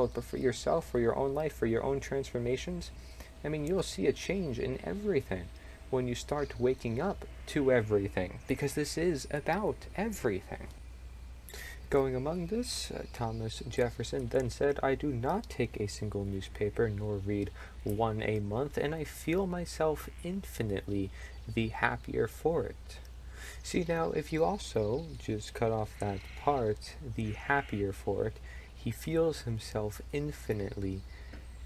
world, but for yourself, for your own life, for your own transformations, I mean, you'll see a change in everything when you start waking up to everything, because this is about everything. Going among this, Thomas Jefferson then said, "I do not take a single newspaper nor read one a month, and I feel myself infinitely the happier for it." See, now, if you also just cut off that part, the happier for it, he feels himself infinitely.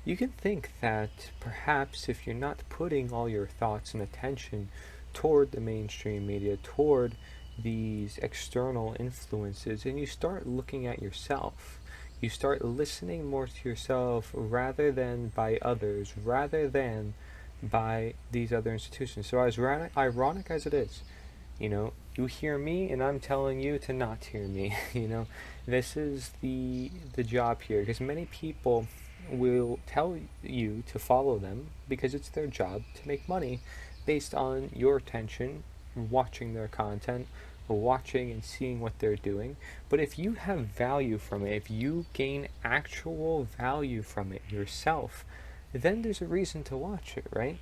You can think that perhaps if you're not putting all your thoughts and attention toward the mainstream media, toward these external influences, and you start looking at yourself, you start listening more to yourself rather than by others, rather than by these other institutions. So as ironic as it is, you hear me and I'm telling you to not hear me. This is the job here, because many people will tell you to follow them because it's their job to make money based on your attention, watching their content, watching and seeing what they're doing. But if you have value from it, if you gain actual value from it yourself, then there's a reason to watch it, right?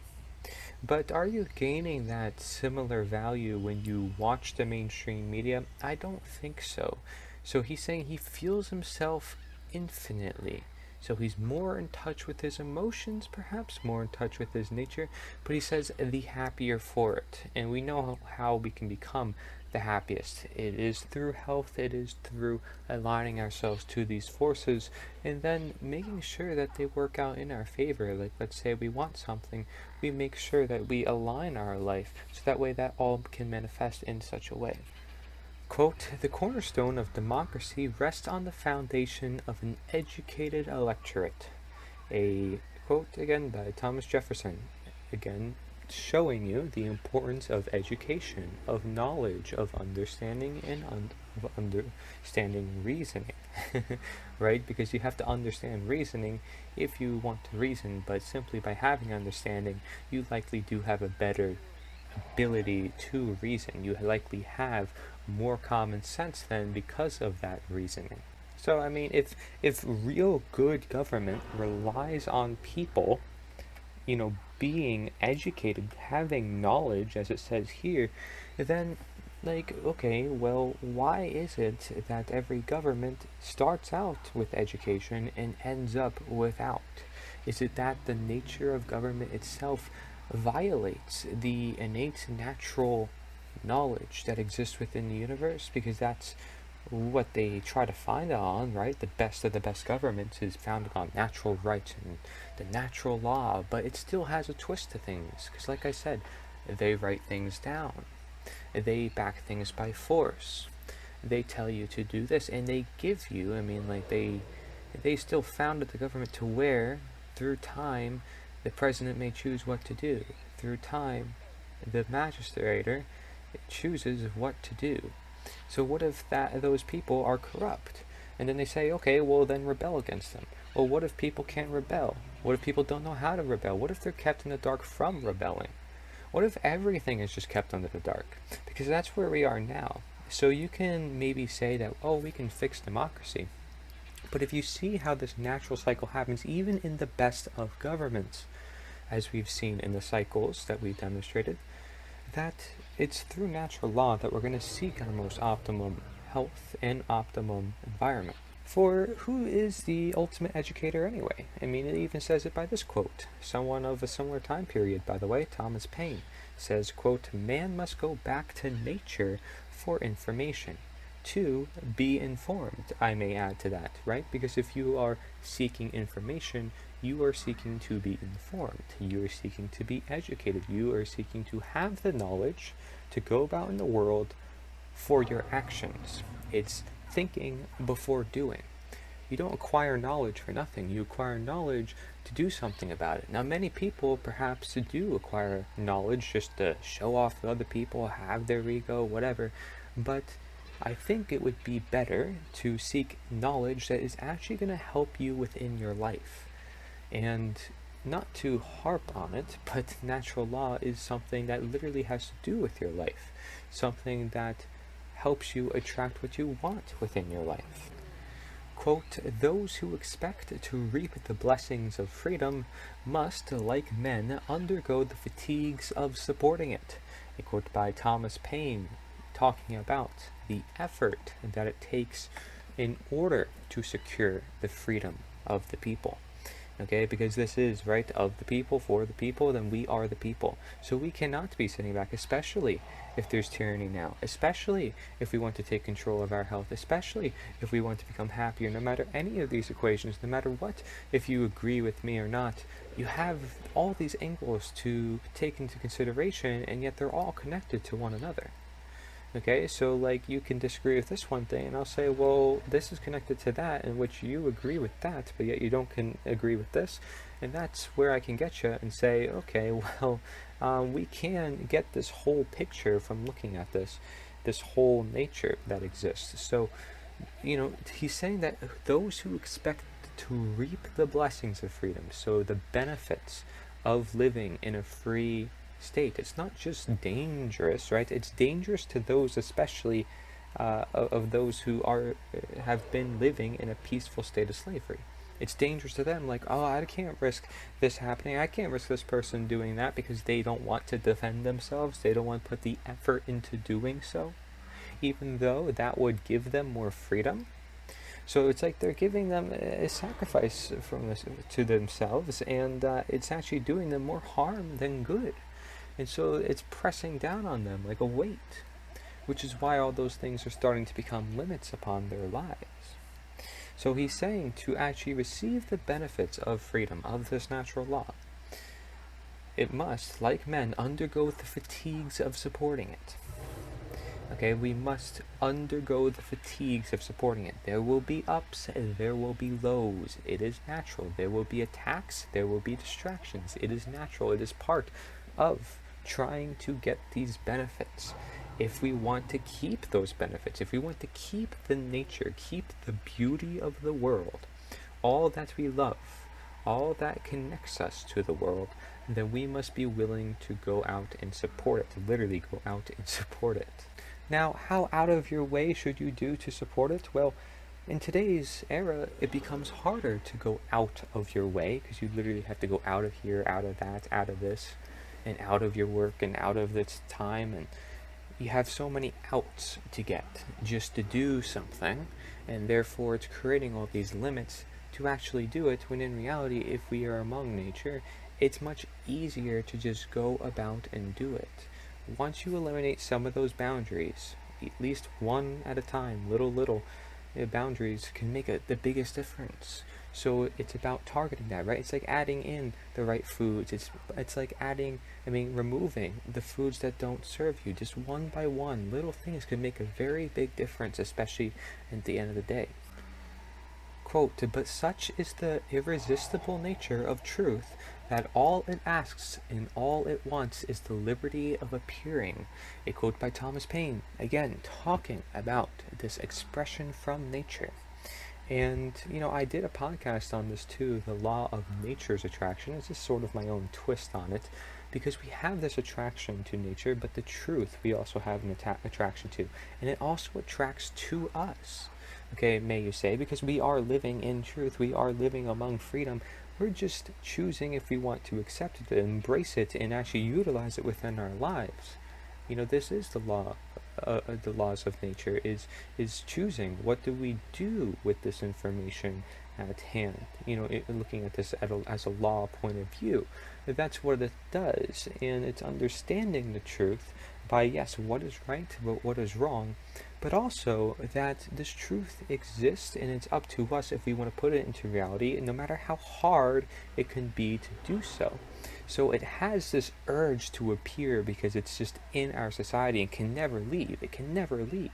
But are you gaining that similar value when you watch the mainstream media? I don't think so. So he's saying he feels himself infinitely. So he's more in touch with his emotions, perhaps more in touch with his nature, but he says the happier for it. And we know how we can become the happiest. It is through health, it is through aligning ourselves to these forces, and then making sure that they work out in our favor. Like, let's say we want something, we make sure that we align our life, so that way that all can manifest in such a way. Quote, "The cornerstone of democracy rests on the foundation of an educated electorate." A quote again by Thomas Jefferson, again showing you the importance of education, of knowledge, of understanding, and of understanding reasoning, right? Because you have to understand reasoning if you want to reason, but simply by having understanding, you likely do have a better ability to reason. You likely have more common sense then because of that reasoning. So, I mean, if real good government relies on people, being educated, having knowledge, as it says here, then, okay, well, why is it that every government starts out with education and ends up without? Is it that the nature of government itself violates the innate natural knowledge that exists within the universe? Because that's what they try to find on, right? The best of the best governments is founded on natural rights and the natural law, but it still has a twist to things, because like I said, they write things down, they back things by force, they tell you to do this, and they give you, they still founded the government to where, through time, the president may choose what to do. Through time, the magistrator chooses what to do. So what if those people are corrupt? And then they say, okay, well then rebel against them. Well, what if people can't rebel? What if people don't know how to rebel? What if they're kept in the dark from rebelling? What if everything is just kept under the dark? Because that's where we are now. So you can maybe say that, oh, we can fix democracy. But if you see how this natural cycle happens, even in the best of governments, as we've seen in the cycles that we demonstrated, that it's through natural law that we're going to seek our most optimum health and optimum environment. For who is the ultimate educator anyway? I mean, it even says it by this quote. Someone of a similar time period, by the way, Thomas Paine, says, quote, "Man must go back to nature for information. To be informed," I may add to that, right? Because if you are seeking information, you are seeking to be informed. You are seeking to be educated. You are seeking to have the knowledge to go about in the world for your actions. It's thinking before doing. You don't acquire knowledge for nothing. You acquire knowledge to do something about it. Now, many people perhaps do acquire knowledge just to show off to other people, have their ego, whatever, but I think it would be better to seek knowledge that is actually going to help you within your life. And not to harp on it, but natural law is something that literally has to do with your life. Something that helps you attract what you want within your life. Quote, those who expect to reap the blessings of freedom must, like men, undergo the fatigues of supporting it. A quote by Thomas Paine, talking about the effort that it takes in order to secure the freedom of the people. Okay, because this is, right, of the people, for the people, then we are the people. So we cannot be sitting back, especially if there's tyranny now, especially if we want to take control of our health, especially if we want to become happier, no matter any of these equations, no matter what, if you agree with me or not, you have all these angles to take into consideration, and yet they're all connected to one another. Okay, so like you can disagree with this one thing, and I'll say, well, this is connected to that, in which you agree with that, but yet you don't agree with this, and that's where I can get you and say, okay, well, we can get this whole picture from looking at this whole nature that exists. So, he's saying that those who expect to reap the blessings of freedom, so the benefits of living in a free state. It's not just dangerous, right? It's dangerous to those, especially of those who have been living in a peaceful state of slavery. It's dangerous to them, like, oh, I can't risk this happening. I can't risk this person doing that because they don't want to defend themselves. They don't want to put the effort into doing so, even though that would give them more freedom. So it's like they're giving them a sacrifice from this to themselves, and it's actually doing them more harm than good. And so it's pressing down on them like a weight, which is why all those things are starting to become limits upon their lives. So he's saying to actually receive the benefits of freedom, of this natural law, it must, like men, undergo the fatigues of supporting it. Okay, we must undergo the fatigues of supporting it. There will be ups and there will be lows. It is natural. There will be attacks. There will be distractions. It is natural. It is part of trying to get these benefits. If we want to keep those benefits, if we want to keep the nature, keep the beauty of the world, all that we love, all that connects us to the world, then we must be willing to go out and support it, literally go out and support it. Now, how out of your way should you do to support it? Well, in today's era, it becomes harder to go out of your way, because you literally have to go out of here, out of that, out of this, and out of your work and out of its time, and you have so many outs to get just to do something, and therefore it's creating all these limits to actually do it, when in reality, if we are among nature, it's much easier to just go about and do it. Once you eliminate some of those boundaries, at least one at a time, little boundaries can make the biggest difference. So it's about targeting that, right? It's like adding in the right foods. It's like removing the foods that don't serve you. Just one by one, little things can make a very big difference, especially at the end of the day. Quote, but such is the irresistible nature of truth that all it asks and all it wants is the liberty of appearing. A quote by Thomas Paine, again, talking about this expression from nature. And, I did a podcast on this too, the law of nature's attraction. It's just sort of my own twist on it, because we have this attraction to nature, but the truth we also have an attraction to. And it also attracts to us. Okay, may you say, because we are living in truth, we are living among freedom. We're just choosing if we want to accept it, embrace it, and actually utilize it within our lives. This is the law. The laws of nature is choosing what do we do with this information at hand. Looking at this as a law point of view, that's what it does, and it's understanding the truth by, yes, what is right, but what is wrong, but also that this truth exists, and it's up to us if we want to put it into reality, no matter how hard it can be to do so. So it has this urge to appear because it's just in our society and can never leave. It can never leave.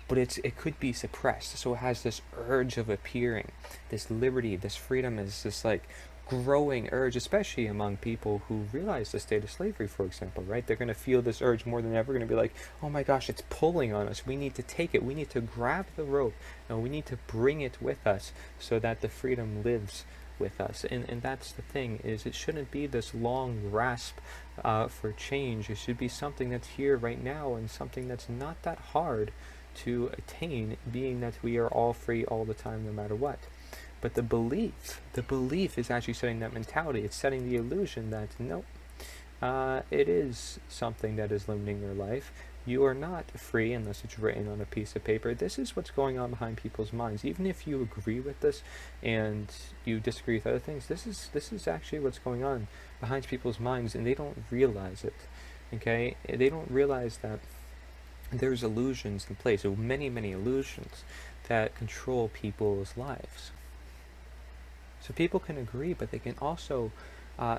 But it could be suppressed. So it has this urge of appearing. This liberty, this freedom is this like growing urge, especially among people who realize the state of slavery, for example, right? They're going to feel this urge more than ever, going to be like, oh my gosh, it's pulling on us. We need to take it. We need to grab the rope, and we need to bring it with us so that the freedom lives with us. And that's the thing, is it shouldn't be this long grasp for change. It should be something that's here right now, and something that's not that hard to attain, being that we are all free all the time, no matter what. But the belief is actually setting that mentality. It's setting the illusion that, no, it is something that is limiting your life. You are not free unless it's written on a piece of paper. This is what's going on behind people's minds. Even if you agree with this and you disagree with other things, this is actually what's going on behind people's minds, and they don't realize it. Okay? They don't realize that there's illusions in place, so many illusions that control people's lives. So people can agree, but they can also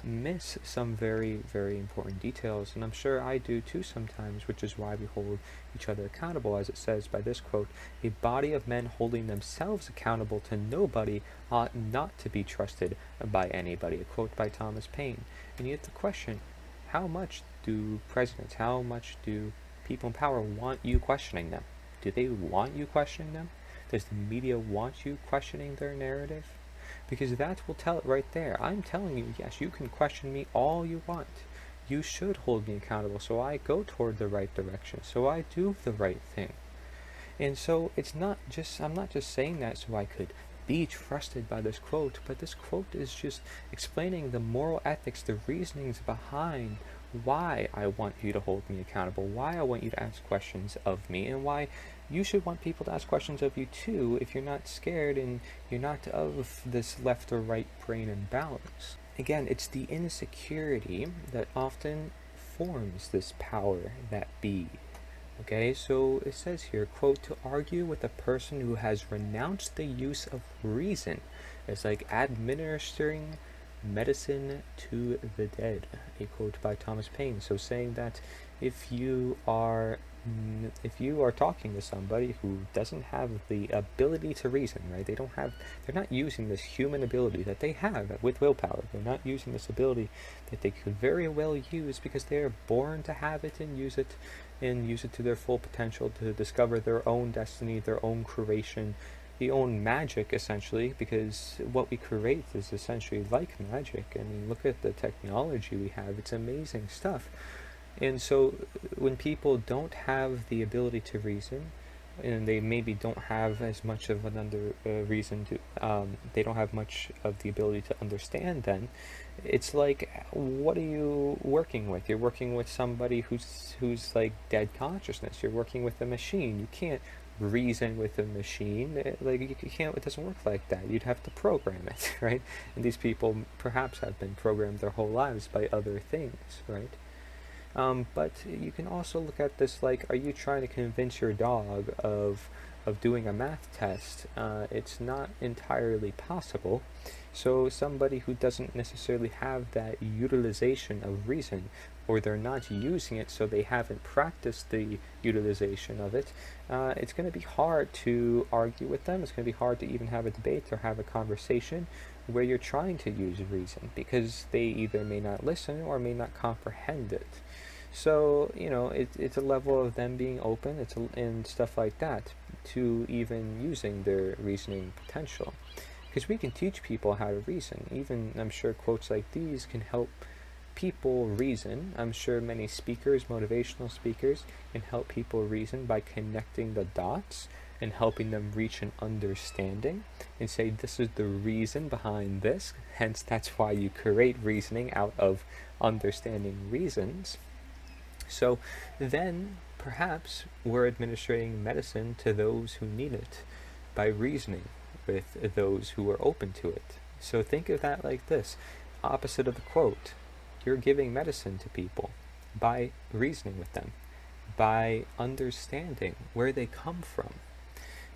miss some very important details, and I'm sure I do too sometimes, which is why we hold each other accountable. As it says by this quote, "A body of men holding themselves accountable to nobody ought not to be trusted by anybody," a quote by Thomas Paine. And you have to question, how much do presidents, how much do people in power want you questioning them? Do they want you questioning them? Does the media want you questioning their narrative? Because that will tell it right there. I'm telling you, yes, you can question me all you want. You should hold me accountable so I go toward the right direction, so I do the right thing. And so it's not just, I'm not just saying that so I could be trusted by this quote, but this quote is just explaining the moral ethics, the reasonings behind why I want you to hold me accountable, why I want you to ask questions of me, and why you should want people to ask questions of you too if you're not scared and you're not of this left or right brain imbalance. Again, it's the insecurity that often forms this power that be. Okay, so it says here, quote, "To argue with a person who has renounced the use of reason is like administering medicine to the dead," a quote by Thomas Paine. So saying that if you are talking to somebody who doesn't have the ability to reason, right? They're not using this human ability that they have with willpower. They're not using this ability that they could very well use because they are born to have it and use it to their full potential, to discover their own destiny, their own creation, the own magic, essentially, because what we create is essentially like magic. I mean, look at the technology we have. It's amazing stuff. And so when people don't have the ability to reason, and they maybe don't have as much of another reason to, they don't have much of the ability to understand, then it's like, what are you working with? You're working with somebody who's like dead consciousness. You're working with a machine. You can't reason with a machine. It doesn't work like that. You'd have to program it, right? And these people perhaps have been programmed their whole lives by other things, right? But you can also look at this like, are you trying to convince your dog of doing a math test? It's not entirely possible. So somebody who doesn't necessarily have that utilization of reason, or they're not using it, so they haven't practiced the utilization of it, it's going to be hard to argue with them. It's going to be hard to even have a debate or have a conversation where you're trying to use reason, because they either may not listen or may not comprehend it. So, it's a level of them being open, and stuff like that, to even using their reasoning potential. Because we can teach people how to reason. Even, I'm sure, quotes like these can help people reason. I'm sure many speakers, motivational speakers, can help people reason by connecting the dots and helping them reach an understanding and say, this is the reason behind this, hence that's why you create reasoning out of understanding reasons. So then perhaps we're administering medicine to those who need it by reasoning with those who are open to it. So think of that like this, opposite of the quote. You're giving medicine to people by reasoning with them, by understanding where they come from.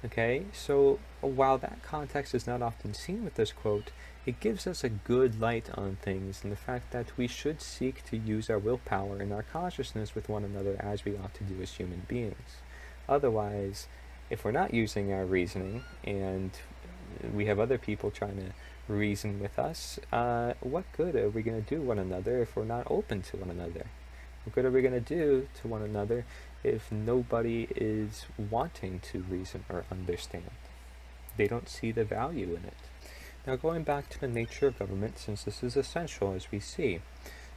Okay, so while that context is not often seen with this quote, it gives us a good light on things, and the fact that we should seek to use our willpower and our consciousness with one another as we ought to do as human beings. Otherwise, if we're not using our reasoning and we have other people trying to reason with us, what good are we going to do one another if we're not open to one another? What good are we going to do to one another if nobody is wanting to reason or understand? They don't see the value in it. Now, going back to the nature of government, since this is essential as we see.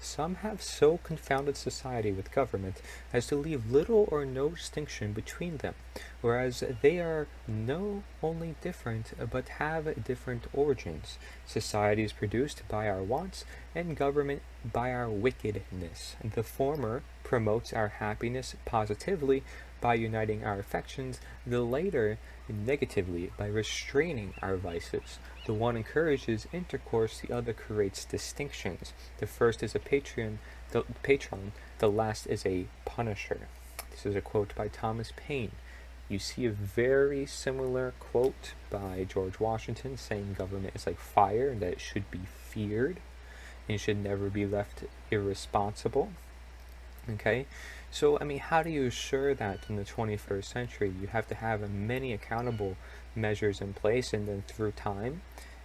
Some have so confounded society with government as to leave little or no distinction between them, whereas they are no only different, but have different origins. Society is produced by our wants, and government by our wickedness. The former promotes our happiness positively by uniting our affections, the latter negatively by restraining our vices. The one encourages intercourse, the other creates distinctions. The first is a patron, the last is a punisher. This is a quote by Thomas Paine. You see a very similar quote by George Washington saying government is like fire and that it should be feared and should never be left irresponsible. Okay, so I mean, how do you assure that in the 21st century? You have to have many accountable measures in place, and then through time,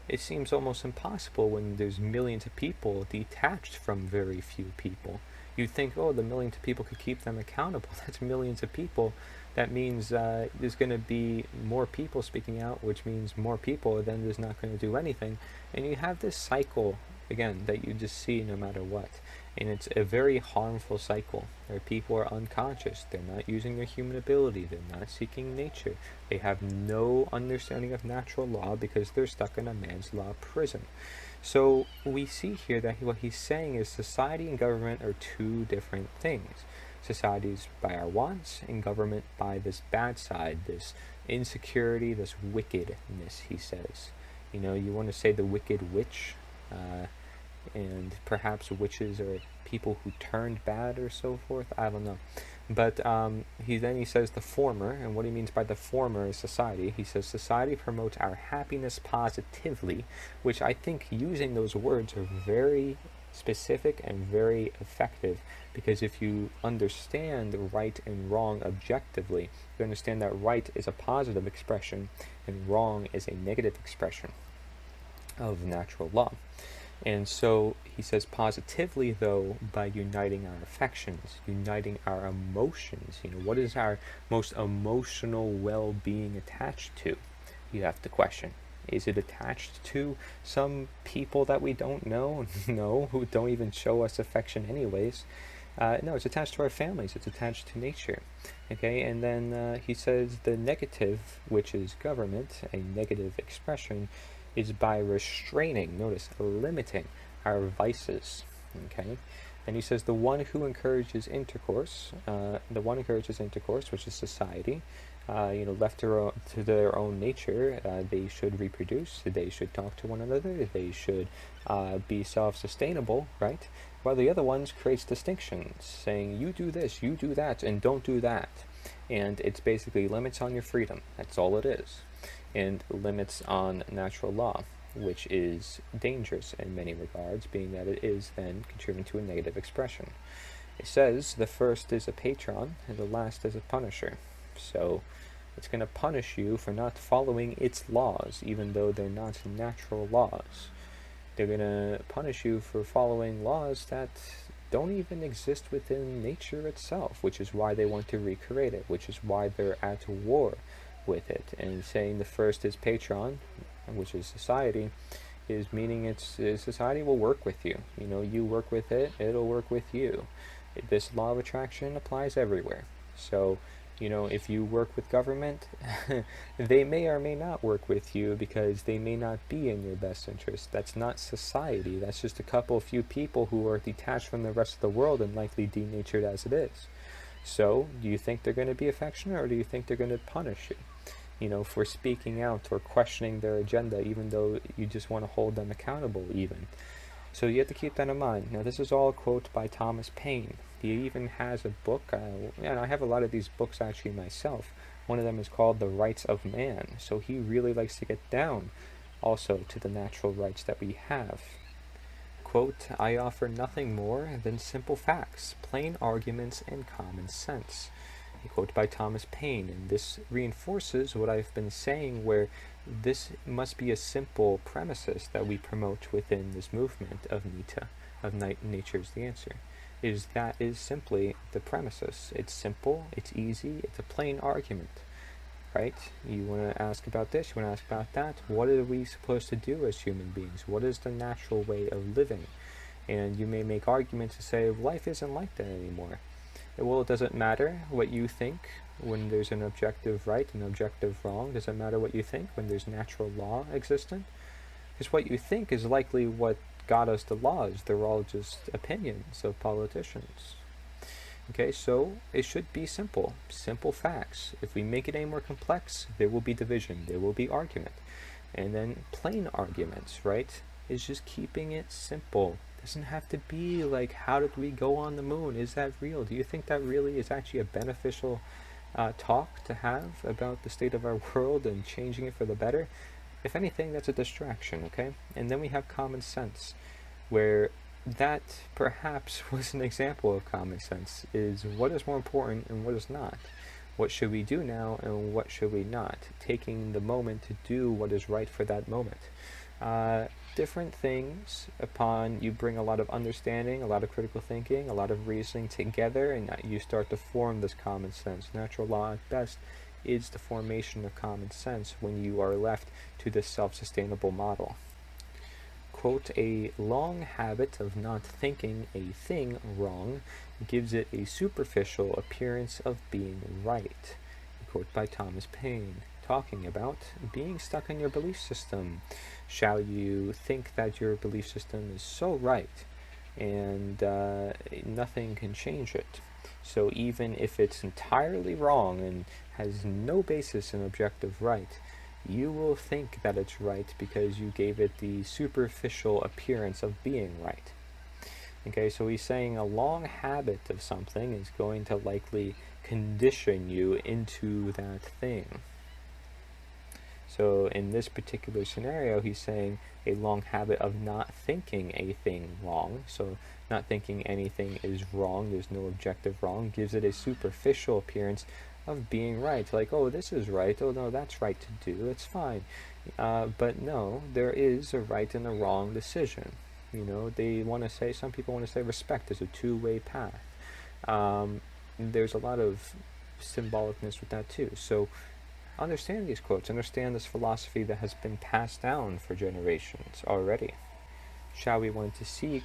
it seems almost impossible when there's millions of people detached from very few people. You'd think, oh, the millions of people could keep them accountable. That's millions of people. That means there's going to be more people speaking out, which means more people, then there's not going to do anything. And you have this cycle, again, that you just see no matter what. And it's a very harmful cycle where people are unconscious. They're not using their human ability. They're not seeking nature. They have no understanding of natural law because they're stuck in a man's law prison. So we see here that what he's saying is society and government are two different things. Society is by our wants, and government by this bad side, this insecurity, this wickedness, he says. You know, you want to say the wicked witch, and perhaps witches are people who turned bad or so forth. I don't know. But he says the former, and what he means by the former is society. He says society promotes our happiness positively, which I think using those words are very specific and very effective, because if you understand right and wrong objectively, you understand that right is a positive expression and wrong is a negative expression of natural law. And so he says positively, though, by uniting our affections, uniting our emotions. You know, what is our most emotional well-being attached to? You have to question. Is it attached to some people that we don't know? No, who don't even show us affection anyways. No, it's attached to our families. It's attached to nature. Okay, and then he says the negative, which is government, a negative expression, is by restraining, notice, limiting our vices. Okay, and he says the one who encourages intercourse, which is society, left to their own nature, they should reproduce, they should talk to one another, they should be self-sustainable, right? While the other ones creates distinctions, saying you do this, you do that, and don't do that. And it's basically limits on your freedom. That's all it is. And limits on natural law, which is dangerous in many regards, being that it is then contributing to a negative expression. It says the first is a patron and the last is a punisher. So it's going to punish you for not following its laws, even though they're not natural laws. They're going to punish you for following laws that don't even exist within nature itself, which is why they want to recreate it, which is why they're at war with it. And saying the first is patron, which is society, is meaning society will work with you. You know, you work with it, it'll work with you. This law of attraction applies everywhere. So, you know, if you work with government, they may or may not work with you because they may not be in your best interest. That's not society. That's just a few people who are detached from the rest of the world and likely denatured as it is. So, do you think they're going to be affectionate, or do you think they're going to punish you? You know, for speaking out or questioning their agenda, even though you just want to hold them accountable even. So you have to keep that in mind. Now, this is all a quote by Thomas Paine. He even has a book. I have a lot of these books actually myself. One of them is called The Rights of Man. So he really likes to get down also to the natural rights that we have. Quote, I offer nothing more than simple facts, plain arguments, and common sense. A quote by Thomas Paine, and this reinforces what I've been saying, where this must be a simple premises that we promote within this movement of NITA, of Nature's the Answer, that is simply the premises. It's simple, it's easy, it's a plain argument, right? You want to ask about this, you want to ask about that. What are we supposed to do as human beings? What is the natural way of living? And you may make arguments to say life isn't like that anymore. Well, it doesn't matter what you think when there's an objective right and objective wrong. Does it matter what you think when there's natural law existent? Because what you think is likely what got us the laws. They're all just opinions of politicians. Okay, so it should be simple. Simple facts. If we make it any more complex, there will be division. There will be argument. And then plain arguments, right? Is just keeping it simple. Doesn't have to be like, how did we go on the moon? Is that real? Do you think that really is actually a beneficial talk to have about the state of our world and changing it for the better? If anything, that's a distraction, okay? And then we have common sense, where that perhaps was an example of common sense, is what is more important and what is not. What should we do now and what should we not? Taking the moment to do what is right for that moment. Different things upon you bring a lot of understanding, a lot of critical thinking, a lot of reasoning together, and you start to form this common sense. Natural law at best is the formation of common sense when you are left to this self-sustainable model. Quote, a long habit of not thinking a thing wrong gives it a superficial appearance of being right. A quote by Thomas Paine, talking about being stuck in your belief system. Shall you think that your belief system is so right and nothing can change it? So even if it's entirely wrong and has no basis in objective right, you will think that it's right because you gave it the superficial appearance of being right. Okay, so he's saying a long habit of something is going to likely condition you into that thing. So in this particular scenario, he's saying a long habit of not thinking a thing wrong. So not thinking anything is wrong, there's no objective wrong, gives it a superficial appearance of being right. Like, oh, this is right, oh no, that's right to do, it's fine. But no, there is a right and a wrong decision. You know, they want to say, some people want to say respect is a two-way path. There's a lot of symbolicness with that too. So understand these quotes, understand this philosophy that has been passed down for generations already. Shall we want to seek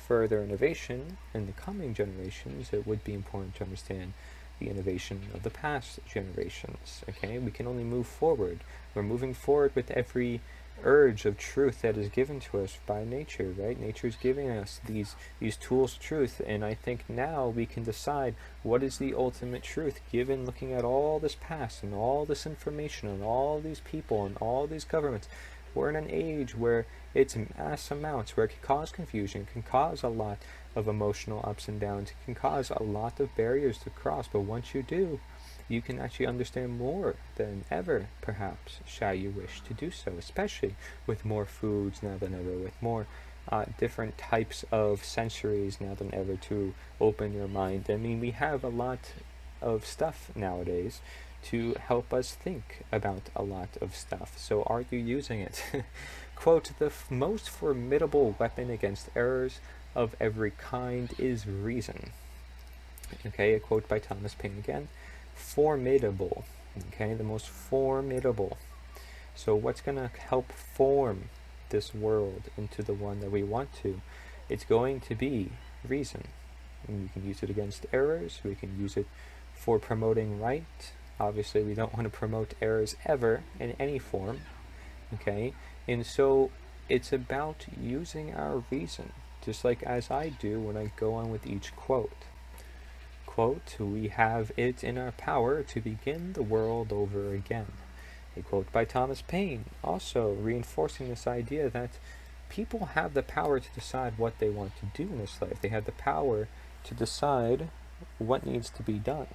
further innovation in the coming generations, it would be important to understand the innovation of the past generations. Okay, we can only move forward. We're moving forward with every urge of truth that is given to us by nature, right? Nature is giving us these tools of truth, and I think now we can decide what is the ultimate truth given looking at all this past and all this information and all these people and all these governments. We're in an age where it's mass amounts, where it can cause confusion, it can cause a lot of emotional ups and downs, it can cause a lot of barriers to cross, but once you do, you can actually understand more than ever, perhaps, shall you wish to do so, especially with more foods now than ever, with more different types of sensories now than ever to open your mind. I mean, we have a lot of stuff nowadays to help us think about a lot of stuff. So are you using it? Quote, the most formidable weapon against errors of every kind is reason. Okay, a quote by Thomas Paine again. Formidable. Okay, the most formidable. So what's going to help form this world into the one that we want to? It's going to be reason. And we can use it against errors. We can use it for promoting right. Obviously, we don't want to promote errors ever in any form. Okay, and so it's about using our reason, just like as I do when I go on with each quote. Quote, we have it in our power to begin the world over again. A quote by Thomas Paine, also reinforcing this idea that people have the power to decide what they want to do in this life. They have the power to decide what needs to be done.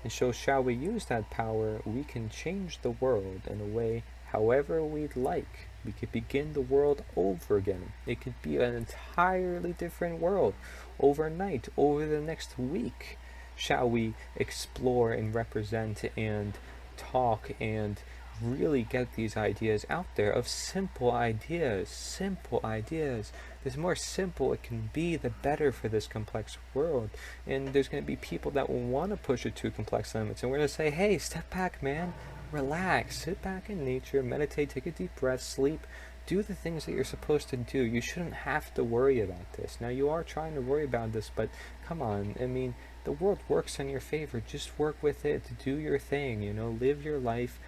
And so shall we use that power, we can change the world in a way however we'd like. We could begin the world over again. It could be an entirely different world overnight, over the next week. Shall we explore and represent and talk and really get these ideas out there of simple ideas, simple ideas. The more simple it can be, the better for this complex world. And there's going to be people that will want to push it to complex limits. And we're going to say, hey, step back, man. Relax. Sit back in nature, meditate, take a deep breath, sleep. do the things that you're supposed to do. You shouldn't have to worry about this. Now, you are trying to worry about this, but come on. I mean, the world works in your favor. Just work with it. Do your thing, live your life,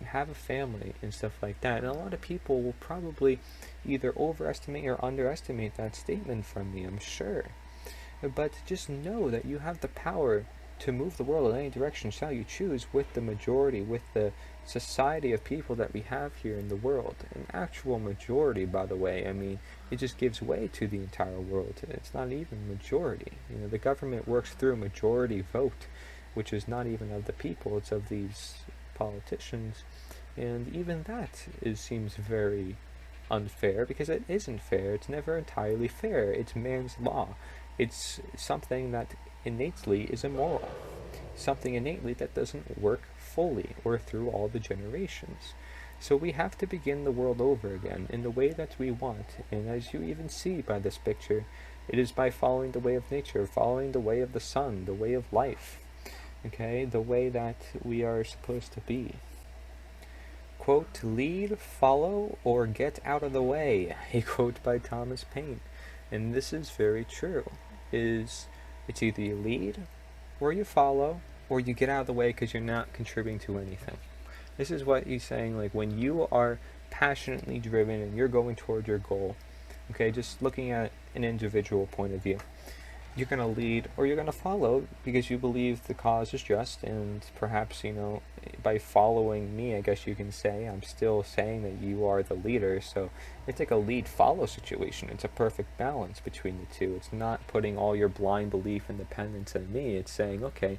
have a family and stuff like that. And a lot of people will probably either overestimate or underestimate that statement from me, I'm sure. But just know that you have the power to move the world in any direction shall you choose, with the majority, with the society of people that we have here in the world. An actual majority, by the way. I mean, it just gives way to the entire world. It's not even majority. The government works through a majority vote, which is not even of the people, it's of these politicians. And even that seems very unfair, because it isn't fair. It's never entirely fair. It's man's law. It's something that innately is immoral, something innately that doesn't work fully or through all the generations. So we have to begin the world over again in the way that we want. And as you even see by this picture, it is by following the way of nature, following the way of the sun, the way of life, okay, the way that we are supposed to be. Quote, lead, follow, or get out of the way, a quote by Thomas Paine. And this is very true. It's either you lead, or you follow, or you get out of the way because you're not contributing to anything. This is what he's saying, like when you are passionately driven and you're going toward your goal, okay, just looking at an individual point of view, you're going to lead or you're going to follow because you believe the cause is just, and perhaps, by following me, I guess you can say, I'm still saying that you are the leader, so it's like a lead-follow situation. It's a perfect balance between the two. It's not putting all your blind belief and dependence in me. It's saying, okay,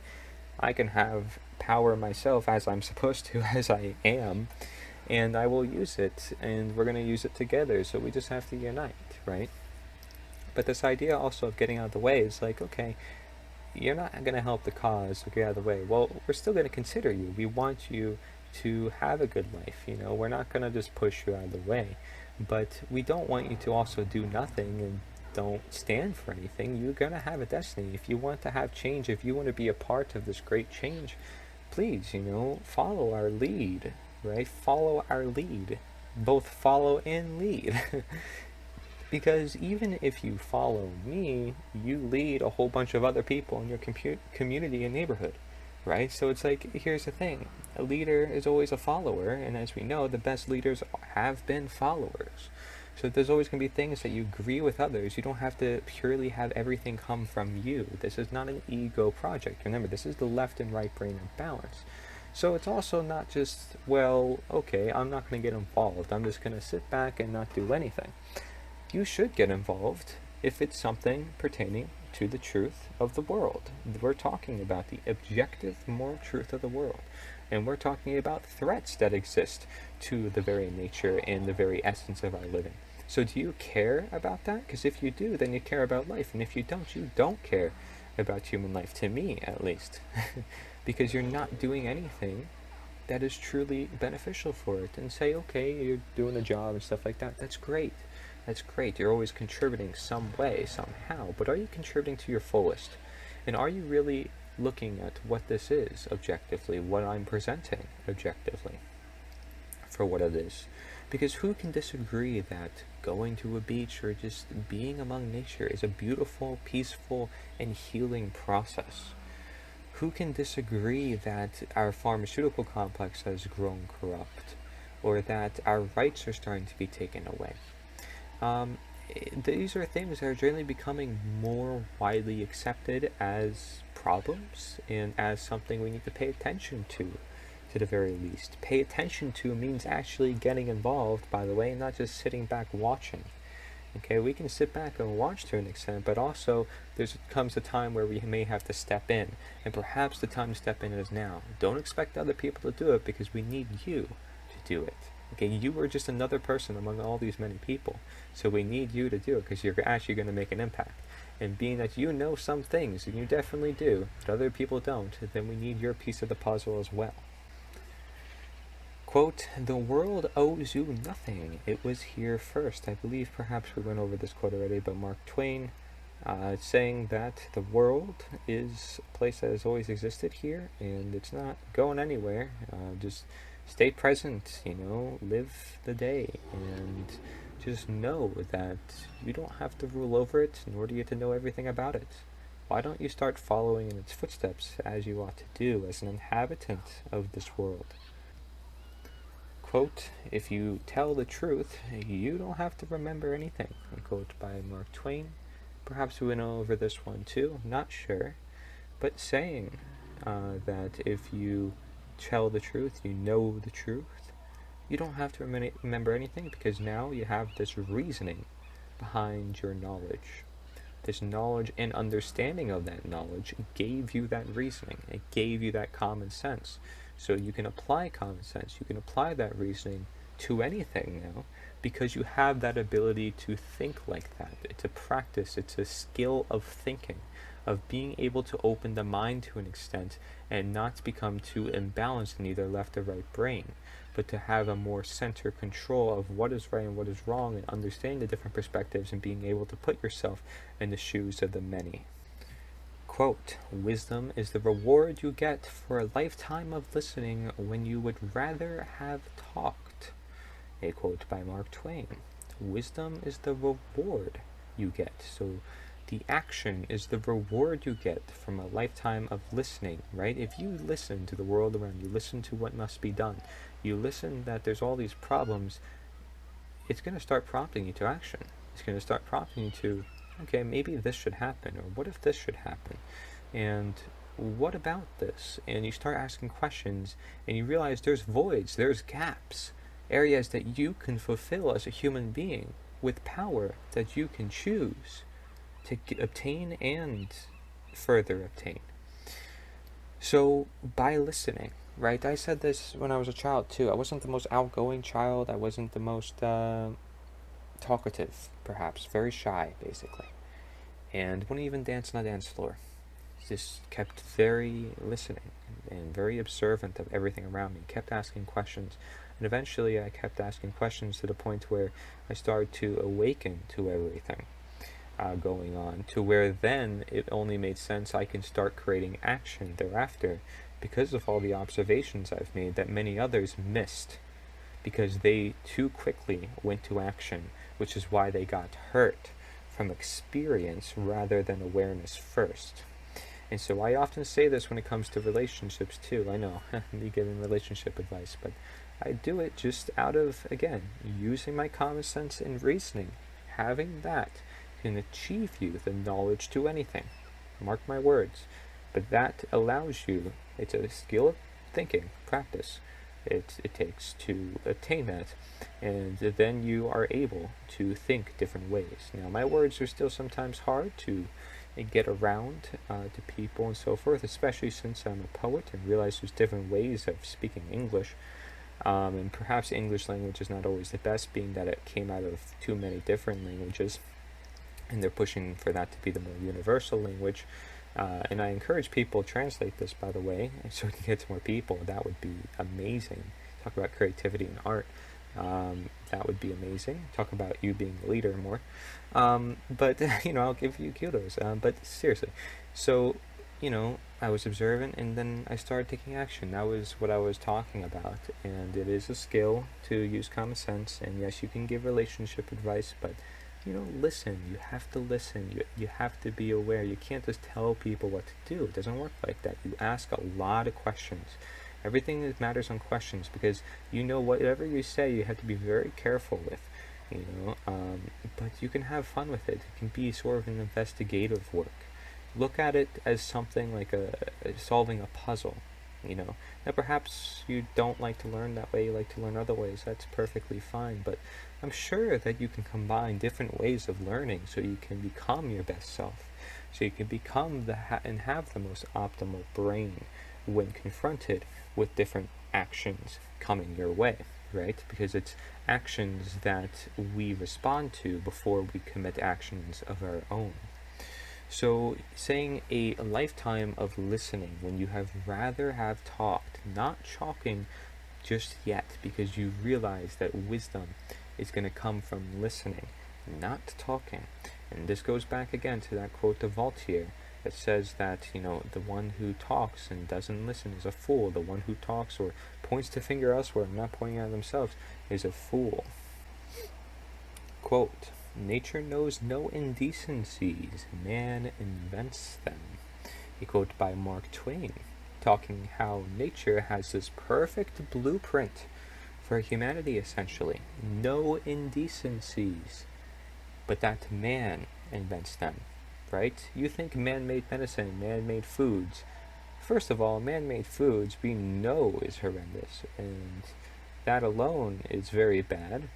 I can have power myself as I'm supposed to, as I am, and I will use it, and we're going to use it together, so we just have to unite, right? But this idea also of getting out of the way is like, okay, you're not going to help the cause, so get out of the way. Well, we're still going to consider you. We want you to have a good life, We're not going to just push you out of the way. But we don't want you to also do nothing and don't stand for anything. You're going to have a destiny. If you want to have change, if you want to be a part of this great change, please, follow our lead, right? Follow our lead. Both follow and lead. Because even if you follow me, you lead a whole bunch of other people in your community and neighborhood, right? So it's like, here's the thing. A leader is always a follower, and as we know, the best leaders have been followers. So there's always going to be things that you agree with others. You don't have to purely have everything come from you. This is not an ego project. Remember, this is the left and right brain in balance. So it's also not just, well, okay, I'm not going to get involved. I'm just going to sit back and not do anything. You should get involved if it's something pertaining to the truth of the world. We're talking about the objective moral truth of the world. And we're talking about threats that exist to the very nature and the very essence of our living. So do you care about that? Because if you do, then you care about life. And if you don't care about human life, to me at least. Because you're not doing anything that is truly beneficial for it. And say, okay, you're doing the job and stuff like that. That's great. That's great. You're always contributing some way, somehow. But are you contributing to your fullest? And are you really looking at what this is objectively, what I'm presenting objectively for what it is? Because who can disagree that going to a beach or just being among nature is a beautiful, peaceful, and healing process? Who can disagree that our pharmaceutical complex has grown corrupt, or that our rights are starting to be taken away? These are things that are generally becoming more widely accepted as problems and as something we need to pay attention to the very least. Pay attention to means actually getting involved, by the way, and not just sitting back watching. Okay, we can sit back and watch to an extent, but also comes a time where we may have to step in, and perhaps the time to step in is now. Don't expect other people to do it, because we need you to do it. Okay, you are just another person among all these many people. So we need you to do it, because you're actually going to make an impact. And being that you know some things, and you definitely do, but other people don't, then we need your piece of the puzzle as well. Quote, the world owes you nothing. It was here first. I believe perhaps we went over this quote already, but Mark Twain saying that the world is a place that has always existed here, and it's not going anywhere. Just stay present, live the day, and just know that you don't have to rule over it, nor do you have to know everything about it. Why don't you start following in its footsteps as you ought to do as an inhabitant of this world? Quote, if you tell the truth, you don't have to remember anything. A quote by Mark Twain. Perhaps we went over this one too, not sure. But saying that if you tell the truth, you know the truth, you don't have to remember anything, because now you have this reasoning behind your knowledge. This knowledge and understanding of that knowledge gave you that reasoning. It gave you that common sense. So you can apply common sense. You can apply that reasoning to anything now, because you have that ability to think like that. It's a practice. It's a skill of thinking, of being able to open the mind to an extent and not become too imbalanced in either left or right brain, but to have a more center control of what is right and what is wrong, and understanding the different perspectives and being able to put yourself in the shoes of the many. Quote, wisdom is the reward you get for a lifetime of listening when you would rather have talked. A quote by Mark Twain. Wisdom is the reward you get. So the action is the reward you get from a lifetime of listening, right? If you listen to the world around you, listen to what must be done, you listen that there's all these problems, it's going to start prompting you to action. It's going to start prompting you to, okay, maybe this should happen, or what if this should happen? And what about this? And you start asking questions, and you realize there's voids, there's gaps, areas that you can fulfill as a human being with power that you can choose to obtain and further obtain. So by listening, right? I said this when I was a child too. I wasn't the most outgoing child. I wasn't the most talkative, perhaps. Very shy, basically. And wouldn't even dance on a dance floor. Just kept very listening and very observant of everything around me. Kept asking questions. And eventually I kept asking questions to the point where I started to awaken to everything going on, to where then it only made sense I can start creating action thereafter, because of all the observations I've made that many others missed, because they too quickly went to action, which is why they got hurt from experience rather than awareness first. And so I often say this when it comes to relationships too. I know, me giving relationship advice, but I do it just out of, again, using my common sense and reasoning. Having that can achieve you the knowledge to anything. Mark my words. But that allows you, it's a skill of thinking, practice. It takes to attain that, and then you are able to think different ways. Now, my words are still sometimes hard to get around to people and so forth, especially since I'm a poet and realize there's different ways of speaking English. And perhaps English language is not always the best, being that it came out of too many different languages, and they're pushing for that to be the more universal language. And I encourage people to translate this, by the way, so we can get to more people. That would be amazing. Talk about creativity and art. That would be amazing. Talk about you being the leader more. But, I'll give you kudos. But seriously. So, I was observant, and then I started taking action. That was what I was talking about. And it is a skill to use common sense. And yes, you can give relationship advice, but listen. You have to listen. You have to be aware. You can't just tell people what to do. It doesn't work like that. You ask a lot of questions. Everything that matters on questions, because whatever you say, you have to be very careful with. But you can have fun with it. It can be sort of an investigative work. Look at it as something like solving a puzzle. Now perhaps you don't like to learn that way, you like to learn other ways. That's perfectly fine, but I'm sure that you can combine different ways of learning so you can become your best self, so you can become and have the most optimal brain when confronted with different actions coming your way, right? Because it's actions that we respond to before we commit actions of our own. So saying a lifetime of listening when you have rather have talked, not talking just yet, because you realize that wisdom is going to come from listening, not talking. And this goes back again to that quote of Voltaire that says that, the one who talks and doesn't listen is a fool. The one who talks or points the finger elsewhere and not pointing at themselves is a fool. Quote, nature knows no indecencies, man invents them. A quote by Mark Twain, talking how nature has this perfect blueprint for humanity, essentially. No indecencies, but that man invents them, right? You think man-made medicine, man-made foods. First of all, man-made foods we know is horrendous, and that alone is very bad.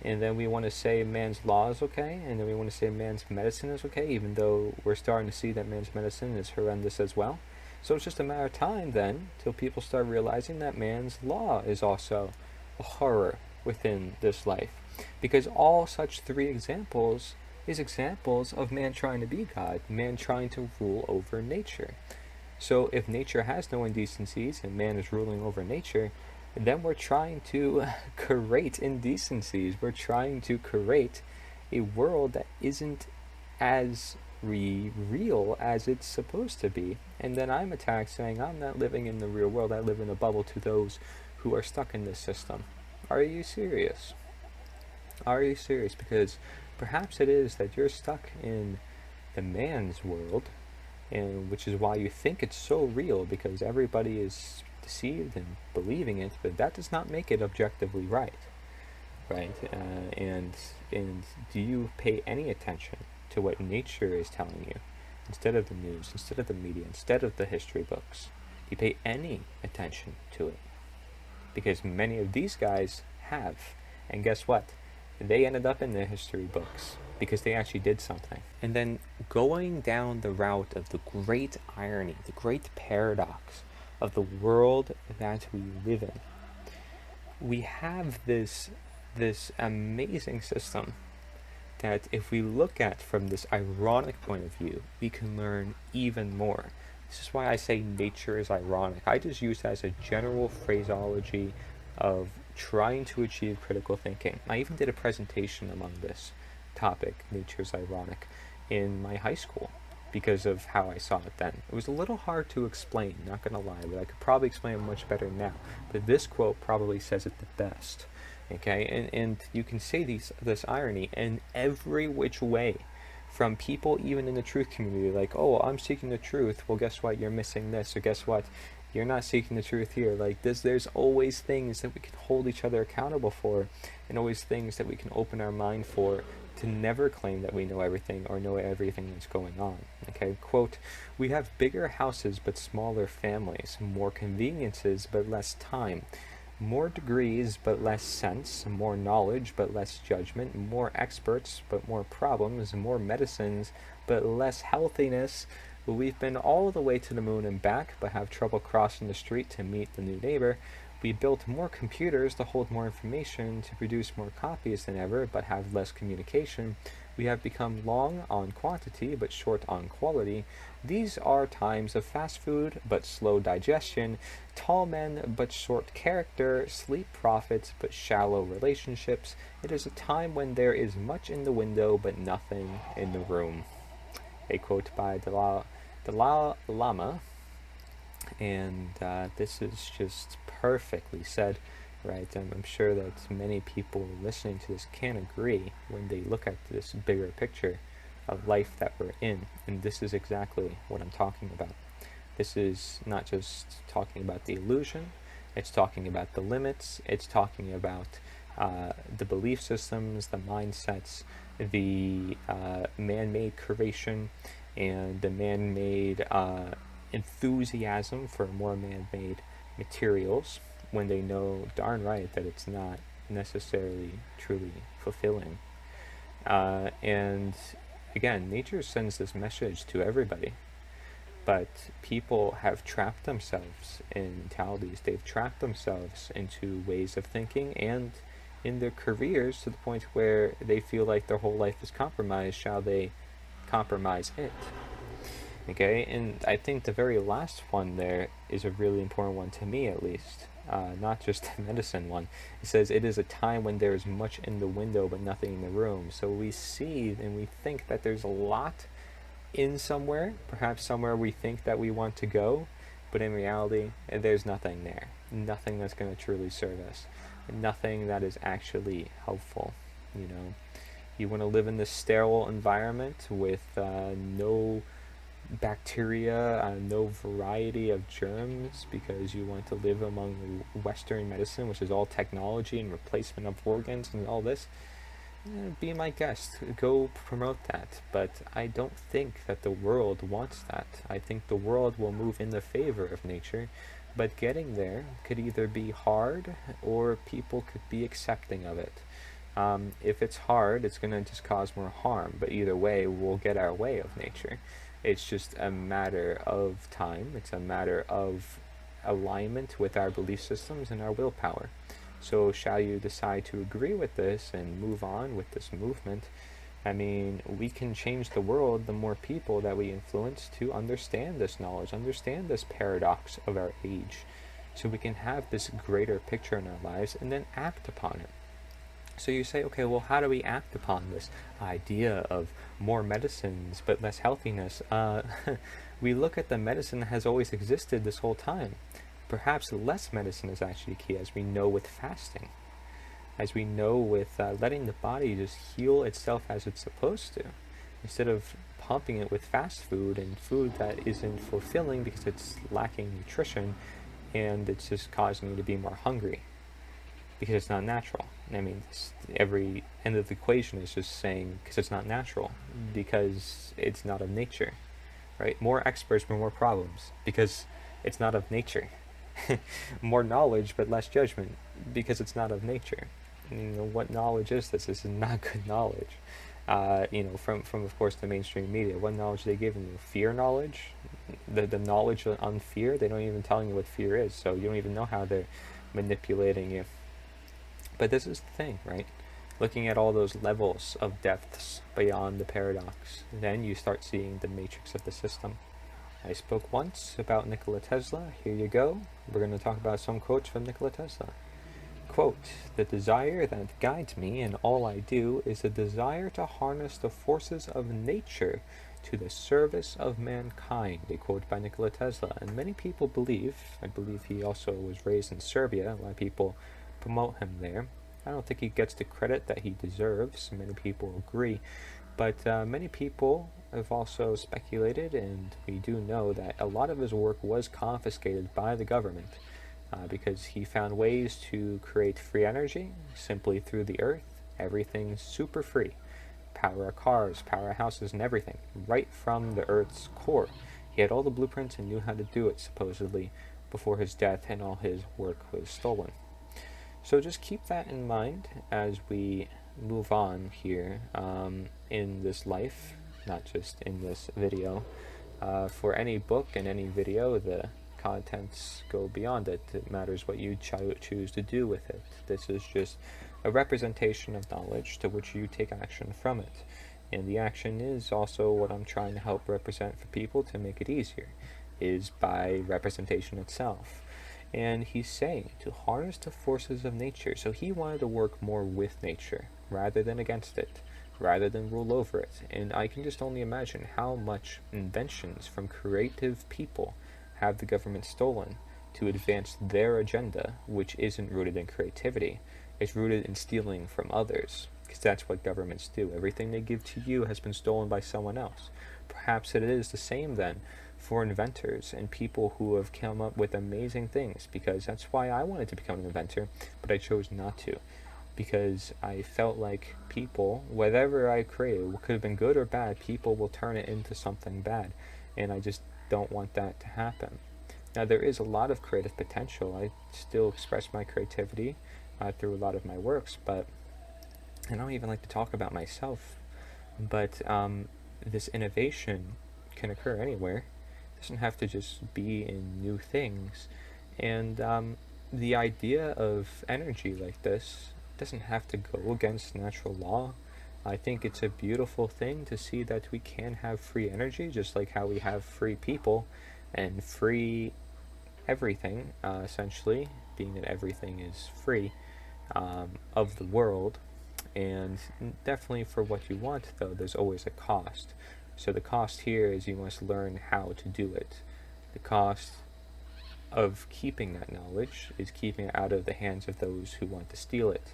And then we want to say man's law is okay, and then we want to say man's medicine is okay, even though we're starting to see that man's medicine is horrendous as well. So it's just a matter of time then till people start realizing that man's law is also a horror within this life. Because all such three examples is examples of man trying to be God, man trying to rule over nature. So if nature has no indecencies and man is ruling over nature, then we're trying to create indecencies. We're trying to create a world that isn't as real as it's supposed to be. And then I'm attacked saying I'm not living in the real world. I live in a bubble to those who are stuck in this system. Are you serious? Are you serious? Because perhaps it is that you're stuck in the man's world, and which is why you think it's so real, because everybody is deceived and believing it, but that does not make it objectively right. And do you pay any attention to what nature is telling you instead of the news, instead of the media, instead of the history books? Do you pay any attention to it? Because many of these guys have, and guess what? They ended up in the history books because they actually did something. And then going down the route of the great irony, the great paradox of the world that we live in, we have this amazing system that if we look at from this ironic point of view, we can learn even more. This is why I say nature is ironic. I just use that as a general phraseology of trying to achieve critical thinking. I even did a presentation among this topic, nature's ironic, in my high school because of how I saw it then. It was a little hard to explain, not gonna lie, but I could probably explain it much better now. But this quote probably says it the best. Okay, and you can say this irony in every which way, from people even in the truth community, like, oh, I'm seeking the truth. Well, guess what? You're missing this, or guess what? You're not seeking the truth here. Like this, there's always things that we can hold each other accountable for, and always things that we can open our mind for, to never claim that we know everything or know everything that's going on. Okay, quote, we have bigger houses but smaller families, more conveniences but less time, more degrees but less sense, more knowledge but less judgment, more experts but more problems, more medicines but less healthiness. We've been all the way to the moon and back, but have trouble crossing the street to meet the new neighbor. We built more computers to hold more information, to produce more copies than ever, but have less communication. We have become long on quantity, but short on quality. These are times of fast food, but slow digestion, tall men, but short character, sleep profits, but shallow relationships. It is a time when there is much in the window, but nothing in the room. A quote by Dalai Lama, and this is just perfectly said, right? And I'm sure that many people listening to this can agree when they look at this bigger picture of life that we're in, and this is exactly what I'm talking about. This is not just talking about the illusion, it's talking about the limits, it's talking about the belief systems, the mindsets, the man-made creation, and the man-made enthusiasm for more man-made materials when they know darn right that it's not necessarily truly fulfilling. And again, nature sends this message to everybody, but people have trapped themselves in mentalities. They've trapped themselves into ways of thinking and in their careers to the point where they feel like their whole life is compromised. Shall they compromise it? Okay, and I think the very last one there is a really important one to me, at least. Not just the medicine one. It says, it is a time when there is much in the window but nothing in the room. So we see and we think that there's a lot in somewhere, perhaps somewhere we think that we want to go, but in reality, there's nothing there. Nothing that's going to truly serve us. Nothing that is actually helpful. You know, you want to live in this sterile environment with no bacteria, no variety of germs, because you want to live among Western medicine, which is all technology and replacement of organs and all this. Be my guest, go promote that. But I don't think that the world wants that. I think the world will move in the favor of nature, but getting there could either be hard or people could be accepting of it. If it's hard, it's going to just cause more harm, but either way, we'll get our way of nature. It's just a matter of time, it's a matter of alignment with our belief systems and our willpower. So, shall you decide to agree with this and move on with this movement? I mean, we can change the world the more people that we influence to understand this knowledge, understand this paradox of our age, so we can have this greater picture in our lives and then act upon it. So you say, okay, well, how do we act upon this idea of more medicines but less healthiness? We look at the medicine that has always existed this whole time. Perhaps less medicine is actually key, as we know with fasting, as we know with letting the body just heal itself as it's supposed to, instead of pumping it with fast food and food that isn't fulfilling because it's lacking nutrition and it's just causing you to be more hungry because it's not natural. I mean, every end of the equation is just saying because it's not natural, because it's not of nature, right? More experts, but more problems, because it's not of nature. More knowledge, but less judgment, because it's not of nature. You know, what knowledge is this? This is not good knowledge. From of course the mainstream media, what knowledge they give you? Fear knowledge, the knowledge on fear. They don't even tell you what fear is, so you don't even know how they're manipulating you. But this is the thing, right? Looking at all those levels of depths beyond the paradox, then you start seeing the matrix of the system. I spoke once about Nik0la T3sla. Here you go. We're going to talk about some quotes from Nik0la T3sla. Quote, "The desire that guides me in all I do is the desire to harness the forces of nature to the service of mankind," a quote by Nik0la T3sla. And many people believe, I believe he also was raised in Serbia, a lot of people promote him there. I don't think he gets the credit that he deserves. Many people agree. But many people have also speculated, and we do know that a lot of his work was confiscated by the government because he found ways to create free energy simply through the earth. Everything's super free. Power our cars, power our houses, and everything right from the earth's core. He had all the blueprints and knew how to do it, supposedly, before his death, and all his work was stolen. So just keep that in mind as we move on here in this life, not just in this video. For any book and any video, the contents go beyond it. It matters what you choose to do with it. This is just a representation of knowledge to which you take action from it. And the action is also what I'm trying to help represent for people to make it easier, is by representation itself. And he's saying to harness the forces of nature. So he wanted to work more with nature rather than against it, rather than rule over it. And I can just only imagine how much inventions from creative people have the government stolen to advance their agenda, which isn't rooted in creativity. It's rooted in stealing from others, because that's what governments do. Everything they give to you has been stolen by someone else. Perhaps it is the same then for inventors and people who have come up with amazing things, because that's why I wanted to become an inventor, but I chose not to, because I felt like people, whatever I created, what could have been good or bad, people will turn it into something bad, and I just don't want that to happen. Now, there is a lot of creative potential. I still express my creativity through a lot of my works, but I don't even like to talk about myself. But this innovation can occur anywhere. It doesn't have to just be in new things. And the idea of energy like this doesn't have to go against natural law. I think it's a beautiful thing to see that we can have free energy, just like how we have free people and free everything, essentially, being that everything is free of the world. And definitely for what you want, though, there's always a cost. So the cost here is you must learn how to do it. The cost of keeping that knowledge is keeping it out of the hands of those who want to steal it.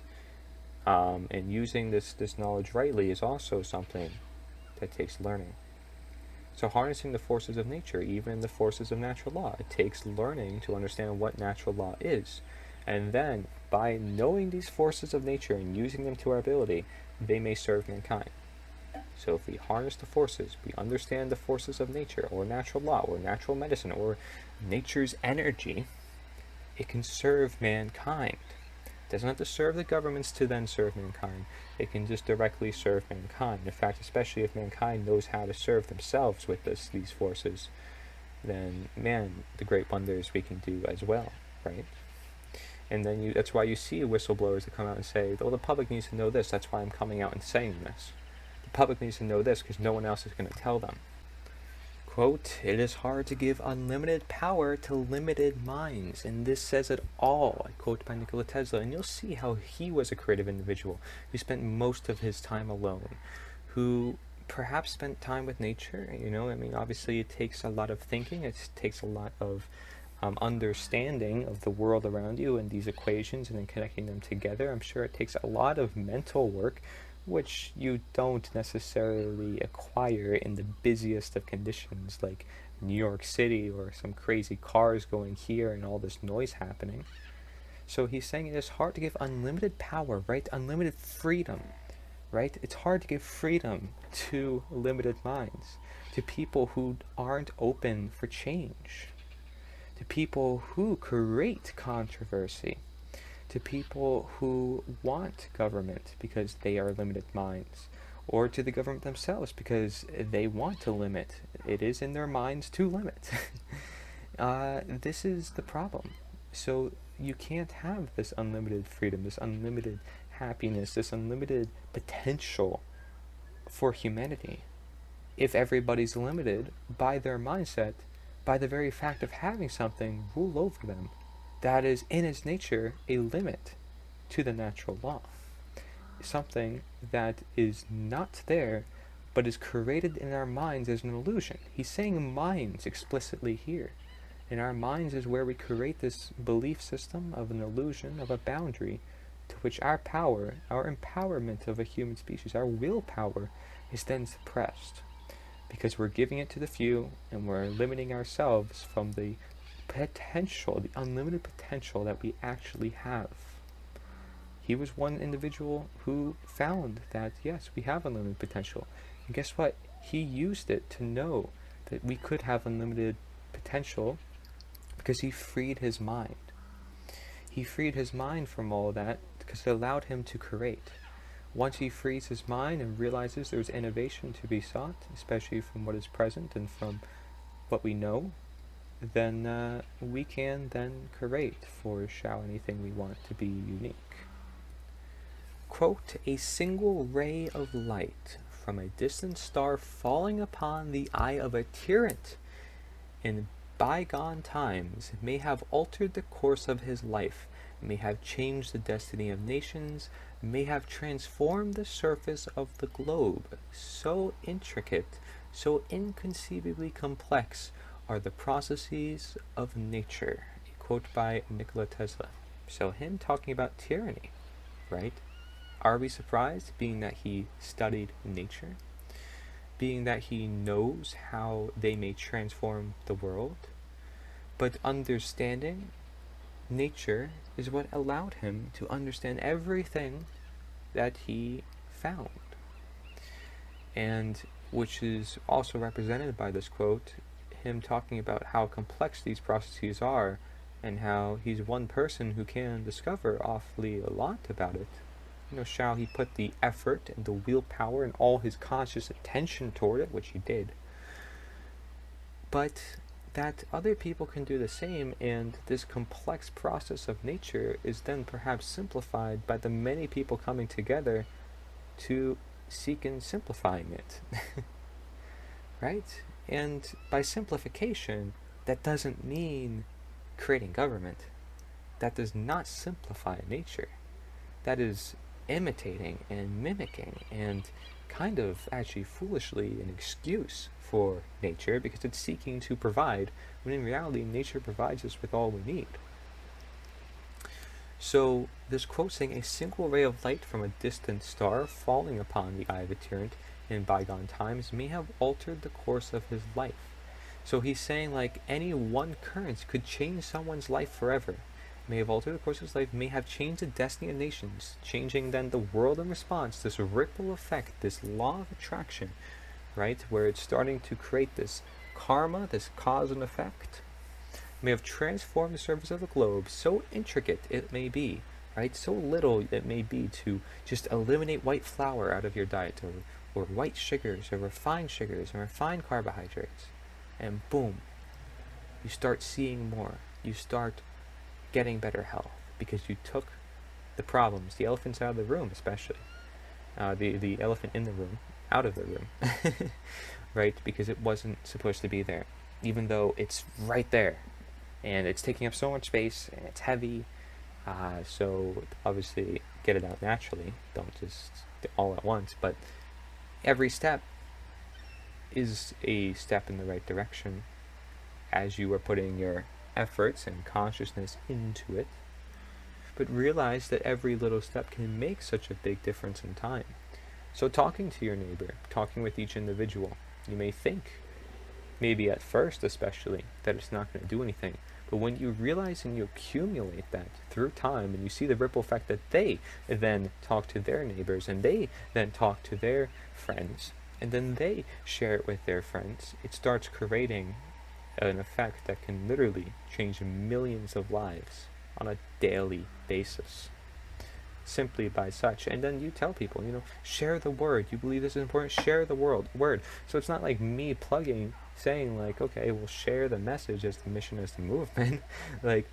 And using this knowledge rightly is also something that takes learning. So harnessing the forces of nature, even the forces of natural law, it takes learning to understand what natural law is. And then, by knowing these forces of nature and using them to our ability, they may serve mankind. So if we harness the forces, we understand the forces of nature, or natural law, or natural medicine, or nature's energy, it can serve mankind. It doesn't have to serve the governments to then serve mankind. It can just directly serve mankind. In fact, especially if mankind knows how to serve themselves with these forces, then, man, the great wonders we can do as well, right? And then that's why you see whistleblowers that come out and say, well, the public needs to know this, that's why I'm coming out and saying this. The public needs to know this because no one else is going to tell them. Quote, "It is hard to give unlimited power to limited minds," and this says it all. I quote by Nik0la T3sla, and you'll see how he was a creative individual who spent most of his time alone, who perhaps spent time with nature. Obviously it takes a lot of thinking, it takes a lot of understanding of the world around you and these equations and then connecting them together. I'm sure it takes a lot of mental work, which you don't necessarily acquire in the busiest of conditions like New York City or some crazy cars going here and all this noise happening. So he's saying it is hard to give unlimited power, right? Unlimited freedom, right? It's hard to give freedom to limited minds, to people who aren't open for change, to people who create controversy, to people who want government because they are limited minds, or to the government themselves because they want to limit. It is in their minds to limit. This is the problem. So you can't have this unlimited freedom, this unlimited happiness, this unlimited potential for humanity if everybody's limited by their mindset, by the very fact of having something rule over them that is in its nature a limit to the natural law. Something that is not there, but is created in our minds as an illusion. He's saying minds explicitly here. In our minds is where we create this belief system of an illusion, of a boundary, to which our power, our empowerment of a human species, our willpower, is then suppressed. Because we're giving it to the few, and we're limiting ourselves from the potential, the unlimited potential that we actually have. He was one individual who found that, yes, we have unlimited potential. And guess what? He used it to know that we could have unlimited potential because he freed his mind. He freed his mind from all that because it allowed him to create. Once he frees his mind and realizes there's innovation to be sought, especially from what is present and from what we know, then we can then create for shall anything we want to be unique. Quote, "A single ray of light from a distant star falling upon the eye of a tyrant in bygone times may have altered the course of his life, may have changed the destiny of nations, may have transformed the surface of the globe. So intricate, so inconceivably complex are the processes of nature." A quote by Nik0la T3sla. So him talking about tyranny, right? Are we surprised, being that he studied nature? Being that he knows how they may transform the world? But understanding nature is what allowed him to understand everything that he found. And which is also represented by this quote, him talking about how complex these processes are and how he's one person who can discover awfully a lot about it. Shall he put the effort and the willpower and all his conscious attention toward it, which he did, but that other people can do the same, and this complex process of nature is then perhaps simplified by the many people coming together to seek in simplifying it. Right? And by simplification, that doesn't mean creating government. That does not simplify nature. That is imitating and mimicking and kind of actually foolishly an excuse for nature, because it's seeking to provide, when in reality nature provides us with all we need. So this quote saying, a single ray of light from a distant star falling upon the eye of a tyrant in bygone times may have altered the course of his life. So he's saying, like, any one occurrence could change someone's life forever. May have altered the course of his life, may have changed the destiny of nations, changing then the world in response, this ripple effect, this law of attraction, right, where it's starting to create this karma, this cause and effect, may have transformed the surface of the globe, so intricate it may be, right, so little it may be to just eliminate white flour out of your diet, or white sugars, or refined carbohydrates, and boom, you start seeing more, you start getting better health, because you took the problems, the elephants out of the room, especially the elephant in the room, out of the room, right, because it wasn't supposed to be there, even though it's right there, and it's taking up so much space, and it's heavy, so obviously get it out naturally, don't just all at once, but every step is a step in the right direction as you are putting your efforts and consciousness into it. But realize that every little step can make such a big difference in time. So talking to your neighbor, talking with each individual, you may think, maybe at first especially, that it's not going to do anything. But when you realize and you accumulate that through time, and you see the ripple effect that they then talk to their neighbors, and they then talk to their friends, and then they share it with their friends, it starts creating an effect that can literally change millions of lives on a daily basis, simply by such. And then you tell people, share the word. You believe this is important, share the word. So it's not like me plugging, saying like, okay, we'll share the message as the mission, as the movement. Like,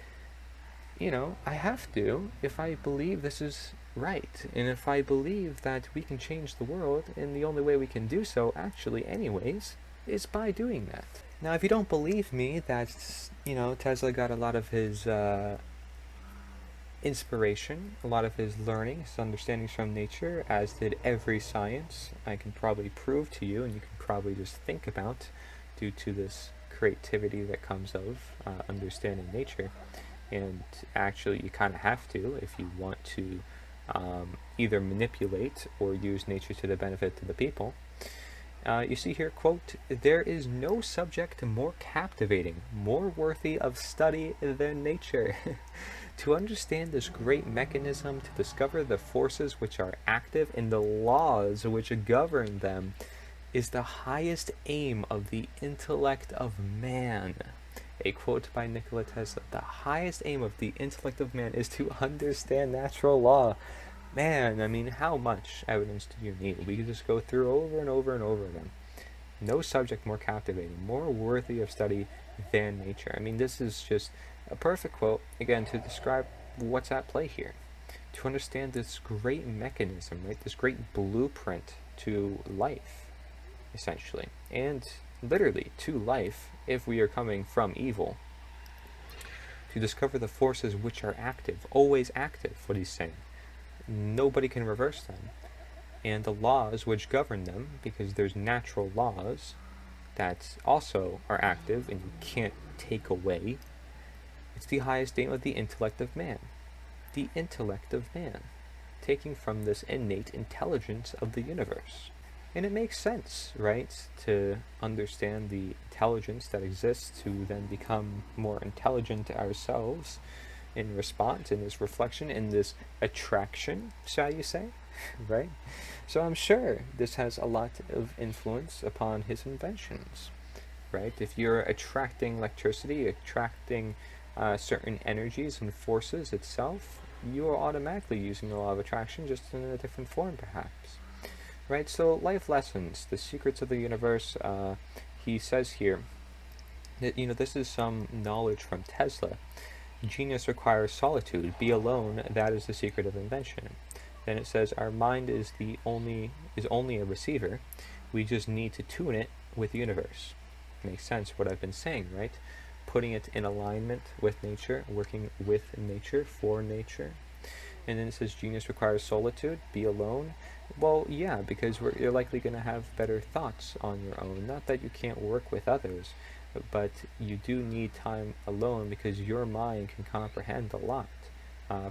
I have to, if I believe this is right, and if I believe that we can change the world, and the only way we can do so, actually anyways, is by doing that. Now, if you don't believe me that, Tesla got a lot of his inspiration, a lot of his learning, his understandings from nature, as did every science, I can probably prove to you, and you can probably just think about, due to this creativity that comes of understanding nature. And actually, you kind of have to, if you want to either manipulate or use nature to the benefit of the people. You see here, quote, there is no subject more captivating, more worthy of study than nature. To understand this great mechanism, to discover the forces which are active and the laws which govern them, is the highest aim of the intellect of man. A quote by Nik0la T3sla. The highest aim of the intellect of man is to understand natural law. Man, I mean, how much evidence do you need? We could just go through over and over and over again. No subject more captivating, more worthy of study than nature. I mean, this is just a perfect quote, again, to describe what's at play here. To understand this great mechanism, right? This great blueprint to life, essentially. And literally to life, if we are coming from evil. To discover the forces which are active, always active, what he's saying. Nobody can reverse them. And the laws which govern them, because there's natural laws that also are active and you can't take away. It's the highest aim of the intellect of man. The intellect of man, taking from this innate intelligence of the universe. And it makes sense, right, to understand the intelligence that exists, to then become more intelligent ourselves in response, in this reflection, in this attraction, shall you say, right? So I'm sure this has a lot of influence upon his inventions, right? If you're attracting electricity, attracting certain energies and forces itself, you are automatically using the law of attraction, just in a different form, perhaps. Right, so life lessons, the secrets of the universe, he says here, that, this is some knowledge from Tesla. Genius requires solitude, be alone, that is the secret of invention. Then it says, our mind is only a receiver, we just need to tune it with the universe. Makes sense what I've been saying, right? Putting it in alignment with nature, working with nature, for nature. And then it says, genius requires solitude, be alone, Well, yeah, because you're likely going to have better thoughts on your own. Not that you can't work with others, but you do need time alone because your mind can comprehend a lot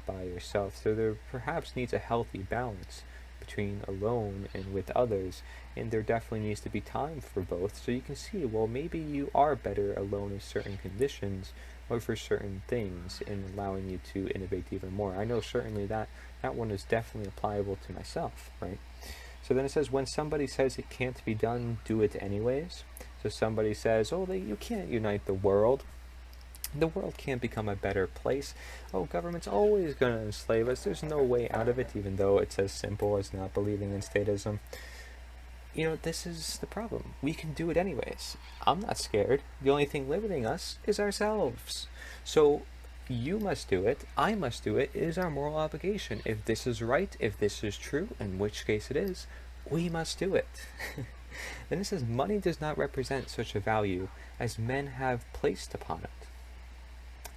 by yourself. So there perhaps needs a healthy balance between alone and with others, and there definitely needs to be time for both. So you can see, well, maybe you are better alone in certain conditions or for certain things, in allowing you to innovate even more. I know certainly that one is definitely applicable to myself, right? So then it says, when somebody says it can't be done, do it anyways. So somebody says, oh, you can't unite the world. The world can't become a better place. Oh, government's always going to enslave us. There's no way out of it, even though it's as simple as not believing in statism. This is the problem. We can do it anyways. I'm not scared. The only thing limiting us is ourselves. So you must do it. I must do it. It is our moral obligation. If this is right, if this is true, in which case it is, we must do it. Then it says, money does not represent such a value as men have placed upon it.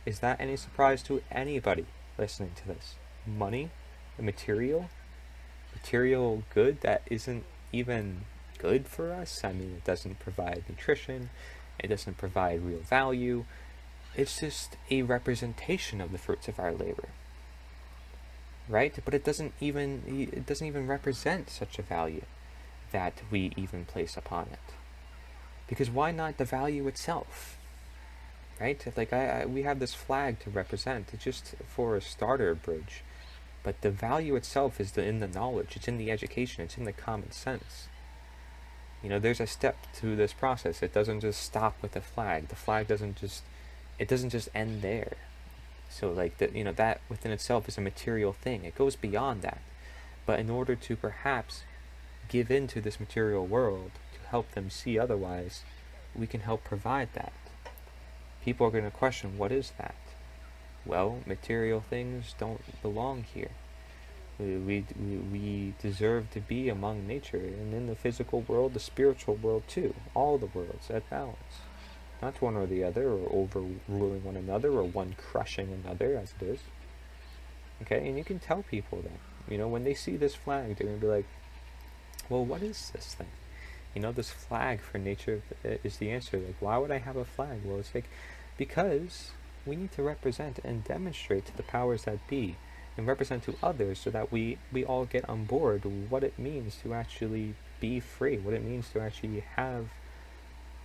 Is that any surprise to anybody listening to this? Money, a material good that isn't even good for us. I mean, it doesn't provide nutrition, it doesn't provide real value. It's just a representation of the fruits of our labor, right? But it doesn't even represent such a value that we even place upon it. Because why not the value itself? Right? Like we have this flag to represent. It's just for a starter bridge. But the value itself is in the knowledge. It's in the education. It's in the common sense. There's a step to this process. It doesn't just stop with the flag. The flag doesn't just end there. So that within itself is a material thing. It goes beyond that. But in order to perhaps give into this material world to help them see otherwise, we can help provide that. People are going to question, what is that? Well, material things don't belong here. We deserve to be among nature, and in the physical world, the spiritual world too. All the worlds at balance. Not one or the other, or overruling one another, or one crushing another, as it is. Okay, and you can tell people that. When they see this flag, they're going to be like, well, what is this thing? This flag for nature is the answer. Like, why would I have a flag? Well, it's like, because we need to represent and demonstrate to the powers that be and represent to others so that we all get on board what it means to actually be free, what it means to actually have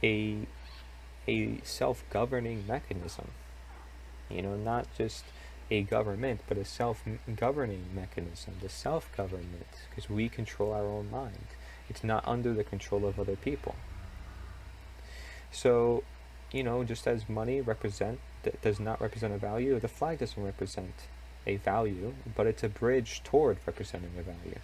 a self-governing mechanism. Not just a government, but a self-governing mechanism, the self-government, because we control our own mind. It's not under the control of other people. So, just as money does not represent a value, the flag doesn't represent a value, but it's a bridge toward representing a value.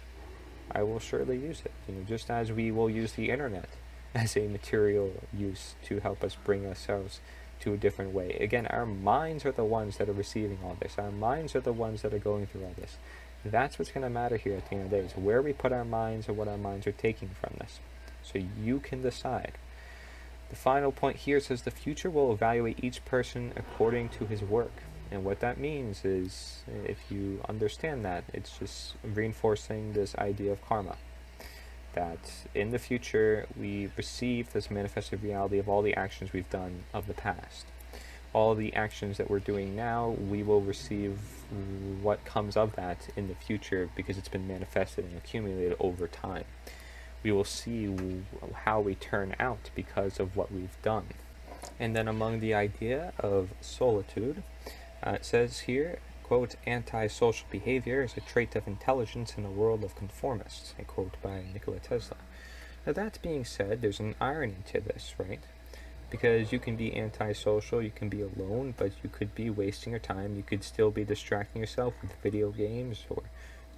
I will surely use it, just as we will use the internet as a material use to help us bring ourselves to a different way. Again, our minds are the ones that are receiving all this. Our minds are the ones that are going through all this. That's what's going to matter here at the end of the day, is where we put our minds and what our minds are taking from this. So you can decide. The final point here says the future will evaluate each person according to his work. And what that means is, if you understand that, it's just reinforcing this idea of karma. That in the future, we receive this manifested reality of all the actions we've done of the past. All the actions that we're doing now, we will receive what comes of that in the future because it's been manifested and accumulated over time. We will see how we turn out because of what we've done. And then among the idea of solitude, it says here, quote, anti-social behavior is a trait of intelligence in a world of conformists, a quote by Nik0la T3sla. Now that being said, there's an irony to this, right? Because you can be antisocial, you can be alone, but you could be wasting your time. You could still be distracting yourself with video games or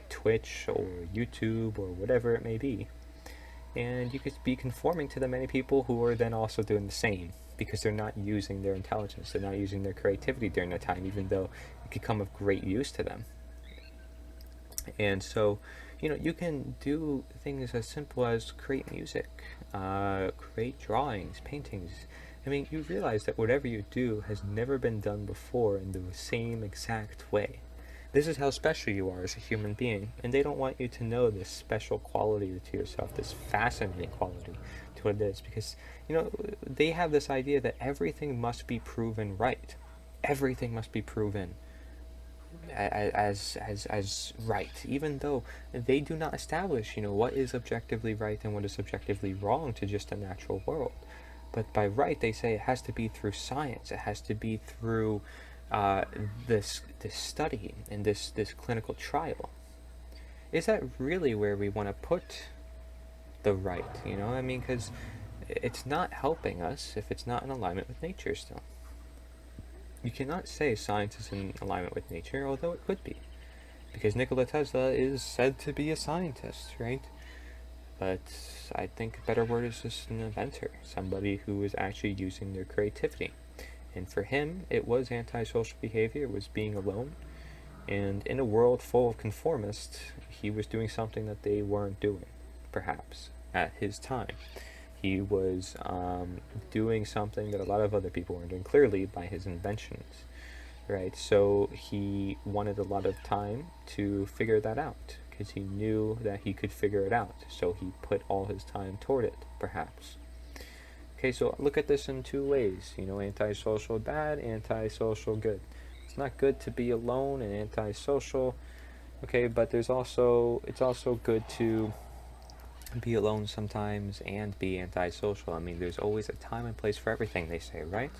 Twitch or YouTube or whatever it may be. And you could be conforming to the many people who are then also doing the same, because they're not using their intelligence, they're not using their creativity during that time, even though it could come of great use to them. And so, you can do things as simple as create music, create drawings, paintings. I mean, you realize that whatever you do has never been done before in the same exact way. This is how special you are as a human being, and they don't want you to know this special quality to yourself, this fascinating quality to what it is, because, they have this idea that everything must be proven right. Everything must be proven as right, even though they do not establish, what is objectively right and what is objectively wrong to just a natural world. But by right, they say it has to be through science. It has to be through this study and this clinical trial. Is that really where we want to put the right? Because it's not helping us if it's not in alignment with nature still. You cannot say science is in alignment with nature, although it could be, because Nik0la T3sla is said to be a scientist, right? But I think a better word is just an inventor, somebody who is actually using their creativity. And for him, it was antisocial behavior, it was being alone. And in a world full of conformists, he was doing something that they weren't doing, perhaps, at his time. He was doing something that a lot of other people weren't doing, clearly by his inventions, right? So he wanted a lot of time to figure that out, because he knew that he could figure it out. So he put all his time toward it, perhaps. Okay, so look at this in two ways. Antisocial bad, antisocial good. It's not good to be alone and antisocial, okay, but it's also good to be alone sometimes and be antisocial. There's always a time and place for everything, they say, right?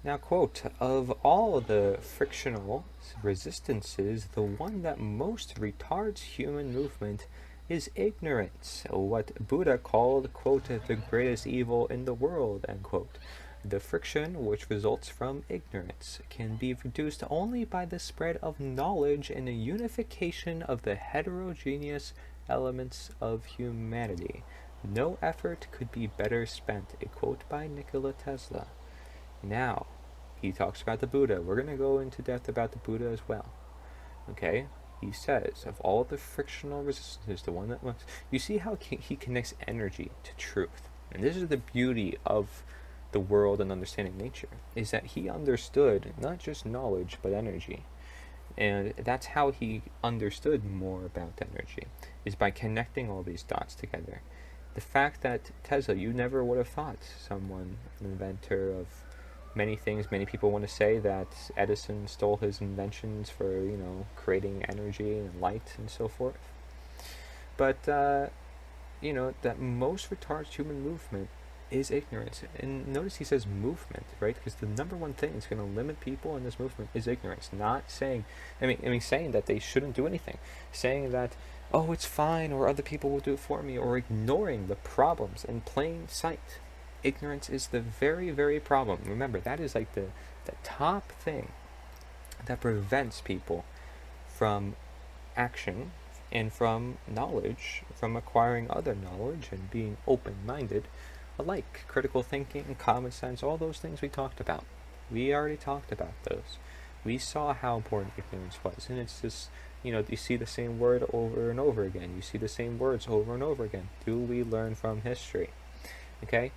Now, quote, "Of all the frictional resistances, the one that most retards human movement is ignorance, what Buddha called, quote, the greatest evil in the world," end quote. The friction which results from ignorance can be reduced only by the spread of knowledge and a unification of the heterogeneous elements of humanity. No effort could be better spent. A quote by Nik0la T3sla. Now, he talks about the Buddha. We're going to go into depth about the Buddha as well. Okay? He says, of all the frictional resistances, the one that must... You see how he connects energy to truth. And this is the beauty of the world and understanding nature, is that he understood not just knowledge, but energy. And that's how he understood more about energy, is by connecting all these dots together. The fact that Tesla, you never would have thought someone, an inventor of many things, many people want to say that Edison stole his inventions for, creating energy and light and so forth. But, that most retards human movement is ignorance. And notice he says movement, right? Because the number one thing that's going to limit people in this movement is ignorance. Not saying, saying that they shouldn't do anything. Saying that, oh, it's fine, or other people will do it for me, or ignoring the problems in plain sight. Ignorance is the very, very problem. Remember, that is like the top thing that prevents people from action and from knowledge, from acquiring other knowledge and being open-minded, alike. Critical thinking, common sense, all those things we talked about. We already talked about those. We saw how important ignorance was, and it's just, you see the same word over and over again. You see the same words over and over again. Do we learn from history? Okay?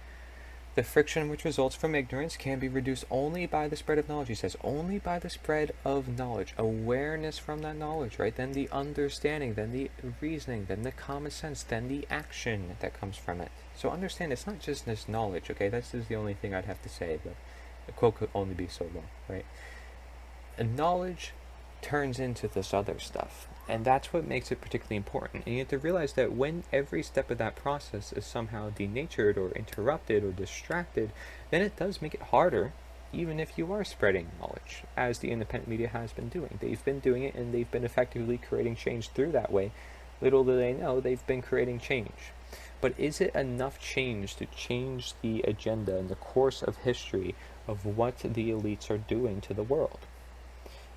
The friction which results from ignorance can be reduced only by the spread of knowledge. He says, only by the spread of knowledge. Awareness from that knowledge, right? Then the understanding, then the reasoning, then the common sense, then the action that comes from it. So understand, it's not just this knowledge, okay? This is the only thing I'd have to say, but the quote could only be so long, right? And knowledge turns into this other stuff. And that's what makes it particularly important. And you have to realize that when every step of that process is somehow denatured or interrupted or distracted, then it does make it harder, even if you are spreading knowledge, as the independent media has been doing. They've been doing it, and they've been effectively creating change through that way. Little do they know, they've been creating change. But is it enough change to change the agenda and the course of history of what the elites are doing to the world?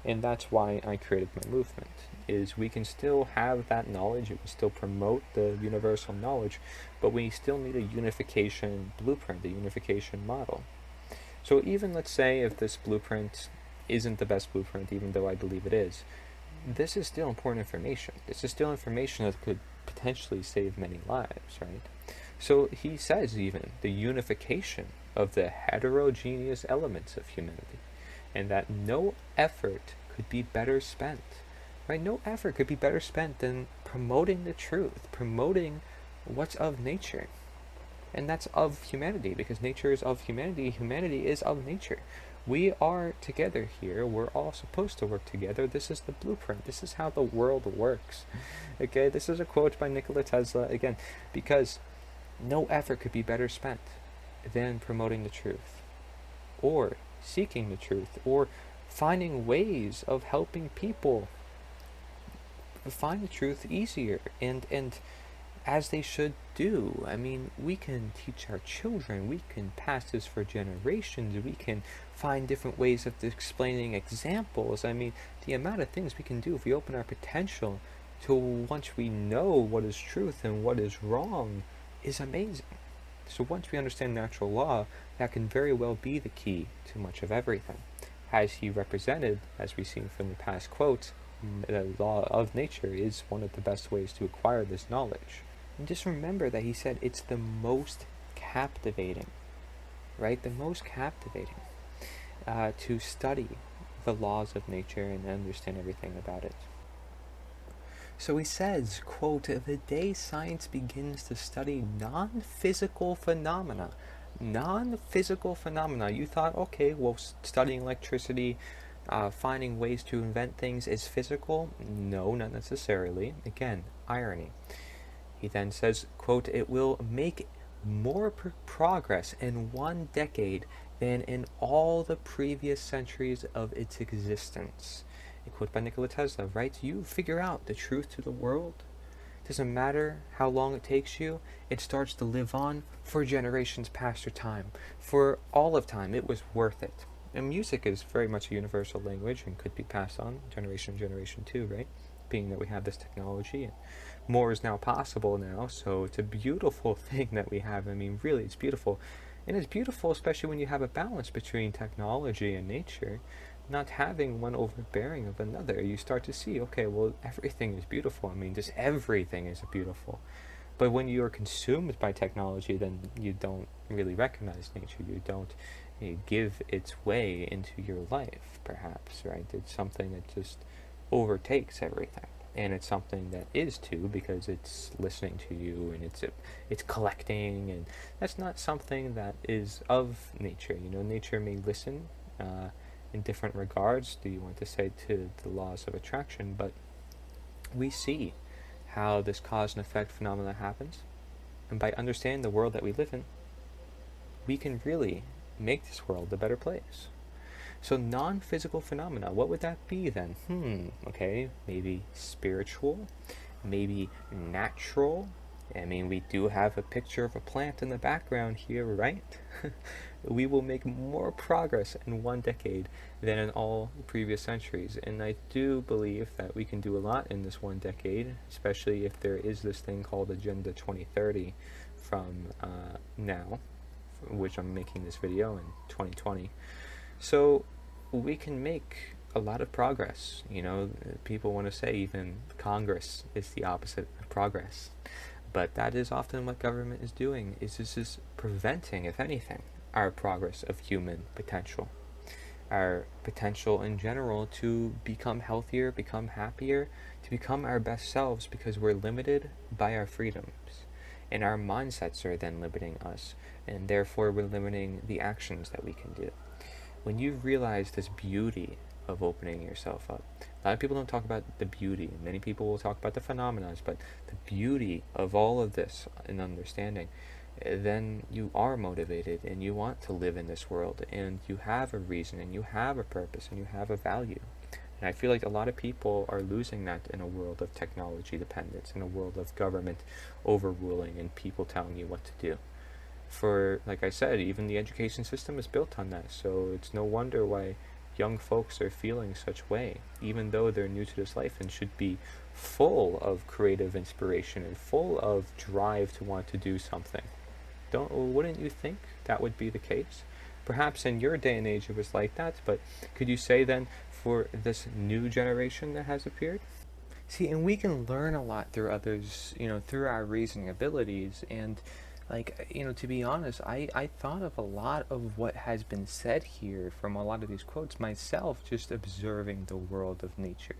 And that's why I created my movement, is we can still have that knowledge, it can still promote the universal knowledge, but we still need a unification blueprint, a unification model. So even, let's say, if this blueprint isn't the best blueprint, even though I believe it is, this is still important information. This is still information that could potentially save many lives, right? So he says even the unification of the heterogeneous elements of humanity, and that no effort could be better spent, right? No effort could be better spent than promoting the truth, promoting what's of nature. And that's of humanity, because nature is of humanity, humanity is of nature. We are together here, we're all supposed to work together. This is the blueprint, this is how the world works. Okay, this is a quote by Nik0la T3sla, again, because no effort could be better spent than promoting the truth, or seeking the truth, or finding ways of helping people find the truth easier, and as they should do. I mean, we can teach our children, we can pass this for generations, we can find different ways of explaining examples. I mean, the amount of things we can do if we open our potential to once we know what is truth and what is wrong is amazing. So once we understand natural law, that can very well be the key to much of everything. As he represented, as we've seen from the past quotes, the law of nature is one of the best ways to acquire this knowledge. And just remember that he said it's the most captivating, right? The most captivating to study the laws of nature and understand everything about it. So he says, quote, "The day science begins to study non-physical phenomena." Non-physical phenomena. You thought, okay, well, studying electricity, finding ways to invent things is physical? No, not necessarily. Again, irony. He then says, quote, "It will make more progress in 1 decade than in all the previous centuries of its existence." A quote by Nik0la T3sla, right? You figure out the truth to the world. Doesn't matter how long it takes you, it starts to live on for generations past your time. For all of time, it was worth it. And music is very much a universal language and could be passed on generation to generation too, right? Being that we have this technology and more is now possible now, so it's a beautiful thing that we have. I mean, really, it's beautiful. And it's beautiful especially when you have a balance between technology and nature, not having one overbearing of another. You start to see, okay, well, everything is beautiful. I mean, just everything is beautiful. But when you're consumed by technology, then you don't really recognize nature. You don't give its way into your life, perhaps, right? It's something that just overtakes everything. And it's something that is too, because it's listening to you and it's collecting, and that's not something that is of nature. You know, nature may listen in different regards. Do you want to say to the laws of attraction? But we see how this cause and effect phenomena happens, and by understanding the world that we live in, we can really make this world a better place. So non-physical phenomena, what would that be then? Okay, maybe spiritual, maybe natural. I mean, we do have a picture of a plant in the background here, right? We will make more progress in 1 decade than in all previous centuries. And I do believe that we can do a lot in this 1 decade, especially if there is this thing called Agenda 2030 from now, which I'm making this video in 2020. So we can make a lot of progress. You know, people want to say even Congress is the opposite of progress. But that is often what government is doing, is this is preventing, if anything, our progress of human potential. Our potential in general to become healthier, become happier, to become our best selves, because we're limited by our freedoms. And our mindsets are then limiting us, and therefore we're limiting the actions that we can do. When you realize this beauty of opening yourself up, a lot of people don't talk about the beauty. Many people will talk about the phenomena, but the beauty of all of this and understanding, then you are motivated and you want to live in this world, and you have a reason and you have a purpose and you have a value. And I feel like a lot of people are losing that in a world of technology dependence, in a world of government overruling and people telling you what to do. For, like I said, even the education system is built on that, so it's no wonder why young folks are feeling such way, even though they're new to this life and should be full of creative inspiration and full of drive to want to do something. Wouldn't you think that would be the case? Perhaps in your day and age it was like that, but could you say then for this new generation that has appeared? See, and we can learn a lot through others, you know, through our reasoning abilities, and Like, to be honest, I thought of a lot of what has been said here from a lot of these quotes myself, just observing the world of nature.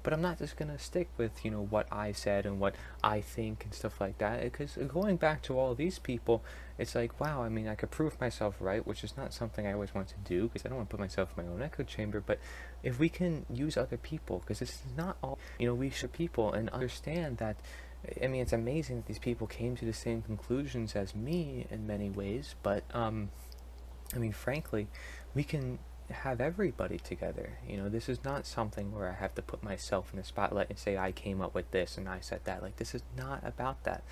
But I'm not just going to stick with, what I said and what I think and stuff like that, because going back to all these people, it's like, wow, I mean, I could prove myself right, which is not something I always want to do, because I don't want to put myself in my own echo chamber. But if we can use other people, because it's not all, we should people and understand that, I mean, it's amazing that these people came to the same conclusions as me in many ways, but, I mean, frankly, we can have everybody together. This is not something where I have to put myself in the spotlight and say I came up with this and I said that. Like, this is not about that.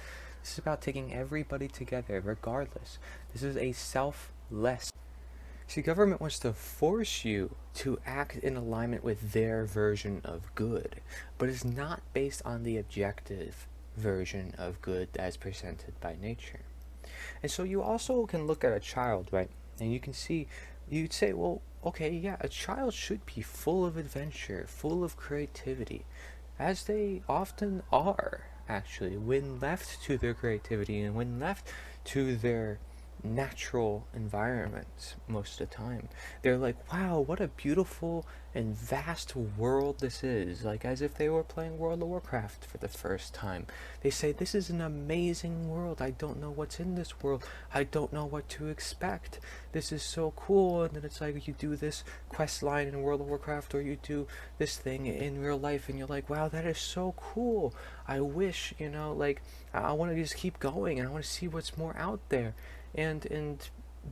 This is about taking everybody together, regardless. This is a selfless. See, government wants to force you to act in alignment with their version of good, but it's not based on the objective version of good as presented by nature. And so you also can look at a child, right? And you can see, you'd say, well, okay, yeah, a child should be full of adventure, full of creativity, as they often are, actually, when left to their creativity and when left to their natural environments most of the time. They're like, wow, what a beautiful and vast world this is, like as if they were playing World of Warcraft for the first time. They say, this is an amazing world, I don't know what's in this world, I don't know what to expect, this is so cool. And then it's like, you do this quest line in World of Warcraft, or you do this thing in real life, and you're like, wow, that is so cool, I wish, like, I want to just keep going, and I want to see what's more out there. And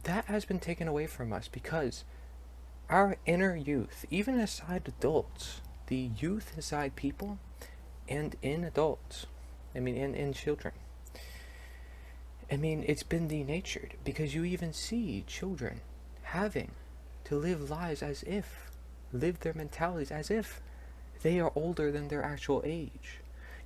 that has been taken away from us, because our inner youth, even aside adults, the youth inside people and in adults, I mean, in children, I mean, it's been denatured, because you even see children having to live lives as if, live their mentalities as if they are older than their actual age.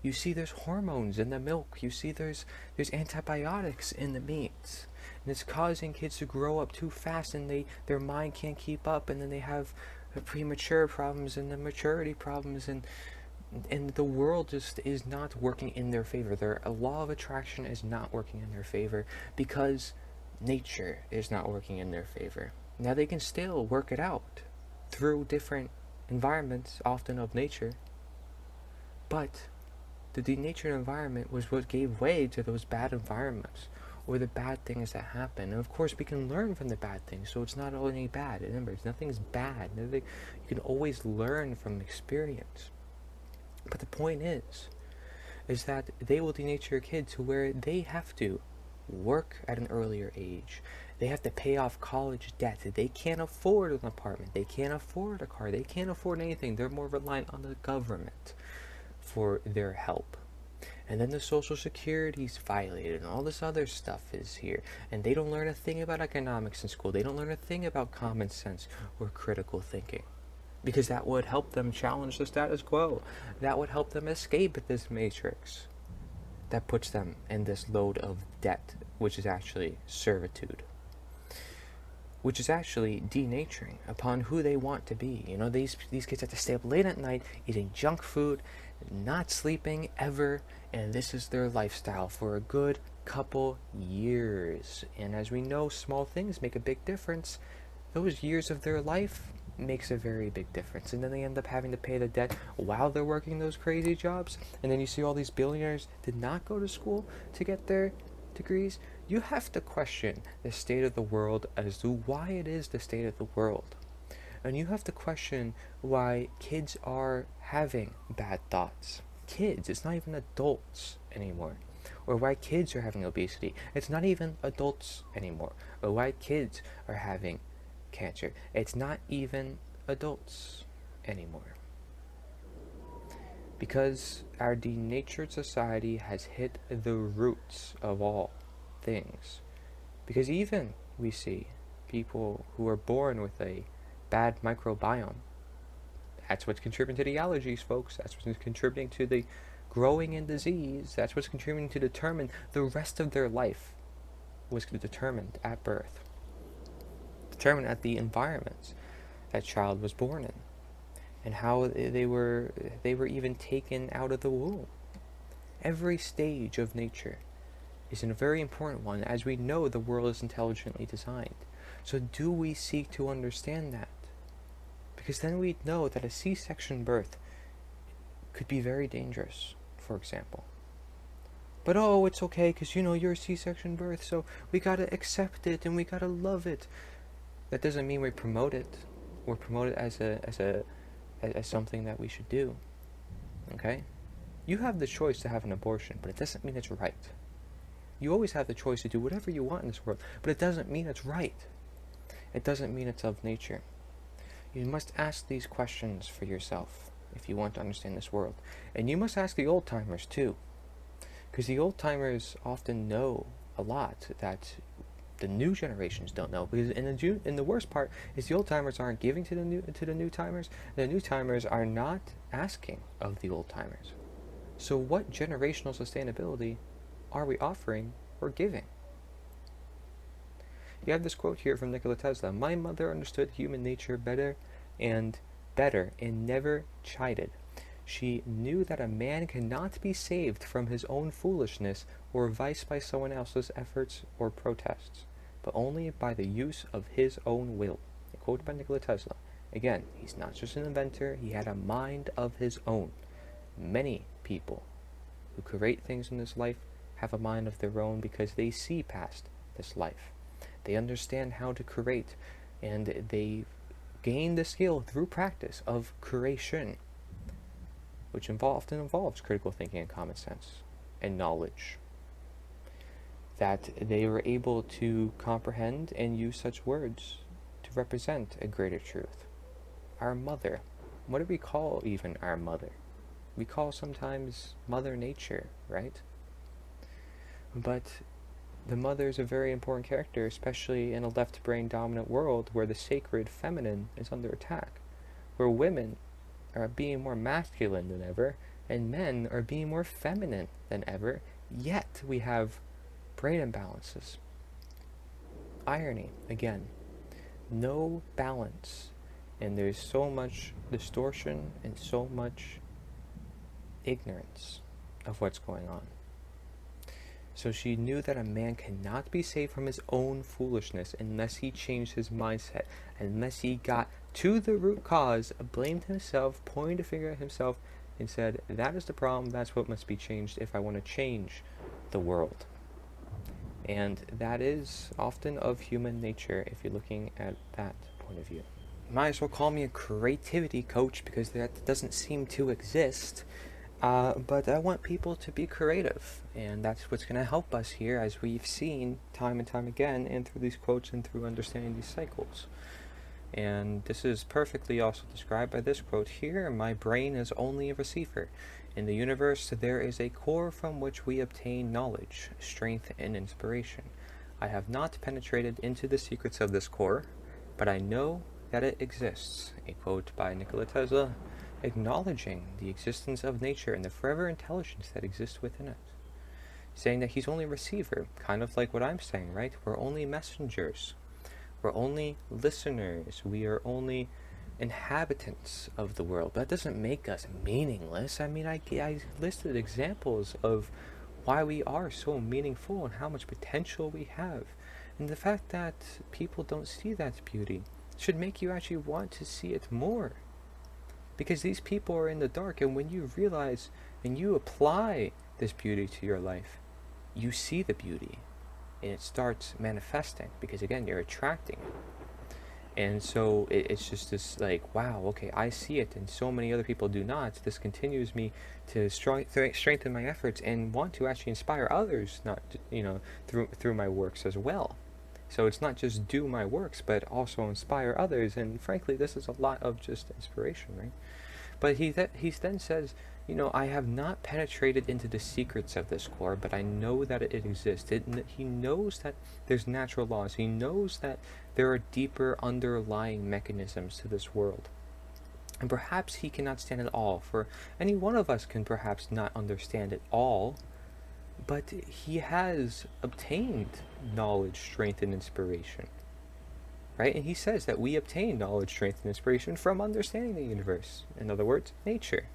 You see there's hormones in the milk. You see there's antibiotics in the meats. And it's causing kids to grow up too fast, and their mind can't keep up, and then they have the premature problems and the maturity problems, and the world just is not working in their favor. Their law of attraction is not working in their favor, because nature is not working in their favor. Now they can still work it out through different environments, often of nature, but the denatured environment was what gave way to those bad environments, or the bad things that happen. And of course, we can learn from the bad things, so it's not only bad. Remember, nothing's bad. You can always learn from experience. But the point is that they will denature a kid to where they have to work at an earlier age. They have to pay off college debt. They can't afford an apartment. They can't afford a car. They can't afford anything. They're more reliant on the government for their help. And then the Social Security is violated, and all this other stuff is here. And they don't learn a thing about economics in school. They don't learn a thing about common sense or critical thinking, because that would help them challenge the status quo. That would help them escape this matrix that puts them in this load of debt, which is actually servitude, which is actually denaturing upon who they want to be. These kids have to stay up late at night eating junk food, not sleeping ever, and this is their lifestyle for a good couple years. And as we know, small things make a big difference. Those years of their life makes a very big difference. And then they end up having to pay the debt while they're working those crazy jobs. And then you see all these billionaires did not go to school to get their degrees. You have to question the state of the world as to why it is the state of the world. And you have to question why kids are having bad thoughts. Kids, it's not even adults anymore. Or why kids are having obesity. It's not even adults anymore. Or why kids are having cancer. It's not even adults anymore. Because our denatured society has hit the roots of all things. Because even we see people who are born with a bad microbiome. That's what's contributing to the allergies, folks. That's what's contributing to the growing in disease. That's what's contributing to determine the rest of their life was determined at birth. Determined at the environments that child was born in, and how they were even taken out of the womb. Every stage of nature is a very important one, as we know the world is intelligently designed. So do we seek to understand that? Because then we'd know that a C-section birth could be very dangerous, for example. But oh, it's okay, because you're a C-section birth, so we gotta accept it and we gotta love it. That doesn't mean we promote it or promote it as something that we should do. Okay? You have the choice to have an abortion, but it doesn't mean it's right. You always have the choice to do whatever you want in this world, but it doesn't mean it's right. It doesn't mean it's of nature. You must ask these questions for yourself if you want to understand this world. And you must ask the old-timers too, because the old-timers often know a lot that the new generations don't know. Because in the worst part is the old-timers aren't giving to the new-timers. The new-timers are not asking of the old-timers. So what generational sustainability are we offering or giving? You have this quote here from Nik0la T3sla. My mother understood human nature better and never chided. She knew that a man cannot be saved from his own foolishness or vice by someone else's efforts or protests, but only by the use of his own will. A quote by Nik0la T3sla. Again, he's not just an inventor, he had a mind of his own. Many people who create things in this life have a mind of their own because they see past this life. They understand how to create, and they gain the skill through practice of creation, which often involves critical thinking and common sense and knowledge, that they were able to comprehend and use such words to represent a greater truth. Our mother, what do we call even our mother? We call sometimes Mother Nature, right? But the mother is a very important character, especially in a left-brain dominant world where the sacred feminine is under attack, where women are being more masculine than ever, and men are being more feminine than ever, yet we have brain imbalances. Irony, again, no balance, and there's so much distortion and so much ignorance of what's going on. So she knew that a man cannot be saved from his own foolishness unless he changed his mindset, unless he got to the root cause, blamed himself, pointed a finger at himself, and said, that is the problem, that's what must be changed if I want to change the world. And that is often of human nature if you're looking at that point of view. You might as well call me a creativity coach because that doesn't seem to exist. But I want people to be creative, and that's what's going to help us here, as we've seen time and time again, and through these quotes and through understanding these cycles. And this is perfectly also described by this quote here: my brain is only a receiver. In the universe, there is a core from which we obtain knowledge, strength, and inspiration. I have not penetrated into the secrets of this core, but I know that it exists. A quote by Nik0la T3sla, acknowledging the existence of nature and the forever intelligence that exists within it. Saying that he's only a receiver, kind of like what I'm saying, right? We're only messengers. We're only listeners. We are only inhabitants of the world. But that doesn't make us meaningless. I mean, I listed examples of why we are so meaningful and how much potential we have. And the fact that people don't see that beauty should make you actually want to see it more. Because these people are in the dark, and when you realize and you apply this beauty to your life, you see the beauty, and it starts manifesting, because again, you're attracting it. And so it's just this like, wow, okay, I see it, and so many other people do not. This continues me to strengthen my efforts and want to actually inspire others, not through my works as well. So it's not just do my works, but also inspire others. And frankly, this is a lot of just inspiration, right? But he then says, I have not penetrated into the secrets of this core, but I know that it exists. He knows that there's natural laws. He knows that there are deeper underlying mechanisms to this world. And perhaps he cannot stand it all, for any one of us can perhaps not understand it all, but he has obtained knowledge, strength, and inspiration, right? And he says that we obtain knowledge, strength, and inspiration from understanding the universe. In other words, nature.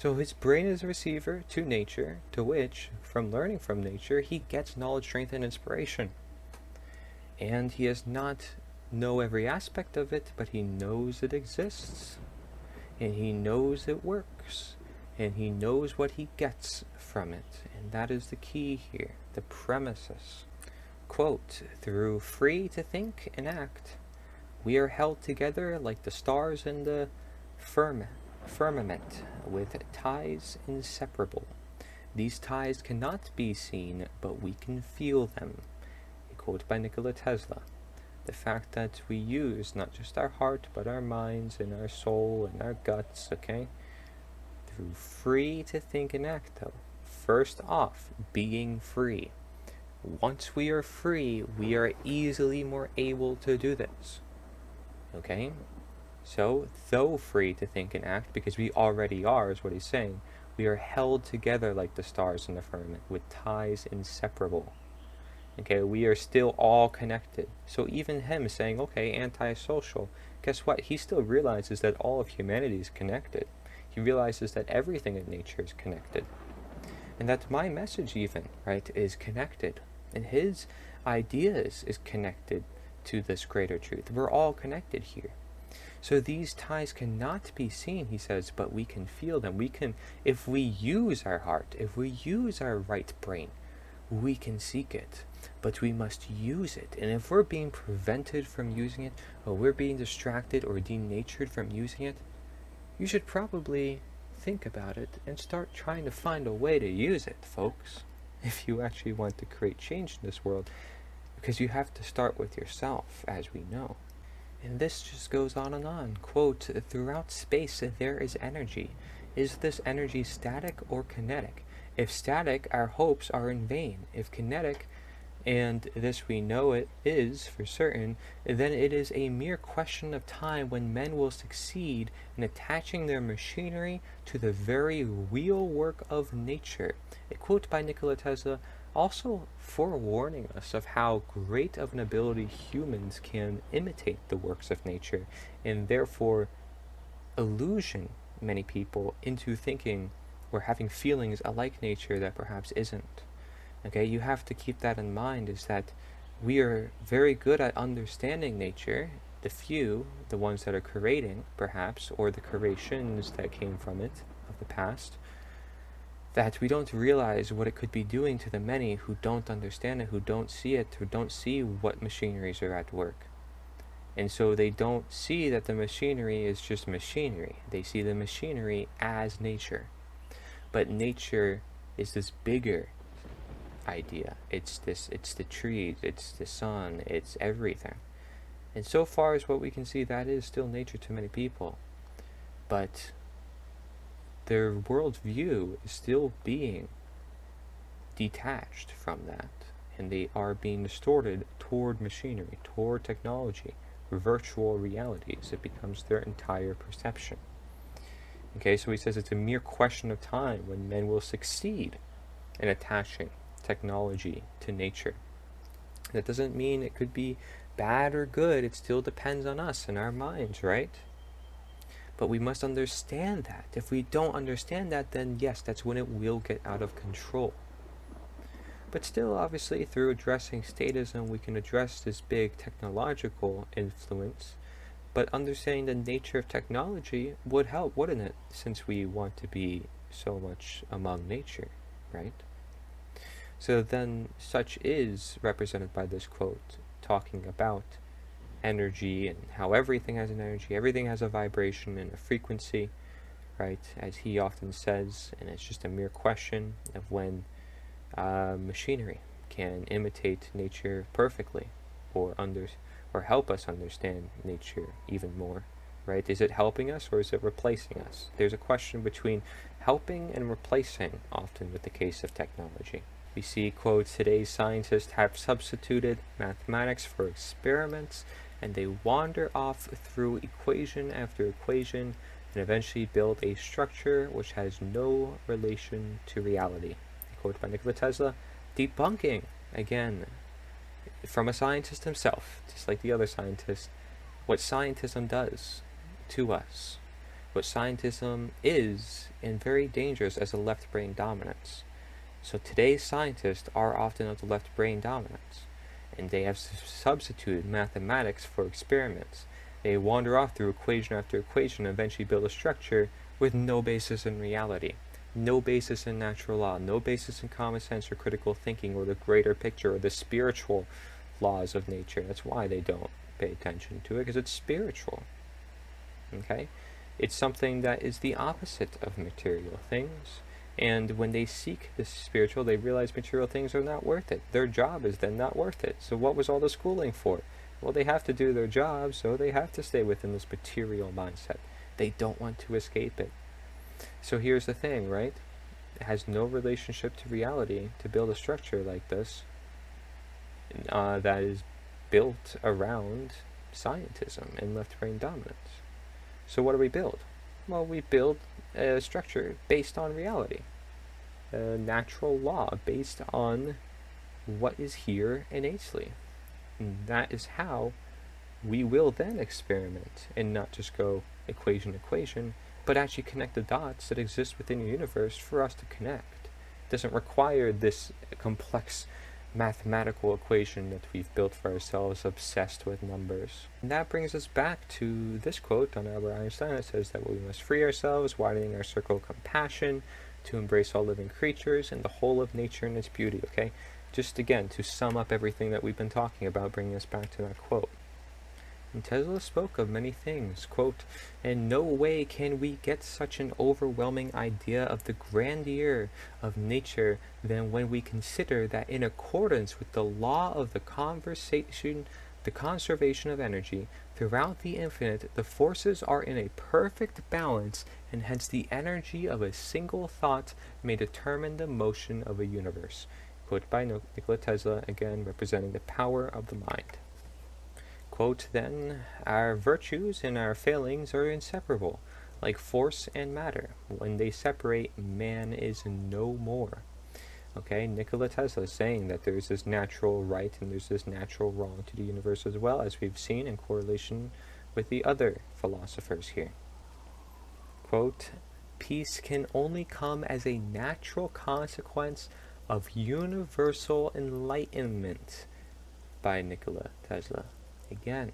So his brain is a receiver to nature, to which, from learning from nature, he gets knowledge, strength, and inspiration. And he does not know every aspect of it, but he knows it exists. And he knows it works. And he knows what he gets from it. And that is the key here, the premises. Quote, "Through free to think and act, we are held together like the stars in the firmament, with ties inseparable. These ties cannot be seen, but we can feel them." A quote by Nik0la T3sla. The fact that we use not just our heart, but our minds and our soul and our guts, okay? Through free to think and act, though. First off, being free. Once we are free, we are easily more able to do this. Okay? So, though free to think and act, because we already are, is what he's saying, we are held together like the stars in the firmament, with ties inseparable. Okay, we are still all connected. So even him saying, okay, antisocial, guess what? He still realizes that all of humanity is connected. He realizes that everything in nature is connected. And that my message even, right, is connected. And his ideas is connected to this greater truth. We're all connected here. So these ties cannot be seen, he says, but we can feel them. We can, if we use our heart, if we use our right brain, we can seek it, but we must use it. And if we're being prevented from using it, or we're being distracted or denatured from using it, you should probably think about it and start trying to find a way to use it, folks, if you actually want to create change in this world, because you have to start with yourself, as we know. And this just goes on and on. Quote, "Throughout space there is energy. Is this energy static or kinetic? If static, our hopes are in vain. If kinetic, and this we know it is for certain, then it is a mere question of time when men will succeed in attaching their machinery to the very real work of nature." A quote by Nik0la T3sla, also forewarning us of how great of an ability humans can imitate the works of nature, and therefore illusion many people into thinking or having feelings alike nature that perhaps isn't. Okay, you have to keep that in mind, is that we are very good at understanding nature, the few, the ones that are creating, perhaps, or the creations that came from it, of the past, that we don't realize what it could be doing to the many who don't understand it, who don't see it, who don't see what machineries are at work. And so they don't see that the machinery is just machinery. They see the machinery as nature. But nature is this bigger idea. It's the trees, it's the sun, it's everything. And so far as what we can see, that is still nature to many people. But their worldview is still being detached from that. And they are being distorted toward machinery, toward technology, virtual realities. It becomes their entire perception. Okay, so he says it's a mere question of time when men will succeed in attaching technology to nature. That doesn't mean it could be bad or good. It still depends on us and our minds, right? But we must understand that. If we don't understand that, then yes, that's when it will get out of control. But still, obviously, through addressing statism, we can address this big technological influence. But understanding the nature of technology would help, wouldn't it? Since we want to be so much among nature, right? So then, such is represented by this quote, talking about energy and how everything has an energy, everything has a vibration and a frequency, right? As he often says, and it's just a mere question of when machinery can imitate nature perfectly, or help us understand nature even more, right? Is it helping us or is it replacing us? There's a question between helping and replacing often with the case of technology. We see, quote, "Today's scientists have substituted mathematics for experiments, and they wander off through equation after equation and eventually build a structure which has no relation to reality." A quote by Nik0la T3sla, debunking, again, from a scientist himself, just like the other scientists, what scientism does to us. what scientism is, and very dangerous as a left brain dominance. So today's scientists are often of the left brain dominance, and they have substituted mathematics for experiments. They wander off through equation after equation and eventually build a structure with no basis in reality, no basis in natural law, no basis in common sense or critical thinking or the greater picture or the spiritual laws of nature. That's why they don't pay attention to it, because it's spiritual. Okay? It's something that is the opposite of material things. And when they seek this spiritual, they realize material things are not worth it. Their job is then not worth it. So what was all the schooling for? Well, they have to do their job, so they have to stay within this material mindset. They don't want to escape it. So here's the thing, right? It has no relationship to reality to build a structure like this that is built around scientism and left brain dominance. So what do we build? Well, we build a structure based on reality, a natural law based on what is here innately. And that is how we will then experiment and not just go equation, but actually connect the dots that exist within the universe for us to connect. It doesn't require this complex mathematical equation that we've built for ourselves, obsessed with numbers. And that brings us back to this quote on Albert Einstein that says that we must free ourselves, widening our circle of compassion, to embrace all living creatures and the whole of nature and its beauty, okay? Just again, to sum up everything that we've been talking about, bringing us back to that quote. And Tesla spoke of many things, quote, "In no way can we get such an overwhelming idea of the grandeur of nature than when we consider that in accordance with the law of the conservation of energy, throughout the infinite, the forces are in a perfect balance, and hence the energy of a single thought may determine the motion of a universe." Quote by Nik0la T3sla, again representing the power of the mind. Quote, "Then, our virtues and our failings are inseparable, like force and matter. When they separate, man is no more." Okay, Nik0la T3sla is saying that there's this natural right and there's this natural wrong to the universe as well, as we've seen in correlation with the other philosophers here. Quote, "Peace can only come as a natural consequence of universal enlightenment," by Nik0la T3sla. Again,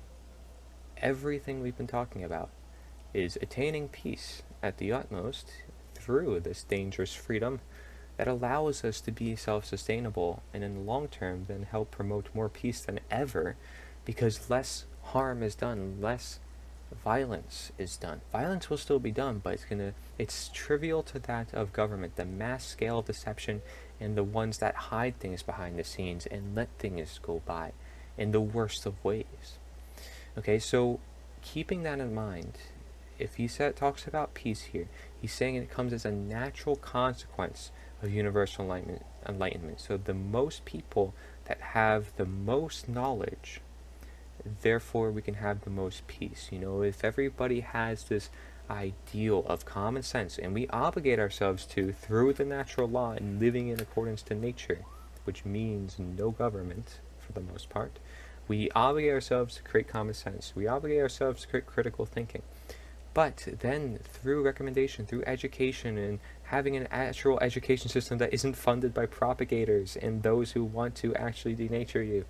everything we've been talking about is attaining peace at the utmost through this dangerous freedom that allows us to be self-sustainable and in the long term then help promote more peace than ever, because less harm is done, less violence is done. Violence will still be done, but it's trivial to that of government, the mass scale deception and the ones that hide things behind the scenes and let things go by in the worst of ways. Okay, so keeping that in mind, if he talks about peace here, he's saying it comes as a natural consequence of universal enlightenment. So the most people that have the most knowledge, therefore we can have the most peace. You know, if everybody has this ideal of common sense, and we obligate ourselves to through the natural law and living in accordance to nature, which means no government for the most part, we obligate ourselves to create common sense. We obligate ourselves to create critical thinking. But then through recommendation, through education, and having an actual education system that isn't funded by propagators and those who want to actually denature you,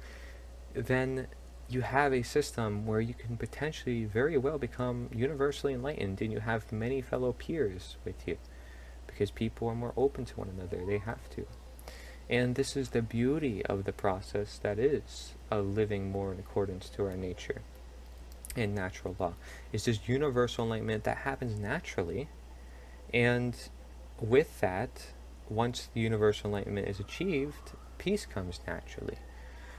then you have a system where you can potentially very well become universally enlightened, and you have many fellow peers with you because people are more open to one another. They have to. And this is the beauty of the process that is of living more in accordance to our nature and natural law. It's this universal enlightenment that happens naturally, and with that, once the universal enlightenment is achieved, peace comes naturally.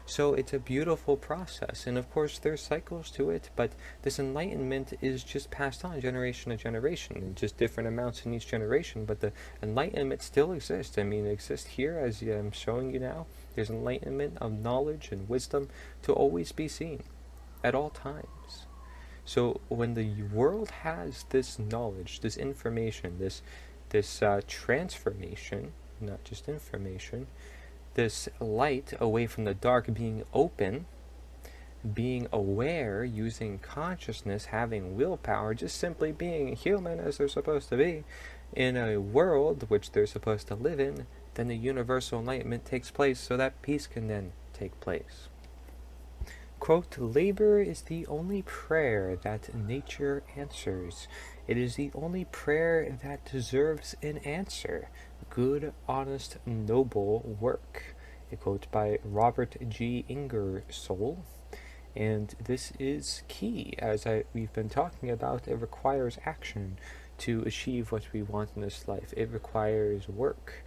So it's a beautiful process, and of course there's cycles to it, but this enlightenment is just passed on generation to generation, and just different amounts in each generation, but the enlightenment still exists. I mean, it exists here as I'm showing you now. There's enlightenment of knowledge and wisdom to always be seen at all times. So when the world has this knowledge, this information, this transformation, not just information, this light away from the dark being open, being aware, using consciousness, having willpower, just simply being human as they're supposed to be, in a world which they're supposed to live in, then the universal enlightenment takes place so that peace can then take place. Quote, labor is the only prayer that nature answers. It is the only prayer that deserves an answer. Good, honest, noble work. A quote by Robert G. Ingersoll. And this is key, as we've been talking about. It requires action to achieve what we want in this life. It requires work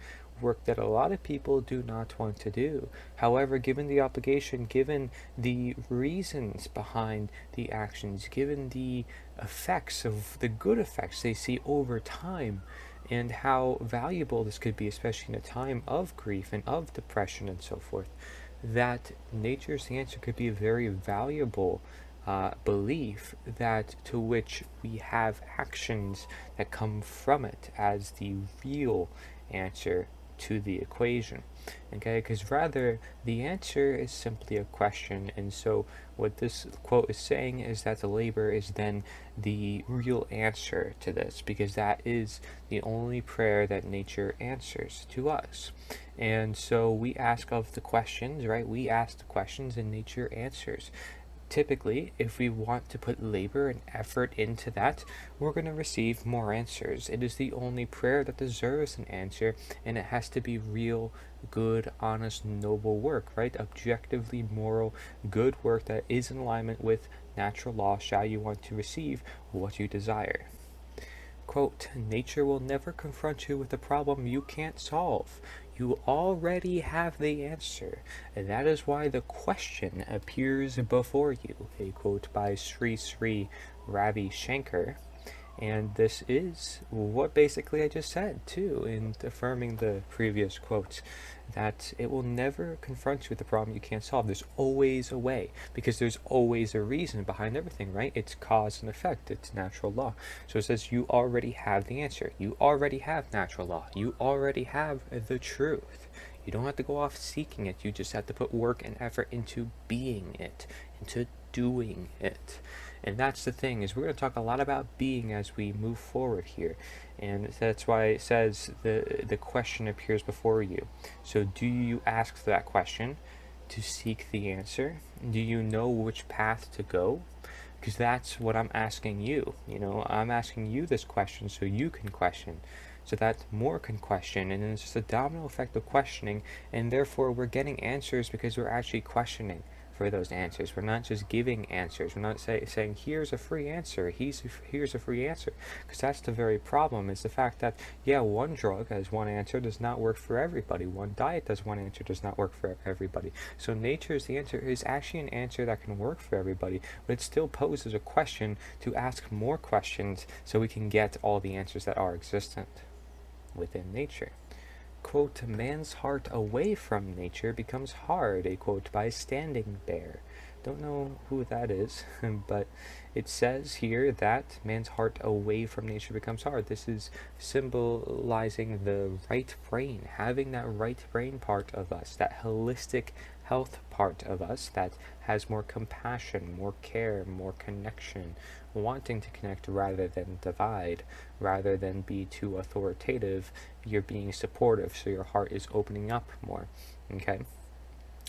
that a lot of people do not want to do. However, given the obligation, given the reasons behind the actions, given the effects of the good effects they see over time, and how valuable this could be, especially in a time of grief and of depression and so forth, that nature's answer could be a very valuable belief that to which we have actions that come from it as the real answer to the equation. Okay, because rather the answer is simply a question, and so what this quote is saying is that the labor is then the real answer to this, because that is the only prayer that nature answers to us. And so we ask of the questions, right? We ask the questions and nature answers. Typically, if we want to put labor and effort into that, we're going to receive more answers. It is the only prayer that deserves an answer, and it has to be real, good, honest, noble work, right? Objectively moral, good work that is in alignment with natural law, shall you want to receive what you desire. Quote, nature will never confront you with a problem you can't solve. You already have the answer, and that is why the question appears before you. A quote by Sri Sri Ravi Shankar. And this is what basically I just said, too, in affirming the previous quotes, that it will never confront you with a problem you can't solve. There's always a way, because there's always a reason behind everything, right? It's cause and effect. It's natural law. So it says you already have the answer. You already have natural law. You already have the truth. You don't have to go off seeking it. You just have to put work and effort into being it, into doing it. And that's the thing, is we're going to talk a lot about being as we move forward here. And that's why it says the question appears before you. So do you ask that question to seek the answer? Do you know which path to go? Because that's what I'm asking you. I'm asking you this question so you can question, so that more can question, and then it's just a domino effect of questioning, and therefore we're getting answers because we're actually questioning for those answers. We're not just giving answers. We're not saying here's a free answer, here's a free answer, because that's the very problem, is the fact that, yeah, one drug as one answer does not work for everybody. One diet does one answer does not work for everybody. So nature's the answer is actually an answer that can work for everybody, but it still poses a question to ask more questions so we can get all the answers that are existent within nature. Quote, man's heart away from nature becomes hard, a quote by Standing Bear. Don't know who that is, but it says here that man's heart away from nature becomes hard. This is symbolizing the right brain, having that right brain part of us, that holistic health part of us that has more compassion, more care, more connection, wanting to connect rather than divide, rather than be too authoritative. You're being supportive, so your heart is opening up more. Okay?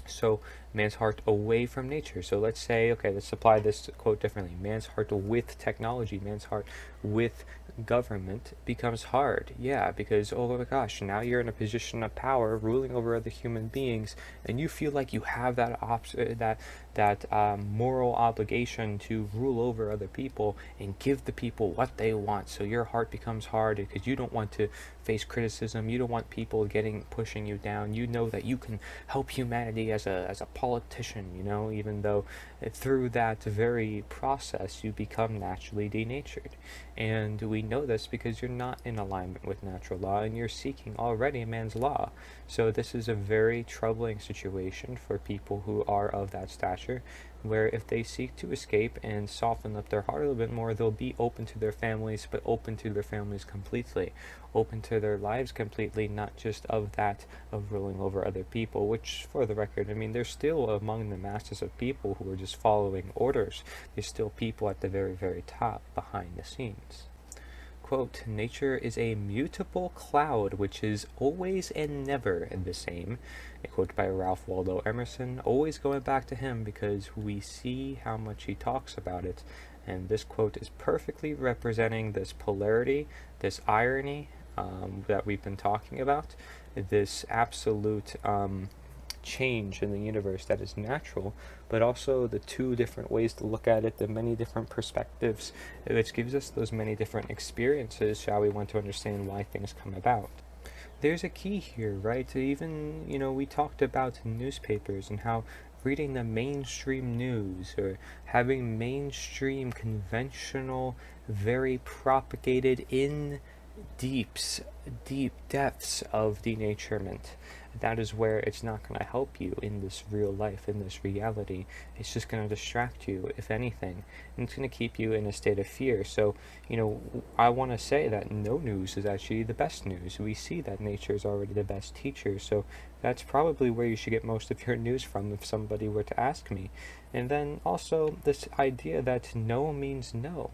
So man's heart away from nature. So let's say, okay, let's apply this quote differently. Man's heart with technology, man's heart with government becomes hard. Yeah, because, oh my gosh, now you're in a position of power, ruling over other human beings, and you feel like you have that moral obligation to rule over other people and give the people what they want. So your heart becomes hard because you don't want to face criticism. You don't want people pushing you down. You know that you can help humanity as a politician, even though through that very process you become naturally denatured. And we know this because you're not in alignment with natural law and you're seeking already man's law. So this is a very troubling situation for people who are of that stature, where if they seek to escape and soften up their heart a little bit more, they'll be open to their families, but open to their families completely, open to their lives completely, not just of ruling over other people, which, for the record, they're still still among the masses of people who are just following orders. There's still people at the very, very top behind the scenes. Quote, nature is a mutable cloud which is always and never the same. A quote by Ralph Waldo Emerson, always going back to him because we see how much he talks about it. And this quote is perfectly representing this polarity, this irony that we've been talking about, this absolute change in the universe that is natural, but also the two different ways to look at it, the many different perspectives, which gives us those many different experiences, shall we want to understand why things come about. There's a key here, right? Even, we talked about newspapers and how reading the mainstream news or having mainstream conventional, very propagated in deep depths of denaturement, that is where it's not going to help you in this real life, in this reality. It's just going to distract you, if anything, and it's going to keep you in a state of fear. So, I want to say that no news is actually the best news. We see that nature is already the best teacher, so that's probably where you should get most of your news from if somebody were to ask me. And then also this idea that no means no.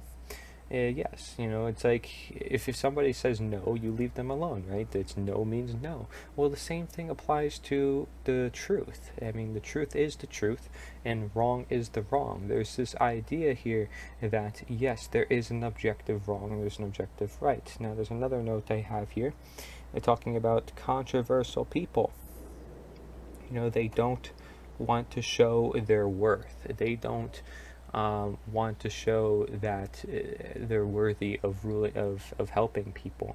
Yes, it's like if somebody says no, you leave them alone, right? It's no means no. Well, the same thing applies to the truth. I mean, the truth is the truth, and wrong is the wrong. There's this idea here that, yes, there is an objective wrong, and there's an objective right. Now, there's another note I have here talking about controversial people. They don't want to show their worth. They don't want to show that they're worthy of helping people.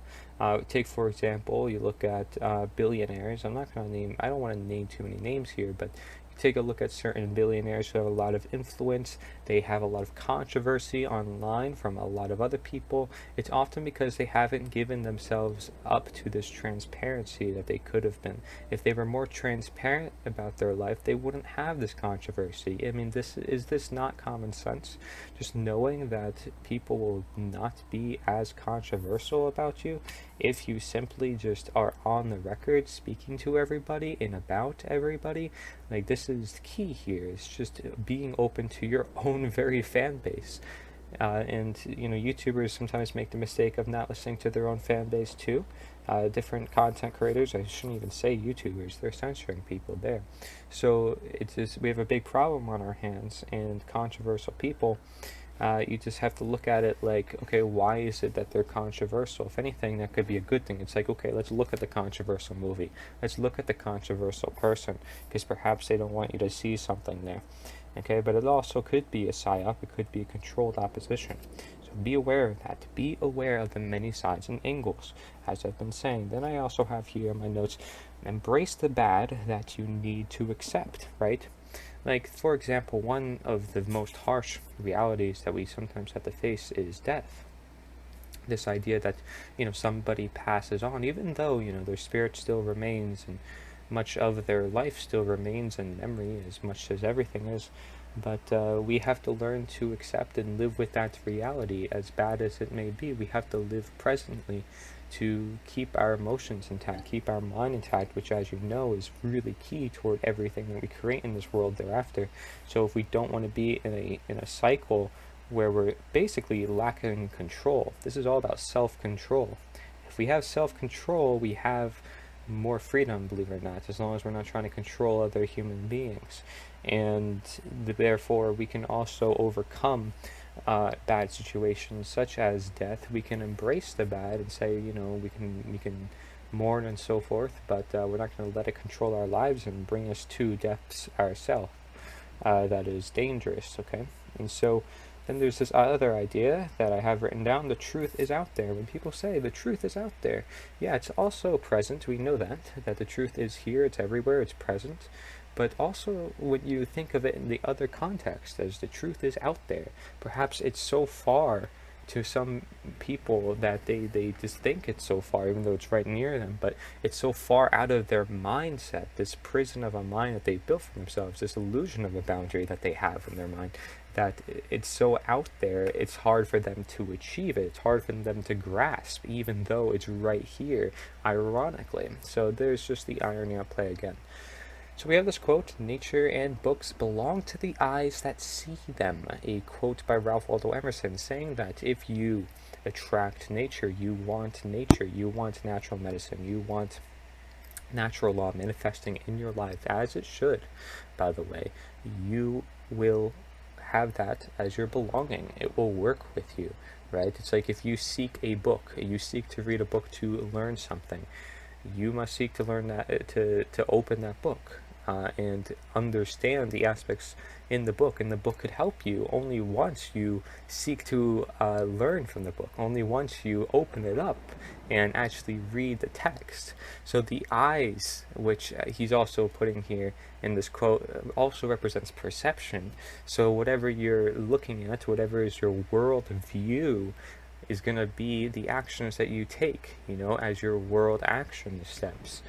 Take, for example, you look at billionaires. I don't want to name too many names here, but take a look at certain billionaires who have a lot of influence. They have a lot of controversy online from a lot of other people. It's often because they haven't given themselves up to this transparency that they could have been. If they were more transparent about their life, they wouldn't have this controversy. I mean, is this not common sense? Just knowing that people will not be as controversial about you if you simply just are on the record speaking to everybody and about everybody. Like, this is key here. It's just being open to your own very fan base. And YouTubers sometimes make the mistake of not listening to their own fan base too. Different content creators, I shouldn't even say YouTubers, they're censoring people there. So we have a big problem on our hands, and controversial people, you just have to look at it like, okay, why is it that they're controversial? If anything, that could be a good thing. It's like, okay, let's look at the controversial movie. Let's look at the controversial person, because perhaps they don't want you to see something there. Okay, but it also could be a psyop. It could be a controlled opposition. So be aware of that. Be aware of the many sides and angles, as I've been saying. Then I also have here in my notes, embrace the bad that you need to accept, right? Like, for example, one of the most harsh realities that we sometimes have to face is death. This idea that, somebody passes on, even though, their spirit still remains and much of their life still remains in memory, as much as everything is. But we have to learn to accept and live with that reality, as bad as it may be. We have to live presently to keep our emotions intact, keep our mind intact, which, as you know, is really key toward everything that we create in this world thereafter. So if we don't want to be in a cycle where we're basically lacking control, this is all about self-control. If we have self-control, we have more freedom, believe it or not, as long as we're not trying to control other human beings. And therefore, we can also overcome bad situations such as death. We can embrace the bad and say, we can mourn and so forth, but we're not going to let it control our lives and bring us to deaths ourselves. That is dangerous, okay? And so then there's this other idea that I have written down: the truth is out there. When people say the truth is out there, yeah, it's also present. We know that the truth is here, it's everywhere, it's present. But also, when you think of it in the other context, as the truth is out there, perhaps it's so far to some people that they just think it's so far, even though it's right near them, but it's so far out of their mindset, this prison of a mind that they built for themselves, this illusion of a boundary that they have in their mind, that it's so out there, it's hard for them to achieve it. It's hard for them to grasp, even though it's right here, ironically. So there's just the irony at play again. So we have this quote: nature and books belong to the eyes that see them. A quote by Ralph Waldo Emerson saying that if you attract nature, you want natural medicine, you want natural law manifesting in your life as it should, by the way, you will have that as your belonging. It will work with you, right? It's like if you seek a book, you seek to read a book to learn something, you must seek to learn that, to open that book, and understand the aspects in the book. And the book could help you only once you seek to learn from the book, only once you open it up and actually read the text. So the eyes, which he's also putting here in this quote, also represents perception. So whatever you're looking at, whatever is your world view, is going to be the actions that you take, as your world action steps.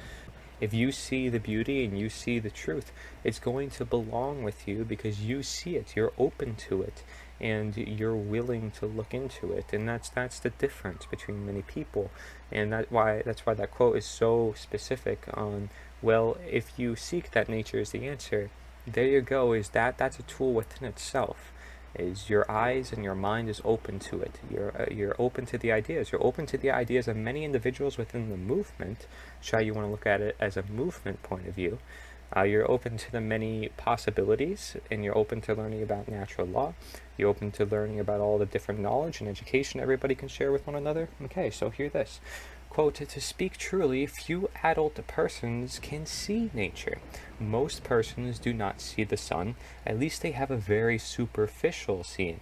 If you see the beauty and you see the truth, it's going to belong with you because you see it, you're open to it, and you're willing to look into it. And that's the difference between many people. And that's why that quote is so specific on, well, if you seek that nature is the answer, there you go, that's a tool within itself. Is your eyes and your mind is open to it. You're open to the ideas. You're open to the ideas of many individuals within the movement. So you want to look at it as a movement point of view. You're open to the many possibilities, and you're open to learning about natural law. You're open to learning about all the different knowledge and education everybody can share with one another. Okay, so hear this. Quote, to speak truly, few adult persons can see nature. Most persons do not see the sun, at least they have a very superficial seeing.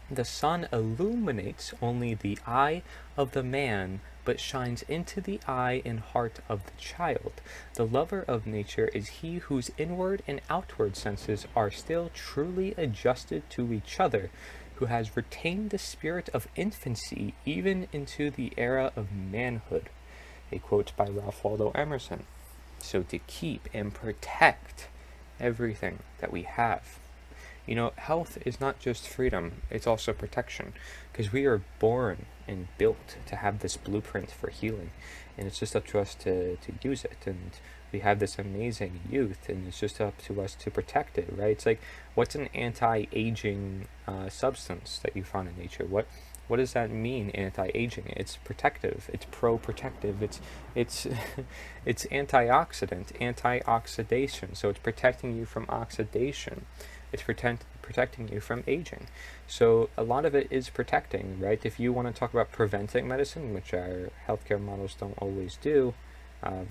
The sun illuminates only the eye of the man, but shines into the eye and heart of the child. The lover of nature is he whose inward and outward senses are still truly adjusted to each other, who has retained the spirit of infancy even into the era of manhood. A quote by Ralph Waldo Emerson. So to keep and protect everything that we have. Health is not just freedom, it's also protection, because we are born and built to have this blueprint for healing, and it's just up to us to use it. And we have this amazing youth, and it's just up to us to protect it, right? It's like, what's an anti-aging substance that you find in nature? What does that mean, anti-aging? It's protective. It's pro-protective. It's it's antioxidant, anti-oxidation. So it's protecting you from oxidation. It's protecting you from aging. So a lot of it is protecting, right? If you want to talk about preventing medicine, which our healthcare models don't always do,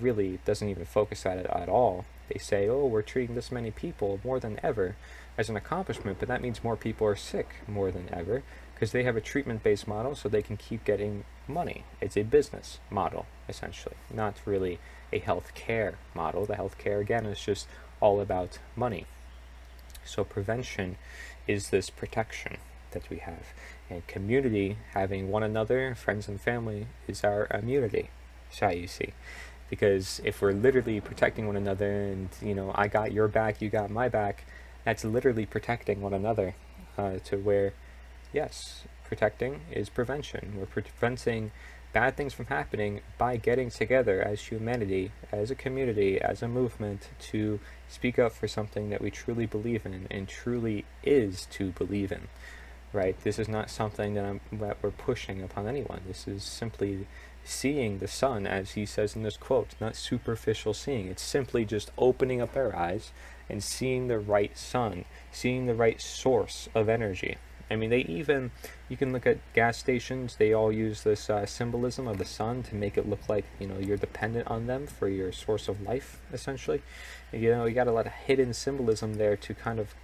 really doesn't even focus at it at all. They say, oh, we're treating this many people more than ever as an accomplishment, but that means more people are sick more than ever because they have a treatment-based model so they can keep getting money. It's a business model, essentially, not really a healthcare model. The healthcare, again, is just all about money. So prevention is this protection that we have. And community, having one another, friends and family, is our immunity, shall you see. Because if we're literally protecting one another and, I got your back, you got my back, that's literally protecting one another, to where, yes, protecting is prevention. We're preventing bad things from happening by getting together as humanity, as a community, as a movement, to speak up for something that we truly believe in and truly is to believe in, right? This is not something that we're pushing upon anyone. This is simply seeing the sun, as he says in this quote, not superficial seeing. It's simply just opening up our eyes and seeing the right sun, seeing the right source of energy. I mean, you can look at gas stations, they all use this symbolism of the sun to make it look like, you're dependent on them for your source of life, essentially. You got a lot of hidden symbolism there to kind of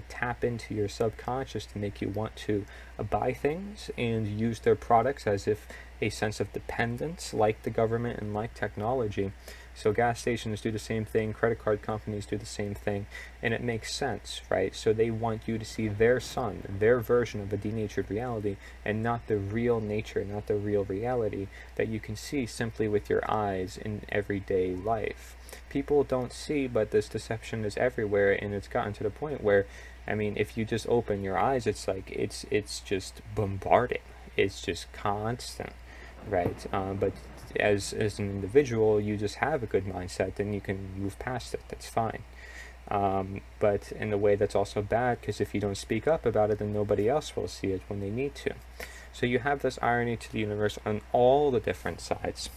tap into your subconscious to make you want to buy things and use their products as if a sense of dependence, like the government and like technology. So gas stations do the same thing, credit card companies do the same thing, and it makes sense, right? So they want you to see their sun, their version of a denatured reality, and not the real nature, not the real reality that you can see simply with your eyes in everyday life. People don't see, but this deception is everywhere, and it's gotten to the point where, if you just open your eyes, it's like, it's just bombarding. It's just constant, right? But as an individual, you just have a good mindset, then you can move past it. That's fine. But in a way that's also bad, because if you don't speak up about it, then nobody else will see it when they need to. So you have this irony to the universe on all the different sides,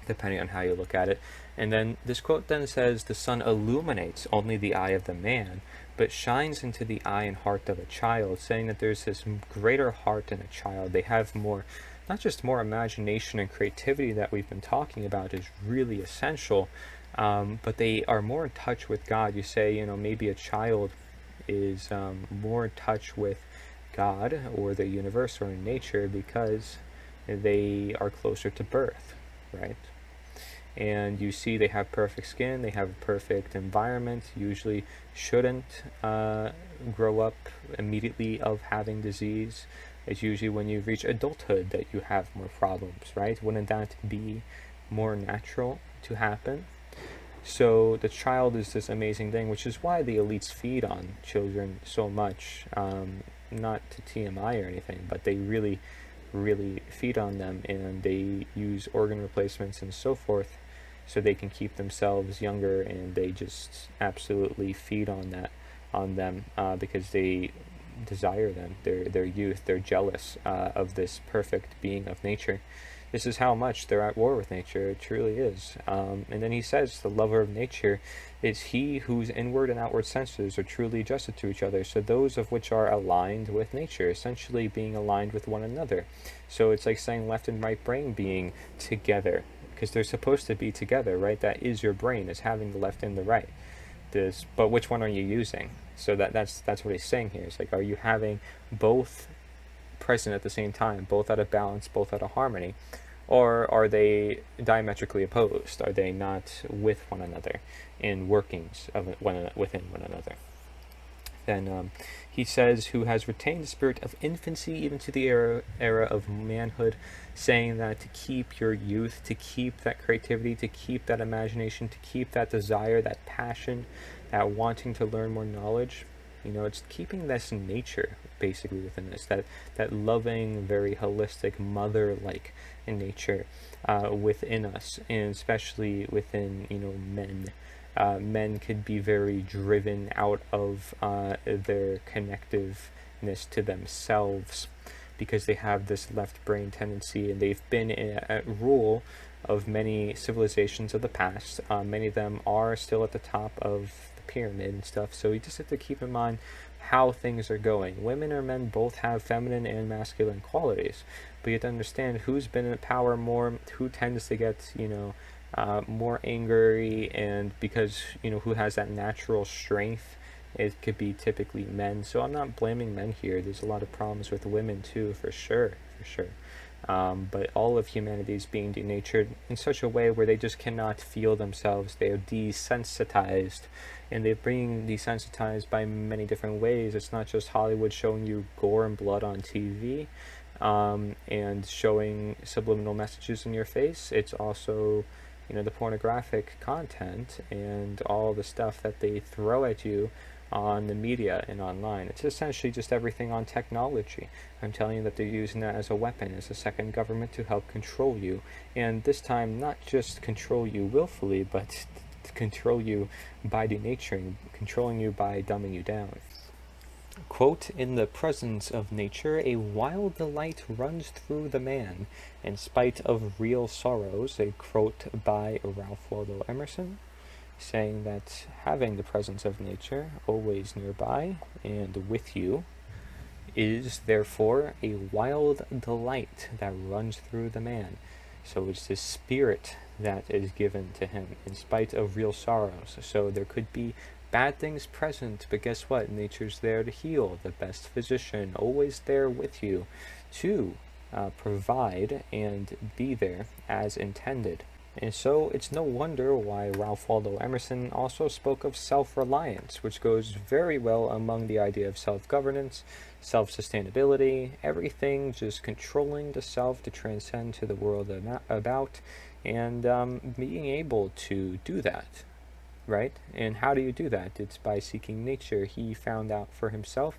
depending on how you look at it. And then this quote then says, the sun illuminates only the eye of the man, but shines into the eye and heart of a child, saying that there's this greater heart in a child. They have more, not just more imagination and creativity that we've been talking about is really essential, but they are more in touch with God. You say, maybe a child is more in touch with God or the universe or in nature because they are closer to birth, right? And you see they have perfect skin, they have a perfect environment, usually shouldn't grow up immediately of having disease. It's usually when you reach adulthood that you have more problems, right? Wouldn't that be more natural to happen? So the child is this amazing thing, which is why the elites feed on children so much. Not to TMI or anything, but they really, really feed on them, and they use organ replacements and so forth so they can keep themselves younger, and they just absolutely feed on them because they desire them, their youth. They're jealous of this perfect being of nature. This is how much they're at war with nature. It truly is. And then he says, the lover of nature is he whose inward and outward senses are truly adjusted to each other, so those of which are aligned with nature, essentially being aligned with one another. So it's like saying left and right brain being together, because they're supposed to be together, right? That is your brain, is having the left and the right. But which one are you using? So that's what he's saying here. It's like, are you having both present at the same time, both out of balance, both out of harmony? Or are they diametrically opposed? Are they not with one another in workings of within one another? Then he says, who has retained the spirit of infancy even to the era of manhood, saying that to keep your youth, to keep that creativity, to keep that imagination, to keep that desire, that passion, that wanting to learn more knowledge, it's keeping this nature basically within this, that loving, very holistic, mother-like in nature within us, and especially within men. Men could be very driven out of their connectiveness to themselves because they have this left brain tendency, and they've been at rule of many civilizations of the past. Many of them are still at the top of the pyramid and stuff, so you just have to keep in mind how things are going. Women or men both have feminine and masculine qualities, but you have to understand who's been in power more, who tends to get, more angry, and because, who has that natural strength. It could be typically men. So I'm not blaming men here. There's a lot of problems with women too, for sure. But all of humanity is being denatured in such a way where they just cannot feel themselves. They are desensitized, and they're being desensitized by many different ways. It's not just Hollywood showing you gore and blood on TV and showing subliminal messages in your face. It's also, the pornographic content and all the stuff that they throw at you on the media and online. It's essentially just everything on technology. I'm telling you that they're using that as a weapon, as a second government to help control you. And this time, not just control you willfully, but to control you by denaturing, controlling you by dumbing you down. Quote, in the presence of nature, a wild delight runs through the man, in spite of real sorrows, a quote by Ralph Waldo Emerson, saying that having the presence of nature always nearby and with you is therefore a wild delight that runs through the man. So it's this spirit that is given to him in spite of real sorrows. So there could be bad things present, but guess what? Nature's there to heal. The best physician, always there with you to provide and be there as intended. And so it's no wonder why Ralph Waldo Emerson also spoke of self-reliance, which goes very well among the idea of self-governance, self-sustainability, everything just controlling the self to transcend to the world about, and being able to do that, right? And how do you do that? It's by seeking nature. He found out for himself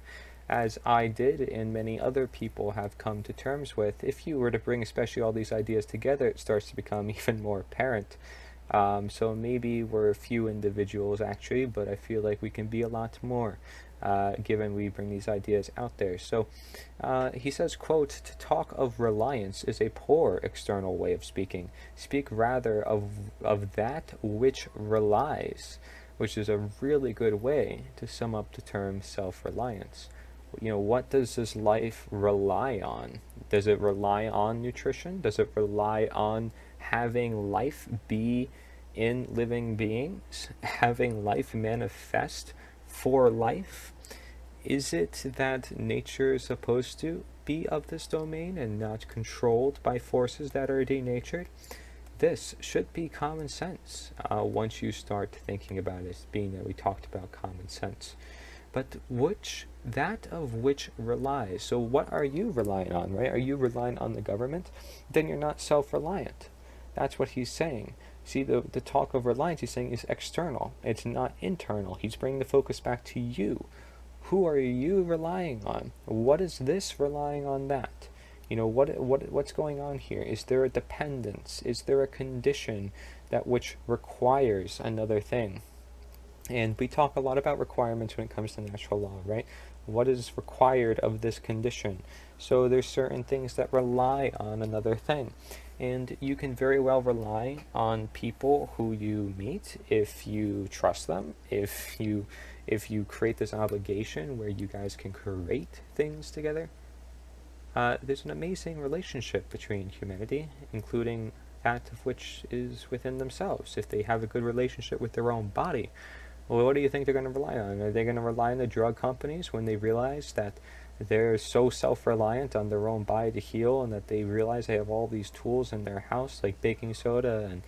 as I did and many other people have come to terms with, if you were to bring especially all these ideas together, it starts to become even more apparent. So maybe we're a few individuals actually, but I feel like we can be a lot more, given we bring these ideas out there. So he says, quote, "To talk of reliance is a poor external way of speaking. Speak rather of that which relies," which is a really good way to sum up the term self-reliance. What does this life rely on? Does it rely on nutrition? Does it rely on having life be in living beings? Having life manifest for life? Is it that nature is supposed to be of this domain and not controlled by forces that are denatured? This should be common sense once you start thinking about it, being that we talked about common sense. But that of which relies. So what are you relying on, right? Are you relying on the government? Then you're not self-reliant. That's what he's saying. See, the talk of reliance he's saying is external. It's not internal. He's bringing the focus back to you. Who are you relying on? What is this relying on that? What's going on here? Is there a dependence? Is there a condition that which requires another thing? And we talk a lot about requirements when it comes to natural law, right? What is required of this condition? So there's certain things that rely on another thing. And you can very well rely on people who you meet if you trust them, if you create this obligation where you guys can create things together. There's an amazing relationship between humanity, including that of which is within themselves. If they have a good relationship with their own body, well, what do you think they're going to rely on? Are they going to rely on the drug companies when they realize that they're so self-reliant on their own body to heal, and that they realize they have all these tools in their house, like baking soda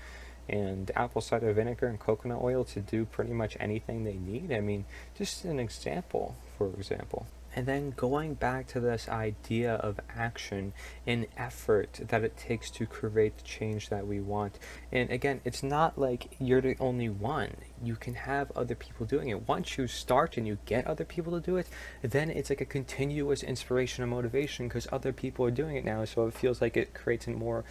and apple cider vinegar and coconut oil, to do pretty much anything they need? I mean, just an example, for example. And then going back to this idea of action and effort that it takes to create the change that we want. And again, it's not like you're the only one. You can have other people doing it. Once you start and you get other people to do it, then it's like a continuous inspiration and motivation because other people are doing it now. So it feels like it creates more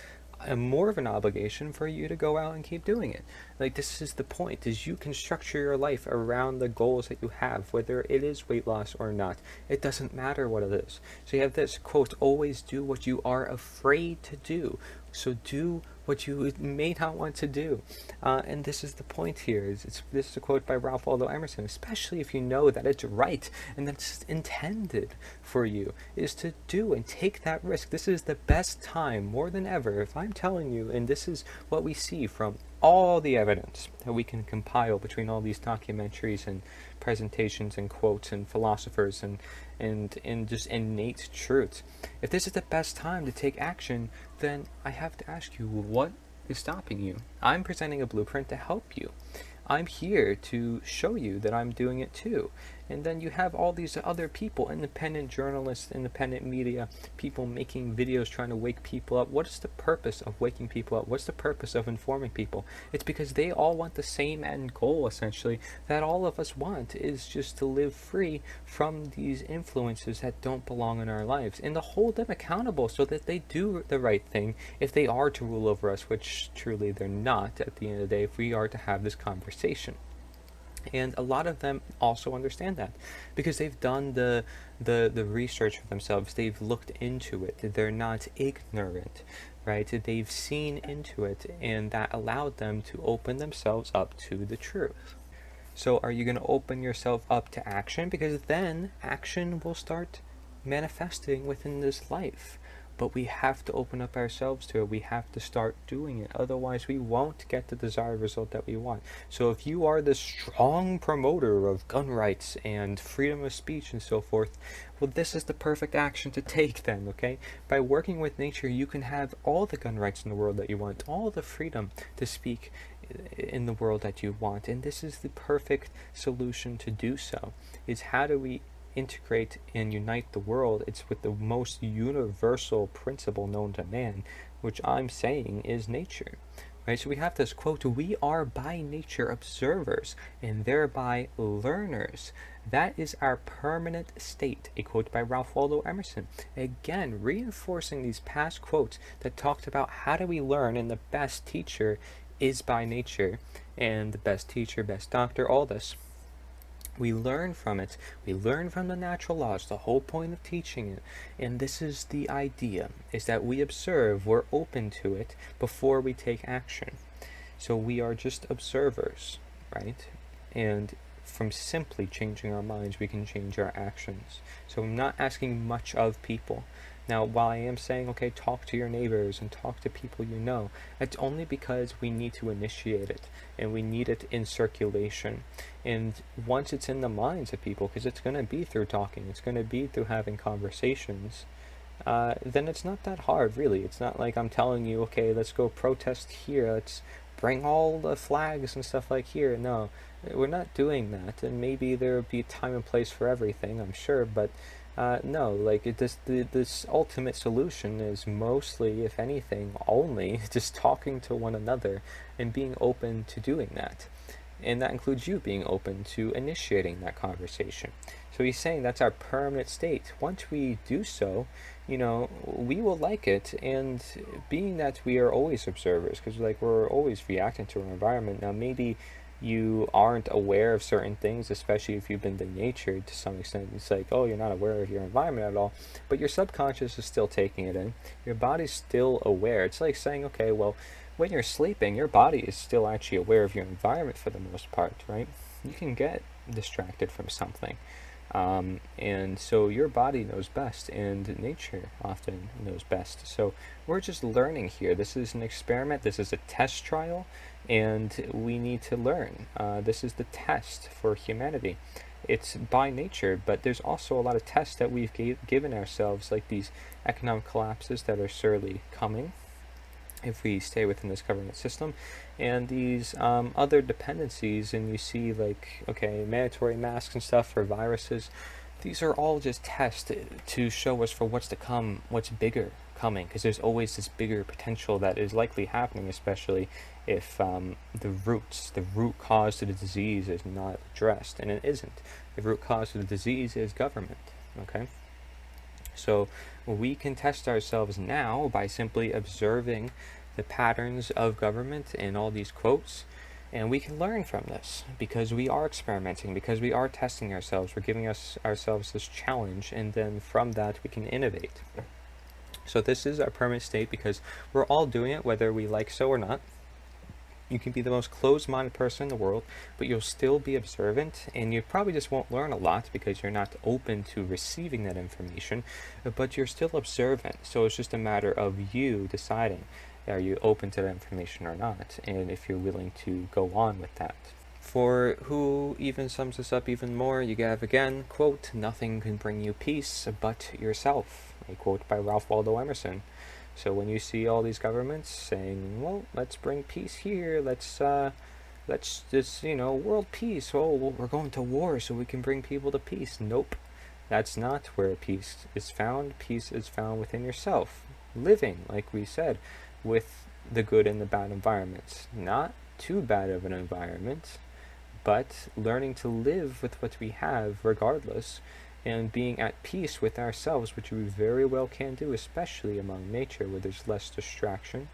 of an obligation for you to go out and keep doing it. Like, this is the point, is you can structure your life around the goals that you have, whether it is weight loss or not. It doesn't matter what it is. So you have this quote, "Always do what you are afraid to do." So do what you may not want to do. And this is the point here. This is a quote by Ralph Waldo Emerson, especially if you know that it's right and that's intended for you, is to do and take that risk. This is the best time, more than ever, if I'm telling you, and this is what we see from all the evidence that we can compile between all these documentaries and presentations and quotes and philosophers and just innate truths. If this is the best time to take action, then I have to ask you, what is stopping you? I'm presenting a blueprint to help you. I'm here to show you that I'm doing it too. And then you have all these other people, independent journalists, independent media, people making videos trying to wake people up. What is the purpose of waking people up? What's the purpose of informing people? It's because they all want the same end goal, essentially, that all of us want, is just to live free from these influences that don't belong in our lives, and to hold them accountable so that they do the right thing if they are to rule over us, which truly they're not at the end of the day if we are to have this conversation. And a lot of them also understand that because they've done the research for themselves. They've looked into it. They're not ignorant, right? They've seen into it, and that allowed them to open themselves up to the truth. So are you going to open yourself up to action? Because then action will start manifesting within this life. But we have to open up ourselves to it. We have to start doing it. Otherwise, we won't get the desired result that we want. So if you are the strong promoter of gun rights and freedom of speech and so forth, well, this is the perfect action to take then, okay? By working with nature, you can have all the gun rights in the world that you want, all the freedom to speak in the world that you want. And this is the perfect solution to do so, is how do we integrate and unite the world? It's with the most universal principle known to man, which I'm saying is nature. Right? So we have this quote, "We are by nature observers and thereby learners." That is our permanent state, a quote by Ralph Waldo Emerson. Again, reinforcing these past quotes that talked about how do we learn, and the best teacher is by nature, and the best teacher, best doctor, all this. We learn from it. We learn from the natural laws, the whole point of teaching it. And this is the idea, is that we observe, we're open to it before we take action. So we are just observers, right? And from simply changing our minds, we can change our actions. So I'm not asking much of people. Now, while I am saying, okay, talk to your neighbors and talk to people you know, it's only because we need to initiate it, and we need it in circulation. And once it's in the minds of people, because it's going to be through talking, it's going to be through having conversations, then it's not that hard, really. It's not like I'm telling you, okay, let's go protest here, let's bring all the flags and stuff like here. No, we're not doing that. And maybe there will be a time and place for everything, I'm sure, but no, like this ultimate solution is mostly, if anything, only just talking to one another and being open to doing that. And that includes you being open to initiating that conversation. So he's saying that's our permanent state. Once we do so, we will like it. And being that we are always observers, because like we're always reacting to our environment. Now maybe you aren't aware of certain things, especially if you've been denatured to some extent. It's like, oh, you're not aware of your environment at all, but your subconscious is still taking it in. Your body's still aware. It's like saying, okay, well, when you're sleeping, your body is still actually aware of your environment for the most part, right? You can get distracted from something. And so your body knows best, and nature often knows best. So we're just learning here. This is an experiment. This is a test trial, and we need to learn. This is the test for humanity. It's by nature, but there's also a lot of tests that we've given ourselves, like these economic collapses that are surely coming if we stay within this government system, and these other dependencies. And you see, like, okay, mandatory masks and stuff for viruses. These are all just tests to show us for what's to come, what's bigger coming, because there's always this bigger potential that is likely happening, especially if the root cause to the disease is not addressed, and it isn't. The root cause to the disease is government, okay? So we can test ourselves now by simply observing the patterns of government in all these quotes, and we can learn from this because we are experimenting, because we are testing ourselves. We're giving ourselves this challenge, and then from that we can innovate. So this is our permanent state because we're all doing it, whether we like so or not. You can be the most closed-minded person in the world, but you'll still be observant, and you probably just won't learn a lot because you're not open to receiving that information, but you're still observant. So it's just a matter of you deciding, are you open to that information or not, and if you're willing to go on with that. For who even sums this up even more, you have again, quote, "Nothing can bring you peace but yourself," a quote by Ralph Waldo Emerson. So when you see all these governments saying, well, let's bring peace here, let's just, world peace, oh, we're going to war so we can bring people to peace. Nope. That's not where peace is found. Peace is found within yourself. Living, like we said, with the good and the bad environments. Not too bad of an environment, but learning to live with what we have regardless, and being at peace with ourselves, which we very well can do, especially among nature where there's less distraction,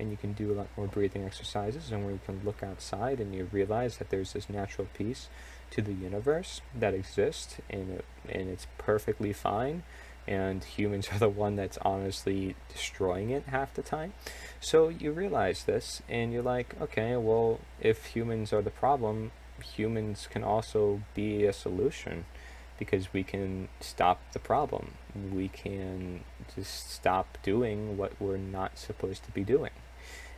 and you can do a lot more breathing exercises, and where you can look outside and you realize that there's this natural peace to the universe that exists, and it's perfectly fine, and humans are the one that's honestly destroying it half the time. So you realize this, and you're like, okay, well, if humans are the problem, humans can also be a solution, because we can stop the problem. We can just stop doing what we're not supposed to be doing.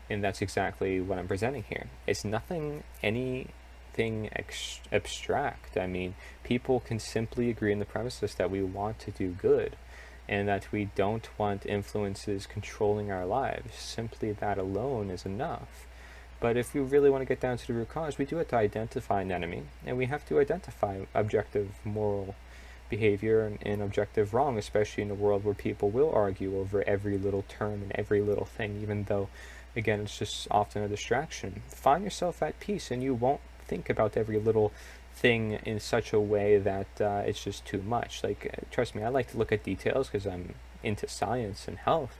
And that's exactly what I'm presenting here. It's anything abstract. I mean, people can simply agree on the premises that we want to do good, and that we don't want influences controlling our lives. Simply that alone is enough. But if we really want to get down to the root cause, we do have to identify an enemy, and we have to identify objective moral behavior and objective wrong, especially in a world where people will argue over every little term and every little thing, even though, again, it's just often a distraction. Find yourself at peace, and you won't think about every little thing in such a way that it's just too much. Like, trust me, I like to look at details because I'm into science and health,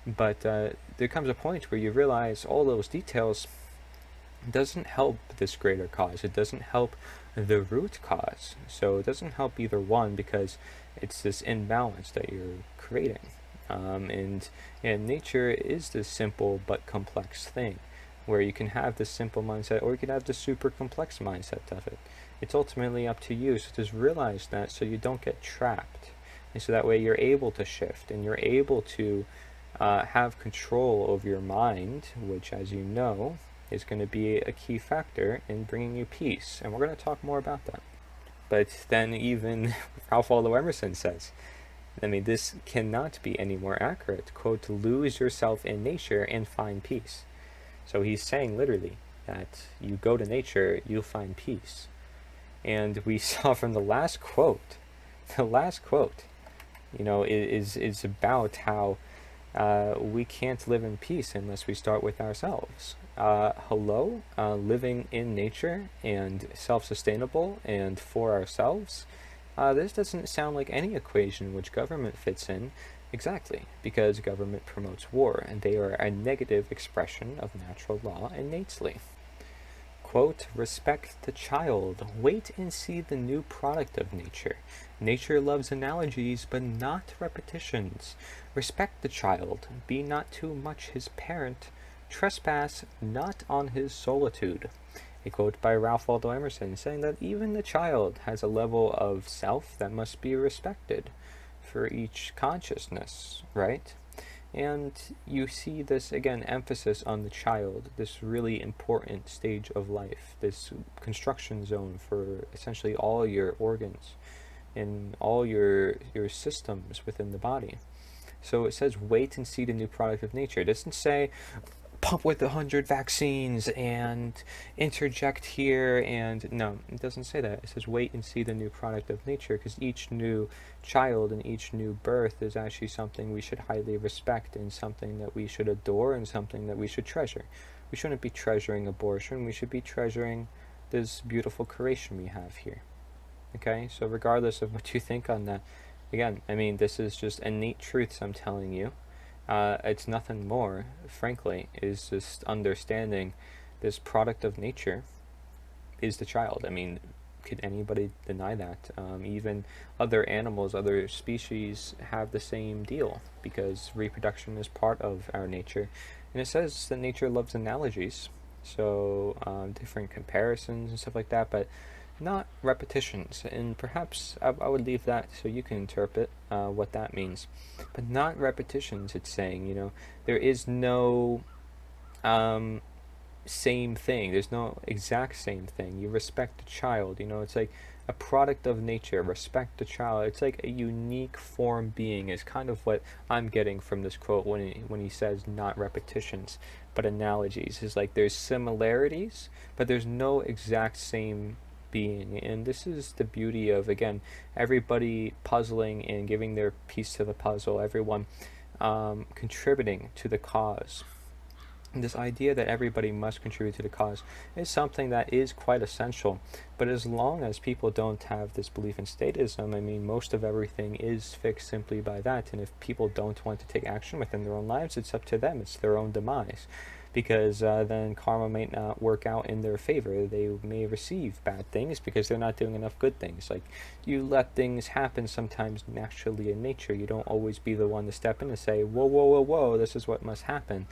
but there comes a point where you realize all those details doesn't help this greater cause. It doesn't help the root cause. So it doesn't help either one, because it's this imbalance that you're creating. And nature is this simple but complex thing, where you can have this simple mindset or you can have the super complex mindset of it. It's ultimately up to you. So just realize that, so you don't get trapped. And so that way you're able to shift and you're able to have control over your mind, which, as you know, is going to be a key factor in bringing you peace. And we're going to talk more about that. But then even Ralph Waldo Emerson says, I mean, this cannot be any more accurate. Quote, lose yourself in nature and find peace. So he's saying literally that you go to nature, you'll find peace. And we saw from the last quote, you know, is about how we can't live in peace unless we start with ourselves. Living in nature and self-sustainable and for ourselves, this doesn't sound like any equation which government fits in exactly, because government promotes war, and they are a negative expression of natural law innately. Quote, respect the child. Wait and see the new product of nature. Nature loves analogies, but not repetitions. Respect the child. Be not too much his parent. Trespass not on his solitude. A quote by Ralph Waldo Emerson saying that even the child has a level of self that must be respected for each consciousness, right? And you see this, again, emphasis on the child, this really important stage of life, this construction zone for essentially all your organs and all your systems within the body. So it says, wait and see the new product of nature. It doesn't say, pump with 100 vaccines and interject here, and no, it doesn't say that. It says wait and see the new product of nature, because each new child and each new birth is actually something we should highly respect and something that we should adore and something that we should treasure. We shouldn't be treasuring abortion, we should be treasuring this beautiful creation we have here. Okay, so regardless of what you think on that, again, I mean, this is just innate truths I'm telling you. It's nothing more, frankly, is just understanding this product of nature is the child. I mean, could anybody deny that? Even other animals, other species have the same deal, because reproduction is part of our nature. And it says that nature loves analogies, so different comparisons and stuff like that, but not repetitions. And perhaps I would leave that so you can interpret what that means. But not repetitions, it's saying, you know, there is no same thing. There's no exact same thing. You respect the child, you know, it's like a product of nature. Respect the child. It's like a unique form being is kind of what I'm getting from this quote when he says not repetitions, but analogies. Is like there's similarities, but there's no exact same being. And this is the beauty of, again, everybody puzzling and giving their piece to the puzzle, everyone contributing to the cause. And this idea that everybody must contribute to the cause is something that is quite essential. But as long as people don't have this belief in statism, I mean, most of everything is fixed simply by that. And if people don't want to take action within their own lives, it's up to them. It's their own demise. Because then karma may not work out in their favor. They may receive bad things because they're not doing enough good things. Like, you let things happen sometimes naturally in nature. You don't always be the one to step in and say, whoa, whoa, whoa, whoa, this is what must happen.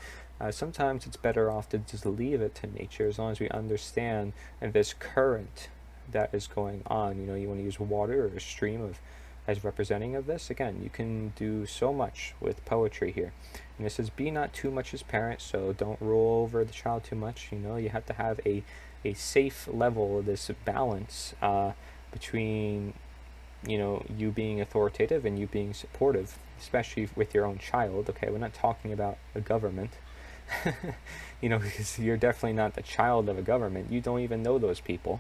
Sometimes it's better off to just leave it to nature, as long as we understand this current that is going on. You know, you want to use water or a stream of as representing of this. Again, you can do so much with poetry here. And it says, be not too much as parent, so don't rule over the child too much. You know, you have to have a safe level, this balance between, you know, you being authoritative and you being supportive, especially with your own child. Okay, we're not talking about a government. You know, because you're definitely not the child of a government. You don't even know those people.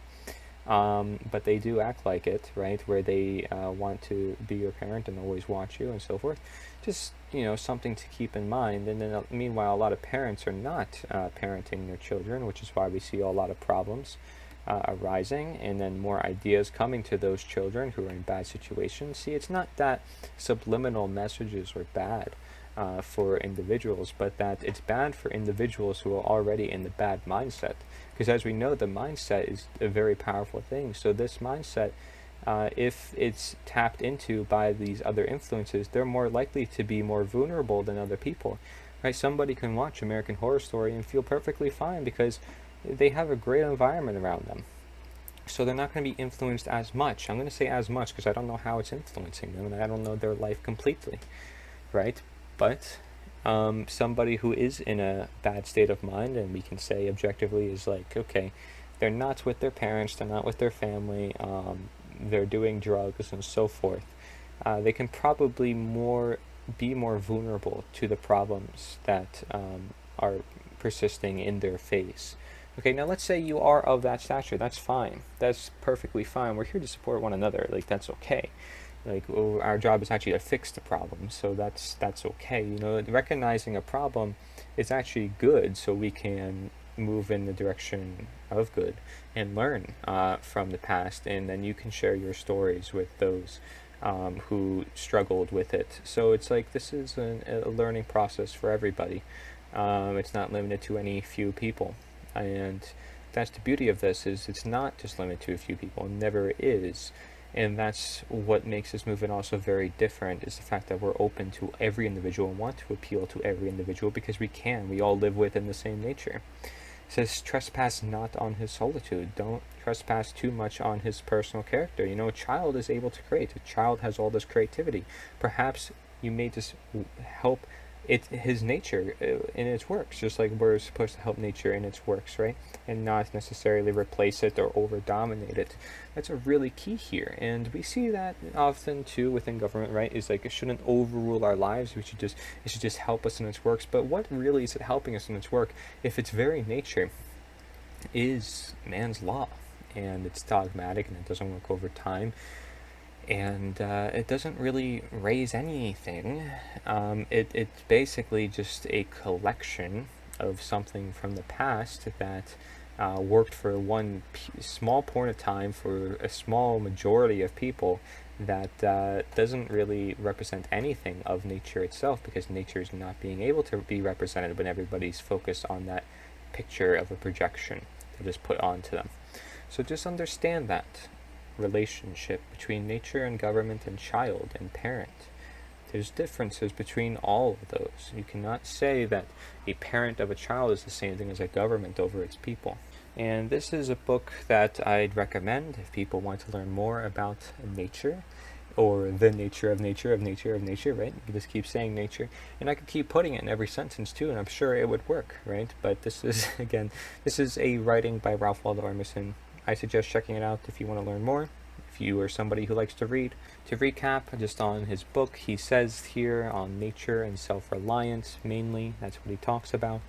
But they do act like it, right? Where they want to be your parent and always watch you and so forth. Just, you know, something to keep in mind. And then meanwhile, a lot of parents are not parenting their children, which is why we see a lot of problems arising, and then more ideas coming to those children who are in bad situations. See, it's not that subliminal messages are bad for individuals, but that it's bad for individuals who are already in the bad mindset. Because as we know, the mindset is a very powerful thing. So this mindset, if it's tapped into by these other influences, they're more likely to be more vulnerable than other people. Right? Somebody can watch American Horror Story and feel perfectly fine because they have a great environment around them. So they're not going to be influenced as much. I'm going to say as much because I don't know how it's influencing them, and I don't know their life completely, right? But somebody who is in a bad state of mind, and we can say objectively, is like, okay, they're not with their parents, they're not with their family, they're doing drugs and so forth. They can probably be more vulnerable to the problems that are persisting in their face. Okay, now let's say you are of that stature. That's fine. That's perfectly fine. We're here to support one another. Like, that's okay. Like, our job is actually to fix the problem, so that's okay. You know, recognizing a problem is actually good, so we can move in the direction of good and learn from the past, and then you can share your stories with those who struggled with it. So it's like this is a learning process for everybody. It's not limited to any few people, and that's the beauty of this, is it's not just limited to a few people. It never is. And that's what makes this movement also very different, is the fact that we're open to every individual and want to appeal to every individual because we can. We all live within the same nature. It says, trespass not on his solitude. Don't trespass too much on his personal character. You know, a child is able to create. A child has all this creativity. Perhaps you may just help his nature in its works, just like we're supposed to help nature in its works, right? And not necessarily replace it or over dominate it. That's a really key here, and we see that often too within government, right? Is like it shouldn't overrule our lives. It should just help us in its works. But what really is it helping us in its work if its very nature is man's law, and it's dogmatic and it doesn't work over time? And it doesn't really raise anything. It's basically just a collection of something from the past that worked for one small point of time for a small majority of people, that doesn't really represent anything of nature itself, because nature is not being able to be represented when everybody's focused on that picture of a projection that is put onto them. So just understand that relationship between nature and government and child and parent. There's differences between all of those. You cannot say that a parent of a child is the same thing as a government over its people. And this is a book that I'd recommend if people want to learn more about nature, or the nature of nature of nature of nature, right? You can just keep saying nature, and I could keep putting it in every sentence too, and I'm sure it would work, right? But this is, again, this is a writing by Ralph Waldo Emerson. I suggest checking it out if you want to learn more, if you are somebody who likes to read. To recap, just on his book, he says here on nature and self-reliance, mainly, that's what he talks about.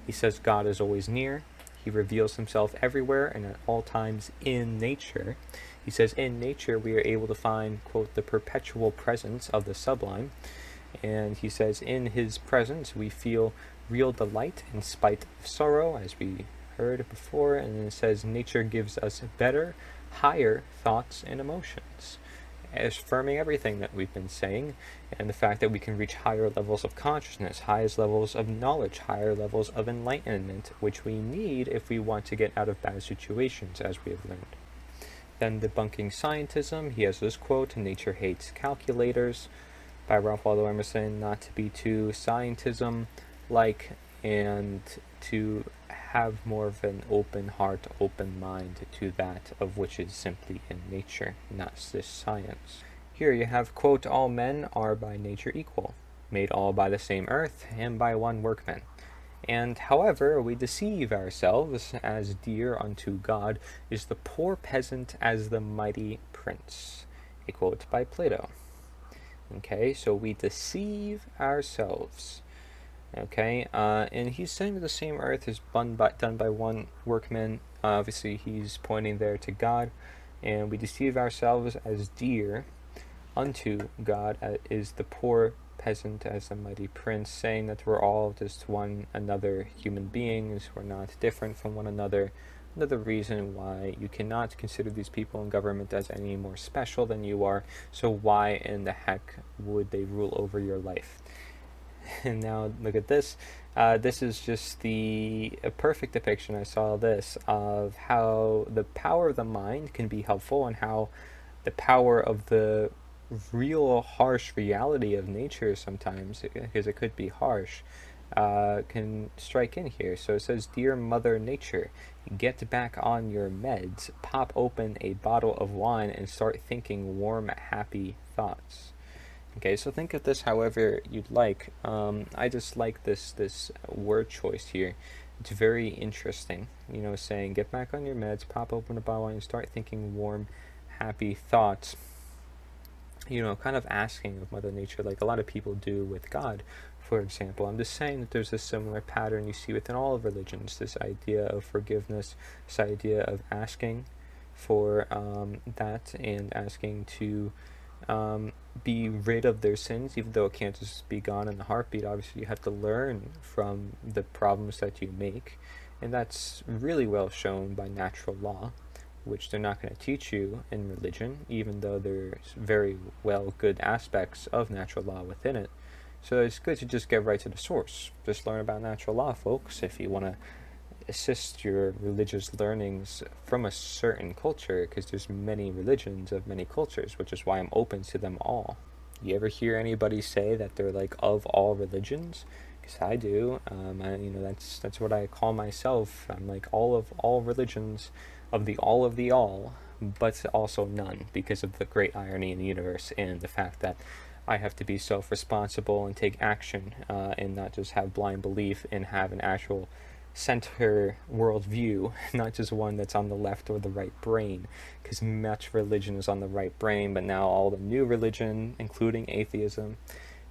He says God is always near. He reveals himself everywhere and at all times in nature. He says in nature we are able to find, quote, the perpetual presence of the sublime. And he says in his presence we feel real delight in spite of sorrow, as we heard before. And then it says nature gives us better, higher thoughts and emotions, affirming everything that we've been saying, and the fact that we can reach higher levels of consciousness, highest levels of knowledge, higher levels of enlightenment, which we need if we want to get out of bad situations, as we have learned. Then debunking scientism, he has this quote, nature hates calculators, by Ralph Waldo Emerson, not to be too scientism-like, and to have more of an open heart, open mind to that of which is simply in nature, not this science. Here you have, quote, all men are by nature equal, made all by the same earth, and by one workman. And however we deceive ourselves, as dear unto God is the poor peasant as the mighty prince. A quote by Plato. Okay, so we deceive ourselves. Okay, and he's saying that the same earth is done by one workman. Obviously, he's pointing there to God, and we deceive ourselves as dear unto God is the poor peasant as the mighty prince, saying that we're all just one another human beings. We're not different from one another. another reason why you cannot consider these people in government as any more special than you are. So why in the heck would they rule over your life? And now look at this. This is just a perfect depiction. I saw this of how the power of the mind can be helpful, and how the power of the real harsh reality of nature sometimes, because it could be harsh, can strike in here. So it says, "Dear Mother Nature, get back on your meds, pop open a bottle of wine, and start thinking warm, happy thoughts." Okay, so think of this however you'd like. I just like this word choice here. It's very interesting. Saying, get back on your meds, pop open a bottle, and start thinking warm, happy thoughts. Kind of asking of Mother Nature, like a lot of people do with God, for example. I'm just saying that there's a similar pattern you see within all of religions, this idea of forgiveness, this idea of asking for that, and asking to be rid of their sins, even though it can't just be gone in the heartbeat. Obviously, you have to learn from the problems that you make, and that's really well shown by natural law, which they're not going to teach you in religion, even though there's very well good aspects of natural law within it. So it's good to just get right to the source. Just learn about natural law, folks, if you want to assist your religious learnings from a certain culture, because there's many religions of many cultures, which is why I'm open to them all. You ever hear anybody say that they're like of all religions? Because I do. That's what I call myself. I'm like all religions, of the all, but also none, because of the great irony in the universe and the fact that I have to be self-responsible and take action, and not just have blind belief, and have an actual center worldview, not just one that's on the left or the right brain, because much religion is on the right brain, but now all the new religion, including atheism,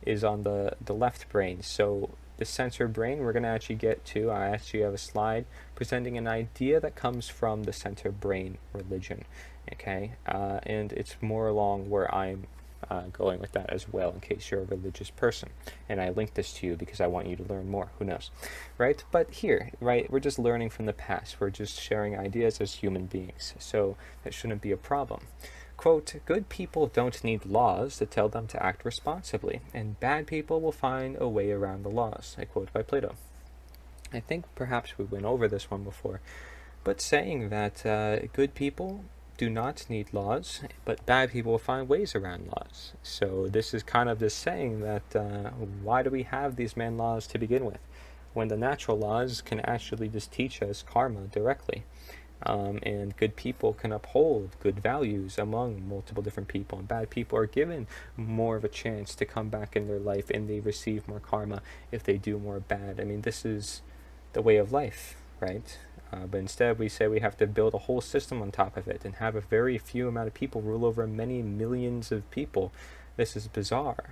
is on the left brain. So the center brain we're going to actually get to. I actually have a slide presenting an idea that comes from the center brain religion, okay? And it's more along where I'm going with that as well, in case you're a religious person. And I linked this to you because I want you to learn more. Who knows, right? But here, right, we're just learning from the past. We're just sharing ideas as human beings. So that shouldn't be a problem. Quote, good people don't need laws to tell them to act responsibly, and bad people will find a way around the laws. A quote by Plato. I think perhaps we went over this one before, but saying that good people do not need laws, but bad people will find ways around laws. So this is kind of just saying that why do we have these man laws to begin with, when the natural laws can actually just teach us karma directly? And good people can uphold good values among multiple different people, and bad people are given more of a chance to come back in their life, and they receive more karma if they do more bad. I mean, this is the way of life, right? But instead we say we have to build a whole system on top of it and have a very few amount of people rule over many millions of people. This is bizarre,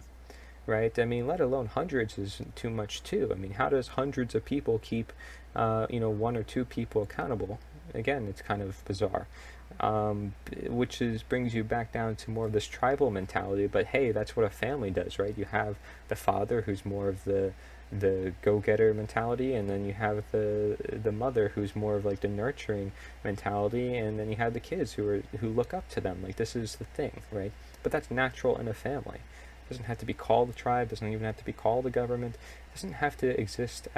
right? I mean, let alone hundreds is too much too. I mean, how does hundreds of people keep one or two people accountable? Again, it's kind of bizarre, which brings you back down to more of this tribal mentality. But hey, that's what a family does, right? You have the father, who's more of the go-getter mentality, and then you have the mother, who's more of like the nurturing mentality, and then you have the kids who look up to them. Like, this is the thing, right? But that's natural in a family. It doesn't have to be called a tribe, doesn't even have to be called a government, it doesn't have to exist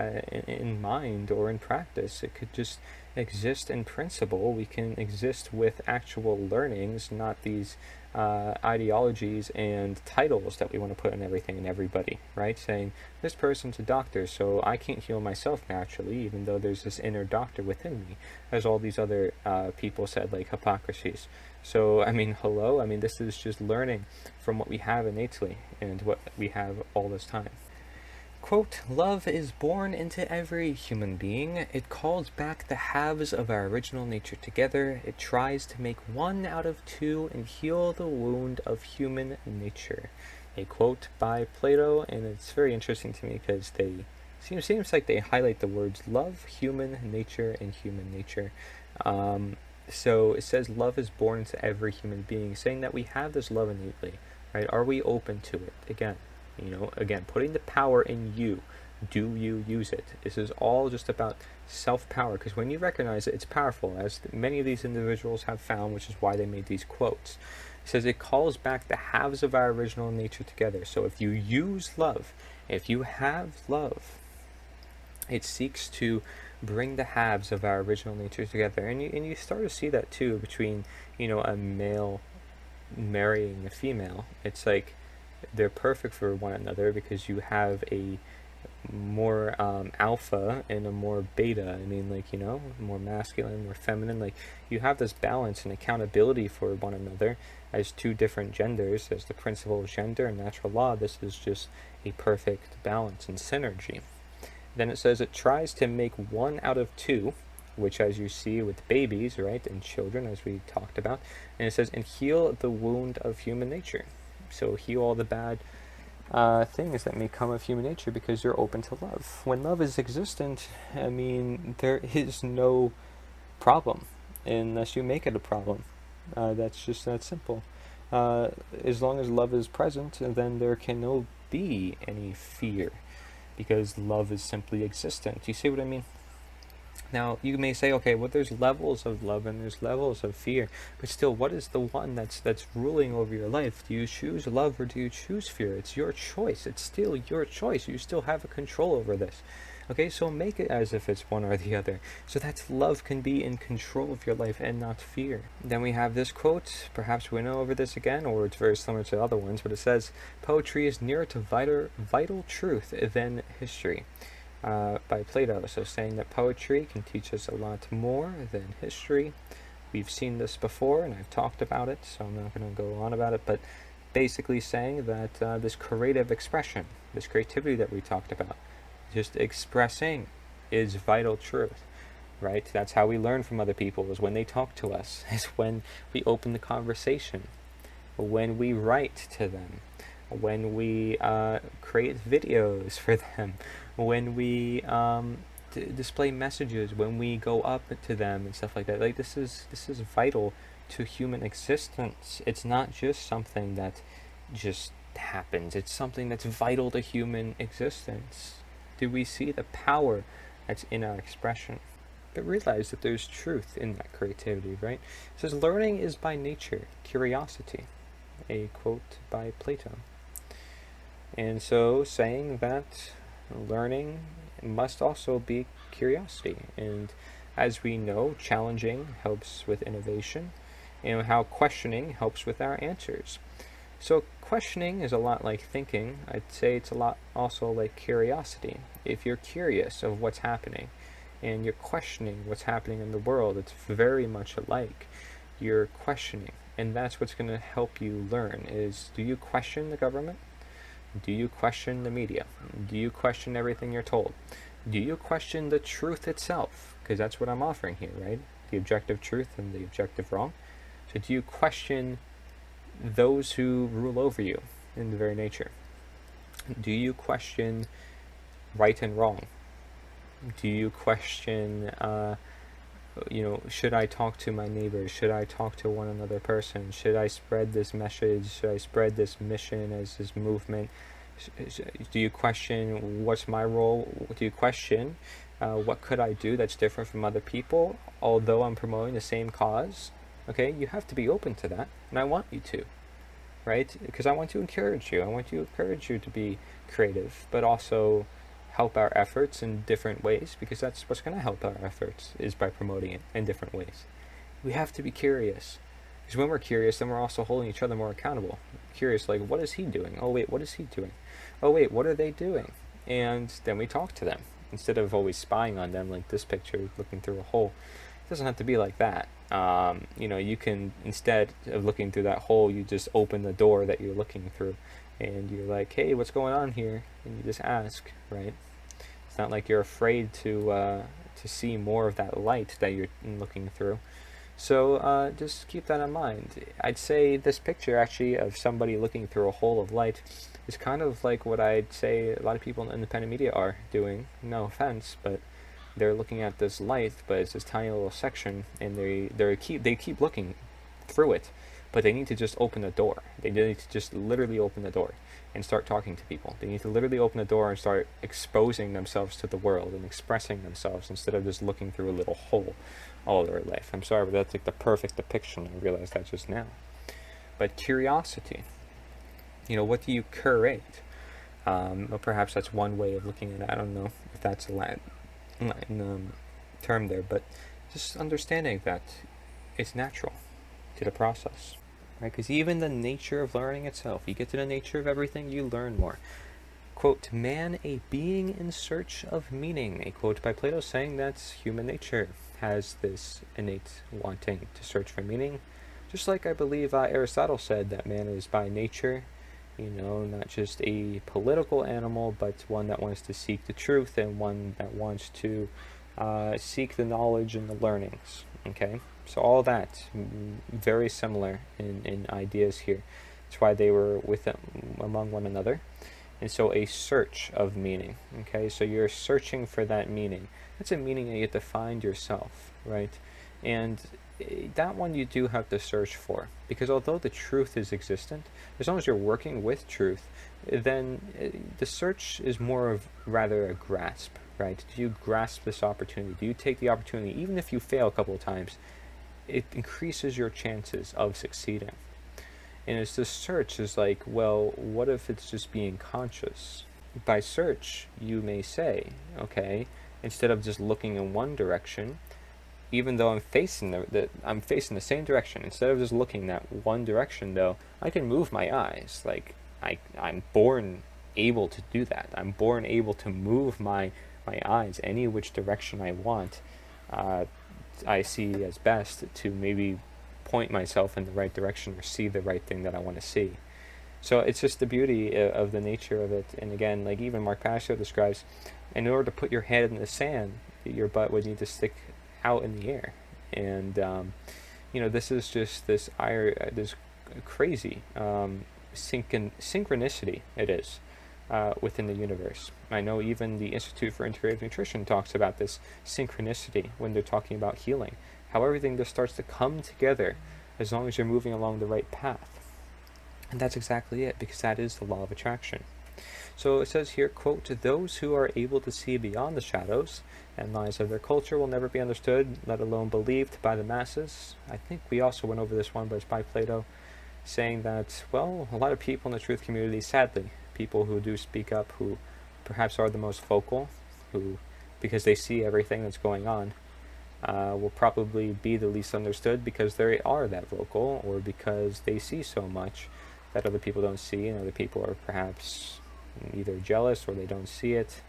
in mind or in practice. It could just exist in principle. We can exist with actual learnings, not these ideologies and titles that we want to put on everything and everybody, right? Saying, this person's a doctor, so I can't heal myself naturally, even though there's this inner doctor within me, as all these other people said, like hypocrisies. So, I mean, hello? I mean, this is just learning from what we have innately and what we have all this time. Quote, love is born into every human being. It calls back the halves of our original nature together. It tries to make one out of two and heal the wound of human nature. A quote by Plato, and it's very interesting to me because seems like they highlight the words love, human nature, and human nature. So it says love is born into every human being, saying that we have this love innately, right? Are we open to it? Again, putting the power in you, Do you use it? This is all just about self-power, because when you recognize it, it's powerful, as many of these individuals have found, which is why they made these quotes. It says it calls back the halves of our original nature together. So if you use love, if you have love, it seeks to bring the halves of our original nature together. And you start to see that too between, a male marrying a female. It's like they're perfect for one another because you have a more alpha and a more beta. I mean, like, more masculine, more feminine. Like, you have this balance and accountability for one another as two different genders. As the principle of gender and natural law, this is just a perfect balance and synergy. Then it says it tries to make one out of two, which, as you see with babies, right, and children, as we talked about. And it says, and heal the wound of human nature. So heal all the bad things that may come of human nature because you're open to love. When love is existent, I mean, there is no problem unless you make it a problem. That's just that simple. As long as love is present, then there can no be any fear because love is simply existent. You see what I mean? Now, you may say, okay, well, there's levels of love and there's levels of fear, but still, what is the one that's ruling over your life? Do you choose love or do you choose fear? It's your choice. It's still your choice. You still have a control over this. Okay, so make it as if it's one or the other, so that love can be in control of your life and not fear. Then we have this quote. Perhaps we know over this again, or it's very similar to other ones, but it says, poetry is nearer to vital truth than history. By Plato, so saying that poetry can teach us a lot more than history. We've seen this before, and I've talked about it, so I'm not going to go on about it, but basically saying that this creative expression, this creativity that we talked about, just expressing, is vital truth, right? That's how we learn from other people, is when they talk to us, is when we open the conversation, when we write to them, when we create videos for them, when we display messages, when we go up to them and stuff like that. Like, this is vital to human existence. It's not just something that just happens. It's something that's vital to human existence. Do we see the power that's in our expression? But realize that there's truth in that creativity, right? It says, learning is by nature curiosity. A quote by Plato. And so saying that learning must also be curiosity. And as we know, challenging helps with innovation, and how questioning helps with our answers. So questioning is a lot like thinking. I'd say it's a lot also like curiosity. If you're curious of what's happening and you're questioning what's happening in the world, it's very much alike. You're questioning, and that's what's going to help you learn. Is, do you question the government? Do you question the media? Do you question everything you're told? Do you question the truth itself? Because that's what I'm offering here, right? The objective truth and the objective wrong. So do you question those who rule over you in the very nature? Do you question right and wrong? Do you question, should I talk to my neighbors? Should I talk to one another person? Should I spread this message? Should I spread this mission as this movement? Do you question what's my role? Do you question what could I do that's different from other people, although I'm promoting the same cause? Okay, you have to be open to that, and I want you to, right? Because I want to encourage you. I want to encourage you to be creative, but also help our efforts in different ways, because that's what's going to help our efforts, is by promoting it in different ways. We have to be curious, because when we're curious, then we're also holding each other more accountable. Curious, like, what is he doing? Oh wait, what is he doing? Oh wait, what are they doing? And then we talk to them instead of always spying on them, like this picture, looking through a hole. It doesn't have to be like that. You can, instead of looking through that hole, you just open the door that you're looking through, and you're like, hey, what's going on here? And you just ask, right? It's not like you're afraid to see more of that light that you're looking through. So just keep that in mind. I'd say this picture, actually, of somebody looking through a hole of light is kind of like what I'd say a lot of people in independent media are doing. No offense, but they're looking at this light, but it's this tiny little section, and they keep looking through it, but they need to just open the door. They need to just literally open the door and start talking to people. They need to literally open the door and start exposing themselves to the world and expressing themselves instead of just looking through a little hole all their life. I'm sorry, but that's like the perfect depiction. I realized that just now. But curiosity, what do you curate? Or perhaps that's one way of looking at it. I don't know if that's a Latin term there, but just understanding that it's natural to the process, right? Because even the nature of learning itself, you get to the nature of everything, you learn more. Quote, man, a being in search of meaning. A quote by Plato saying that human nature has this innate wanting to search for meaning. Just like I believe Aristotle said that man is by nature, not just a political animal, but one that wants to seek the truth and one that wants to seek the knowledge and the learnings. Okay, so all that very similar in ideas here. That's why they were with them among one another. And so a search of meaning. Okay, so you're searching for that meaning. That's a meaning that you have to find yourself, right? And that one you do have to search for, because although the truth is existent, as long as you're working with truth, then the search is more of rather a grasp, right? Do you grasp this opportunity? Do you take the opportunity? Even if you fail a couple of times, it increases your chances of succeeding. And it's the search is like, well, what if it's just being conscious? By search, you may say, okay, instead of just looking in one direction, even though I'm facing the same direction, instead of just looking that one direction, though, I can move my eyes. Like I'm born able to do that. I'm born able to move my eyes any which direction I want. I see as best to maybe point myself in the right direction or see the right thing that I want to see. So it's just the beauty of the nature of it. And again, like even M4rk Tw4in.to describes, in order to put your head in the sand, your butt would need to stick out in the air. And this is just this crazy synchronicity it is within the universe. I know even the Institute for Integrative Nutrition talks about this synchronicity when they're talking about healing, how everything just starts to come together as long as you're moving along the right path. And that's exactly it, because that is the law of attraction. So it says here, quote, those who are able to see beyond the shadows and lies of their culture will never be understood, let alone believed by the masses. I think we also went over this one, but it's by Plato, saying that, well, a lot of people in the truth community, sadly, people who do speak up, who perhaps are the most vocal, who, because they see everything that's going on, will probably be the least understood because they are that vocal, or because they see so much that other people don't see, and other people are perhaps either jealous or they don't see it,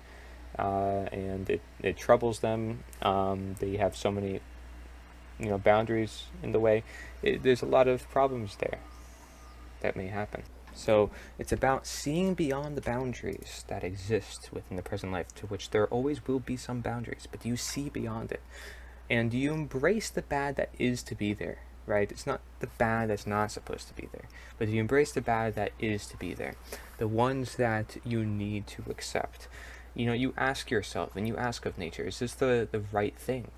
and it troubles them. They have so many boundaries in the way. There's a lot of problems there that may happen. So it's about seeing beyond the boundaries that exist within the present life, to which there always will be some boundaries, but do you see beyond it? And do you embrace the bad that is to be there, right? It's not the bad that's not supposed to be there, but do you embrace the bad that is to be there? The ones that you need to accept. You ask yourself, and you ask of nature, is this the right thing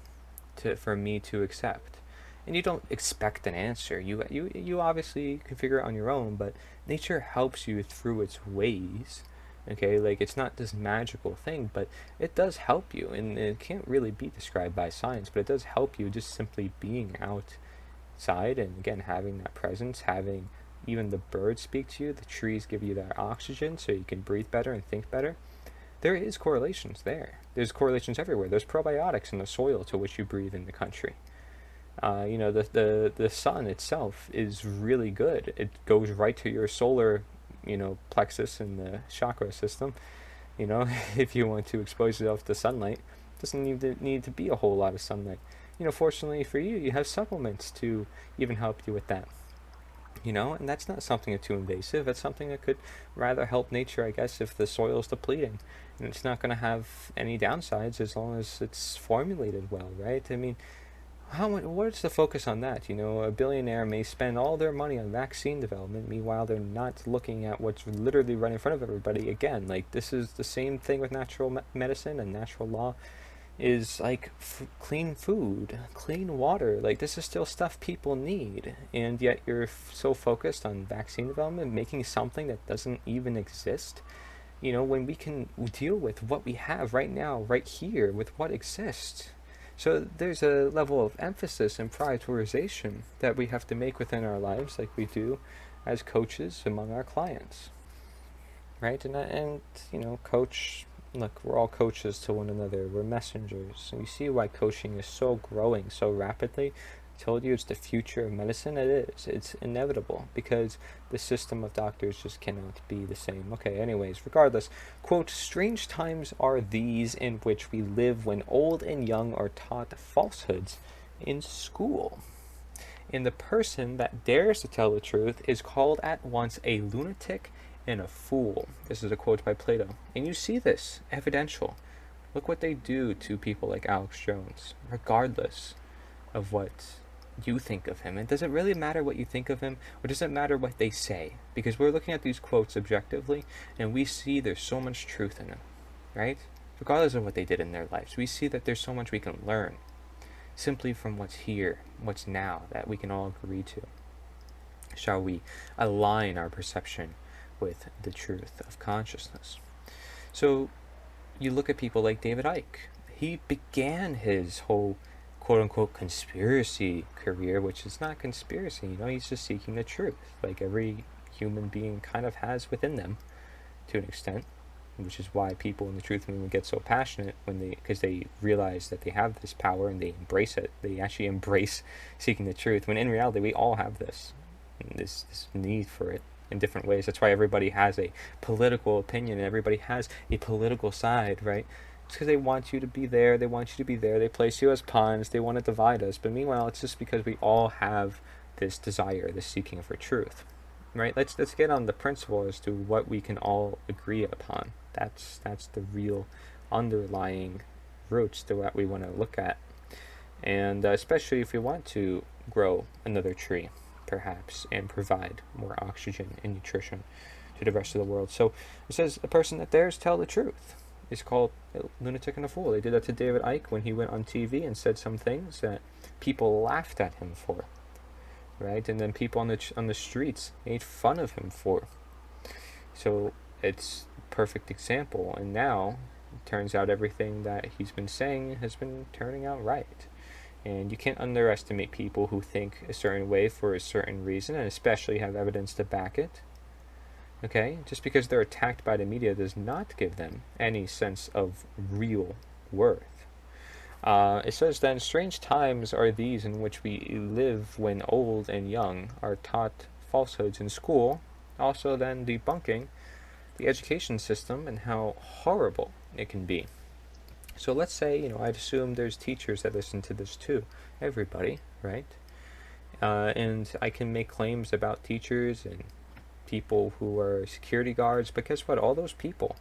for me to accept? And you don't expect an answer. You obviously can figure it on your own, but nature helps you through its ways. Okay, like it's not this magical thing, but it does help you, and it can't really be described by science, but it does help you just simply being outside, and again, having that presence, having even the birds speak to you, the trees give you that oxygen so you can breathe better and think better. There is correlations there. There's correlations everywhere. There's probiotics in the soil to which you breathe in the country. The sun itself is really good. It goes right to your solar plexus in the chakra system. If you want to expose yourself to sunlight, it doesn't need to be a whole lot of sunlight. Fortunately for you, you have supplements to even help you with that. And that's not something too invasive. That's something that could rather help nature, I guess, if the soil is depleting. And it's not going to have any downsides as long as it's formulated well, right? I mean, what's the focus on that? A billionaire may spend all their money on vaccine development, meanwhile they're not looking at what's literally right in front of everybody. Again, like this is the same thing with natural medicine and natural law. is like clean food, clean water. Like, this is still stuff people need, and yet you're so focused on vaccine development, making something that doesn't even exist. When we can deal with what we have right now, right here, with what exists. So there's a level of emphasis and prioritization that we have to make within our lives, like we do as coaches among our clients, right? Coach. Look, we're all coaches to one another. We're messengers. And you see why coaching is so growing so rapidly. I told you it's the future of medicine. It is. It's inevitable because the system of doctors just cannot be the same. Okay, anyways, regardless, quote, strange times are these in which we live when old and young are taught falsehoods in school. And the person that dares to tell the truth is called at once a lunatic and a fool. This is a quote by Plato. And you see this, evidential. Look what they do to people like Alex Jones, regardless of what you think of him. It doesn't really matter what you think of him, or does it matter what they say? Because we're looking at these quotes objectively, and we see there's so much truth in them, right? Regardless of what they did in their lives, we see that there's so much we can learn simply from what's here, what's now, that we can all agree to. Shall we align our perception with the truth of consciousness? So you look at people like David Icke. He began his whole quote-unquote conspiracy career, which is not conspiracy. He's just seeking the truth, like every human being kind of has within them to an extent, which is why people in the truth movement get so passionate because they realize that they have this power and they embrace it. They actually embrace seeking the truth, when in reality we all have this need for it in different ways. That's why everybody has a political opinion and everybody has a political side, right? It's because they want you to be there, they place you as pawns, they want to divide us. But meanwhile, it's just because we all have this desire, this seeking for truth, right? Let's get on the principle as to what we can all agree upon. That's the real underlying roots to what we want to look at, and especially if we want to grow another tree, perhaps, and provide more oxygen and nutrition to the rest of the world. So it says a person that dares tell the truth is called a lunatic and a fool. They did that to David Icke when he went on TV and said some things that people laughed at him for, right? And then people on the streets made fun of him for. So it's a perfect example. And now it turns out everything that he's been saying has been turning out right. And you can't underestimate people who think a certain way for a certain reason, and especially have evidence to back it. Okay? Just because they're attacked by the media does not give them any sense of real worth. It says then, strange times are these in which we live when old and young are taught falsehoods in school, also then debunking the education system and how horrible it can be. So let's say, I'd assume there's teachers that listen to this too. Everybody, right? And I can make claims about teachers and people who are security guards, but guess what? All those people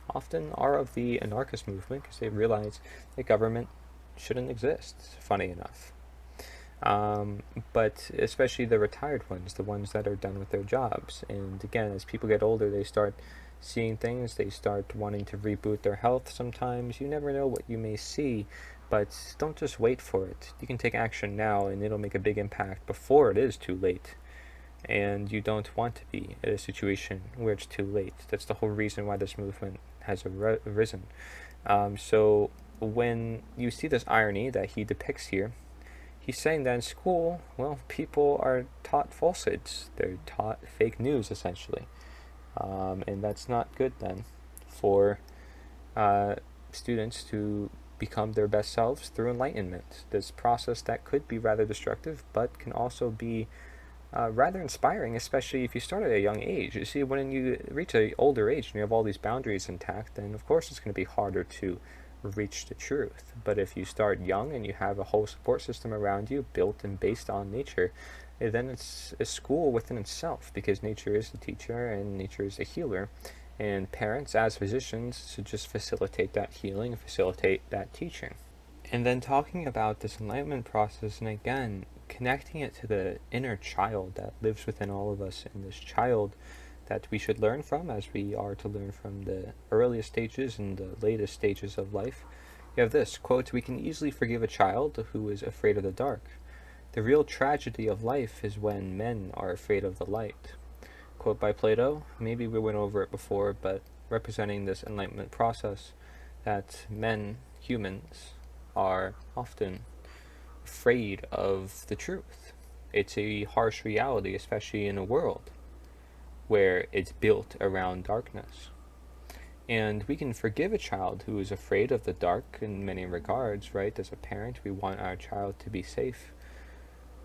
often are of the anarchist movement because they realize that government shouldn't exist, funny enough. But especially the retired ones, the ones that are done with their jobs. And again, as people get older, they start seeing things, they start wanting to reboot their health sometimes. You never know what you may see, but don't just wait for it. You can take action now and it'll make a big impact before it is too late. And you don't want to be in a situation where it's too late. That's the whole reason why this movement has arisen. So when you see this irony that he depicts here, he's saying that in school, well, people are taught falsehoods. They're taught fake news, essentially. And that's not good then for students to become their best selves through enlightenment. This process that could be rather destructive, but can also be rather inspiring, especially if you start at a young age. You see, when you reach an older age and you have all these boundaries intact, then of course it's going to be harder to reach the truth. But if you start young and you have a whole support system around you built and based on nature, then it's a school within itself, because nature is the teacher and nature is the healer. And parents, as physicians, should just facilitate that healing, facilitate that teaching. And then talking about this enlightenment process, and again, connecting it to the inner child that lives within all of us, and this child that we should learn from, as we are to learn from the earliest stages and the latest stages of life. You have this, quote, "We can easily forgive a child who is afraid of the dark. The real tragedy of life is when men are afraid of the light." Quote by Plato. Maybe we went over it before, but representing this enlightenment process that men, humans, are often afraid of the truth. It's a harsh reality, especially in a world where it's built around darkness. And we can forgive a child who is afraid of the dark in many regards, right? As a parent, we want our child to be safe.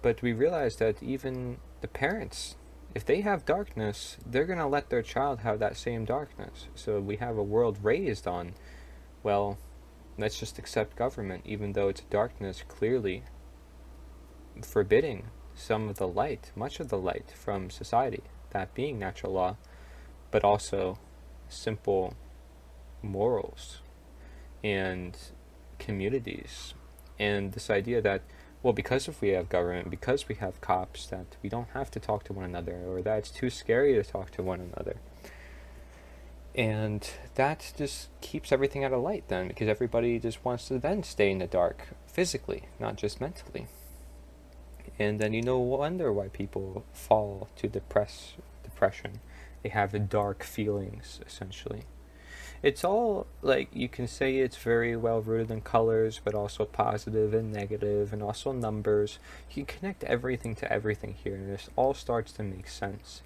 But we realize that even the parents, if they have darkness, they're going to let their child have that same darkness. So we have a world raised on, well, let's just accept government, even though it's darkness, clearly forbidding some of the light, much of the light from society, that being natural law, but also simple morals and communities. And this idea that, well, because if we have government, because we have cops, that we don't have to talk to one another, or that it's too scary to talk to one another. And that just keeps everything out of light then, because everybody just wants to then stay in the dark physically, not just mentally. And then you no wonder why people fall to depression. They have dark feelings, essentially. It's all, like, you can say it's very well rooted in colors, but also positive and negative, and also numbers. You can connect everything to everything here, and this all starts to make sense.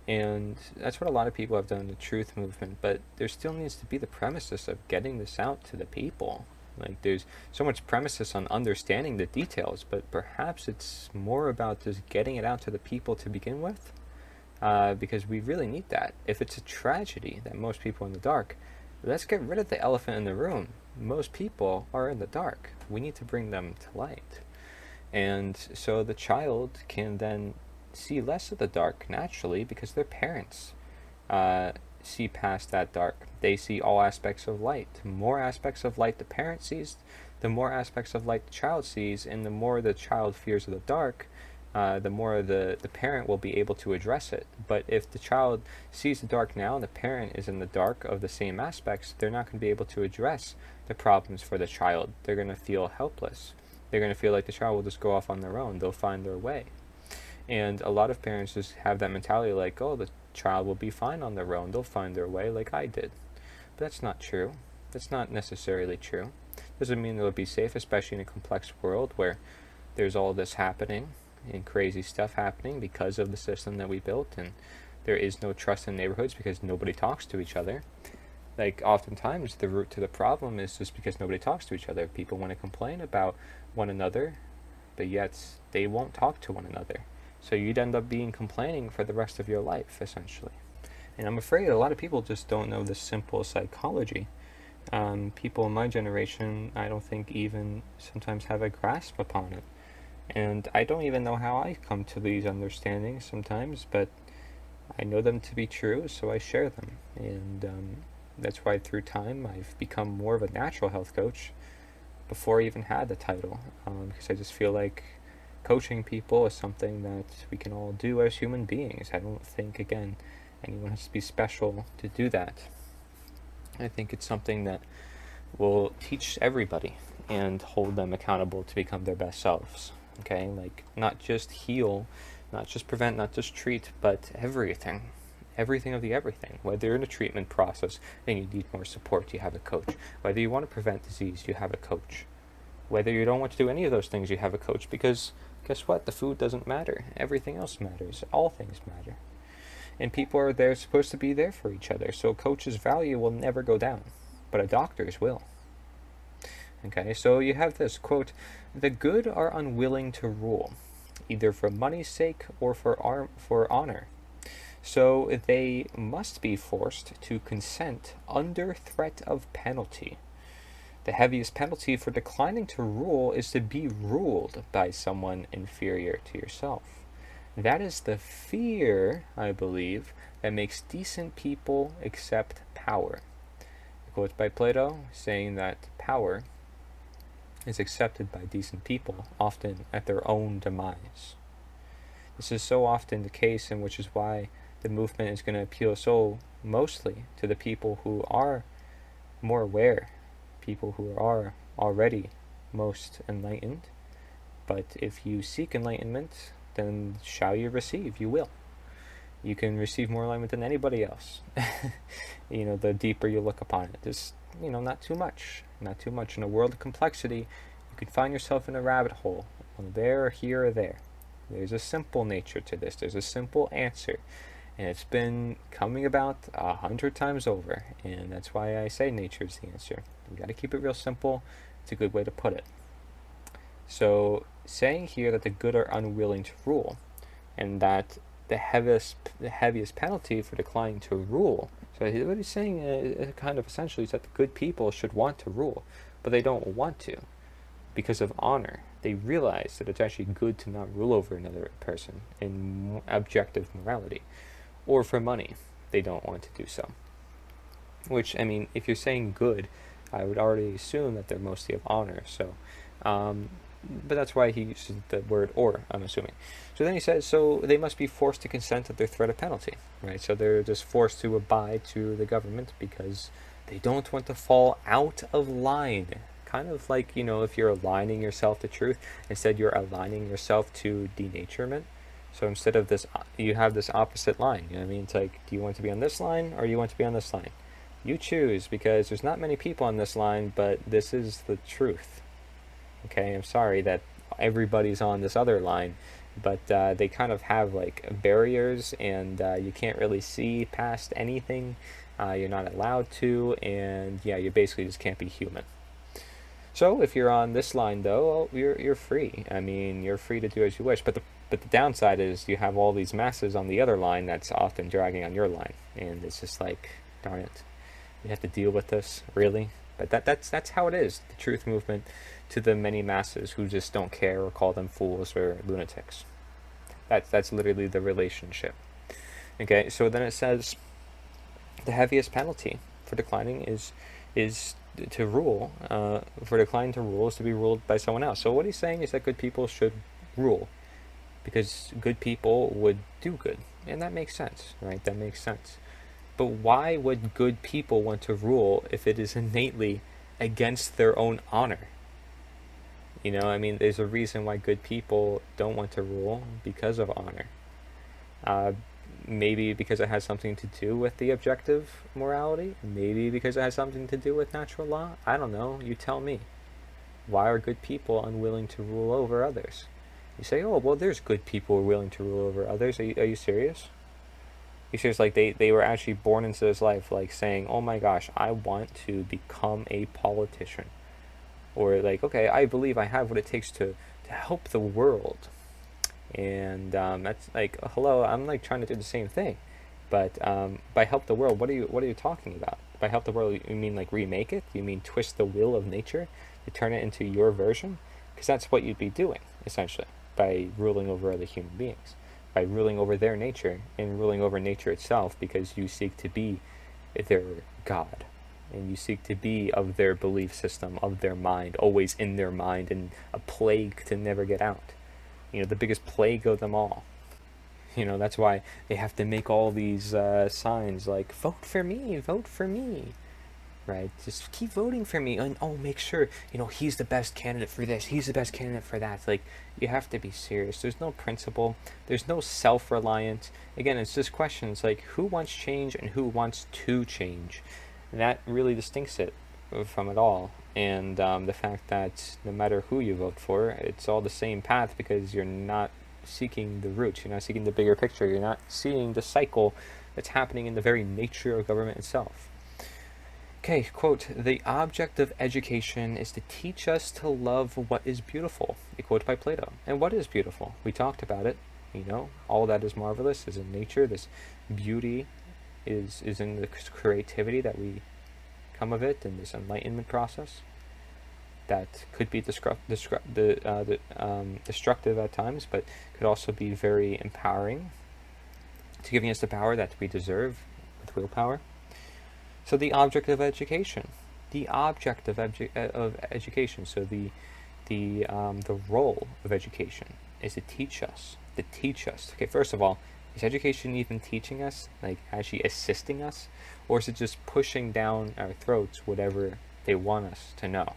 And that's what a lot of people have done in the truth movement, but there still needs to be the premises of getting this out to the people. Like, there's so much premises on understanding the details, but perhaps it's more about just getting it out to the people to begin with, because we really need that. If it's a tragedy that most people are in the dark, let's get rid of the elephant in the room. Most people are in the dark. We need to bring them to light. And so the child can then see less of the dark naturally, because their parents see past that dark. They see all aspects of light. The more aspects of light the parent sees, the more aspects of light the child sees, and the more the child fears of the dark, the more the parent will be able to address it. But if the child sees the dark now and the parent is in the dark of the same aspects, they're not going to be able to address the problems for the child. They're going to feel helpless. They're going to feel like the child will just go off on their own. They'll find their way. And a lot of parents just have that mentality like, oh, the child will be fine on their own. They'll find their way like I did. But that's not true. That's not necessarily true. Doesn't mean they'll be safe, especially in a complex world where there's all this happening and crazy stuff happening because of the system that we built, and there is no trust in neighborhoods because nobody talks to each other. Like, oftentimes the root to the problem is just because nobody talks to each other. People want to complain about one another, but yet they won't talk to one another. So you'd end up being complaining for the rest of your life, essentially. And I'm afraid a lot of people just don't know this simple psychology. People in my generation, I don't think even sometimes have a grasp upon it. And I don't even know how I come to these understandings sometimes, but I know them to be true, so I share them. And that's why through time I've become more of a natural health coach before I even had the title, because I just feel like coaching people is something that we can all do as human beings. I don't think, again, anyone has to be special to do that. I think it's something that will teach everybody and hold them accountable to become their best selves. Okay, like, not just heal, not just prevent, not just treat, but everything. Everything of the everything. Whether you're in a treatment process and you need more support, you have a coach. Whether you want to prevent disease, you have a coach. Whether you don't want to do any of those things, you have a coach, because guess what? The food doesn't matter. Everything else matters. All things matter. And people are there, supposed to be there for each other. So a coach's value will never go down, but a doctor's will. Okay, so you have this, quote, "The good are unwilling to rule, either for money's sake or for honor. So they must be forced to consent under threat of penalty. The heaviest penalty for declining to rule is to be ruled by someone inferior to yourself. That is the fear, I believe, that makes decent people accept power." A quote by Plato saying that power is accepted by decent people, often at their own demise. This is so often the case, and which is why the movement is going to appeal so mostly to the people who are more aware, people who are already most enlightened. But if you seek enlightenment, then shall you receive, you will. You can receive more enlightenment than anybody else. The deeper you look upon it. Just, not too much. Not too much. In a world of complexity, you can find yourself in a rabbit hole. There, or here, or there. There's a simple nature to this. There's a simple answer. And it's been coming about 100 times over. And that's why I say nature is the answer. You got to keep it real simple. It's a good way to put it. So, saying here that the good are unwilling to rule, and that the heaviest penalty for declining to rule. So what he's saying kind of essentially is that the good people should want to rule, but they don't want to because of honor. They realize that it's actually good to not rule over another person in objective morality. Or for money, they don't want to do so. Which, if you're saying good, I would already assume that they're mostly of honor. So, but that's why he uses the word or, I'm assuming. So then he says, so they must be forced to consent at their threat of penalty, right? So they're just forced to abide to the government because they don't want to fall out of line. Kind of like, if you're aligning yourself to truth, instead you're aligning yourself to denaturement. So instead of this, you have this opposite line. It's like, do you want to be on this line or do you want to be on this line? You choose, because there's not many people on this line, but this is the truth. Okay, I'm sorry that everybody's on this other line, but they kind of have like barriers, and you can't really see past anything. You're not allowed to, and yeah, you basically just can't be human. So if you're on this line, though, you're free. You're free to do as you wish. But the downside is you have all these masses on the other line that's often dragging on your line, and it's just like, darn it, you have to deal with this, really. But that's how it is. The truth movement to the many masses who just don't care or call them fools or lunatics. That's literally the relationship. Okay, so then it says the heaviest penalty for declining is to rule. For declining to rule is to be ruled by someone else. So what he's saying is that good people should rule, because good people would do good, and that makes sense, right? That makes sense. But why would good people want to rule if it is innately against their own honor? There's a reason why good people don't want to rule, because of honor. Maybe because it has something to do with the objective morality. Maybe because it has something to do with natural law. I don't know. You tell me. Why are good people unwilling to rule over others? You say, oh, well, there's good people who are willing to rule over others. Are you serious? You serious? Like they were actually born into this life, like saying, oh my gosh, I want to become a politician. Or like, okay, I believe I have what it takes to help the world. And that's like, hello, I'm like trying to do the same thing. But by help the world, what are you talking about? By help the world, you mean like remake it? You mean twist the will of nature to turn it into your version? Because that's what you'd be doing, essentially, by ruling over other human beings. By ruling over their nature and ruling over nature itself, because you seek to be their God. And you seek to be of their belief system, of their mind, always in their mind, and a plague to never get out. The biggest plague of them all. That's why they have to make all these signs like, vote for me, right? Just keep voting for me, and make sure, he's the best candidate for this, he's the best candidate for that. Like, you have to be serious. There's no principle, there's no self-reliance. Again, it's just questions like, who wants change and who wants to change? And that really distincts it from it all. And the fact that no matter who you vote for, it's all the same path, because you're not seeking the roots, you're not seeking the bigger picture, you're not seeing the cycle that's happening in the very nature of government itself. Okay, quote, the object of education is to teach us to love what is beautiful, a quote by Plato. And what is beautiful? We talked about it, all that is marvelous is in nature. This beauty is in the creativity that we come of it, in this enlightenment process that could be destructive at times, but could also be very empowering, to giving us the power that we deserve with willpower. So the object of education, so the role of education is to teach us. Okay, first of all, is education even teaching us, like actually assisting us, or is it just pushing down our throats whatever they want us to know,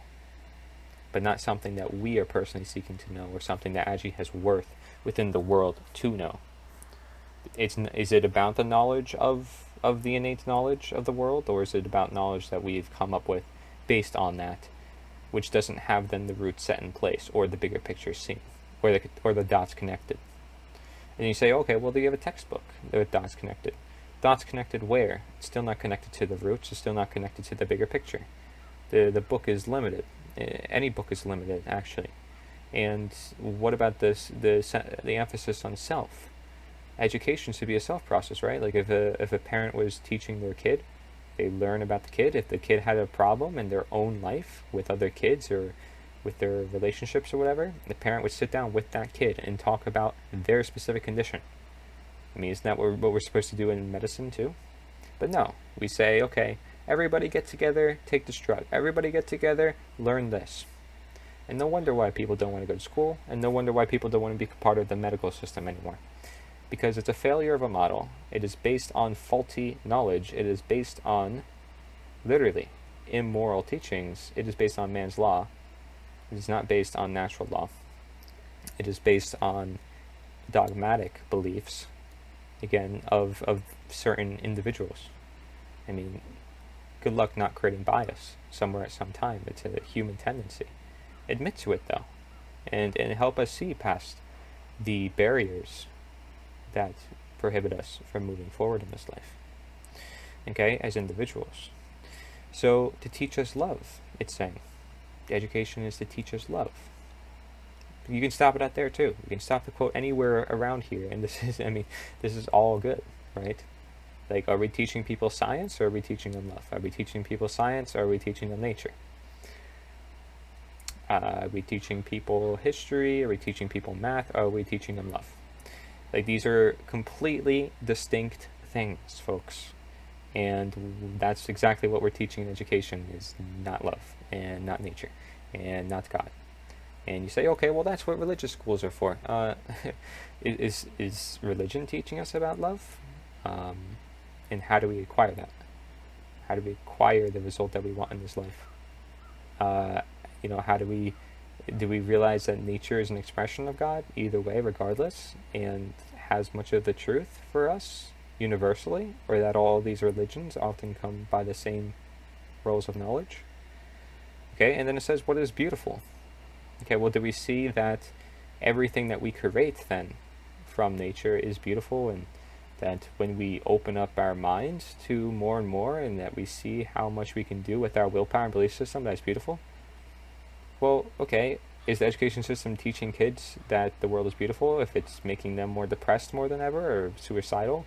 but not something that we are personally seeking to know, or something that actually has worth within the world to know. Is it about the knowledge of the innate knowledge of the world, or is it about knowledge that we've come up with based on that, which doesn't have then the roots set in place, or the bigger picture seen, or the dots connected? And you say, okay, well, do you have a textbook with dots connected? Dots connected where? It's still not connected to the roots. It's still not connected to the bigger picture. The book is limited. Any book is limited, actually. And what about the emphasis on self? Education should be a self process, right? Like if a parent was teaching their kid, they learn about the kid. If the kid had a problem in their own life with other kids or with their relationships or whatever, the parent would sit down with that kid and talk about their specific condition. I mean, isn't that what we're supposed to do in medicine too? But no, we say, okay, everybody get together, take this drug. Everybody get together, learn this. And no wonder why people don't want to go to school, and no wonder why people don't want to be part of the medical system anymore. Because it's a failure of a model. It is based on faulty knowledge. It is based on, literally, immoral teachings. It is based on man's law. It is not based on natural law. It is based on dogmatic beliefs, again, of certain individuals. I mean, good luck not creating bias somewhere at some time. It's a human tendency. Admit to it, though, and help us see past the barriers that prohibit us from moving forward in this life, okay, as individuals. So, to teach us love, it's saying. Education is to teach us love. You can stop it out there too. You can stop the quote anywhere around here, and this is all good, right? Like, are we teaching people science, or are we teaching them love? Are we teaching people science, or are we teaching them nature? Are we teaching people history? Are we teaching people math? Or are we teaching them love? Like, these are completely distinct things, folks. And that's exactly what we're teaching in education, is not love, and not nature, and not God. And you say, okay, well, that's what religious schools are for. Is religion teaching us about love? And how do we acquire that? How do we acquire the result that we want in this life? How do we realize that nature is an expression of God, either way, regardless, and has much of the truth for us universally, or that all these religions often come by the same roles of knowledge? Okay, and then it says, what is beautiful? Okay, well, do we see that everything that we create then from nature is beautiful, and that when we open up our minds to more and more, and that we see how much we can do with our willpower and belief system, that's beautiful? Well, okay, is the education system teaching kids that the world is beautiful if it's making them more depressed more than ever, or suicidal,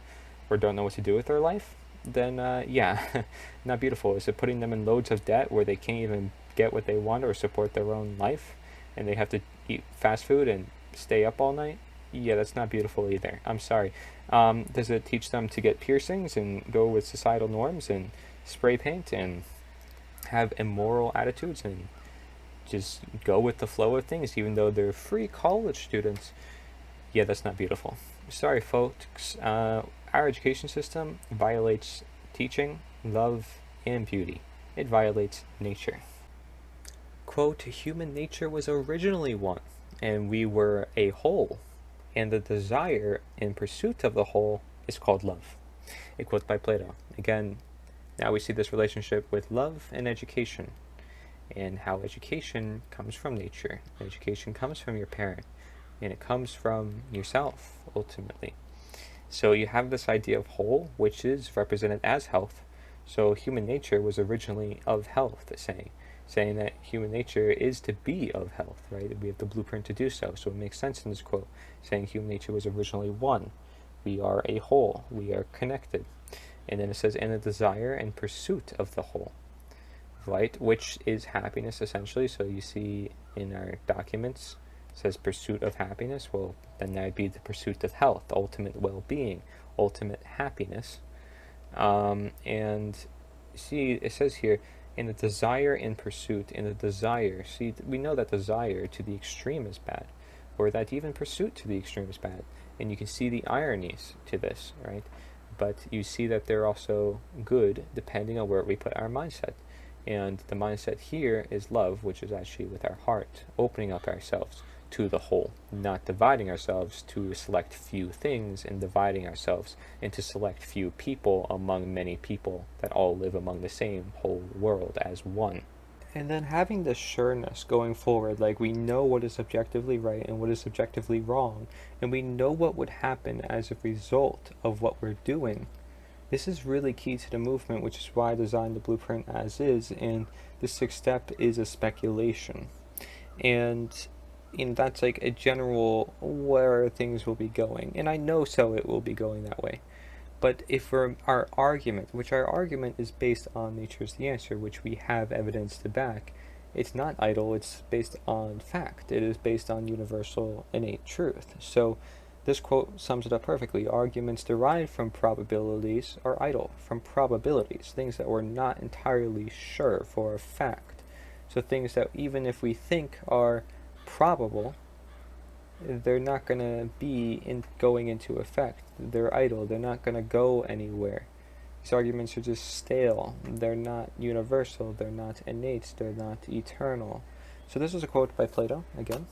or don't know what to do with their life? Then, yeah, not beautiful. Is it putting them in loads of debt where they can't even get what they want or support their own life, and they have to eat fast food and stay up all night? Yeah, that's not beautiful either. I'm sorry. Does it teach them to get piercings and go with societal norms and spray paint and have immoral attitudes and just go with the flow of things, even though they're free college students? Yeah, that's not beautiful. Sorry, folks. Our education system violates teaching, love, and beauty. It violates nature. Quote, human nature was originally one, and we were a whole, and the desire in pursuit of the whole is called love. A quote by Plato. Again, now we see this relationship with love and education, and how education comes from nature. Education comes from your parent, and it comes from yourself, ultimately. So you have this idea of whole, which is represented as health. So human nature was originally of health, saying that human nature is to be of health, right? We have the blueprint to do so. So it makes sense in this quote, saying human nature was originally one. We are a whole. We are connected. And then it says, and a desire and pursuit of the whole, right? Which is happiness, essentially. So you see in our documents, it says pursuit of happiness. Well, then that would be the pursuit of health, ultimate well-being, ultimate happiness. And see, it says here, in the desire and pursuit, in the desire. See, we know that desire to the extreme is bad, or that even pursuit to the extreme is bad. And you can see the ironies to this, right? But you see that they're also good depending on where we put our mindset. And the mindset here is love, which is actually with our heart, opening up ourselves to the whole, not dividing ourselves to select few things and dividing ourselves into select few people among many people that all live among the same whole world as one. And then having the sureness going forward, like we know what is objectively right and what is objectively wrong, and we know what would happen as a result of what we're doing. This is really key to the movement, which is why I designed the blueprint as is, and the sixth step is a speculation. And that's like a general where things will be going. And I know so it will be going that way. But if our argument, which our argument is based on nature's the answer, which we have evidence to back, it's not idle, it's based on fact. It is based on universal innate truth. So this quote sums it up perfectly. Arguments derived from probabilities are idle, from probabilities, things that we're not entirely sure for a fact. So things that even if we think are probable, they're not going to be going into effect. They're idle. They're not going to go anywhere. These arguments are just stale. They're not universal. They're not innate. They're not eternal. So this is a quote by Plato, again.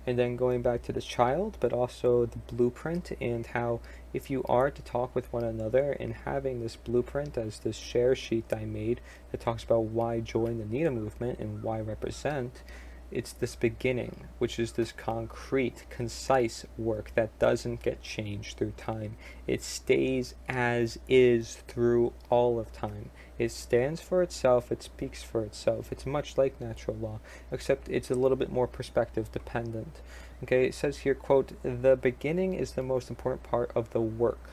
And then going back to the child, but also the blueprint, and how if you are to talk with one another and having this blueprint as this share sheet I made that talks about why join the NITA movement and why represent, it's this beginning, which is this concrete, concise work that doesn't get changed through time. It stays as is through all of time. It stands for itself, it speaks for itself. It's much like natural law, except it's a little bit more perspective dependent. Okay, it says here, quote, "The beginning is the most important part of the work,"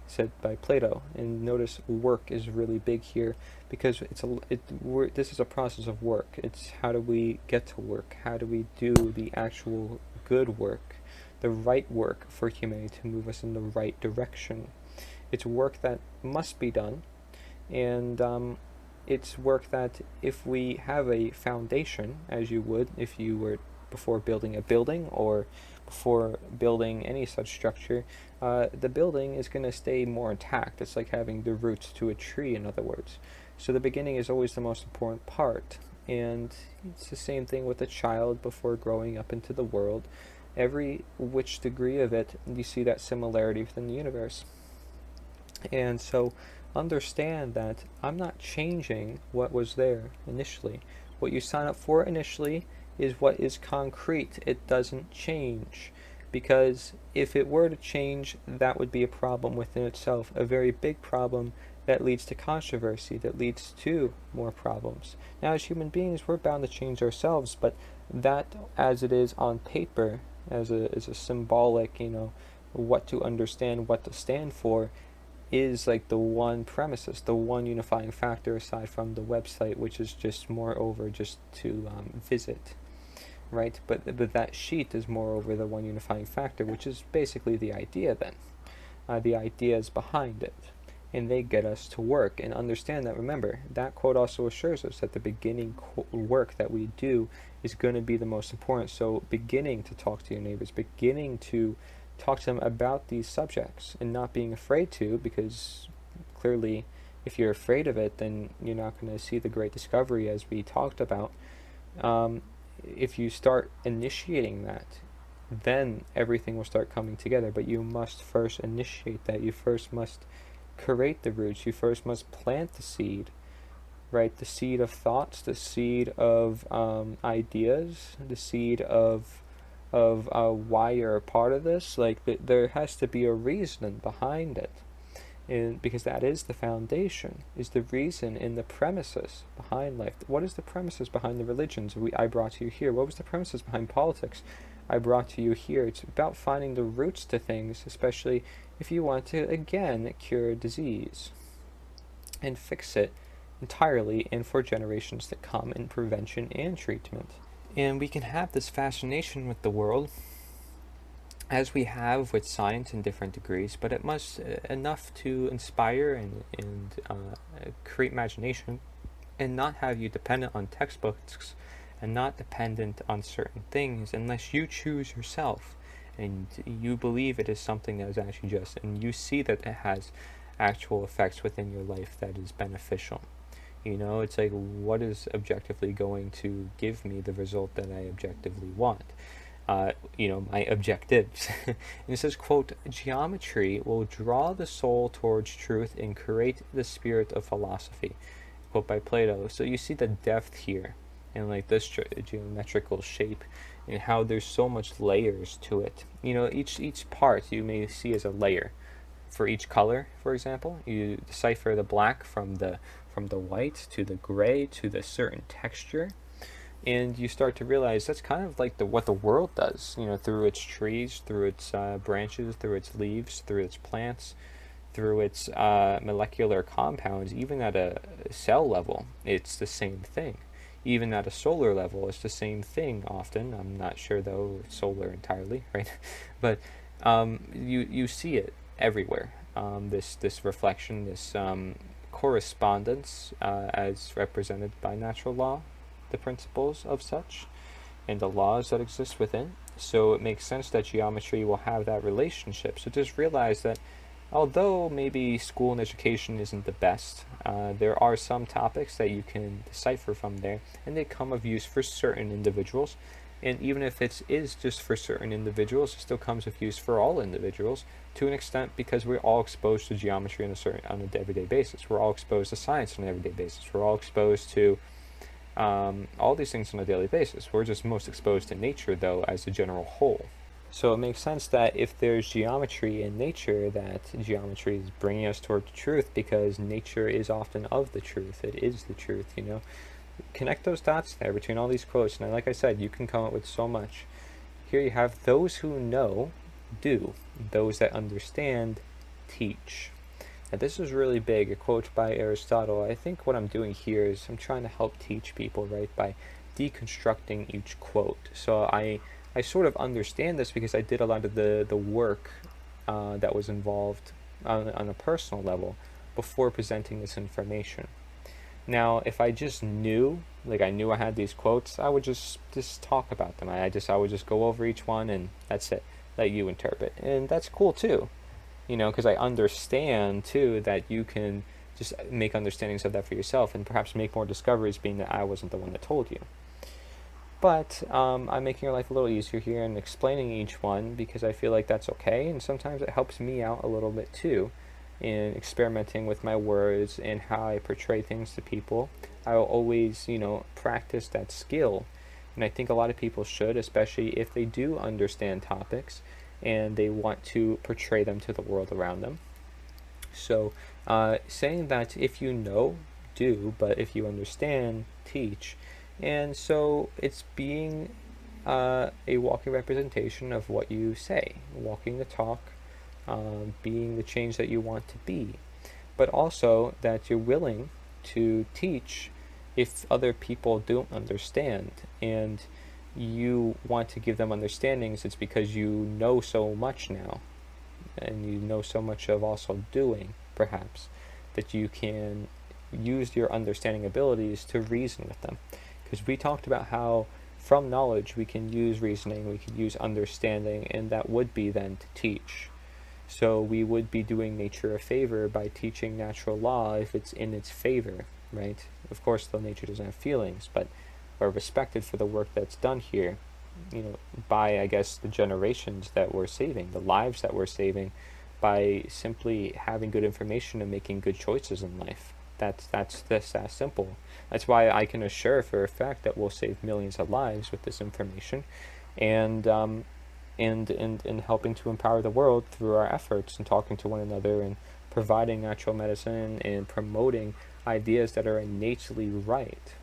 said by Plato. And notice work is really big here because this is a process of work. It's how do we get to work? How do we do the actual good work, the right work for humanity to move us in the right direction? It's work that must be done, and it's work that if we have a foundation, as you would if you were before building a building or before building any such structure, the building is going to stay more intact. It's like having the roots to a tree, in other words. So the beginning is always the most important part. And it's the same thing with a child before growing up into the world. Every which degree of it, you see that similarity within the universe. And so understand that I'm not changing what was there initially. What you sign up for initially is what is concrete. It doesn't change. Because if it were to change, that would be a problem within itself, a very big problem that leads to controversy, that leads to more problems. Now, as human beings, we're bound to change ourselves, but that, as it is on paper, as a symbolic, what to understand, what to stand for, is like the one premises, the one unifying factor aside from the website, which is just moreover just to visit. Right, but that sheet is moreover the one unifying factor, which is basically the idea then. The ideas behind it. And they get us to work. And understand that, remember, that quote also assures us that the beginning work that we do is going to be the most important. So beginning to talk to your neighbors, beginning to talk to them about these subjects and not being afraid to, because clearly if you're afraid of it, then you're not going to see the great discovery as we talked about. If you start initiating that, then everything will start coming together. But you must first initiate that. You first must create the roots. You first must plant the seed, right? The seed of thoughts, the seed of ideas, the seed of why you're a part of this. Like there has to be a reason behind it. And because that is the foundation, is the reason in the premises behind life. What is the premises behind the religions I brought to you here? What was the premises behind politics I brought to you here? It's about finding the roots to things, especially if you want to, again, cure disease and fix it entirely and for generations to come in prevention and treatment. And we can have this fascination with the world as we have with science in different degrees, but it must enough to inspire and create imagination and not have you dependent on textbooks and not dependent on certain things unless you choose yourself and you believe it is something that is actually just and you see that it has actual effects within your life that is beneficial. You know, it's like, what is objectively going to give me the result that I objectively want? My objectives. And it says, quote, geometry will draw the soul towards truth and create the spirit of philosophy, quote by Plato. So you see the depth here and like this geometrical shape and how there's so much layers to it. You know, each part you may see as a layer. For each color, for example, you decipher the black from the white to the gray to the certain texture, and you start to realize that's kind of like what the world does, you know, through its trees, through its branches, through its leaves, through its plants, through its molecular compounds. Even at a cell level, it's the same thing. Even at a solar level, it's the same thing often. I'm not sure, though, solar entirely, right? But you see it everywhere. This reflection, this correspondence, as represented by natural law, the principles of such, and the laws that exist within. So it makes sense that geometry will have that relationship. So just realize that although maybe school and education isn't the best, there are some topics that you can decipher from there, and they come of use for certain individuals. And even if it is just for certain individuals, it still comes of use for all individuals to an extent, because we're all exposed to geometry on an everyday basis. We're all exposed to science on an everyday basis. We're all exposed to all these things on a daily basis. We're just most exposed to nature, though, as a general whole. So it makes sense that if there's geometry in nature, that geometry is bringing us toward the truth, because nature is often of the truth. It is the truth, you know. Connect those dots there between all these quotes, and like I said, you can come up with so much. Here you have, those who know, do. Those that understand, teach. Now this is really big, a quote by Aristotle. I think what I'm doing here is I'm trying to help teach people, right, by deconstructing each quote. So I sort of understand this because I did a lot of the work that was involved on a personal level before presenting this information. Now, if I just knew, like I knew I had these quotes, I would just talk about them. I would just go over each one, and that's it. Let you interpret, and that's cool too, you know, because I understand too that you can just make understandings of that for yourself, and perhaps make more discoveries, being that I wasn't the one that told you. But I'm making your life a little easier here and explaining each one, because I feel like that's okay, and sometimes it helps me out a little bit too in experimenting with my words and how I portray things to people. I will always, you know, practice that skill, and I think a lot of people should, especially if they do understand topics and they want to portray them to the world around them. So saying that if you know, do, but if you understand, teach. And so it's being a walking representation of what you say, walking the talk, being the change that you want to be, but also that you're willing to teach if other people don't understand, and you want to give them understandings. It's because you know so much now, and you know so much of also doing, perhaps, that you can use your understanding abilities to reason with them. Because we talked about how from knowledge we can use reasoning, we can use understanding, and that would be then to teach. So we would be doing nature a favor by teaching natural law if it's in its favor, right? Of course, though nature doesn't have feelings, but are respected for the work that's done here, you know, by, I guess, the generations that we're saving, the lives that we're saving, by simply having good information and making good choices in life. That's that simple. That's why I can assure for a fact that we'll save millions of lives with this information, and helping to empower the world through our efforts and talking to one another and providing natural medicine and promoting ideas that are innately right.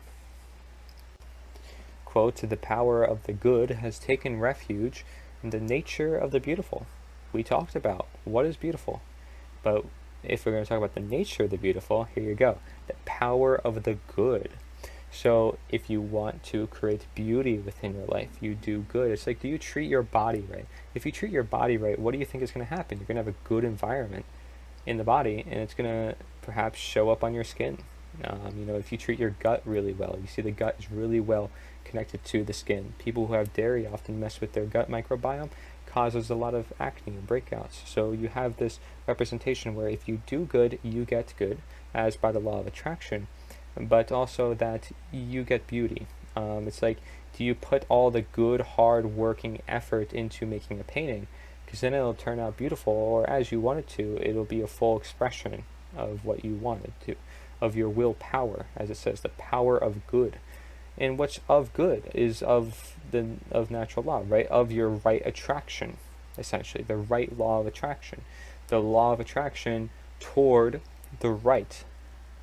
Quote, the power of the good has taken refuge in the nature of the beautiful. We talked about what is beautiful, but if we're going to talk about the nature of the beautiful, here you go. The power of the good. So if you want to create beauty within your life, you do good. It's like, do you treat your body right? If you treat your body right, what do you think is going to happen? You're going to have a good environment in the body, and it's going to perhaps show up on your skin. You know, if you treat your gut really well, you see the gut is really well connected to the skin. People who have dairy often mess with their gut microbiome, causes a lot of acne and breakouts. So you have this representation where if you do good, you get good, as by the law of attraction. but also that you get beauty. It's like, do you put all the good, hard working effort into making a painting? Because then it'll turn out beautiful, or as you want it to, it'll be a full expression of what you wanted to, of your willpower, as it says, the power of good. And what's of good is of natural law, right? Of your right attraction, essentially, the right law of attraction, the law of attraction toward the right,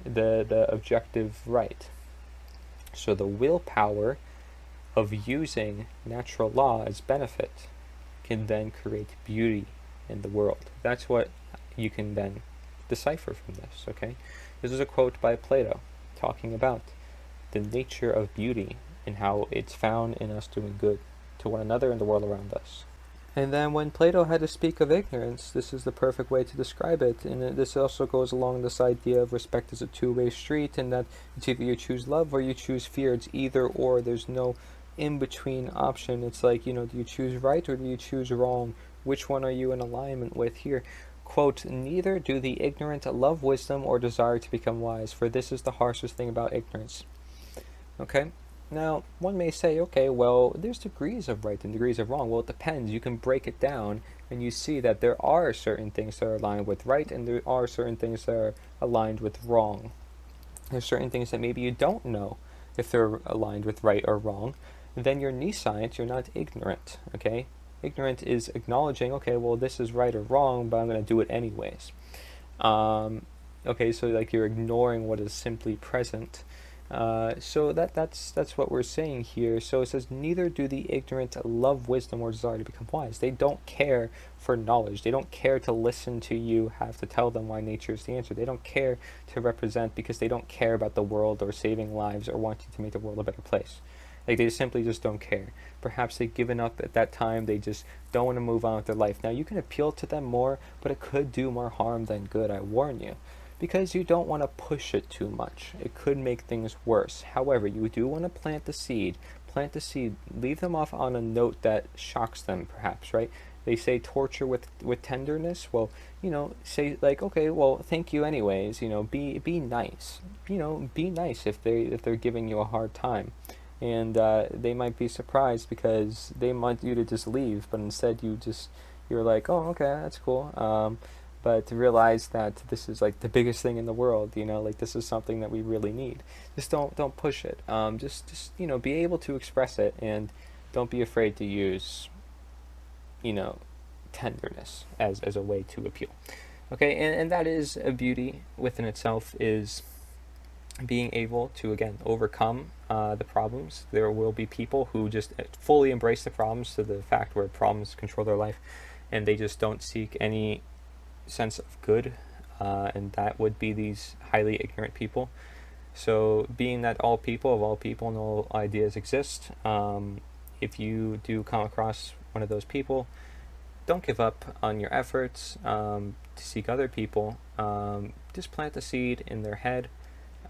the objective right. So the willpower of using natural law as benefit can then create beauty in the world. That's what you can then decipher from this, okay? This is a quote by Plato talking about the nature of beauty and how it's found in us doing good to one another and the world around us. And then when Plato had to speak of ignorance, this is the perfect way to describe it. And this also goes along this idea of respect is a two-way street, and that it's either you choose love or you choose fear. It's either or. There's no in-between option. It's like, do you choose right or do you choose wrong? Which one are you in alignment with here? Quote, neither do the ignorant love wisdom or desire to become wise, for this is the harshest thing about ignorance. Okay? Now, one may say, okay, well, there's degrees of right and degrees of wrong. Well, it depends. You can break it down and you see that there are certain things that are aligned with right and there are certain things that are aligned with wrong. There's certain things that maybe you don't know if they're aligned with right or wrong. And then you're nescient, you're not ignorant, okay? Ignorant is acknowledging, okay, well, this is right or wrong, but I'm going to do it anyways. Okay, so like you're ignoring what is simply present. So that's what we're saying here. So it says, neither do the ignorant love wisdom or desire to become wise. They don't care for knowledge. They don't care to listen to you have to tell them why nature is the answer. They don't care to represent because they don't care about the world or saving lives or wanting to make the world a better place. Like, they simply just don't care. Perhaps they've given up at that time. They just don't want to move on with their life. Now, you can appeal to them more, but it could do more harm than good, I warn you. Because you don't want to push it too much. It could make things worse. However, you do want to plant the seed. Plant the seed. Leave them off on a note that shocks them, perhaps, right? They say torture with tenderness. Well, say like, okay, well, thank you anyways. Be nice. Be nice if they're giving you a hard time. And they might be surprised because they want you to just leave, but instead you're like, oh, okay, that's cool. But to realize that this is like the biggest thing in the world, like this is something that we really need. Just don't push it. Just be able to express it, and don't be afraid to use, tenderness as a way to appeal. Okay, and that is a beauty within itself, is being able to, again, overcome the problems. There will be people who just fully embrace the problems to the fact where problems control their life, and they just don't seek any sense of good, and that would be these highly ignorant people. So being that all people of all people and all ideas exist, if you do come across one of those people, don't give up on your efforts to seek other people. Just plant the seed in their head,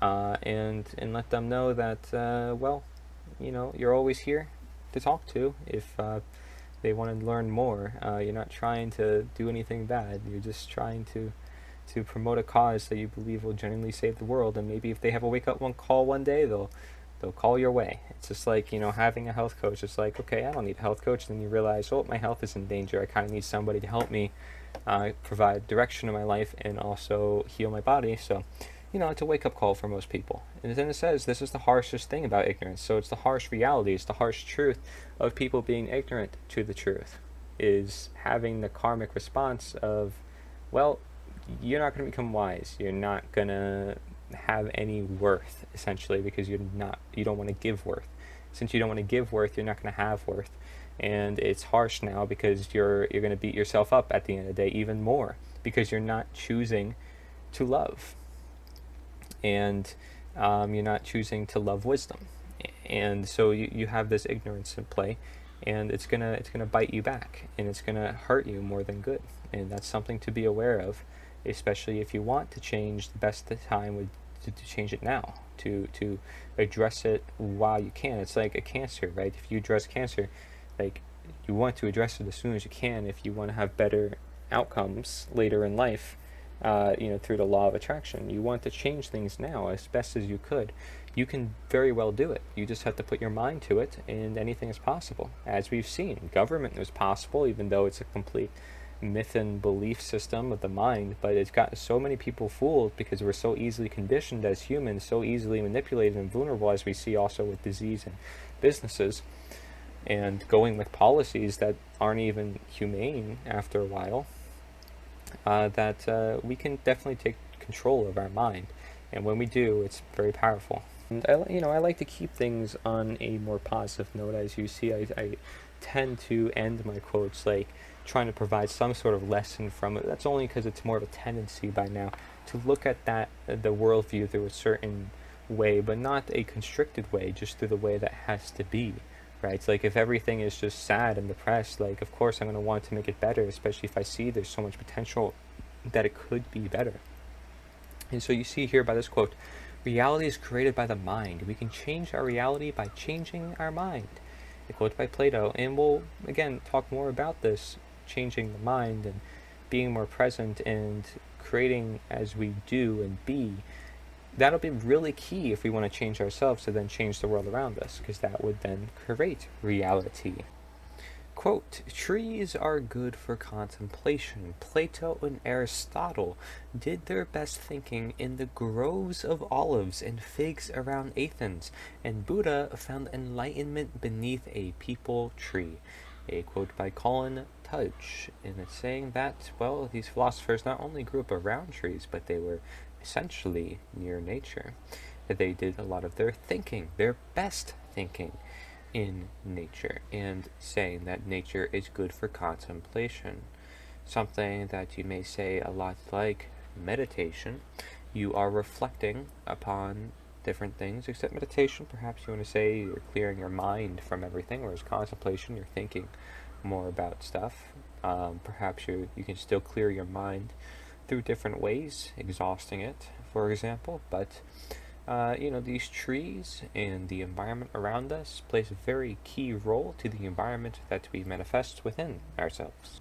and let them know that, you're always here to talk to if they want to learn more. You're not trying to do anything bad. You're just trying to promote a cause that you believe will genuinely save the world. And maybe if they have a wake-up call one day, they'll call your way. It's just like, having a health coach. It's like, okay, I don't need a health coach. And then you realize, oh, my health is in danger. I kind of need somebody to help me provide direction in my life and also heal my body. So, it's a wake-up call for most people. And then it says this is the harshest thing about ignorance. So it's the harsh reality, it's the harsh truth of people being ignorant to the truth, is having the karmic response of, well, you're not going to become wise. You're not going to have any worth, essentially, because you don't want to give worth. Since you don't want to give worth, you're not going to have worth. And it's harsh now because you're going to beat yourself up at the end of the day even more because you're not choosing to love. And you're not choosing to love wisdom, and so you have this ignorance in play, and it's gonna bite you back, and it's gonna hurt you more than good, and that's something to be aware of, especially if you want to change. The best time would to change it now, to address it while you can. It's like a cancer, right? If you address cancer, like, you want to address it as soon as you can if you want to have better outcomes later in life. through the law of attraction. You want to change things now as best as you could. You can very well do it. You just have to put your mind to it, and anything is possible. As we've seen, government is possible, even though it's a complete myth and belief system of the mind, but it's got so many people fooled because we're so easily conditioned as humans, so easily manipulated and vulnerable, as we see also with disease and businesses, and going with policies that aren't even humane after a while, that we can definitely take control of our mind. And when we do, it's very powerful. And I like to keep things on a more positive note. As you see, I tend to end my quotes like trying to provide some sort of lesson from it. That's only because it's more of a tendency by now to look at the worldview through a certain way, but not a constricted way, just through the way that has to be. Right? It's like if everything is just sad and depressed, like of course I'm going to want to make it better, especially if I see there's so much potential that it could be better. And so you see here by this quote, reality is created by the mind. We can change our reality by changing our mind. A quote by Plato. And we'll, again, talk more about this, changing the mind and being more present and creating as we do and be. That'll be really key if we want to change ourselves to then change the world around us, because that would then create reality. Quote, trees are good for contemplation. Plato and Aristotle did their best thinking in the groves of olives and figs around Athens, and Buddha found enlightenment beneath a peepal tree. A quote by Colin Tudge, and it's saying that, well, these philosophers not only grew up around trees, but they were essentially near nature. They did a lot of their thinking, their best thinking, in nature, and saying that nature is good for contemplation. Something that you may say a lot like meditation. You are reflecting upon different things, except meditation, perhaps you want to say you're clearing your mind from everything, whereas contemplation, you're thinking more about stuff. Perhaps you can still clear your mind through different ways, exhausting it, for example, but these trees and the environment around us plays a very key role to the environment that we manifest within ourselves.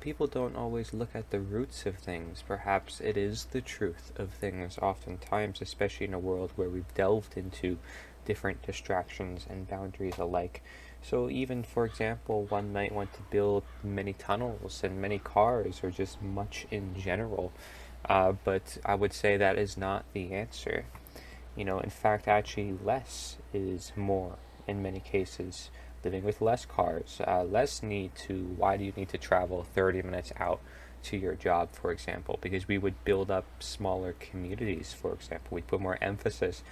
People don't always look at the roots of things. Perhaps it is the truth of things oftentimes, especially in a world where we've delved into different distractions and boundaries alike. So even, for example, one might want to build many tunnels and many cars, or just much in general, but I would say that is not the answer. In fact, actually, less is more in many cases. Living with less cars, less need to, why do you need to travel 30 minutes out to your job, for example? Because we would build up smaller communities, for example. We put more emphasis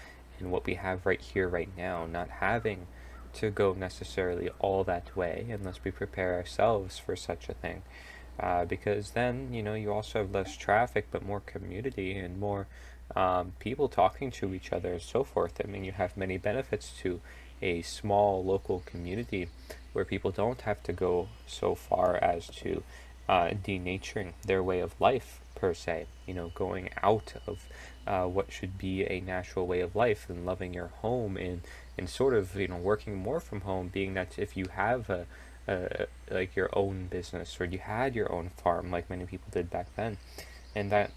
in what we have right here, right now, not having to go necessarily all that way unless we prepare ourselves for such a thing. Because then, you also have less traffic, but more community and more people talking to each other and so forth. I mean, you have many benefits to a small local community where people don't have to go so far as to denaturing their way of life, per se. Going out of what should be a natural way of life and loving your home and sort of, working more from home, being that if you have like your own business, or you had your own farm like many people did back then, and that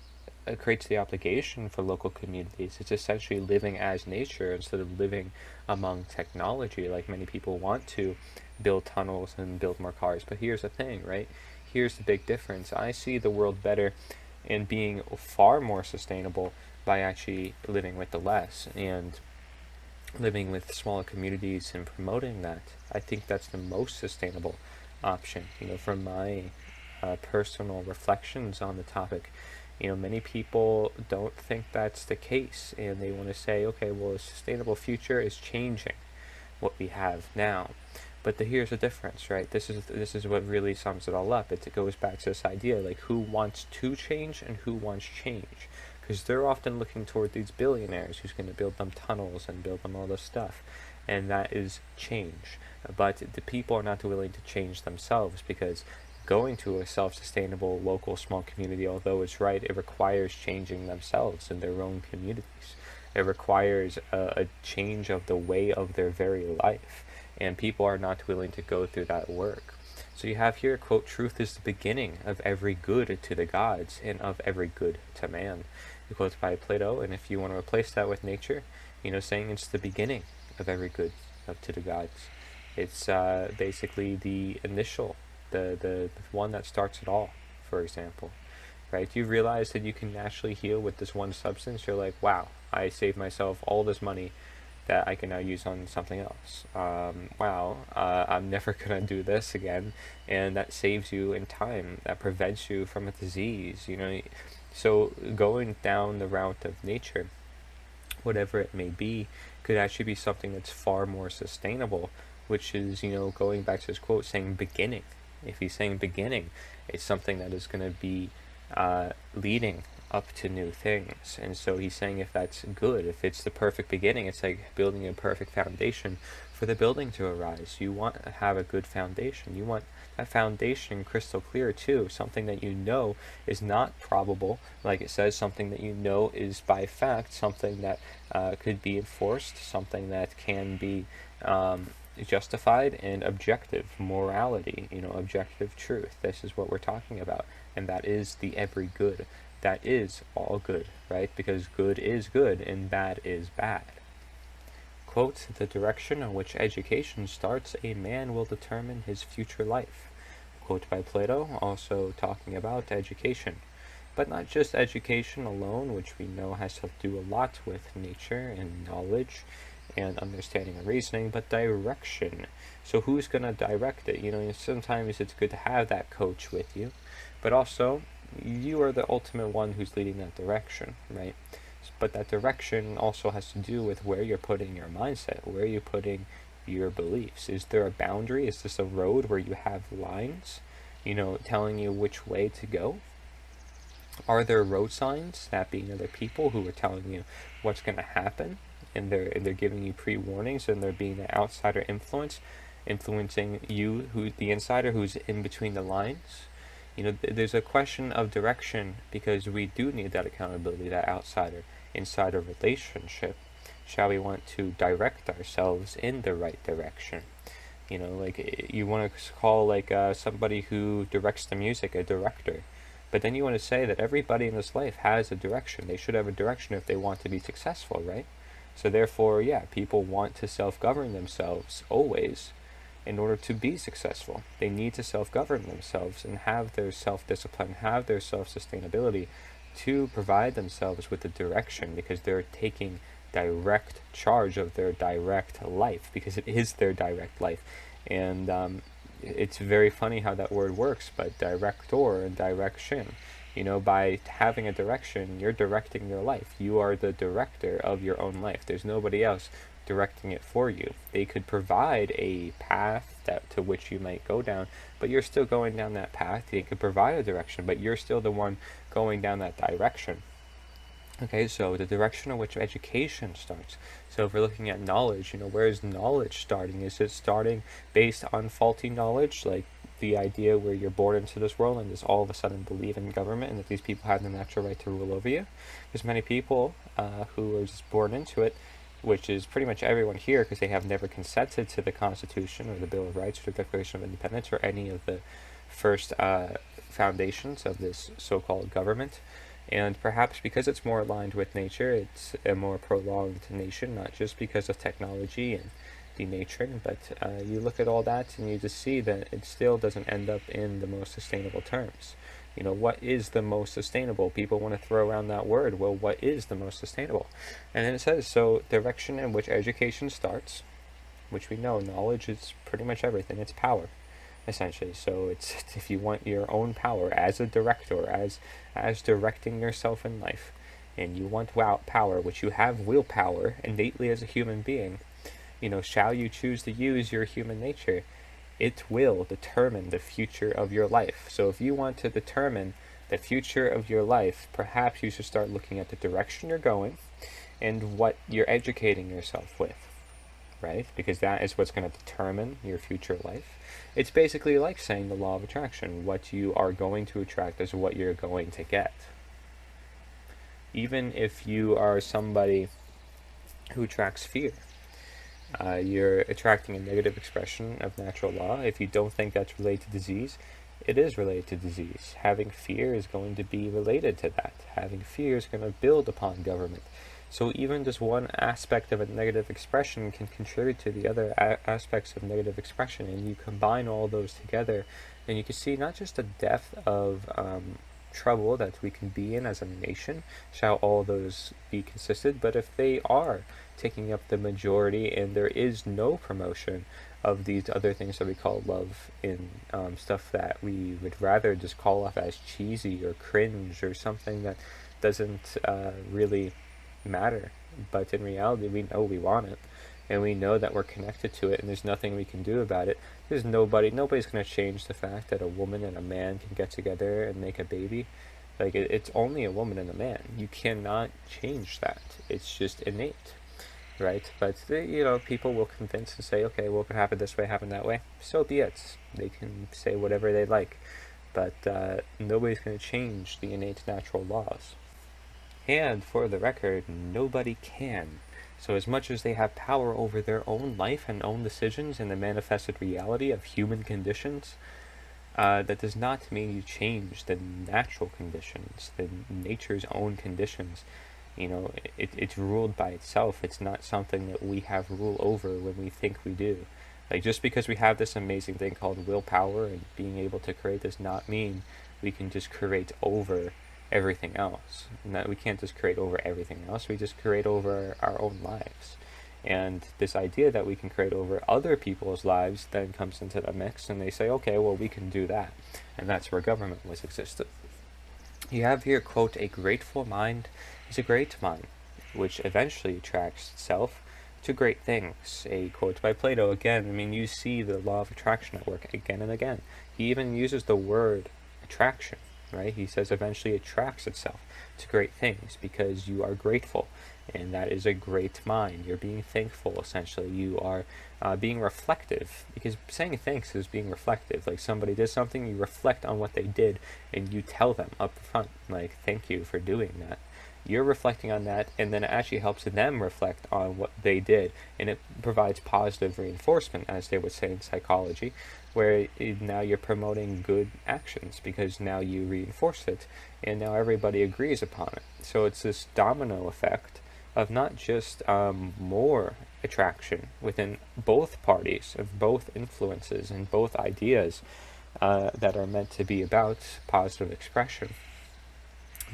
creates the obligation for local communities. It's essentially living as nature instead of living among technology like many people want to build tunnels and build more cars. But here's the thing, right? Here's the big difference. I see the world better and being far more sustainable by actually living with the less and living with smaller communities and promoting that. I think that's the most sustainable option. From my personal reflections on the topic, many people don't think that's the case, and they want to say, okay, well, a sustainable future is changing what we have now. But here's the difference, right? This is what really sums it all up. It goes back to this idea, like, who wants to change and who wants change. Because they're often looking toward these billionaires who's going to build them tunnels and build them all this stuff. And that is change. But the people are not willing to change themselves, because going to a self-sustainable local small community, although it's right, it requires changing themselves in their own communities. It requires a change of the way of their very life. And people are not willing to go through that work. So you have here, quote, truth is the beginning of every good to the gods and of every good to man. The quote's by Plato, and if you want to replace that with nature, saying it's the beginning of every good to the gods. It's basically the initial, the one that starts it all, for example. Right? You realize that you can naturally heal with this one substance. You're like, wow, I saved myself all this money that I can now use on something else. Wow, I'm never going to do this again. And that saves you in time. That prevents you from a disease, So going down the route of nature, whatever it may be, could actually be something that's far more sustainable, which is, going back to his quote, saying beginning. If he's saying beginning, it's something that is going to be leading up to new things. And so he's saying if that's good, if it's the perfect beginning, it's like building a perfect foundation for the building to arise. You want to have a good foundation. You want that foundation crystal clear too, something that is not probable, like it says, something that is by fact, something that could be enforced, something that can be justified, and objective morality, objective truth. This is what we're talking about, and that is the every good. That is all good, right? Because good is good and bad is bad. Quote, the direction in which education starts, a man will determine his future life. Quote by Plato, also talking about education. But not just education alone, which we know has to do a lot with nature and knowledge and understanding and reasoning, but direction. So who's going to direct it? Sometimes it's good to have that coach with you, but also you are the ultimate one who's leading that direction, right? But that direction also has to do with where you're putting your mindset, where you're putting your beliefs. Is there a boundary? Is this a road where you have lines, telling you which way to go? Are there road signs, that being other people who are telling you what's going to happen, and they're giving you pre-warnings, and they're being an outsider influencing you, who's the insider, who's in between the lines? There's a question of direction, because we do need that accountability, that outsider-insider relationship. Shall we want to direct ourselves in the right direction? Like you want to call somebody who directs the music a director, but then you want to say that everybody in this life has a direction. They should have a direction if they want to be successful, right? So therefore, yeah, people want to self-govern themselves always in order to be successful. They need to self-govern themselves and have their self-discipline, have their self-sustainability to provide themselves with a direction, because they're taking direct charge of their direct life, because it is their direct life. And it's very funny how that word works, but director and direction. By having a direction, you're directing your life. You are the director of your own life. There's nobody else directing it for you. They could provide a path to which you might go down, but you're still going down that path. They could provide a direction, but you're still the one going down that direction. Okay, so the direction in which education starts. So if we're looking at knowledge, where is knowledge starting? Is it starting based on faulty knowledge, like the idea where you're born into this world and just all of a sudden believe in government and that these people have the natural right to rule over you? There's many people who are just born into it, which is pretty much everyone here, because they have never consented to the Constitution or the Bill of Rights or the Declaration of Independence or any of the first foundations of this so-called government. And perhaps because it's more aligned with nature, it's a more prolonged nation, not just because of technology and denaturing, but you look at all that and you just see that it still doesn't end up in the most sustainable terms. What is the most sustainable? People want to throw around that word. Well, what is the most sustainable? And then it says, so direction in which education starts, which we know knowledge is pretty much everything. It's power, essentially. So it's, if you want your own power as a director, as directing yourself in life, and you want power, which you have willpower innately as a human being, shall you choose to use your human nature? It will determine the future of your life. So if you want to determine the future of your life, perhaps you should start looking at the direction you're going and what you're educating yourself with, right? Because that is what's going to determine your future life. It's basically like saying the law of attraction. What you are going to attract is what you're going to get. Even if you are somebody who attracts fear, You're attracting a negative expression of natural law. If you don't think that's related to disease, it is related to disease. Having fear is going to be related to that. Having fear is going to build upon government. So even just one aspect of a negative expression can contribute to the other aspects of negative expression, and you combine all those together, and you can see not just the depth of trouble that we can be in as a nation, shall all those be consistent, but if they are taking up the majority and there is no promotion of these other things that we call love in stuff that we would rather just call off as cheesy or cringe or something that doesn't really matter, but in reality we know we want it and we know that we're connected to it and there's nothing we can do about it. Nobody's going to change the fact that a woman and a man can get together and make a baby. Like, it's only a woman and a man. You cannot change that. It's just innate, right? But people will convince and say, okay, well, it could happen this way, happen that way. So be it. They can say whatever they like, but nobody's going to change the innate natural laws. And for the record, nobody can. So as much as they have power over their own life and own decisions and the manifested reality of human conditions, that does not mean you change the natural conditions, the nature's own conditions. It's ruled by itself. It's not something that we have rule over when we think we do. Like, just because we have this amazing thing called willpower and being able to create does not mean we can just create over everything else. And that we can't just create over everything else. We just create over our own lives. And this idea that we can create over other people's lives then comes into the mix, and they say, okay, well, we can do that. And that's where government was existed. You have here, quote, a grateful mind is a great mind, which eventually attracts itself to great things. A quote by Plato. Again, you see the law of attraction at work again and again. He even uses the word attraction, right? He says eventually attracts itself to great things because you are grateful, and that is a great mind. You're being thankful, essentially. You are being reflective, because saying thanks is being reflective. Like, somebody did something, you reflect on what they did, and you tell them up front, like, thank you for doing that. You're reflecting on that, and then it actually helps them reflect on what they did, and it provides positive reinforcement, as they would say in psychology, where now you're promoting good actions because now you reinforce it, and now everybody agrees upon it. So it's this domino effect of not just more attraction within both parties, of both influences and both ideas that are meant to be about positive expression,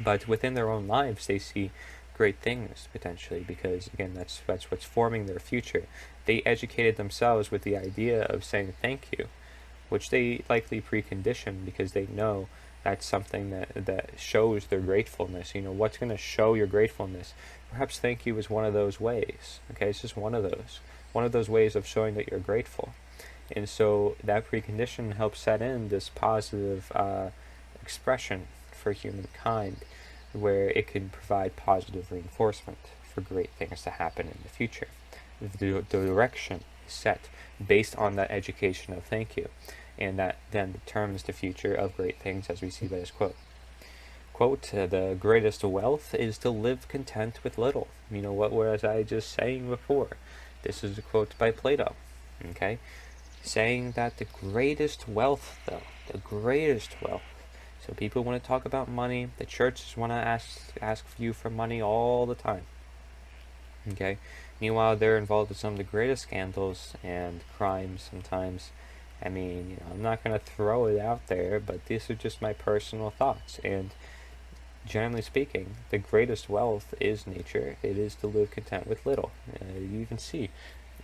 but within their own lives they see great things potentially, because again, that's what's forming their future. They educated themselves with the idea of saying thank you, which they likely precondition because they know that's something that shows their gratefulness. What's going to show your gratefulness? Perhaps thank you is one of those ways. Okay, it's just one of those ways of showing that you're grateful. And so that precondition helps set in this positive expression for humankind, where it can provide positive reinforcement for great things to happen in the future. The direction is set based on that education of thank you, and that then determines the future of great things, as we see by this quote. Quote, the greatest wealth is to live content with little. What was I just saying before? This is a quote by Plato, okay? Saying that the greatest wealth, though, the greatest wealth, so people want to talk about money, the churches want to ask you for money all the time, okay? Meanwhile, they're involved with some of the greatest scandals and crimes sometimes. I'm not going to throw it out there, but these are just my personal thoughts. And generally speaking, the greatest wealth is nature. It is to live content with little. You even see,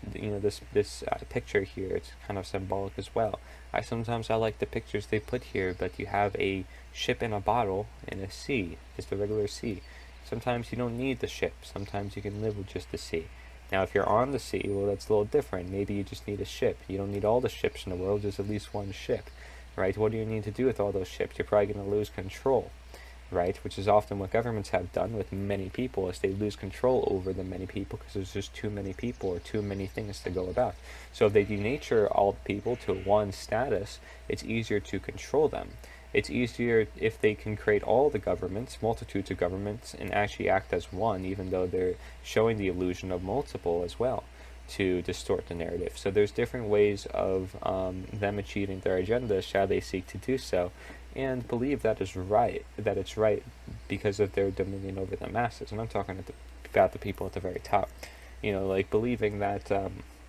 this picture here. It's kind of symbolic as well. Sometimes I like the pictures they put here, but you have a ship in a bottle and a sea, just a regular sea. Sometimes you don't need the ship. Sometimes you can live with just the sea. Now, if you're on the sea, well, that's a little different. Maybe you just need a ship. You don't need all the ships in the world, just at least one ship, right? What do you need to do with all those ships? You're probably going to lose control, right? Which is often what governments have done with many people, is they lose control over the many people because there's just too many people or too many things to go about. So if they denature all people to one status, it's easier to control them. It's easier if they can create all the governments, multitudes of governments, and actually act as one, even though they're showing the illusion of multiple as well. to distort the narrative. So there's different ways of them achieving their agenda, shall they seek to do so, and believe that is right, that it's right because of their dominion over the masses. And I'm talking about the people at the very top, like believing that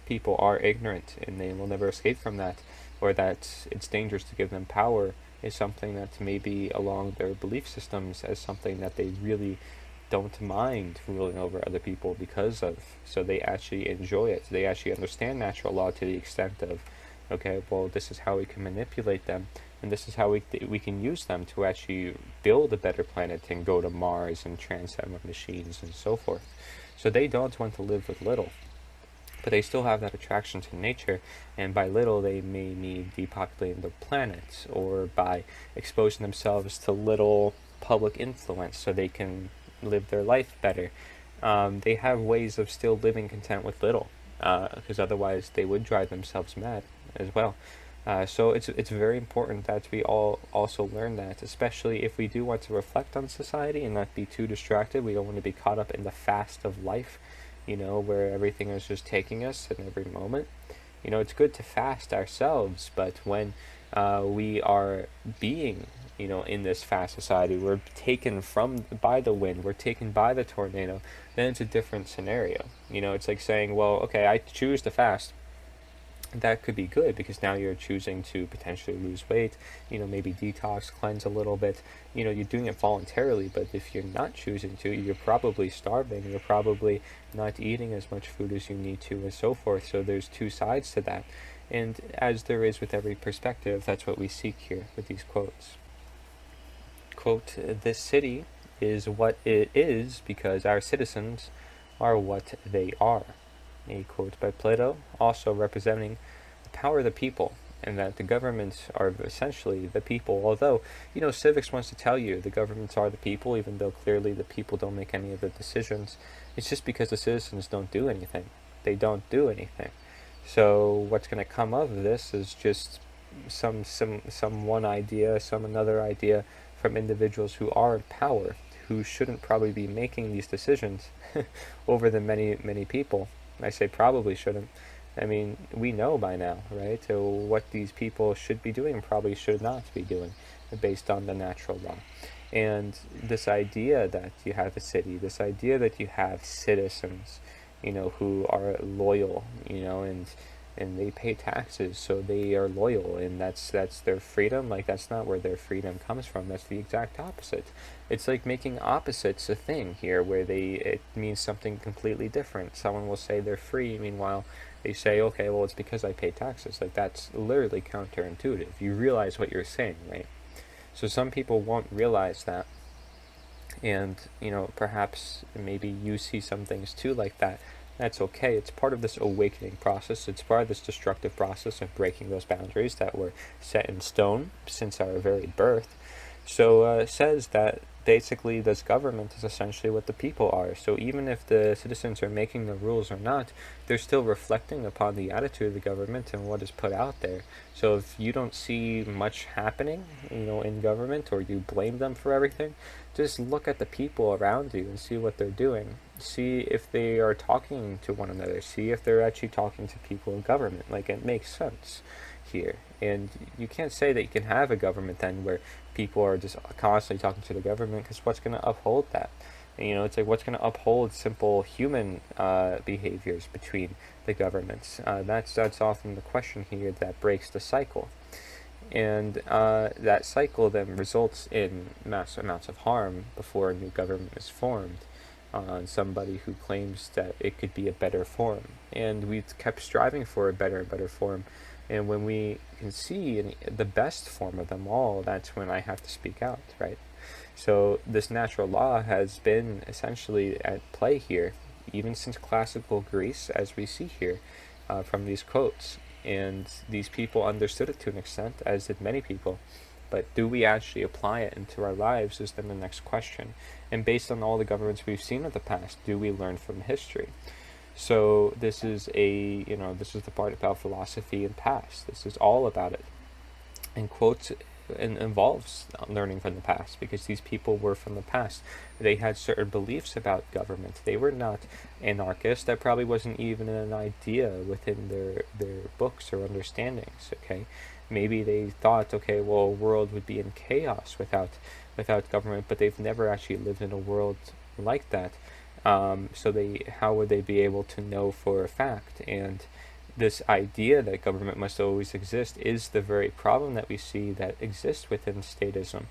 people are ignorant and they will never escape from that, or that it's dangerous to give them power, is something that maybe along their belief systems as something that they really don't mind ruling over other people because of. So they actually enjoy it. They actually understand natural law to the extent of, okay, well, this is how we can manipulate them, and this is how we can use them to actually build a better planet and go to Mars and transcend with machines and so forth. So they don't want to live with little, but they still have that attraction to nature, and by little they may mean depopulating the planet, or by exposing themselves to little public influence so they can live their life better. They have ways of still living content with little, because otherwise they would drive themselves mad as well. So it's very important that we all also learn that, especially if we do want to reflect on society and not be too distracted. We don't want to be caught up in the fast of life, where everything is just taking us in every moment. It's good to fast ourselves, but when we are being, in this fast society, we're taken by the wind, we're taken by the tornado, then it's a different scenario. It's like saying, well, okay, I choose to fast. That could be good because now you're choosing to potentially lose weight, maybe detox, cleanse a little bit. You're doing it voluntarily, but if you're not choosing to, you're probably starving, you're probably not eating as much food as you need to, and so forth. So there's two sides to that. And as there is with every perspective, that's what we seek here with these quotes. Quote, "This city is what it is because our citizens are what they are." A quote by Plato, also representing the power of the people, and that the governments are essentially the people. Although, civics wants to tell you the governments are the people, even though clearly the people don't make any of the decisions. It's just because the citizens don't do anything. They don't do anything. So what's going to come of this is just some one idea, some another idea from individuals who are in power, who shouldn't probably be making these decisions over the many people. I say probably shouldn't. I mean, we know by now, right, what these people should be doing and probably should not be doing based on the natural law. And this idea that you have a city, this idea that you have citizens, who are loyal, and they pay taxes, so they are loyal, and that's their freedom. Like, that's not where their freedom comes from. That's the exact opposite. It's like making opposites a thing here, where it means something completely different. Someone will say they're free, meanwhile they say, okay, well, it's because I pay taxes. Like, that's literally counterintuitive. You realize what you're saying, right? So some people won't realize that, and perhaps maybe you see some things too like that. That's okay. It's part of this awakening process. It's part of this destructive process of breaking those boundaries that were set in stone since our very birth. So it says that basically this government is essentially what the people are. So even if the citizens are making the rules or not, they're still reflecting upon the attitude of the government and what is put out there. So if you don't see much happening, in government, or you blame them for everything, just look at the people around you and see what they're doing. See if they are talking to one another. See if they're actually talking to people in government. Like, it makes sense here. And you can't say that you can have a government then where people are just constantly talking to the government, because what's going to uphold that? And, it's like, what's going to uphold simple human behaviors between the governments? That's often the question here that breaks the cycle. And that cycle then results in mass amounts of harm before a new government is formed on somebody who claims that it could be a better form. And we've kept striving for a better and better form. And when we can see the best form of them all, that's when I have to speak out, right? So this natural law has been essentially at play here, even since classical Greece, as we see here from these quotes. And these people understood it to an extent, as did many people. But do we actually apply it into our lives is then the next question. And based on all the governments we've seen in the past, do we learn from history? So this is this is the part about philosophy and past. This is all about it. And quotes involves learning from the past, because these people were from the past. They had certain beliefs about government. They were not anarchists. That probably wasn't even an idea within their books or understandings. Okay, maybe they thought, okay, well, a world would be in chaos without government, but they've never actually lived in a world like that. So how would they be able to know for a fact? And this idea that government must always exist is the very problem that we see that exists within statism.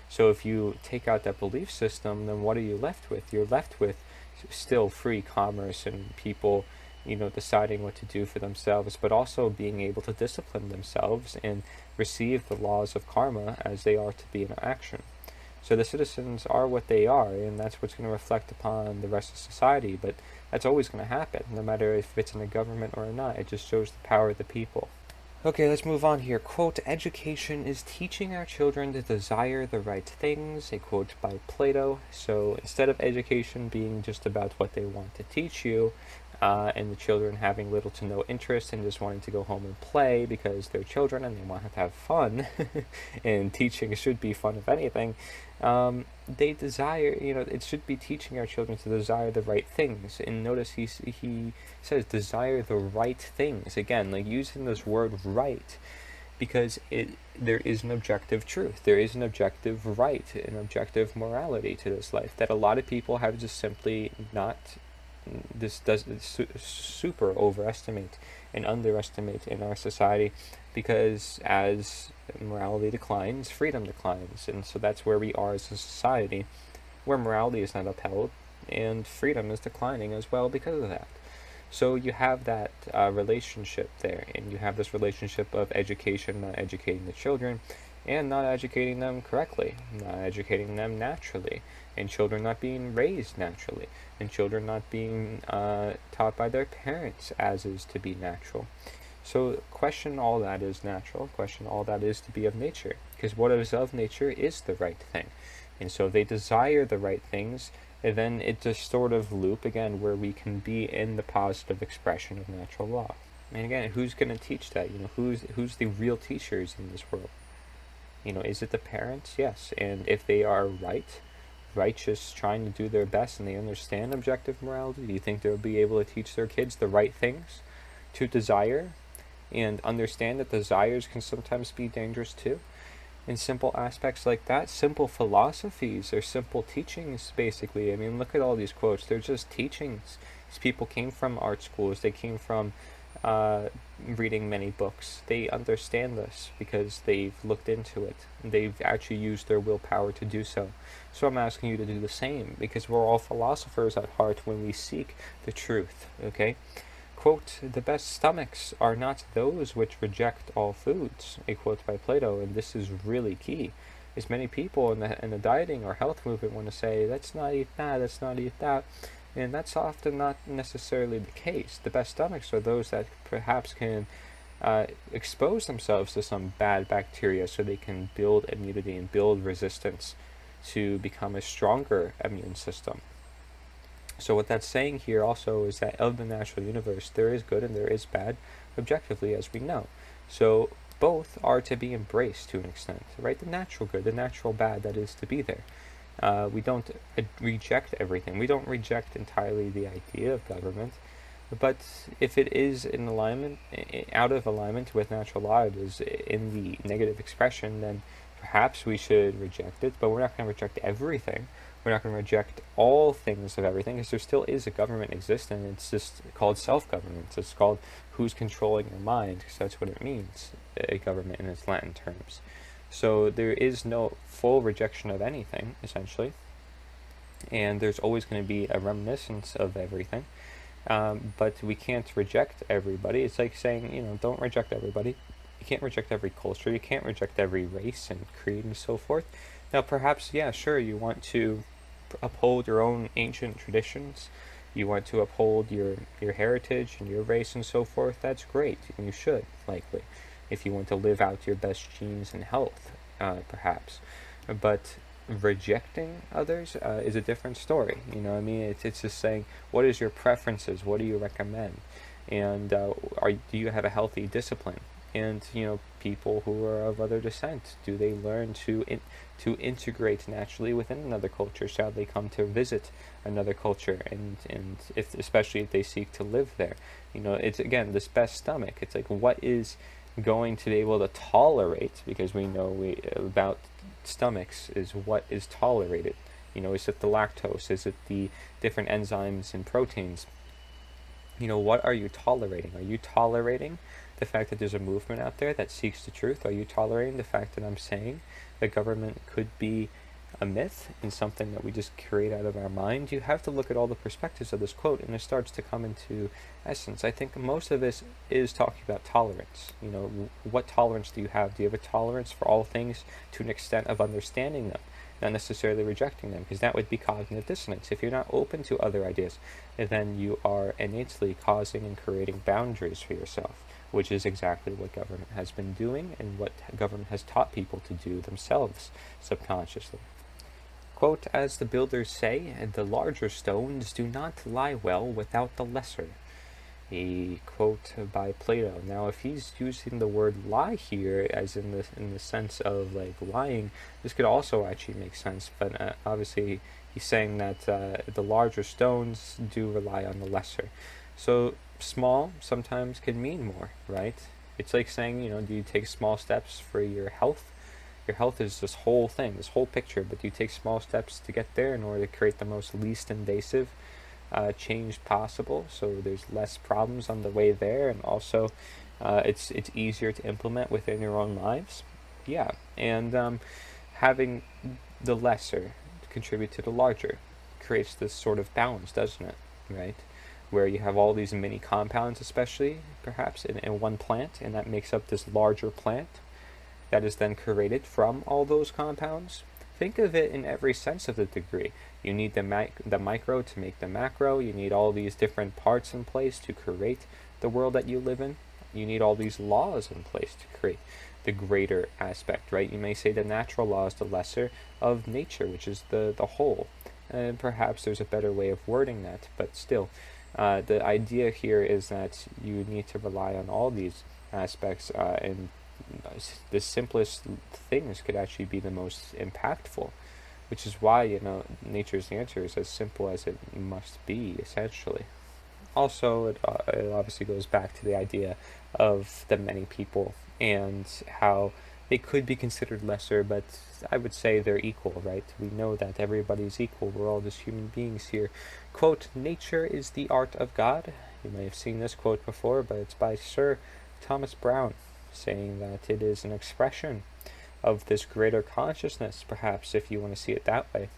So if you take out that belief system, then what are you left with? You're left with still free commerce and people, deciding what to do for themselves, but also being able to discipline themselves and receive the laws of karma as they are to be in action. So the citizens are what they are, and that's what's going to reflect upon the rest of society. But that's always going to happen, no matter if it's in a government or not. It just shows the power of the people. Okay, let's move on here. Quote, education is teaching our children to desire the right things, a quote by Plato. So instead of education being just about what they want to teach you, and the children having little to no interest and just wanting to go home and play because they're children and they want to have fun, and teaching should be fun if anything, they desire, it should be teaching our children to desire the right things. And notice he says desire the right things. Again, like using this word right, because there is an objective truth. There is an objective right, an objective morality to this life that a lot of people have just simply not, super overestimate and underestimate in our society, because as morality declines, freedom declines. And so that's where we are as a society, where morality is not upheld and freedom is declining as well because of that. So you have that relationship there, and you have this relationship of education not educating the children, and not educating them correctly, not educating them naturally, and children not being raised naturally, and children not being taught by their parents as is to be natural. So question all that is natural, question all that is to be of nature, because what is of nature is the right thing. And so they desire the right things, and then it's a sort of loop again where we can be in the positive expression of natural law. And again, who's going to teach that? Who's the real teachers in this world? Is it the parents? Yes. And if they are righteous, trying to do their best, and they understand objective morality, do you think they'll be able to teach their kids the right things to desire, and understand that desires can sometimes be dangerous too? In simple aspects like that, simple philosophies or simple teachings, basically. I mean, look at all these quotes. They're just teachings. These people came from art schools. They came from reading many books. They understand this because they've looked into it. They've actually used their willpower to do so. So I'm asking you to do the same, because we're all philosophers at heart when we seek the truth, okay? Quote, the best stomachs are not those which reject all foods, a quote by Plato, and this is really key. As many people in the dieting or health movement want to say, let's not eat that, let's not eat that, and that's often not necessarily the case. The best stomachs are those that perhaps can expose themselves to some bad bacteria so they can build immunity and build resistance to become a stronger immune system. So what that's saying here also is that of the natural universe, there is good and there is bad, objectively, as we know. So both are to be embraced to an extent, right? The natural good, the natural bad that is to be there. We don't reject everything. We don't reject entirely the idea of government, but if it is in alignment, out of alignment with natural law, it is in the negative expression, then perhaps we should reject it, but we're not going to reject everything. We're not going to reject all things of everything, because there still is a government existing. It's just called self-government. It's called who's controlling your mind, because that's what it means, a government in its Latin terms. So there is no full rejection of anything, essentially, and there's always going to be a reminiscence of everything, but we can't reject everybody. It's like saying, don't reject everybody. You can't reject every culture. You can't reject every race and creed and so forth. Now, perhaps, yeah, sure, you want to uphold your own ancient traditions. You want to uphold your heritage and your race and so forth. That's great, and you should, likely, if you want to live out your best genes and health, perhaps. But rejecting others is a different story. It's just saying, what is your preferences? What do you recommend? And do you have a healthy discipline? And people who are of other descent, do they learn to integrate naturally within another culture? Shall they come to visit another culture, and if especially if they seek to live there? It's again this best stomach. It's like, what is going to be able to tolerate, because we know about stomachs is what is tolerated. Is it the lactose? Is it the different enzymes and proteins? What are you tolerating? Are you tolerating the fact that there's a movement out there that seeks the truth? Are you tolerating the fact that I'm saying the government could be a myth and something that we just create out of our mind? You have to look at all the perspectives of this quote, and it starts to come into essence. I think most of this is talking about tolerance. What tolerance do you have? Do you have a tolerance for all things to an extent of understanding them, not necessarily rejecting them? Because that would be cognitive dissonance. If you're not open to other ideas, then you are innately causing and creating boundaries for yourself, which is exactly what government has been doing and what government has taught people to do themselves subconsciously. Quote, as the builders say, the larger stones do not lie well without the lesser. A quote by Plato. Now, if he's using the word lie here as in the sense of like lying, this could also actually make sense. But obviously, he's saying that the larger stones do rely on the lesser. So small sometimes can mean more, right? It's like saying, do you take small steps for your health? Your health is this whole thing, this whole picture, but do you take small steps to get there in order to create the most least invasive change possible, so there's less problems on the way there, and also it's easier to implement within your own lives? Yeah, and having the lesser contribute to the larger creates this sort of balance, doesn't it? Right? Where you have all these mini compounds, especially perhaps in one plant, and that makes up this larger plant that is then created from all those compounds. Think of it in every sense of the degree. You need the micro to make the macro. You need all these different parts in place to create the world that you live in. You need all these laws in place to create the greater aspect, right? You may say the natural law is the lesser of nature, which is the whole. And perhaps there's a better way of wording that, but still, the idea here is that you need to rely on all these aspects, and the simplest things could actually be the most impactful, which is why nature's answer is as simple as it must be, essentially. Also, it obviously goes back to the idea of the many people and how they could be considered lesser, but I would say they're equal, right? We know that everybody's equal. We're all just human beings here. Quote, nature is the art of God. You may have seen this quote before, but it's by Sir Thomas Browne, saying that it is an expression of this greater consciousness, perhaps, if you want to see it that way,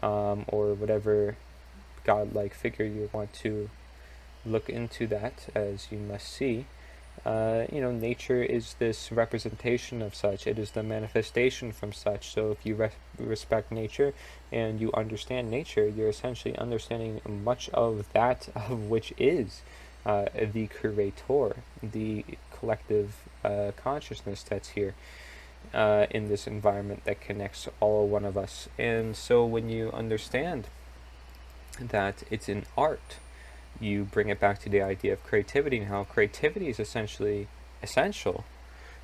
or whatever godlike figure you want to look into that as you must see. Nature is this representation of such. It is the manifestation from such. So if you respect nature and you understand nature, you're essentially understanding much of that of which is the creator, the collective consciousness that's here in this environment that connects all one of us. And so when you understand that it's an art, you bring it back to the idea of creativity and how creativity is essentially essential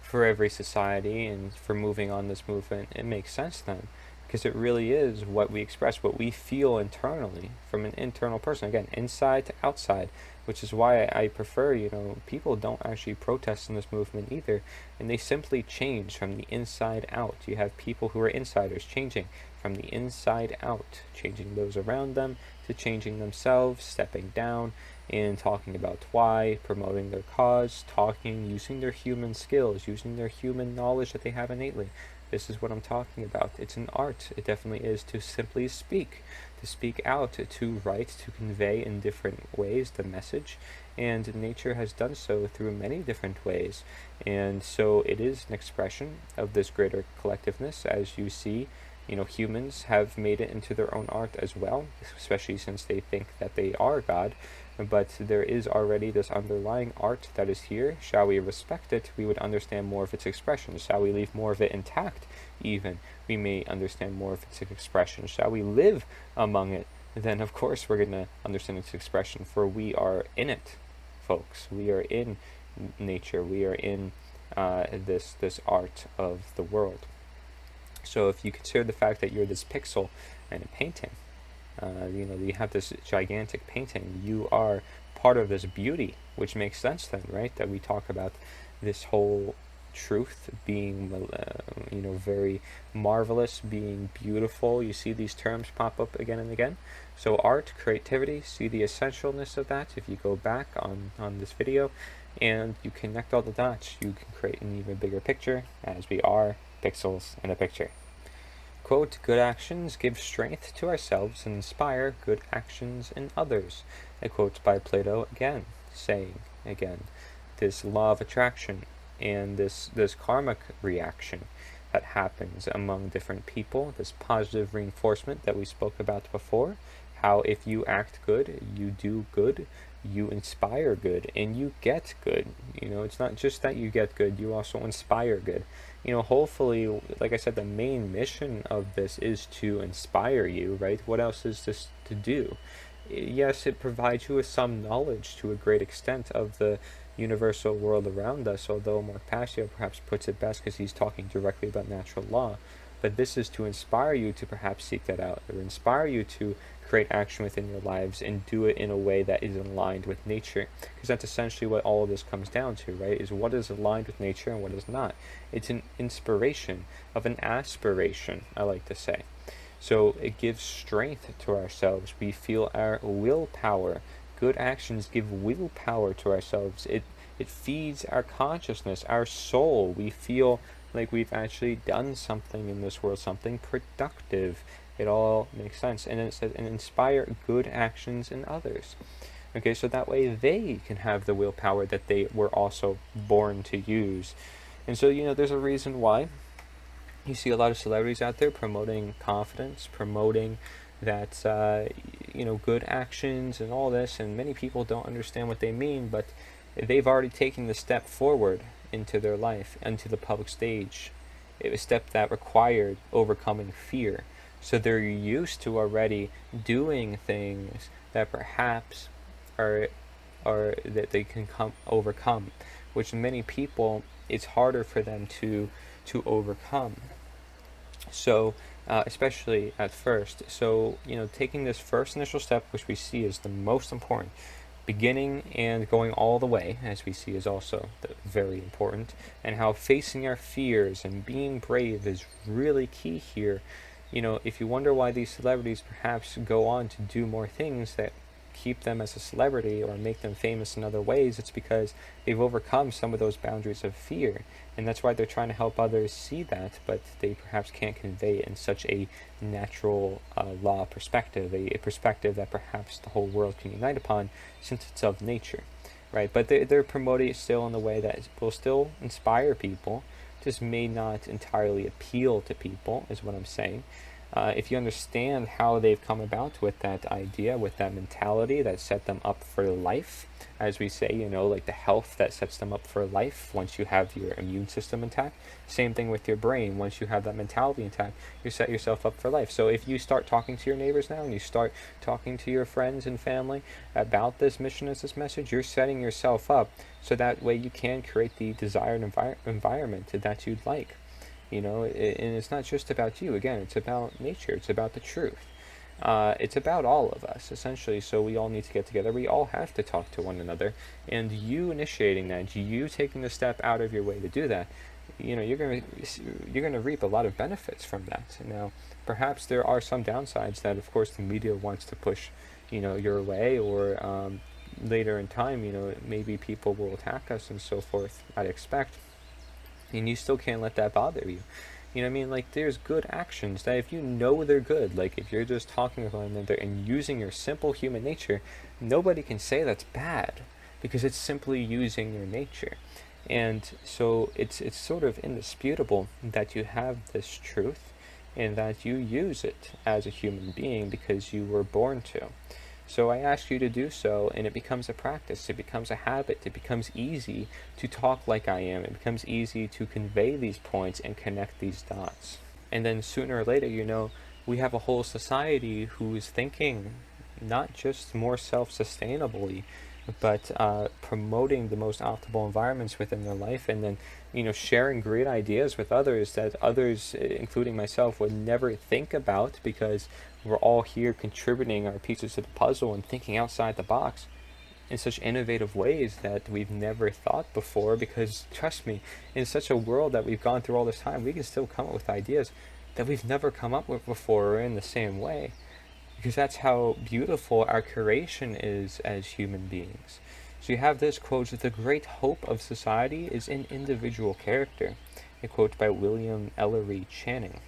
for every society and for moving on this movement. It makes sense then, because it really is what we express, what we feel internally from an internal person. Again, inside to outside, which is why I prefer, people don't actually protest in this movement either, and they simply change from the inside out. You have people who are insiders changing from the inside out, changing those around them to changing themselves, stepping down and talking about why, promoting their cause, using their human skills, using their human knowledge that they have innately. This is what I'm talking about. It's an art. It definitely is to simply speak, to speak out, to write, to convey in different ways the message. And nature has done so through many different ways. And so it is an expression of this greater collectiveness. As you see, humans have made it into their own art as well, especially since they think that they are God. But there is already this underlying art that is here. Shall we respect it, we would understand more of its expression. Shall we leave more of it intact, even, we may understand more of its expression. Shall we live among it, then of course we're going to understand its expression, for we are in it, folks. We are in nature. We are in this art of the world. So if you consider the fact that you're this pixel in a painting, you have this gigantic painting, you are part of this beauty, which makes sense then, right? That we talk about this whole truth being, very marvelous, being beautiful. You see these terms pop up again and again. So art, creativity, see the essentialness of that if you go back on this video and you connect all the dots, you can create an even bigger picture, as we are pixels in a picture. Quote, good actions give strength to ourselves and inspire good actions in others. A quote by Plato again, saying, again, this law of attraction and this karmic reaction that happens among different people, this positive reinforcement that we spoke about before, how if you act good, you do good, you inspire good, and you get good. It's not just that you get good, you also inspire good. Hopefully, like I said, the main mission of this is to inspire you, right? What else is this to do? Yes, it provides you with some knowledge to a great extent of the universal world around us, although Mark Passio perhaps puts it best because he's talking directly about natural law. But this is to inspire you to perhaps seek that out, or inspire you to create action within your lives and do it in a way that is aligned with nature. Because that's essentially what all of this comes down to, right? Is what is aligned with nature and what is not. It's an inspiration of an aspiration, I like to say. So it gives strength to ourselves. We feel our willpower. Good actions give willpower to ourselves. It feeds our consciousness, our soul. We feel like we've actually done something in this world, something productive. It all makes sense. And then it says, and inspire good actions in others. Okay, so that way they can have the willpower that they were also born to use. And so, there's a reason why you see a lot of celebrities out there promoting confidence, promoting that, good actions and all this, and many people don't understand what they mean, but they've already taken the step forward into their life, into the public stage. It was a step that required overcoming fear. So they're used to already doing things that perhaps are that they can overcome, which many people, it's harder for them to overcome. So especially at first. So taking this first initial step, which we see is the most important, beginning and going all the way, as we see, is also very important, and how facing our fears and being brave is really key here. If you wonder why these celebrities perhaps go on to do more things that keep them as a celebrity or make them famous in other ways, it's because they've overcome some of those boundaries of fear, and that's why they're trying to help others see that, but they perhaps can't convey it in such a natural law perspective, a perspective that perhaps the whole world can unite upon, since it's of nature, right? But they're promoting it still in a way that will still inspire people, just may not entirely appeal to people, is what I'm saying. If you understand how they've come about with that idea, with that mentality that set them up for life, as we say, like the health that sets them up for life once you have your immune system intact. Same thing with your brain. Once you have that mentality intact, you set yourself up for life. So if you start talking to your neighbors now and you start talking to your friends and family about this mission as this message, you're setting yourself up so that way you can create the desired environment that you'd like. And it's not just about you. Again, it's about nature. It's about the truth. It's about all of us, essentially. So we all need to get together. We all have to talk to one another. And you initiating that, you taking the step out of your way to do that, you're gonna reap a lot of benefits from that. Now, perhaps there are some downsides that, of course, the media wants to push, your way, or later in time, maybe people will attack us and so forth. I'd expect. And you still can't let that bother you. You know what I mean? Like, there's good actions that if you know they're good, like if you're just talking with one another and using your simple human nature, nobody can say that's bad, because it's simply using your nature. And so it's sort of indisputable that you have this truth and that you use it as a human being because you were born to. So I ask you to do so, and it becomes a practice, it becomes a habit, it becomes easy to talk like I am, it becomes easy to convey these points and connect these dots. And then sooner or later, we have a whole society who is thinking not just more self-sustainably, but promoting the most optimal environments within their life, and then sharing great ideas with others that others, including myself, would never think about, because we're all here contributing our pieces to the puzzle and thinking outside the box in such innovative ways that we've never thought before. Because trust me, in such a world that we've gone through all this time, we can still come up with ideas that we've never come up with before, or in the same way, because that's how beautiful our creation is as human beings. So you have this quote: "The great hope of society is in individual character," a quote by William Ellery Channing.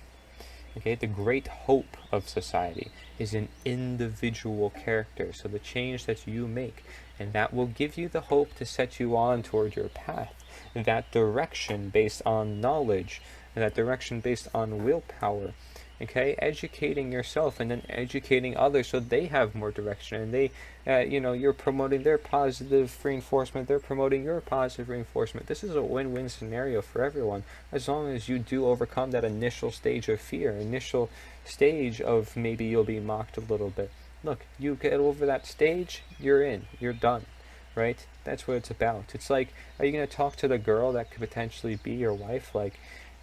Okay, the great hope of society is in individual character. So the change that you make, and that will give you the hope to set you on toward your path. That direction based on knowledge, and that direction based on willpower. Okay, educating yourself and then educating others so they have more direction, and they, you're promoting their positive reinforcement, they're promoting your positive reinforcement. This is a win-win scenario for everyone, as long as you do overcome that initial stage of fear, initial stage of maybe you'll be mocked a little bit. Look, you get over that stage, you're in, you're done, right? That's what it's about. It's like, are you going to talk to the girl that could potentially be your wife, like,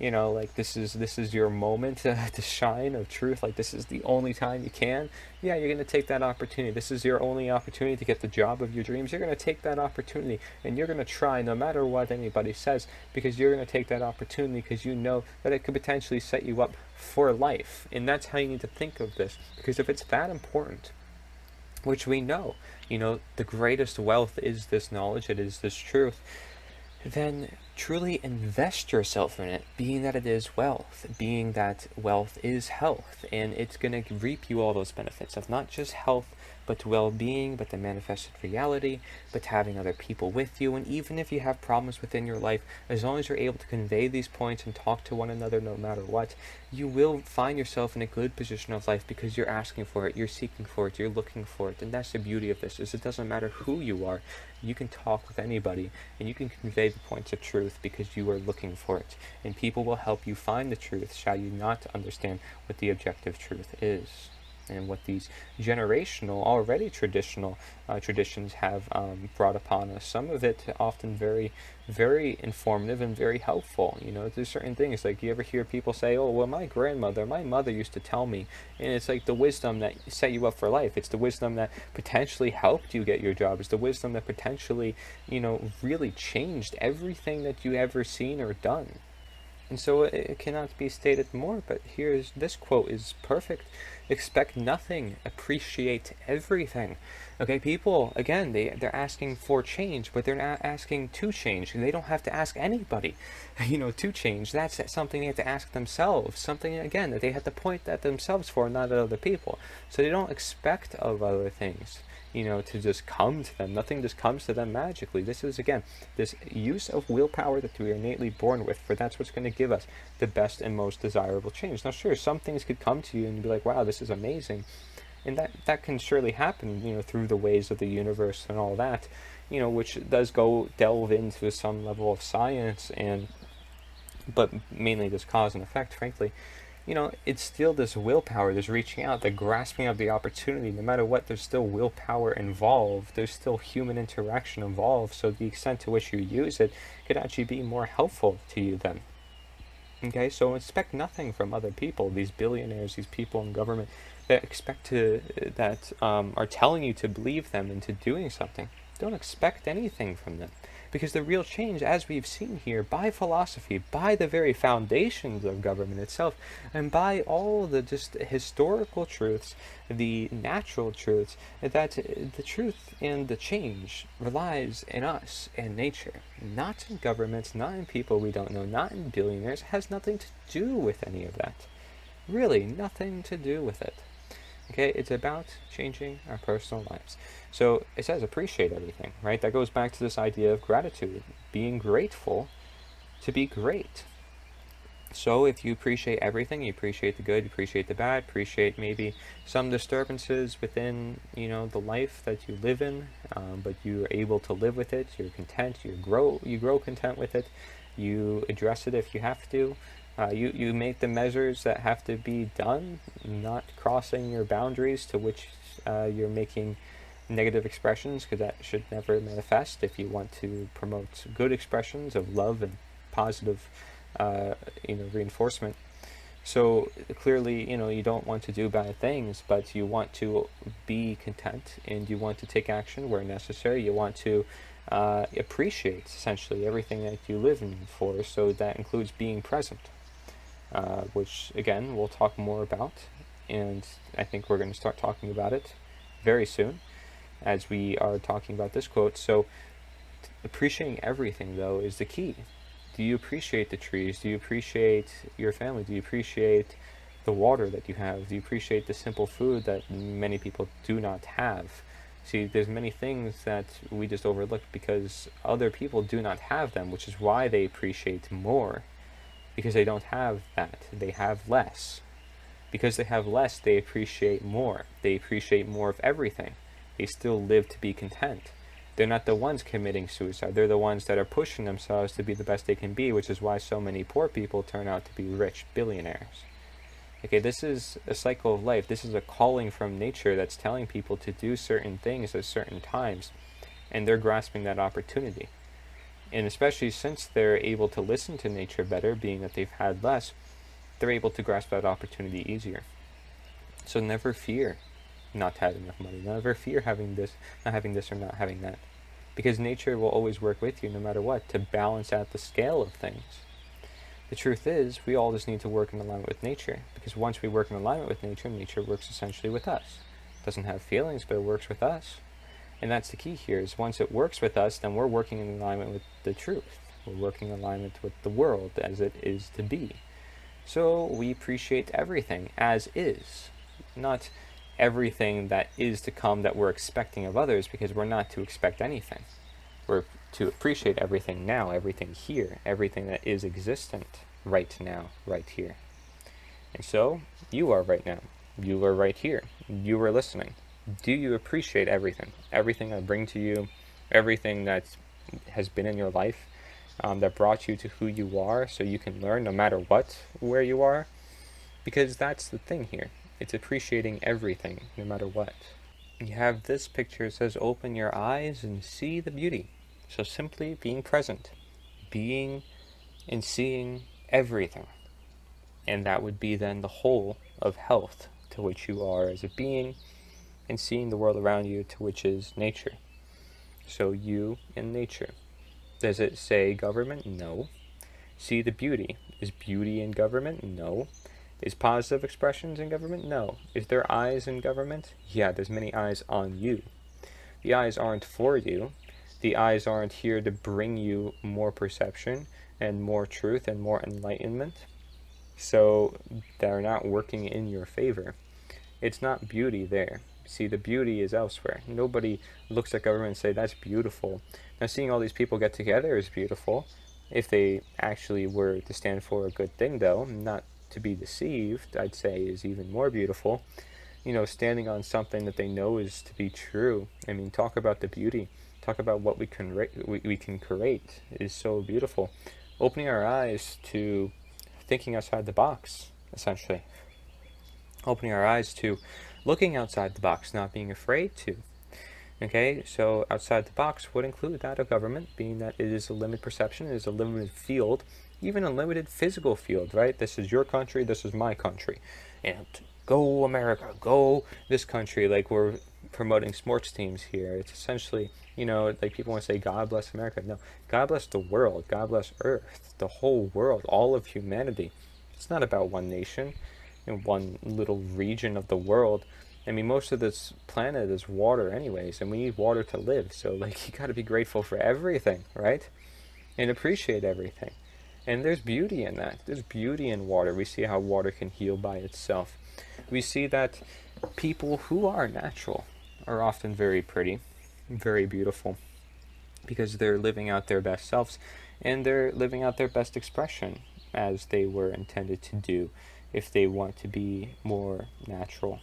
like this is your moment to shine of truth, like this is the only time you can? Yeah, you're going to take that opportunity. This is your only opportunity to get the job of your dreams. You're going to take that opportunity, and you're going to try no matter what anybody says, because you're going to take that opportunity, because you know that it could potentially set you up for life. And that's how you need to think of this, because if it's that important, which we know, the greatest wealth is this knowledge, it is this truth, then truly invest yourself in it, being that it is wealth, being that wealth is health, and it's going to reap you all those benefits of not just health, but well-being, but the manifested reality, but having other people with you. And even if you have problems within your life, as long as you're able to convey these points and talk to one another no matter what, you will find yourself in a good position of life, because you're asking for it, you're seeking for it, you're looking for it. And that's the beauty of this, is it doesn't matter who you are. You can talk with anybody, and you can convey the points of truth because you are looking for it. And people will help you find the truth, shall you not understand what the objective truth is, and what these generational, already traditional traditions have brought upon us. Some of it often very, very informative and very helpful. There's certain things, like you ever hear people say, "Oh, well, my mother used to tell me," and it's like the wisdom that set you up for life. It's the wisdom that potentially helped you get your job. It's the wisdom that potentially, really changed everything that you ever seen or done. And so it cannot be stated more, but here's this quote is perfect. Expect nothing, appreciate everything. Okay, people, again, they're asking for change, but they're not asking to change. They don't have to ask anybody, to change. That's something they have to ask themselves. Something, again, that they have to point at themselves for, not at other people. So they don't expect of other things, to just come to them. Nothing just comes to them magically. This is, again, this use of willpower that we are innately born with, for that's what's going to give us the best and most desirable change. Now, sure, some things could come to you and be like, wow, this is amazing. And that can surely happen, through the ways of the universe and all that, which does delve into some level of science, but mainly this cause and effect, frankly. It's still this willpower, this reaching out, the grasping of the opportunity. No matter what, there's still willpower involved. There's still human interaction involved. So the extent to which you use it could actually be more helpful to you then. Okay, so expect nothing from other people. These billionaires, these people in government that are telling you to believe them into doing something. Don't expect anything from them. Because the real change, as we've seen here, by philosophy, by the very foundations of government itself, and by all the just historical truths, the natural truths, that the truth and the change relies in us and nature, not in governments, not in people we don't know, not in billionaires. It has nothing to do with any of that. Really, nothing to do with it. Okay, it's about changing our personal lives. So it says appreciate everything, right? That goes back to this idea of gratitude, being grateful to be great. So if you appreciate everything, you appreciate the good, you appreciate the bad, appreciate maybe some disturbances within, the life that you live in, but you're able to live with it, you're content, you grow content with it, you address it if you have to. You make the measures that have to be done, not crossing your boundaries to which you're making negative expressions, because that should never manifest. If you want to promote good expressions of love and positive, reinforcement. So clearly, you don't want to do bad things, but you want to be content and you want to take action where necessary. You want to appreciate essentially everything that you live in for. So that includes being present, which again we'll talk more about, and I think we're going to start talking about it very soon as we are talking about this quote. So appreciating everything, though, is the key. Do you appreciate the trees? Do you appreciate your family? Do you appreciate the water that you have? Do you appreciate the simple food that many people do not have? See, there's many things that we just overlook because other people do not have them, which is why they appreciate more, because they don't have that. They have less. Because they have less, they appreciate more. They appreciate more of everything. They still live to be content. They're not the ones committing suicide. They're the ones that are pushing themselves to be the best they can be, which is why so many poor people turn out to be rich billionaires. Okay, this is a cycle of life. This is a calling from nature that's telling people to do certain things at certain times, and they're grasping that opportunity. And especially since they're able to listen to nature better, being that they've had less, they're able to grasp that opportunity easier. So never fear not having enough money. Never fear having this, not having this, or not having that. Because nature will always work with you no matter what to balance out the scale of things. The truth is, we all just need to work in alignment with nature, because once we work in alignment with nature, nature works essentially with us. It doesn't have feelings, but it works with us. And that's the key here, is once it works with us, then we're working in alignment with the truth. We're working in alignment with the world as it is to be. So we appreciate everything as is, not everything that is to come that we're expecting of others, because we're not to expect anything. We're to appreciate everything now, everything here, everything that is existent right now, right here. And so, you are right now. You are right here. You are listening. Do you appreciate everything? Everything I bring to you, everything that has been in your life, that brought you to who you are, so you can learn no matter what, where you are? Because that's the thing here. It's appreciating everything, no matter what. You have this picture, it says, open your eyes and see the beauty. So simply being present, being and seeing everything. And that would be then the whole of health, to which you are as a being, and seeing the world around you, to which is nature. So you and nature. Does it say government? No. See the beauty. Is beauty in government? No. Is positive expressions in government? No. Is there eyes in government? Yeah, there's many eyes on you. The eyes aren't for you. The eyes aren't here to bring you more perception and more truth and more enlightenment. So they're not working in your favor. It's not beauty there. See, the beauty is elsewhere. Nobody looks at government and say, that's beautiful. Now, seeing all these people get together is beautiful. If they actually were to stand for a good thing, though, not to be deceived, I'd say is even more beautiful. Standing on something that they know is to be true. I mean, talk about the beauty. Talk about what we can create is so beautiful. Opening our eyes to thinking outside the box, essentially. Opening our eyes to looking outside the box, not being afraid to. Okay, so outside the box would include that of government, being that it is a limited perception, it is a limited field, even a limited physical field, right? This is your country, this is my country. And go America, go this country, like we're promoting sports teams here. It's essentially, like people want to say, God bless America. No, God bless the world, God bless Earth, the whole world, all of humanity. It's not about one nation in one little region of the world. I mean, most of this planet is water anyways, and we need water to live. So, you got to be grateful for everything, right? And appreciate everything. And there's beauty in that. There's beauty in water. We see how water can heal by itself. We see that people who are natural are often very pretty, very beautiful, because they're living out their best selves, and they're living out their best expression as they were intended to do if they want to be more natural.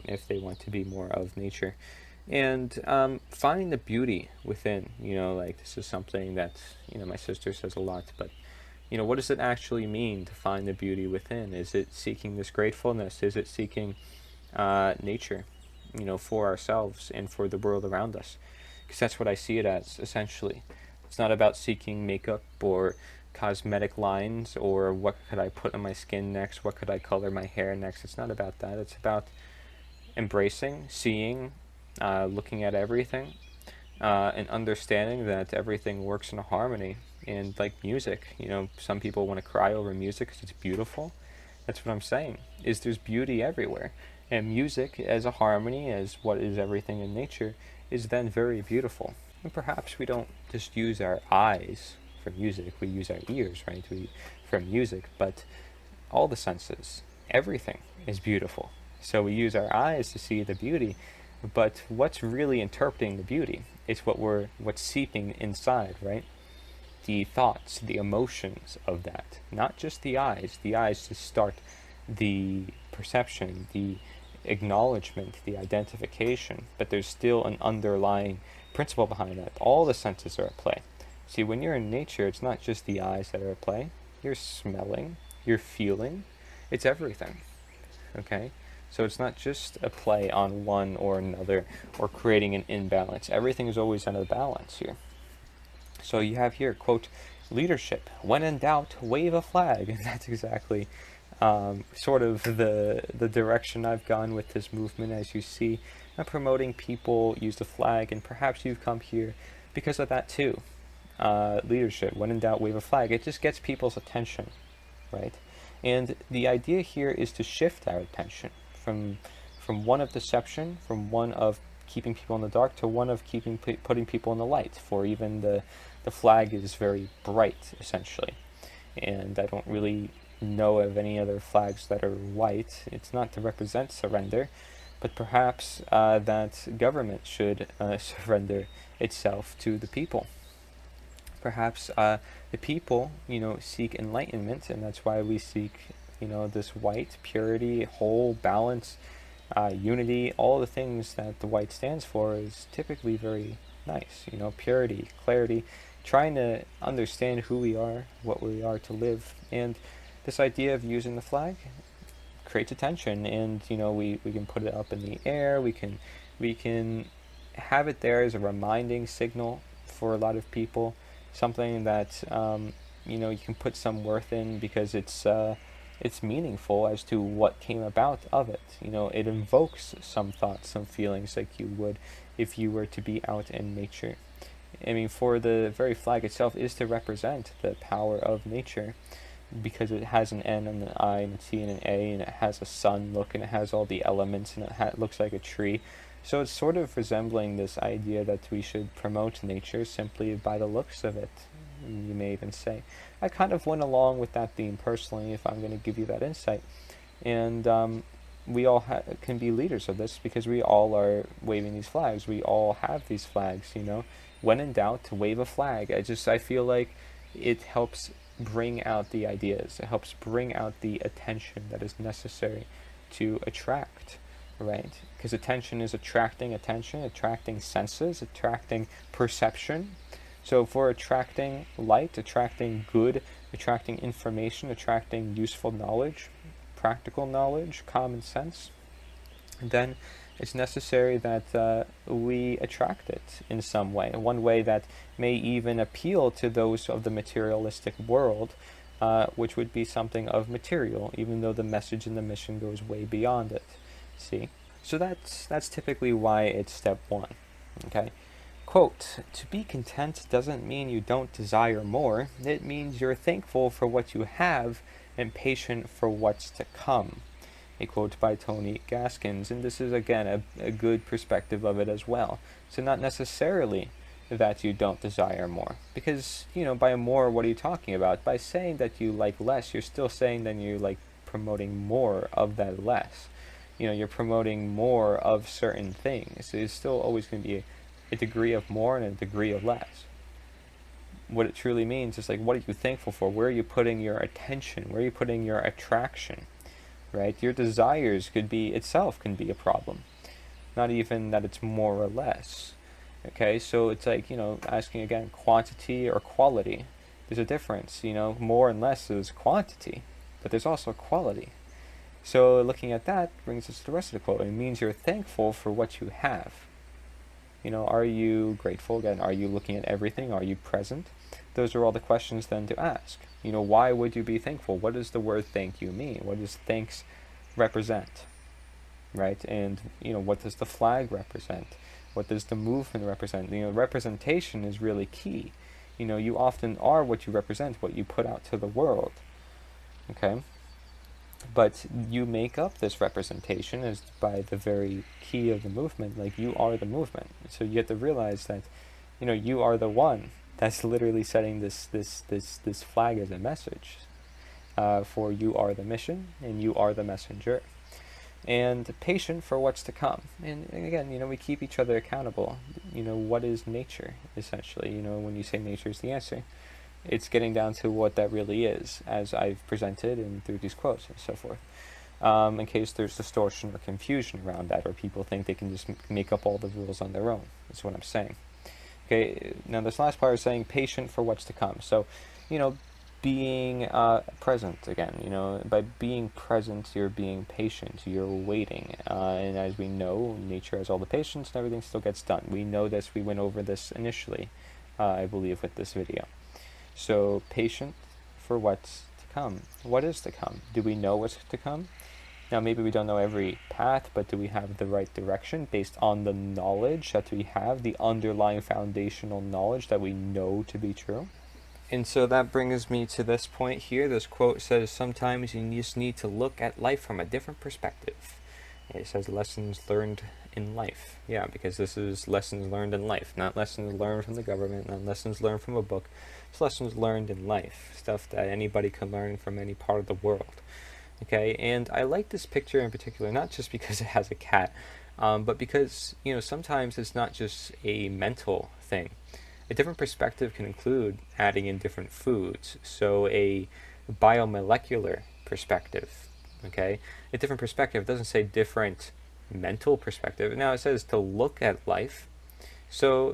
If they want to be more of nature. And finding the beauty within, this is something that, my sister says a lot, but, what does it actually mean to find the beauty within? Is it seeking this gratefulness? Is it seeking nature? for ourselves and for the world around us. Because that's what I see it as, essentially. It's not about seeking makeup or cosmetic lines or what could I put on my skin next, what could I color my hair next. It's not about that. It's about embracing, seeing, looking at everything, and understanding that everything works in a harmony. And like music, some people want to cry over music because it's beautiful. That's what I'm saying, is there's beauty everywhere. And music, as a harmony, as what is everything in nature, is then very beautiful. And perhaps we don't just use our eyes for music, we use our ears, right, for music, but all the senses, everything is beautiful. So we use our eyes to see the beauty, but what's really interpreting the beauty is what's seeping inside, right? The thoughts, the emotions of that, not just the eyes. The eyes just start the perception, the acknowledgement, the identification, but there's still an underlying principle behind that. All the senses are at play. See, when you're in nature, it's not just the eyes that are at play. You're smelling, you're feeling, it's everything, okay? So it's not just a play on one or another or creating an imbalance. Everything is always out of balance here. So you have here, quote, leadership. When in doubt, wave a flag. And that's exactly sort of the direction I've gone with this movement. As you see, I'm promoting people use the flag, and perhaps you've come here because of that too. Leadership. When in doubt, wave a flag. It just gets people's attention, right? And the idea here is to shift our attention from one of deception, from one of keeping people in the dark, to one of putting people in the light. For even the flag is very bright, essentially. And I don't really know of any other flags that are white. It's not to represent surrender, but perhaps that government should surrender itself to the people. Perhaps the people, seek enlightenment, and that's why we seek, this white, purity, whole, balance, unity. All the things that the white stands for is typically very nice, purity, clarity, trying to understand who we are, what we are to live. And this idea of using the flag creates attention, and we can put it up in the air, we can have it there as a reminding signal for a lot of people, something that you can put some worth in, because it's meaningful as to what came about of it. It invokes some thoughts, some feelings, like you would if you were to be out in nature. I mean, for the very flag itself is to represent the power of nature, because it has an N and an I and a T and an A, and it has a sun look, and it has all the elements, and it looks like a tree. So it's sort of resembling this idea that we should promote nature simply by the looks of it, you may even say. I kind of went along with that theme personally, if I'm going to give you that insight. And we all can be leaders of this, because we all are waving these flags. We all have these flags, When in doubt, wave a flag. I feel like it helps bring out the ideas. It helps bring out the attention that is necessary to attract, right? Because attention is attracting attention, attracting senses, attracting perception. So if we're attracting light, attracting good, attracting information, attracting useful knowledge, practical knowledge, common sense, then it's necessary that we attract it in some way. One way that may even appeal to those of the materialistic world, which would be something of material, even though the message and the mission goes way beyond it. See? So that's typically why it's step one. Okay? Quote, to be content doesn't mean you don't desire more. It means you're thankful for what you have and patient for what's to come. A quote by Tony Gaskins, and this is again a good perspective of it as well. So not necessarily that you don't desire more, because by more, what are you talking about? By saying that you like less, you're still saying that you like promoting more of that less. You're promoting more of certain things. So there's still always going to be a degree of more and a degree of less. What it truly means is, like, what are you thankful for? Where are you putting your attention? Where are you putting your attraction? Right? Your desires can be a problem. Not even that it's more or less. Okay, so it's like, asking again, quantity or quality. There's a difference, more and less is quantity, but there's also quality. So looking at that brings us to the rest of the quote. It means you're thankful for what you have. Are you grateful? Again, are you looking at everything? Are you present? Those are all the questions then to ask. Why would you be thankful? What does the word thank you mean? What does thanks represent? Right? And, what does the flag represent? What does the movement represent? Representation is really key. You often are what you represent, what you put out to the world. Okay? But you make up this representation as by the very key of the movement, like you are the movement. So you have to realize that, you are the one that's literally setting this flag as a message. For you are the mission and you are the messenger. And patient for what's to come. And again, we keep each other accountable. What is nature, essentially? When you say nature is the answer, it's getting down to what that really is, as I've presented and through these quotes and so forth. In case there's distortion or confusion around that, or people think they can just make up all the rules on their own. That's what I'm saying. Okay, now this last part is saying patient for what's to come. So, being present again. By being present, you're being patient, you're waiting. And as we know, nature has all the patience and everything still gets done. We know this, we went over this initially, I believe, with this video. So, patient for what's to come. What is to come? Do we know what's to come? Now, maybe we don't know every path, but do we have the right direction based on the knowledge that we have, the underlying foundational knowledge that we know to be true? And so that brings me to this point here. This quote says, sometimes you just need to look at life from a different perspective. It says lessons learned in life. Yeah, because this is lessons learned in life, not lessons learned from the government, not lessons learned from a book. It's lessons learned in life, stuff that anybody can learn from any part of the world. Okay, and I like this picture in particular, not just because it has a cat, but because, sometimes it's not just a mental thing. A different perspective can include adding in different foods. So a biomolecular perspective, okay? A different perspective doesn't say different mental perspective. Now it says to look at life. So,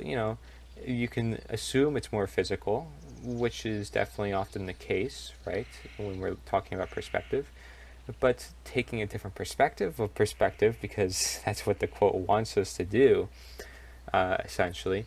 you can assume it's more physical, which is definitely often the case, right? When we're talking about perspective. But taking a different perspective of perspective, because that's what the quote wants us to do, essentially,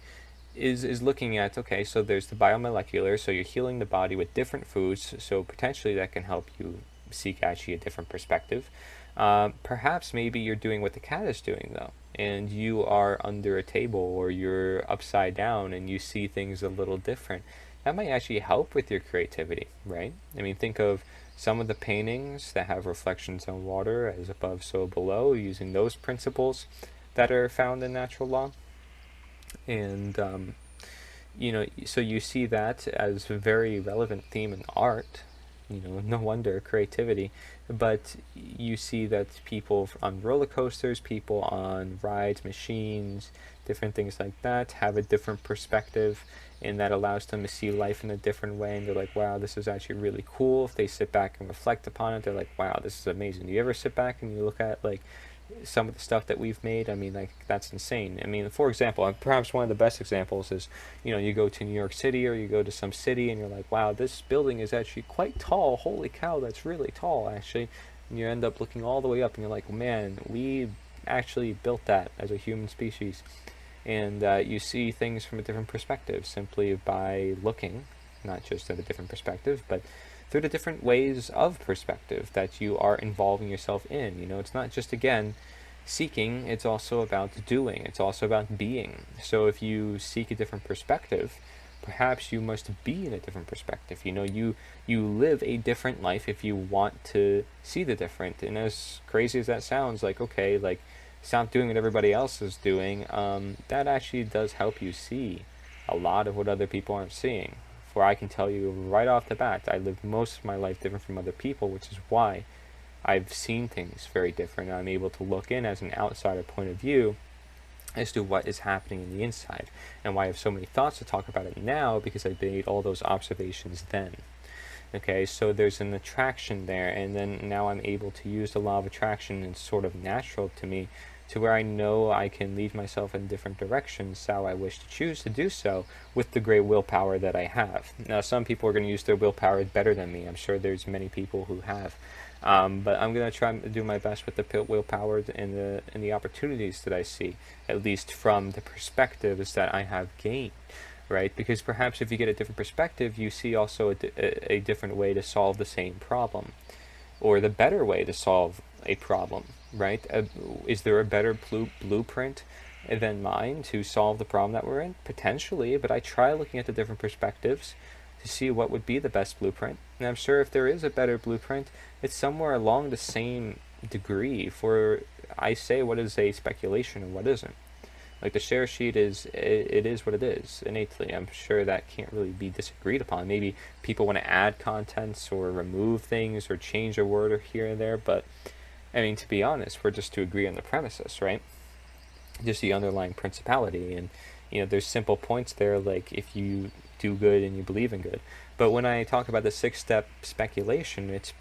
is looking at, okay, so there's the biomolecular, so you're healing the body with different foods, so potentially that can help you seek actually a different perspective. Perhaps maybe you're doing what the cat is doing, though, and you are under a table or you're upside down and you see things a little different. That might actually help with your creativity, right? I mean, think of some of the paintings that have reflections on water, as above, so below, using those principles that are found in natural law. And, so you see that as a very relevant theme in art. No wonder, creativity. But you see that people on roller coasters, people on rides, machines, different things like that, have a different perspective, and that allows them to see life in a different way, and they're like, wow, this is actually really cool. If they sit back and reflect upon it, they're like, wow, this is amazing. Do you ever sit back and you look at, like, some of the stuff that we've made? I mean, like, that's insane. I mean, for example, perhaps one of the best examples is, you go to New York City or you go to some city and you're like, wow, this building is actually quite tall. Holy cow, that's really tall, actually. And you end up looking all the way up and you're like, man, we actually built that as a human species. And you see things from a different perspective simply by looking, not just at a different perspective, but through the different ways of perspective that you are involving yourself in. It's not just, again, seeking, it's also about doing, it's also about being. So if you seek a different perspective, perhaps you must be in a different perspective. You live a different life if you want to see the different. And as crazy as that sounds, like, okay, like, stop doing what everybody else is doing, that actually does help you see a lot of what other people aren't seeing. For I can tell you right off the bat, I lived most of my life different from other people, which is why I've seen things very different. I'm able to look in as an outsider point of view as to what is happening in the inside, and why I have so many thoughts to talk about it now, because I made all those observations then. Okay, so there's an attraction there, and then now I'm able to use the law of attraction, and it's sort of natural to me to where I know I can lead myself in different directions how I wish to choose to do so with the great willpower that I have. Now, some people are going to use their willpower better than me. I'm sure there's many people who have. But I'm going to try to do my best with the willpower and the opportunities that I see, at least from the perspectives that I have gained, right? Because perhaps if you get a different perspective, you see also a different way to solve the same problem, or the better way to solve a problem, right? Is there a better blueprint than mine to solve the problem that we're in? Potentially, but I try looking at the different perspectives to see what would be the best blueprint. And I'm sure if there is a better blueprint, it's somewhere along the same degree for, I say, what is a speculation and what isn't. Like the share sheet it is what it is innately. I'm sure that can't really be disagreed upon. Maybe people want to add contents or remove things or change a word or here and there, but I mean, to be honest, we're just to agree on the premises, right? Just the underlying principality. And there's simple points there, like if you do good and you believe in good. But when I talk about the 6-step speculation, it's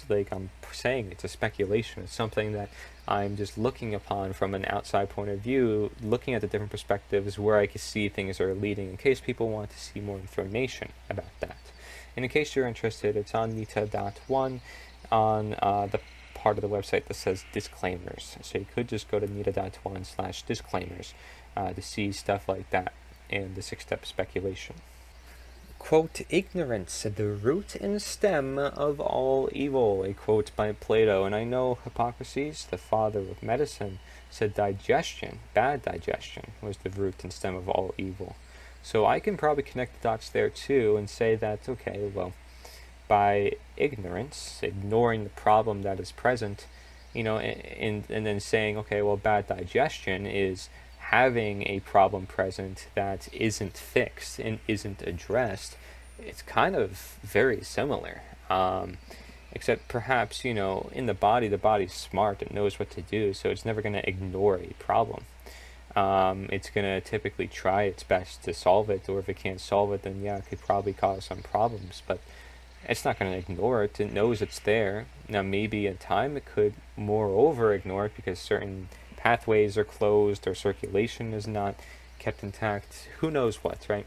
like I'm saying it's a speculation. It's something that I'm just looking upon from an outside point of view, looking at the different perspectives where I can see things are leading, in case people want to see more information about that. And in case you're interested, it's on NITA.ONE on the part of the website that says disclaimers. So you could just go to NITA.ONE/disclaimers to see stuff like that and the 6-step speculation. Quote, ignorance, the root and stem of all evil, a quote by Plato. And I know Hippocrates, the father of medicine, said digestion, bad digestion, was the root and stem of all evil. So I can probably connect the dots there too and say that, okay, well, by ignorance, ignoring the problem that is present, and then saying, okay, well, bad digestion is having a problem present that isn't fixed and isn't addressed. It's kind of very similar, except perhaps in the body's smart, it knows what to do, so it's never going to ignore a problem. It's going to typically try its best to solve it, or if it can't solve it, then yeah, it could probably cause some problems, but it's not going to ignore it. It knows it's there. Now maybe in time it could moreover ignore it because certain pathways are closed or circulation is not kept intact. Who knows what, right?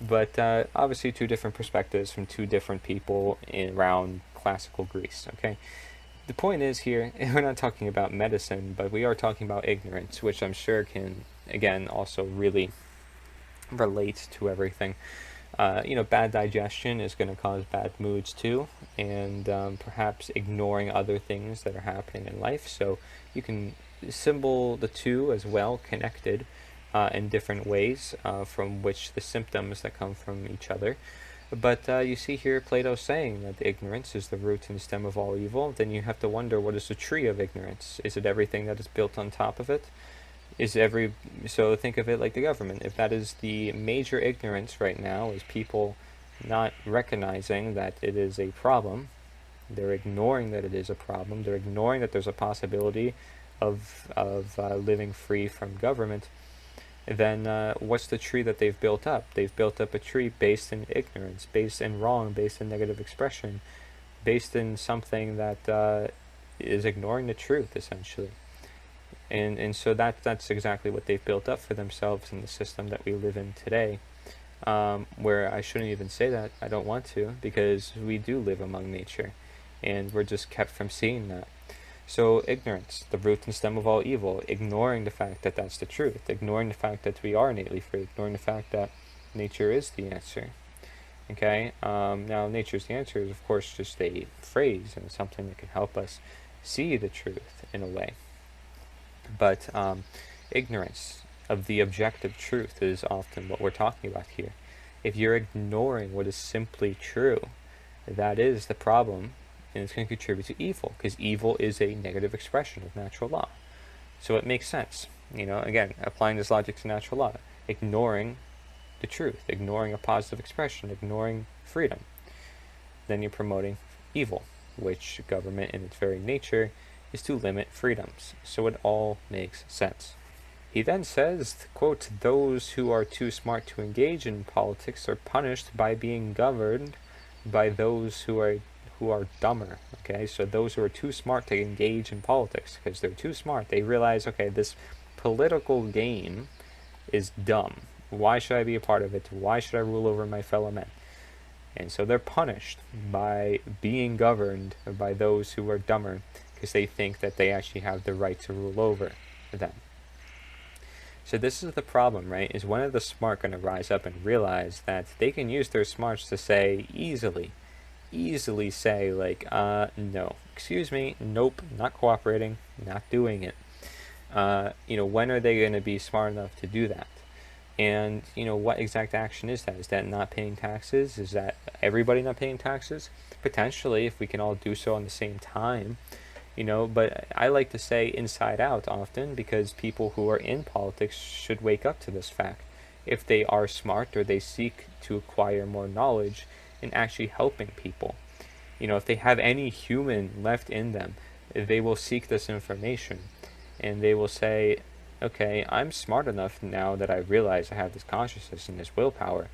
But obviously 2 different perspectives from 2 different people around classical Greece, okay? The point is here, we're not talking about medicine, but we are talking about ignorance, which I'm sure can, again, also really relate to everything. Bad digestion is going to cause bad moods too, and perhaps ignoring other things that are happening in life. So you can symbol the 2 as well, connected in different ways from which the symptoms that come from each other. But you see here Plato saying that ignorance is the root and stem of all evil. Then you have to wonder, what is the tree of ignorance? Is it everything that is built on top of it? So think of it like the government. If that is the major ignorance right now, is people not recognizing that it is a problem, they're ignoring that it is a problem, they're ignoring that there's a possibility of living free from government, then what's the tree that they've built up? They've built up a tree based in ignorance, based in wrong, based in negative expression, based in something that is ignoring the truth, essentially. And so that's exactly what they've built up for themselves in the system that we live in today, where I shouldn't even say that. I don't want to, because we do live among nature, and we're just kept from seeing that. So ignorance, the root and stem of all evil, ignoring the fact that that's the truth, ignoring the fact that we are innately free, ignoring the fact that nature is the answer. Okay? Now, nature's the answer is, of course, just a phrase, and something that can help us see the truth in a way. But ignorance of the objective truth is often what we're talking about here. If you're ignoring what is simply true, that is the problem, and it's going to contribute to evil, because evil is a negative expression of natural law. So it makes sense. Again, applying this logic to natural law, ignoring the truth, ignoring a positive expression, ignoring freedom, then you're promoting evil, which government in its very nature is to limit freedoms. So it all makes sense. He then says, quote, those who are too smart to engage in politics are punished by being governed by those who who are dumber. Okay, so those who are too smart to engage in politics because they're too smart. They realize, okay, this political game is dumb. Why should I be a part of it? Why should I rule over my fellow men? And so they're punished by being governed by those who are dumber because they think that they actually have the right to rule over them. So this is the problem, right? Is when are the smart going to rise up and realize that they can use their smarts to say easily say like, no, excuse me, nope, not cooperating, not doing it. When are they going to be smart enough to do that? And, what exact action is that? Is that not paying taxes? Is that everybody not paying taxes? Potentially, if we can all do so on the same time, but I like to say inside out often because people who are in politics should wake up to this fact. If they are smart or they seek to acquire more knowledge in actually helping people, if they have any human left in them, they will seek this information and they will say, okay, I'm smart enough now that I realize I have this consciousness and this willpower,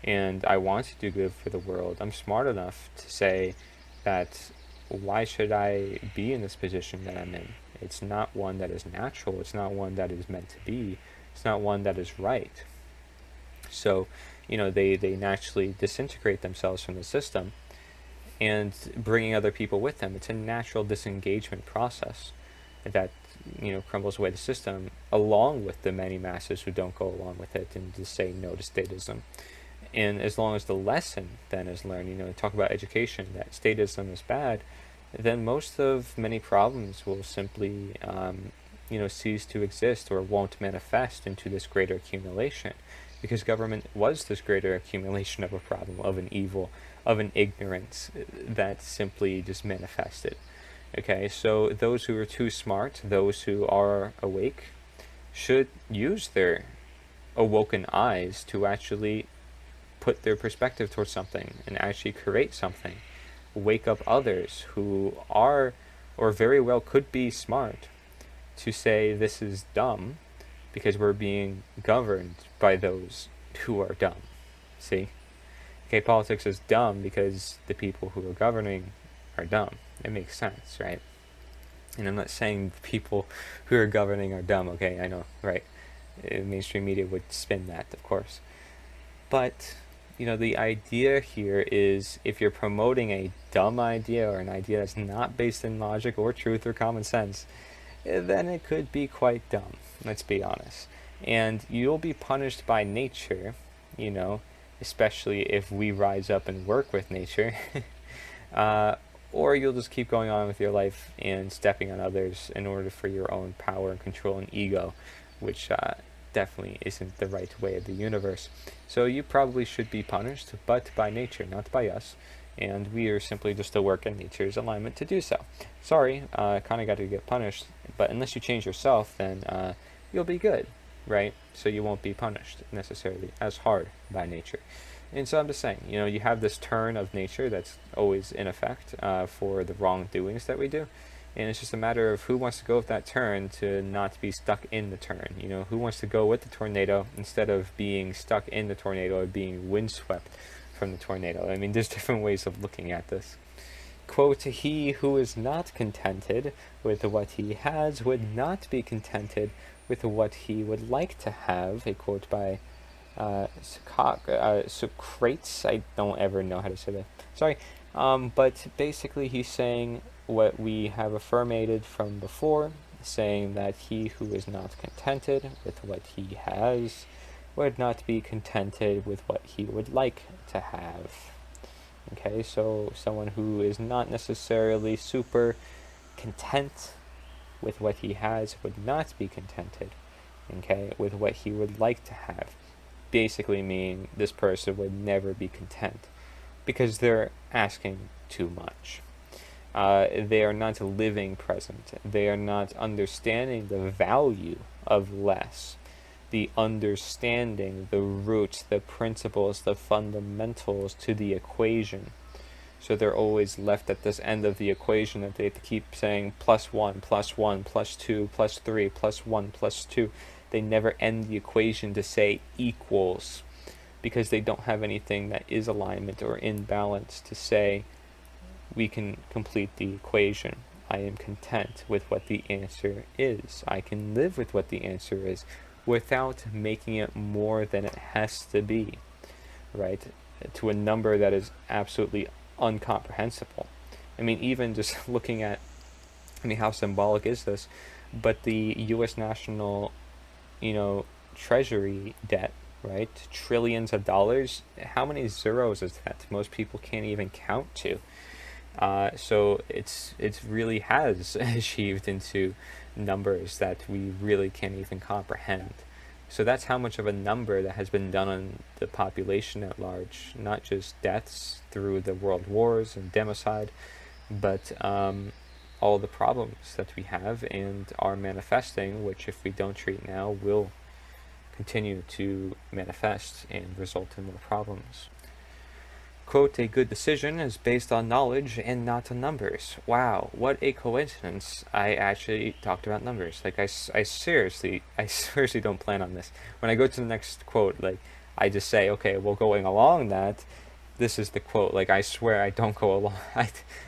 and I want to do good for the world. I'm smart enough to say that why should I be in this position that I'm in? It's not one that is natural. It's not one that is meant to be. It's not one that is right. So, they naturally disintegrate themselves from the system and bringing other people with them. It's a natural disengagement process that crumbles away the system, along with the many masses who don't go along with it and just say no to statism. And as long as the lesson then is learned, talk about education, that statism is bad, then most of many problems will simply, cease to exist or won't manifest into this greater accumulation, because government was this greater accumulation of a problem, of an evil, of an ignorance that simply just manifested. Okay, so those who are too smart, those who are awake, should use their awoken eyes to actually put their perspective towards something and actually create something. Wake up others who are, or very well could be smart, to say this is dumb because we're being governed by those who are dumb. See? Okay, politics is dumb because the people who are governing are dumb. It makes sense, right? And I'm not saying the people who are governing are dumb, okay? I know, right? Mainstream media would spin that, of course. But, the idea here is if you're promoting a dumb idea or an idea that's not based in logic or truth or common sense, then it could be quite dumb, let's be honest. And you'll be punished by nature, especially if we rise up and work with nature. Or you'll just keep going on with your life and stepping on others in order for your own power and control and ego, which definitely isn't the right way of the universe. So you probably should be punished, but by nature, not by us. And we are simply just a work in nature's alignment to do so. Sorry, kind of got to get punished, but unless you change yourself, then you'll be good, right? So you won't be punished necessarily as hard by nature. And so I'm just saying, you have this turn of nature that's always in effect for the wrongdoings that we do. And it's just a matter of who wants to go with that turn to not be stuck in the turn. Who wants to go with the tornado instead of being stuck in the tornado or being windswept from the tornado. I mean, there's different ways of looking at this. Quote, he who is not contented with what he has would not be contented with what he would like to have. A quote by Socrates. I don't ever know how to say that. Sorry. But basically he's saying what we have affirmated from before, saying that he who is not contented with what he has would not be contented with what he would like to have. Okay, so someone who is not necessarily super content with what he has would not be contented, okay, with what he would like to have. Basically mean this person would never be content because they're asking too much. They are not living present. They are not understanding the value of less, the understanding, the roots, the principles, the fundamentals to the equation. So they're always left at this end of the equation that they have to keep saying +1, +1, +2, +3, +1, +2. They never end the equation to say equals because they don't have anything that is alignment or in balance to say we can complete the equation. I am content with what the answer is. I can live with what the answer is without making it more than it has to be, right? To a number that is absolutely incomprehensible. I mean, even just looking at, I mean, how symbolic is this? But the U.S. national, treasury debt, right? Trillions of dollars. How many zeros is that? Most people can't even count to. So it really has achieved into numbers that we really can't even comprehend. So that's how much of a number that has been done on the population at large, not just deaths through the world wars and democide, but all the problems that we have and are manifesting, which if we don't treat now will continue to manifest and result in more problems. Quote, a good decision is based on knowledge and not on numbers. Wow, what a coincidence. I actually talked about numbers. Like, I seriously don't plan on this. When I go to the next quote, like, I just say, okay, well, going along that, this is the quote. Like, I swear I don't go along.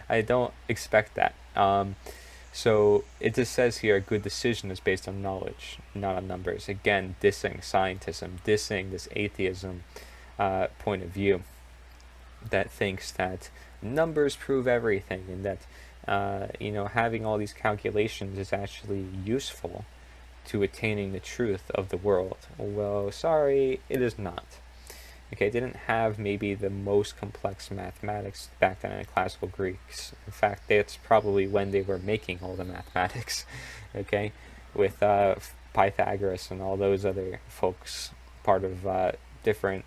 I don't expect that. So it just says here, a good decision is based on knowledge, not on numbers. Again, dissing scientism, dissing this atheism point of view that thinks that numbers prove everything and that having all these calculations is actually useful to attaining the truth of the world. Well, sorry, it is not. Okay, they didn't have maybe the most complex mathematics back then in classical Greeks. In fact, that's probably when they were making all the mathematics, okay, with Pythagoras and all those other folks, part of different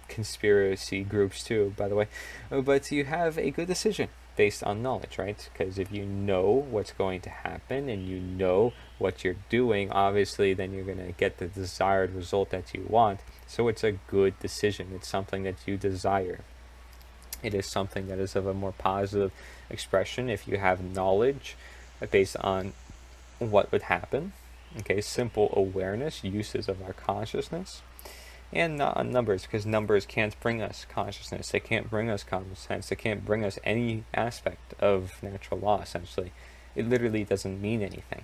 conspiracy groups too, by the way. But you have a good decision based on knowledge, right? Because if you know what's going to happen and you know what you're doing, obviously then you're going to get the desired result that you want. So it's a good decision. It's something that you desire. It is something that is of a more positive expression if you have knowledge based on what would happen. Okay, simple awareness, uses of our consciousness. And not on numbers, because numbers can't bring us consciousness. They can't bring us common sense. They can't bring us any aspect of natural law, essentially. It literally doesn't mean anything.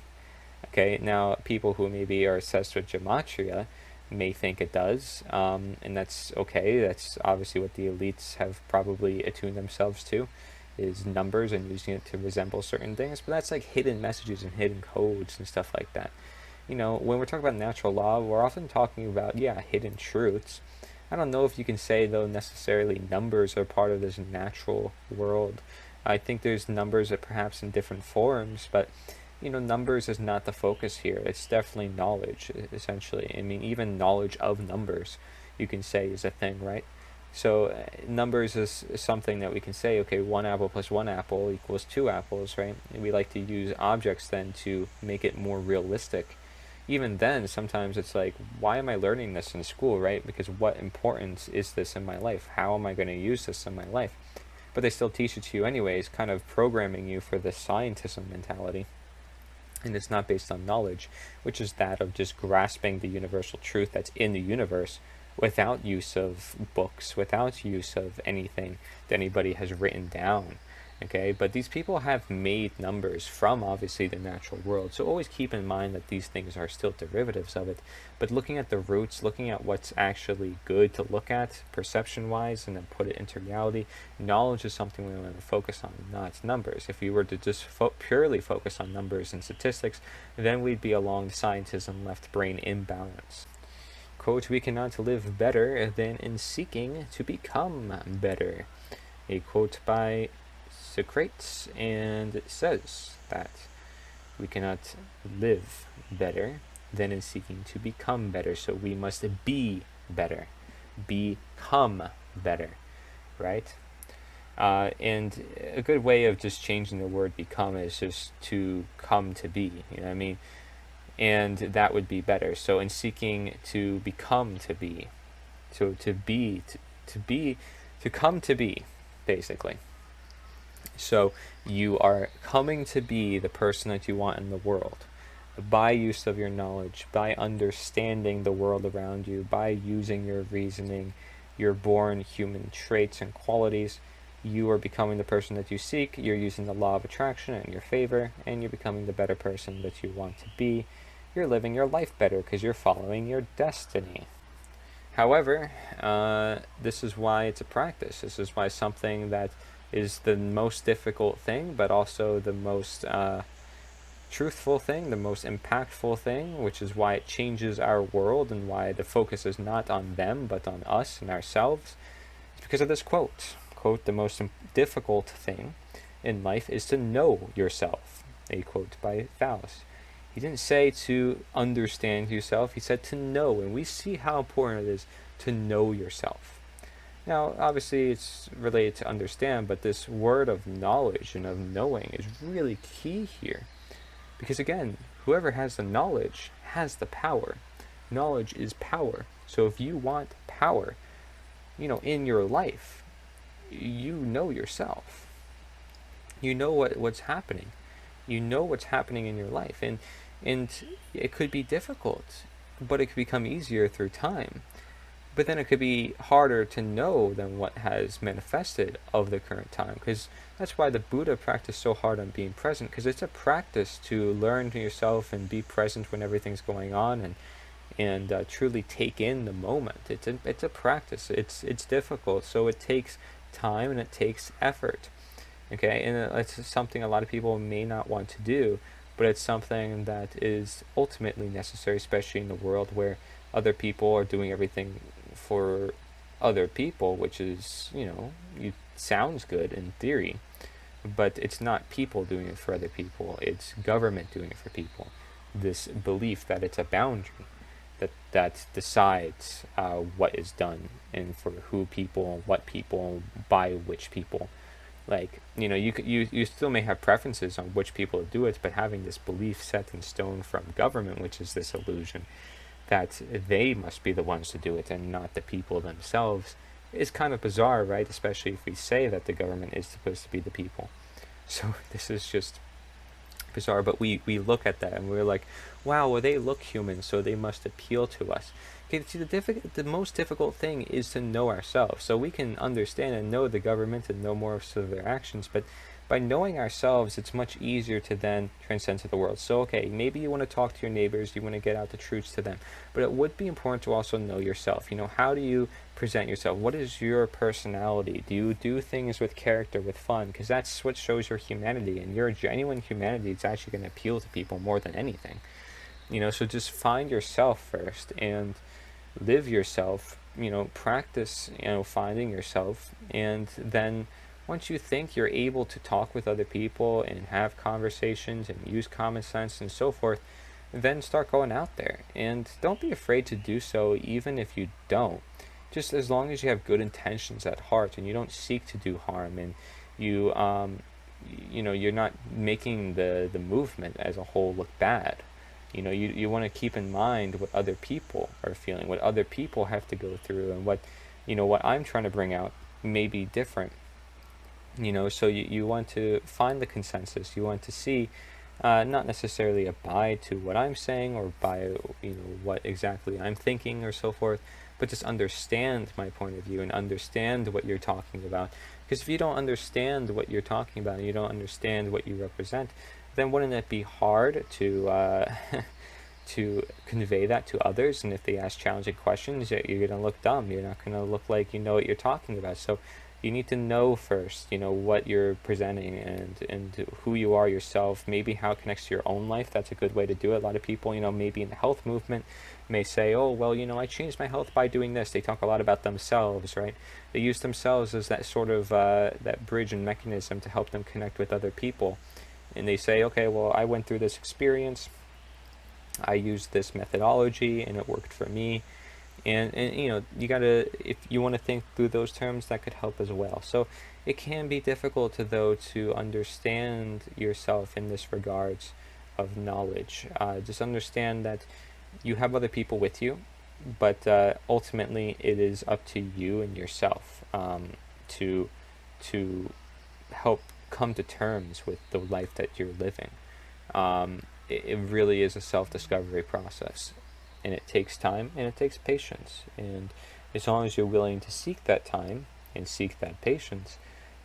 Okay, now people who maybe are obsessed with gematria may think it does, and that's okay. That's obviously what the elites have probably attuned themselves to, is numbers and using it to resemble certain things. But that's like hidden messages and hidden codes and stuff like that. When we're talking about natural law, we're often talking about, hidden truths. I don't know if you can say, though, necessarily numbers are part of this natural world. I think there's numbers that perhaps in different forms, but, numbers is not the focus here. It's definitely knowledge, essentially. I mean, even knowledge of numbers, you can say, is a thing, right? So numbers is something that we can say, okay, 1 apple plus 1 apple equals 2 apples, right? And we like to use objects then to make it more realistic. Even then, sometimes it's like, why am I learning this in school, right? Because what importance is this in my life? How am I going to use this in my life? But they still teach it to you anyways, kind of programming you for the scientism mentality. And it's not based on knowledge, which is that of just grasping the universal truth that's in the universe without use of books, without use of anything that anybody has written down. Okay, but these people have made numbers from obviously the natural world, so always keep in mind that these things are still derivatives of it. But looking at the roots, looking at what's actually good to look at perception-wise and then put it into reality, knowledge is something we want to focus on, not numbers. If we were to just purely focus on numbers and statistics, then we'd be along the scientism left-brain imbalance. Quote, we cannot live better than in seeking to become better. A quote by Socrates, and it says that we cannot live better than in seeking to become better. So we must be better, become better, right? And a good way of just changing the word become is just to come to be, you know what I mean? And that would be better. So in seeking to become to be, so to come to be, basically. So you are coming to be the person that you want in the world by use of your knowledge, by understanding the world around you, by using your reasoning, your born human traits and qualities you are becoming the person that you seek, you're using the law of attraction in your favor, and you're becoming the better person that you want to be. You're living your life better because you're following your destiny. However, this is why it's a practice. This is why something that is the most difficult thing, but also the most truthful thing, the most impactful thing, which is why it changes our world and why the focus is not on them, but on us and ourselves. It's because of this quote. Quote, the most difficult thing in life is to know yourself. A quote by Faust. He didn't say to understand yourself, he said to know, and we see how important it is to know yourself. Now, obviously, it's related to understand, but this word of knowledge and of knowing is really key here. Because again, whoever has the knowledge has the power. Knowledge is power. So if you want power, in your life, you know yourself. You know what's happening. You know what's happening in your life. And it could be difficult, but it could become easier through time. But then it could be harder to know than what has manifested of the current time. Because that's why the Buddha practiced so hard on being present, because it's a practice to learn to yourself and be present when everything's going on, and truly take in the moment. It's a practice. It's difficult, so it takes time and it takes effort. Okay, and it's something a lot of people may not want to do, but it's something that is ultimately necessary, especially in a world where other people are doing everything for other people, which is, sounds good in theory, but it's not people doing it for other people, it's government doing it for people. This belief that it's a boundary that decides what is done and for who people, what people, by which people. Like, you still may have preferences on which people do it, but having this belief set in stone from government, which is this illusion that they must be the ones to do it and not the people themselves, is kind of bizarre, right? Especially if we say that the government is supposed to be the people. So this is just bizarre, but we look at that and we're like, wow, well, they look human, so they must appeal to us. Okay, see, the most difficult thing is to know ourselves. So we can understand and know the government and know more of their actions, but by knowing ourselves, it's much easier to then transcend to the world. So, okay, maybe you want to talk to your neighbors, you want to get out the truths to them, but it would be important to also know yourself. How do you present yourself? What is your personality? Do you do things with character, with fun? Because that's what shows your humanity, and your genuine humanity is actually going to appeal to people more than anything. So just find yourself first and live yourself, practice, finding yourself, and then once you think you're able to talk with other people and have conversations and use common sense and so forth, then start going out there. And don't be afraid to do so, even if you don't. Just as long as you have good intentions at heart and you don't seek to do harm, and you're not making the movement as a whole look bad. You want to keep in mind what other people are feeling, what other people have to go through, and what I'm trying to bring out may be different. So you want to find the consensus. You want to see, not necessarily abide to what I'm saying or by what exactly I'm thinking or so forth, but just understand my point of view and understand what you're talking about. Because if you don't understand what you're talking about and you don't understand what you represent, then wouldn't it be hard to to convey that to others? And if they ask challenging questions, you're going to look dumb. You're not going to look like you know what you're talking about. So you need to know first, what you're presenting and who you are yourself, maybe how it connects to your own life. That's a good way to do it. A lot of people, maybe in the health movement may say, oh, well, I changed my health by doing this. They talk a lot about themselves, right? They use themselves as that sort of, that bridge and mechanism to help them connect with other people. And they say, okay, well, I went through this experience. I used this methodology and it worked for me. And you gotta, if you want to think through those terms, that could help as well. So it can be difficult though to understand yourself in this regards of knowledge. Just understand that you have other people with you, but ultimately it is up to you and yourself to help come to terms with the life that you're living. It really is a self-discovery process. And it takes time and it takes patience. And as long as you're willing to seek that time and seek that patience,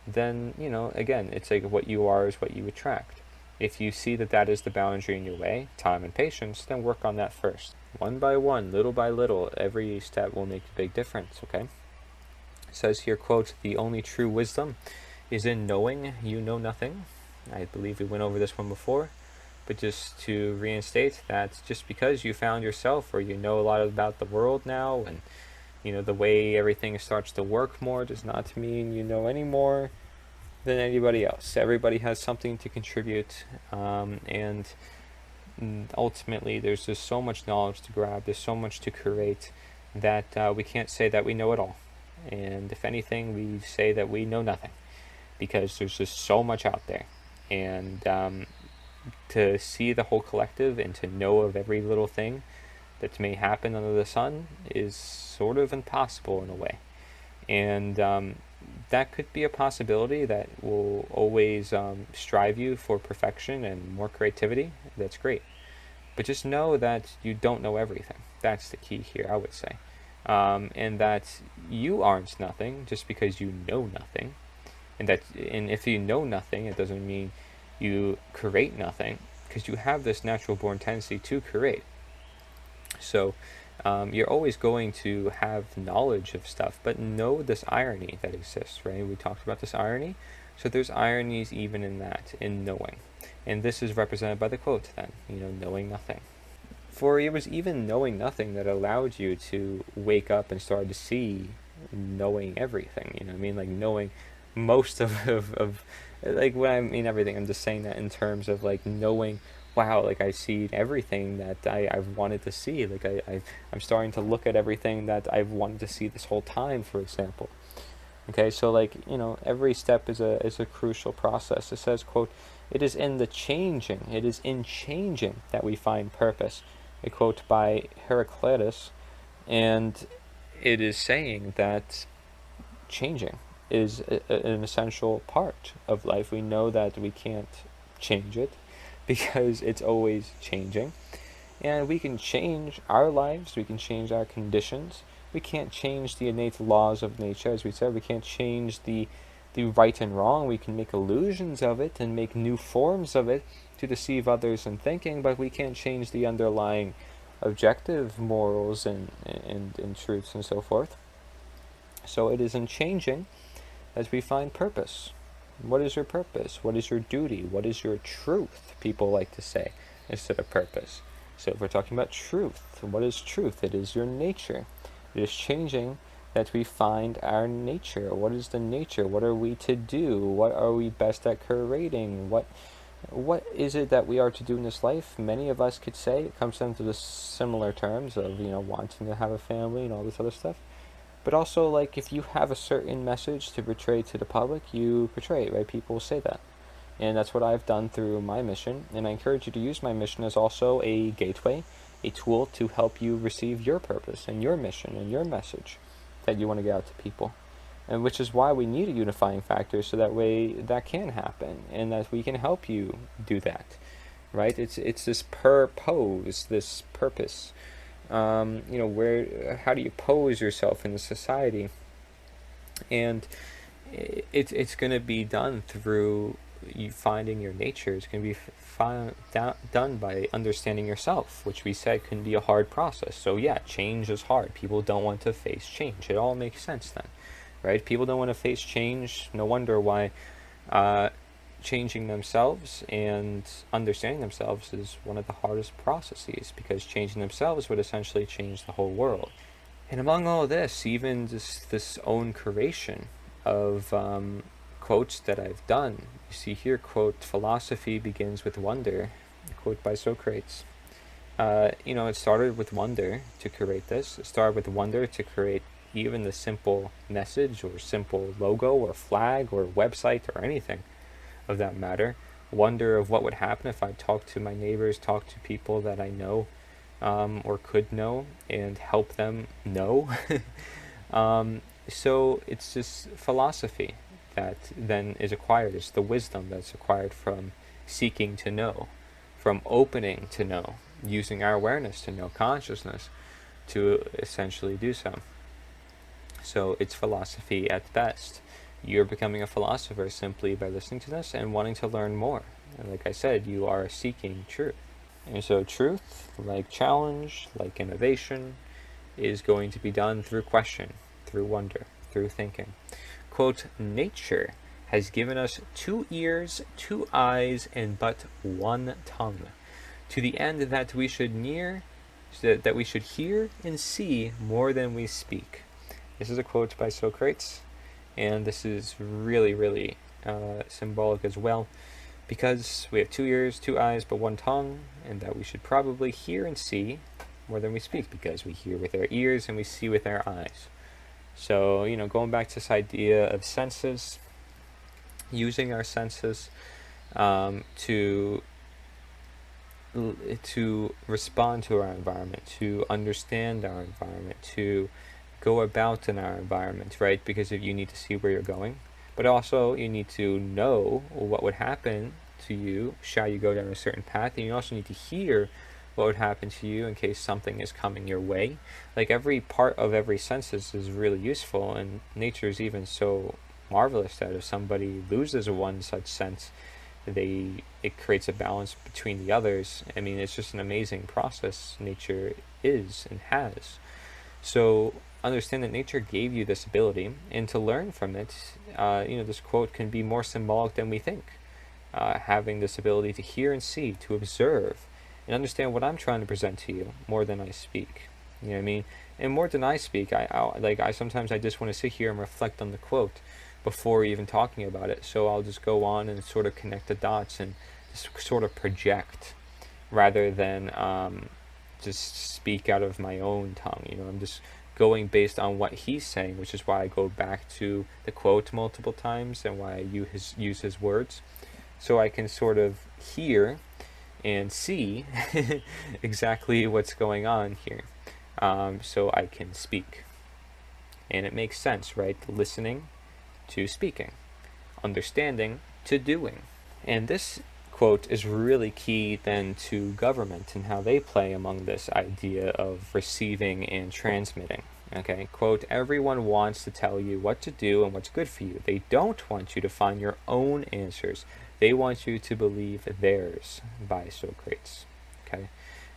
then, again, it's like what you are is what you attract. If you see that that is the boundary in your way, time and patience, then work on that first. One by one, little by little, every step will make a big difference, okay? It says here, quote, "The only true wisdom is in knowing you know nothing." I believe we went over this one before, but just to reinstate that just because you found yourself or you know a lot about the world now and the way everything starts to work more does not mean you know any more than anybody else. Everybody has something to contribute, and ultimately there's just so much knowledge to grab, there's so much to create that we can't say that we know it all. And if anything, we say that we know nothing because there's just so much out there. And to see the whole collective and to know of every little thing that may happen under the sun is sort of impossible in a way. And that could be a possibility that will always strive you for perfection and more creativity. That's great. But just know that you don't know everything. That's the key here, I would say. And that you aren't nothing just because you know nothing. And if you know nothing, it doesn't mean you create nothing, because you have this natural born tendency to create. So you're always going to have knowledge of stuff, but know this irony that exists, right? We talked about this irony. So there's ironies even in that, in knowing. And this is represented by the quote then, knowing nothing. For it was even knowing nothing that allowed you to wake up and start to see knowing everything. Like knowing most of like when I mean everything, I'm just saying that in terms of like knowing, wow, like I see everything that I've wanted to see. Like I'm starting to look at everything that I've wanted to see this whole time, for example. Okay, so like, every step is a crucial process. It says, quote, "It is in the changing, it is in changing that we find purpose." A quote by Heraclitus, and it is saying that changing is an essential part of life. We know that we can't change it because it's always changing. And we can change our lives, we can change our conditions. We can't change the innate laws of nature, as we said. We can't change the right and wrong. We can make illusions of it and make new forms of it to deceive others in thinking, but we can't change the underlying objective morals and truths and so forth. So it is in changing as we find purpose. What is your purpose? What is your duty? What is your truth? People like to say instead of purpose. So if we're talking about truth, what is truth? It is your nature. It is changing that we find our nature. What is the nature? What are we to do? What are we best at creating? What is it that we are to do in this life? Many of us could say it comes down to the similar terms of, wanting to have a family and all this other stuff. But also, like, if you have a certain message to portray to the public, you portray it, right? People will say that. And that's what I've done through my mission. And I encourage you to use my mission as also a gateway, a tool to help you receive your purpose and your mission and your message that you want to get out to people. And which is why we need a unifying factor, so that way that can happen and that we can help you do that, right? It's this purpose, this purpose. How do you pose yourself in the society? And it's going to be done through you finding your nature. It's going to be done by understanding yourself, which we said can be a hard process. So yeah, change is hard. People don't want to face change. It all makes sense then, right? People don't want to face change. No wonder why changing themselves and understanding themselves is one of the hardest processes, because changing themselves would essentially change the whole world. And among all this, even just this own creation of quotes that I've done. You see here, quote, "Philosophy begins with wonder," quote by Socrates. It started with wonder to create this. It started with wonder to create even the simple message or simple logo or flag or website or anything of that matter. Wonder of what would happen if I talked to my neighbors, talked to people that I know or could know, and help them know. So it's just philosophy that then is acquired. It's the wisdom that's acquired from seeking to know, from opening to know, using our awareness to know, consciousness to essentially do so. So it's philosophy at best. You're becoming a philosopher simply by listening to this and wanting to learn more. And like I said, you are seeking truth. And so truth, like challenge, like innovation, is going to be done through question, through wonder, through thinking. Quote, nature has given us 2 ears, 2 eyes, and but 1 tongue, to the end that we should hear and see more than we speak. This is a quote by Socrates, and this is really, really symbolic as well, because we have 2 ears, 2 eyes, but 1 tongue, and that we should probably hear and see more than we speak, because we hear with our ears and we see with our eyes. So, going back to this idea of senses, using our senses to respond to our environment, to understand our environment, to go about in our environment, right? Because if you need to see where you're going, but also you need to know what would happen to you shall you go down a certain path, and you also need to hear what would happen to you in case something is coming your way. Like every part of every senses is really useful, and nature is even so marvelous that if somebody loses one such sense, it creates a balance between the others. I mean, it's just an amazing process nature is and has. So understand that nature gave you this ability, and to learn from it, this quote can be more symbolic than we think. Having this ability to hear and see, to observe, and understand what I'm trying to present to you more than I speak. You know what I mean? And more than I speak, I sometimes I just want to sit here and reflect on the quote before even talking about it. So I'll just go on and sort of connect the dots and just sort of project rather than just speak out of my own tongue. I'm just going based on what he's saying, which is why I go back to the quote multiple times and why I use his words, so I can sort of hear and see exactly what's going on here, so I can speak. And it makes sense, right? Listening to speaking, understanding to doing. And this quote is really key then to government and how they play among this idea of receiving and transmitting. Okay, quote, everyone wants to tell you what to do and what's good for you. They don't want you to find your own answers. They want you to believe theirs, by Socrates. Okay,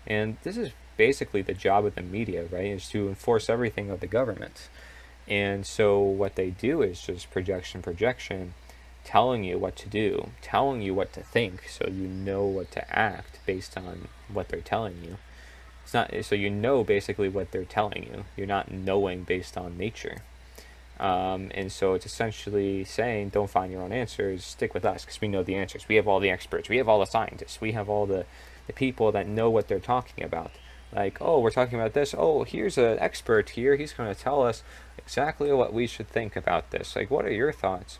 and this is basically the job of the media, right, is to enforce everything of the government. And so what they do is just projection, telling you what to do, telling you what to think, so you know what to act based on what they're telling you. It's not so basically what they're telling you. You're not knowing based on nature. And so it's essentially saying, don't find your own answers, stick with us, because we know the answers. We have all the experts. We have all the scientists. We have all the people that know what they're talking about. Like, oh, we're talking about this. Oh, here's an expert here. He's going to tell us exactly what we should think about this. Like, what are your thoughts?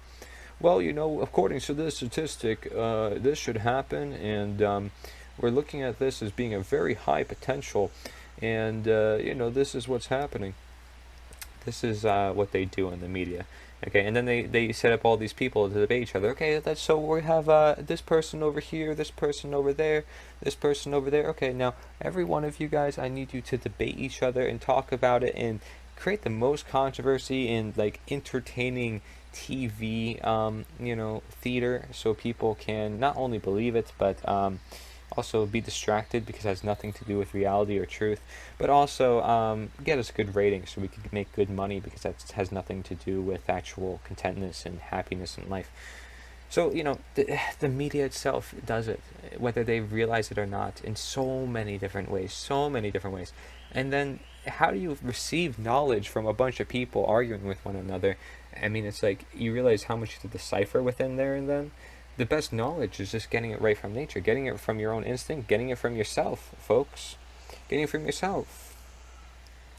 Well, according to this statistic, this should happen, and we're looking at this as being a very high potential, and, this is what's happening. This is what they do in the media. Okay, and then they set up all these people to debate each other. Okay, so we have this person over here, this person over there, this person over there. Okay, now every one of you guys, I need you to debate each other and talk about it and create the most controversy in like entertaining TV, theater, so people can not only believe it, but also be distracted because it has nothing to do with reality or truth, but also get us good ratings so we can make good money because that has nothing to do with actual contentness and happiness in life. So, the media itself does it, whether they realize it or not, in so many different ways. And then how do you receive knowledge from a bunch of people arguing with one another? I mean, it's like you realize how much to decipher within there, and then the best knowledge is just getting it right from nature, getting it from your own instinct, getting it from yourself, folks. Getting it from yourself.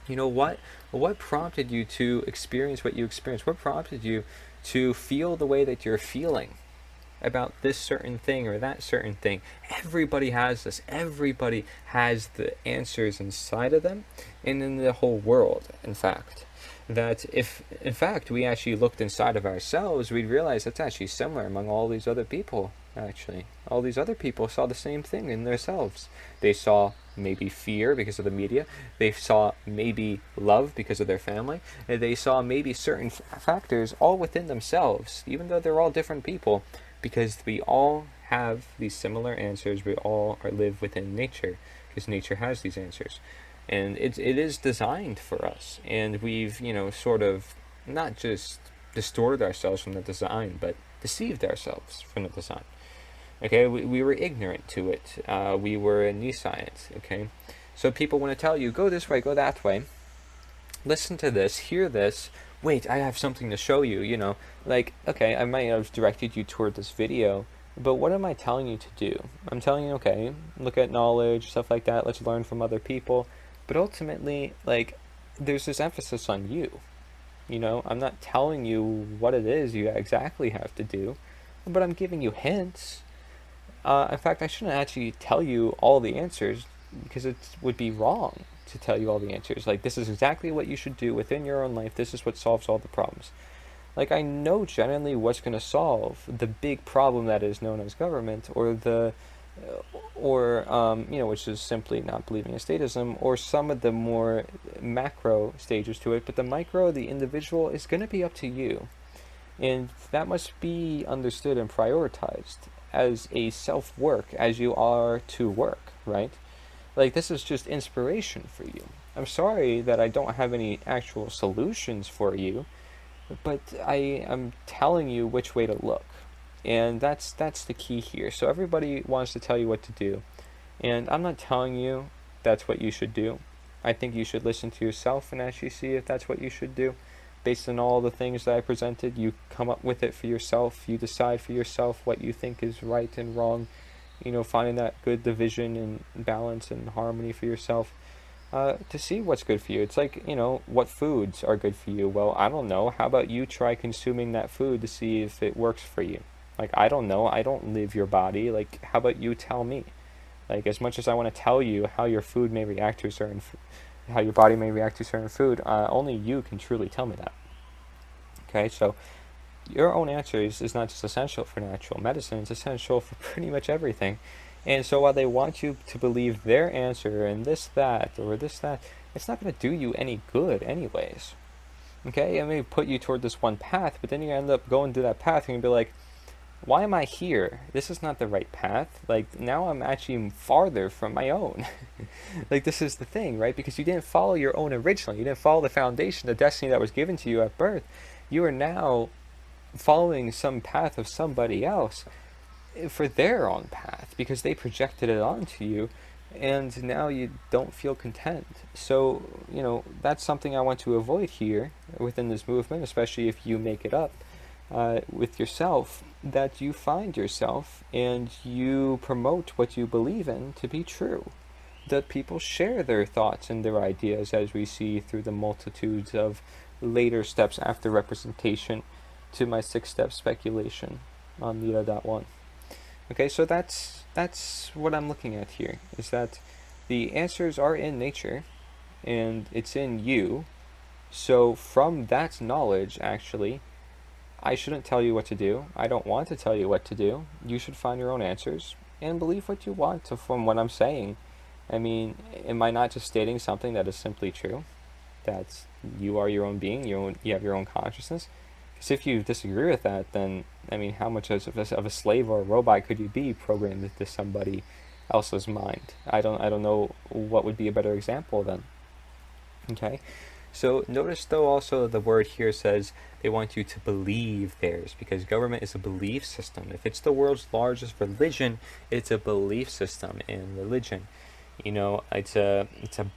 What prompted you to experience what you experienced? What prompted you to feel the way that you're feeling about this certain thing or that certain thing? Everybody has this. Everybody has the answers inside of them and in the whole world, in fact. That if, in fact, we actually looked inside of ourselves, we'd realize that's actually similar among all these other people, actually. All these other people saw the same thing in themselves. They saw maybe fear because of the media. They saw maybe love because of their family. And they saw maybe certain factors all within themselves, even though they're all different people, because we all have these similar answers. We all live within nature, because nature has these answers. And it is designed for us. And we've, sort of not just distorted ourselves from the design, but deceived ourselves from the design. Okay, we were ignorant to it. We were in new science. Okay, so people want to tell you, go this way, go that way. Listen to this, hear this. Wait, I have something to show you. Like, okay, I might have directed you toward this video, but what am I telling you to do? I'm telling you, okay, look at knowledge, stuff like that. Let's learn from other people. But ultimately, like, there's this emphasis on you. I'm not telling you what it is you exactly have to do, but I'm giving you hints. In fact, I shouldn't actually tell you all the answers, because it would be wrong to tell you all the answers. Like, this is exactly what you should do within your own life. This is what solves all the problems. Like, I know generally what's going to solve the big problem that is known as government, which is simply not believing in statism, or some of the more macro stages to it. But the micro, the individual, is going to be up to you. And that must be understood and prioritized as a self-work as you are to work, right? Like, this is just inspiration for you. I'm sorry that I don't have any actual solutions for you, but I am telling you which way to look. And that's the key here. So everybody wants to tell you what to do. And I'm not telling you that's what you should do. I think you should listen to yourself and actually see if that's what you should do. Based on all the things that I presented, you come up with it for yourself. You decide for yourself what you think is right and wrong. Finding that good division and balance and harmony for yourself. To see what's good for you. It's like, what foods are good for you? Well, I don't know. How about you try consuming that food to see if it works for you? Like, I don't know. I don't live your body. Like, how about you tell me? Like, as much as I want to tell you how your food may react to certain how your body may react to certain food, only you can truly tell me that. Okay, so your own answers is not just essential for natural medicine, it's essential for pretty much everything. And so while they want you to believe their answer and this, that, or this, that, it's not going to do you any good anyways. Okay, it may put you toward this one path, but then you end up going through that path and you'll be like, why am I here? This is not the right path. Like, now I'm actually farther from my own. Like, this is the thing, right? Because you didn't follow your own originally. You didn't follow the foundation, the destiny that was given to you at birth. You are now following some path of somebody else for their own path because they projected it onto you, and now you don't feel content. So, that's something I want to avoid here within this movement, especially if you make it up with yourself, that you find yourself and you promote what you believe in to be true. That people share their thoughts and their ideas, as we see through the multitudes of later steps after representation to my 6-step speculation on NITA.ONE. Okay, so that's what I'm looking at here, is that the answers are in nature and it's in you. So from that knowledge, actually, I shouldn't tell you what to do. I don't want to tell you what to do. You should find your own answers and believe what you want from what I'm saying. I mean, am I not just stating something that is simply true? That you are your own being, you have your own consciousness? Because if you disagree with that, then, I mean, how much of a slave or a robot could you be programmed into somebody else's mind? I don't know what would be a better example then. Okay? So notice though also the word here says they want you to believe theirs, because government is a belief system. If it's the world's largest religion, it's a belief system, and religion, it's a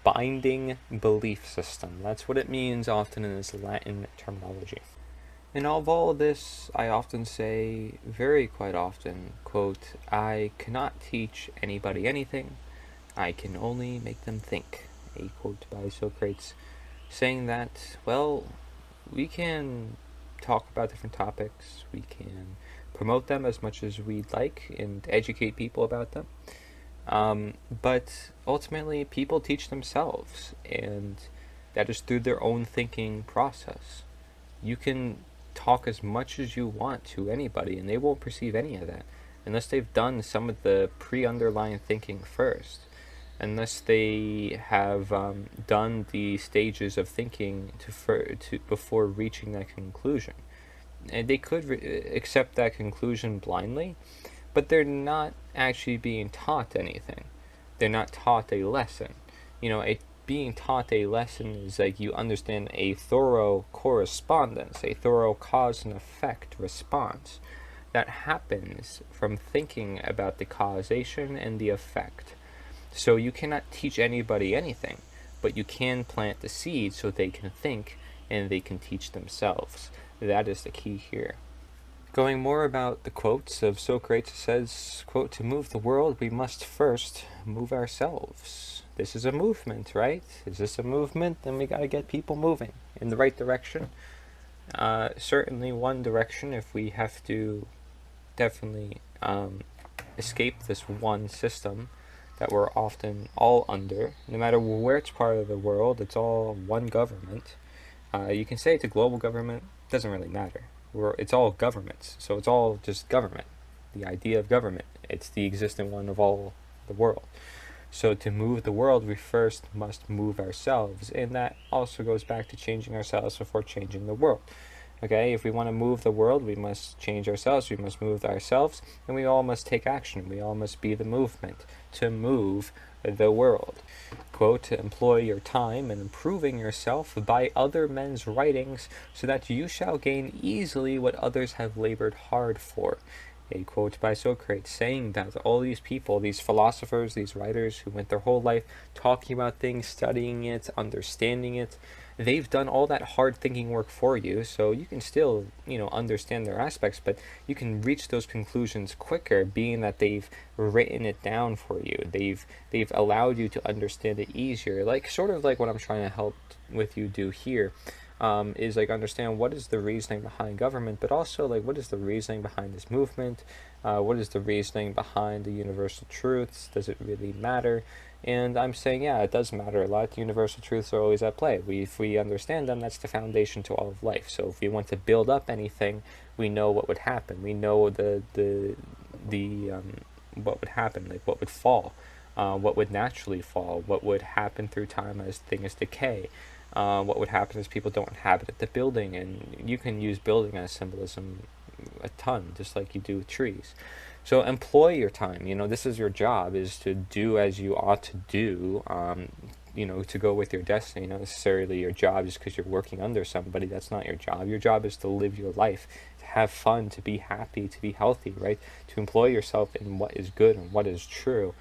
binding belief system. That's what it means often in this Latin terminology. And of all this, I often say, very quite often, quote, I cannot teach anybody anything, I can only make them think. A quote by Socrates, saying that, well, we can talk about different topics, we can promote them as much as we'd like and educate people about them. But ultimately, people teach themselves, and that is through their own thinking process. You can talk as much as you want to anybody, and they won't perceive any of that. unless they've done some of the pre-underlying thinking first, unless they have done the stages of thinking before reaching that conclusion. And they could accept that conclusion blindly, but they're not actually being taught anything. They're not taught a lesson. Being taught a lesson is like you understand a thorough correspondence, a thorough cause and effect response that happens from thinking about the causation and the effect. So you cannot teach anybody anything, but you can plant the seed so they can think and they can teach themselves. That is the key here. Going more about the quotes of Socrates, says, quote, "To move the world, we must first move ourselves." This is a movement, right? Is this a movement? Then we got to get people moving in the right direction. Certainly one direction, if we have to definitely escape this one system that we're often all under. No matter where it's part of the world, it's all one government. You can say it's a global government, doesn't really matter. It's all governments, so it's all just government. The idea of government, it's the existing one of all the world. So to move the world, we first must move ourselves, and that also goes back to changing ourselves before changing the world. Okay, if we want to move the world, we must change ourselves, we must move ourselves, and we all must take action. We all must be the movement to move the world. Quote, "Employ your time in improving yourself by other men's writings, so that you shall gain easily what others have labored hard for." A quote by Socrates saying that all these people, these philosophers, these writers who went their whole life talking about things, studying it, understanding it, they've done all that hard thinking work for you, so you can still, understand their aspects, but you can reach those conclusions quicker, being that they've written it down for you. They've allowed you to understand it easier, like sort of like what I'm trying to help with you do here. Is like understand what is the reasoning behind government, but also like what is the reasoning behind this movement, what is the reasoning behind the universal truths, does it really matter? And I'm saying, yeah, it does matter a lot. The universal truths are always at play. If we understand them, that's the foundation to all of life. So if we want to build up anything, we know what would happen. We know what would happen, like what would fall, what would naturally fall, what would happen through time as things decay. What would happen is people don't inhabit the building, and you can use building as symbolism a ton, just like you do with trees. So employ your time. This is your job, is to do as you ought to do, to go with your destiny. Not necessarily your job just because you're working under somebody. That's not your job. Your job is to live your life, to have fun, to be happy, to be healthy, right? To employ yourself in what is good and what is true.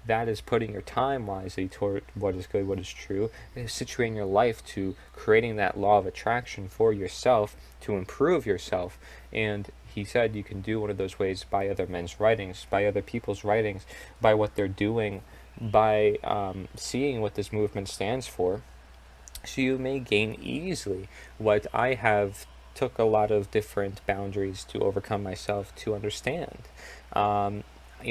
That is putting your time wisely toward what is good, what is true. It is situating your life to creating that law of attraction for yourself, to improve yourself. And he said you can do one of those ways by other men's writings, by other people's writings, by what they're doing, by seeing what this movement stands for. So you may gain easily what I have took a lot of different boundaries to overcome myself to understand.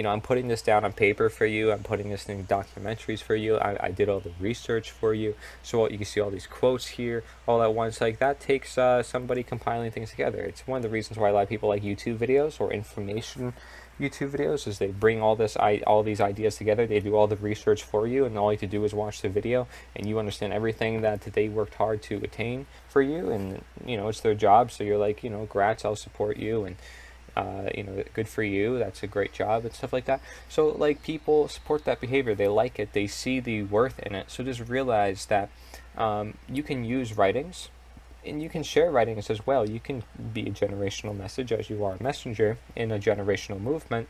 I'm putting this down on paper for you. I'm putting this in documentaries for you. I did all the research for you. So you can see all these quotes here all at once. Like that takes somebody compiling things together. It's one of the reasons why a lot of people like YouTube videos or information YouTube videos, is they bring all these ideas together. They do all the research for you, and all you have to do is watch the video, and you understand everything that they worked hard to attain for you. And it's their job. So you're like, grats, I'll support you, and good for you, that's a great job, and stuff like that. So like people support that behavior, they like it, they see the worth in it. So just realize that you can use writings, and you can share writings as well. You can be a generational message, as you are a messenger in a generational movement,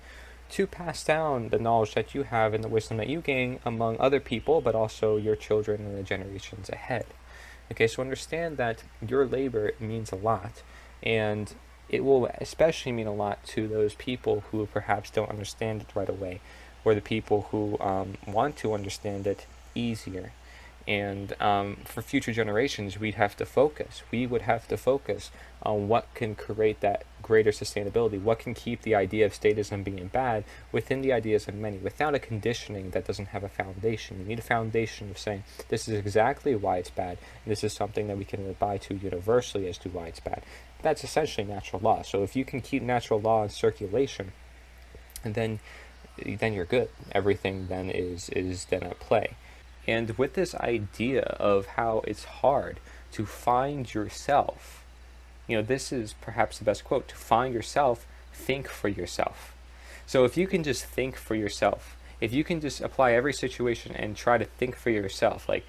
to pass down the knowledge that you have and the wisdom that you gain among other people, but also your children and the generations ahead. Okay, so understand that your labor means a lot, and it will especially mean a lot to those people who perhaps don't understand it right away, or the people who want to understand it easier. And for future generations, we would have to focus on what can create that greater sustainability, what can keep the idea of statism being bad within the ideas of many, without a conditioning that doesn't have a foundation. You need a foundation of saying, this is exactly why it's bad, and this is something that we can abide to universally as to why it's bad. That's essentially natural law. So if you can keep natural law in circulation, and then you're good. Everything then is then at play. And with this idea of how it's hard to find yourself, this is perhaps the best quote: to find yourself, think for yourself. So if you can just think for yourself, if you can just apply every situation and try to think for yourself, like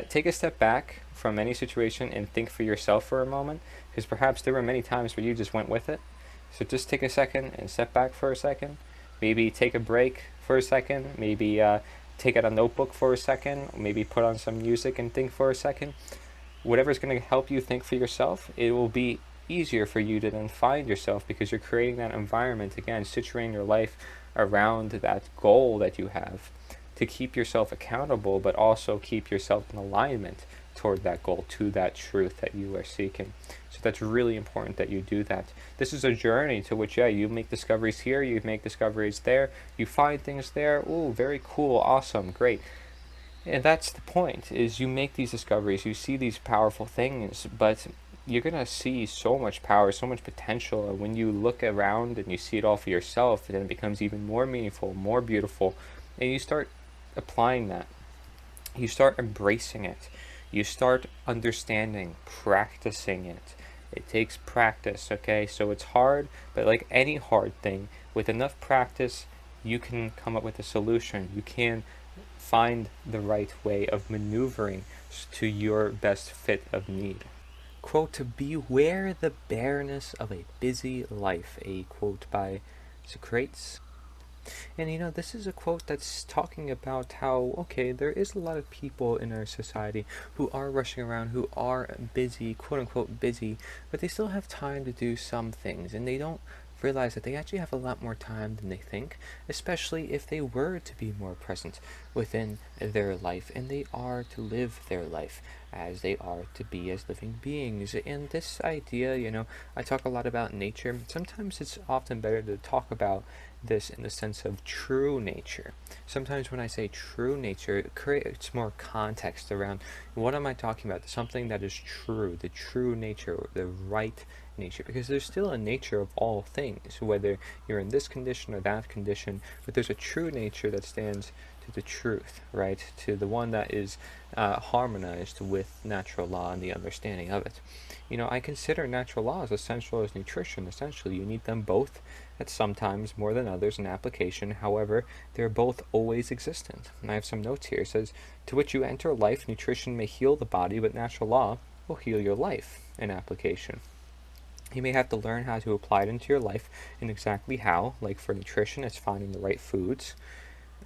take a step back from any situation and think for yourself for a moment, because perhaps there were many times where you just went with it. So just take a second and step back for a second. Maybe take a break for a second. Maybe take out a notebook for a second. Maybe put on some music and think for a second. Whatever's going to help you think for yourself, it will be easier for you to then find yourself, because you're creating that environment, again, situating your life around that goal that you have to keep yourself accountable, but also keep yourself in alignment toward that goal, to that truth that you are seeking. So that's really important that you do that. This is a journey to which, you make discoveries here, you make discoveries there, you find things there. Ooh, very cool, awesome, great. And that's the point, is you make these discoveries, you see these powerful things, but you're going to see so much power, so much potential. And when you look around and you see it all for yourself, then it becomes even more meaningful, more beautiful. And you start applying that. You start embracing it. You start understanding, practicing it. It takes practice, okay? So it's hard, but like any hard thing, with enough practice, you can come up with a solution. You can find the right way of maneuvering to your best fit of need. Quote, beware the bareness of a busy life, a quote by Socrates. And this is a quote that's talking about how, okay, there is a lot of people in our society who are rushing around, who are busy, quote unquote busy, but they still have time to do some things, and they don't realize that they actually have a lot more time than they think, especially if they were to be more present within their life, and they are to live their life as they are to be as living beings. And this idea, I talk a lot about nature. Sometimes it's often better to talk about this in the sense of true nature. Sometimes when I say true nature, it creates more context around what am I talking about, something that is true, the true nature, the right nature, because there's still a nature of all things, whether you're in this condition or that condition, but there's a true nature that stands to the truth, right, to the one that is harmonized with natural law and the understanding of it. I consider natural law as essential as nutrition. Essentially, you need them both at sometimes more than others in application. However, they're both always existent. And I have some notes here. It says, to which you enter life, nutrition may heal the body, but natural law will heal your life in application. You may have to learn how to apply it into your life, and exactly how. Like for nutrition, it's finding the right foods.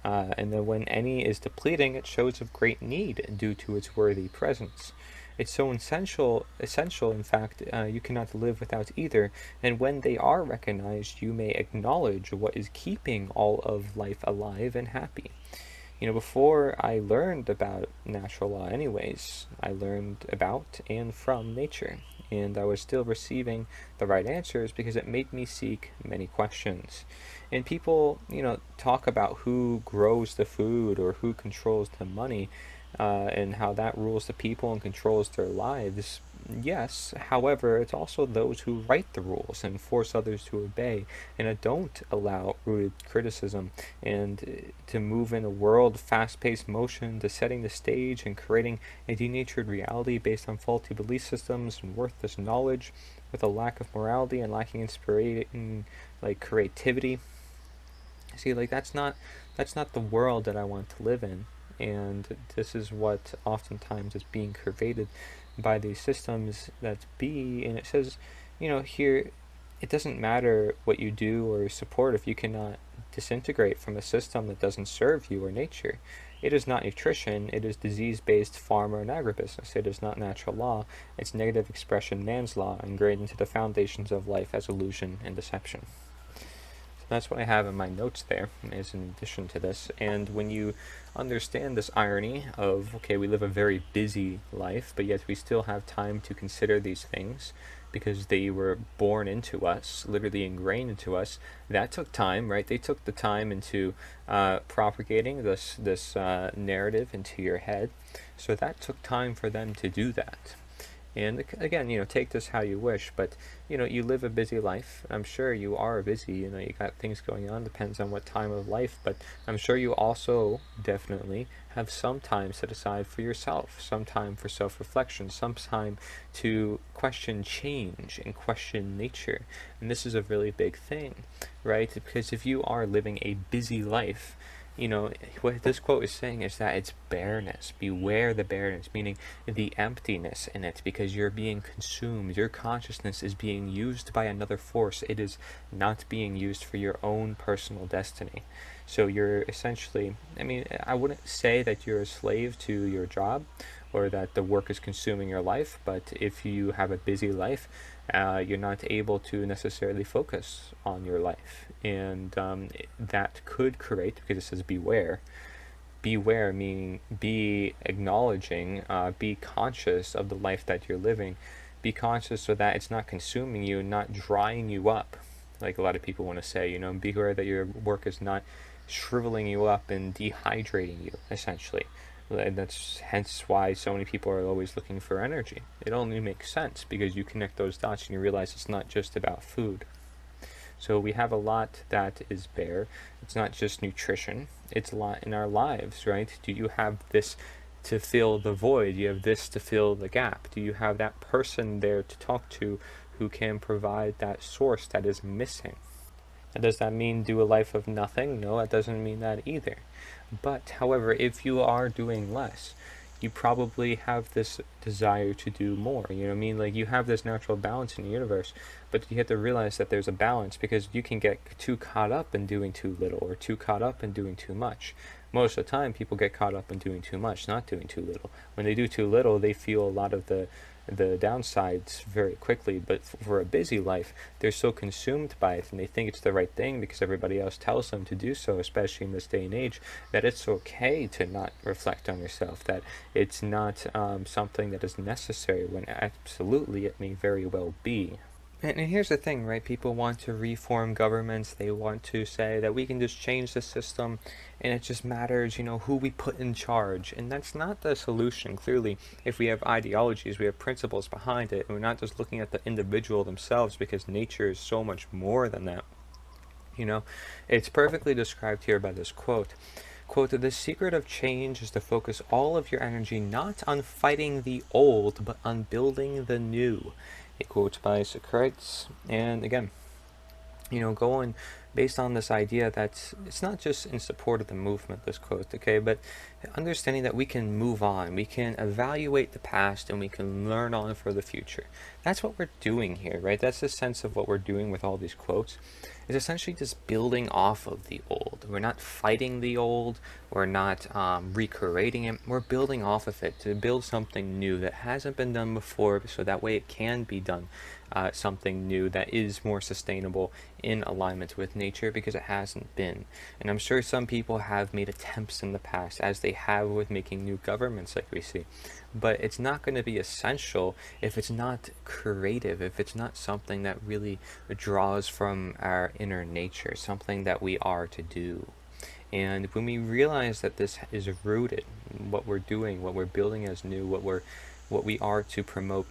And then when any is depleting, it shows of great need due to its worthy presence. It's so essential, in fact, you cannot live without either, and when they are recognized, you may acknowledge what is keeping all of life alive and happy. Before I learned about natural law anyways, I learned about and from nature, and I was still receiving the right answers because it made me seek many questions. And people, talk about who grows the food or who controls the money, and how that rules the people and controls their lives. Yes, however, it's also those who write the rules and force others to obey, and don't allow rooted criticism, and to move in a world fast-paced motion, to setting the stage and creating a denatured reality based on faulty belief systems and worthless knowledge, with a lack of morality and lacking inspiration, like creativity. See, like that's not the world that I want to live in, and this is what oftentimes is being pervaded by these systems that be. And it says, here, it doesn't matter what you do or support if you cannot disintegrate from a system that doesn't serve you or nature. It is not nutrition, it is disease-based farmer and agribusiness. It is not natural law, it's negative expression man's law, ingrained into the foundations of life as illusion and deception. That's what I have in my notes there, is in addition to this. And when you understand this irony of, okay, we live a very busy life, but yet we still have time to consider these things because they were born into us, literally ingrained into us, that took time, right? They took the time into propagating this narrative into your head. So that took time for them to do that. And again, take this how you wish, but you live a busy life. I'm sure you are busy. You got things going on. Depends on what time of life, but I'm sure you also definitely have some time set aside for yourself, some time for self-reflection, some time to question change and question nature. And this is a really big thing, right? Because if you are living a busy life, what this quote is saying is that it's bareness. Beware the bareness, meaning the emptiness in it, because you're being consumed. Your consciousness is being used by another force. It is not being used for your own personal destiny. So you're essentially, I wouldn't say that you're a slave to your job or that the work is consuming your life, but if you have a busy life, you're not able to necessarily focus on your life. And that could create, because it says beware, meaning be acknowledging, be conscious of the life that you're living. Be conscious so that it's not consuming you, not drying you up, like a lot of people want to say. Beware that your work is not shriveling you up and dehydrating you, essentially. And that's hence why so many people are always looking for energy. It only makes sense because you connect those dots and you realize it's not just about food. So we have a lot that is bare. It's not just nutrition. It's a lot in our lives, right? Do you have this to fill the void? Do you have this to fill the gap? Do you have that person there to talk to who can provide that source that is missing? And does that mean do a life of nothing? No, that doesn't mean that either. But, however, if you are doing less, you probably have this desire to do more. You know what I mean? Like, you have this natural balance in the universe, but you have to realize that there's a balance, because you can get too caught up in doing too little or too caught up in doing too much. Most of the time, people get caught up in doing too much, not doing too little. When they do too little, they feel a lot of the downsides very quickly, but for a busy life, they're so consumed by it and they think it's the right thing because everybody else tells them to do so, especially in this day and age, that it's okay to not reflect on yourself, that it's not something that is necessary, when absolutely it may very well be. And here's the thing, right? People want to reform governments. They want to say that we can just change the system and it just matters, who we put in charge. And that's not the solution. Clearly, if we have ideologies, we have principles behind it, and we're not just looking at the individual themselves, because nature is so much more than that. It's perfectly described here by this quote. Quote, "The secret of change is to focus all of your energy not on fighting the old, but on building the new." A quote by Socrates. And again, going based on this idea that it's not just in support of the movement, this quote, okay, but understanding that we can move on, we can evaluate the past, and we can learn on for the future. That's what we're doing here, right? That's the sense of what we're doing with all these quotes, is essentially just building off of the old. We're not fighting the old, we're not recreating it, we're building off of it to build something new that hasn't been done before, so that way it can be done. Something new that is more sustainable in alignment with nature, because it hasn't been. And I'm sure some people have made attempts in the past, as they have with making new governments like we see, but it's not going to be essential if it's not creative, if it's not something that really draws from our inner nature, something that we are to do. And when we realize that this is rooted in what we're doing, what we're building as new, what we are to promote,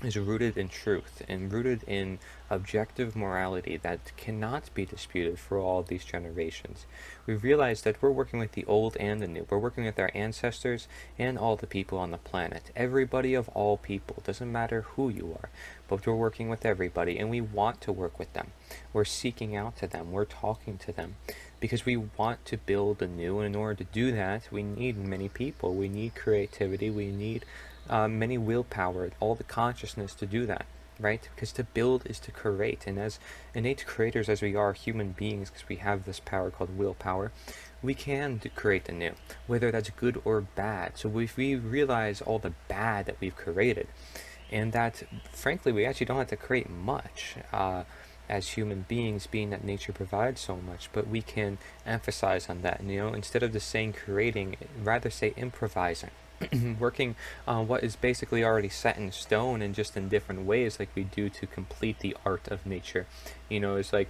is rooted in truth and rooted in objective morality that cannot be disputed for all these generations. We realize that we're working with the old and the new. We're working with our ancestors and all the people on the planet. Everybody of all people. Doesn't matter who you are, but we're working with everybody, and we want to work with them. We're seeking out to them. We're talking to them, because we want to build anew. And in order to do that, we need many people. We need creativity. We need many willpower, all the consciousness to do that, right? Because to build is to create, and as innate creators as we are, human beings, because we have this power called willpower, we can create the new, whether that's good or bad. So if we realize all the bad that we've created, and that frankly we actually don't have to create much as human beings, being that nature provides so much, but we can emphasize on that, instead of just saying creating, rather say improvising. Working on what is basically already set in stone, and just in different ways, like we do to complete the art of nature. It's like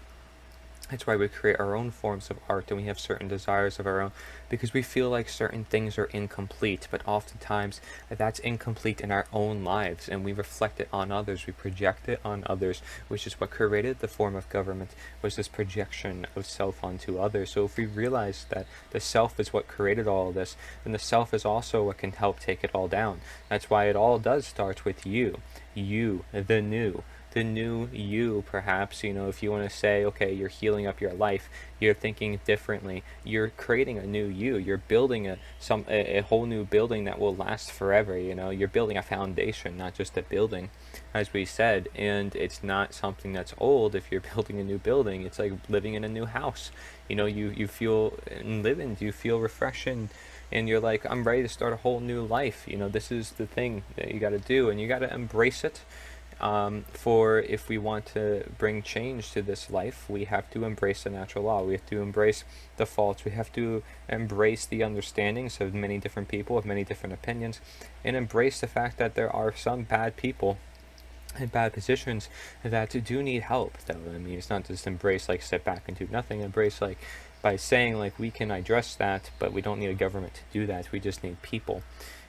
That's why we create our own forms of art and we have certain desires of our own, because we feel like certain things are incomplete, but oftentimes that's incomplete in our own lives and we reflect it on others, we project it on others, which is what created the form of government, was this projection of self onto others. So if we realize that the self is what created all of this, then the self is also what can help take it all down. That's why it all does start with you, the new you. Perhaps, if you want to say, okay, you're healing up your life, you're thinking differently, you're creating a new you, you're building a whole new building that will last forever. You're building a foundation, not just a building, as we said. And it's not something that's old. If you're building a new building, it's like living in a new house. You feel enlivened, you feel refreshing, and you're like, I'm ready to start a whole new life. This is the thing that you got to do, and you got to embrace it. For if we want to bring change to this life, we have to embrace the natural law. We have to embrace the faults. We have to embrace the understandings of many different people, of many different opinions, and embrace the fact that there are some bad people in bad positions that do need help, though. I mean, it's not just embrace, like, sit back and do nothing. Embrace, like, by saying, like, we can address that, but we don't need a government to do that. We just need people.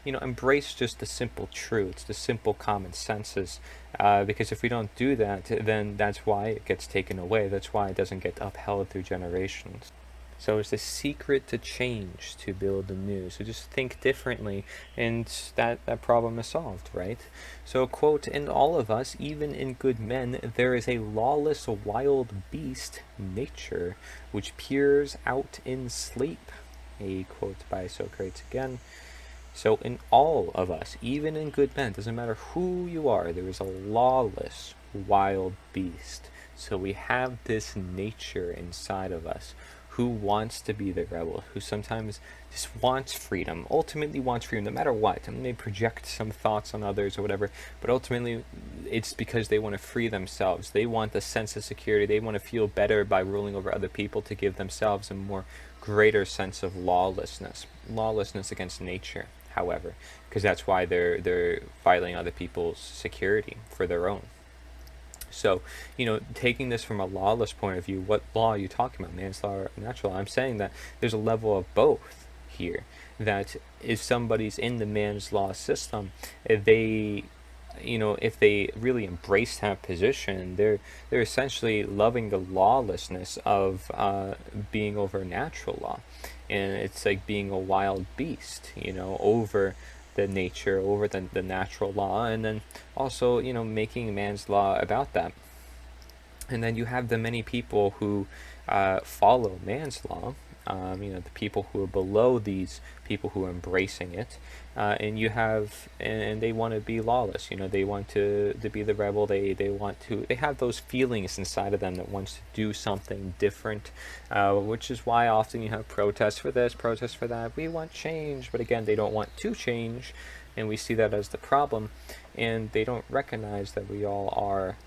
Embrace just the simple truths, the simple common senses, because if we don't do that, then that's why it gets taken away. That's why it doesn't get upheld through generations. So it's the secret to change, to build anew. So just think differently, and that problem is solved, right? So, quote, in all of us, even in good men, there is a lawless wild beast, nature, which peers out in sleep. A quote by Socrates again. So in all of us, even in good men, doesn't matter who you are, there is a lawless wild beast. So we have this nature inside of us who wants to be the rebel, who sometimes just wants freedom, ultimately wants freedom no matter what. I mean, they project some thoughts on others or whatever, but ultimately it's because they want to free themselves. They want a sense of security. They want to feel better by ruling over other people to give themselves a more greater sense of lawlessness against nature, however, because that's why they're violating other people's security for their own. So, taking this from a lawless point of view, what law are you talking about, manslaughter or natural law? I'm saying that there's a level of both here. That if somebody's in the man's law system, if they really embrace that position, they're essentially loving the lawlessness of being over natural law, and it's like being a wild beast, over the nature, over the natural law, and then also making man's law about that. And then you have the many people who follow man's law, the people who are below these people who are embracing it, and you have, and they want to be lawless. They want to be the rebel. They have those feelings inside of them that wants to do something different, which is why often you have protests for this, protests for that. We want change, but again, they don't want to change, and we see that as the problem, and they don't recognize that we all are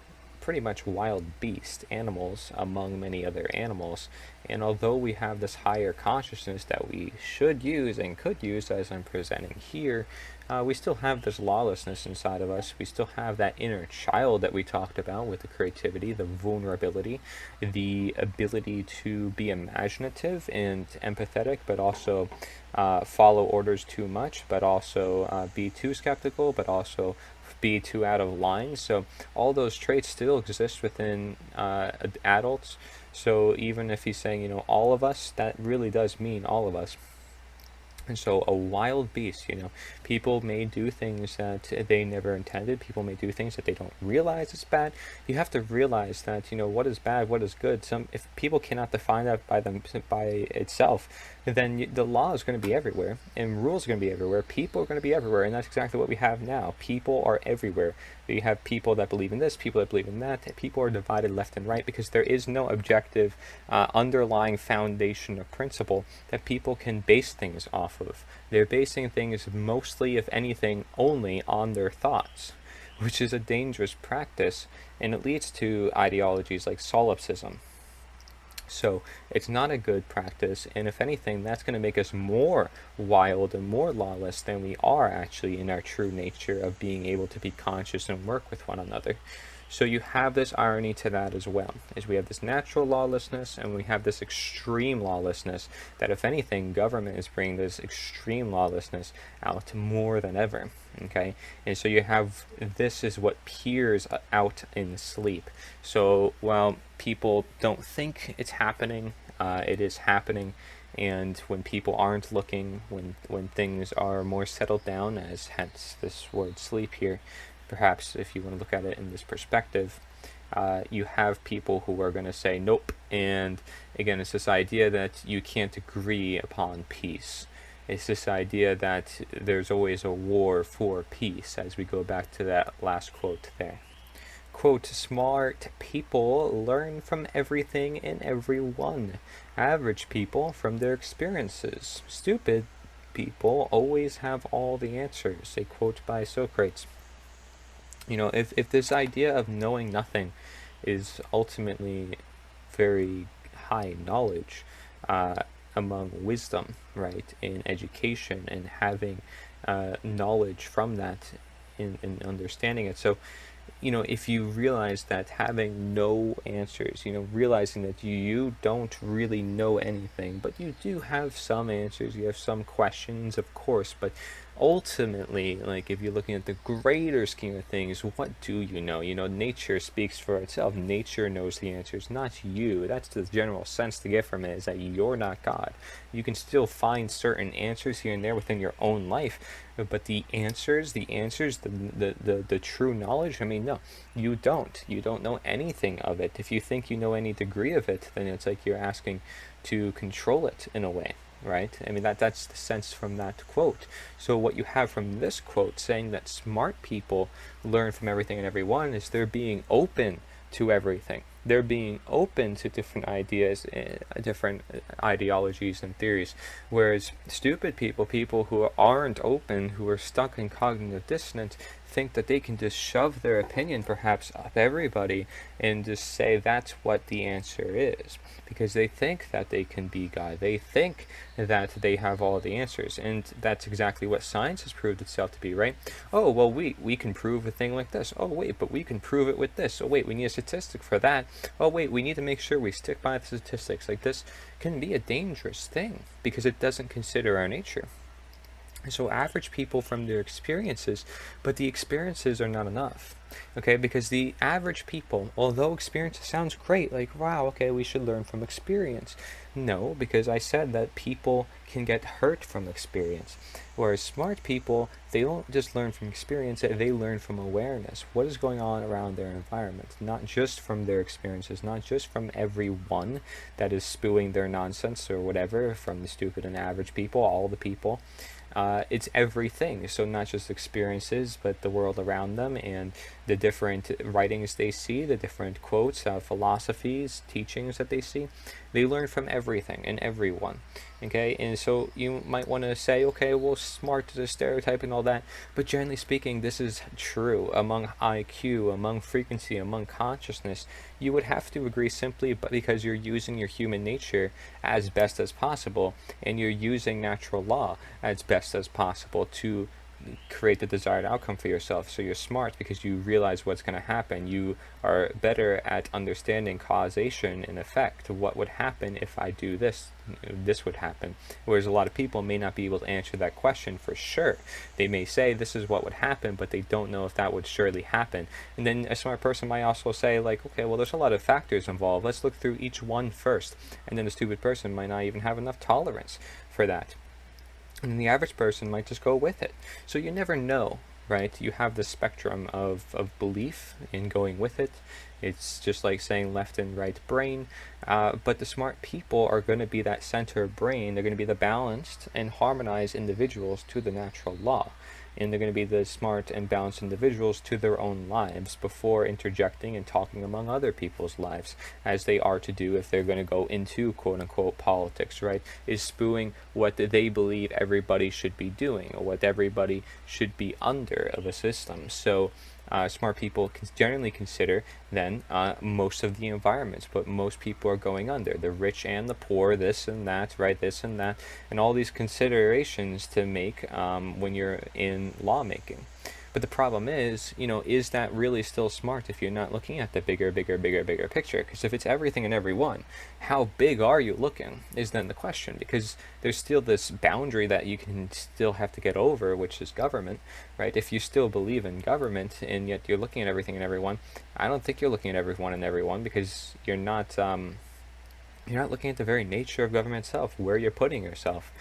pretty much wild beast animals among many other animals. And although we have this higher consciousness that we should use and could use, as I'm presenting here, we still have this lawlessness inside of us. We still have that inner child that we talked about with the creativity, the vulnerability, the ability to be imaginative and empathetic, but also follow orders too much, but also be too skeptical, but also be too out of line. So all those traits still exist within adults. So even if he's saying, all of us, that really does mean all of us. And so a wild beast, people may do things that they never intended. People may do things that they don't realize is bad. You have to realize that, what is bad, what is good. If people cannot define that by itself, then the law is going to be everywhere, and rules are going to be everywhere. People are going to be everywhere, and that's exactly what we have now. People are everywhere. You have people that believe in this, people that believe in that. People are divided left and right because there is no objective underlying foundation or principle that people can base things off of. They're basing things mostly, if anything, only on their thoughts, which is a dangerous practice, and it leads to ideologies like solipsism. So it's not a good practice, and if anything, that's going to make us more wild and more lawless than we are actually in our true nature of being able to be conscious and work with one another. So you have this irony to that as well, is we have this natural lawlessness and we have this extreme lawlessness, that if anything, government is bringing this extreme lawlessness out more than ever. Okay, and so you have, this is what peers out in sleep. So while people don't think it's happening, it is happening. And when people aren't looking, when things are more settled down, as hence this word sleep here, perhaps if you want to look at it in this perspective, you have people who are going to say nope. And again, it's this idea that you can't agree upon peace. It's this idea that there's always a war for peace, as we go back to that last quote there. Quote, smart people learn from everything and everyone. Average people from their experiences. Stupid people always have all the answers. A quote by Socrates. You know, if this idea of knowing nothing is ultimately very high knowledge, among wisdom, right, in education, and having knowledge from that in understanding it. So, you know, if you realize that having no answers, you know, realizing that you don't really know anything, but you do have some answers, you have some questions, of course, but ultimately, like, if you're looking at the greater scheme of things, what do you know? You know, nature speaks for itself. Nature knows the answers, not you. That's the general sense to get from it, is that you're not God. You can still find certain answers here and there within your own life, but the answers, the true knowledge, I mean, no, you don't know anything of it. If you think you know any degree of it, then it's like you're asking to control it in a way, right? I mean, that's the sense from that quote. So what you have from this quote saying that smart people learn from everything and everyone is they're being open to everything. They're being open to different ideas, different ideologies and theories, whereas stupid people, people who aren't open, who are stuck in cognitive dissonance, think that they can just shove their opinion perhaps up everybody and just say that's what the answer is, because they think that they can be God. They think that they have all the answers, and that's exactly what science has proved itself to be, right? Oh, well, we can prove a thing like this. Oh, wait, but we can prove it with this. Oh, wait, we need a statistic for that. Oh, wait, we need to make sure we stick by the statistics. Like, this can be a dangerous thing because it doesn't consider our nature. So average people from their experiences, but the experiences are not enough, okay? Because the average people, although experience sounds great, like, wow, okay, we should learn from experience. No, because I said that people can get hurt from experience. Whereas smart people, they don't just learn from experience, they learn from awareness. What is going on around their environment? Not just from their experiences, not just from everyone that is spewing their nonsense or whatever, from the stupid and average people, all the people. It's everything. So not just experiences, but the world around them and the different writings they see, the different quotes, philosophies, teachings that they see. They learn from everything and everyone. Okay, and so you might want to say, okay, well, smart is a stereotype and all that, but generally speaking, this is true among IQ, among frequency, among consciousness. You would have to agree simply but because you're using your human nature as best as possible, and you're using natural law as best as possible to create the desired outcome for yourself. So you're smart because you realize what's going to happen. You are better at understanding causation and effect. What would happen if I do this? This would happen. Whereas a lot of people may not be able to answer that question for sure. They may say this is what would happen, but they don't know if that would surely happen. And then a smart person might also say, like, okay, well, there's a lot of factors involved. Let's look through each one first. And then a stupid person might not even have enough tolerance for that. And the average person might just go with it. So you never know, right? You have the spectrum of belief in going with it. It's just like saying left and right brain. But the smart people are going to be that center brain. They're going to be the balanced and harmonized individuals to the natural law. And they're going to be the smart and balanced individuals to their own lives before interjecting and talking among other people's lives, as they are to do if they're going to go into quote-unquote politics, right? Is spewing what they believe everybody should be doing, or what everybody should be under of a system. So smart people generally consider then most of the environments, but most people are going under. The rich and the poor, this and that, right? This and that, and all these considerations to make when you're in lawmaking. But the problem is, is that really still smart if you're not looking at the bigger picture? Because if it's everything and everyone, how big are you looking is then the question, because there's still this boundary that you can still have to get over, which is government, right? If you still believe in government and yet you're looking at everything and everyone, I don't think you're looking at everyone and everyone, because you're not looking at the very nature of government itself, where you're putting yourself.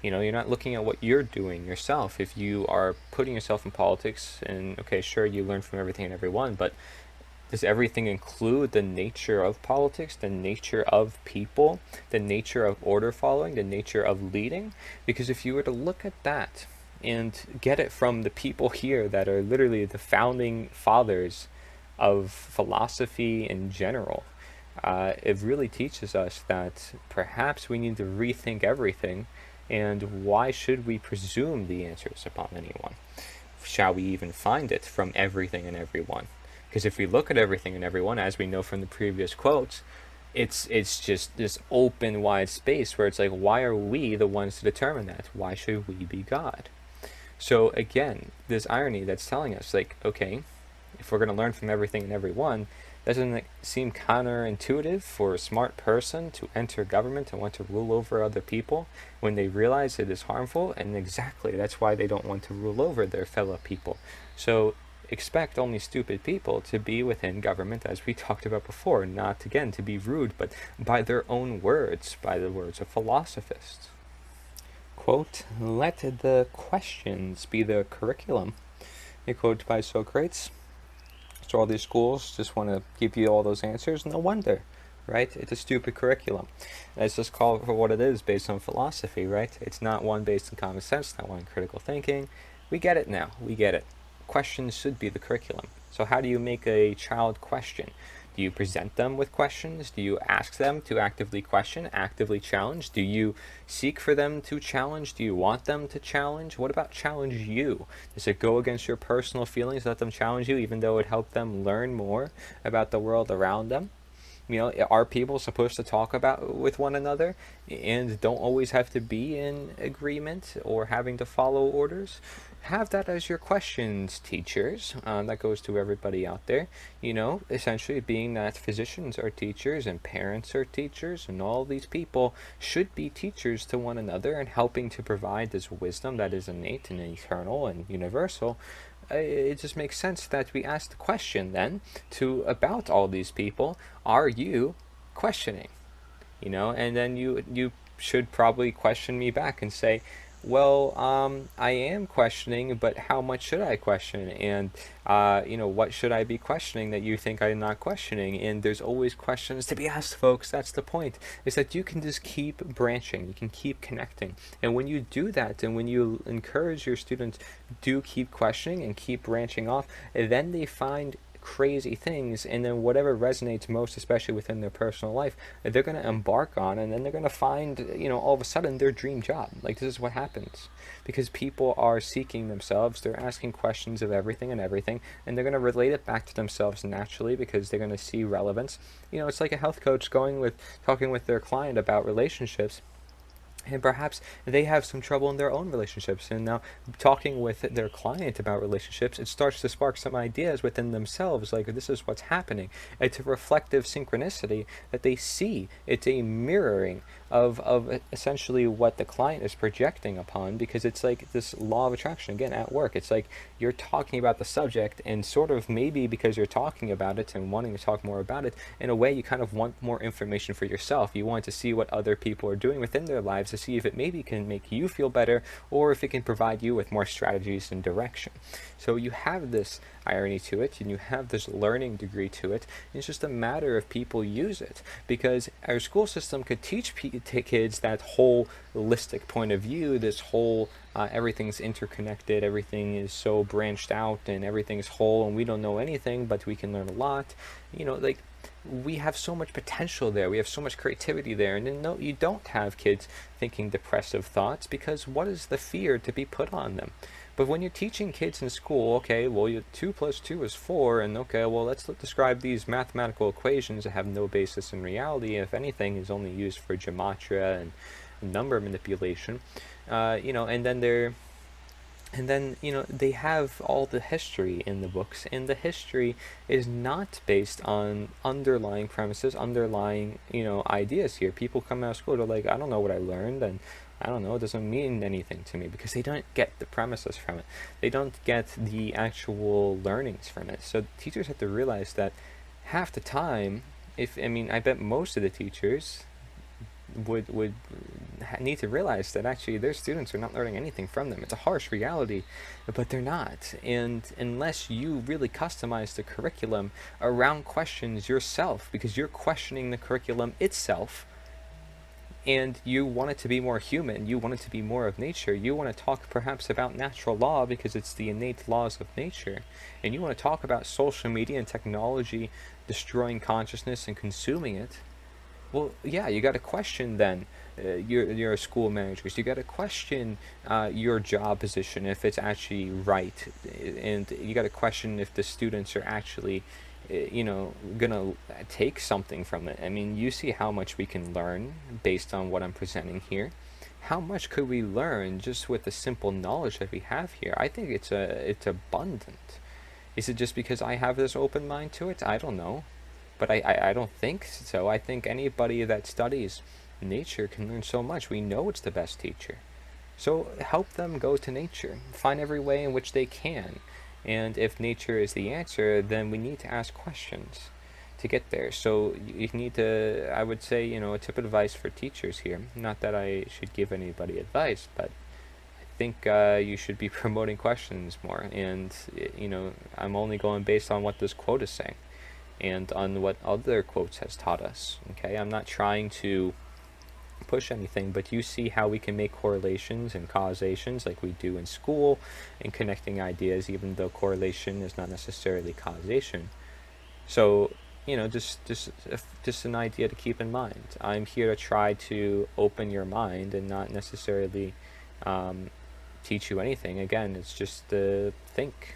You're not looking at what you're doing yourself. If you are putting yourself in politics, and okay, sure, you learn from everything and everyone, but does everything include the nature of politics, the nature of people, the nature of order following, the nature of leading? Because if you were to look at that and get it from the people here that are literally the founding fathers of philosophy in general, it really teaches us that perhaps we need to rethink everything, and why should we presume the answers upon anyone? Shall we even find it from everything and everyone? Because if we look at everything and everyone, as we know from the previous quotes, it's just this open, wide space where it's like, why are we the ones to determine that? Why should we be God? So again, this irony that's telling us, like, okay, if we're going to learn from everything and everyone, doesn't it seem counterintuitive for a smart person to enter government and want to rule over other people when they realize it is harmful? And exactly, that's why they don't want to rule over their fellow people. So expect only stupid people to be within government, as we talked about before, not, again, to be rude, but by their own words, by the words of philosophers. Quote, let the questions be the curriculum. A quote by Socrates. So all these schools just want to give you all those answers. No wonder, right? It's a stupid curriculum. Let's just call it for what it is, based on philosophy, right? It's not one based on common sense, not one critical thinking. We get it now. We get it. Questions should be the curriculum. So how do you make a child question? Do you present them with questions? Do you ask them to actively question, actively challenge? Do you seek for them to challenge? Do you want them to challenge? What about challenge you? Does it go against your personal feelings? Let them challenge you, even though it helped them learn more about the world around them? Are people supposed to talk about with one another and don't always have to be in agreement or having to follow orders? Have that as your questions, teachers. That goes to everybody out there. Essentially being that physicians are teachers and parents are teachers, and all these people should be teachers to one another and helping to provide this wisdom that is innate and eternal and universal. It just makes sense that we ask the question then about all these people, are you questioning? And then you should probably question me back and say, well, I am questioning, but how much should I question? And, what should I be questioning that you think I'm not questioning? And there's always questions to be asked, folks. That's the point, is that you can just keep branching. You can keep connecting. And when you do that, and when you encourage your students to keep questioning and keep branching off, then they find crazy things, and then whatever resonates most, especially within their personal life, they're going to embark on, and then they're going to find, all of a sudden, their dream job. Like, this is what happens, because people are seeking themselves, they're asking questions of everything and everything, and they're going to relate it back to themselves naturally, because they're going to see relevance. It's like a health coach talking with their client about relationships, and perhaps they have some trouble in their own relationships, and now talking with their client about relationships, it starts to spark some ideas within themselves, like, this is what's happening. It's a reflective synchronicity that they see. It's a mirroring of essentially what the client is projecting upon, because it's like this law of attraction, again, at work. It's like you're talking about the subject, and sort of maybe because you're talking about it and wanting to talk more about it, in a way you kind of want more information for yourself. You want to see what other people are doing within their lives, to see if it maybe can make you feel better, or if it can provide you with more strategies and direction. So you have this irony to it, and you have this learning degree to it. It's just a matter of people use it, because our school system could teach kids that whole holistic point of view, this whole everything's interconnected, everything is so branched out, and everything's whole, and we don't know anything, but we can learn a lot. Like, we have so much potential there. We have so much creativity there. And then, no, you don't have kids thinking depressive thoughts, because what is the fear to be put on them? But when you're teaching kids in school, okay, well, 2 plus 2 is 4, and okay, well, let's describe these mathematical equations that have no basis in reality, if anything, is only used for gematria and number manipulation, and then they're And then, they have all the history in the books, and the history is not based on underlying premises, underlying, ideas here. People come out of school, they're like, I don't know what I learned, and I don't know, it doesn't mean anything to me, because they don't get the premises from it. They don't get the actual learnings from it. So teachers have to realize that half the time, I bet most of the teachers would need to realize that actually their students are not learning anything from them. It's a harsh reality, but they're not. And unless you really customize the curriculum around questions yourself, because you're questioning the curriculum itself, and you want it to be more human, you want it to be more of nature, you want to talk perhaps about natural law because it's the innate laws of nature, and you want to talk about social media and technology destroying consciousness and consuming it, well, yeah, you got to question then your school managers. You got to question your job position if it's actually right, and you got to question if the students are actually, gonna take something from it. I mean, you see how much we can learn based on what I'm presenting here. How much could we learn just with the simple knowledge that we have here? I think it's abundant. Is it just because I have this open mind to it? I don't know. But I don't think so. I think anybody that studies nature can learn so much. We know it's the best teacher. So help them go to nature. Find every way in which they can. And if nature is the answer, then we need to ask questions to get there. So you need to, I would say, a tip of advice for teachers here. Not that I should give anybody advice, but I think you should be promoting questions more. And, I'm only going based on what this quote is saying and on what other quotes has taught us. Okay, I'm not trying to push anything, but you see how we can make correlations and causations like we do in school, and connecting ideas, even though correlation is not necessarily causation. So, just an idea to keep in mind. I'm here to try to open your mind and not necessarily teach you anything. Again, it's just to think,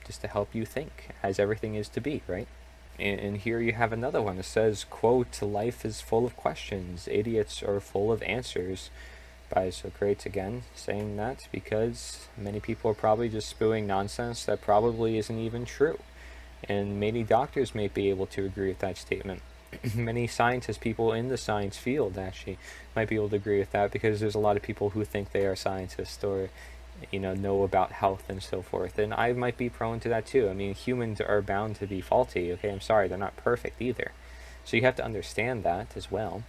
just to help you think, as everything is to be, right? And here you have another one. It says, quote, life is full of questions. Idiots are full of answers. By Socrates again, saying that because many people are probably just spewing nonsense that probably isn't even true. And many doctors may be able to agree with that statement. Many scientists, people in the science field actually might be able to agree with that, because there's a lot of people who think they are scientists or know about health and so forth. And I might be prone to that too. I mean, humans are bound to be faulty. Okay, I'm sorry, they're not perfect either. So you have to understand that as well.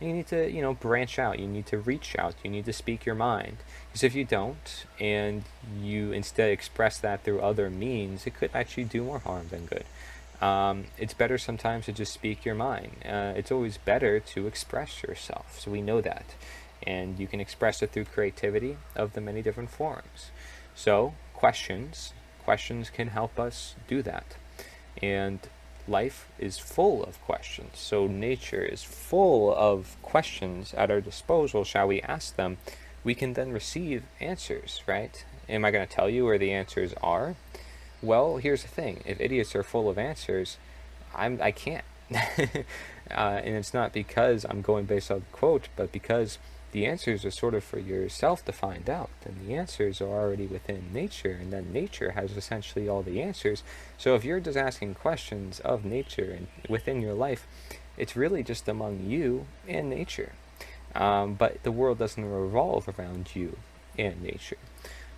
And you need to, branch out. You need to reach out. You need to speak your mind. Because if you don't, and you instead express that through other means, it could actually do more harm than good. It's better sometimes to just speak your mind. It's always better to express yourself. So we know that. And you can express it through creativity of the many different forms. So questions can help us do that. And life is full of questions. So nature is full of questions at our disposal. Shall we ask them? We can then receive answers, right? Am I going to tell you where the answers are? Well, here's the thing. If idiots are full of answers, I can't. And it's not because I'm going based on the quote, but because the answers are sort of for yourself to find out, and the answers are already within nature, and then nature has essentially all the answers. So if you're just asking questions of nature and within your life, it's really just among you and nature. But the world doesn't revolve around you and nature.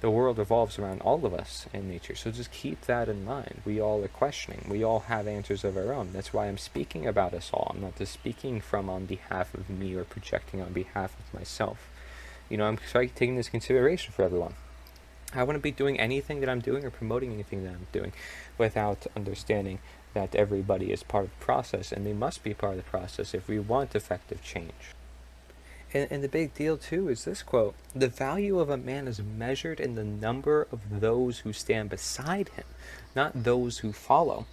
The world revolves around all of us and nature. So just keep that in mind. We all are questioning. We all have answers of our own. That's why I'm speaking about us all. I'm not just speaking from on behalf of me or projecting on behalf of myself. I'm taking this consideration for everyone. I wouldn't be doing anything that I'm doing or promoting anything that I'm doing without understanding that everybody is part of the process, and they must be part of the process if we want effective change. And the big deal, too, is this quote: the value of a man is measured in the number of those who stand beside him, not those who follow.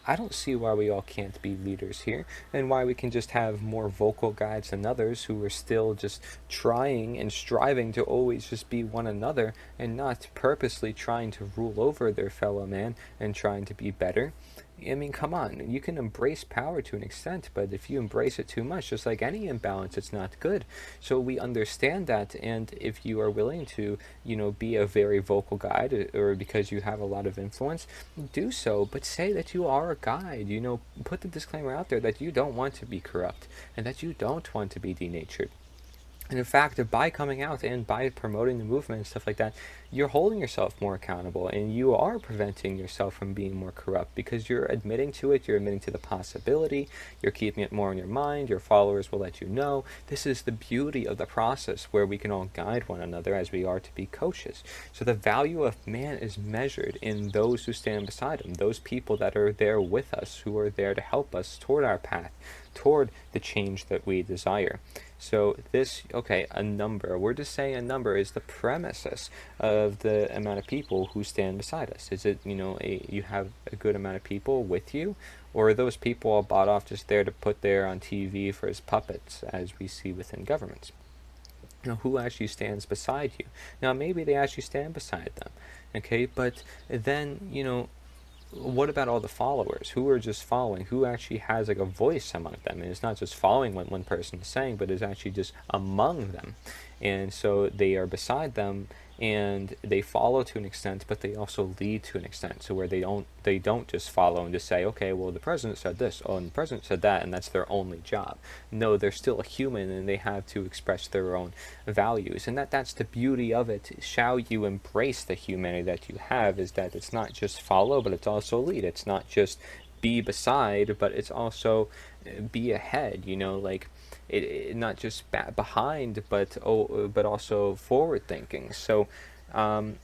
I don't see why we all can't be leaders here, and why we can just have more vocal guides than others who are still just trying and striving to always just be one another, and not purposely trying to rule over their fellow man and trying to be better. I mean, come on, you can embrace power to an extent, but if you embrace it too much, just like any imbalance, it's not good. So we understand that, and if you are willing to, be a very vocal guide, or because you have a lot of influence, do so, but say that you are a guide, put the disclaimer out there that you don't want to be corrupt, and that you don't want to be denatured. And in fact, by coming out and by promoting the movement and stuff like that, you're holding yourself more accountable, and you are preventing yourself from being more corrupt because you're admitting to it, you're admitting to the possibility, you're keeping it more in your mind, your followers will let you know. This is the beauty of the process where we can all guide one another as we are to be coaches. So the value of man is measured in those who stand beside him, those people that are there with us, who are there to help us toward our path, toward the change that we desire. So this, okay, a number, we're just saying a number is the premises of the amount of people who stand beside us. Is it, you have a good amount of people with you, or are those people all bought off just there to put there on TV for as puppets, as we see within governments? Who actually stands beside you? Now, maybe they actually stand beside them, okay, but then, what about all the followers who are just following, who actually has like a voice among them, and it's not just following what one person is saying, but is actually just among them, and so they are beside them and they follow to an extent, but they also lead to an extent, so where they don't just follow and just say, okay, well, the president said this, oh, and the president said that, and that's their only job. No, they're still a human, and they have to express their own values, and that's the beauty of it. Shall you embrace the humanity that you have, is that it's not just follow, but it's also lead. It's not just be beside, but it's also be ahead, like not just behind, but also forward thinking. So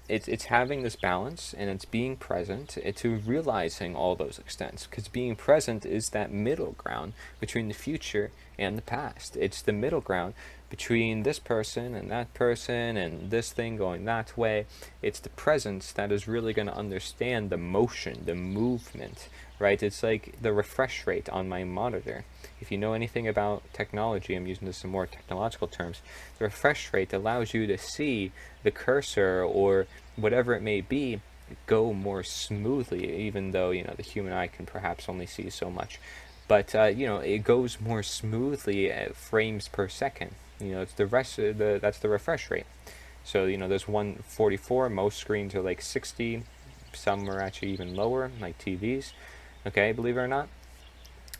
it's having this balance, and it's being present to realizing all those extents, because being present is that middle ground between the future and the past. It's the middle ground between this person and this thing going that way. It's the presence that is really going to understand the motion, the movement, right? It's like the refresh rate on my monitor. If you know anything about technology, I'm using this in more technological terms, the refresh rate allows you to see the cursor or whatever it may be go more smoothly, even though, the human eye can perhaps only see so much. But, it goes more smoothly at frames per second. It's that's the refresh rate. So, there's 144, most screens are like 60, some are actually even lower, like TVs, okay, believe it or not.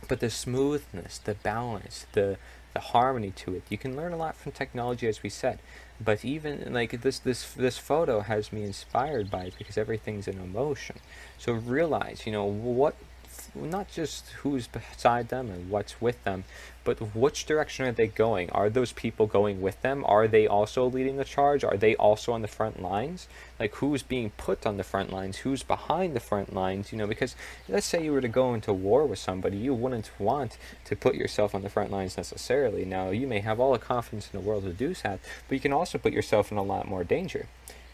But the smoothness, the balance, the harmony to it, you can learn a lot from technology, as we said. But even like this photo has me inspired by it because everything's in emotion. So realize, what, not just who's beside them and what's with them, but which direction are they going? Are those people going with them? Are they also leading the charge? Are they also on the front lines? Like, who's being put on the front lines? Who's behind the front lines? Because let's say you were to go into war with somebody, you wouldn't want to put yourself on the front lines necessarily. Now, you may have all the confidence in the world to do that, but you can also put yourself in a lot more danger.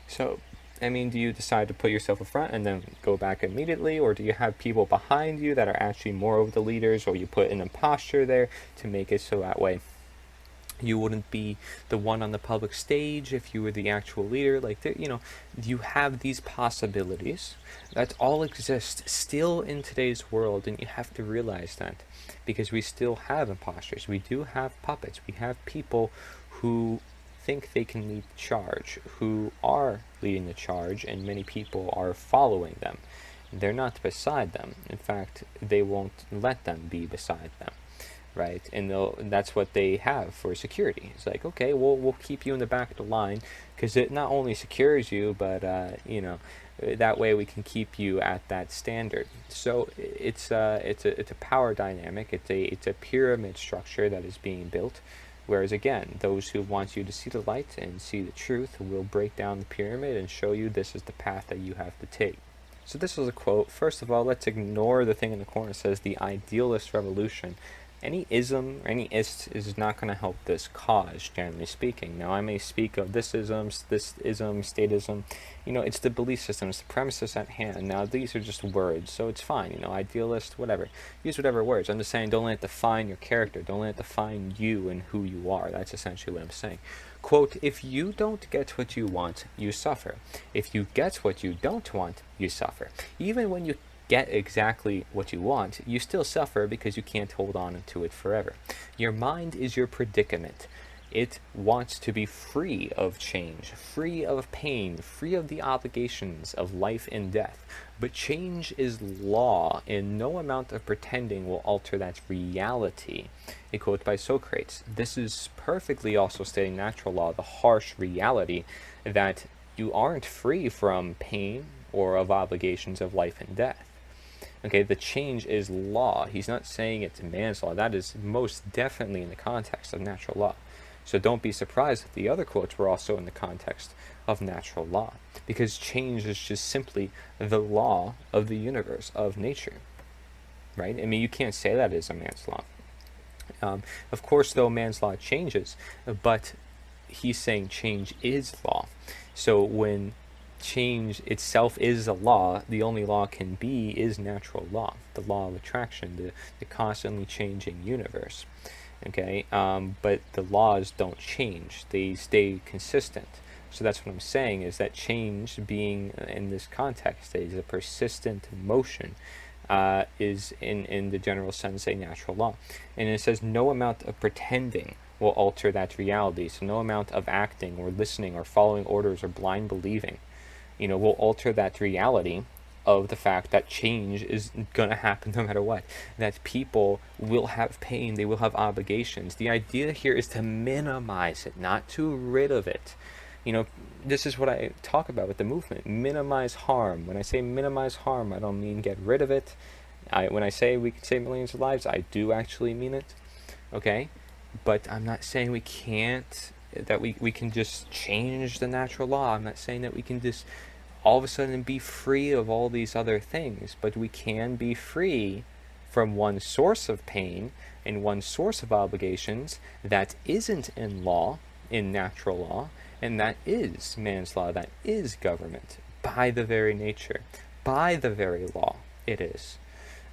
So, I mean, do you decide to put yourself up front and then go back immediately, or do you have people behind you that are actually more of the leaders, or you put an imposter there to make it so that way you wouldn't be the one on the public stage if you were the actual leader? Like, you have these possibilities that all exist still in today's world, and you have to realize that, because we still have imposters, we do have puppets, we have people who think they can lead the charge, who are leading the charge, and many people are following them. They're not beside them. In fact, they won't let them be beside them, right? And that's what they have for security. It's like, okay, we'll keep you in the back of the line, because it not only secures you, but that way we can keep you at that standard. So it's a power dynamic. It's a pyramid structure that is being built. Whereas again, those who want you to see the light and see the truth will break down the pyramid and show you this is the path that you have to take. So this is a quote. First of all, let's ignore the thing in the corner that says the idealist revolution. Any ism or any ist is not going to help this cause, generally speaking. Now, I may speak of this ism, statism. It's the belief system, it's the premises at hand. Now, these are just words, so it's fine. Idealist, whatever. Use whatever words. I'm just saying, don't let it define your character. Don't let it define you and who you are. That's essentially what I'm saying. Quote, if you don't get what you want, you suffer. If you get what you don't want, you suffer. Even when you get exactly what you want, you still suffer because you can't hold on to it forever. Your mind is your predicament. It wants to be free of change, free of pain, free of the obligations of life and death. But change is law, and no amount of pretending will alter that reality. A quote by Socrates. This is perfectly also stating natural law, the harsh reality that you aren't free from pain or of obligations of life and death. Okay, the change is law. He's not saying it's man's law. That is most definitely in the context of natural law. So don't be surprised if the other quotes were also in the context of natural law, because change is just simply the law of the universe, of nature, right? I mean, you can't say that is a man's law. Of course, though, man's law changes, but he's saying change is law. So when change itself is a law, the only law can be is natural law, the law of attraction, the constantly changing universe. Okay, but the laws don't change, they stay consistent. So that's what I'm saying, is that change, being in this context, is a persistent motion, is in the general sense a natural law. And it says no amount of pretending will alter that reality. So no amount of acting or listening or following orders or blind believing, will alter that reality of the fact that change is going to happen no matter what, that people will have pain, they will have obligations. The idea here is to minimize it, not to rid of it. This is what I talk about with the movement, minimize harm. When I say minimize harm, I don't mean get rid of it. When I say we can save millions of lives, I do actually mean it, okay? But I'm not saying we can't, that we can just change the natural law. I'm not saying that we can just all of a sudden be free of all these other things, but we can be free from one source of pain and one source of obligations that isn't in law, in natural law, and that is man's law, that is government, by the very nature, by the very law it is.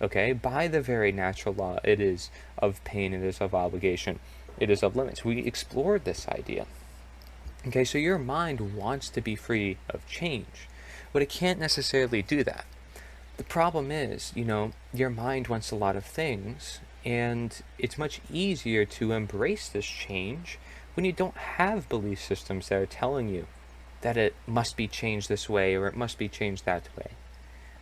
Okay, by the very natural law it is of pain, it is of obligation, it is of limits. We explored this idea. Okay, so your mind wants to be free of change, but it can't necessarily do that. The problem is, your mind wants a lot of things, and it's much easier to embrace this change when you don't have belief systems that are telling you that it must be changed this way or it must be changed that way.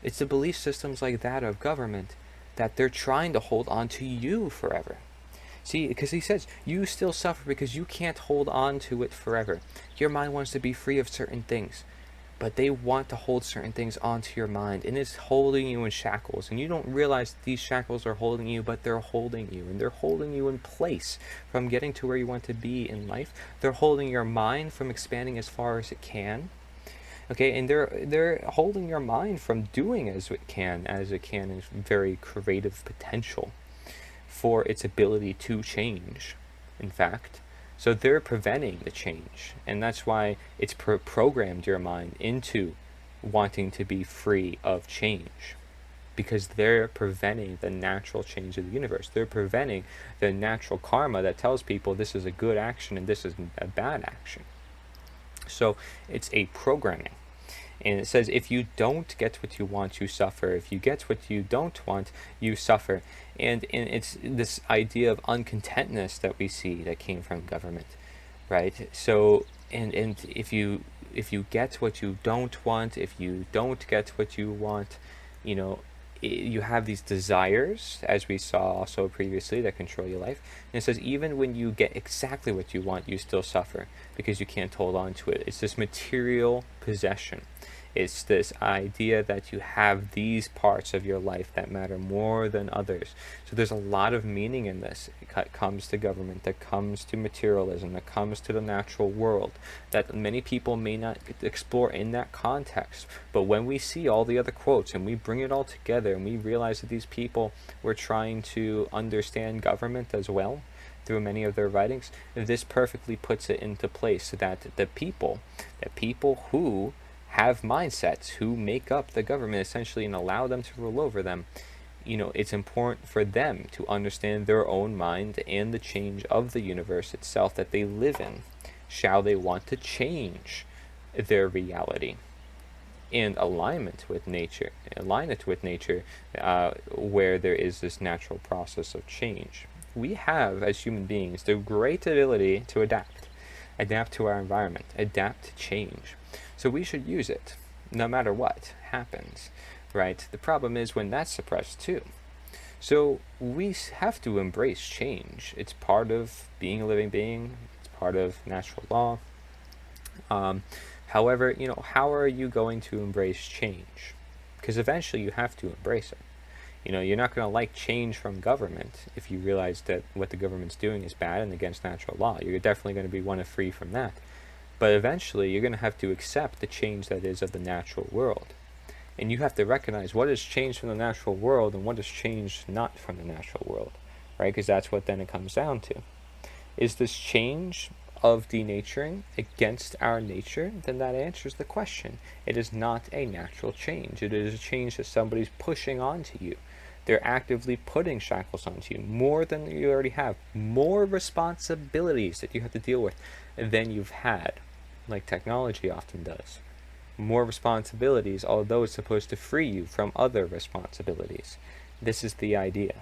It's the belief systems like that of government that they're trying to hold on to you forever. See, because he says, you still suffer because you can't hold on to it forever. Your mind wants to be free of certain things, but they want to hold certain things onto your mind, and it's holding you in shackles, and you don't realize these shackles are holding you, but they're holding you, and they're holding you in place from getting to where you want to be in life. They're holding your mind from expanding as far as it can. Okay, and they're holding your mind from doing as it can in very creative potential for its ability to change, in fact. So they're preventing the change, and that's why it's programmed your mind into wanting to be free of change, because they're preventing the natural change of the universe. They're preventing the natural karma that tells people this is a good action and this is a bad action. So it's a programming. And it says, if you don't get what you want, you suffer. If you get what you don't want, you suffer. And it's this idea of uncontentness that we see that came from government, right? So, and if you get what you don't want, if you don't get what you want, you have these desires, as we saw also previously, that control your life. And it says, even when you get exactly what you want, you still suffer because you can't hold on to it. It's this material possession. It's this idea that you have these parts of your life that matter more than others. So there's a lot of meaning in this. It comes to government, that comes to materialism, that comes to the natural world, that many people may not explore in that context. But when we see all the other quotes and we bring it all together and we realize that these people were trying to understand government as well through many of their writings, this perfectly puts it into place, so that the people who have mindsets, who make up the government essentially and allow them to rule over them, it's important for them to understand their own mind and the change of the universe itself that they live in, shall they want to change their reality. and align it with nature, where there is this natural process of change. We have, as human beings, the great ability to adapt to our environment, adapt to change. So we should use it, no matter what happens, right? The problem is when that's suppressed too. So we have to embrace change. It's part of being a living being. It's part of natural law. However, how are you going to embrace change? Because eventually you have to embrace it. You're not going to like change from government if you realize that what the government's doing is bad and against natural law. You're definitely going to want to free from that. But eventually you're going to have to accept the change that is of the natural world. And you have to recognize what has changed from the natural world and what has changed not from the natural world, right? Because that's what then it comes down to. Is this change of denaturing against our nature? Then that answers the question. It is not a natural change. It is a change that somebody's pushing onto you. They're actively putting shackles onto you, more than you already have, more responsibilities that you have to deal with than you've had, like technology often does. More responsibilities, although it's supposed to free you from other responsibilities. This is the idea.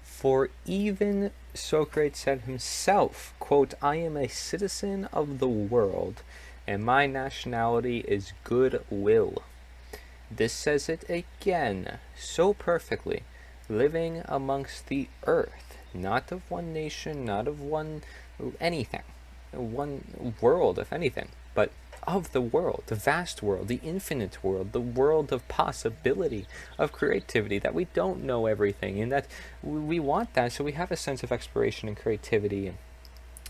For even Socrates said himself, quote, "I am a citizen of the world, and my nationality is goodwill." This says it again so perfectly. Living amongst the earth, not of one nation, not of one anything, one world, if anything, but of the world, the vast world, the infinite world, the world of possibility, of creativity, that we don't know everything, and that we want that, so we have a sense of exploration and creativity, and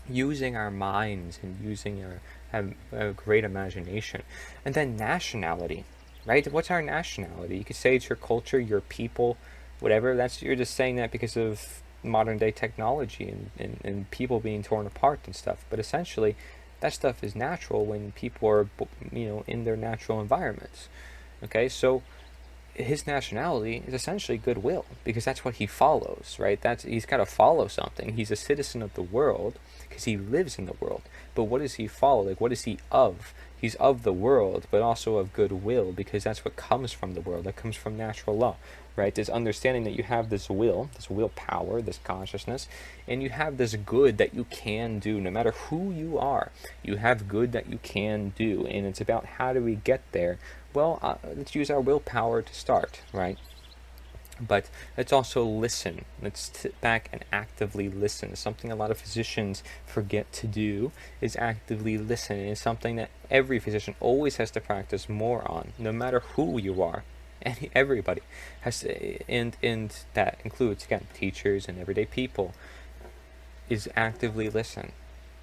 using our minds, and using a great imagination. And then nationality, right? What's our nationality? You could say it's your culture, your people, whatever. You're just saying that because of modern day technology and people being torn apart and stuff. But essentially, that stuff is natural when people are, in their natural environments. Okay, so his nationality is essentially goodwill, because that's what he follows, right? He's got to follow something. He's a citizen of the world because he lives in the world. But what does he follow? Like, what is he of? He's of the world, but also of goodwill, because that's what comes from the world. That comes from natural law, right? This understanding that you have this willpower, this consciousness, and you have this good that you can do, no matter who you are. You have good that you can do, and it's about how do we get there? Well, let's use our willpower to start, right? But let's also listen. Let's sit back and actively listen. Something a lot of physicians forget to do is actively listen. And it's something that every physician always has to practice more on, no matter who you are. And everybody has to, and that includes, again, teachers and everyday people, is actively listen.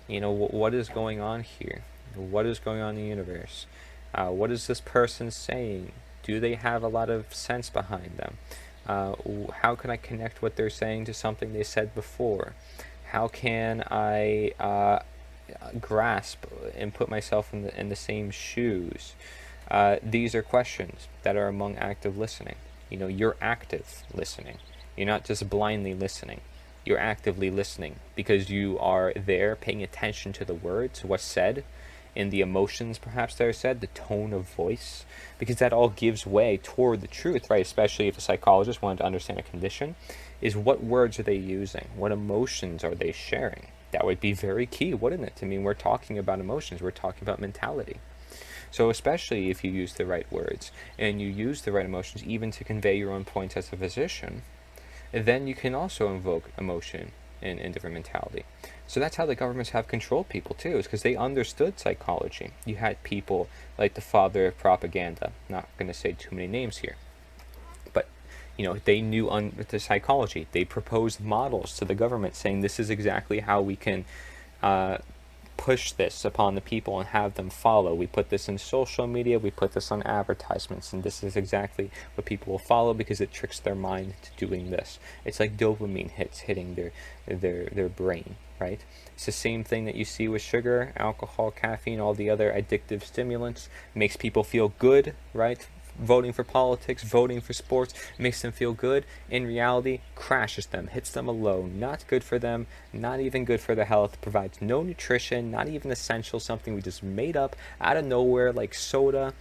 What is going on here? What is going on in the universe? What is this person saying? Do they have a lot of sense behind them? How can I connect what they're saying to something they said before? How can I grasp and put myself in the same shoes? These are questions that are among active listening. You're active listening. You're not just blindly listening. You're actively listening because you are there paying attention to the words, what's said, and the emotions perhaps that are said, the tone of voice, because that all gives way toward the truth, right? Especially if a psychologist wanted to understand a condition, is what words are they using? What emotions are they sharing? That would be very key, wouldn't it? We're talking about emotions, we're talking about mentality. So especially if you use the right words and you use the right emotions even to convey your own points as a physician, then you can also invoke emotion in different mentality. So that's how the governments have controlled people too, is because they understood psychology. You had people like the father of propaganda, not going to say too many names here, but they knew the psychology. They proposed models to the government saying this is exactly how we can push this upon the people and have them follow. We put this in social media, we put this on advertisements, and this is exactly what people will follow because it tricks their mind to doing this. It's like dopamine hits hitting their brain, right? It's the same thing that you see with sugar, alcohol, caffeine, all the other addictive stimulants. It makes people feel good, right? Voting for politics, voting for sports makes them feel good. In reality, crashes them, hits them a low. Not good for them, not even good for their health, provides no nutrition, not even essential, something we just made up out of nowhere, like soda,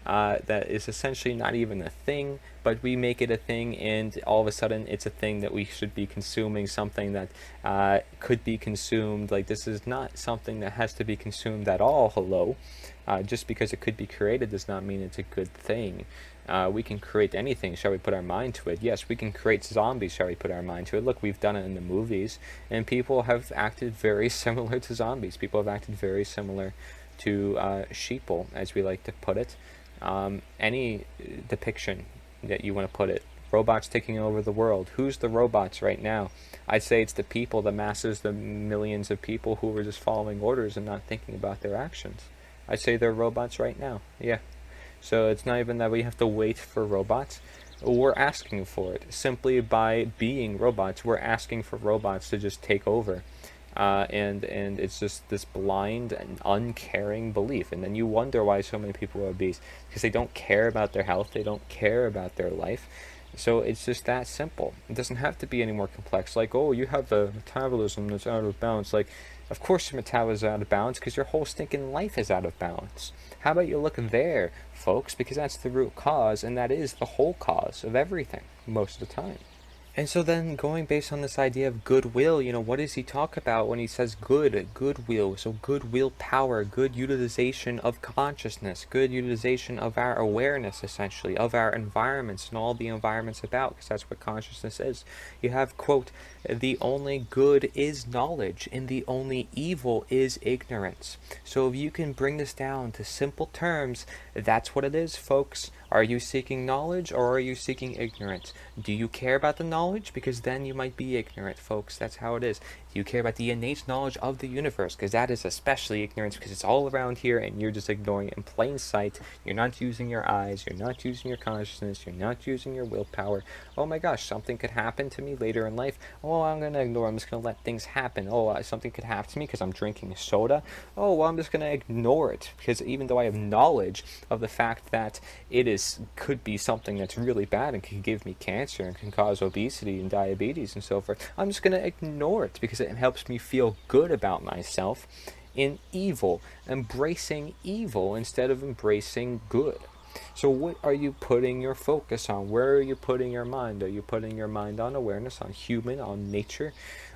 that is essentially not even a thing, but we make it a thing, and all of a sudden it's a thing that we should be consuming, something that could be consumed. Like, this is not something that has to be consumed at all. Hello. Just because it could be created does not mean it's a good thing. We can create anything, shall we put our mind to it? Yes, we can create zombies, shall we put our mind to it? Look, we've done it in the movies, and people have acted very similar to zombies. People have acted very similar to sheeple, as we like to put it. Any depiction that you want to put it. Robots taking over the world. Who's the robots right now? I'd say it's the people, the masses, the millions of people who are just following orders and not thinking about their actions. I'd say they're robots right now. Yeah. So it's not even that we have to wait for robots. We're asking for it. Simply by being robots, we're asking for robots to just take over. And it's just this blind and uncaring belief. And then you wonder why so many people are obese. Because they don't care about their health. They don't care about their life. So it's just that simple. It doesn't have to be any more complex. Like, oh, you have the metabolism that's out of balance. Like, of course your metabolism is out of balance because your whole stinking life is out of balance. How about you look there, folks? Because that's the root cause, and that is the whole cause of everything most of the time. And so then going based on this idea of goodwill, what does he talk about when he says goodwill? So goodwill power, good utilization of consciousness, good utilization of our awareness, essentially, of our environments and all the environments about, because that's what consciousness is. You have, quote, the only good is knowledge, and the only evil is ignorance. So if you can bring this down to simple terms, that's what it is, folks. Are you seeking knowledge or are you seeking ignorance? Do you care about the knowledge? Because then you might be ignorant, folks. That's how it is. Do you care about the innate knowledge of the universe? Because that is especially ignorance, because it's all around here and you're just ignoring it in plain sight. You're not using your eyes. You're not using your consciousness. You're not using your willpower. Oh my gosh, something could happen to me later in life. Oh, I'm going to ignore. I'm just going to let things happen. Oh, something could happen to me because I'm drinking soda. Oh, well, I'm just going to ignore it, because even though I have knowledge of the fact that could be something that's really bad and can give me cancer and can cause obesity and diabetes and so forth, I'm just going to ignore it because it helps me feel good about myself in evil, embracing evil instead of embracing good. So what are you putting your focus on? Where are you putting your mind? Are you putting your mind on awareness, on human, on nature?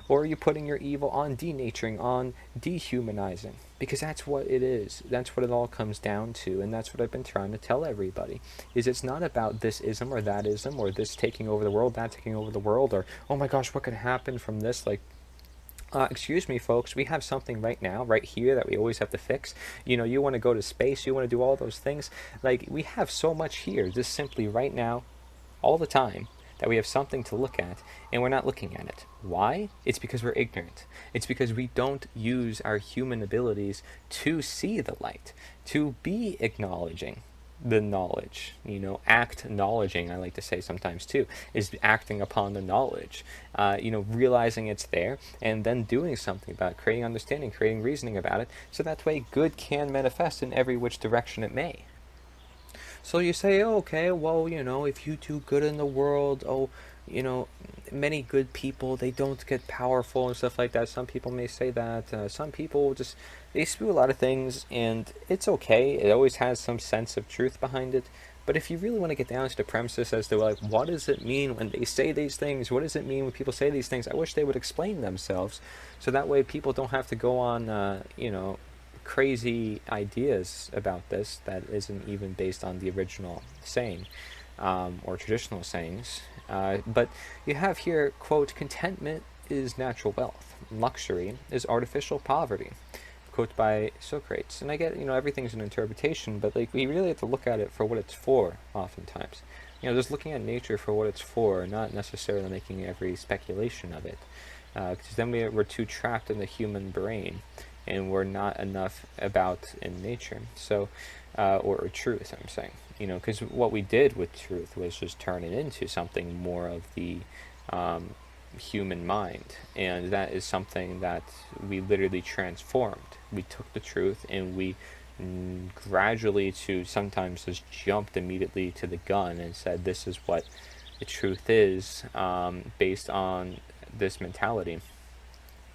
Or are you putting your evil on denaturing, on dehumanizing? Because that's what it is. That's what it all comes down to, and that's what I've been trying to tell everybody. Is it's not about this ism or that ism, or this taking over the world, that taking over the world, or oh my gosh, what could happen from this? Like, excuse me, folks, we have something right now, right here, that we always have to fix. You want to go to space, you want to do all those things. Like, we have so much here, just simply right now, all the time, that we have something to look at, and we're not looking at it. Why? It's because we're ignorant. It's because we don't use our human abilities to see the light, to be acknowledging the knowledge. Act knowledging, I like to say sometimes too, is acting upon the knowledge. Realizing it's there, and then doing something about it, creating understanding, creating reasoning about it, so that way good can manifest in every which direction it may. So you say, oh, okay, well, if you do good in the world, many good people, they don't get powerful and stuff like that. Some people may say that. Some people they spew a lot of things, and it's okay. It always has some sense of truth behind it. But if you really want to get down to the premises as to, like, what does it mean when they say these things? What does it mean when people say these things? I wish they would explain themselves, so that way people don't have to go on, crazy ideas about this that isn't even based on the original saying, or traditional sayings. But you have here, quote, contentment is natural wealth. Luxury is artificial poverty. Quote by Socrates. And I get, everything's an interpretation, but like, we really have to look at it for what it's for, oftentimes. Just looking at nature for what it's for, not necessarily making every speculation of it. Because then we're too trapped in the human brain, and we're not enough about in nature. So, or truth, I'm saying. Because what we did with truth was just turn it into something more of the human mind, and that is something that we literally transformed. We took the truth and we gradually to sometimes just jumped immediately to the gun and said this is what the truth is, based on this mentality,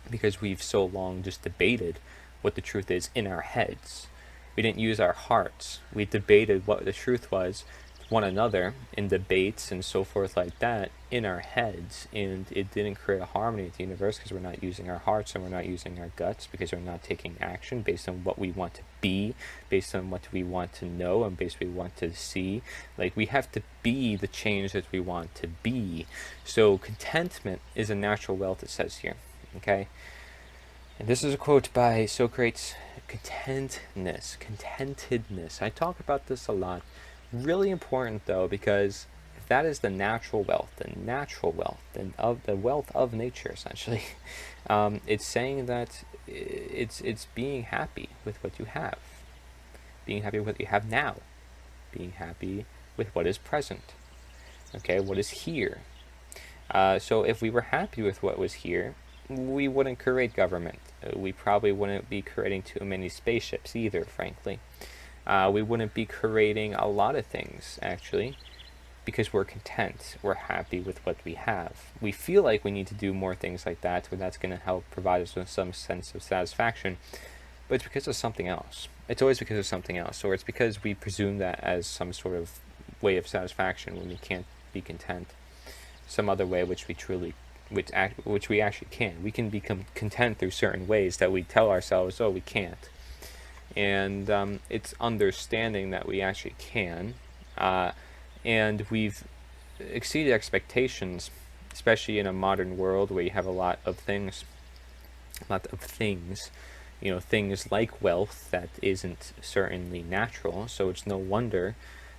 because we've so long just debated what the truth is in our heads. We didn't use our hearts. We debated what the truth was one another in debates and so forth like that in our heads, and it didn't create a harmony with the universe because we're not using our hearts and we're not using our guts, because we're not taking action based on what we want to be, based on what we want to know, and based on what we want to see. Like, we have to be the change that we want to be. So contentment is a natural wealth, it says here. Okay, and this is a quote by Socrates. Contentedness. I talk about this a lot. Really important though, because that is the natural wealth, and of the wealth of nature, essentially. It's saying that it's being happy with what you have, being happy with what you have now, being happy with what is present. Okay, what is here. So if we were happy with what was here, we wouldn't create government. We probably wouldn't be creating too many spaceships either, frankly. We wouldn't be creating a lot of things, actually, because we're content. We're happy with what we have. We feel like we need to do more things like that, but that's going to help provide us with some sense of satisfaction. But it's because of something else. It's always because of something else. Or it's because we presume that as some sort of way of satisfaction when we can't be content. Some other way which we actually can. We can become content through certain ways that we tell ourselves, oh, we can't. And it's understanding that we actually can. And we've exceeded expectations, especially in a modern world where you have a lot of things, things like wealth that isn't certainly natural. So it's no wonder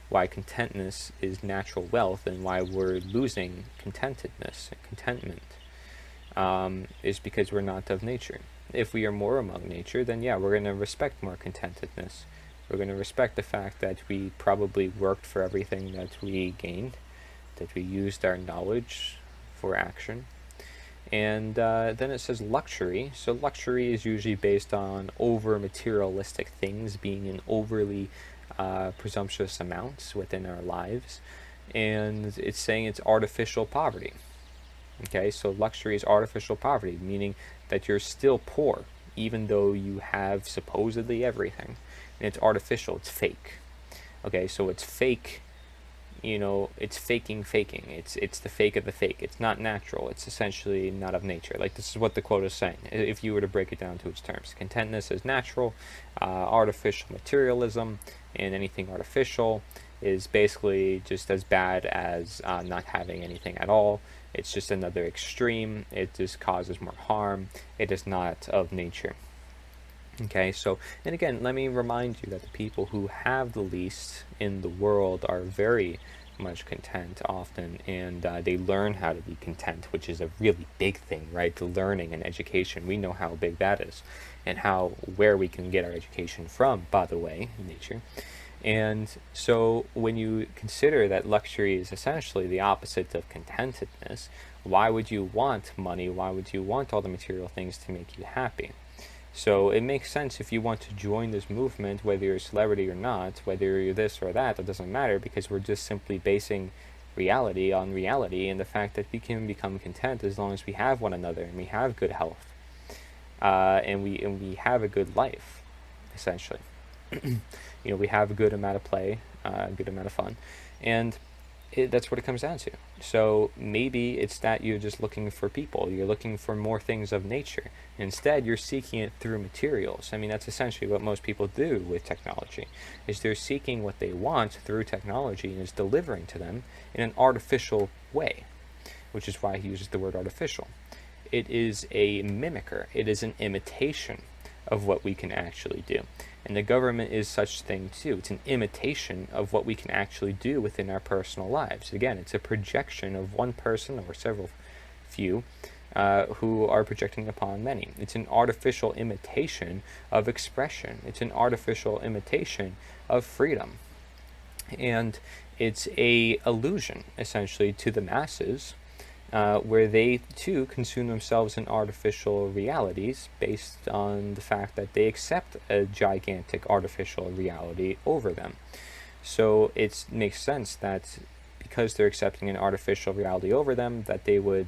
why contentness is natural wealth, and why we're losing contentedness and contentment is because we're not of nature. If we are more among nature, then yeah, we're going to respect more contentedness. We're going to respect the fact that we probably worked for everything that we gained, that we used our knowledge for action. And then it says luxury. So luxury is usually based on over materialistic things being in overly presumptuous amounts within our lives. And it's saying it's artificial poverty. Okay, so luxury is artificial poverty, meaning that you're still poor, even though you have supposedly everything. And it's artificial, it's fake. Okay, so it's fake, it's faking. It's the fake of the fake. It's not natural. It's essentially not of nature. Like, this is what the quote is saying, if you were to break it down to its terms. Contentness is natural, artificial materialism, and anything artificial is basically just as bad as not having anything at all. It's just another extreme. It just causes more harm. It is not of nature. Okay, so, and again, let me remind you that the people who have the least in the world are very much content often, and they learn how to be content, which is a really big thing, right? The learning and education, we know how big that is, and where we can get our education from, by the way, nature. And so when you consider that luxury is essentially the opposite of contentedness, why would you want money? Why would you want all the material things to make you happy? So it makes sense if you want to join this movement, whether you're a celebrity or not, whether you're this or that, it doesn't matter, because we're just simply basing reality on reality, and the fact that we can become content as long as we have one another and we have good health, and we have a good life, essentially. We have a good amount of play, a good amount of fun, and that's what it comes down to. So maybe it's that you're just looking for people, you're looking for more things of nature. Instead, you're seeking it through materials. I mean, that's essentially what most people do with technology, is they're seeking what they want through technology and is delivering to them in an artificial way, which is why he uses the word artificial. It is a mimicker. It is an imitation of what we can actually do. And the government is such thing too. It's an imitation of what we can actually do within our personal lives. Again, it's a projection of one person or several few who are projecting upon many. It's an artificial imitation of expression. It's an artificial imitation of freedom. And it's a illusion, essentially, to the masses, where they too consume themselves in artificial realities based on the fact that they accept a gigantic artificial reality over them. So it makes sense that because they're accepting an artificial reality over them, that they would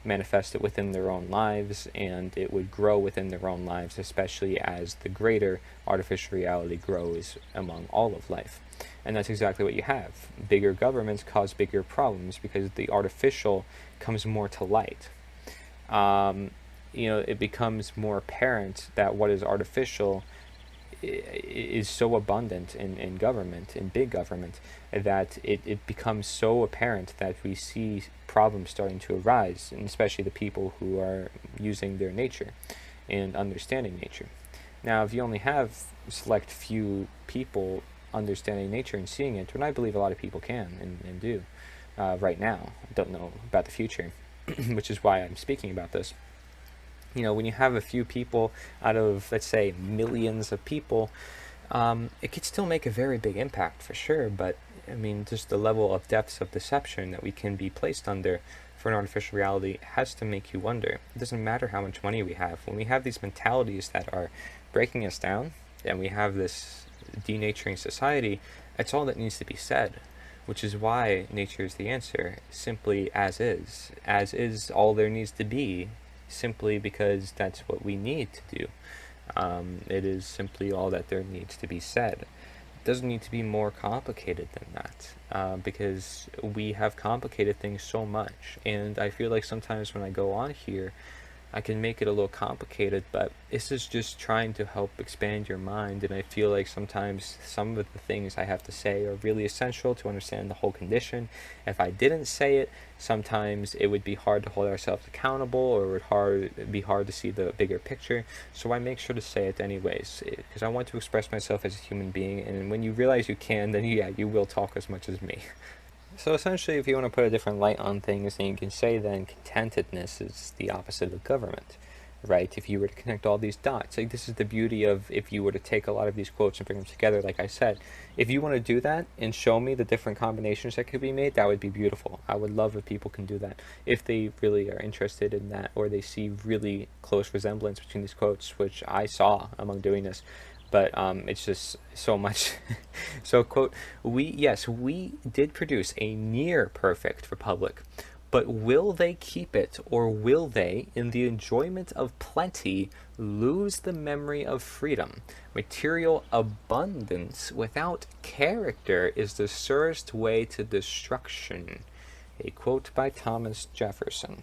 manifest it within their own lives, and it would grow within their own lives, especially as the greater artificial reality grows among all of life. And that's exactly what you have. Bigger governments cause bigger problems because the artificial comes more to light. It becomes more apparent that what is artificial is so abundant in government, in big government, that it becomes so apparent that we see problems starting to arise, and especially the people who are using their nature and understanding nature. Now, if you only have select few people understanding nature and seeing it, and I believe a lot of people can and do right now, I don't know about the future, which is why I'm speaking about this. When you have a few people out of, let's say, millions of people, it could still make a very big impact for sure, but I mean, just the level of depths of deception that we can be placed under for an artificial reality has to make you wonder. It doesn't matter how much money we have. When we have these mentalities that are breaking us down, and we have this denaturing society, that's all that needs to be said, which is why nature is the answer, simply as is. As is all there needs to be, simply because that's what we need to do. It is simply all that there needs to be said. It doesn't need to be more complicated than that, because we have complicated things so much, and I feel like sometimes when I go on here, I can make it a little complicated, but this is just trying to help expand your mind, and I feel like sometimes some of the things I have to say are really essential to understand the whole condition. If I didn't say it, sometimes it would be hard to hold ourselves accountable, or it would be hard to see the bigger picture, so I make sure to say it anyways, because I want to express myself as a human being, and when you realize you can, then yeah, you will talk as much as me. So essentially, if you want to put a different light on things, then you can say then contentedness is the opposite of government, right? If you were to connect all these dots, like this is the beauty of if you were to take a lot of these quotes and bring them together, like I said, if you want to do that and show me the different combinations that could be made, that would be beautiful. I would love if people can do that, if they really are interested in that, or they see really close resemblance between these quotes, which I saw among doing this. But it's just so much. So, quote, we did produce a near perfect republic, but will they keep it, or will they, in the enjoyment of plenty, lose the memory of freedom? Material abundance without character is the surest way to destruction. A quote by Thomas Jefferson.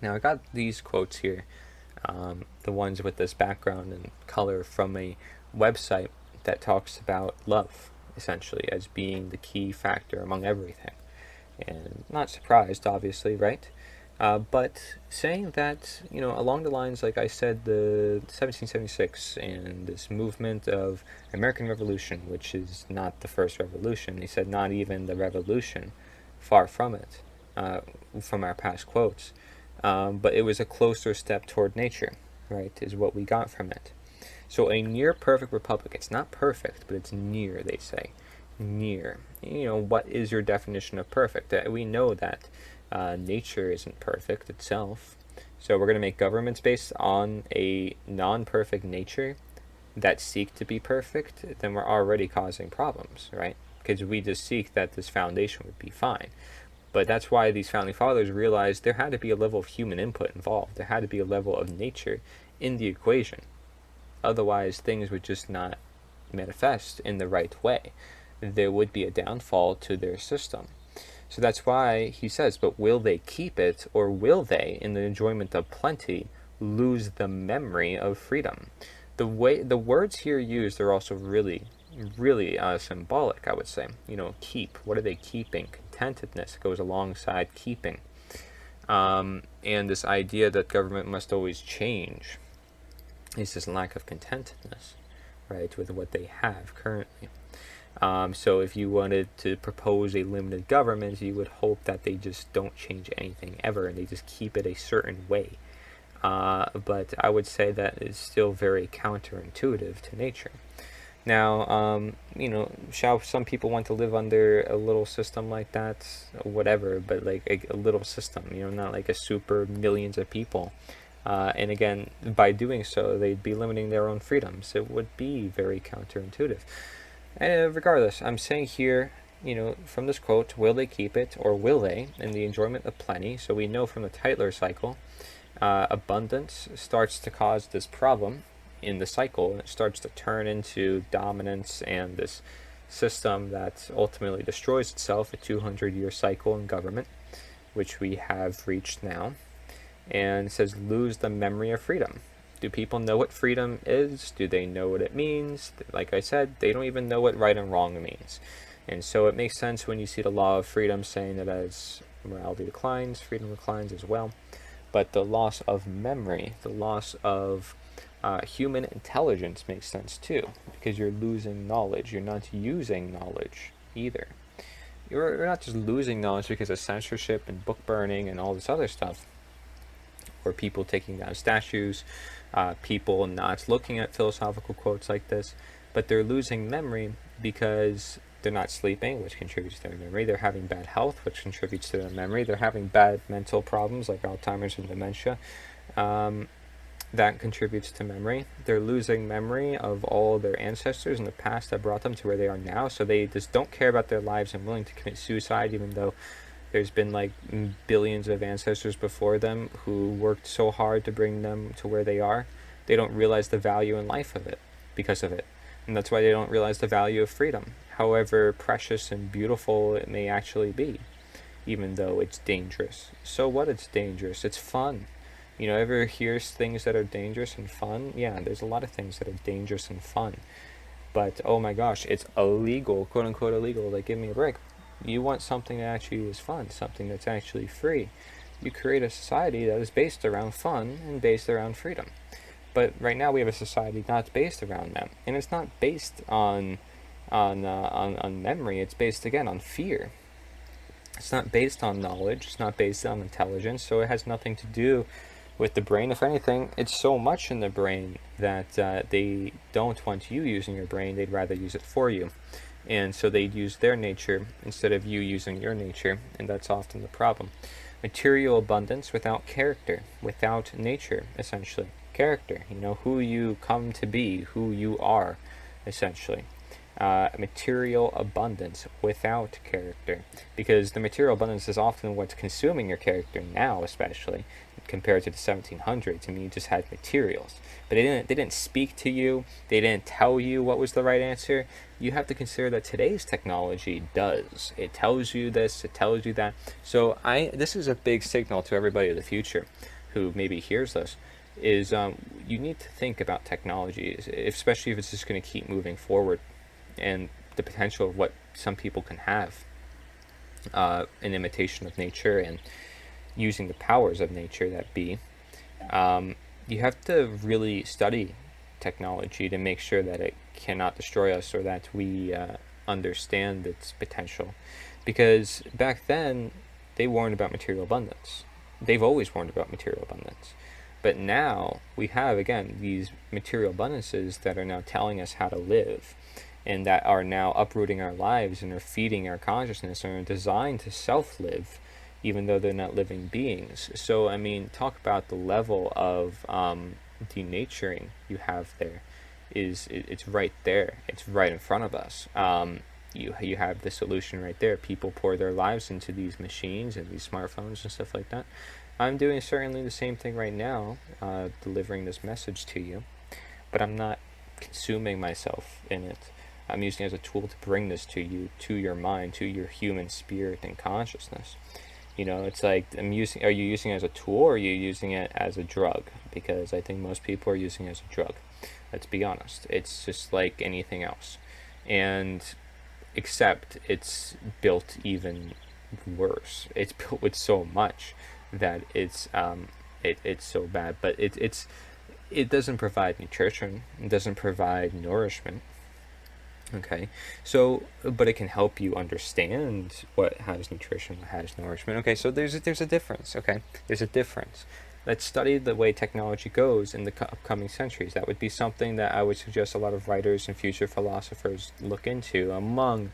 Now, I got these quotes here, the ones with this background and color, from a website that talks about love, essentially, as being the key factor among everything. And not surprised, obviously, right? But saying that, along the lines, like I said, the 1776 and this movement of American Revolution, which is not the first revolution. He said not even the revolution, far from it, from our past quotes. But it was a closer step toward nature, right, is what we got from it. So a near-perfect republic, it's not perfect, but it's near, they say. Near. What is your definition of perfect? We know that nature isn't perfect itself. So we're going to make governments based on a non-perfect nature that seek to be perfect, then we're already causing problems, right? Because we just seek that this foundation would be fine. But that's why these founding fathers realized there had to be a level of human input involved. There had to be a level of nature in the equation. Otherwise, things would just not manifest in the right way. There would be a downfall to their system. So that's why he says, but will they keep it, or will they, in the enjoyment of plenty, lose the memory of freedom? The words here used are also really symbolic, I would say. Keep. What are they keeping? Contentedness goes alongside keeping. And this idea that government must always change is this lack of contentedness, right, with what they have currently. So if you wanted to propose a limited government, you would hope that they just don't change anything ever, and they just keep it a certain way. But I would say that is still very counterintuitive to nature. Now, shall some people want to live under a little system like that? Whatever, but like a little system, not like a super millions of people. And again, by doing so, they'd be limiting their own freedoms. It would be very counterintuitive. And regardless, I'm saying here, from this quote, will they keep it or will they in the enjoyment of plenty? So we know from the Tytler cycle, abundance starts to cause this problem in the cycle, and it starts to turn into dominance and this system that ultimately destroys itself, a 200-year cycle in government, which we have reached now. And it says, lose the memory of freedom. Do people know what freedom is? Do they know what it means? Like I said, they don't even know what right and wrong means. And so it makes sense when you see the law of freedom saying that as morality declines, freedom declines as well. But the loss of memory, the loss of human intelligence makes sense too, because you're losing knowledge. You're not using knowledge either. You're not just losing knowledge because of censorship and book burning and all this other stuff, or people taking down statues, people not looking at philosophical quotes like this, but they're losing memory because they're not sleeping, which contributes to their memory. They're having bad health, which contributes to their memory. They're having bad mental problems like Alzheimer's and dementia. That contributes to memory. They're losing memory of all their ancestors in the past that brought them to where they are now, so they just don't care about their lives and willing to commit suicide, even though there's been like billions of ancestors before them who worked so hard to bring them to where they are. They don't realize the value in life of it because of it. And that's why they don't realize the value of freedom, however precious and beautiful it may actually be, even though it's dangerous. So what, it's dangerous? It's fun. Ever hears things that are dangerous and fun? Yeah, there's a lot of things that are dangerous and fun. But, oh my gosh, it's illegal, quote unquote illegal. Like, give me a break. You want something that actually is fun, something that's actually free. You create a society that is based around fun and based around freedom. But right now we have a society not based around that. And it's not based on memory. It's based, again, on fear. It's not based on knowledge. It's not based on intelligence. So it has nothing to do with the brain. If anything, it's so much in the brain that they don't want you using your brain. They'd rather use it for you. And so they'd use their nature instead of you using your nature, and that's often the problem. Material abundance without character, without nature, essentially. Character, who you come to be, who you are, essentially. Material abundance without character, because the material abundance is often what's consuming your character now, especially compared to the 1700s. You just had materials, but they didn't speak to you. They didn't tell you what was the right answer. You have to consider that today's technology does. It tells you this, it tells you that. So this is a big signal to everybody of the future who maybe hears this, is you need to think about technology, especially if it's just going to keep moving forward, and the potential of what some people can have, an imitation of nature and using the powers of nature that be. You have to really study technology to make sure that it cannot destroy us, or that we understand its potential. Because back then, they warned about material abundance. They've always warned about material abundance. But now we have, again, these material abundances that are now telling us how to live, and that are now uprooting our lives and are feeding our consciousness and are designed to self-live, even though they're not living beings. So, talk about the level of denaturing you have there. It's right there. It's right in front of us. You have the solution right there. People pour their lives into these machines and these smartphones and stuff like that. I'm doing certainly the same thing right now, delivering this message to you, but I'm not consuming myself in it. I'm using it as a tool to bring this to you, to your mind, to your human spirit and consciousness. It's like, are you using it as a tool, or are you using it as a drug? Because I think most people are using it as a drug. Let's be honest. It's just like anything else. And except it's built even worse. It's built with so much that it's so bad. But it doesn't provide nutrition. It doesn't provide nourishment. Okay, so, but it can help you understand what has nutrition, what has nourishment. Okay, so there's a difference, okay? There's a difference. Let's study the way technology goes in the upcoming centuries. That would be something that I would suggest a lot of writers and future philosophers look into, among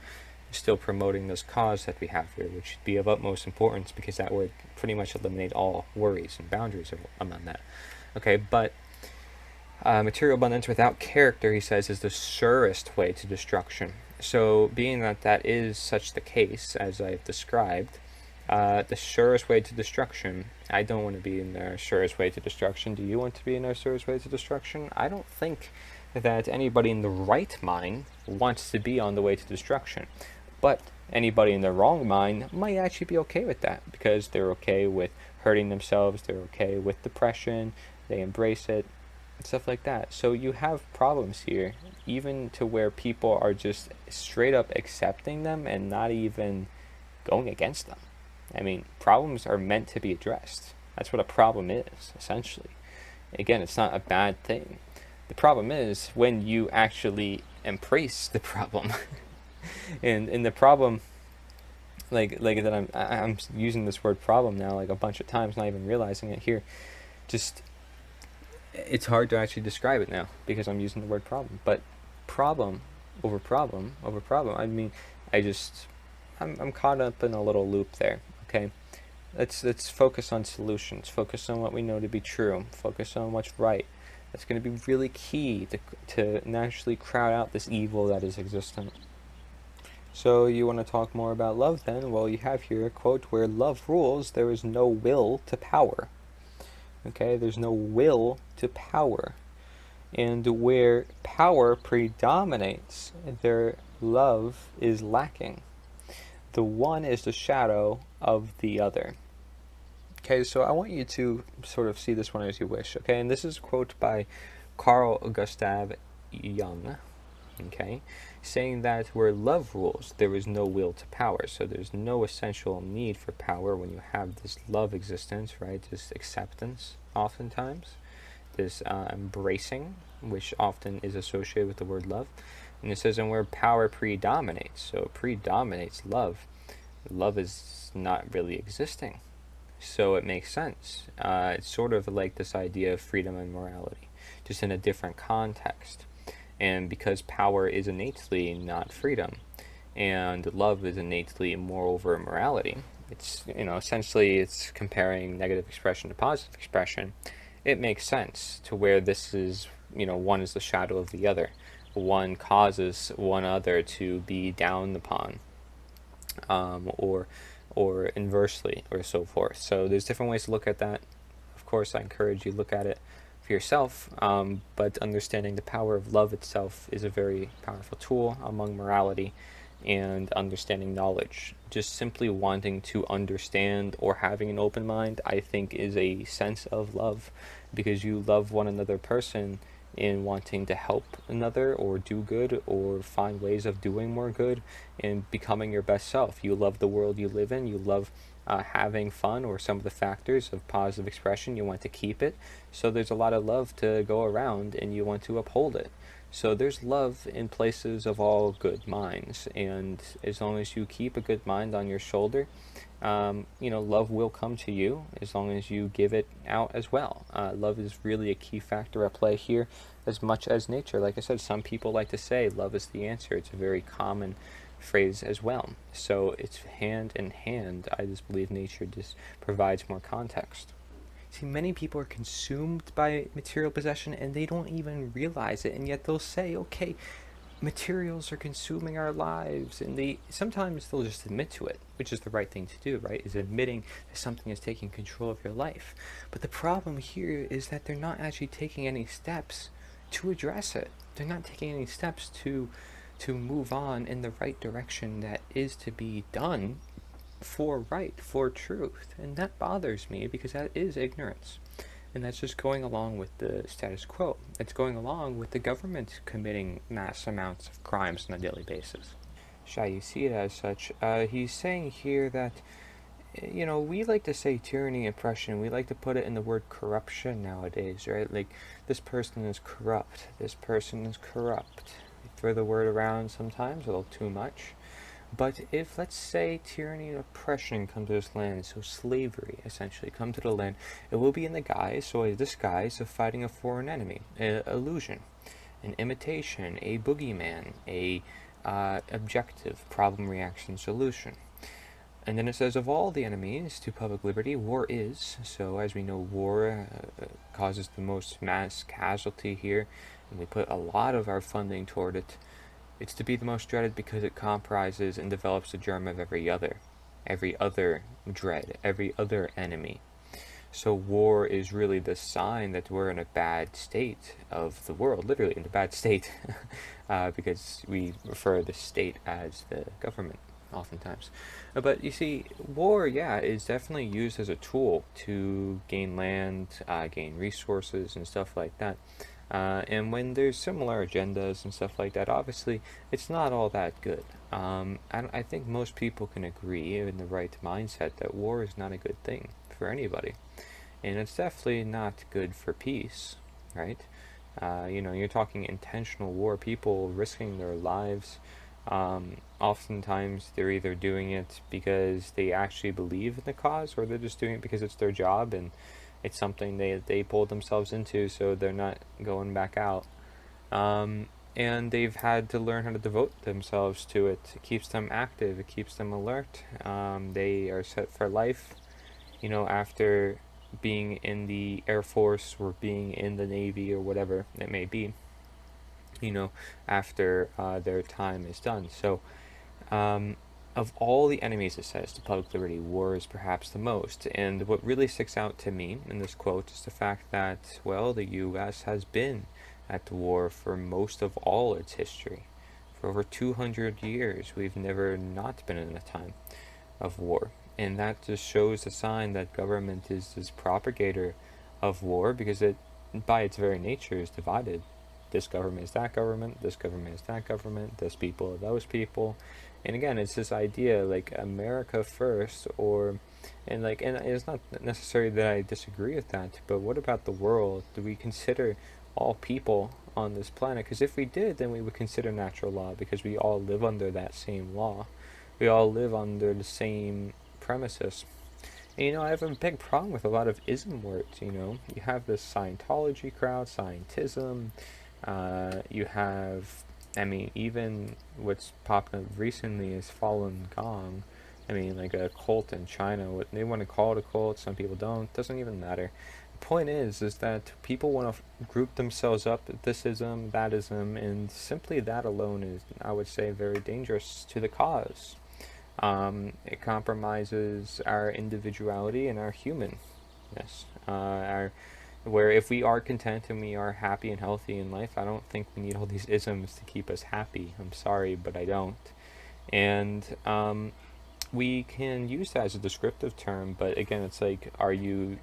still promoting this cause that we have here, which should be of utmost importance, because that would pretty much eliminate all worries and boundaries among that. Okay, but material abundance without character, he says, is the surest way to destruction. So, being that that is such the case, as I've described, the surest way to destruction. I don't want to be in the surest way to destruction. Do you want to be in the surest way to destruction? I don't think that anybody in the right mind wants to be on the way to destruction. But anybody in the wrong mind might actually be okay with that, because they're okay with hurting themselves, they're okay with depression, they embrace it, stuff like that. So you have problems here, even to where people are just straight up accepting them and not even going against them. I mean, problems are meant to be addressed. That's what a problem is, essentially. Again, it's not a bad thing. The problem is when you actually embrace the problem. And the problem, like that I'm using this word problem now like a bunch of times, not even realizing it here. Just, it's hard to actually describe it now because I'm using the word problem. But problem over problem over problem. I mean, I'm caught up in a little loop there. Okay, let's focus on solutions. Focus on what we know to be true. Focus on what's right. That's going to be really key to naturally crowd out this evil that is existent. So you want to talk more about love then? Well, you have here a quote, where love rules, there is no will to power. Okay, there's no will to power. And where power predominates, their love is lacking. The one is the shadow of the other. Okay, so I want you to sort of see this one as you wish. Okay, and this is a quote by Carl Gustav Jung. Okay, saying that where love rules, there is no will to power. So there's no essential need for power when you have this love existence, right? This acceptance, oftentimes, this embracing, which often is associated with the word love. And it says, and where power predominates, so predominates love, love is not really existing. So it makes sense. It's sort of like this idea of freedom and morality, just in a different context. And because power is innately not freedom, and love is innately moreover morality, it's, essentially it's comparing negative expression to positive expression. It makes sense to where this is, one is the shadow of the other. One causes one other to be down upon, or inversely, or so forth. So there's different ways to look at that. Of course, I encourage you to look at it for yourself, but understanding the power of love itself is a very powerful tool among morality and understanding knowledge. Just simply wanting to understand or having an open mind, I think, is a sense of love, because you love one another person in wanting to help another or do good or find ways of doing more good and becoming your best self. You love the world you live in. You love having fun, or some of the factors of positive expression. You want to keep it. So there's a lot of love to go around and you want to uphold it. So there's love in places of all good minds. And as long as you keep a good mind on your shoulder, love will come to you as long as you give it out as well. Love is really a key factor at play here, as much as nature. Like I said, some people like to say love is the answer. It's a very common phrase as well. So it's hand in hand. I just believe nature just provides more context. See, many people are consumed by material possession and they don't even realize it, and yet they'll say, okay, materials are consuming our lives, and sometimes they'll just admit to it, which is the right thing to do, right? Is admitting that something is taking control of your life. But the problem here is that they're not actually taking any steps to address it. They're not taking any steps to move on in the right direction that is to be done for right, for truth. And that bothers me, because that is ignorance. And that's just going along with the status quo. It's going along with the government committing mass amounts of crimes on a daily basis. Shall you see it as such? He's saying here that, we like to say tyranny, oppression. We like to put it in the word corruption nowadays, right? Like, this person is corrupt. This person is corrupt. We throw the word around sometimes a little too much. But if, let's say, tyranny and oppression come to this land, so slavery, essentially, come to the land, it will be in the guise, or a disguise, of fighting a foreign enemy, an illusion, an imitation, a boogeyman, a objective problem, reaction, solution. And then it says, of all the enemies to public liberty, war is. So, as we know, war causes the most mass casualty here, and we put a lot of our funding toward it. It's to be the most dreaded because it comprises and develops the germ of every other dread, every other enemy. So war is really the sign that we're in a bad state of the world, literally in a bad state, because we refer the state as the government oftentimes. But you see, war, yeah, is definitely used as a tool to gain land, gain resources, and stuff like that. And when there's similar agendas and stuff like that, obviously, it's not all that good. I think most people can agree in the right mindset that war is not a good thing for anybody. And it's definitely not good for peace, right? You're talking intentional war, people risking their lives. Oftentimes, they're either doing it because they actually believe in the cause, or they're just doing it because it's their job and it's something they pulled themselves into, so they're not going back out. And they've had to learn how to devote themselves to it. It keeps them active, it keeps them alert. They are set for life, after being in the Air Force or being in the Navy or whatever it may be, after their time is done. So, of all the enemies, it says, to public liberty, war is perhaps the most. And what really sticks out to me in this quote is the fact that, well, the U.S. has been at war for most of all its history. For over 200 years, we've never not been in a time of war. And that just shows a sign that government is this propagator of war, because it, by its very nature, is divided. This government is that government, this government is that government, this people are those people. And again, it's this idea like America first, and it's not necessarily that I disagree with that, but what about the world? Do we consider all people on this planet? Because if we did, then we would consider natural law, because we all live under that same law. We all live under the same premises. And, I have a big problem with a lot of ism words. You have this Scientology crowd, scientism. You have, even what's popping up recently is Falun Gong. Like a cult in China. What they want to call it a cult, some people don't. Doesn't even matter. The point is that people want to group themselves up, thisism, thatism, and simply that alone is, I would say, very dangerous to the cause. It compromises our individuality and our humanness. Where if we are content and we are happy and healthy in life, I don't think we need all these isms to keep us happy. I'm sorry, but I don't. And we can use that as a descriptive term, but again, it's like, are you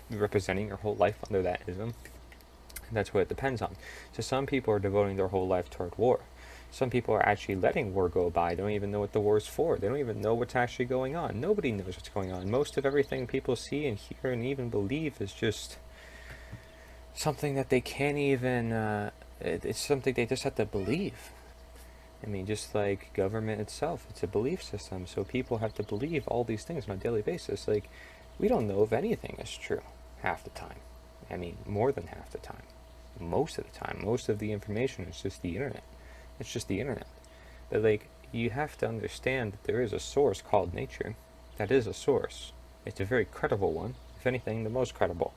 representing your whole life under that ism? That's what it depends on. So some people are devoting their whole life toward war. Some people are actually letting war go by. They don't even know what the war is for. They don't even know what's actually going on. Nobody knows what's going on. Most of everything people see and hear and even believe is just something that they can't even, it's something they just have to believe. Just like government itself, it's a belief system. So people have to believe all these things on a daily basis. Like, we don't know if anything is true half the time. More than half the time. Most of the time. Most of the information is just the internet. It's just the internet. But you have to understand that there is a source called nature. That is a source. It's a very credible one. If anything, the most credible.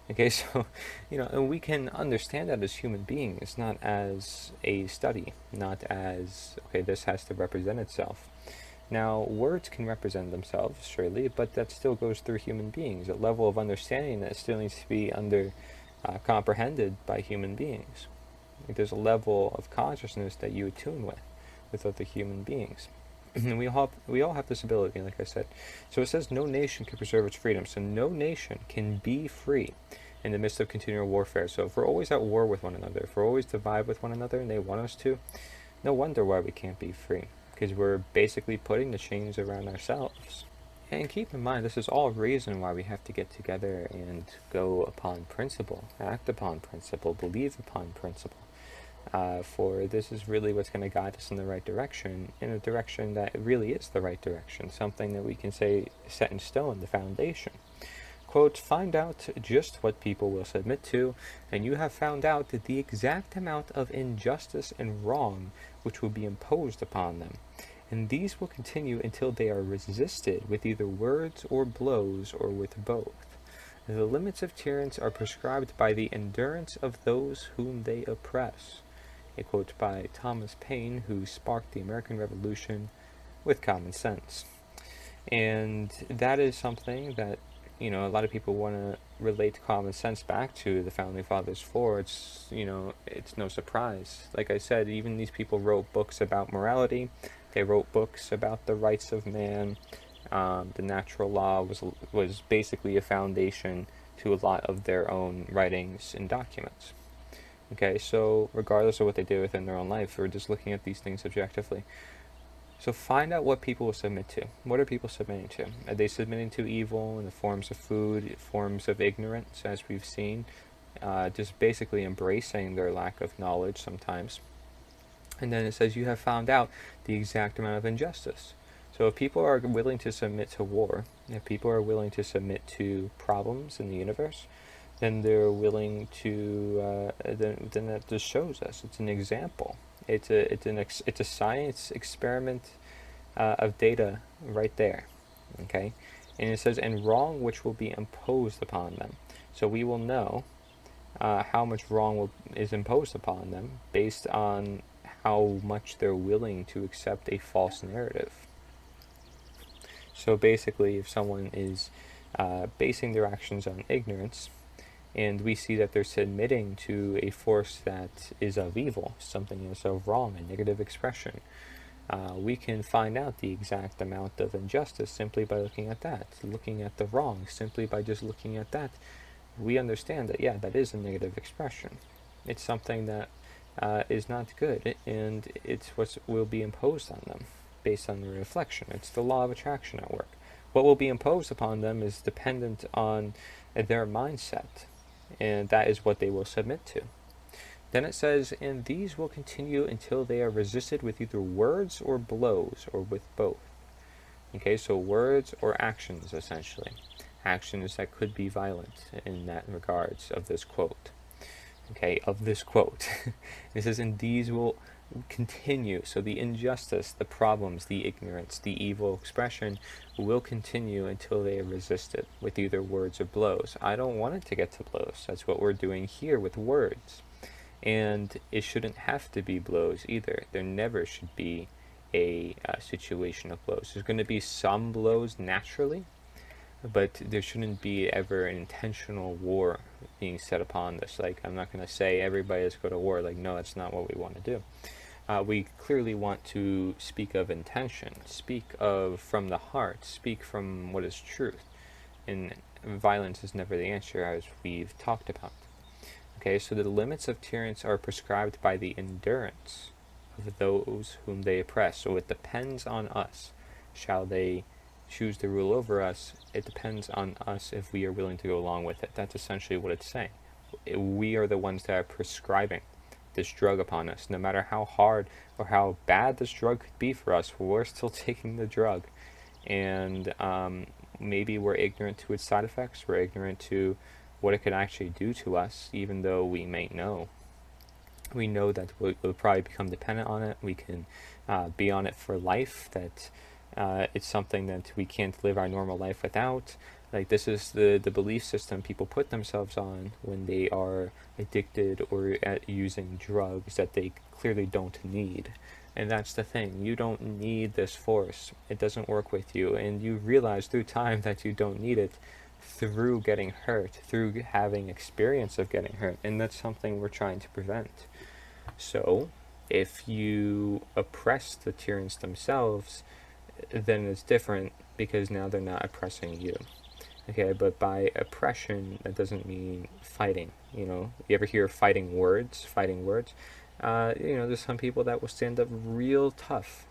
Okay, so, and we can understand that as human beings, not as a study, not as, okay, this has to represent itself. Now, words can represent themselves, surely, but that still goes through human beings, a level of understanding that still needs to be comprehended by human beings. There's a level of consciousness that you attune with other human beings. we all have this ability, like I said. So it says no nation can preserve its freedom. So no nation can be free in the midst of continual warfare. So if we're always at war with one another, if we're always divided with one another and they want us to, no wonder why we can't be free. Because we're basically putting the chains around ourselves. And keep in mind, this is all reason why we have to get together and go upon principle, act upon principle, believe upon principle. For this is really what's going to guide us in the right direction, in a direction that really is the right direction, something that we can say set in stone, the foundation. Quote, find out just what people will submit to, and you have found out the exact amount of injustice and wrong which will be imposed upon them. And these will continue until they are resisted with either words or blows or with both. The limits of tyrants are prescribed by the endurance of those whom they oppress. a quote by Thomas Paine, who sparked the American Revolution with common sense. And that is something that, a lot of people want to relate common sense back to the Founding Fathers for. It's no surprise. Like I said, even these people wrote books about morality. They wrote books about the rights of man. The natural law was basically a foundation to a lot of their own writings and documents. Okay, so regardless of what they did within their own life, we're just looking at these things objectively. So find out what people will submit to. What are people submitting to? Are they submitting to evil in the forms of food, forms of ignorance, as we've seen? Just basically embracing their lack of knowledge sometimes. And then it says you have found out the exact amount of injustice. So if people are willing to submit to war, if people are willing to submit to problems in the universe, then they're willing to. Then that just shows us. It's an example. It's a science experiment of data right there. Okay, and it says and wrong which will be imposed upon them. So we will know how much wrong is imposed upon them based on how much they're willing to accept a false narrative. So basically, if someone is basing their actions on ignorance, and we see that they're submitting to a force that is of evil, something is of wrong, a negative expression, we can find out the exact amount of injustice simply by looking at that. Looking at the wrong, simply by just looking at that, we understand that, yeah, that is a negative expression. It's something that is not good, and it's what will be imposed on them based on the reflection. It's the law of attraction at work. What will be imposed upon them is dependent on their mindset, and that is what they will submit to. Then it says, and these will continue until they are resisted with either words or blows, or with both. Okay, so words or actions, essentially. Actions that could be violent in that regards of this quote. Okay, of this quote. It says, and these will continue. So the injustice, the problems, the ignorance, the evil expression will continue until they are resisted with either words or blows. I don't want it to get to blows. That's what we're doing here with words. And it shouldn't have to be blows either. There never should be a situation of blows. There's going to be some blows naturally, but there shouldn't be ever an intentional war being set upon this. Like, I'm not going to say everybody let's go to war. Like, no, that's not what we want to do. We clearly want to speak of intention, speak of from the heart, speak from what is truth. And violence is never the answer, as we've talked about. Okay, so the limits of tyrants are prescribed by the endurance of those whom they oppress. So it depends on us. Shall they choose to rule over us? It depends on us if we are willing to go along with it. That's essentially what it's saying. We are the ones that are prescribing this drug upon us. No matter how hard or how bad this drug could be for us, we're still taking the drug. And maybe we're ignorant to its side effects. We're ignorant to what it could actually do to us, even though we may know. We know that we'll probably become dependent on it. We can be on it for life, that it's something that we can't live our normal life without. Like, this is the belief system people put themselves on when they are addicted or at using drugs that they clearly don't need. And that's the thing. You don't need this force. It doesn't work with you. And you realize through time that you don't need it through getting hurt, through having experience of getting hurt. And that's something we're trying to prevent. So, if you oppress the tyrants themselves, then it's different, because now they're not oppressing you. Okay, but by oppression, that doesn't mean fighting. You ever hear fighting words? There's some people that will stand up real tough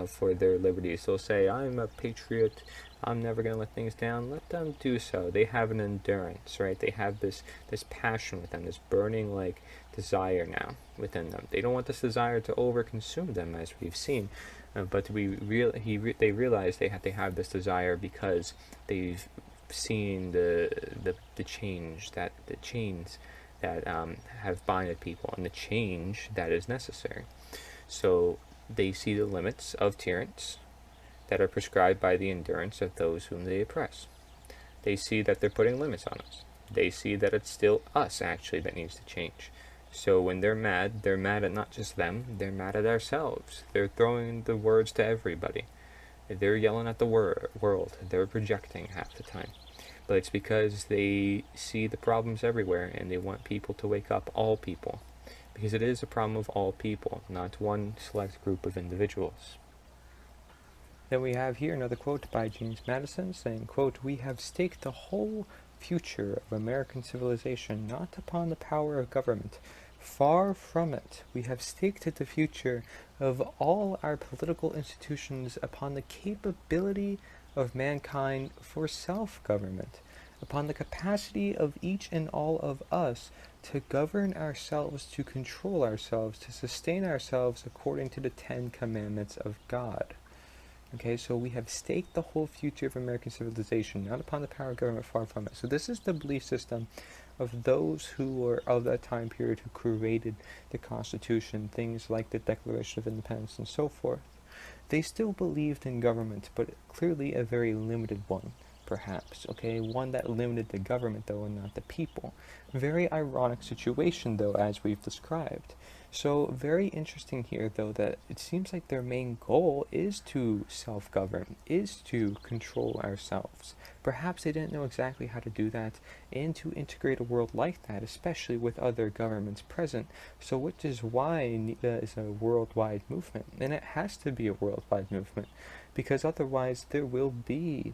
for their liberties. They'll say, I'm a patriot, I'm never going to let things down. Let them do so. They have an endurance, right? They have this passion with them, this burning, desire now within them. They don't want this desire to overconsume them, as we've seen. But they realize they have this desire because they've seen the chains that have binded people, and the change that is necessary. So they see the limits of tyrants that are prescribed by the endurance of those whom they oppress. They see that they're putting limits on us. They see that it's still us, actually, that needs to change. So when they're mad at not just them, they're mad at ourselves. They're throwing the words to everybody. They're yelling at the world. They're projecting half the time. But it's because they see the problems everywhere and they want people to wake up, all people. Because it is a problem of all people, not one select group of individuals. Then we have here another quote by James Madison saying, quote, "We have staked the whole future of American civilization not upon the power of government. Far from it. We have staked the future of all our political institutions upon the capability of mankind for self-government, upon the capacity of each and all of us to govern ourselves, to control ourselves, to sustain ourselves according to the 10 Commandments of God." Okay, so we have staked the whole future of American civilization, not upon the power of government, far from it. So this is the belief system of those who were of that time period who created the Constitution, things like the Declaration of Independence and so forth. They still believed in government, but clearly a very limited one, perhaps, okay? One that limited the government, though, and not the people. Very ironic situation, though, as we've described. So very interesting here, though, that it seems like their main goal is to self-govern, is to control ourselves. Perhaps they didn't know exactly how to do that and to integrate a world like that, especially with other governments present. So which is why NITA is a worldwide movement, and it has to be a worldwide movement, because otherwise there will be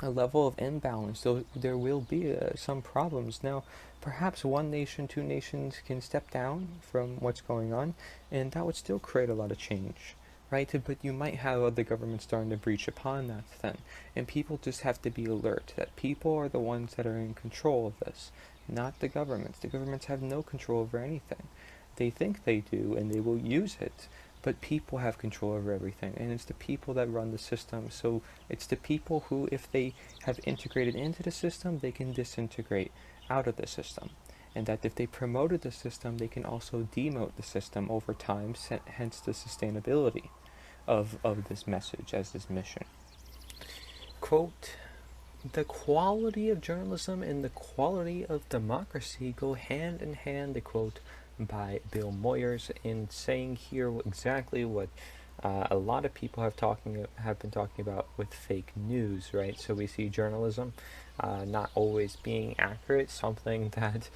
a level of imbalance. So there will be some problems. Now, perhaps one nation, two nations can step down from what's going on, and that would still create a lot of change, right? But you might have other governments starting to breach upon that then, and people just have to be alert that people are the ones that are in control of this, not the governments. The governments have no control over anything. They think they do, and they will use it, but people have control over everything, and it's the people that run the system. So it's the people who, if they have integrated into the system, they can disintegrate out of the system, and that if they promoted the system, they can also demote the system over time, hence the sustainability of this message as this mission. Quote, "The quality of journalism and the quality of democracy go hand in hand," the quote by Bill Moyers, in saying here exactly what a lot of people have been talking about with fake news, right? So we see journalism not always being accurate, something that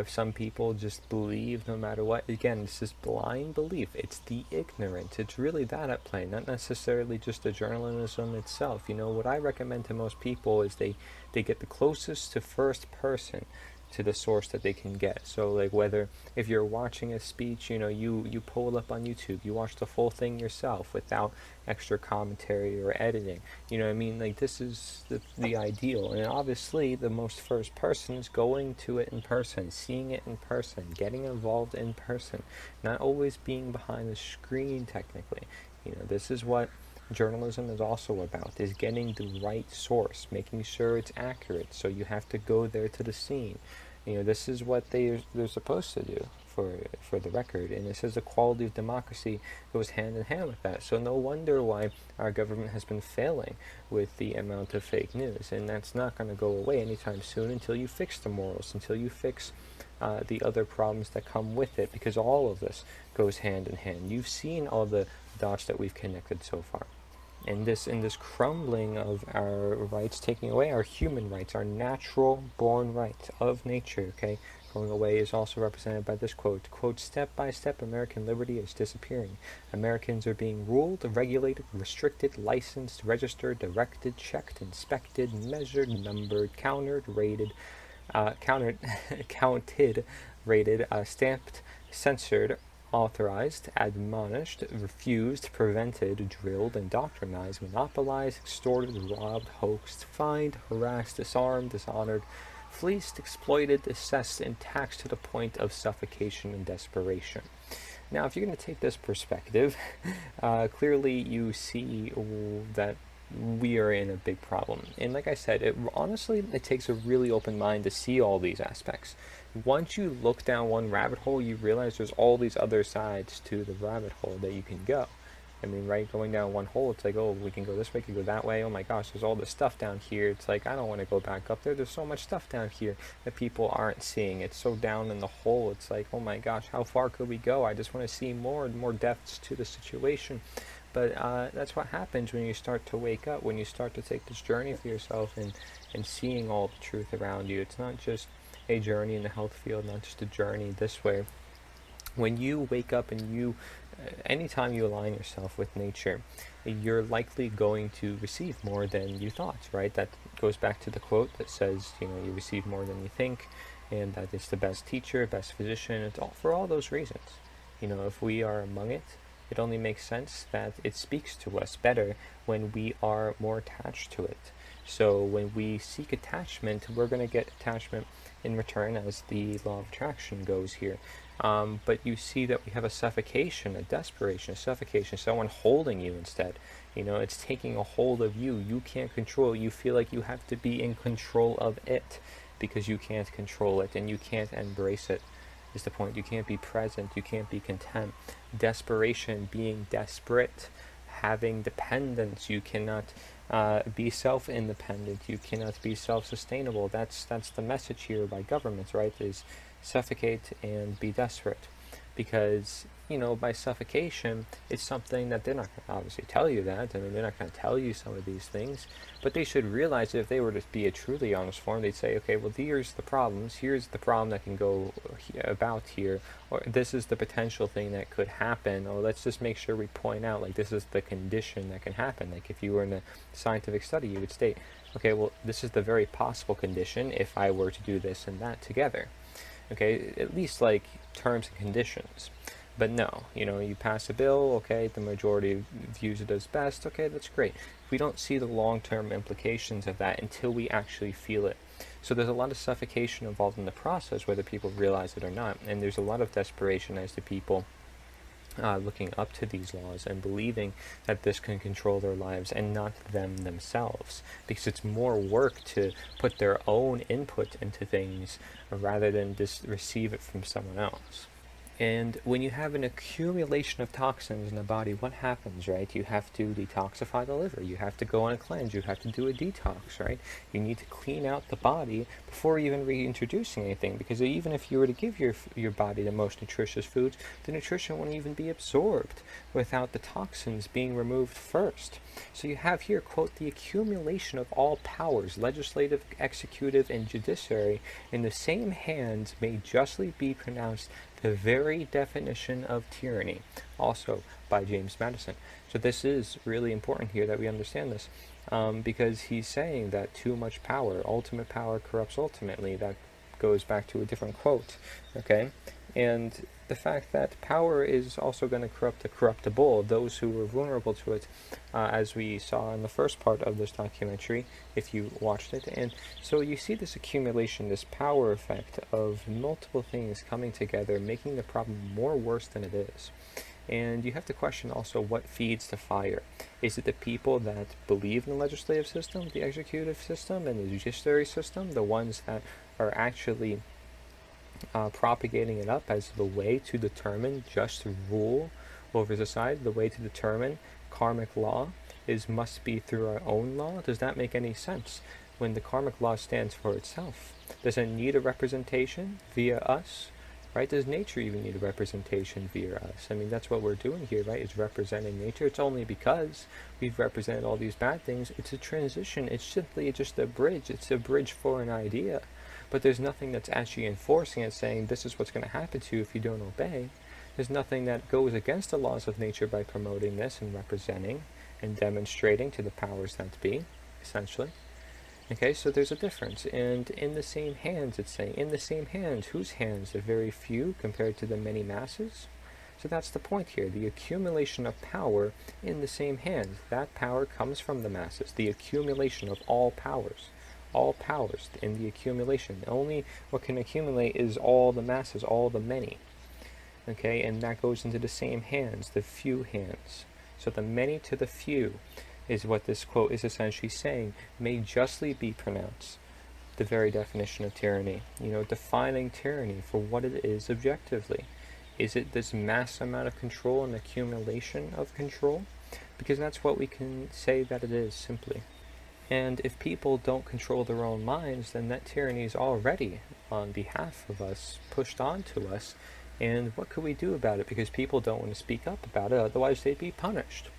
some people just believe no matter what. Again, it's this blind belief. It's the ignorance. It's really that at play, not necessarily just the journalism itself. You know, what I recommend to most people is they get the closest to first person to the source that they can get. So like whether if you're watching a speech, you know, you pull it up on YouTube, you watch the full thing yourself without extra commentary or editing. You know what I mean? Like this is the ideal. And obviously the most first person is going to it in person, seeing it in person, getting involved in person, not always being behind the screen technically. You know, this is what journalism is also about, is getting the right source, making sure it's accurate. So you have to go there to the scene. You know, this is what they're supposed to do for the record. And it says the quality of democracy goes hand in hand with that. So no wonder why our government has been failing with the amount of fake news. And that's not going to go away anytime soon until you fix the morals, until you fix the other problems that come with it, because all of this goes hand in hand. You've seen all the dots that we've connected so far. In this crumbling of our rights, taking away our human rights, our natural born rights of nature, okay, going away, is also represented by this quote. Quote, "Step by step, American liberty is disappearing. Americans are being ruled, regulated, restricted, licensed, registered, directed, checked, inspected, measured, numbered, counted, rated, stamped, censored, authorized, admonished, refused, prevented, drilled, indoctrinized, monopolized, extorted, robbed, hoaxed, fined, harassed, disarmed, dishonored, fleeced, exploited, assessed, and taxed to the point of suffocation and desperation." Now, if you're going to take this perspective, clearly you see that we are in a big problem. And like I said, honestly, it takes a really open mind to see all these aspects. Once you look down one rabbit hole, you realize there's all these other sides to the rabbit hole that you can go. I mean, right, going down one hole, it's like, oh, we can go this way, we can go that way. Oh my gosh, there's all this stuff down here. It's like, I don't want to go back up there. There's so much stuff down here that people aren't seeing. It's so down in the hole. It's like, oh my gosh, how far could we go? I just want to see more and more depths to the situation. But that's what happens when you start to wake up, when you start to take this journey for yourself and seeing all the truth around you. It's not just a journey in the health field, not just a journey this way. When you wake up and anytime you align yourself with nature, you're likely going to receive more than you thought, right? That goes back to the quote that says, you receive more than you think, and that it's the best teacher, best physician. It's all for all those reasons. If we are among it, it only makes sense that it speaks to us better when we are more attached to it. So when we seek attachment, we're going to get attachment in return, as the law of attraction goes here. But you see that we have a suffocation, a desperation, a suffocation, someone holding you instead. It's taking a hold of you. You can't control it. You feel like you have to be in control of it because you can't control it and you can't embrace it, is the point. You can't be present. You can't be content. Desperation, being desperate, having dependence. You cannot be self-independent. You cannot be self-sustainable. That's the message here by governments, right? Is suffocate and be desperate. Because, by suffocation, it's something that they're not going to obviously tell you that. I mean, they're not going to tell you some of these things. But they should realize that if they were to be a truly honest form, they'd say, okay, well, here's the problems. Here's the problem that can go about here. Or this is the potential thing that could happen. Or let's just make sure we point out, like, this is the condition that can happen. Like, if you were in a scientific study, you would state, okay, well, this is the very possible condition if I were to do this and that together. Okay, at least like terms and conditions. But no, you pass a bill, okay, the majority views it as best, okay, that's great. We don't see the long-term implications of that until we actually feel it. So there's a lot of suffocation involved in the process, whether people realize it or not, and there's a lot of desperation as to people looking up to these laws and believing that this can control their lives and not them themselves, because it's more work to put their own input into things rather than just receive it from someone else. And when you have an accumulation of toxins in the body, what happens, right? You have to detoxify the liver. You have to go on a cleanse. You have to do a detox, right? You need to clean out the body before even reintroducing anything, because even if you were to give your body the most nutritious foods, the nutrition won't even be absorbed without the toxins being removed first. So you have here, quote, the accumulation of all powers, legislative, executive, and judiciary, in the same hands may justly be pronounced the very definition of tyranny, also by James Madison. So this is really important here that we understand this, because he's saying that too much power, ultimate power corrupts ultimately. That goes back to a different quote, okay? And the fact that power is also going to corrupt the corruptible, those who were vulnerable to it, as we saw in the first part of this documentary, if you watched it. And so you see this accumulation, this power effect of multiple things coming together, making the problem more worse than it is. And you have to question also what feeds the fire. Is it the people that believe in the legislative system, the executive system, and the judiciary system, the ones that are actually propagating it up as the way to determine just rule over society, the way to determine karmic law must be through our own law? Does that make any sense when the karmic law stands for itself? Does it need a representation via us? Right? Does nature even need a representation via us? I mean, that's what we're doing here, right? Is representing nature. It's only because we've represented all these bad things. It's a transition. It's simply just a bridge. It's a bridge for an idea. But there's nothing that's actually enforcing it, saying this is what's going to happen to you if you don't obey. There's nothing that goes against the laws of nature by promoting this and representing and demonstrating to the powers that be, essentially. Okay, so there's a difference. And in the same hands, it's saying, in the same hands, whose hands? The very few compared to the many masses? So that's the point here, the accumulation of power in the same hands. That power comes from the masses, the accumulation of all powers. All powers in the accumulation. Only what can accumulate is all the masses, all the many. Okay, and that goes into the same hands, the few hands. So the many to the few is what this quote is essentially saying, may justly be pronounced the very definition of tyranny. Defining tyranny for what it is objectively. Is it this mass amount of control and accumulation of control? Because that's what we can say that it is, simply. And if people don't control their own minds, then that tyranny is already, on behalf of us, pushed onto us. And what could we do about it? Because people don't want to speak up about it, otherwise they'd be punished.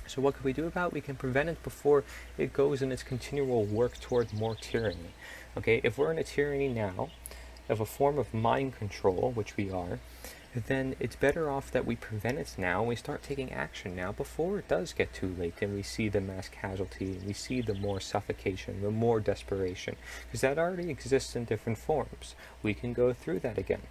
So what could we do about it? We can prevent it before it goes in its continual work toward more tyranny. Okay, if we're in a tyranny now, of a form of mind control, which we are, then it's better off that we prevent it now and we start taking action now before it does get too late and we see the mass casualty, and we see the more suffocation, the more desperation, because that already exists in different forms. We can go through that again.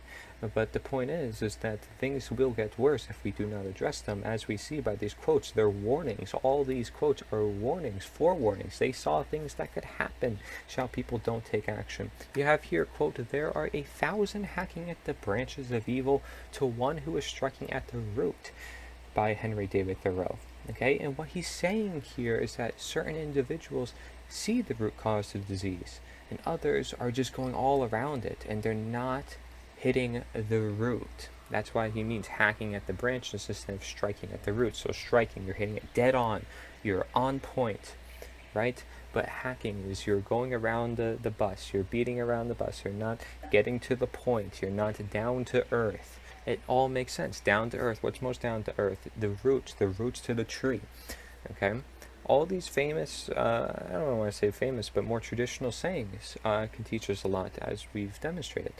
But the point is that things will get worse if we do not address them, as we see by these quotes. They're warnings. All these quotes are warnings, forewarnings. They saw things that could happen shall people don't take action. You have here, quote, "There are 1,000 hacking at the branches of evil to one who is striking at the root," by Henry David Thoreau. Okay, and what he's saying here is that certain individuals see the root cause of the disease, and others are just going all around it, and they're not hitting the root. That's why he means hacking at the branches instead of striking at the root. So striking, you're hitting it dead on, you're on point, right? But hacking is you're going around the bus, you're beating around the bus, you're not getting to the point, you're not down to earth. It all makes sense. Down to earth. What's most down to earth? The roots to the tree. Okay? All these famous, I don't want to say famous, but more traditional sayings can teach us a lot, as we've demonstrated.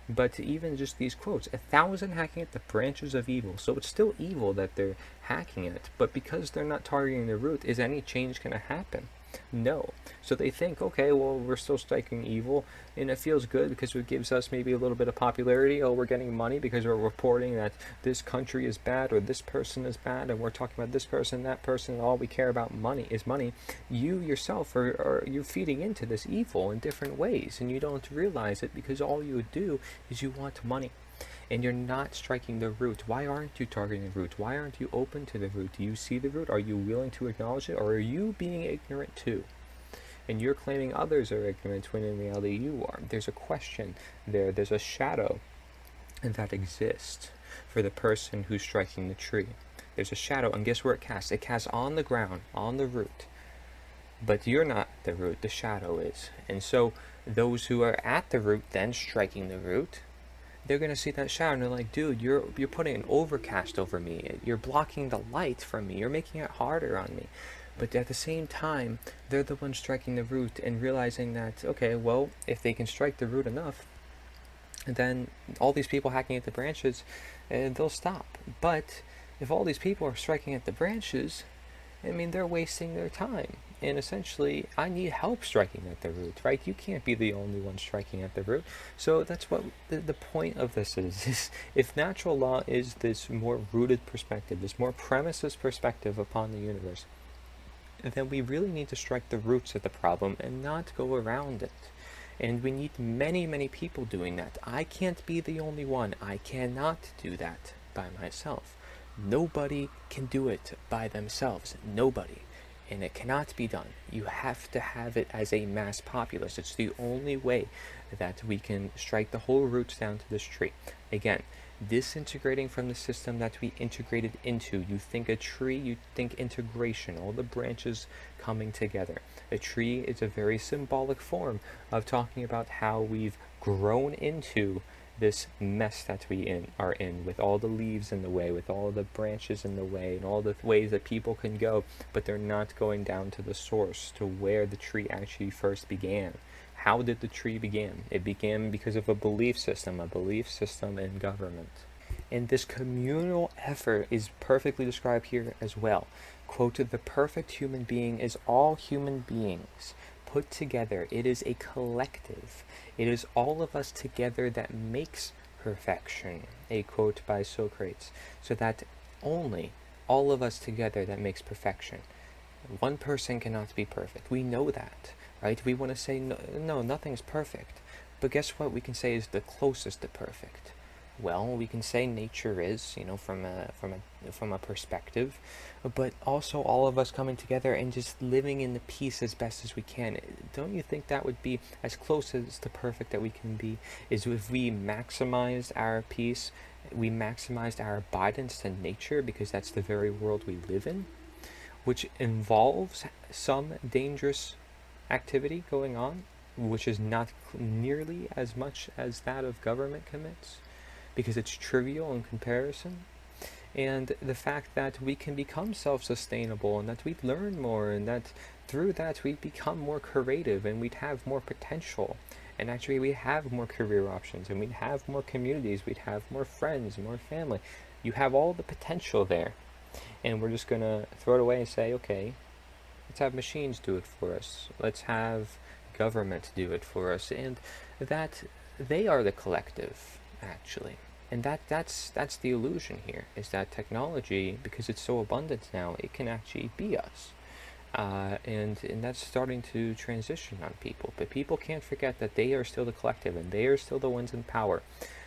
But even just these quotes, 1,000 hacking at the branches of evil. So it's still evil that they're hacking it, but because they're not targeting the root, is any change going to happen? No. So they think, okay, well, we're still striking evil, and it feels good because it gives us maybe a little bit of popularity. Oh, we're getting money because we're reporting that this country is bad or this person is bad, and we're talking about this person, that person, and all we care about money is money. You yourself you're feeding into this evil in different ways, and you don't realize it because all you do is you want money. And you're not striking the root. Why aren't you targeting the root? Why aren't you open to the root? Do you see the root? Are you willing to acknowledge it? Or are you being ignorant too? And you're claiming others are ignorant when in reality you are. There's a question there. There's a shadow that exists for the person who's striking the tree. There's a shadow, and guess where it casts? It casts on the ground, on the root. But you're not the root, the shadow is. And so those who are at the root then striking the root, they're going to see that shadow and they're like, dude, you're putting an overcast over me. You're blocking the light from me. You're making it harder on me. But at the same time, they're the ones striking the root and realizing that, okay, well, if they can strike the root enough, then all these people hacking at the branches, they'll stop. But if all these people are striking at the branches, I mean, they're wasting their time. And essentially, I need help striking at the root, right? You can't be the only one striking at the root. So that's what the point of this is if natural law is this more rooted perspective, this more premises perspective upon the universe, then we really need to strike the roots of the problem and not go around it. And we need many, many people doing that. I can't be the only one. I cannot do that by myself. Nobody can do it by themselves. Nobody. And it cannot be done. You have to have it as a mass populace. It's the only way that we can strike the whole roots down to this tree. Again, disintegrating from the system that we integrated into. You think a tree, you think integration, all the branches coming together. A tree is a very symbolic form of talking about how we've grown into this mess that we are in, with all the leaves in the way, with all the branches in the way, and all the ways that people can go, but they're not going down to the source, to where the tree actually first began. How did the tree begin? It began because of a belief system in government. And this communal effort is perfectly described here as well. Quote, "The perfect human being is all human beings put together. It is a collective. It is all of us together that makes perfection." A quote by Socrates. So that only all of us together that makes perfection. One person cannot be perfect. We know that, right? We want to say, no, nothing's perfect. But guess what we can say is the closest to perfect? Well, we can say nature is, from a perspective, but also all of us coming together and just living in the peace as best as we can. Don't you think that would be as close as to perfect that we can be? Is if we maximize our peace, we maximized our abidance to nature because that's the very world we live in, which involves some dangerous activity going on, which is not nearly as much as that of government commits, because it's trivial in comparison. And the fact that we can become self-sustainable, and that we learn more, and that through that we become more creative, and we'd have more potential, and actually we have more career options, and we'd have more communities, we'd have more friends, more family. You have all the potential there, and we're just gonna throw it away and say, okay, let's have machines do it for us, let's have government do it for us, and that they are the collective, actually. And that's the illusion here, is that technology, because it's so abundant now, it can actually be us. And that's starting to transition on people. But people can't forget that they are still the collective, and they are still the ones in power.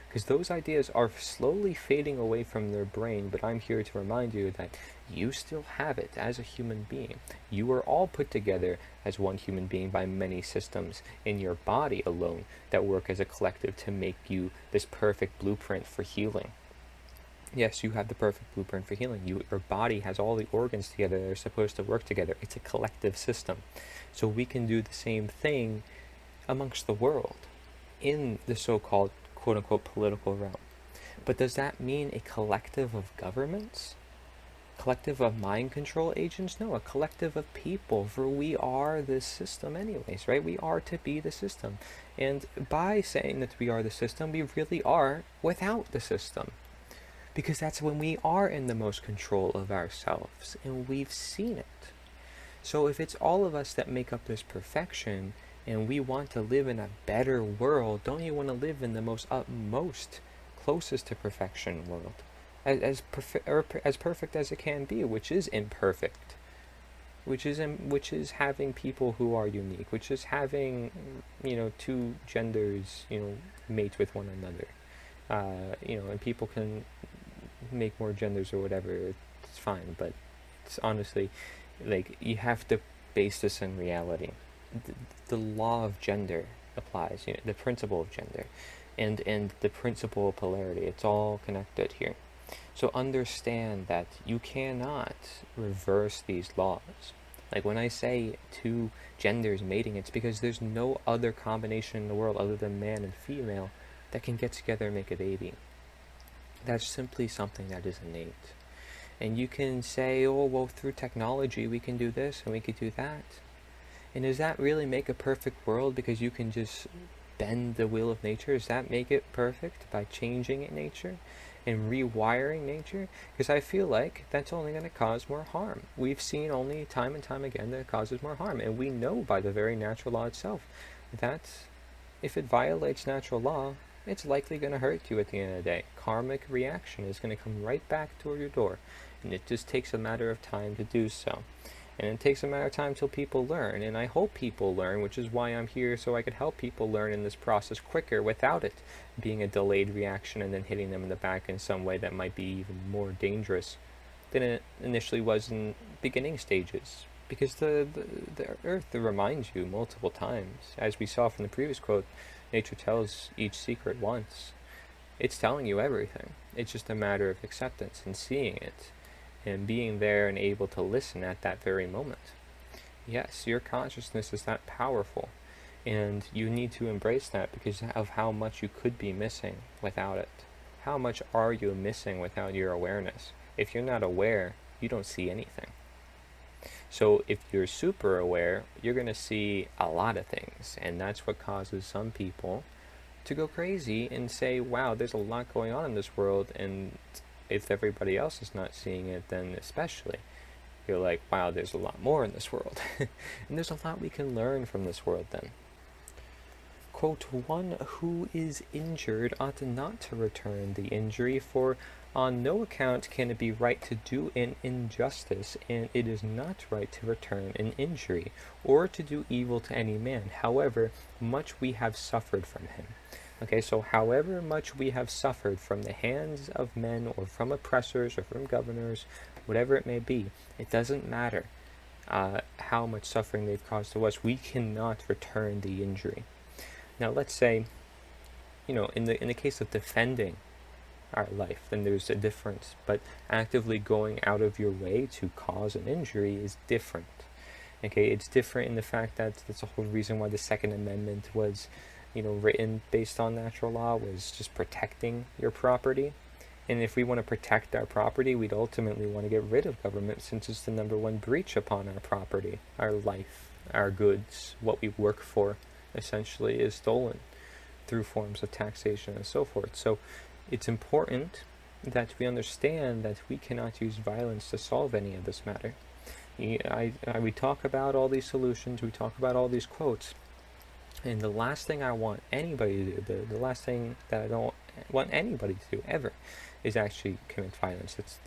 Because those ideas are slowly fading away from their brain, but I'm here to remind you that you still have it as a human being. You are all put together as one human being by many systems in your body alone that work as a collective to make you this perfect blueprint for healing. Yes, you have the perfect blueprint for healing. Your body has all the organs together that are supposed to work together. It's a collective system. So we can do the same thing amongst the world in the so-called quote-unquote political realm. But does that mean a collective of governments? Collective of mind control agents? No, a collective of people, for we are this system anyways, right? We are to be the system. And by saying that we are the system, we really are without the system. Because that's when we are in the most control of ourselves, and we've seen it. So if it's all of us that make up this perfection, and we want to live in a better world, don't you want to live in the most utmost, closest to perfection world? As perfect as it can be, which is imperfect, which is having people who are unique, which is having, two genders, mate with one another, and people can make more genders or whatever. It's fine, but it's honestly, like, you have to base this in reality. The law of gender applies, the principle of gender, and the principle of polarity. It's all connected here. So understand that you cannot reverse these laws. Like when I say two genders mating, it's because there's no other combination in the world other than man and female that can get together and make a baby. That's simply something that is innate. And you can say, oh, well, through technology we can do this and we could do that. And does that really make a perfect world because you can just bend the wheel of nature? Does that make it perfect by changing it nature and rewiring nature? Because I feel like that's only going to cause more harm. We've seen only time and time again that it causes more harm. And we know by the very natural law itself that if it violates natural law, it's likely going to hurt you at the end of the day. Karmic reaction is going to come right back toward your door. And it just takes a matter of time to do so. And it takes a matter of time till people learn. And I hope people learn, which is why I'm here, so I could help people learn in this process quicker without it being a delayed reaction and then hitting them in the back in some way that might be even more dangerous than it initially was in beginning stages. Because the earth reminds you multiple times. As we saw from the previous quote, nature tells each secret once. It's telling you everything. It's just a matter of acceptance and seeing it and being there and able to listen at that very moment. Yes, your consciousness is that powerful, and you need to embrace that because of how much you could be missing without it. How much are you missing without your awareness? If you're not aware, you don't see anything. So if you're super aware, you're going to see a lot of things, and that's what causes some people to go crazy and say, wow, there's a lot going on in this world, and if everybody else is not seeing it, then especially, you're like, wow, there's a lot more in this world. And there's a lot we can learn from this world then. Quote, one who is injured ought not to return the injury, for on no account can it be right to do an injustice, and it is not right to return an injury, or to do evil to any man, however much we have suffered from him. Okay, so however much we have suffered from the hands of men, or from oppressors, or from governors, whatever it may be, it doesn't matter how much suffering they've caused to us. We cannot return the injury. Now, let's say, in the case of defending our life, then there's a difference. But actively going out of your way to cause an injury is different. Okay, it's different in the fact that that's the whole reason why the Second Amendment was, written based on natural law, was just protecting your property. And if we want to protect our property, we'd ultimately want to get rid of government, since it's the number one breach upon our property, our life, our goods, what we work for, essentially, is stolen through forms of taxation and so forth. So it's important that we understand that we cannot use violence to solve any of this matter. We talk about all these solutions, we talk about all these quotes, and the last thing I want anybody to do, the last thing that I don't want anybody to do ever, is actually commit violence. That's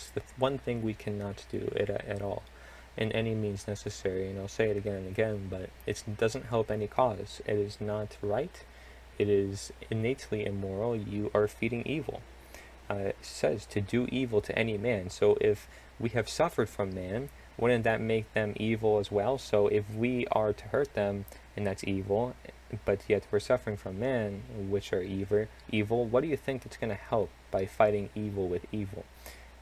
the one thing we cannot do at all, in any means necessary. And I'll say it again and again, but it doesn't help any cause. It is not right. It is innately immoral. You are feeding evil. It says to do evil to any man. So if we have suffered from man, wouldn't that make them evil as well? So if we are to hurt them, and that's evil, but yet we're suffering from man, which are evil, what do you think that's going to help by fighting evil with evil?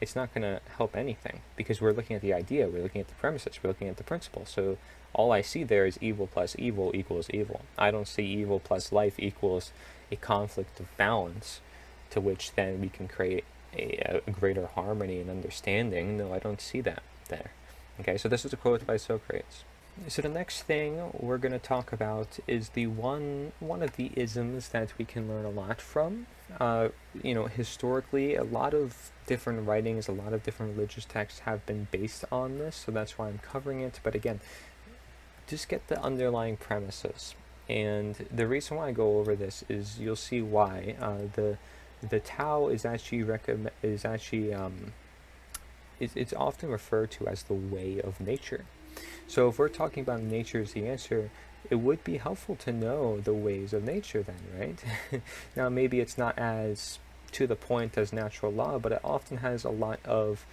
It's not going to help anything, because we're looking at the idea, we're looking at the premises, we're looking at the principle. So all I see there is evil plus evil equals evil. I don't see evil plus life equals a conflict of balance, to which then we can create a greater harmony and understanding. No, I don't see that there. Okay, so this is a quote by Socrates. So the next thing we're going to talk about is the one of the isms that we can learn a lot from. Historically, a lot of different writings, a lot of different religious texts have been based on this, so that's why I'm covering it. But again, just get the underlying premises. And the reason why I go over this is you'll see why. The Tao is it's often referred to as the way of nature. So if we're talking about nature as the answer, it would be helpful to know the ways of nature then, right? Now, maybe it's not as to the point as natural law, but it often has a lot of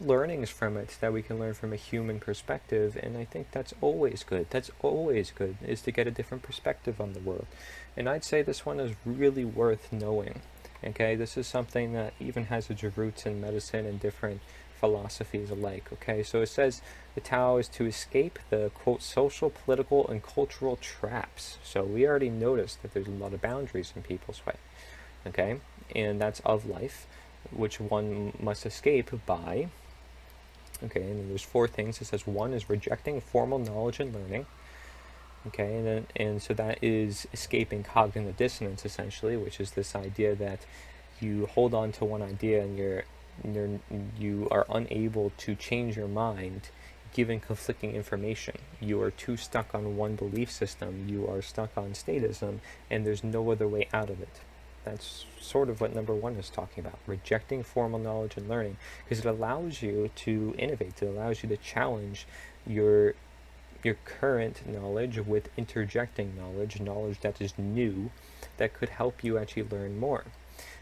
learnings from it that we can learn from a human perspective, and I think that's always good. That's always good, is to get a different perspective on the world. And I'd say this one is really worth knowing. Okay, this is something that even has its roots in medicine and different philosophies alike. Okay, so it says the Tao is to escape the, quote, social, political, and cultural traps. So we already noticed that there's a lot of boundaries in people's way. Okay, and that's of life, which one must escape by. Okay, and then there's 4 things. It says 1 is rejecting formal knowledge and learning. Okay, and so that is escaping cognitive dissonance, essentially, which is this idea that you hold on to one idea and you are unable to change your mind given conflicting information. You are too stuck on one belief system. You are stuck on statism, and there's no other way out of it. That's sort of what number 1 is talking about, rejecting formal knowledge and learning, because it allows you to innovate. It allows you to challenge your current knowledge with interjecting knowledge that is new, that could help you actually learn more.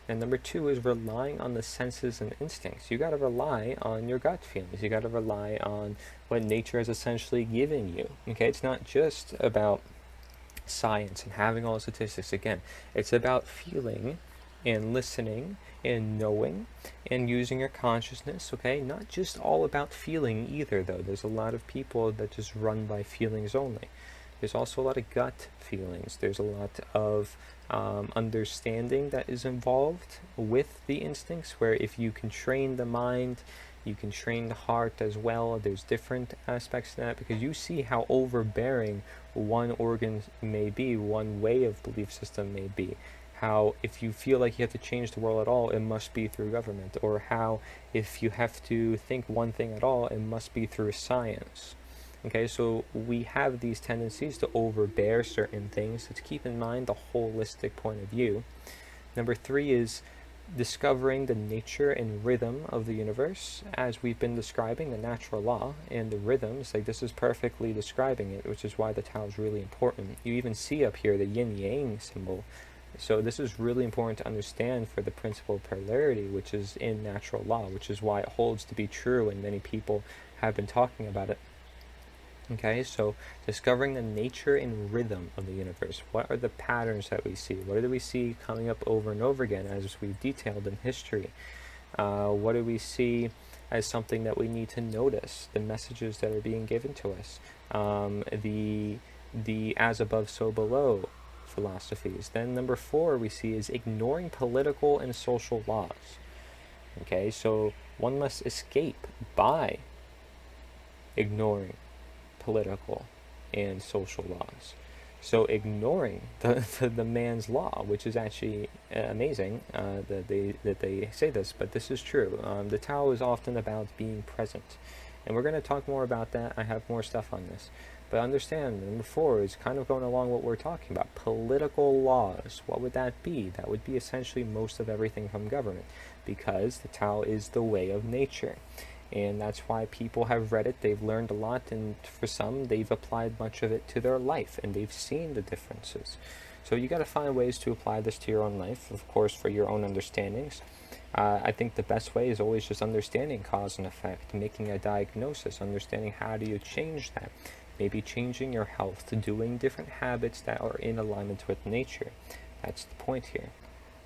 And number 2 is relying on the senses and instincts. You got to rely on your gut feelings. You got to rely on what nature has essentially given you. Okay, it's not just about science and having all the statistics. Again, it's about feeling and listening and knowing and using your consciousness. Okay, not just all about feeling either, though. There's a lot of people that just run by feelings only. There's also a lot of gut feelings. There's a lot of understanding that is involved with the instincts, where if you can train the mind, you can train the heart as well. There's different aspects to that, because you see how overbearing one organ may be, one way of belief system may be. How if you feel like you have to change the world at all, it must be through government. Or how if you have to think one thing at all, it must be through science. Okay, so we have these tendencies to overbear certain things. So to keep in mind the holistic point of view. Number 3 is discovering the nature and rhythm of the universe, as we've been describing the natural law and the rhythms. Like, this is perfectly describing it, which is why the Tao is really important. You even see up here the yin-yang symbol. So this is really important to understand for the principle of polarity, which is in natural law, which is why it holds to be true, and many people have been talking about it. Okay, so discovering the nature and rhythm of the universe. What are the patterns that we see? What do we see coming up over and over again as we've detailed in history? What do we see as something that we need to notice? The messages that are being given to us. The as above, so below philosophies. Then number 4 we see is ignoring political and social laws. Okay, so one must escape by ignoring political and social laws. So ignoring the man's law, which is actually amazing that they say this, but this is true. The Tao is often about being present, and we're going to talk more about that. I have more stuff on this, but understand number 4 is kind of going along what we're talking about. Political laws. What would that be? That would be essentially most of everything from government, because the Tao is the way of nature. And that's why people have read it, they've learned a lot, and for some, they've applied much of it to their life, and they've seen the differences. So you got to find ways to apply this to your own life, of course, for your own understandings. I think the best way is always just understanding cause and effect, making a diagnosis, understanding how do you change that. Maybe changing your health, to doing different habits that are in alignment with nature. That's the point here.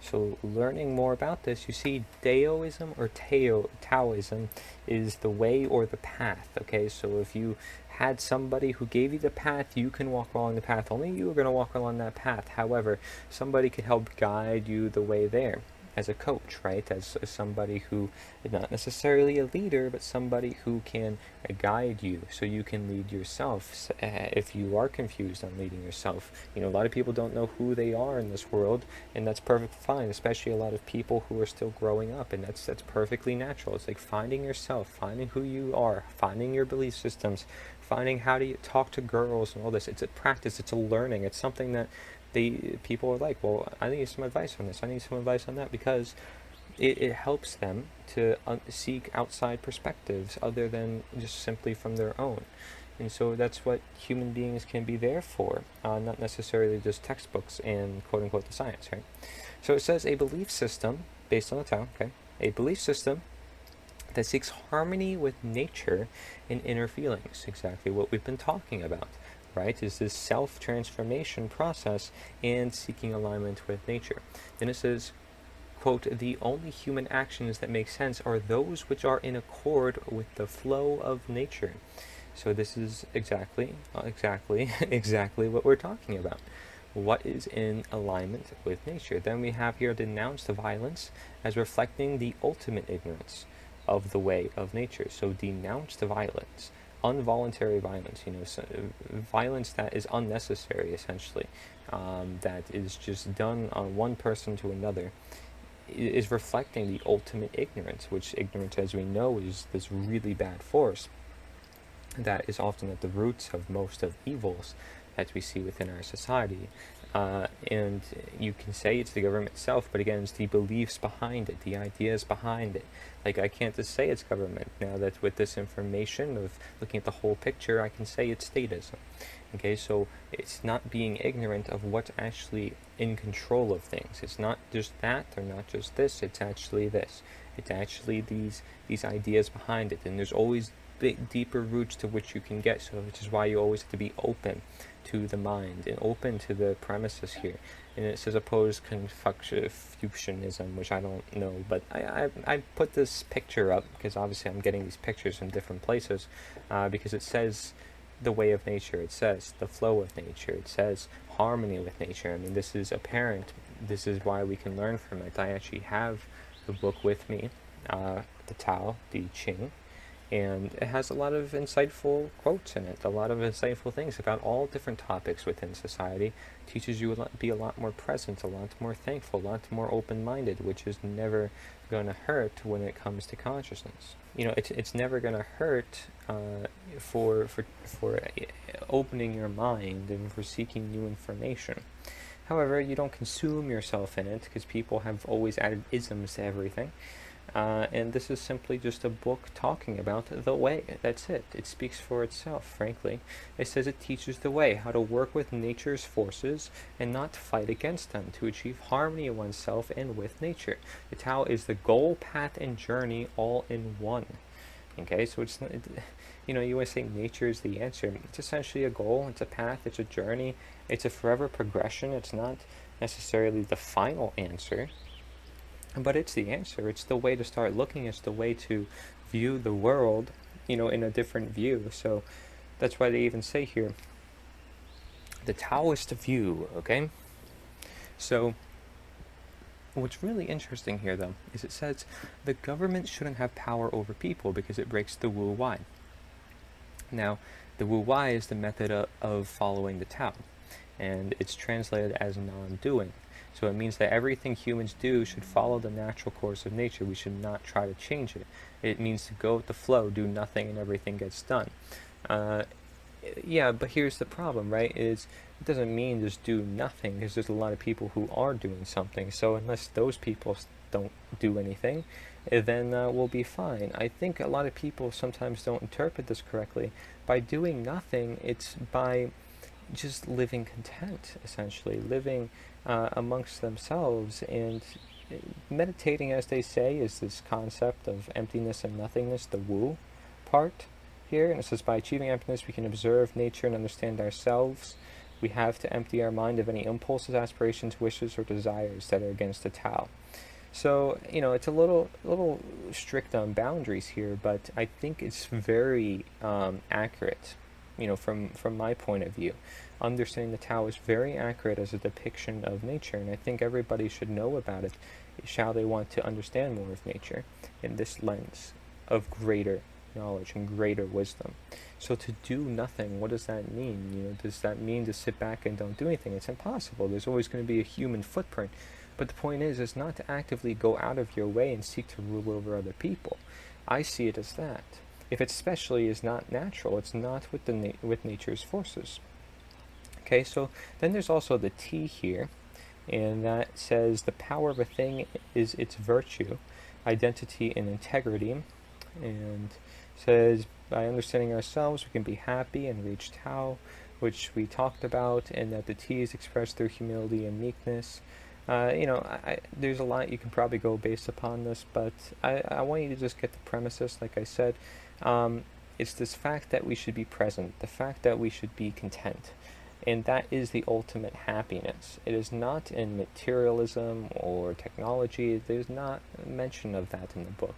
So learning more about this, you see Taoism or Taoism is the way or the path, okay? So if you had somebody who gave you the path, you can walk along the path. Only you are going to walk along that path. However, somebody could help guide you the way there as a coach, right? As somebody who is not necessarily a leader, but somebody who can guide you so you can lead yourself. If you are confused on leading yourself, a lot of people don't know who they are in this world, and that's perfectly fine, especially a lot of people who are still growing up, and that's perfectly natural. It's like finding yourself, finding who you are, finding your belief systems, finding how to talk to girls and all this. It's a practice, it's a learning, it's something that people are like, well, I need some advice on this, I need some advice on that, because it helps them to seek outside perspectives other than just simply from their own. And so that's what human beings can be there for, not necessarily just textbooks and quote-unquote the science, right? So it says a belief system based on the Tao, okay? A belief system that seeks harmony with nature and inner feelings, exactly what we've been talking about. Right, is this self-transformation process and seeking alignment with nature. Then it says, quote, the only human actions that make sense are those which are in accord with the flow of nature. So this is exactly what we're talking about. What is in alignment with nature? Then we have here denounced violence as reflecting the ultimate ignorance of the way of nature. So denounce the violence. Involuntary violence, so violence that is unnecessary, essentially, that is just done on one person to another, is reflecting the ultimate ignorance, which ignorance, as we know, is this really bad force that is often at the roots of most of evils that we see within our society. And you can say it's the government itself, but again, it's the beliefs behind it, the ideas behind it. Like, I can't just say it's government. Now that with this information of looking at the whole picture, I can say it's statism. Okay, so it's not being ignorant of what's actually in control of things. It's not just that, or not just this, it's actually this. It's actually these ideas behind it, and there's always deeper roots to which you can get, so which is why you always have to be open to the mind and open to the premises here. And it says opposed Confucianism, which I don't know, but I put this picture up because obviously I'm getting these pictures from different places, because it says the way of nature, it says the flow of nature, it says harmony with nature. I mean, this is apparent. This is why we can learn from it. I actually have the book with me, the Tao, the Ching, and it has a lot of insightful quotes in it, a lot of insightful things about all different topics within society. Teaches you to be a lot more present, a lot more thankful, a lot more open-minded, which is never going to hurt when it comes to consciousness. It's never going to hurt for opening your mind and for seeking new information. However, you don't consume yourself in it, because people have always added isms to everything. And this is simply just a book talking about the way. That's it. It speaks for itself, frankly. It says it teaches the way, how to work with nature's forces and not fight against them, to achieve harmony in oneself and with nature. The Tao is the goal, path, and journey all in one. Okay, so you always say nature is the answer. It's essentially a goal, it's a path, it's a journey, it's a forever progression. It's not necessarily the final answer, but it's the answer. It's the way to start looking, it's the way to view the world, in a different view. So that's why they even say here, the Taoist view, okay? So what's really interesting here, though, is it says the government shouldn't have power over people because it breaks the Wu Wei. Now, the Wu Wei is the method of following the Tao, and it's translated as non-doing. So it means that everything humans do should follow the natural course of nature. We should not try to change it. It means to go with the flow, do nothing, and everything gets done. Yeah, but here's the problem, right? It doesn't mean just do nothing, because there's a lot of people who are doing something. So unless those people don't do anything, then we'll be fine. I think a lot of people sometimes don't interpret this correctly. By doing nothing, it's by just living content, essentially, living amongst themselves, and meditating, as they say, is this concept of emptiness and nothingness, the Wu part here. And it says, by achieving emptiness, we can observe nature and understand ourselves. We have to empty our mind of any impulses, aspirations, wishes, or desires that are against the Tao. So, it's a little strict on boundaries here, but I think it's very accurate, from my point of view. Understanding the Tao is very accurate as a depiction of nature, and I think everybody should know about it, shall they want to understand more of nature in this lens of greater knowledge and greater wisdom. So to do nothing, what does that mean? Does that mean to sit back and don't do anything? It's impossible. There's always going to be a human footprint. But the point is not to actively go out of your way and seek to rule over other people. I see it as that. If it especially is not natural, it's not with nature's forces. Okay, so then there's also the T here, and that says the power of a thing is its virtue, identity, and integrity. And says, by understanding ourselves, we can be happy and reach Tao, which we talked about, and that the T is expressed through humility and meekness. There's a lot you can probably go based upon this, but I want you to just get the premises, like I said. It's this fact that we should be present, the fact that we should be content, and that is the ultimate happiness. It is not in materialism or technology. There's not mention of that in the book.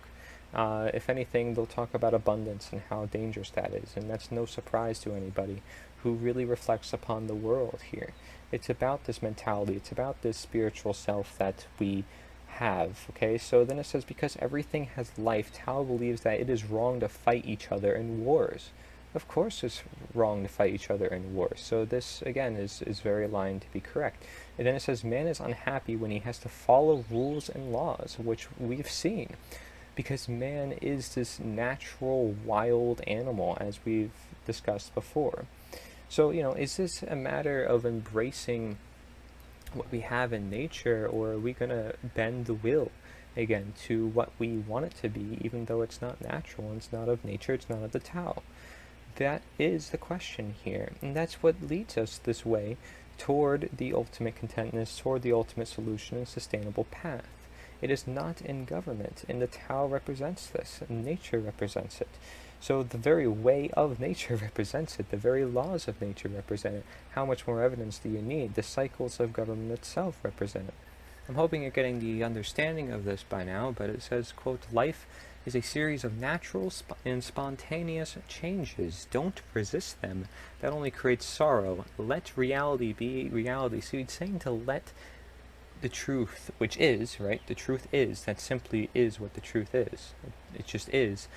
If anything, they'll talk about abundance and how dangerous that is, and that's no surprise to anybody who really reflects upon the world here. It's about this mentality, it's about this spiritual self that we have, okay? So then it says, because everything has life, Tao believes that it is wrong to fight each other in wars. Of course it's wrong to fight each other in wars. So this, again, is very aligned to be correct. And then it says, man is unhappy when he has to follow rules and laws, which we've seen. Because man is this natural wild animal, as we've discussed before. So, is this a matter of embracing what we have in nature, or are we going to bend the will, again, to what we want it to be, even though it's not natural, and it's not of nature, it's not of the Tao? That is the question here, and that's what leads us this way toward the ultimate contentness, toward the ultimate solution and sustainable path. It is not in government, and the Tao represents this, and nature represents it. So the very way of nature represents it, the very laws of nature represent it. How much more evidence do you need? The cycles of government itself represent it. I'm hoping you're getting the understanding of this by now, but it says, quote, life is a series of natural and spontaneous changes. Don't resist them. That only creates sorrow. Let reality be reality. So it's saying to let the truth, which is, right, the truth is, that simply is what the truth is. It just is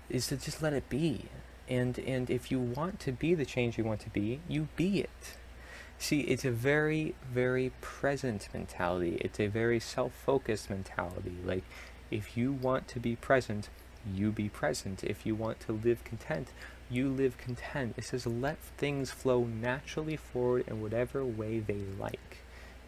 to just let it be. And if you want to be the change you want to be, you be it. See, it's a very, very present mentality. It's a very self-focused mentality. Like, if you want to be present, you be present. If you want to live content, you live content. It says, let things flow naturally forward in whatever way they like.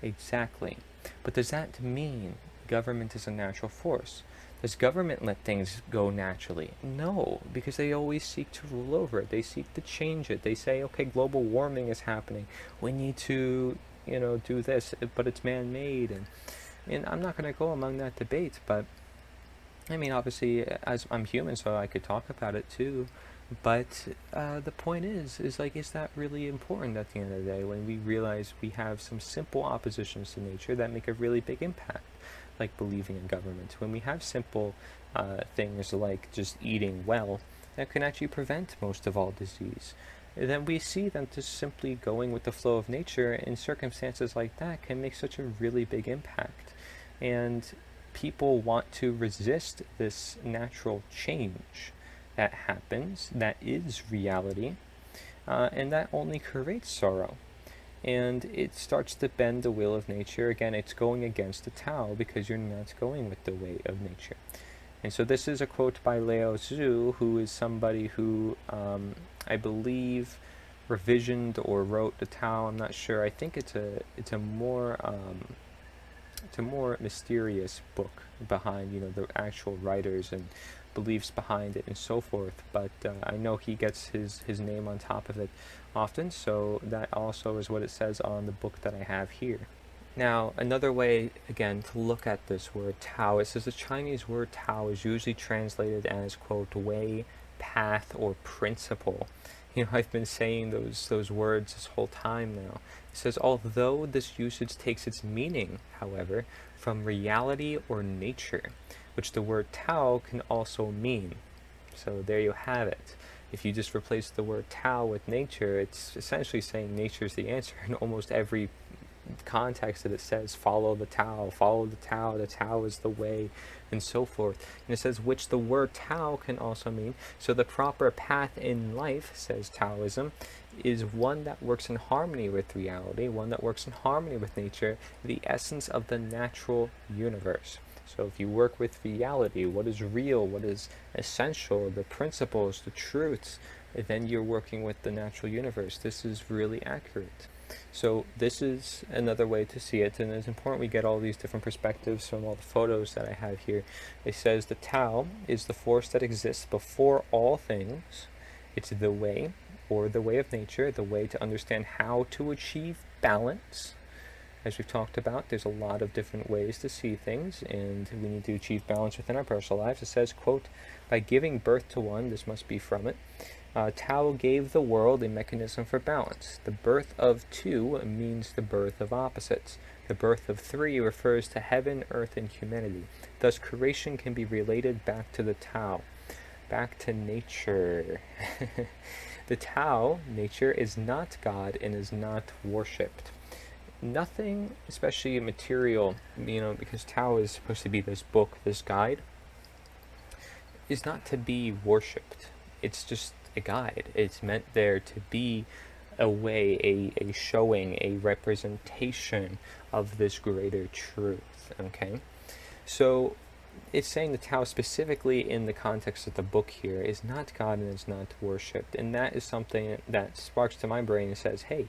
Exactly. But does that mean government is a natural force? Does government let things go naturally? No, because they always seek to rule over it. They seek to change it. They say, okay, global warming is happening. We need to, do this, but it's man-made. And I'm not going to go among that debate, but I mean, obviously, as I'm human, so I could talk about it too. But the point is like, is that really important at the end of the day when we realize we have some simple oppositions to nature that make a really big impact, like believing in government? When we have simple things like just eating well, that can actually prevent most of all disease, then we see that just simply going with the flow of nature in circumstances like that can make such a really big impact. And people want to resist this natural change that happens, that is reality, and that only creates sorrow. And it starts to bend the will of nature. Again, it's going against the Tao because you're not going with the way of nature. And so this is a quote by Lao Tzu, who is somebody who I believe revisioned or wrote the Tao. I'm not sure. I think it's a more mysterious book behind the actual writers and beliefs behind it and so forth. But I know he gets his name on top of it often. So that also is what it says on the book that I have here. Now, another way, again, to look at this word Tao, it says the Chinese word Tao is usually translated as, quote, way, path, or principle. I've been saying those words this whole time now. It says, although this usage takes its meaning, however, from reality or nature, which the word Tao can also mean. So there you have it. If you just replace the word Tao with nature, it's essentially saying nature is the answer in almost every context that it says follow the Tao the Tao is the way, and so forth. And it says which the word Tao can also mean. So the proper path in life, says Taoism, is one that works in harmony with reality, one that works in harmony with nature, the essence of the natural universe. So if you work with reality, what is real, what is essential, the principles, the truths, then you're working with the natural universe. This is really accurate. So this is another way to see it, and it's important we get all these different perspectives from all the photos that I have here. It says the Tao is the force that exists before all things. It's the way, or the way of nature, the way to understand how to achieve balance. As we've talked about, there's a lot of different ways to see things, and we need to achieve balance within our personal lives. It says, quote, by giving birth to one, this must be from it, Tao gave the world a mechanism for balance. The birth of two means the birth of opposites. The birth of three refers to heaven, earth, and humanity. Thus, creation can be related back to the Tao, back to nature. The Tao, nature, is not God and is not worshipped. Nothing, especially material, because Tao is supposed to be this book, this guide, is not to be worshipped. It's just a guide. It's meant there to be a way, a showing, a representation of this greater truth. Okay? So it's saying the Tao specifically in the context of the book here is not God and is not worshipped. And that is something that sparks to my brain and says, hey,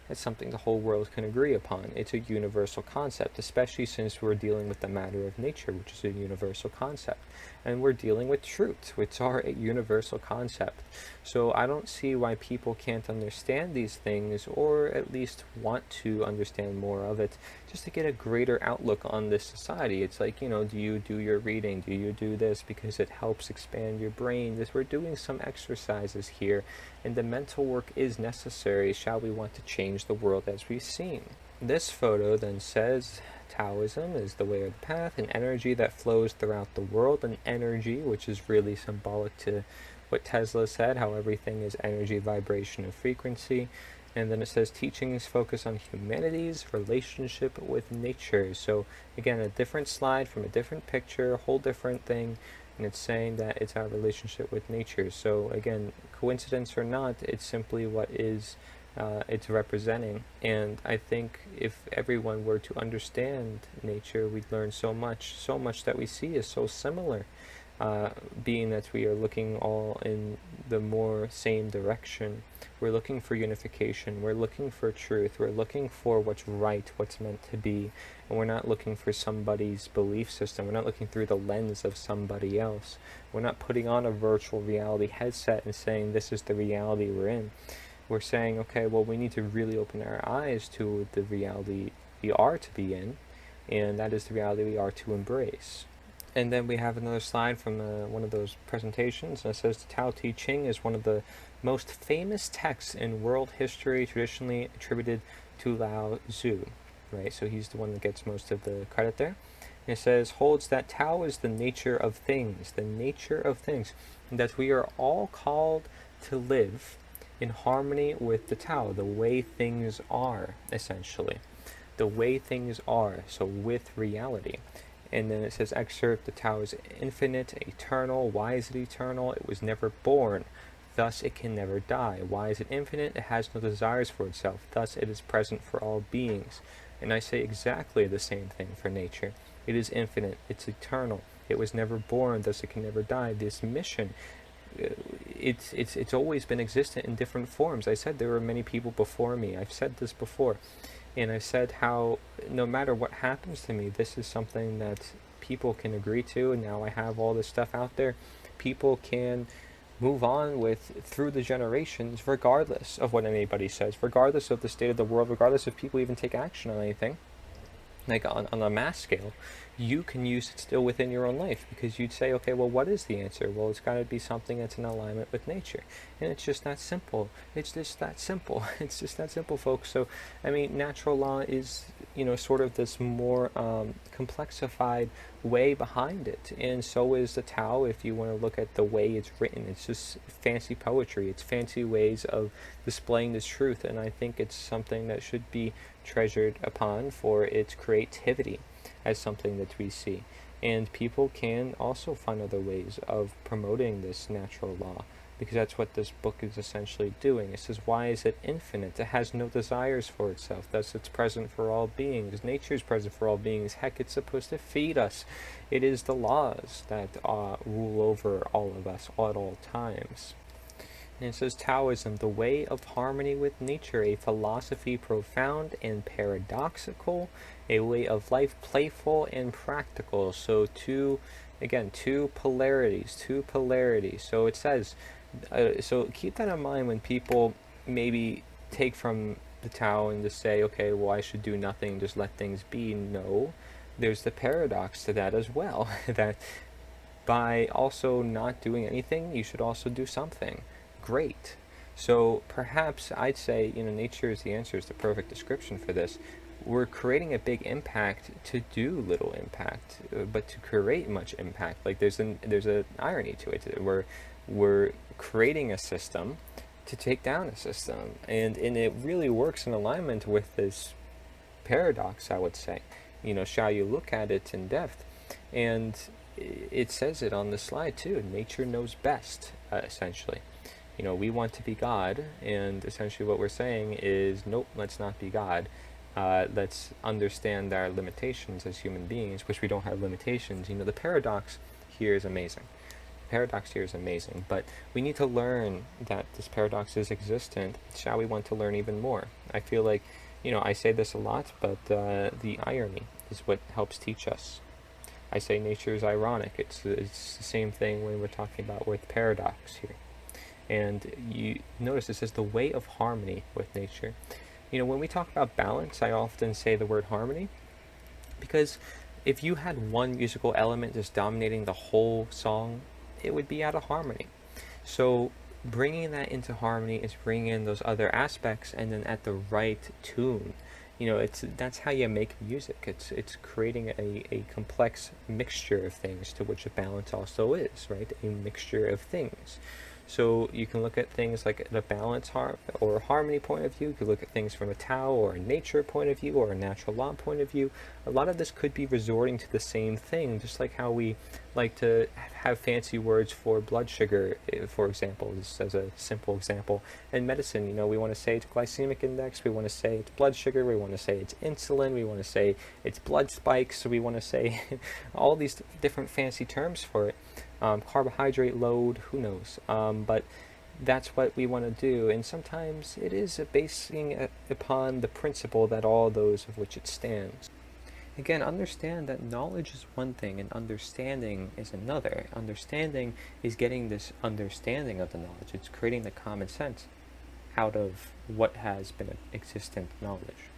that's something the whole world can agree upon. It's a universal concept, especially since we're dealing with the matter of nature, which is a universal concept. And we're dealing with truth, which are a universal concept. So I don't see why people can't understand these things, or at least want to understand more of it, just to get a greater outlook on this society. It's like, do you do your reading? Do you do this because it helps expand your brain? We're doing some exercises here, and the mental work is necessary, shall we want to change the world as we've seen. This photo then says Taoism is the way of the path, an energy that flows throughout the world, an energy which is really symbolic to what Tesla said, how everything is energy, vibration, and frequency. And then it says teachings focus on humanity's relationship with nature. So again, a different slide from a different picture, a whole different thing, and it's saying that it's our relationship with nature. So again, coincidence or not, it's simply what is it's representing. And I think if everyone were to understand nature, we'd learn so much that we see is so similar, being that we are looking all in the more same direction. We're looking for unification, we're looking for truth, we're looking for what's right, what's meant to be, and we're not looking for somebody's belief system, we're not looking through the lens of somebody else. We're not putting on a virtual reality headset and saying this is the reality we're in. We're saying, okay, well, we need to really open our eyes to the reality we are to be in, and that is the reality we are to embrace. And then we have another slide from one of those presentations, and it says the Tao Te Ching is one of the most famous texts in world history, traditionally attributed to Lao Tzu, right? So he's the one that gets most of the credit there. And it says, holds that Tao is the nature of things, and that we are all called to live in harmony with the Tao, the way things are, essentially. The way things are, so with reality. And then it says, excerpt, the Tao is infinite, eternal. Why is it eternal? It was never born. Thus it can never die. Why is it infinite? It has no desires for itself. Thus it is present for all beings. And I say exactly the same thing for nature. It is infinite. It's eternal. It was never born. Thus it can never die. This mission, it's always been existent in different forms. I said there were many people before me. I've said this before. And I said how no matter what happens to me, this is something that people can agree to. And now I have all this stuff out there. People can move on with through the generations, regardless of what anybody says, regardless of the state of the world, regardless if people even take action on anything, like on a mass scale. You can use it still within your own life, because you'd say, okay, well, what is the answer? Well, it's got to be something that's in alignment with nature. And it's just that simple. It's just that simple. It's just that simple, folks. So, I mean, natural law is, sort of this more complexified way behind it. And so is the Tao, if you want to look at the way it's written. It's just fancy poetry. It's fancy ways of displaying this truth. And I think it's something that should be treasured upon for its creativity as something that we see. And people can also find other ways of promoting this natural law, because that's what this book is essentially doing. It says, why is it infinite? It has no desires for itself. Thus it's present for all beings. Nature is present for all beings. Heck, it's supposed to feed us. It is the laws that rule over all of us at all times. And it says, Taoism, the way of harmony with nature, a philosophy profound and paradoxical, a way of life playful and practical. So two polarities. So it says, so keep that in mind when people maybe take from the Tao and just say, okay, well, I should do nothing, just let things be. No, there's the paradox to that as well, that by also not doing anything, you should also do something. Great. So perhaps I'd say, nature is the answer, is the perfect description for this. We're creating a big impact to do little impact, but to create much impact. Like there's an irony to it. We're creating a system to take down a system, and it really works in alignment with this paradox, I would say. Shall you look at it in depth? And it says it on the slide too. Nature knows best, essentially. We want to be God, and essentially what we're saying is, nope, let's not be God. Let's understand our limitations as human beings, which we don't have limitations. The paradox here is amazing. But we need to learn that this paradox is existent. Shall we want to learn even more? I feel like, I say this a lot, but the irony is what helps teach us. I say nature is ironic. It's the same thing when we're talking about with paradox here. And you notice it says the way of harmony with nature. When we talk about balance, I often say the word harmony, because if you had one musical element just dominating the whole song, it would be out of harmony. So bringing that into harmony is bringing in those other aspects, and then at the right tune. That's how you make music. It's creating a complex mixture of things, to which a balance also is, right? A mixture of things. So you can look at things like the balance or harmony point of view. You could look at things from a Tao or a nature point of view or a natural law point of view. A lot of this could be resorting to the same thing, just like how we like to have fancy words for blood sugar, for example, just as a simple example. In medicine, we want to say it's glycemic index, we want to say it's blood sugar, we want to say it's insulin, we want to say it's blood spikes, so we want to say all these different fancy terms for it. Carbohydrate load, who knows? But that's what we want to do, and sometimes it is basing upon the principle that all those of which it stands. Again, understand that knowledge is one thing and understanding is another. Understanding is getting this understanding of the knowledge. It's creating the common sense out of what has been existent knowledge.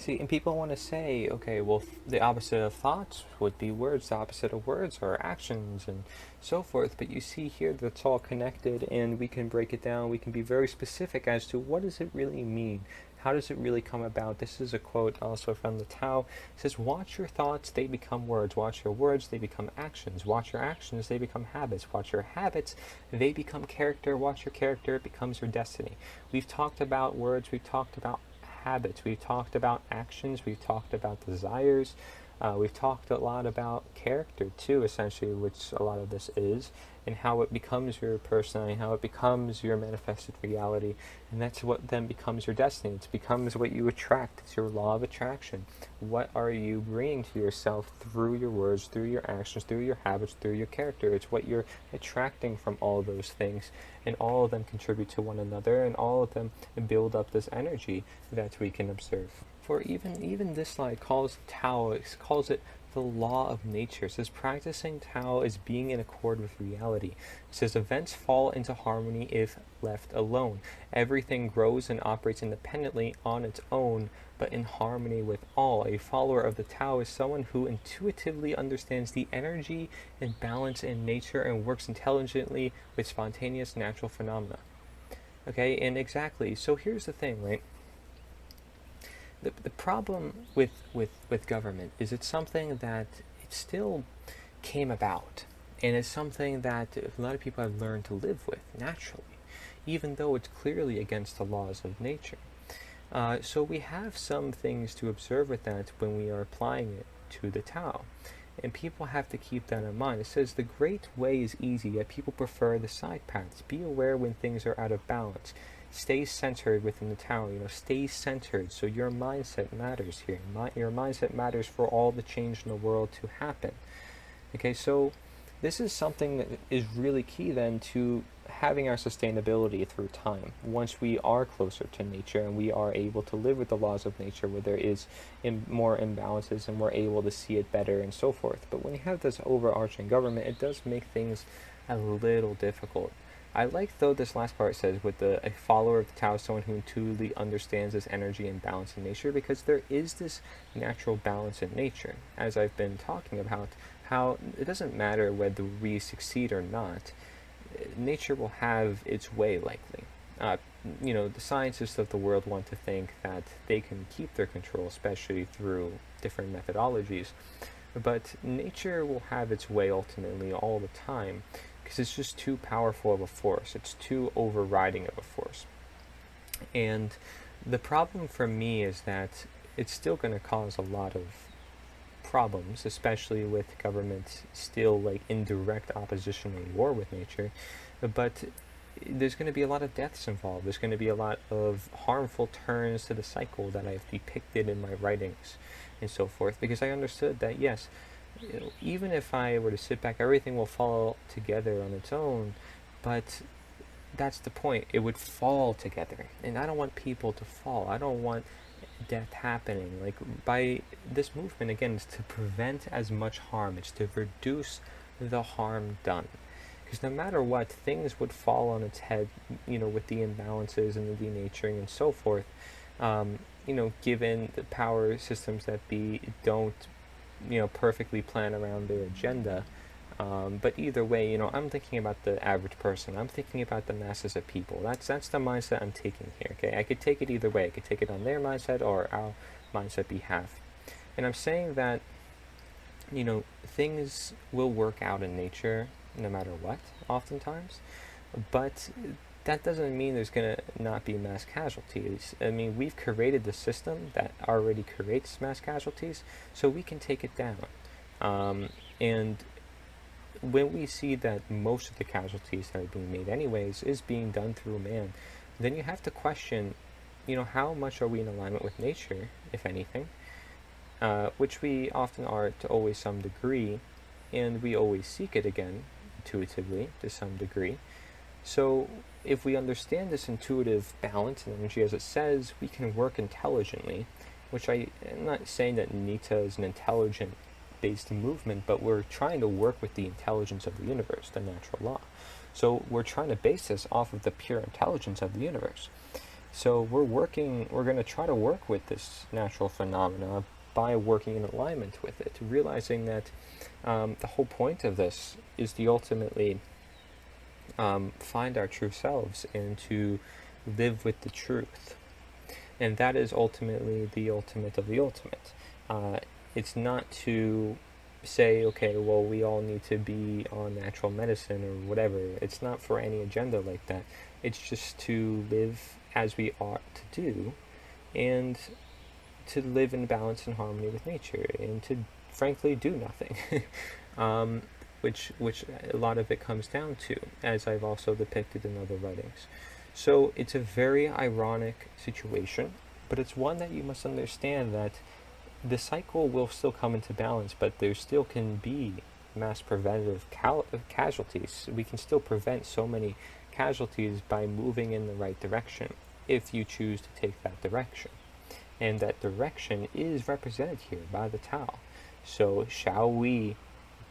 See, and people want to say, okay, well, the opposite of thoughts would be words, the opposite of words are actions and so forth. But you see here that it's all connected, and we can break it down. We can be very specific as to what does it really mean? How does it really come about? This is a quote also from the Tao. It says, watch your thoughts, they become words. Watch your words, they become actions. Watch your actions, they become habits. Watch your habits, they become character. Watch your character, it becomes your destiny. We've talked about words, we've talked about habits, we've talked about actions, we've talked about desires, we've talked a lot about character too, essentially, which a lot of this is, and how it becomes your personality, how it becomes your manifested reality, and that's what then becomes your destiny. It becomes what you attract. It's your law of attraction. What are you bringing to yourself through your words, through your actions, through your habits, through your character? It's what you're attracting from all those things, and all of them contribute to one another, and all of them build up this energy that we can observe. For even this slide calls Tao, it calls it the law of nature. It says practicing Tao is being in accord with reality. It says events fall into harmony if left alone. Everything grows and operates independently on its own, but in harmony with all. A follower of the Tao is someone who intuitively understands the energy and balance in nature and works intelligently with spontaneous natural phenomena. Okay, and exactly. So here's the thing, right? The problem with government is it's something that it still came about, and it's something that a lot of people have learned to live with naturally, even though it's clearly against the laws of nature. So we have some things to observe with that when we are applying it to the Tao. And people have to keep that in mind. It says the great way is easy, yet people prefer the side paths. Be aware when things are out of balance. Stay centered within the Tao. Stay centered. So your mindset matters here. Your mindset matters for all the change in the world to happen. Okay, so this is something that is really key then to having our sustainability through time. Once we are closer to nature and we are able to live with the laws of nature where there is more imbalances and we're able to see it better and so forth. But when you have this overarching government, it does make things a little difficult. I like, though, this last part says, with a follower of the Tao, someone who intuitively understands this energy and balance in nature, because there is this natural balance in nature, as I've been talking about, how it doesn't matter whether we succeed or not, nature will have its way likely. The scientists of the world want to think that they can keep their control, especially through different methodologies, but nature will have its way ultimately all the time, because it's just too powerful of a force. It's too overriding of a force. And the problem for me is that it's still going to cause a lot of problems, especially with governments still in direct opposition and war with nature. But there's going to be a lot of deaths involved. There's going to be a lot of harmful turns to the cycle that I've depicted in my writings and so forth, because I understood that, yes, even if I were to sit back, everything will fall together on its own, but that's the point. It would fall together, and I don't want people to fall. I don't want death happening. By this movement, again, is to prevent as much harm. It's to reduce the harm done. Because no matter what, things would fall on its head, with the imbalances and the denaturing and so forth, given the power systems that don't perfectly plan around their agenda. But either way, I'm thinking about the average person. I'm thinking about the masses of people. That's the mindset I'm taking here, okay? I could take it either way. I could take it on their mindset or our mindset behalf. And I'm saying that, things will work out in nature no matter what, oftentimes. But that doesn't mean there's going to not be mass casualties. I mean, we've created the system that already creates mass casualties, so we can take it down. And when we see that most of the casualties that are being made anyways is being done through man, then you have to question, how much are we in alignment with nature, if anything, which we often are to always some degree, and we always seek it again, intuitively, to some degree. So if we understand this intuitive balance and energy as it says, we can work intelligently, which I'm not saying that NITA is an intelligent-based movement, but we're trying to work with the intelligence of the universe, the natural law. So we're trying to base this off of the pure intelligence of the universe. So we're going to try to work with this natural phenomena by working in alignment with it, realizing that the whole point of this is to ultimately find our true selves and to live with the truth. And that is ultimately the ultimate of the ultimate. It's not to say, okay, well, we all need to be on natural medicine or whatever. It's not for any agenda like that. It's just to live as we ought to do and to live in balance and harmony with nature and to frankly do nothing. Which a lot of it comes down to, as I've also depicted in other writings. So it's a very ironic situation, but it's one that you must understand that the cycle will still come into balance, but there still can be mass preventative casualties. We can still prevent so many casualties by moving in the right direction if you choose to take that direction. And that direction is represented here by the Tao. So shall we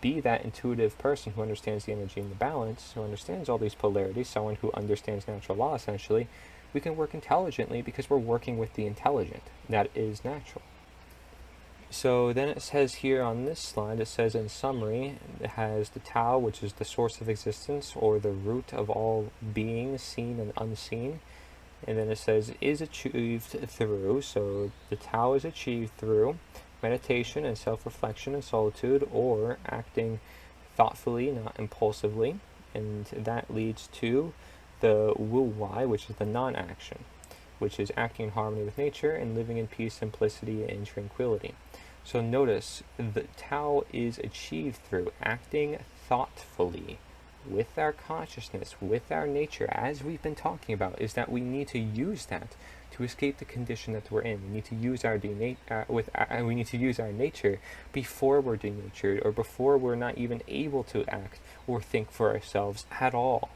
be that intuitive person who understands the energy and the balance, who understands all these polarities, someone who understands natural law essentially, we can work intelligently because we're working with the intelligent. That is natural. So then it says here on this slide, it says in summary, it has the Tao, which is the source of existence or the root of all being, seen and unseen. And then it says is achieved through, so the Tao is achieved through meditation and self-reflection and solitude, or acting thoughtfully, not impulsively. And that leads to the Wu-Wai, which is the non-action, which is acting in harmony with nature and living in peace, simplicity, and tranquility. So notice, the Tao is achieved through acting thoughtfully with our consciousness, with our nature, as we've been talking about, is that we need to use that to escape the condition that we're in. We need to use our we need to use our nature before we're denatured, or before we're not even able to act or think for ourselves at all,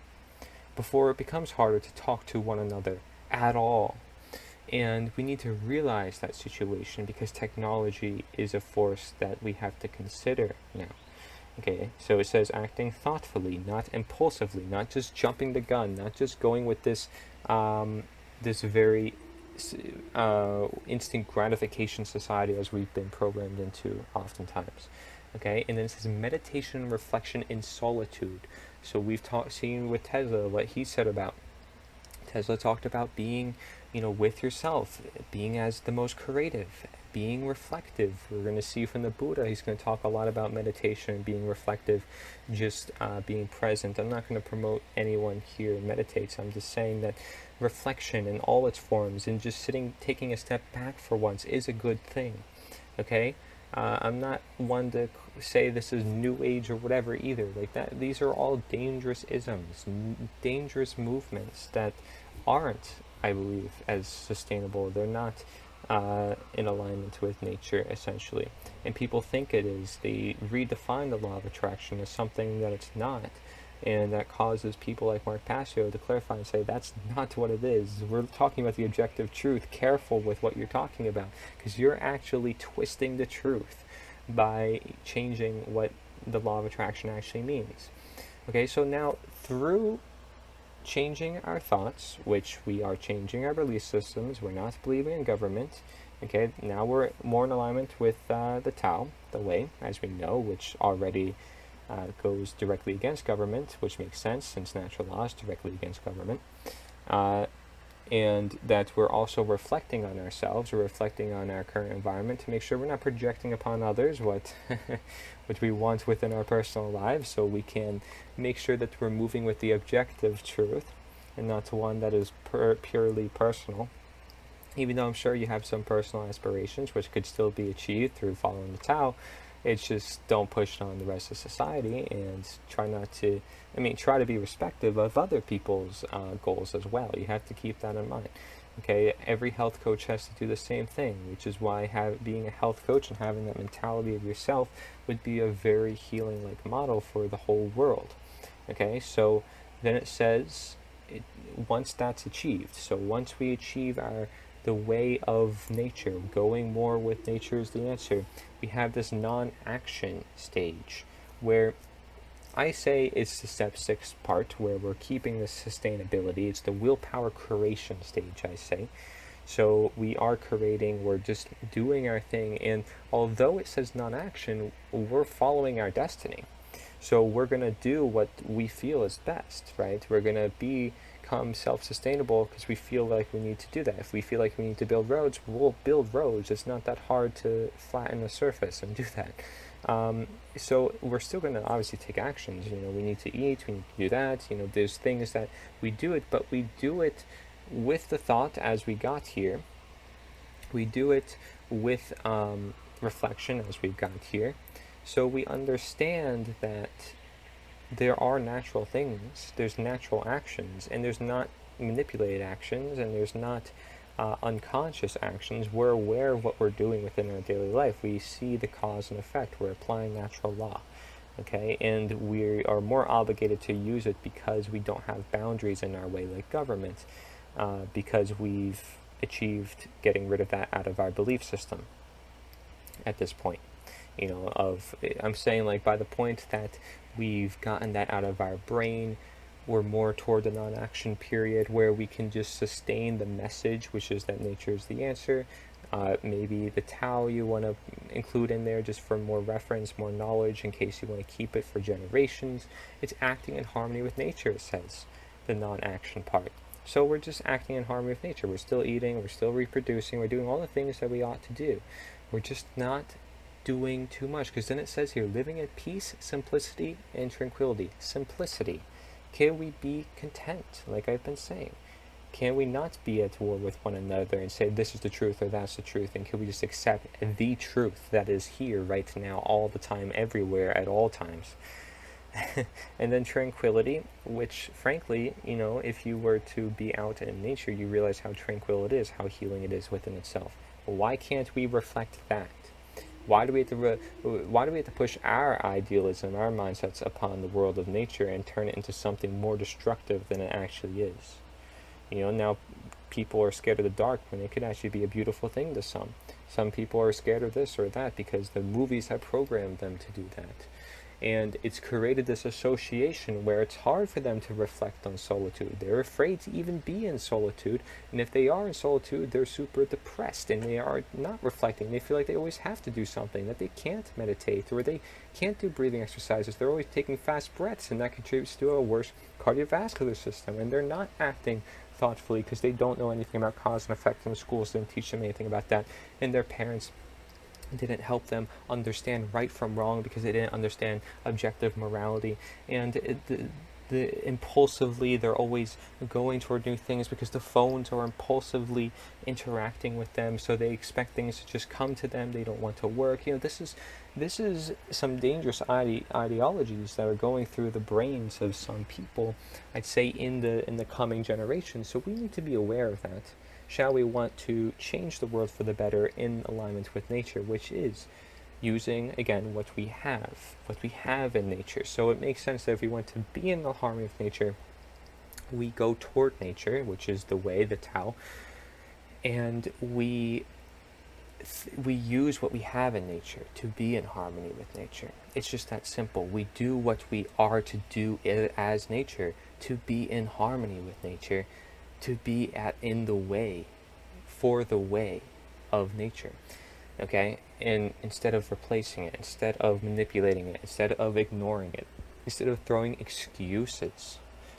before it becomes harder to talk to one another at all. And we need to realize that situation because technology is a force that we have to consider now. Okay, so it says acting thoughtfully, not impulsively, not just jumping the gun, not just going with this this very instant gratification society as we've been programmed into oftentimes. Okay, and then it says meditation, reflection, in solitude. So we've seen with Tesla what he said about. Tesla talked about being, with yourself, being as the most creative, being reflective. We're going to see from the Buddha, he's going to talk a lot about meditation, being reflective, just being present. I'm not going to promote anyone here who meditates. I'm just saying that reflection in all its forms and just taking a step back for once is a good thing. Okay? I'm not one to say this is new age or whatever either. Like that, these are all dangerous isms, dangerous movements that aren't, I believe, as sustainable. They're not in alignment with nature, essentially. And people think it is. They redefine the law of attraction as something that it's not. And that causes people like Mark Passio to clarify and say, that's not what it is. We're talking about the objective truth. Careful with what you're talking about, because you're actually twisting the truth by changing what the law of attraction actually means. Okay, so now through changing our thoughts, which we are changing our belief systems, we're not believing in government. Okay, now we're more in alignment with the Tao, the way, as we know, which already goes directly against government, which makes sense since natural law is directly against government. And that we're also reflecting on ourselves, we're reflecting on our current environment to make sure we're not projecting upon others what we want within our personal lives, so we can make sure that we're moving with the objective truth and not one that is purely personal. Even though I'm sure you have some personal aspirations which could still be achieved through following the Tao, it's just don't push it on the rest of society, and try to be respectful of other people's goals as well. You have to keep that in mind. Okay, every health coach has to do the same thing, which is why being a health coach and having that mentality of yourself would be a very healing model for the whole world. Okay, so then it says, once that's achieved, so once we achieve the way of nature, going more with nature is the answer, we have this non-action stage where I say it's the step 6 part where we're keeping the sustainability. It's the willpower creation stage, I say. So we are creating, we're just doing our thing, and although it says non-action, we're following our destiny. So we're going to do what we feel is best, right? We're going to become self-sustainable because we feel like we need to do that. If we feel like we need to build roads, we'll build roads. It's not that hard to flatten the surface and do that. So we're still going to obviously take actions. We need to eat, we need to do that. There's things that we do it, but we do it with the thought as we got here. We do it with reflection as we got here. So we understand that there are natural things, there's natural actions, and there's not manipulated actions, and there's not unconscious actions. We're aware of what we're doing within our daily life. We see the cause and effect. We're applying natural law. Okay, and we are more obligated to use it because we don't have boundaries in our way like government, because we've achieved getting rid of that out of our belief system at this point. I'm saying, like, by the point that we've gotten that out of our brain, we're more toward the non-action period where we can just sustain the message, which is that nature is the answer. Maybe the Tao you want to include in there just for more reference, more knowledge, in case you want to keep it for generations. It's acting in harmony with nature, it says, the non-action part. So we're just acting in harmony with nature. We're still eating, we're still reproducing, we're doing all the things that we ought to do. We're just not doing too much, because then it says here, living at peace, simplicity, and tranquility. Simplicity. Can we be content, like I've been saying? Can we not be at war with one another and say this is the truth or that's the truth? And can we just accept the truth that is here right now, all the time, everywhere, at all times? And then tranquility, which frankly, if you were to be out in nature, you realize how tranquil it is, how healing it is within itself. Why can't we reflect that? Why do we have to push our idealism, our mindsets upon the world of nature and turn it into something more destructive than it actually is? Now people are scared of the dark when it could actually be a beautiful thing to some. Some people are scared of this or that because the movies have programmed them to do that. And it's created this association where it's hard for them to reflect on solitude. They're afraid to even be in solitude. And if they are in solitude, they're super depressed and they are not reflecting. They feel like they always have to do something, that they can't meditate or they can't do breathing exercises. They're always taking fast breaths, and that contributes to a worse cardiovascular system. And they're not acting thoughtfully because they don't know anything about cause and effect, and the schools didn't teach them anything about that. And their parents didn't help them understand right from wrong because they didn't understand objective morality. And impulsively they're always going toward new things because the phones are impulsively interacting with them, so they expect things to just come to them. They don't want to work. This is some dangerous ideologies that are going through the brains of some people, I'd say, in the coming generation. So we need to be aware of that. Shall we want to change the world for the better in alignment with nature, which is using, again, what we have in nature. So it makes sense that if we want to be in the harmony with nature, we go toward nature, which is the way, the Tao, and we use what we have in nature to be in harmony with nature. It's just that simple. We do what we are to do as nature, to be in harmony with nature, to be in the way, for the way of nature. Okay? And instead of replacing it, instead of manipulating it, instead of ignoring it, instead of throwing excuses,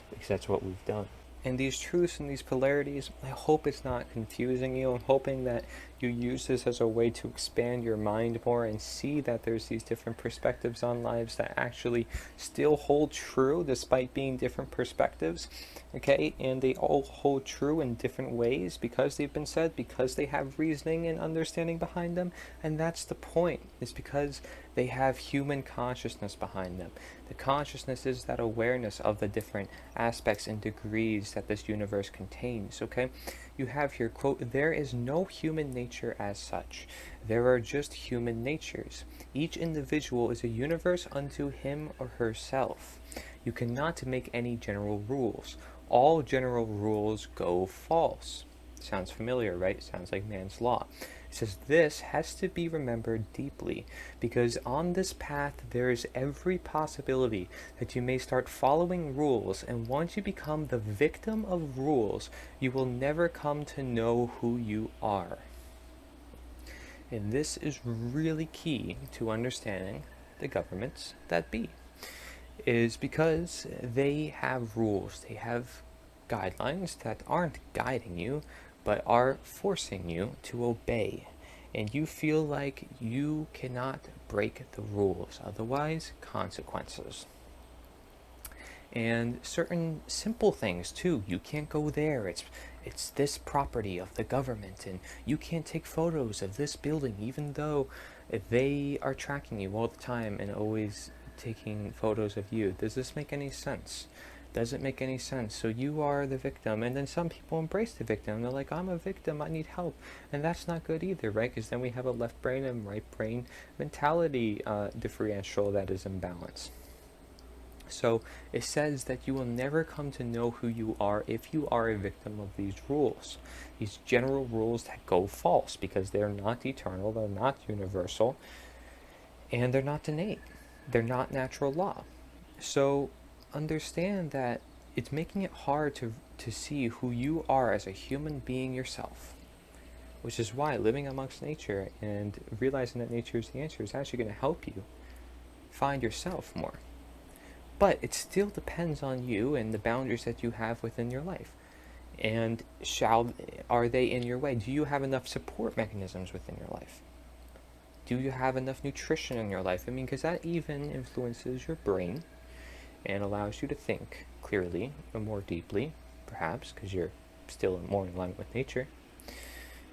because that's what we've done. And these truths and these polarities, I hope it's not confusing you. I'm hoping that you use this as a way to expand your mind more and see that there's these different perspectives on lives that actually still hold true despite being different perspectives, okay? And they all hold true in different ways because they've been said, because they have reasoning and understanding behind them. And that's the point. It's because they have human consciousness behind them. The consciousness is that awareness of the different aspects and degrees that this universe contains, okay? You have here, quote, "There is no human nature as such. There are just human natures. Each individual is a universe unto him or herself. You cannot make any general rules. All general rules go false." Sounds familiar, right? Sounds like man's law. He says this has to be remembered deeply, because on this path there is every possibility that you may start following rules, and once you become the victim of rules, you will never come to know who you are. And this is really key to understanding the governments that be, is because they have rules, they have guidelines that aren't guiding you, but are forcing you to obey. And you feel like you cannot break the rules, otherwise, consequences. And certain simple things too. You can't go there. It's this property of the government, and you can't take photos of this building, even though they are tracking you all the time and always taking photos of you. Does this make any sense? Doesn't make any sense. So you are the victim, and then some people embrace the victim. They're like, I'm a victim, I need help. And that's not good either, right? Because then we have a left brain and right brain mentality differential that is imbalanced. So it says that you will never come to know who you are if you are a victim of these rules. These general rules that go false because they're not eternal, they're not universal, and they're not innate. They're not natural law. So understand that it's making it hard to see who you are as a human being yourself. Which is why living amongst nature and realizing that nature is the answer is actually going to help you find yourself more. But it still depends on you and the boundaries that you have within your life. And are they in your way? Do you have enough support mechanisms within your life? Do you have enough nutrition in your life? I mean, because that even influences your brain and allows you to think clearly and more deeply, perhaps, because you're still more in line with nature.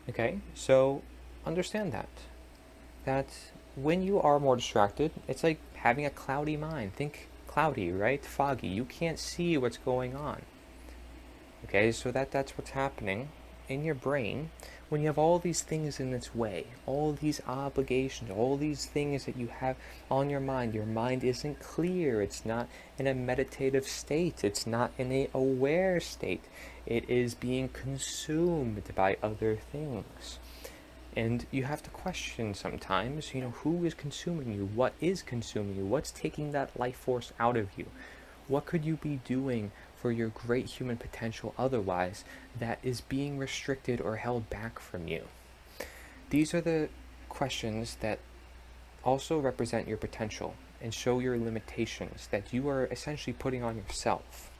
Okay, so understand that when you are more distracted, it's like having a cloudy mind. Think cloudy, right? Foggy. You can't see what's going on. Okay, so that's what's happening in your brain when you have all these things in its way, all these obligations, all these things that you have on your mind. Your mind isn't clear. It's not in a meditative state. It's not in a aware state. It is being consumed by other things. And you have to question sometimes, who is consuming you? What is consuming you? What's taking that life force out of you? What could you be doing for your great human potential otherwise that is being restricted or held back from you? These are the questions that also represent your potential and show your limitations that you are essentially putting on yourself.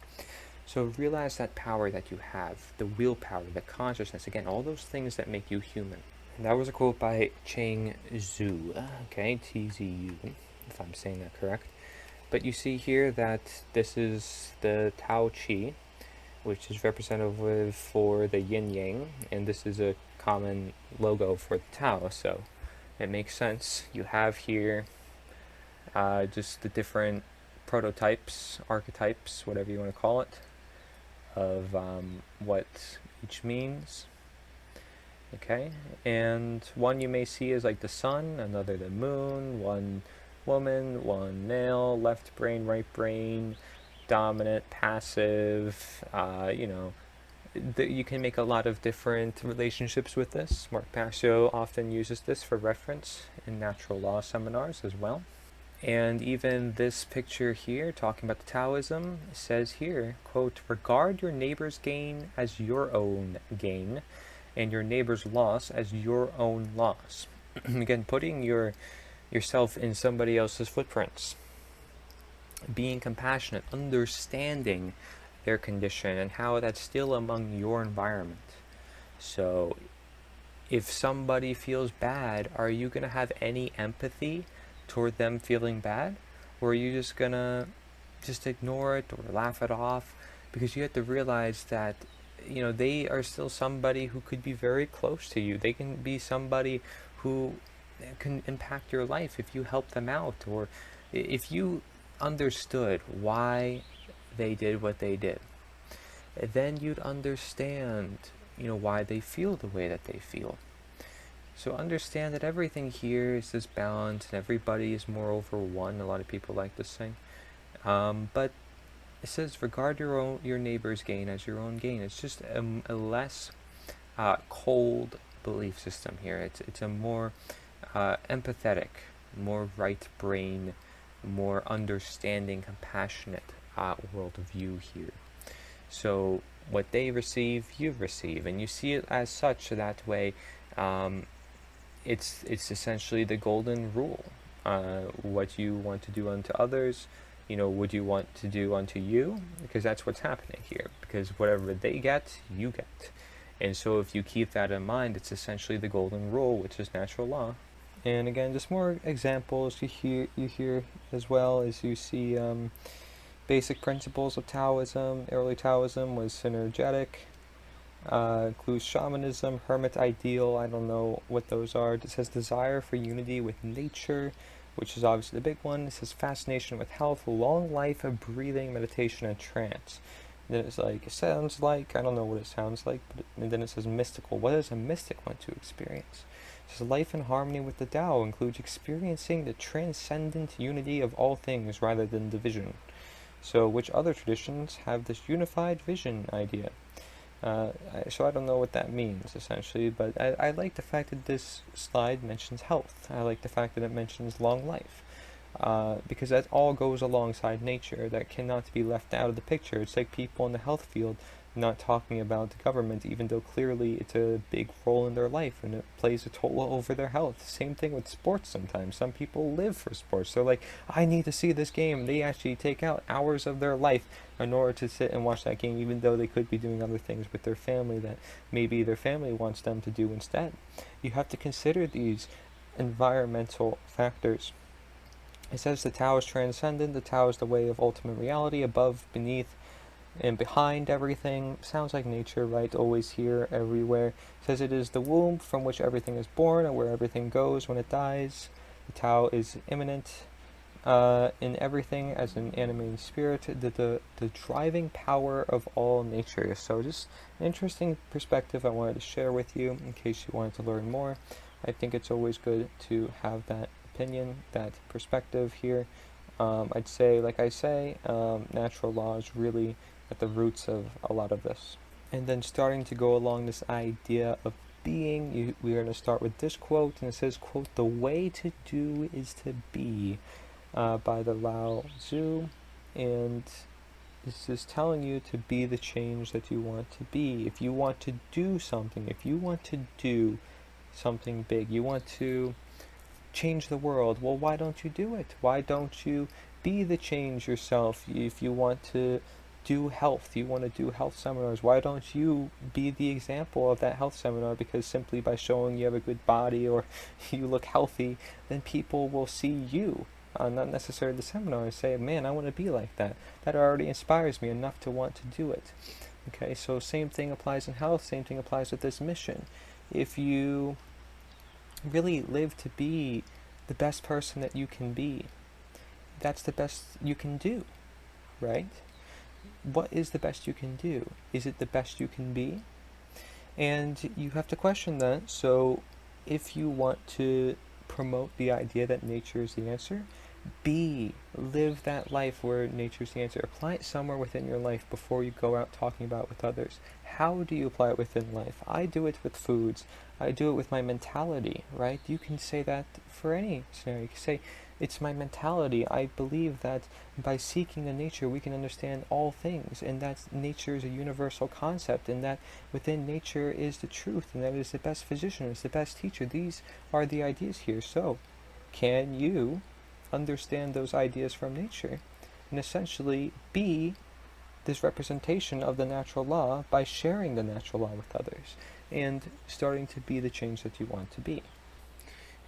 So realize that power that you have, the willpower, the consciousness, again, all those things that make you human. And that was a quote by Chang Zhu, okay, Tzu, if I'm saying that correct. But you see here that this is the Tao Chi, which is representative for the yin yang, and this is a common logo for the Tao, so it makes sense. You have here just the different prototypes, archetypes, whatever you want to call it, of what each means. Okay, and one you may see is like the sun, another the moon, one woman, one male, left brain, right brain, dominant, passive, you can make a lot of different relationships with this. Mark Passio often uses this for reference in natural law seminars as well. And even this picture here, talking about the Taoism, says here, quote, regard your neighbor's gain as your own gain, and your neighbor's loss as your own loss. Again, putting yourself in somebody else's footprints. Being compassionate, understanding their condition and how that's still among your environment. So if somebody feels bad, are you going to have any empathy toward them feeling bad? Or are you just going to just ignore it or laugh it off? Because you have to realize that they are still somebody who could be very close to you. They can be somebody who can impact your life if you help them out, or if you understood why they did what they did. Then you'd understand, why they feel the way that they feel. So understand that everything here is this balance, and everybody is moreover one. A lot of people like to sing, but it says, regard your neighbor's gain as your own gain. It's just a less cold belief system here. It's a more empathetic, more right brain, more understanding, compassionate worldview here. So what they receive, you receive, and you see it as such. That way, it's essentially the golden rule. What you want to do unto others, would you want to do unto you? Because that's what's happening here. Because whatever they get, you get. And so if you keep that in mind, it's essentially the golden rule, which is natural law. And again, just more examples you hear as well as you see. Basic principles of Taoism. Early Taoism was synergetic. Includes shamanism, hermit ideal. I don't know what those are. It says desire for unity with nature, which is obviously the big one. It says fascination with health, long life of breathing, meditation, and trance. And then it's like, it sounds like, I don't know what it sounds like, and then it says mystical. What does a mystic want to experience? It says life in harmony with the Tao includes experiencing the transcendent unity of all things rather than division. So which other traditions have this unified vision idea? So I don't know what that means, essentially, but I like the fact that this slide mentions health. I like the fact that it mentions long life, because that all goes alongside nature. That cannot be left out of the picture. It's like people in the health field not talking about the government, even though clearly it's a big role in their life and it plays a toll over their health. Same thing with sports sometimes. Some people live for sports. They're like, I need to see this game. They actually take out hours of their life in order to sit and watch that game, even though they could be doing other things with their family that maybe their family wants them to do instead. You have to consider these environmental factors. It says the Tao is transcendent. The Tao is the way of ultimate reality, above, beneath, and behind everything. Sounds like nature, right? Always here, everywhere. It says it is the womb from which everything is born and where everything goes when it dies. The Tao is immanent in everything as an animating spirit, the driving power of all nature. So just an interesting perspective I wanted to share with you in case you wanted to learn more. I think it's always good to have that opinion, that perspective here. I'd say, like I say, natural law is really at the roots of a lot of this. And then starting to go along this idea of being, we're going to start with this quote, and it says, quote, "The way to do is to be," by the Lao Tzu, and this is telling you to be the change that you want to be. If you want to do something, if you want to do something big, you want to change the world, well, why don't you do it? Why don't you be the change yourself? If you want to do health, you want to do health seminars, why don't you be the example of that health seminar? Because simply by showing you have a good body or you look healthy, then people will see you, not necessarily the seminar, and say, man, I want to be like that. That already inspires me enough to want to do it. Okay, so same thing applies in health, same thing applies with this mission. If you really live to be the best person that you can be, that's the best you can do, right? What is the best you can do? Is it the best you can be? And you have to question that. So if you want to promote the idea that nature is the answer, live that life where nature is the answer. Apply it somewhere within your life before you go out talking about it with others. How do you apply it within life? I do it with foods. I do it with my mentality, right? You can say that for any scenario. You can say, it's my mentality. I believe that by seeking the nature, we can understand all things, and that nature is a universal concept, and that within nature is the truth, and that it is the best physician, it's the best teacher. These are the ideas here. So, can you understand those ideas from nature and essentially be this representation of the natural law by sharing the natural law with others and starting to be the change that you want to be?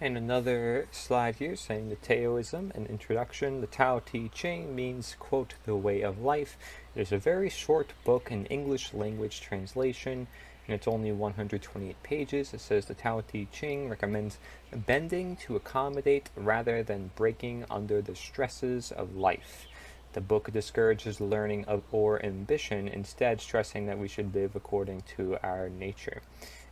And another slide here saying the Taoism, an introduction. The Tao Te Ching means, quote, the way of life. It is a very short book in English language translation, and it's only 128 pages. It says the Tao Te Ching recommends bending to accommodate rather than breaking under the stresses of life. The book discourages learning or ambition, instead stressing that we should live according to our nature.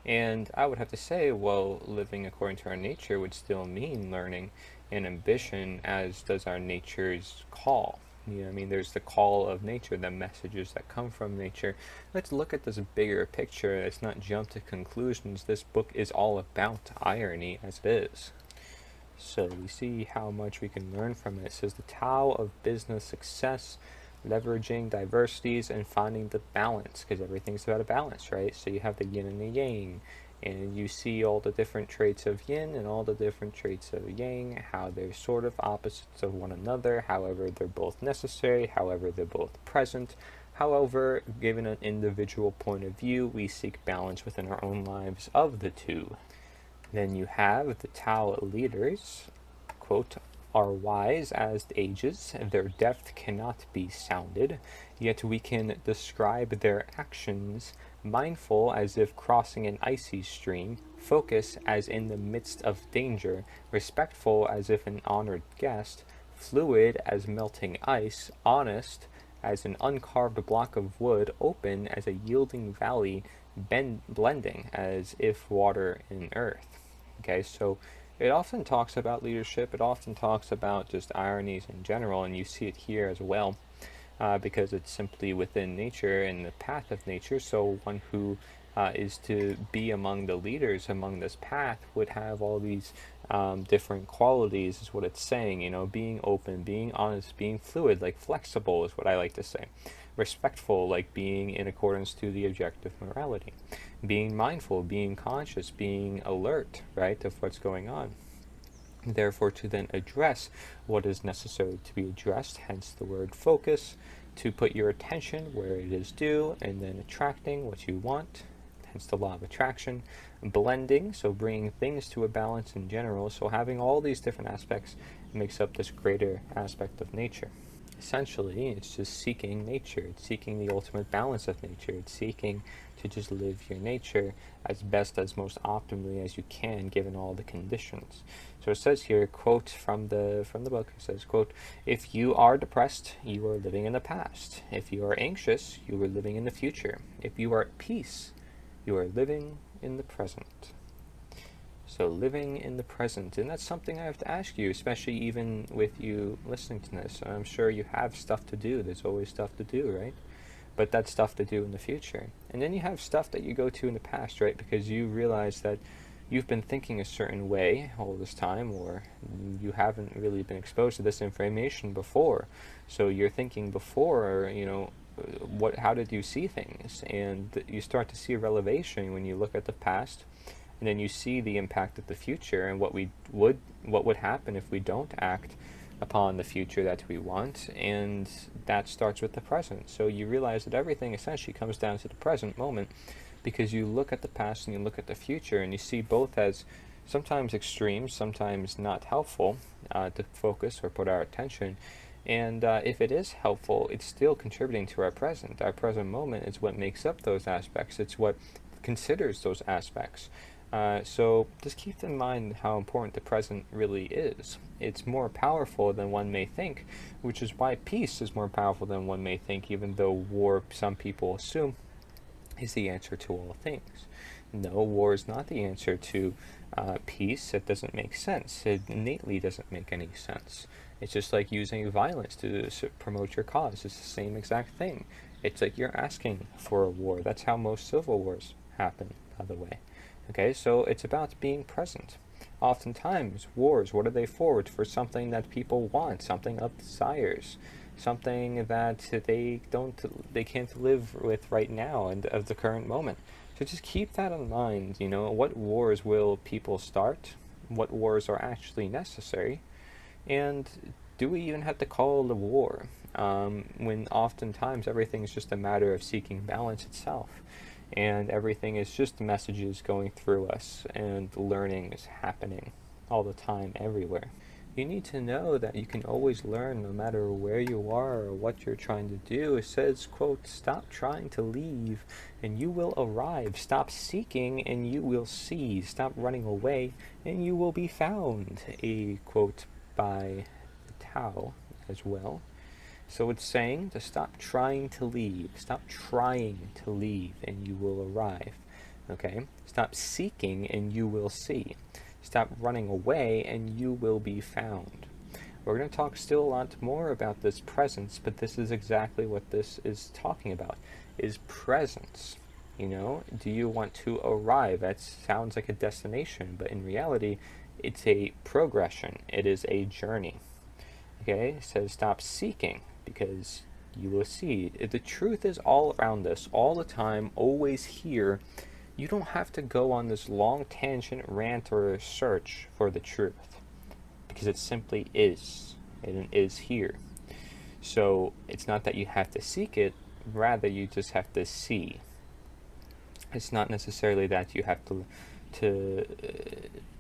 And I would have to say, well, living according to our nature would still mean learning and ambition, as does our nature's call. You know, I mean, there's the call of nature, the messages that come from nature. Let's look at this bigger picture. Let's not jump to conclusions. This book is all about irony, as it is. So we see how much we can learn from it. It says the Tao of business success, leveraging diversities and finding the balance, because everything's about a balance, right? So you have the yin and the yang, and you see all the different traits of yin and all the different traits of yang, how they're sort of opposites of one another, however they're both necessary, however they're both present. However, given an individual point of view, we seek balance within our own lives of the two. Then you have the Tao leaders, quote, are wise as the ages, their depth cannot be sounded, yet we can describe their actions, mindful as if crossing an icy stream, focus as in the midst of danger, respectful as if an honored guest, fluid as melting ice, honest as an uncarved block of wood, open as a yielding valley, blending as if water and earth. Okay, so it often talks about leadership. It often talks about just ironies in general, and you see it here as well, because it's simply within nature and the path of nature. So one who is to be among the leaders among this path would have all these different qualities, is what it's saying. You know, being open, being honest, being fluid, like flexible is what I like to say. Respectful, like being in accordance to the objective morality. Being mindful, being conscious, being alert, right, of what's going on. Therefore, to then address what is necessary to be addressed, hence the word focus, to put your attention where it is due, and then attracting what you want, hence the law of attraction. Blending, so bringing things to a balance in general, so having all these different aspects makes up this greater aspect of nature. Essentially, it's just seeking nature. It's seeking the ultimate balance of nature. It's seeking to just live your nature as best, as most optimally as you can, given all the conditions. So it says here, quote from the book, it says, quote, if you are depressed, you are living in the past. If you are anxious, you are living in the future. If you are at peace, you are living in the present. So living in the present, and that's something I have to ask you, especially even with you listening to this. I'm sure you have stuff to do. There's always stuff to do, right? But that's stuff to do in the future. And then you have stuff that you go to in the past, right? Because you realize that you've been thinking a certain way all this time, or you haven't really been exposed to this information before. So you're thinking before, you know, how did you see things? And you start to see a revelation when you look at the past, and then you see the impact of the future and what would happen if we don't act upon the future that we want, and that starts with the present. So you realize that everything essentially comes down to the present moment, because you look at the past and you look at the future, and you see both as sometimes extreme, sometimes not helpful to focus or put our attention. And if it is helpful, it's still contributing to our present. Our present moment is what makes up those aspects. It's what considers those aspects. So just keep in mind how important the present really is. It's more powerful than one may think, which is why peace is more powerful than one may think, even though war, some people assume, is the answer to all things. No, war is not the answer to peace. It doesn't make sense. It innately doesn't make any sense. It's just like using violence to promote your cause. It's the same exact thing. It's like you're asking for a war. That's how most civil wars happen, by the way. Okay, so it's about being present. Oftentimes, wars, what are they for? It's for something that people want, something of desires, something that they can't live with right now and of the current moment. So just keep that in mind. You know, what wars will people start? What wars are actually necessary? And do we even have to call it a war? When oftentimes everything is just a matter of seeking balance itself. And everything is just messages going through us, and learning is happening all the time, everywhere. You need to know that you can always learn no matter where you are or what you're trying to do. It says, quote, stop trying to leave and you will arrive. Stop seeking and you will see. Stop running away and you will be found. A quote by the Tao as well. So it's saying to stop trying to leave. Stop trying to leave and you will arrive. Okay? Stop seeking and you will see. Stop running away and you will be found. We're going to talk still a lot more about this presence, but this is exactly what this is talking about, is presence. You know, do you want to arrive? That sounds like a destination, but in reality, it's a progression. It is a journey. Okay, it says stop seeking, because you will see. The truth is all around us, all the time, always here. You don't have to go on this long tangent, rant, or search for the truth, because it simply is. It is here. So it's not that you have to seek it, rather you just have to see. It's not necessarily that you have to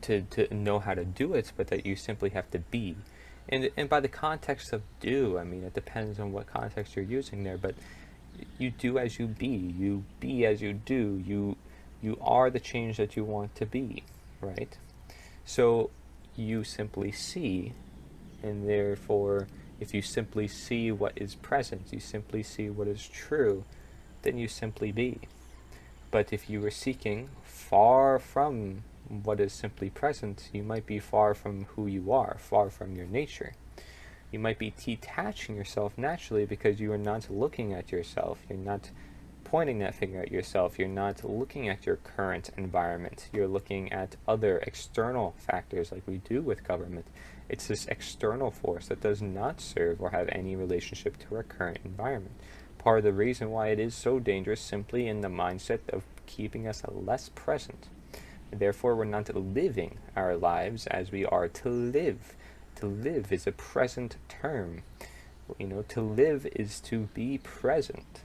to know how to do it, but that you simply have to be. And by the context of do, I mean, it depends on what context you're using there, but you do as you be as you do, you are the change that you want to be, right? So you simply see, and therefore, if you simply see what is present, you simply see what is true, then you simply be. But if you were seeking far from what is simply present, you might be far from who you are, far from your nature. You might be detaching yourself naturally because you are not looking at yourself. You're not pointing that finger at yourself. You're not looking at your current environment. You're looking at other external factors like we do with government. It's this external force that does not serve or have any relationship to our current environment. Part of the reason why it is so dangerous simply in the mindset of keeping us less present. Therefore, we're not living our lives as we are to live. To live is a present term. You know, to live is to be present.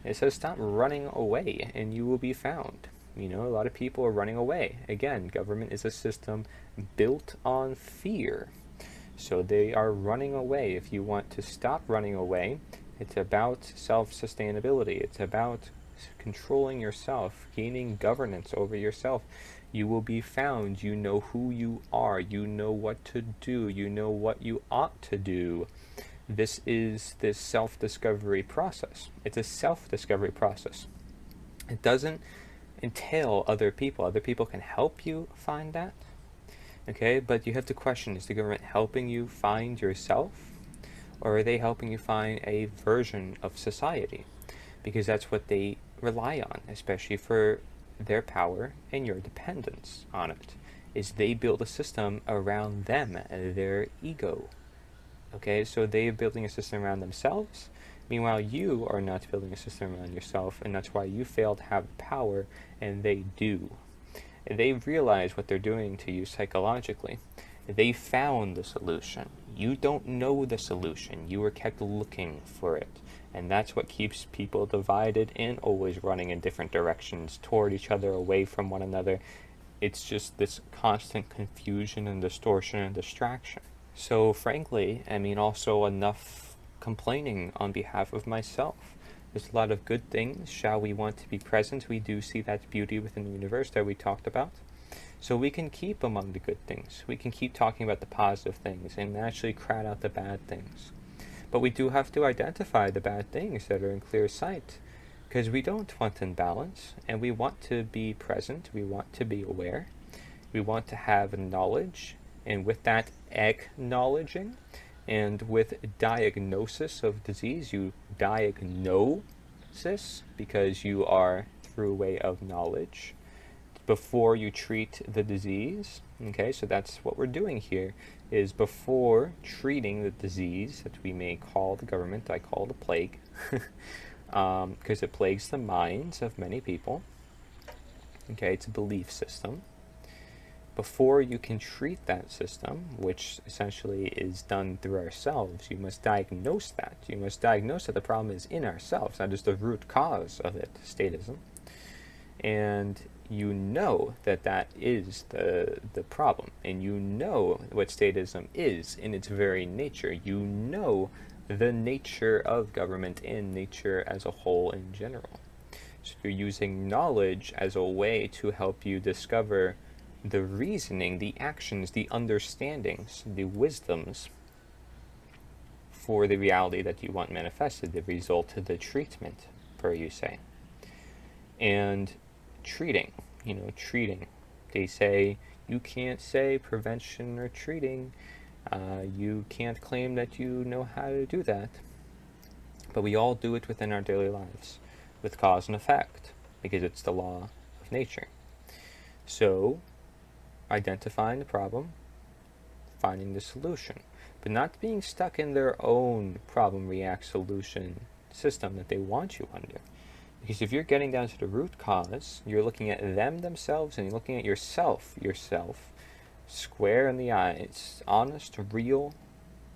It says stop running away and you will be found. You know, a lot of people are running away. Again, government is a system built on fear. So they are running away. If you want to stop running away, it's about self-sustainability. It's about controlling yourself, gaining governance over yourself. You will be found. You know who you are. You know what to do. You know what you ought to do. This is this self-discovery process. It's a self-discovery process. It doesn't entail other people. Other people can help you find that. Okay, but you have to question, is the government helping you find yourself? Or are they helping you find a version of society? Because that's what they rely on, especially for their power and your dependence on it, is they build a system around them, their ego. Okay, so they're building a system around themselves. Meanwhile, you are not building a system around yourself, and that's why you fail to have power, and they do. They realize what they're doing to you psychologically. They found the solution. You don't know the solution. You were kept looking for it. And that's what keeps people divided and always running in different directions toward each other, away from one another. It's just this constant confusion and distortion and distraction. So frankly, I mean, also enough complaining on behalf of myself. There's a lot of good things. Shall we want to be present? We do see that beauty within the universe that we talked about. So we can keep among the good things. We can keep talking about the positive things and actually crowd out the bad things. But we do have to identify the bad things that are in clear sight, because we don't want imbalance, and we want to be present. We want to be aware. We want to have knowledge, and with that, acknowledging. And with diagnosis of disease, you diagnosis because you are through a way of knowledge before you treat the disease. Okay, so that's what we're doing here, is before treating the disease that we may call the government, I call the plague, because it plagues the minds of many people. Okay, it's a belief system. Before you can treat that system, which essentially is done through ourselves, you must diagnose that. You must diagnose that the problem is in ourselves, that is the root cause of it, statism. And you know that that is the problem. And you know what statism is in its very nature. You know the nature of government and nature as a whole in general. So you're using knowledge as a way to help you discover the reasoning, the actions, the understandings, the wisdoms for the reality that you want manifested, the result of the treatment, per you say. And treating, treating. They say you can't say prevention or treating. You can't claim that you know how to do that, but we all do it within our daily lives, with cause and effect, because it's the law of nature. So, identifying the problem, finding the solution, but not being stuck in their own problem react solution system that they want you under. Because if you're getting down to the root cause, you're looking at them themselves and you're looking at yourself square in the eyes, honest, real,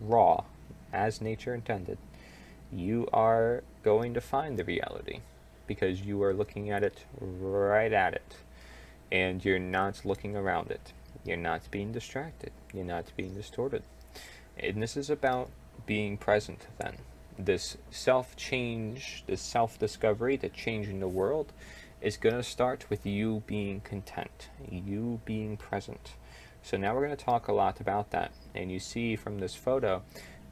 raw, as nature intended, you are going to find the reality because you are looking at it right at it, and you're not looking around it. You're not being distracted. You're not being distorted. And this is about being present then. This self-change, this self-discovery, the change in the world is going to start with you being content, you being present. So now we're going to talk a lot about that. And you see from this photo,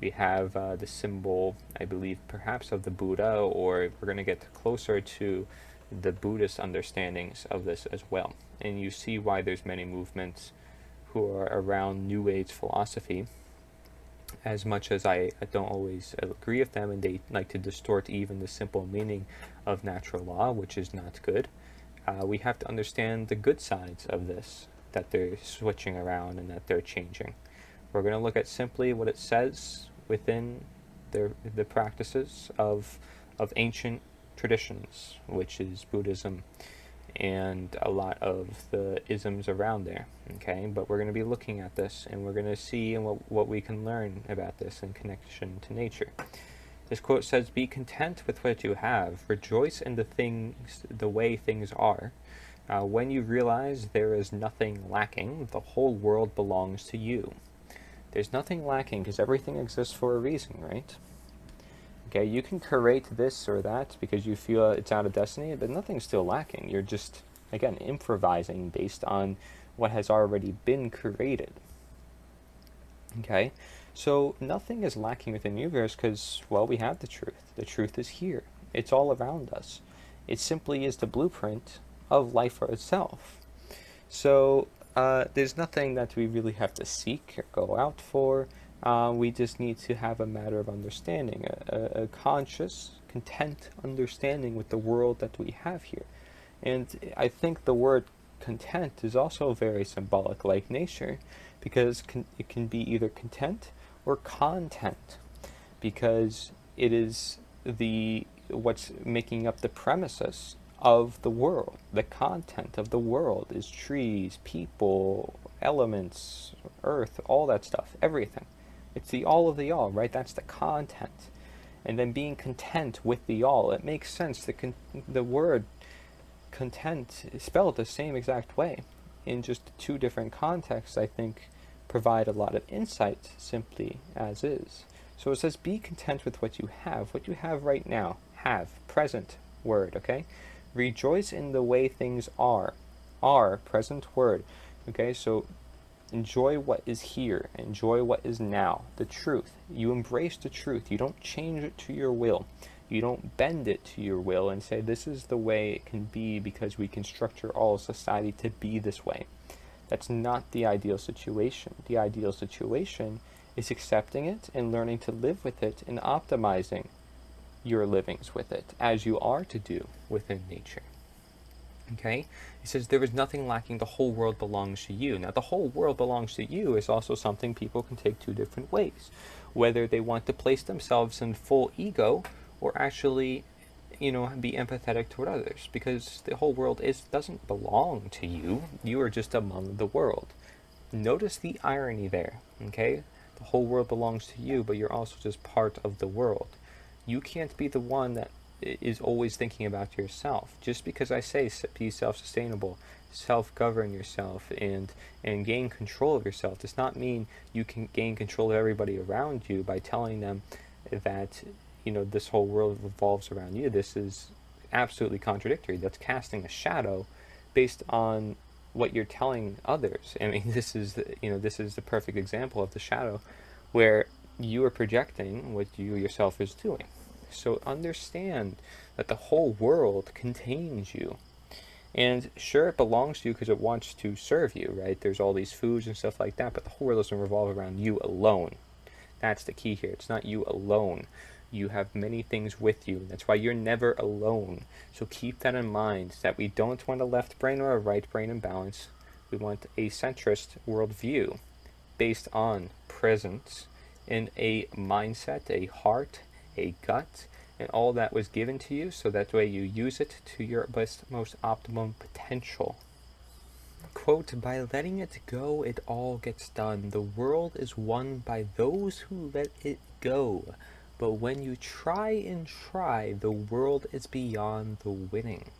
we have the symbol, I believe, perhaps of the Buddha, or we're going to get closer to the Buddhist understandings of this as well. And you see why there's many movements who are around New Age philosophy. As much as I don't always agree with them, and they like to distort even the simple meaning of natural law, which is not good, we have to understand the good sides of this, that they're switching around and that they're changing. We're going to look at simply what it says within the practices of ancient traditions, which is Buddhism and a lot of the isms around there, okay? But we're going to be looking at this, and we're going to see what we can learn about this in connection to nature. This quote says, "Be content with what you have. Rejoice in the way things are. When you realize there is nothing lacking, the whole world belongs to you." There's nothing lacking because everything exists for a reason, right? Okay, you can create this or that because you feel it's out of destiny, but nothing's still lacking. You're just, again, improvising based on what has already been created. Okay, so nothing is lacking within the universe because, well, we have the truth. The truth is here. It's all around us. It simply is the blueprint of life for itself. So there's nothing that we really have to seek or go out for. We just need to have a matter of understanding, a conscious, content understanding with the world that we have here. And I think the word content is also very symbolic, like nature, because it can be either content or content, because it is what's making up the premises of the world. The content of the world is trees, people, elements, earth, all that stuff, everything. It's the all of the all, right? That's the content. And then being content with the all. It makes sense. The word content is spelled the same exact way. In just two different contexts, I think, provide a lot of insight simply as is. So it says, be content with what you have right now. Have, present word, okay? Rejoice in the way things are, present word, okay? So enjoy what is here. Enjoy what is now. The truth. You embrace the truth. You don't change it to your will. You don't bend it to your will and say this is the way it can be because we can structure all society to be this way. That's not the ideal situation. The ideal situation is accepting it and learning to live with it and optimizing your livings with it, as you are to do within nature. Okay? He says there is nothing lacking, the whole world belongs to you. Now, the whole world belongs to you is also something people can take two different ways. Whether they want to place themselves in full ego or actually, be empathetic toward others. Because the whole world doesn't belong to you. You are just among the world. Notice the irony there, okay? The whole world belongs to you, but you're also just part of the world. You can't be the one that is always thinking about yourself. Just because I say be self-sustainable, self-govern yourself, and gain control of yourself does not mean you can gain control of everybody around you by telling them that, this whole world revolves around you. This is absolutely contradictory. That's casting a shadow based on what you're telling others. I mean, this is the perfect example of the shadow where you are projecting what you yourself is doing. So understand that the whole world contains you. And sure, it belongs to you because it wants to serve you, right? There's all these foods and stuff like that, but the whole world doesn't revolve around you alone. That's the key here. It's not you alone. You have many things with you. That's why you're never alone. So keep that in mind, that we don't want a left brain or a right brain imbalance. We want a centrist worldview based on presence in a mindset, a heart, a gut, and all that was given to you, so that way you use it to your best, most optimum potential. Quote, by letting it go, it all gets done. The world is won by those who let it go. But when you try and try, the world is beyond the winning.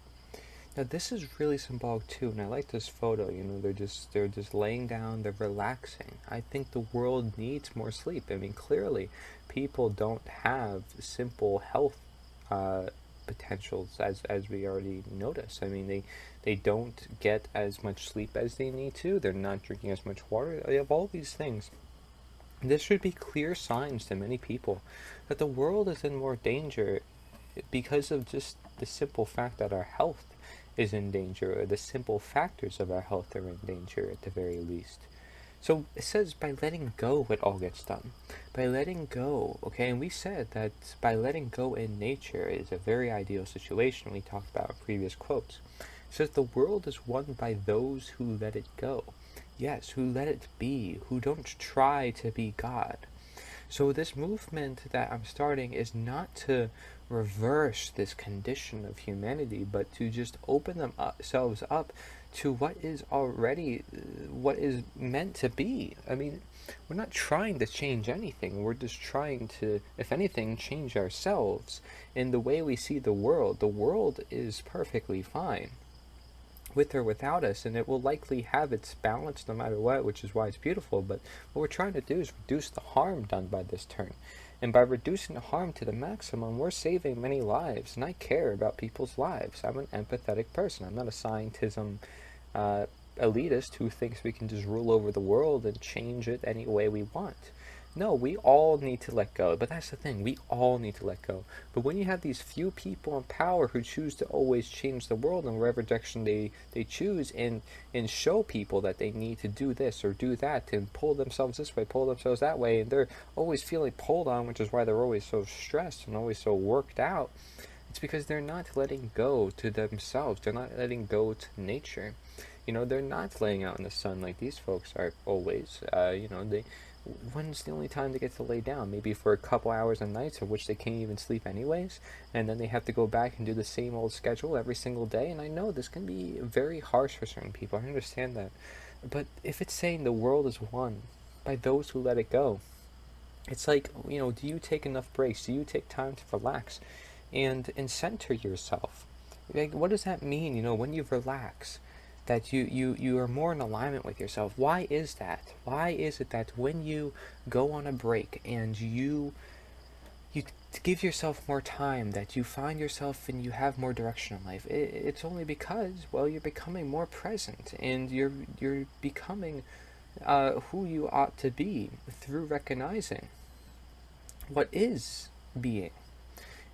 Now this is really symbolic too, and I like this photo. They're just laying down, they're relaxing. I think the world needs more sleep. I mean, clearly, people don't have simple health uh, potentials as we already noticed. I mean, they don't get as much sleep as they need to. They're not drinking as much water. They have all these things. This should be clear signs to many people that the world is in more danger because of just the simple fact that our health is in danger, or the simple factors of our health are in danger at the very least. So it says by letting go, it all gets done. By letting go, okay, and we said that by letting go in nature is a very ideal situation. We talked about in previous quotes. It says the world is won by those who let it go. Yes, who let it be, who don't try to be God. So this movement that I'm starting is not to reverse this condition of humanity, but to just open themselves up to what is already what is meant to be. I mean, we're not trying to change anything. We're just trying to, if anything, change ourselves in the way we see the world. The world is perfectly fine with or without us, and it will likely have its balance no matter what, which is why it's beautiful. But what we're trying to do is reduce the harm done by this turn. And by reducing the harm to the maximum, we're saving many lives, and I care about people's lives. I'm an empathetic person. I'm not a scientism elitist who thinks we can just rule over the world and change it any way we want. No, we all need to let go. But that's the thing, we all need to let go. But when you have these few people in power who choose to always change the world in whatever direction they choose, and show people that they need to do this or do that, and pull themselves this way, pull themselves that way, and they're always feeling pulled on, which is why they're always so stressed and always so worked out, it's because they're not letting go to themselves. They're not letting go to nature. They're not laying out in the sun like these folks are always. When's the only time they get to lay down? Maybe for a couple hours a night, of which they can't even sleep anyways, and then they have to go back and do the same old schedule every single day. And I know this can be very harsh for certain people. I understand that. But if it's saying the world is won by those who let it go, it's like, do you take enough breaks? Do you take time to relax and center yourself? Like, what does that mean, when you relax? That you are more in alignment with yourself. Why is that? Why is it that when you go on a break and you give yourself more time, that you find yourself and you have more direction in life? It's only because, well, you're becoming more present, and you're becoming who you ought to be through recognizing what is being,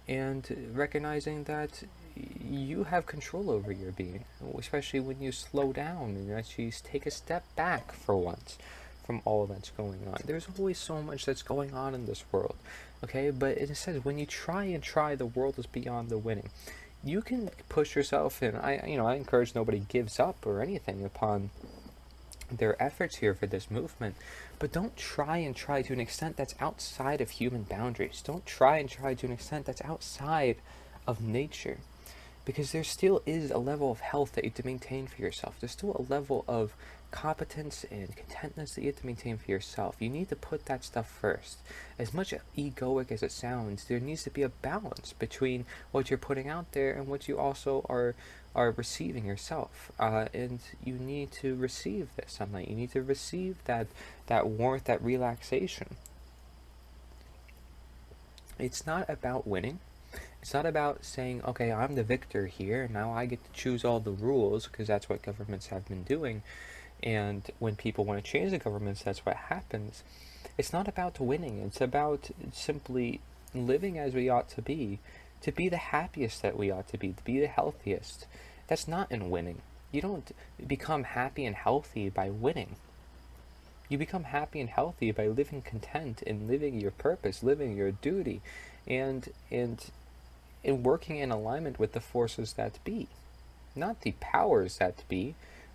and recognizing that you have control over your being, especially when you slow down and actually take a step back for once from all that's going on. There's always so much that's going on in this world, okay? But it says when you try and try, the world is beyond the winning. You can push yourself, and I encourage nobody gives up or anything upon their efforts here for this movement, but don't try and try to an extent that's outside of human boundaries. Don't try and try to an extent that's outside of nature, because there still is a level of health that you have to maintain for yourself. There's still a level of competence and contentness that you have to maintain for yourself. You need to put that stuff first. As much egoic as it sounds, there needs to be a balance between what you're putting out there and what you also are receiving yourself. And you need to receive that sunlight. You need to receive that warmth, that relaxation. It's not about winning. It's not about saying, okay, I'm the victor here, now I get to choose all the rules, because that's what governments have been doing. And when people want to change the governments, that's what happens. It's not about winning. It's about simply living as we ought to be the happiest that we ought to be the healthiest. That's not in winning. You don't become happy and healthy by winning. You become happy and healthy by living content and living your purpose, living your duty, and working in alignment with the forces that be. Not the powers that be,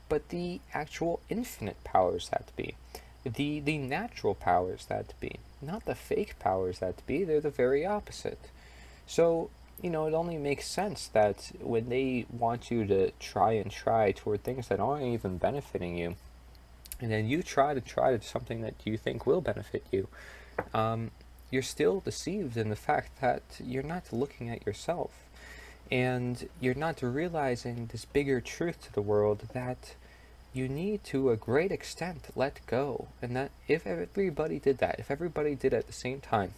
but the actual infinite powers that be. The natural powers that be. Not the fake powers that be, they're the very opposite. So, it only makes sense that when they want you to try toward things that aren't even benefiting you, and then you try to something that you think will benefit you, you're still deceived in the fact that you're not looking at yourself. And you're not realizing this bigger truth to the world, that you need to a great extent let go. And that if everybody did that, if everybody did it at the same time,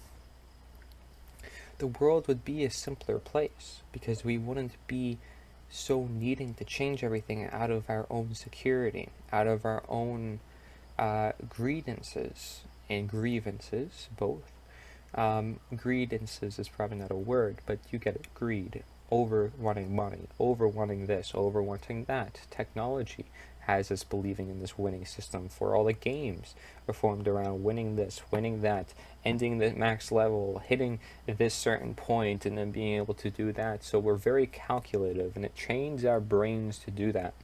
the world would be a simpler place, because we wouldn't be so needing to change everything out of our own security, out of our own grievances and grievances, both. Grievances is probably not a word, but you get it. Greed. Over wanting money, over wanting this, over wanting that. Technology has us believing in this winning system, for all the games are formed around winning this, winning that, ending the max level, hitting this certain point, and then being able to do that. So we're very calculative, and it trains our brains to do that.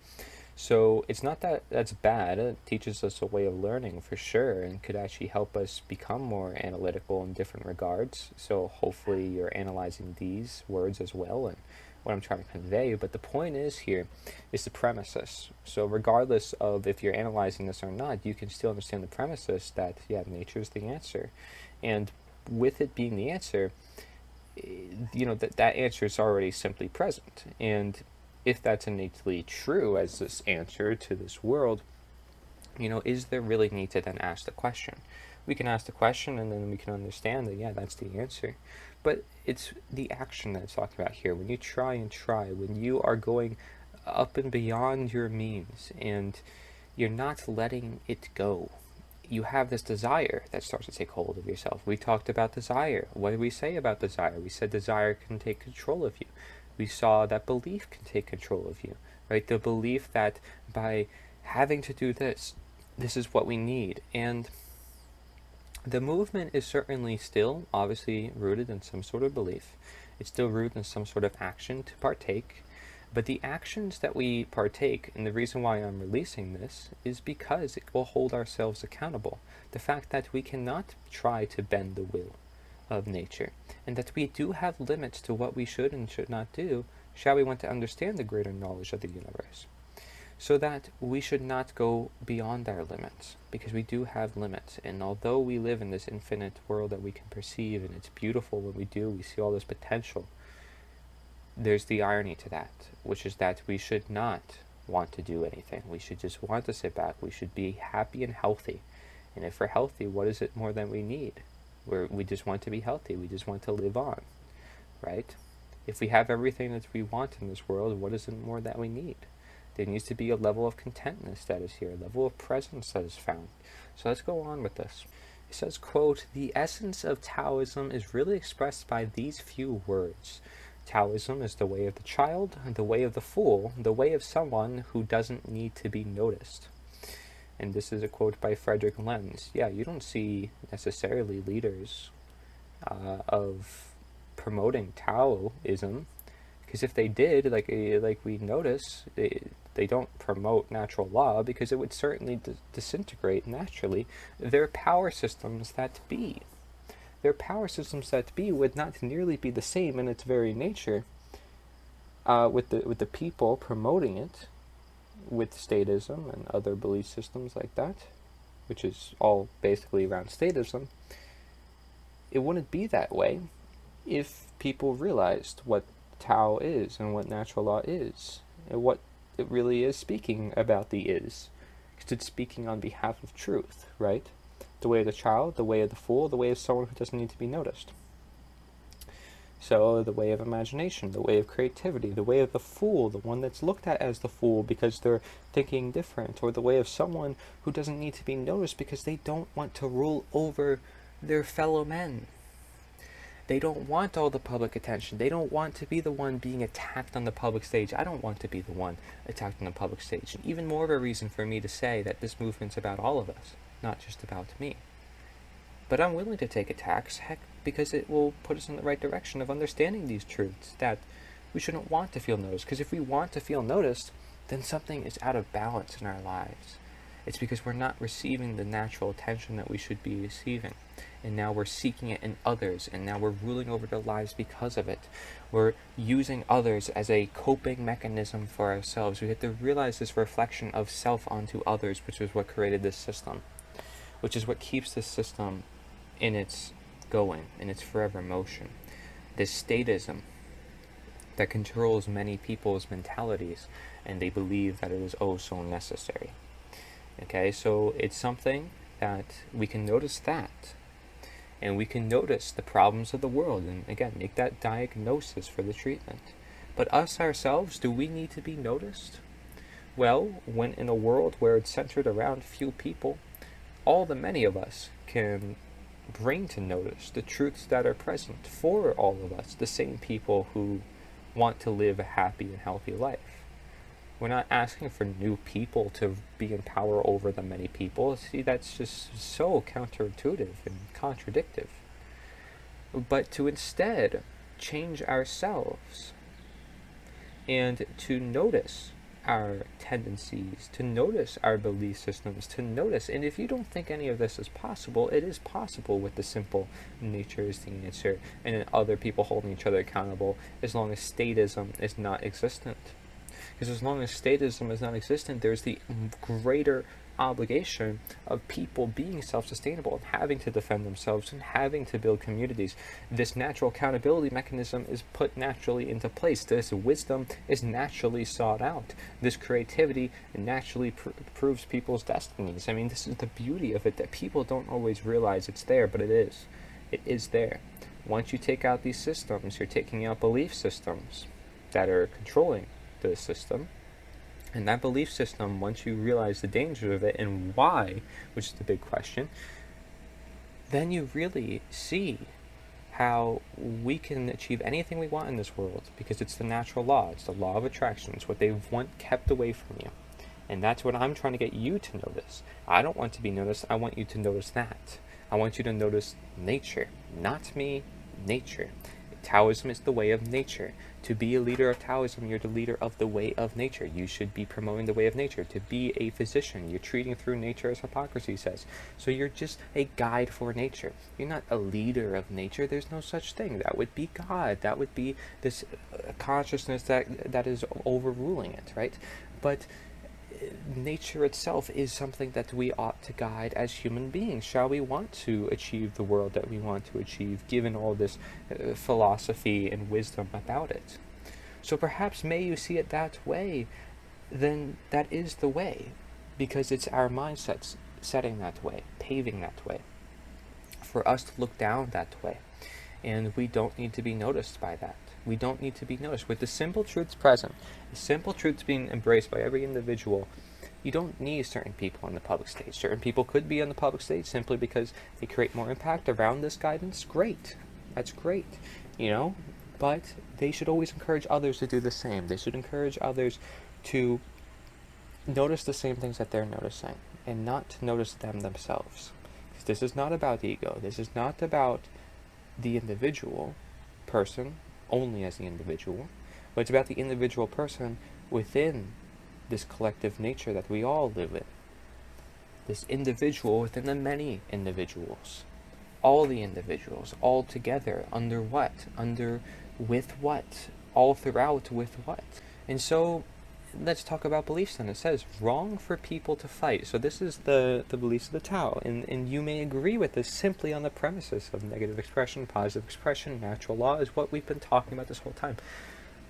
So it's not that that's bad. It teaches us a way of learning for sure, and could actually help us become more analytical in different regards. So hopefully you're analyzing these words as well and what I'm trying to convey. But the point is here is the premises. So regardless of if you're analyzing this or not, you can still understand the premises that, yeah, nature is the answer. And with it being the answer, that answer is already simply present. And if that's innately true as this answer to this world, is there really need to then ask the question? We can ask the question, and then we can understand that, yeah, that's the answer. But it's the action that it's talking about here. When you try, when you are going up and beyond your means, and you're not letting it go, you have this desire that starts to take hold of yourself. We talked about desire. What did we say about desire? We said desire can take control of you. We saw that belief can take control of you, right? The belief that by having to do this, this is what we need. And the movement is certainly still obviously rooted in some sort of belief. It's still rooted in some sort of action to partake. But the actions that we partake, and the reason why I'm releasing this, is because it will hold ourselves accountable. The fact that we cannot try to bend the will of nature, and that we do have limits to what we should and should not do, shall we want to understand the greater knowledge of the universe. So that we should not go beyond our limits, because we do have limits. And although we live in this infinite world that we can perceive, and it's beautiful when we do, we see all this potential, there's the irony to that, which is that we should not want to do anything. We should just want to sit back. We should be happy and healthy. And if we're healthy, what is it more than we need? We just want to be healthy. We just want to live on, right? If we have everything that we want in this world, what is it more that we need? There needs to be a level of contentness that is here, a level of presence that is found. So let's go on with this. It says, quote, "The essence of Taoism is really expressed by these few words. Taoism is the way of the child, the way of the fool, the way of someone who doesn't need to be noticed." And this is a quote by Frederick Lenz. Yeah, you don't see necessarily leaders of promoting Taoism, because if they did, like we notice, they don't promote natural law, because it would certainly disintegrate naturally their power systems that be. Their power systems that be would not nearly be the same in its very nature with the people promoting it, with statism and other belief systems like that, which is all basically around statism. It wouldn't be that way if people realized what Tao is and what natural law is, and what it really is speaking about the is. Because it's speaking on behalf of truth, right? The way of the child, the way of the fool, the way of someone who doesn't need to be noticed. So the way of imagination, the way of creativity, the way of the fool, the one that's looked at as the fool because they're thinking different, or the way of someone who doesn't need to be noticed because they don't want to rule over their fellow men. They don't want all the public attention. They don't want to be the one being attacked on the public stage. I don't want to be the one attacked on the public stage. And even more of a reason for me to say that this movement's about all of us, not just about me. But I'm willing to take attacks, heck, because it will put us in the right direction of understanding these truths, that we shouldn't want to feel noticed. Because if we want to feel noticed, then something is out of balance in our lives. It's because we're not receiving the natural attention that we should be receiving. And now we're seeking it in others, and now we're ruling over their lives because of it. We're using others as a coping mechanism for ourselves. We have to realize this reflection of self onto others, which is what created this system, which is what keeps this system in its going, in its forever motion. This statism that controls many people's mentalities, and they believe that it is oh so necessary. Okay, so it's something that we can notice that, and we can notice the problems of the world, and again, make that diagnosis for the treatment. But us ourselves, do we need to be noticed? Well, when in a world where it's centered around few people, all the many of us can bring to notice the truths that are present for all of us, the same people who want to live a happy and healthy life. We're not asking for new people to be in power over the many people. See, that's just so counterintuitive and contradictive. But to instead change ourselves and to notice our tendencies, to notice our belief systems, to notice. And if you don't think any of this is possible, it is possible with the simple nature is the answer, and then other people holding each other accountable, as long as statism is not existent. Because as long as statism is not existent, there's the greater obligation of people being self-sustainable and having to defend themselves and having to build communities. This natural accountability mechanism is put naturally into place. This wisdom is naturally sought out. This creativity naturally proves people's destinies. I mean, this is the beauty of it, that people don't always realize it's there, but it is. It is there. Once you take out these systems, you're taking out belief systems that are controlling the system. And that belief system, once you realize the danger of it and why, which is the big question, then you really see how we can achieve anything we want in this world, because it's the natural law. It's the law of attraction. It's what they want kept away from you. And that's what I'm trying to get you to notice. I don't want to be noticed. I want you to notice that. I want you to notice nature. Not me, nature. Taoism is the way of nature. To be a leader of Taoism, you're the leader of the way of nature. You should be promoting the way of nature. To be a physician, you're treating through nature, as Hippocrates says. So you're just a guide for nature. You're not a leader of nature. There's no such thing. That would be God. That would be this consciousness that is overruling it, right? But nature itself is something that we ought to guide as human beings. Shall we want to achieve the world that we want to achieve, given all this philosophy and wisdom about it? So perhaps may you see it that way, then that is the way, because it's our mindsets setting that way, paving that way, for us to look down that way. And we don't need to be noticed by that. We don't need to be noticed. With the simple truths present, the simple truths being embraced by every individual, you don't need certain people on the public stage. Certain people could be on the public stage simply because they create more impact around this guidance. Great. That's great. But they should always encourage others to do the same. They should encourage others to notice the same things that they're noticing and not to notice them themselves. Because this is not about ego. This is not about the individual person only as the individual, but it's about the individual person within this collective nature that we all live in. This individual within the many individuals. All the individuals, all together, under what? With what? All throughout with what? And so, let's talk about beliefs then. It says, wrong for people to fight. So this is the beliefs of the Tao, and you may agree with this simply on the premises of negative expression, positive expression, natural law is what we've been talking about this whole time.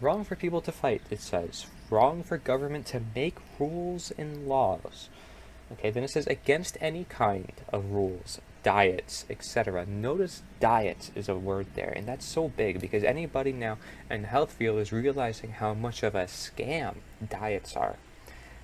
Wrong for people to fight, it says. Wrong for government to make rules and laws. Okay, then it says, against any kind of rules, diets, etc. Notice diets is a word there, and that's so big because anybody now in the health field is realizing how much of a scam diets are.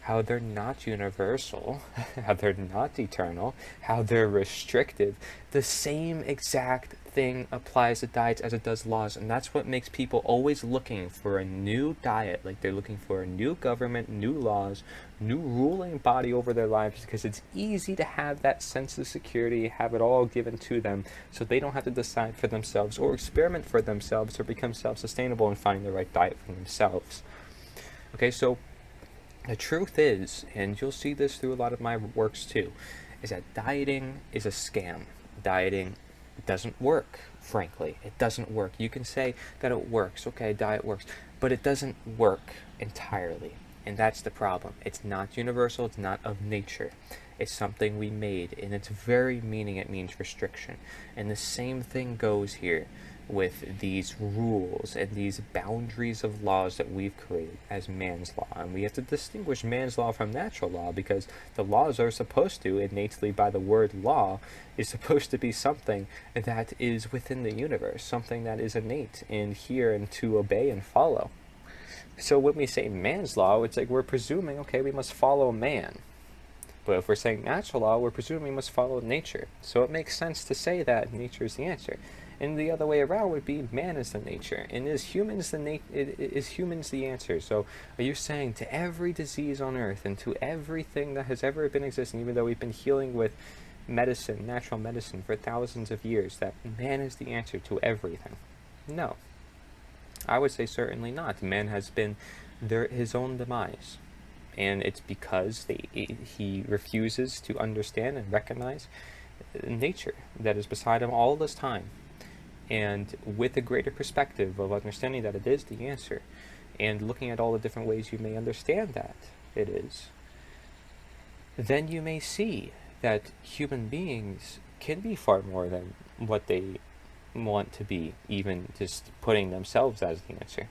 how they're not universal, how they're not eternal, how they're restrictive. The same exact thing applies to diets as it does laws, and that's what makes people always looking for a new diet. Like, they're looking for a new government, new laws, new ruling body over their lives, because it's easy to have that sense of security, have it all given to them, so they don't have to decide for themselves or experiment for themselves or become self-sustainable and find the right diet for themselves. Okay, so the truth is, and you'll see this through a lot of my works too, is that dieting is a scam. Dieting doesn't work, frankly. It doesn't work. You can say that it works, okay, diet works, but it doesn't work entirely. And that's the problem. It's not universal, it's not of nature. It's something we made, and its very meaning, it means restriction. And the same thing goes here with these rules and these boundaries of laws that we've created as man's law. And we have to distinguish man's law from natural law, because the laws are supposed to, innately by the word law, is supposed to be something that is within the universe, something that is innate and here and to obey and follow. So when we say man's law, it's like we're presuming, okay, we must follow man. But if we're saying natural law, we're presuming we must follow nature. So it makes sense to say that nature is the answer. And the other way around would be man is the nature, and is humans the answer? So are you saying to every disease on earth and to everything that has ever been existing, even though we've been healing with medicine, natural medicine, for thousands of years, that man is the answer to everything? No. I would say certainly not. Man has been his own demise. And it's because he refuses to understand and recognize nature that is beside him all this time. And with a greater perspective of understanding that it is the answer, and looking at all the different ways you may understand that it is, then you may see that human beings can be far more than what they want to be, even just putting themselves as the answer.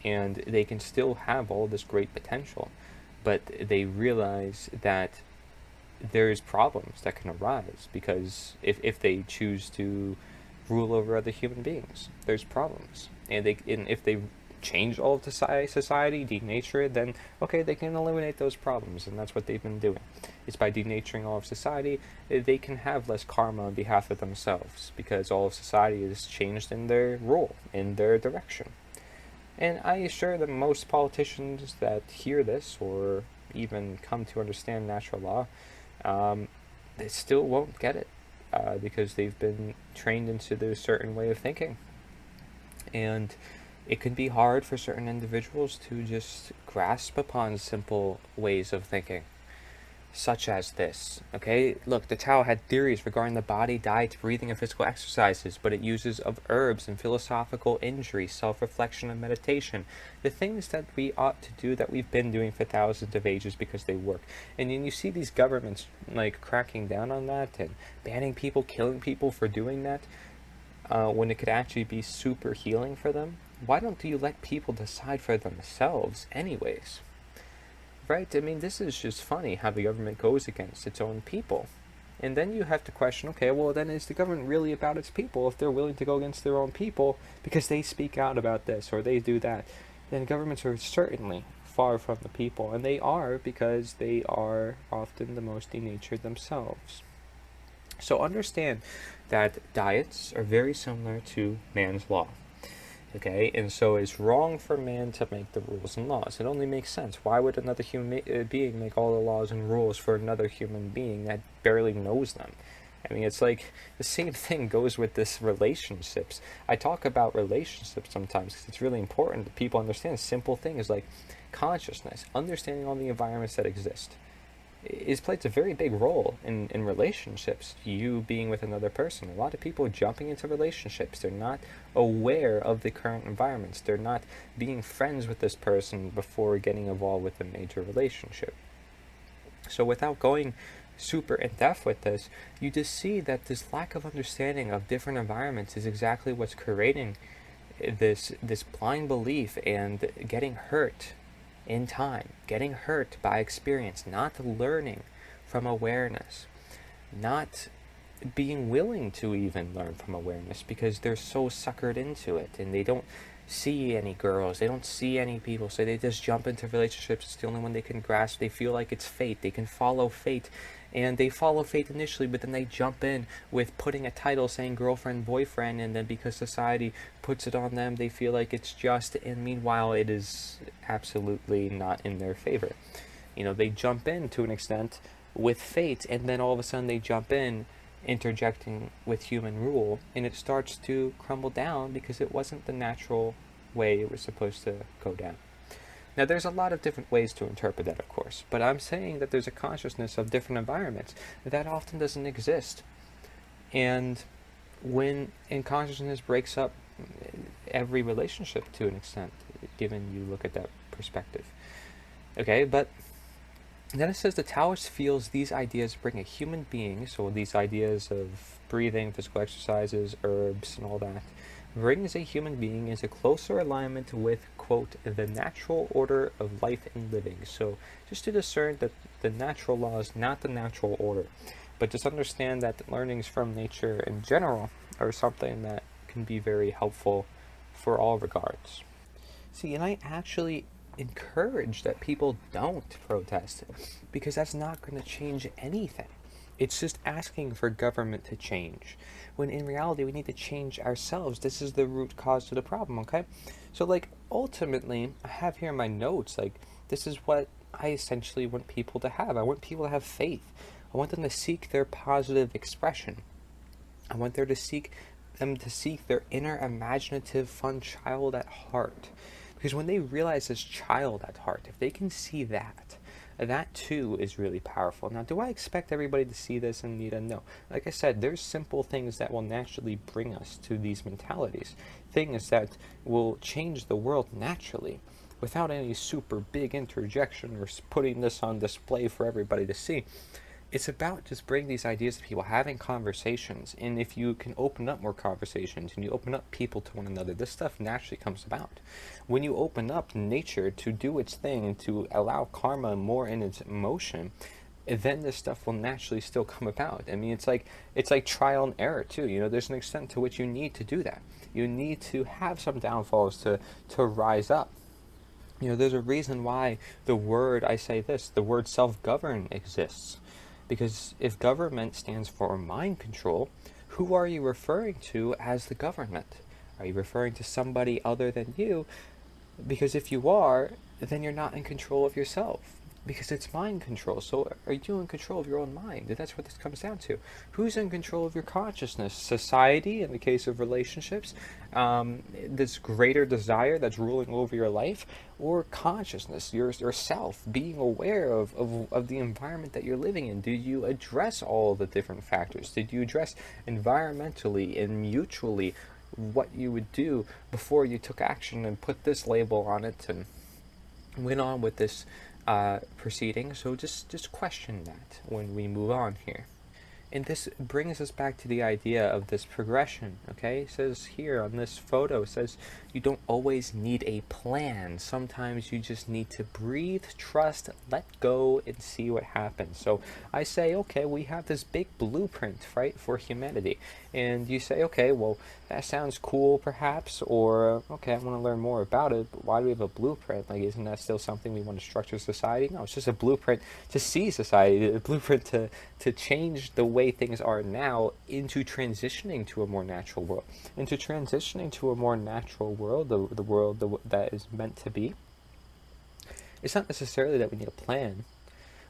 And they can still have all this great potential, but they realize that there's problems that can arise, because if they choose to rule over other human beings, there's problems. And if they change all of society, denature it, then okay, they can eliminate those problems, and that's what they've been doing. It's by denaturing all of society, they can have less karma on behalf of themselves, because all of society is changed in their role, in their direction. And I assure that most politicians that hear this, or even come to understand natural law, they still won't get it, because they've been trained into their certain way of thinking. And it can be hard for certain individuals to just grasp upon simple ways of thinking, such as this. Okay, look, the Tao had theories regarding the body, diet, breathing, and physical exercises, but it uses of herbs and philosophical injury, self-reflection, and meditation, the things that we ought to do, that we've been doing for thousands of ages, because they work. And then you see these governments like cracking down on that and banning people, killing people for doing that, when it could actually be super healing for them. Why don't you let people decide for themselves anyways? Right? I mean, this is just funny how the government goes against its own people. And then you have to question, okay, well then is the government really about its people? If they're willing to go against their own people because they speak out about this or they do that, then governments are certainly far from the people. And they are, because they are often the most denatured themselves. So understand that diets are very similar to man's law. Okay, and so it's wrong for man to make the rules and laws. It only makes sense. Why would another human being make all the laws and rules for another human being that barely knows them? I mean, it's like the same thing goes with this relationships. I talk about relationships sometimes because it's really important that people understand simple things like consciousness, understanding all the environments that exist. It plays a very big role in relationships, you being with another person. A lot of people jumping into relationships, they're not aware of the current environments. They're not being friends with this person before getting involved with a major relationship. So without going super in depth with this, you just see that this lack of understanding of different environments is exactly what's creating this blind belief and getting hurt in time, getting hurt by experience, not learning from awareness, not being willing to even learn from awareness because they're so suckered into it and they don't see any girls. They don't see any people. So they just jump into relationships. It's the only one they can grasp. They feel like it's fate. They can follow fate. And they follow fate initially, but then they jump in with putting a title saying girlfriend, boyfriend, and then because society puts it on them, they feel like it's just, and meanwhile, it is absolutely not in their favor. They jump in to an extent with fate, and then all of a sudden they jump in interjecting with human rule, and it starts to crumble down because it wasn't the natural way it was supposed to go down. Now, there's a lot of different ways to interpret that, of course, but I'm saying that there's a consciousness of different environments that often doesn't exist. And when consciousness breaks up every relationship to an extent, given you look at that perspective. Okay, but then it says the Taoist feels these ideas bring a human being, so these ideas of breathing, physical exercises, herbs, and all that, brings a human being into closer alignment with, quote, the natural order of life and living. So just to discern that the natural law is not the natural order, but just understand that the learnings from nature in general are something that can be very helpful for all regards. See, and I actually encourage that people don't protest because that's not going to change anything. It's just asking for government to change, when in reality we need to change ourselves. This is the root cause to the problem, okay? So, like, ultimately, I have here in my notes, like, this is what I essentially want people to have. I want people to have faith. I want them to seek their positive expression. I want them to seek their inner imaginative fun child at heart. Because when they realize this child at heart, if they can see that, that too is really powerful. Now, do I expect everybody to see this and NITA? No. Like I said, there's simple things that will naturally bring us to these mentalities. Things that will change the world naturally without any super big interjection or putting this on display for everybody to see. It's about just bringing these ideas to people, having conversations, and if you can open up more conversations and you open up people to one another, this stuff naturally comes about. When you open up nature to do its thing and to allow karma more in its motion, then this stuff will naturally still come about. I mean, it's like trial and error too. There's an extent to which you need to do that. You need to have some downfalls to rise up. There's a reason why the word self-govern exists. Because if government stands for mind control, who are you referring to as the government? Are you referring to somebody other than you? Because if you are, then you're not in control of yourself. Because it's mind control. So are you in control of your own mind? And that's what this comes down to. Who's in control of your consciousness? Society, in the case of relationships, this greater desire that's ruling over your life, or consciousness, yourself, being aware of the environment that you're living in. Did you address all the different factors? Did you address environmentally and mutually what you would do before you took action and put this label on it and went on with this proceeding? So just question that when we move on here. And this brings us back to the idea of this progression, okay? It says here on this photo, it says you don't always need a plan. Sometimes you just need to breathe, trust, let go, and see what happens. So I say, okay, we have this big blueprint, right, for humanity. And you say, okay, well, that sounds cool, perhaps, or, okay, I want to learn more about it, but why do we have a blueprint? Like, isn't that still something we want to structure society? No, it's just a blueprint to see society, a blueprint to change the way things are now into transitioning to a more natural world. Into transitioning to a more natural world, the world that is meant to be. It's not necessarily that we need a plan,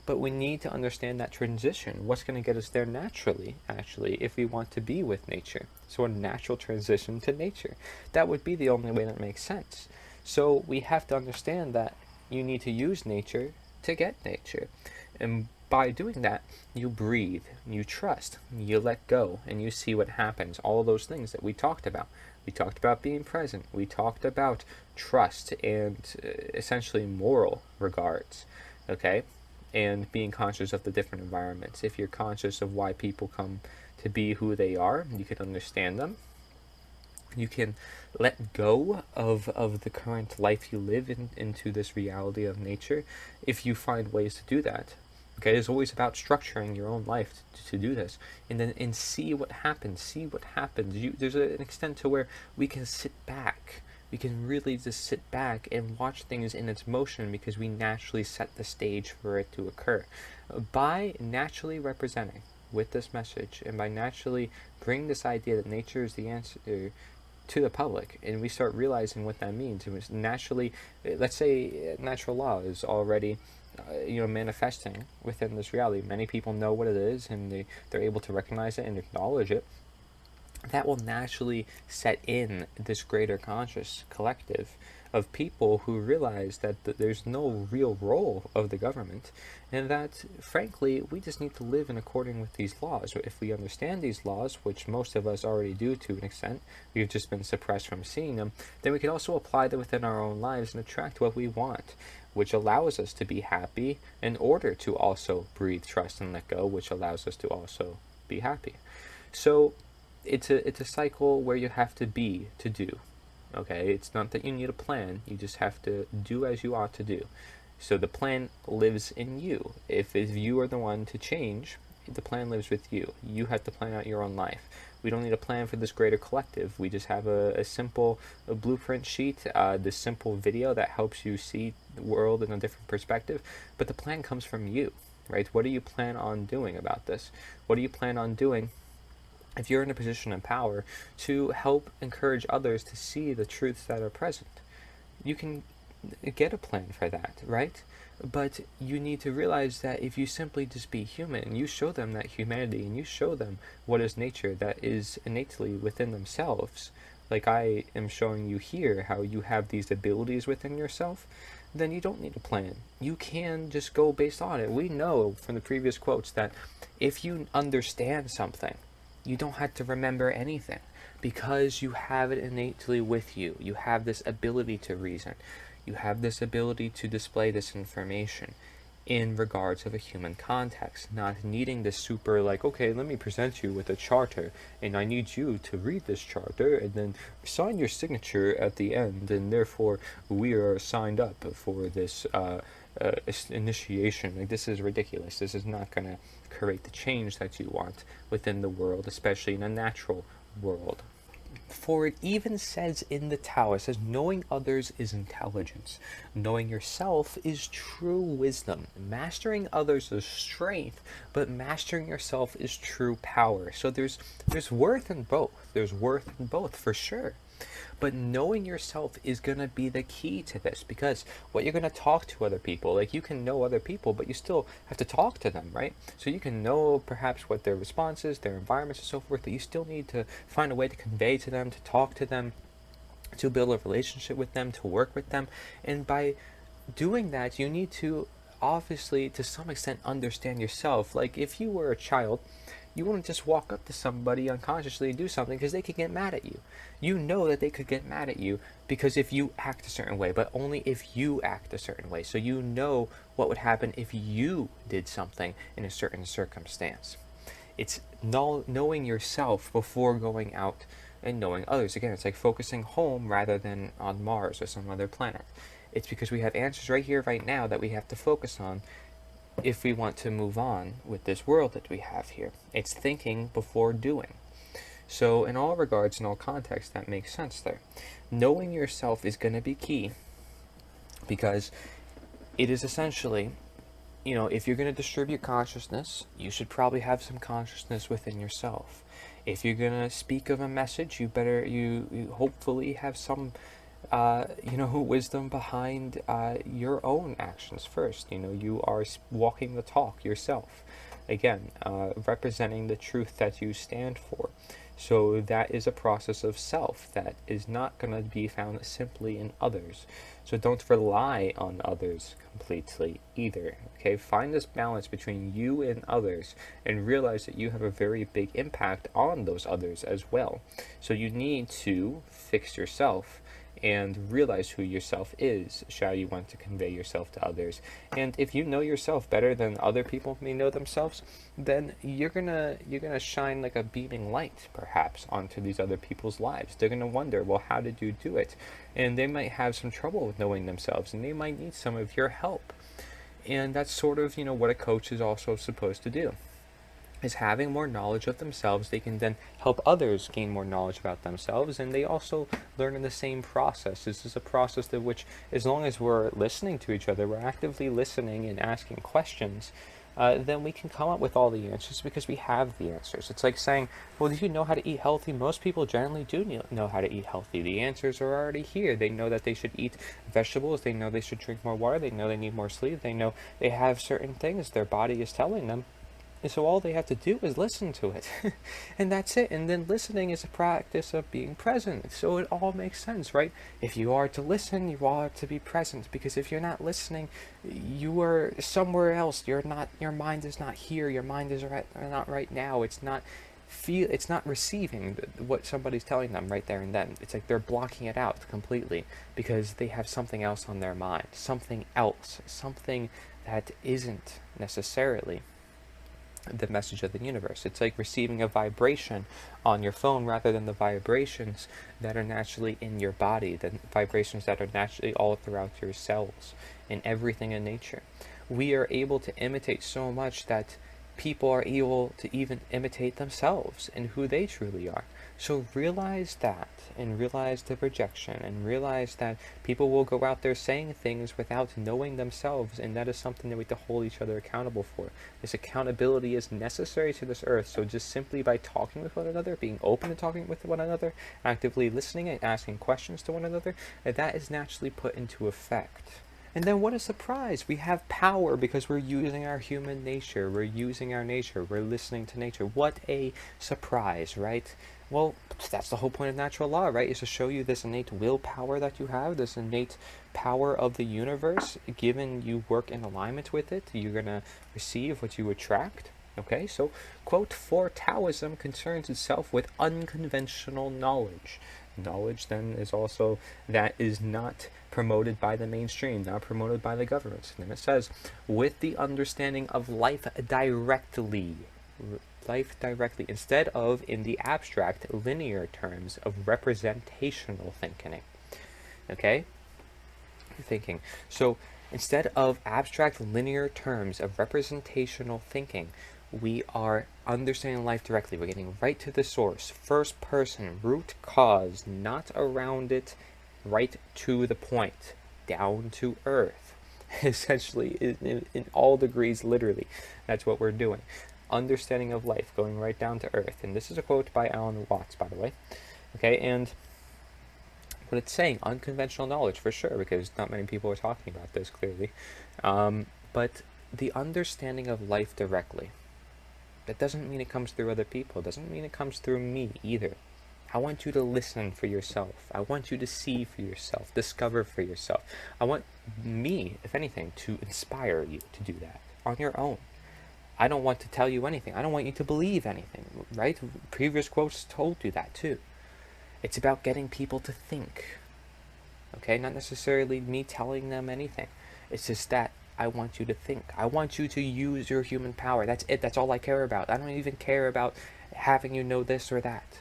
but we need to understand that transition. What's going to get us there naturally, actually, if we want to be with nature? So a natural transition to nature. That would be the only way that makes sense. So we have to understand that you need to use nature to get nature. And by doing that, you breathe, you trust, you let go, and you see what happens. All those things that we talked about. We talked about being present. We talked about trust and essentially moral regards, okay? And being conscious of the different environments. If you're conscious of why people come to be who they are, you can understand them. You can let go of the current life you live into this reality of nature if you find ways to do that. Okay, it's always about structuring your own life to do this, and see what happens. See what happens. There's an extent to where we can sit back, we can really just sit back and watch things in its motion because we naturally set the stage for it to occur. By naturally representing with this message, and by naturally bringing this idea that nature is the answer to the public, and we start realizing what that means, and naturally, let's say natural law is already manifesting within this reality. Many people know what it is, and they're able to recognize it and acknowledge it. That will naturally set in this greater conscious collective of people who realize that there's no real role of the government, and that, frankly, we just need to live in according with these laws. If we understand these laws, which most of us already do to an extent, we've just been suppressed from seeing them, then we can also apply them within our own lives and attract what we want, which allows us to be happy in order to also breathe, trust, and let go, which allows us to also be happy. So it's a cycle where you have to be to do. Okay, it's not that you need a plan, you just have to do as you ought to do. So the plan lives in you. If you are the one to change, the plan lives with you. You have to plan out your own life. We don't need a plan for this greater collective. We just have a simple blueprint sheet, this simple video that helps you see the world in a different perspective. But the plan comes from you, right? What do you plan on doing about this? What do you plan on doing if you're in a position of power to help encourage others to see the truths that are present? You can get a plan for that, right? But you need to realize that if you simply just be human and you show them that humanity and you show them what is nature that is innately within themselves, like I am showing you here how you have these abilities within yourself, then you don't need a plan. You can just go based on it. We know from the previous quotes that if you understand something, you don't have to remember anything because you have it innately with you. You have this ability to reason. You have this ability to display this information in regards of a human context, not needing this super okay, let me present you with a charter and I need you to read this charter and then sign your signature at the end, and therefore we are signed up for this initiation. This is ridiculous. This is not going to create the change that you want within the world, especially in a natural world. For it even says in the Tao, it says, knowing others is intelligence. Knowing yourself is true wisdom. Mastering others is strength, but mastering yourself is true power. So there's worth in both. There's worth in both, for sure. But knowing yourself is going to be the key to this, because what you're going to talk to other people, you can know other people, but you still have to talk to them, right? So you can know perhaps what their response is, their environments and so forth, but you still need to find a way to convey to them, to talk to them, to build a relationship with them, to work with them. And by doing that, you need to obviously, to some extent, understand yourself. Like if you were a child, you wouldn't just walk up to somebody unconsciously and do something because they could get mad at you. You know that they could get mad at you because if you act a certain way, but only if you act a certain way. So you know what would happen if you did something in a certain circumstance. It's knowing yourself before going out and knowing others. Again, it's like focusing home rather than on Mars or some other planet. It's because we have answers right here, right now that we have to focus on if we want to move on with this world that we have here. It's thinking before doing. So in all regards, in all contexts, that makes sense there. Knowing yourself is going to be key because it is essentially, if you're going to distribute consciousness, you should probably have some consciousness within yourself. If you're going to speak of a message, you hopefully have some wisdom behind your own actions first. You are walking the talk yourself. Again, representing the truth that you stand for. So that is a process of self that is not going to be found simply in others. So don't rely on others completely either. Okay, find this balance between you and others and realize that you have a very big impact on those others as well. So you need to fix yourself and realize who yourself is, shall you want to convey yourself to others. And if you know yourself better than other people may know themselves, then you're gonna shine like a beaming light, perhaps, onto these other people's lives. They're gonna wonder, well, how did you do it? And they might have some trouble with knowing themselves, and they might need some of your help. And that's sort of, what a coach is also supposed to do. is having more knowledge of themselves. They can then help others gain more knowledge about themselves, and they also learn in the same process. This is a process that which, as long as we're listening to each other, we're actively listening and asking questions, then we can come up with all the answers because we have the answers. It's like saying, well, do you know how to eat healthy? Most people generally do know how to eat healthy. The answers are already here. They know that they should eat vegetables. They know they should drink more water. They know they need more sleep. They know they have certain things their body is telling them. And so all they have to do is listen to it. And that's it. And then listening is a practice of being present. So it all makes sense, right? If you are to listen, you are to be present. Because if you're not listening, you are somewhere else. Your mind is not here. Your mind is not right now. It's not receiving what somebody's telling them right there and then. It's like they're blocking it out completely because they have something else on their mind. Something else. Something that isn't necessarily the message of the universe. It's like receiving a vibration on your phone rather than the vibrations that are naturally in your body, the vibrations that are naturally all throughout your cells and everything in nature. We are able to imitate so much that people are able to even imitate themselves and who they truly are. So realize that, and realize the projection, and realize that people will go out there saying things without knowing themselves, and that is something that we have to hold each other accountable for. This accountability is necessary to this earth, so just simply by talking with one another, being open to talking with one another, actively listening and asking questions to one another, that is naturally put into effect. And then what a surprise! We have power because we're using our human nature. We're using our nature. We're listening to nature. What a surprise, right? Well, that's the whole point of natural law, right? Is to show you this innate willpower that you have, this innate power of the universe. Given you work in alignment with it, you're going to receive what you attract. Okay, so quote, for Taoism concerns itself with unconventional knowledge. Knowledge then is also that is not promoted by the mainstream, not promoted by the government. And then it says, with the understanding of life directly, instead of in the abstract linear terms of representational thinking. Okay? Thinking. So instead of abstract linear terms of representational thinking, we are understanding life directly. We're getting right to the source, first person, root cause, not around it, right to the point, down to earth. Essentially, in all degrees, literally, that's what we're doing. Understanding of life, going right down to earth. And this is a quote by Alan Watts, by the way. Okay, and what it's saying, unconventional knowledge, for sure, because not many people are talking about this, clearly. But the understanding of life directly. That doesn't mean it comes through other people. It doesn't mean it comes through me either. I want you to listen for yourself. I want you to see for yourself, discover for yourself. I want me, if anything, to inspire you to do that on your own. I don't want to tell you anything. I don't want you to believe anything, right? Previous quotes told you that too. It's about getting people to think. Okay, not necessarily me telling them anything. It's just that I want you to think. I want you to use your human power. That's it. That's all I care about. I don't even care about having you know this or that.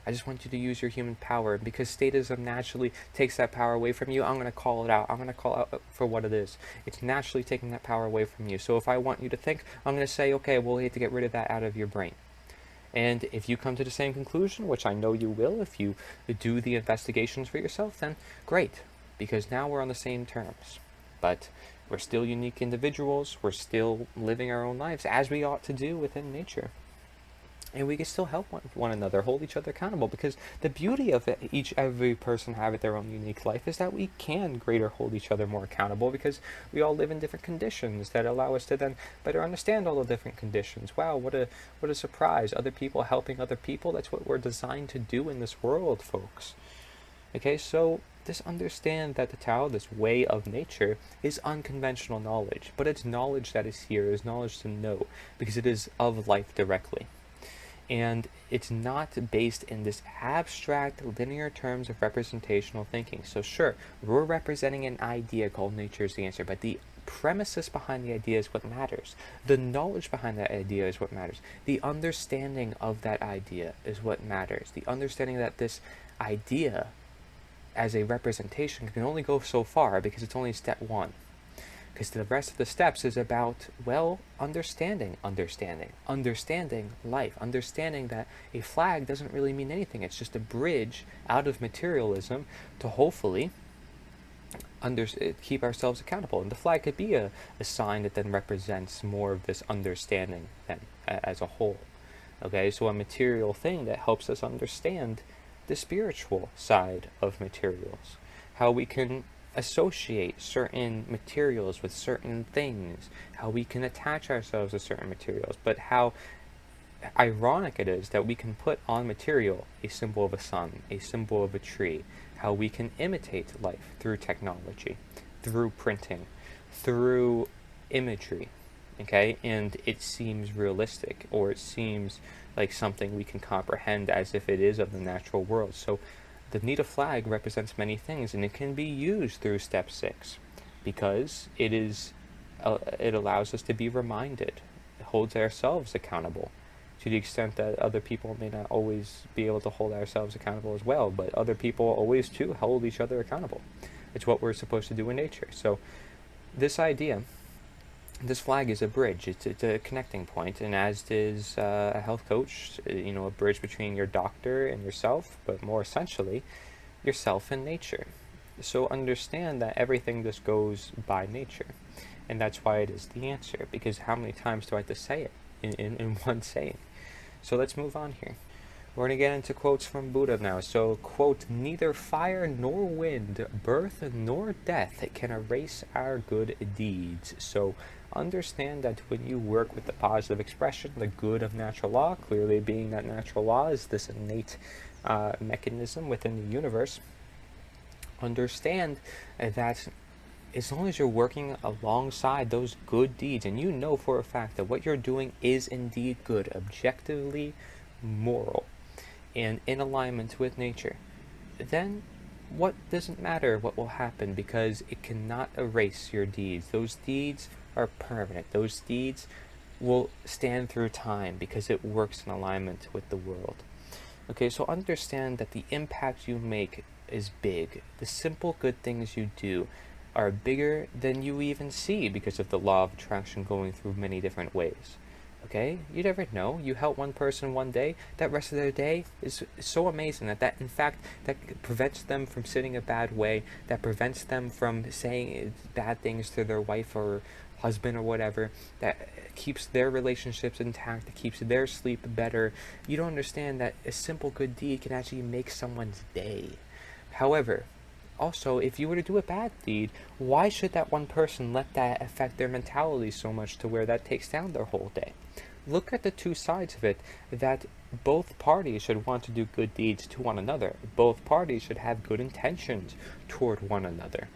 I just want you to use your human power. Because statism naturally takes that power away from you, I'm going to call it out. I'm going to call out for what it is. It's naturally taking that power away from you. So if I want you to think, I'm going to say, okay, well, we have to get rid of that out of your brain. And if you come to the same conclusion, which I know you will if you do the investigations for yourself, then great. Because now we're on the same terms. But we're still unique individuals. We're still living our own lives as we ought to do within nature. And we can still help one another, hold each other accountable, because the beauty of every person having their own unique life is that we can greater hold each other more accountable, because we all live in different conditions that allow us to then better understand all the different conditions. Wow, what a surprise. Other people helping other people, that's what we're designed to do in this world, folks. Okay, so just understand that the Tao, this way of nature, is unconventional knowledge, but it's knowledge that is here, is knowledge to know, because it is of life directly. And it's not based in this abstract, linear terms of representational thinking. So sure, we're representing an idea called nature is the answer, but the premises behind the idea is what matters. The knowledge behind that idea is what matters. The understanding of that idea is what matters. The understanding that this idea as a representation can only go so far because it's only step one. because the rest of the steps is about, well, understanding life, understanding that a flag doesn't really mean anything. It's just a bridge out of materialism to hopefully keep ourselves accountable. And the flag could be a sign that then represents more of this understanding then as a whole. Okay, so a material thing that helps us understand the spiritual side of materials, how we can associate certain materials with certain things, how we can attach ourselves to certain materials, but how ironic it is that we can put on material a symbol of a sun, a symbol of a tree, how we can imitate life through technology, through printing, through imagery, okay? And it seems realistic, or it seems like something we can comprehend as if it is of the natural world. So the NITA flag represents many things, and it can be used through step 6 because it allows us to be reminded. It holds ourselves accountable to the extent that other people may not always be able to hold ourselves accountable as well, but other people always too hold each other accountable. It's what we're supposed to do in nature. So this idea, this flag is a bridge. It's a connecting point, and as is a health coach, a bridge between your doctor and yourself, but more essentially, yourself and nature. So understand that everything just goes by nature, and that's why it is the answer, because how many times do I have to say it in one saying? So let's move on here. We're going to get into quotes from Buddha now. So, quote, "Neither fire nor wind, birth nor death can erase our good deeds." So understand that when you work with the positive expression, the good of natural law, clearly being that natural law is this innate mechanism within the universe, understand that as long as you're working alongside those good deeds, and you know for a fact that what you're doing is indeed good, objectively moral, and in alignment with nature, then what doesn't matter what will happen, because it cannot erase your deeds. Those deeds are permanent. Those deeds will stand through time because it works in alignment with the world. Okay, so understand that the impact you make is big. The simple good things you do are bigger than you even see because of the law of attraction going through many different ways. Okay, you never know. You help one person one day, that rest of their day is so amazing that in fact that prevents them from sitting a bad way, that prevents them from saying bad things to their wife or husband or whatever, that keeps their relationships intact, that keeps their sleep better. You don't understand that a simple good deed can actually make someone's day. However, also, if you were to do a bad deed, why should that one person let that affect their mentality so much to where that takes down their whole day? Look at the two sides of it, that both parties should want to do good deeds to one another. Both parties should have good intentions toward one another.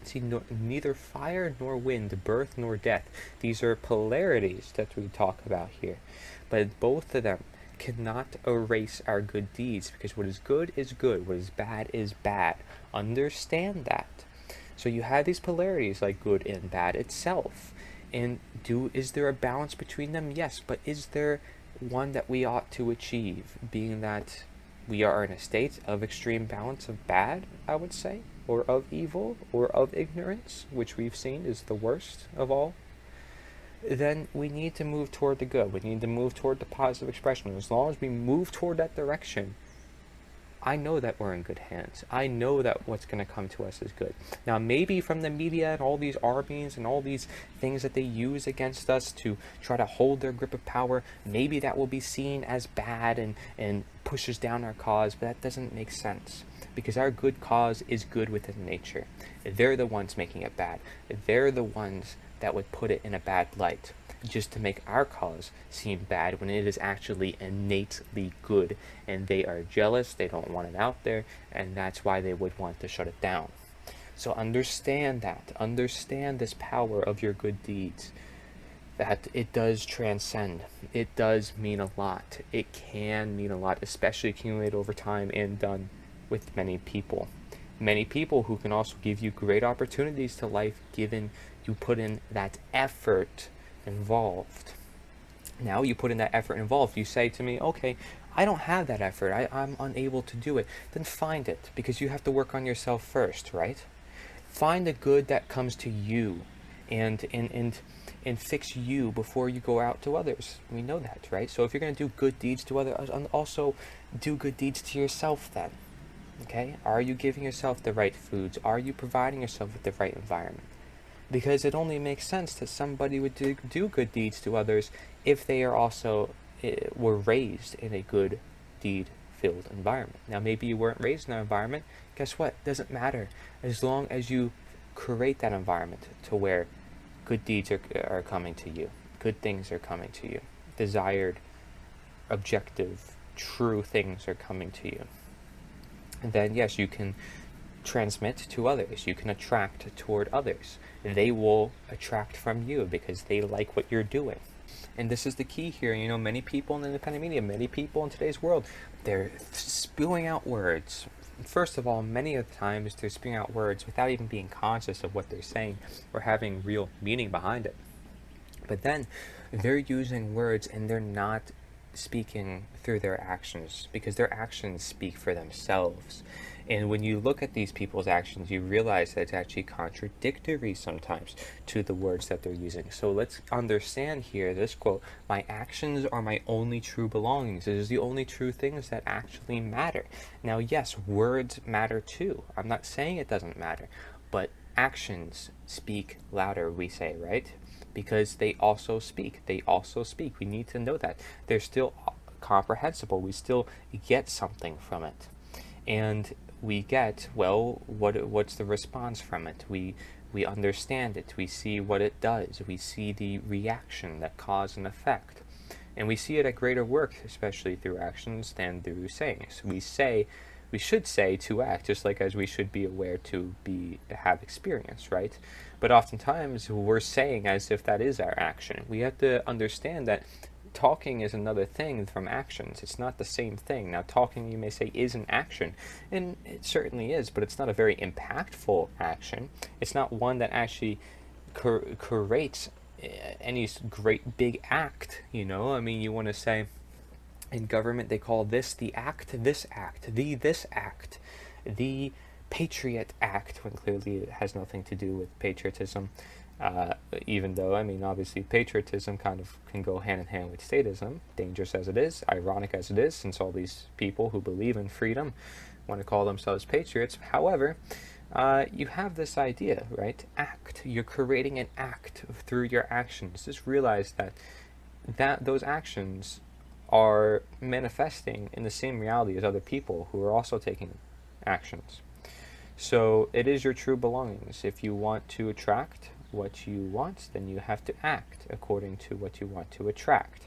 See, neither fire nor wind, birth nor death. These are polarities that we talk about here. But both of them cannot erase our good deeds, because what is good is good, what is bad. Understand that. So you have these polarities like good and bad itself, and is there a balance between them? Yes, but is there one that we ought to achieve, being that we are in a state of extreme balance of bad, I would say, or of evil, or of ignorance, which we've seen is the worst of all? Then we need to move toward the good. We need to move toward the positive expression. As long as we move toward that direction, I know that we're in good hands. I know that what's going to come to us is good. Now, maybe from the media and all these armies and all these things that they use against us to try to hold their grip of power, maybe that will be seen as bad and pushes down our cause, but that doesn't make sense, because our good cause is good within nature. They're the ones making it bad. They're the ones that would put it in a bad light, just to make our cause seem bad when it is actually innately good, and they are jealous, they don't want it out there, and that's why they would want to shut it down. So understand that. Understand this power of your good deeds, that it does transcend. It does mean a lot. It can mean a lot, especially accumulated over time and done with many people. Many people who can also give you great opportunities to life, given you put in that effort involved. Now you put in that effort involved. You say to me, okay, I don't have that effort. I'm unable to do it. Then find it, because you have to work on yourself first, right? Find the good that comes to you. and fix you before you go out to others. We know that, right? So if you're going to do good deeds to others, also do good deeds to yourself then. Okay? Are you giving yourself the right foods? Are you providing yourself with the right environment? Because it only makes sense that somebody would do good deeds to others if they are also were raised in a good deed filled environment. Now maybe you weren't raised in that environment. Guess what? Doesn't matter. As long as you create that environment to where good deeds are coming to you, good things are coming to you, desired, objective, true things are coming to you, and then yes, you can transmit to others. You can attract toward others. They will attract from you because they like what you're doing. And this is the key here. You know, many people in the independent media, many people in today's world, they're spewing out words. First of all, many of the times they're spewing out words without even being conscious of what they're saying or having real meaning behind it. But then they're using words and they're not speaking through their actions, because their actions speak for themselves. And when you look at these people's actions, you realize that it's actually contradictory sometimes to the words that they're using. So let's understand here this quote: my actions are my only true belongings. It is the only true things that actually matter. Now, yes, words matter too. I'm not saying it doesn't matter, but actions speak louder, we say, right? Because they also speak. They also speak. We need to know that. They're still comprehensible. We still get something from it. And we get, well, what's the response from it? We understand it. We see what it does. We see the reaction, that cause and effect. And we see it at greater work, especially through actions than through sayings. We should say to act, just like as we should be aware to have experience, right? But oftentimes we're saying as if that is our action. We have to understand that talking is another thing from actions. It's not the same thing. Now, talking, you may say, is an action, and it certainly is, but it's not a very impactful action. It's not one that actually creates any great big act, you know? I mean, you want to say, in government, they call this the act, this act, this act, the Patriot Act, when clearly it has nothing to do with patriotism. Even though, I mean, obviously patriotism kind of can go hand in hand with statism, dangerous as it is, ironic as it is, since all these people who believe in freedom want to call themselves patriots. However, you have this idea, right? Act. You're creating an act through your actions. Just realize that those actions are manifesting in the same reality as other people who are also taking actions. So it is your true belongings. If you want to attract what you want, then you have to act according to what you want to attract.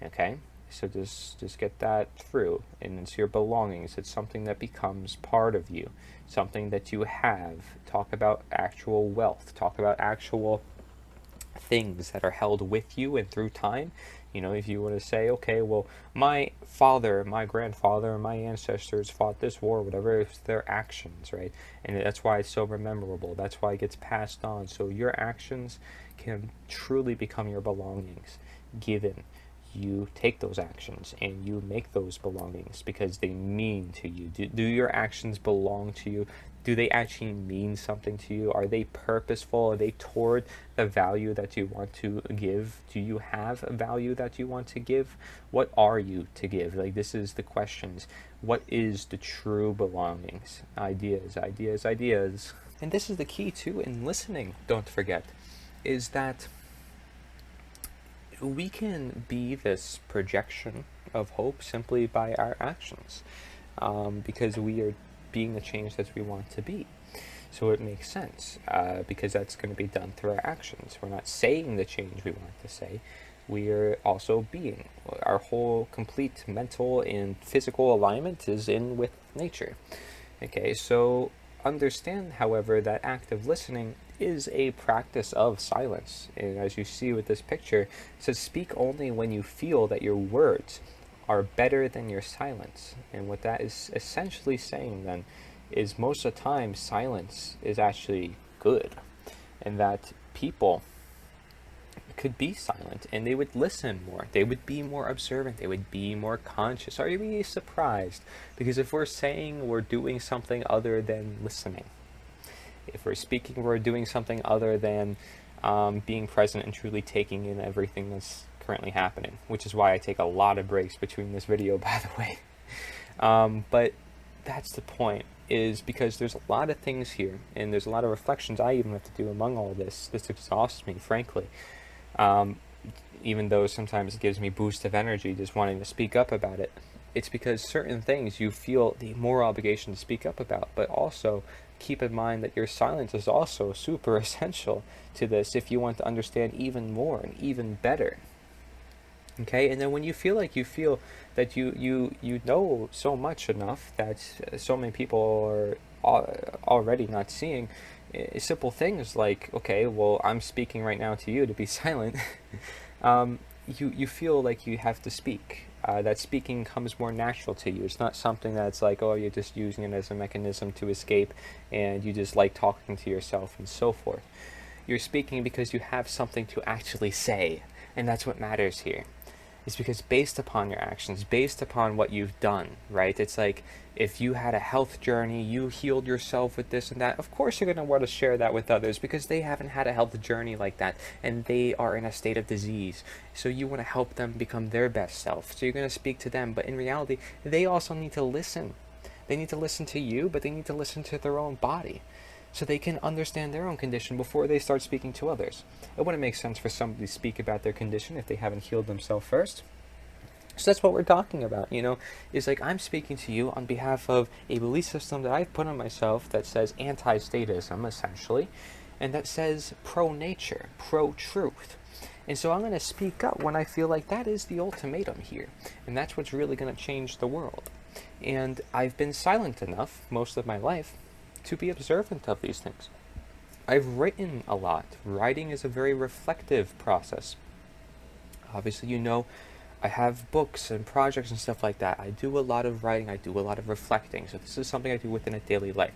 Okay? So just get that through. And it's your belongings. It's something that becomes part of you. Something that you have. Talk about actual wealth. Talk about actual things that are held with you and through time. You know, if you want to say, okay, well, my father, my grandfather, my ancestors fought this war, whatever, it's their actions, right? And that's why it's so memorable. That's why it gets passed on. So your actions can truly become your belongings, given you take those actions and you make those belongings because they mean to you. Do your actions belong to you? Do they actually mean something to you? Are they purposeful? Are they toward the value that you want to give? Do you have a value that you want to give? What are you to give? Like, this is the questions. What is the true belongings? Ideas, ideas, ideas. And this is the key too in listening, don't forget, is that we can be this projection of hope simply by our actions, because we are being the change that we want to be. So it makes sense, because that's going to be done through our actions. We're not saying the change we want to say. We are also being. Our whole complete mental and physical alignment is in with nature. Okay, so understand, however, that active listening is a practice of silence. And as you see with this picture, it says speak only when you feel that your words are better than your silence. And what that is essentially saying then is most of the time silence is actually good, and that people could be silent and they would listen more. They would be more observant. They would be more conscious. Are you really surprised? Because if we're saying we're doing something other than listening, if we're speaking, we're doing something other than being present and truly taking in everything that's currently happening, which is why I take a lot of breaks between this video, by the way. But that's the point, is because there's a lot of things here, and there's a lot of reflections I even have to do among all this. This exhausts me, frankly. Even though sometimes it gives me boost of energy just wanting to speak up about it. It's because certain things you feel the moral obligation to speak up about, but also keep in mind that your silence is also super essential to this if you want to understand even more and even better. Okay, and then when you feel like that you know so much enough that so many people are already not seeing simple things like, okay, well, I'm speaking right now to you to be silent. You feel like you have to speak. That speaking comes more natural to you. It's not something that's like, oh, you're just using it as a mechanism to escape and you just like talking to yourself and so forth. You're speaking because you have something to actually say, and that's what matters here. It's because based upon your actions, based upon what you've done, right? It's like if you had a health journey, you healed yourself with this and that, of course you're going to want to share that with others because they haven't had a health journey like that and they are in a state of disease. So you want to help them become their best self. So you're going to speak to them, but in reality, they also need to listen. They need to listen to you, but they need to listen to their own body, so they can understand their own condition before they start speaking to others. It wouldn't make sense for somebody to speak about their condition if they haven't healed themselves first. So that's what we're talking about, is like I'm speaking to you on behalf of a belief system that I've put on myself that says anti-statism, essentially, and that says pro-nature, pro-truth. And so I'm going to speak up when I feel like that is the ultimatum here, and that's what's really going to change the world. And I've been silent enough most of my life to be observant of these things. I've written a lot. Writing is a very reflective process. Obviously, I have books and projects and stuff like that. I do a lot of writing. I do a lot of reflecting. So this is something I do within a daily life.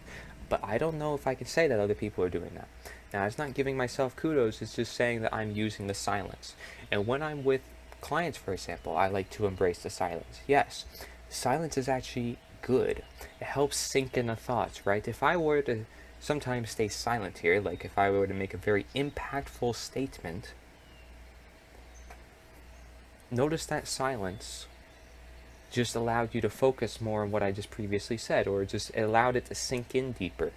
But I don't know if I can say that other people are doing that. Now, it's not giving myself kudos. It's just saying that I'm using the silence. And when I'm with clients, for example, I like to embrace the silence. Yes, silence is actually good. It helps sink in the thoughts, right? If I were to sometimes stay silent here, like if I were to make a very impactful statement, notice that silence just allowed you to focus more on what I just previously said, or just allowed it to sink in deeper.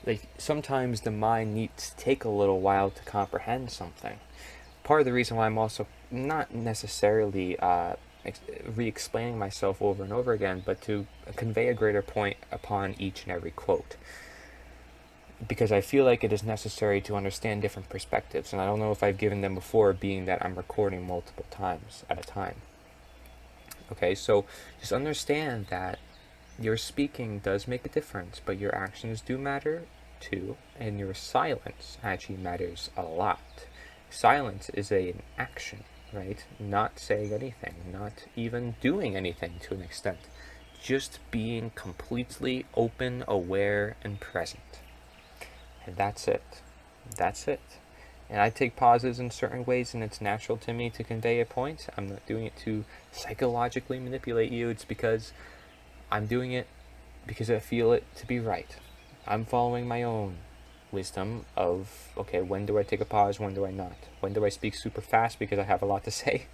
Like, sometimes the mind needs to take a little while to comprehend something. Part of the reason why I'm also not necessarily re-explaining myself over and over again, but to convey a greater point upon each and every quote. Because I feel like it is necessary to understand different perspectives, and I don't know if I've given them before, being that I'm recording multiple times at a time. Okay, so just understand that your speaking does make a difference, but your actions do matter too, and your silence actually matters a lot. Silence is an action, right? Not saying anything, not even doing anything to an extent. Just being completely open, aware, and present. And that's it. That's it. And I take pauses in certain ways, and it's natural to me to convey a point. I'm not doing it to psychologically manipulate you. It's because I'm doing it because I feel it to be right. I'm following my own wisdom of, okay, when do I take a pause, when do I not? When do I speak super fast because I have a lot to say?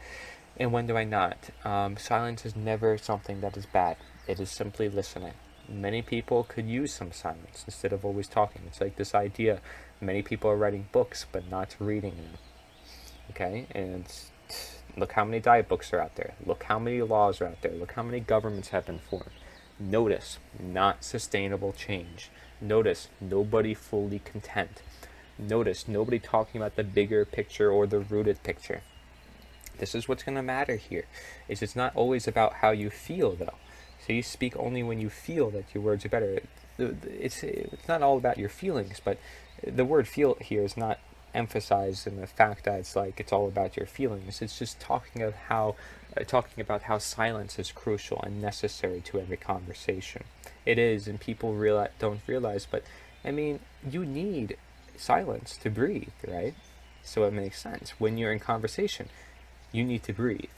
And when do I not? Silence is never something that is bad. It is simply listening. Many people could use some silence instead of always talking. It's like this idea, many people are writing books but not reading them. Okay, and look how many diet books are out there. Look how many laws are out there. Look how many governments have been formed. Notice, not sustainable change. Notice, nobody fully content. Notice, nobody talking about the bigger picture or the rooted picture. This is what's going to matter here. It's not always about how you feel, though. So you speak only when you feel that your words are better. It's not all about your feelings, but the word feel here is not emphasized in the fact that it's all about your feelings. It's just talking about how silence is crucial and necessary to every conversation. It is, and people don't realize, but I mean, you need silence to breathe, right? So it makes sense. When you're in conversation, you need to breathe.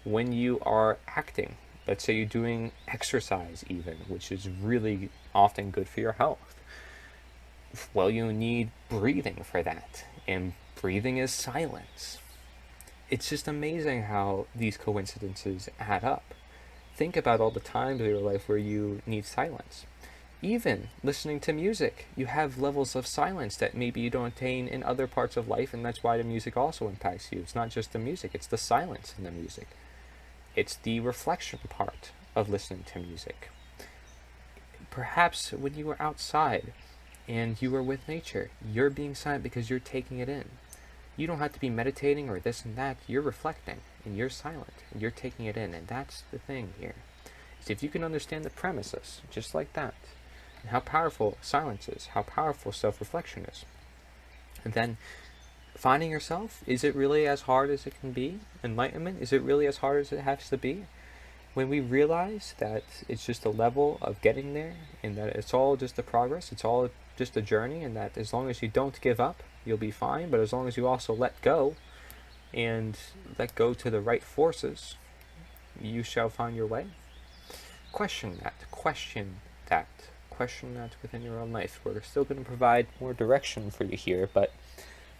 When you are acting, let's say you're doing exercise even, which is really often good for your health, Well, you need breathing for that, and breathing is silence. It's just amazing how these coincidences add up. Think about all the times in your life where you need silence. Even listening to music, you have levels of silence that maybe you don't attain in other parts of life, and that's why the music also impacts you. It's not just the music, it's the silence in the music. It's the reflection part of listening to music. Perhaps when you are outside and you are with nature, you're being silent because you're taking it in. You don't have to be meditating or this and that. You're reflecting and you're silent and you're taking it in. And that's the thing here. Is if you can understand the premises just like that, and how powerful silence is, how powerful self-reflection is, and then finding yourself, is it really as hard as it can be? Enlightenment, is it really as hard as it has to be? When we realize that it's just a level of getting there, and that it's all just a progress, it's all just a journey, and that as long as you don't give up, you'll be fine. But as long as you also let go, and let go to the right forces, you shall find your way. Question that. Question that within your own life. We're still going to provide more direction for you here, but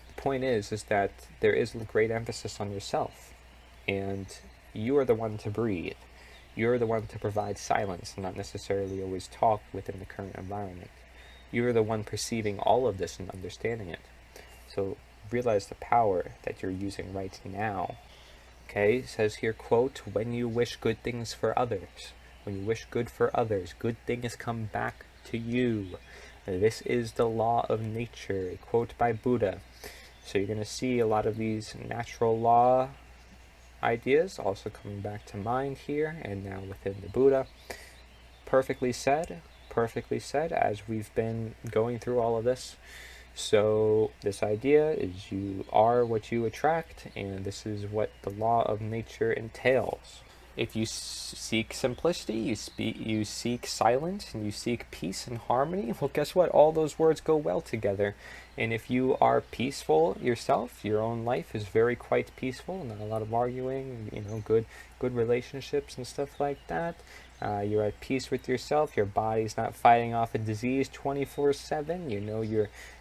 the point is that there is a great emphasis on yourself, and you are the one to breathe. You're the one to provide silence and not necessarily always talk within the current environment. You're the one perceiving all of this and understanding it. So realize the power that you're using right now. Okay, it says here, quote, when you wish good things for others, when you wish good for others, good things come back to you. This is the law of nature, a quote by Buddha. So you're going to see a lot of these natural law ideas also coming back to mind here and now within the Buddha. Perfectly said, as we've been going through all of this. So this idea is you are what you attract, and this is what the law of nature entails. If you seek simplicity, you seek silence, and you seek peace and harmony, well, guess what? All those words go well together. And if you are peaceful yourself, your own life is very quite peaceful, not a lot of arguing, good relationships and stuff like that. You're at peace with yourself. Your body's not fighting off a disease 24/7.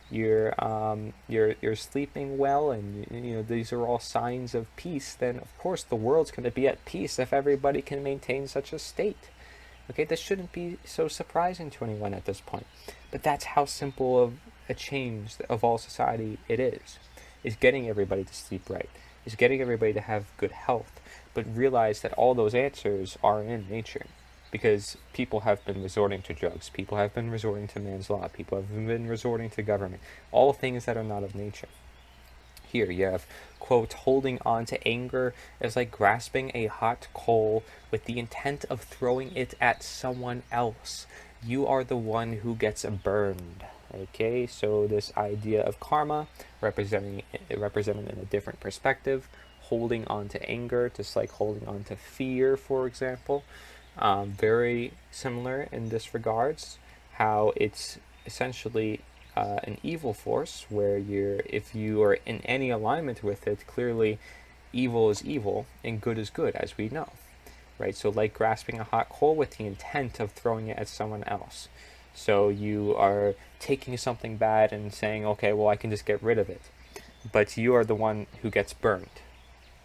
You're sleeping well, and these are all signs of peace. Then of course the world's going to be at peace if everybody can maintain such a state. Okay, this shouldn't be so surprising to anyone at this point, but that's how simple of a change of all society it is getting everybody to sleep right, is getting everybody to have good health, but realize that all those answers are in nature. Because people have been resorting to drugs, people have been resorting to man's law, people have been resorting to government, all things that are not of nature. Here you have, quote, holding on to anger is like grasping a hot coal with the intent of throwing it at someone else. You are the one who gets burned. Okay, so this idea of karma represented in a different perspective, holding on to anger, just like holding on to fear, for example. Very similar in this regards, how it's essentially an evil force where if you are in any alignment with it, clearly evil is evil and good is good, as we know, right? So like grasping a hot coal with the intent of throwing it at someone else. So you are taking something bad and saying, okay, well, I can just get rid of it. But you are the one who gets burned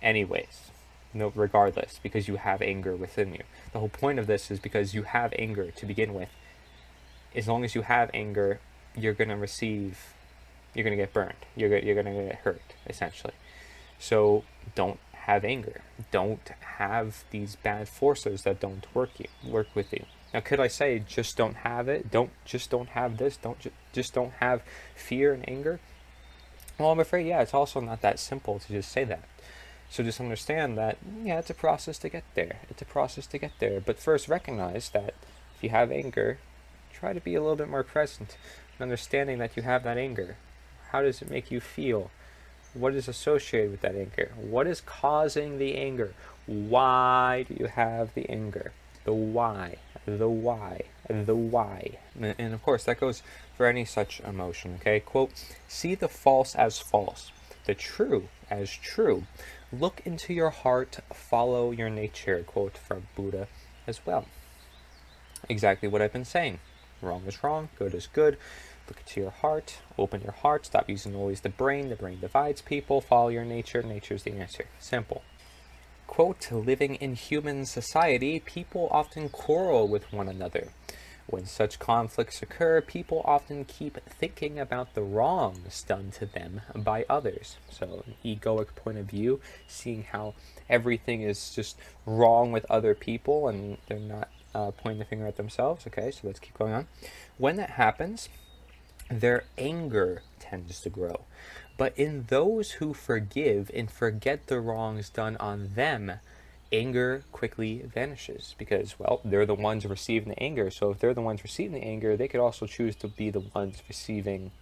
anyways, no, regardless, because you have anger within you. The whole point of this is because you have anger to begin with. As long as you have anger, you're going to get burned. You're going to get hurt, essentially. So don't have anger. Don't have these bad forces that don't work with you. Now, could I say just don't have it? Don't have this? Just don't have fear and anger? Well, I'm afraid, yeah, it's also not that simple to just say that. So just understand that, yeah, it's a process to get there. But first recognize that if you have anger, try to be a little bit more present, understanding that you have that anger. How does it make you feel? What is associated with that anger? What is causing the anger? Why do you have the anger? The why. And of course, that goes for any such emotion, okay? Quote, see the false as false, the true as true. Look into your heart, follow your nature, quote from Buddha as well. Exactly what I've been saying, Wrong is wrong, good is good. Look into your heart, open your heart, stop using always the brain divides people, follow your nature, nature's the answer. Simple. Quote, living in human society, people often quarrel with one another. When such conflicts occur, people often keep thinking about the wrongs done to them by others. So, an egoic point of view, seeing how everything is just wrong with other people and they're not pointing the finger at themselves. Okay, so let's keep going on. When that happens, their anger tends to grow. But in those who forgive and forget the wrongs done on them, anger quickly vanishes because, well, they're the ones receiving the anger. So if they're the ones receiving the anger, they could also choose to be the ones receiving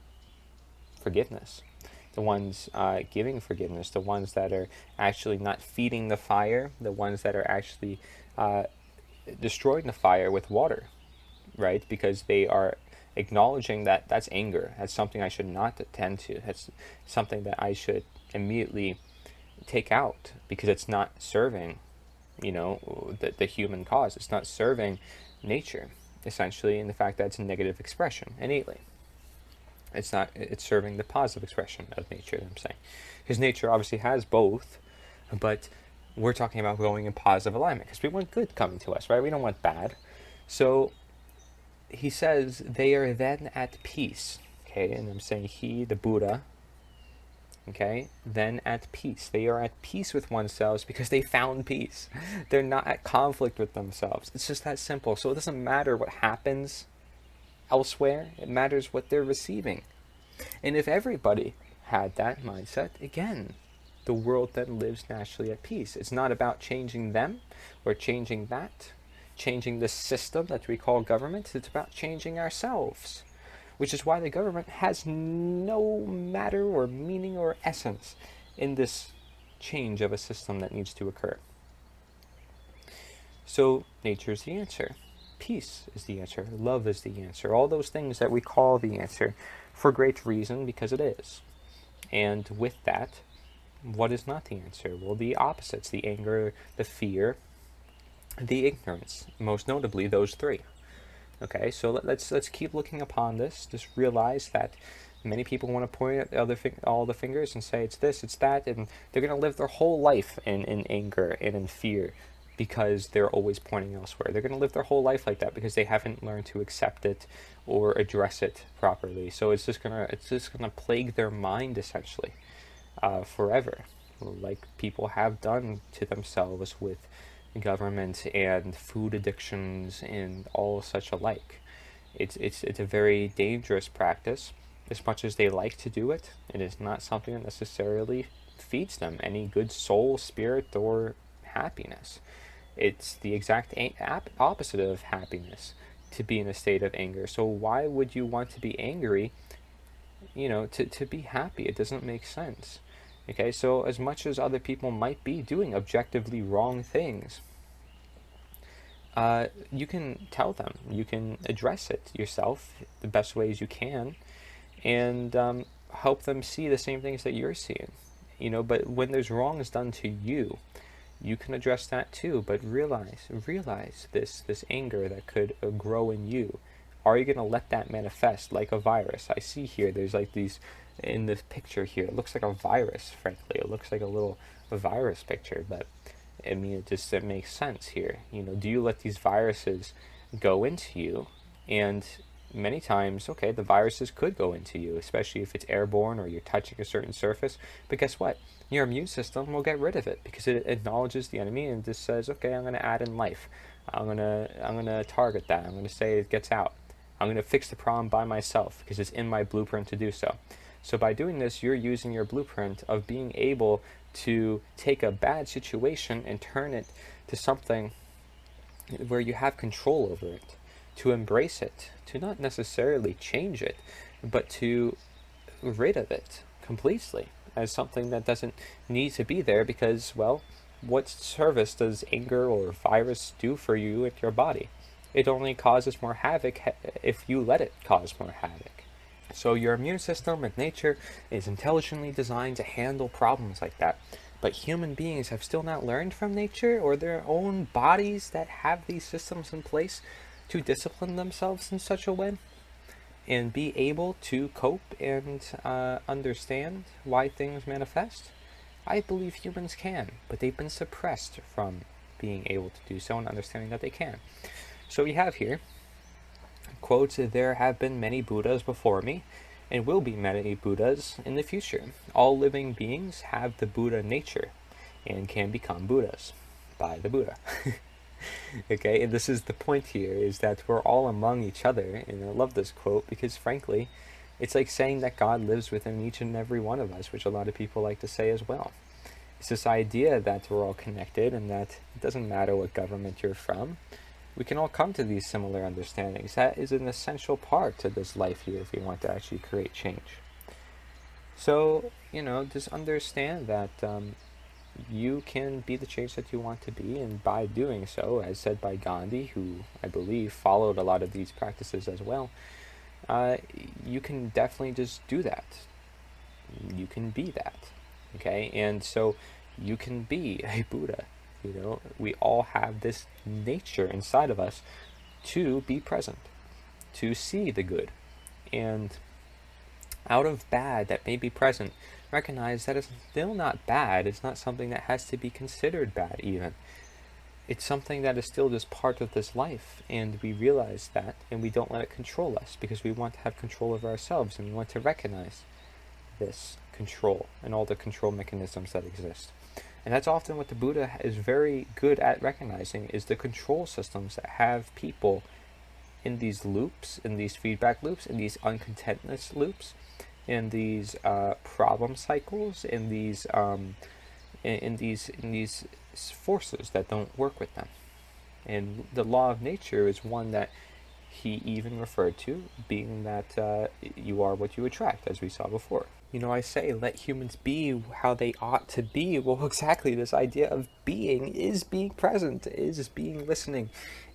forgiveness, the ones giving forgiveness, the ones that are actually not feeding the fire, the ones that are actually destroying the fire with water, right? Because they are acknowledging that that's anger. That's something I should not attend to. That's something that I should immediately take out because it's not serving, the human cause. It's not serving nature, essentially, in the fact that it's a negative expression innately. It's serving the positive expression of nature, I'm saying. Because nature obviously has both, but we're talking about going in positive alignment because we want good coming to us, right? We don't want bad. So he says they are then at peace. Okay, and I'm saying he, the Buddha, okay, then at peace. They are at peace with oneself because they found peace. They're not at conflict with themselves. It's just that simple. So it doesn't matter what happens elsewhere. It matters what they're receiving. And if everybody had that mindset, again, the world then lives naturally at peace. It's not about changing them or changing that, changing the system that we call government. It's about changing ourselves, which is why the government has no matter or meaning or essence in this change of a system that needs to occur. So nature is the answer. Peace is the answer. Love is the answer. All those things that we call the answer for great reason, because it is. And with that, what is not the answer? Well, the opposites, the anger, the fear, the ignorance, most notably those three. Okay, so let's keep looking upon this. Just realize that many people want to point at all the fingers and say it's this, it's that, and they're going to live their whole life in anger and in fear because they're always pointing elsewhere. They're going to live their whole life like that because they haven't learned to accept it or address it properly. So it's just gonna plague their mind essentially forever, like people have done to themselves with government and food addictions and all such alike. It's a very dangerous practice. As much as they like to do it, it is not something that necessarily feeds them any good soul, spirit, or happiness. It's the exact opposite of happiness to be in a state of anger. So why would you want to be angry, to be happy? It doesn't make sense. Okay, so as much as other people might be doing objectively wrong things, you can tell them, you can address it yourself the best ways you can, and help them see the same things that you're seeing. But when there's wrongs done to you, you can address that too. But realize this anger that could grow in you. Are you going to let that manifest like a virus? I see here, there's like these, in this picture here, it looks like a virus, frankly. It looks like a little virus picture, but I mean, it makes sense here. Do you let these viruses go into you? And many times, okay, the viruses could go into you, especially if it's airborne or you're touching a certain surface. But guess what? Your immune system will get rid of it because it acknowledges the enemy and just says, okay, I'm going to add in life. I'm gonna target that. I'm going to say it gets out. I'm going to fix the problem by myself because it's in my blueprint to do so. So by doing this, you're using your blueprint of being able to take a bad situation and turn it to something where you have control over it, to embrace it, to not necessarily change it, but to rid of it completely as something that doesn't need to be there because, well, what service does anger or virus do for you and your body? It only causes more havoc if you let it cause more havoc. So your immune system and nature is intelligently designed to handle problems like that. But human beings have still not learned from nature or their own bodies that have these systems in place to discipline themselves in such a way and be able to cope and understand why things manifest? I believe humans can, but they've been suppressed from being able to do so and understanding that they can. So we have here, quote, "There have been many Buddhas before me, and will be many Buddhas in the future. All living beings have the Buddha nature, and can become Buddhas by the Buddha." Okay, and this is the point here, is that we're all among each other, and I love this quote because, frankly, it's like saying that God lives within each and every one of us, which a lot of people like to say as well. It's this idea that we're all connected and that it doesn't matter what government you're from, we can all come to these similar understandings. That is an essential part to this life here if we want to actually create change. So, just understand that you can be the change that you want to be, and by doing so, as said by Gandhi, who I believe followed a lot of these practices as well, you can definitely just do that. You can be that, okay? And so you can be a Buddha. We all have this nature inside of us to be present, to see the good, and out of bad that may be present, recognize that it's still not bad. It's not something that has to be considered bad even. It's something that is still just part of this life, and we realize that, and we don't let it control us, because we want to have control of ourselves, and we want to recognize this control and all the control mechanisms that exist. And that's often what the Buddha is very good at recognizing, is the control systems that have people in these loops, in these feedback loops, in these uncontentness loops, in these problem cycles, in these forces that don't work with them. And the law of nature is one that he even referred to, being that you are what you attract, as we saw before. I say, let humans be how they ought to be. Well, exactly, this idea of being is being present, is being listening,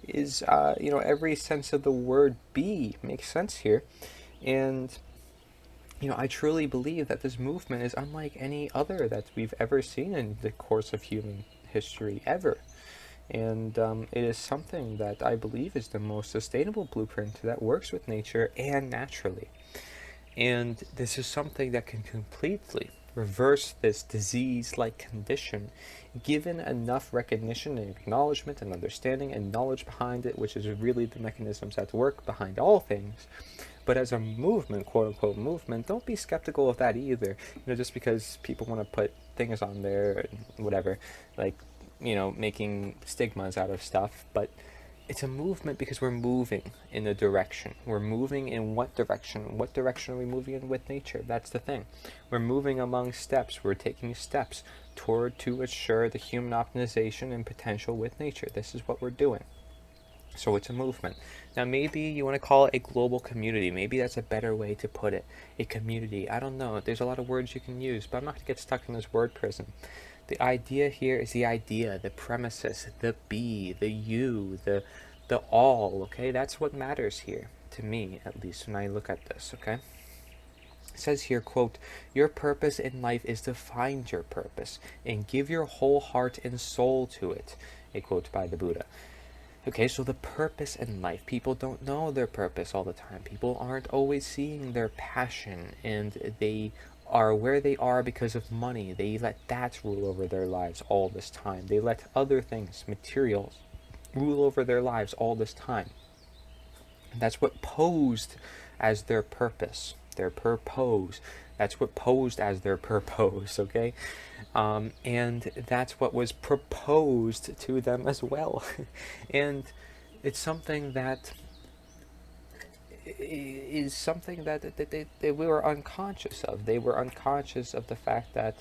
is, every sense of the word be makes sense here. And, I truly believe that this movement is unlike any other that we've ever seen in the course of human history, ever. And it is something that I believe is the most sustainable blueprint that works with nature and naturally. And this is something that can completely reverse this disease-like condition, given enough recognition and acknowledgement and understanding and knowledge behind it, which is really the mechanisms at work behind all things. But as a movement, quote-unquote movement, don't be skeptical of that either. Just because people want to put things on there and whatever, like, making stigmas out of stuff, but it's a movement because we're moving in a direction. We're moving in what direction? What direction are we moving in with nature? That's the thing. We're moving among steps. We're taking steps to ensure the human optimization and potential with nature. This is what we're doing. So it's a movement. Now maybe you want to call it a global community. Maybe that's a better way to put it. A community. I don't know. There's a lot of words you can use, but I'm not going to get stuck in this word prison. The idea here is the idea, the premises, the be, the you, the all, okay? That's what matters here, to me, at least, when I look at this, okay? It says here, quote, "Your purpose in life is to find your purpose and give your whole heart and soul to it," a quote by the Buddha. Okay, so the purpose in life. People don't know their purpose all the time. People aren't always seeing their passion, and they are where they are because of money. They let that rule over their lives all this time. They let other things, materials, rule over their lives all this time. And that's what posed as their purpose, their purpose. That's what posed as their purpose, okay? And that's what was proposed to them as well. And it's something that is something that we were unconscious of. They were unconscious of the fact that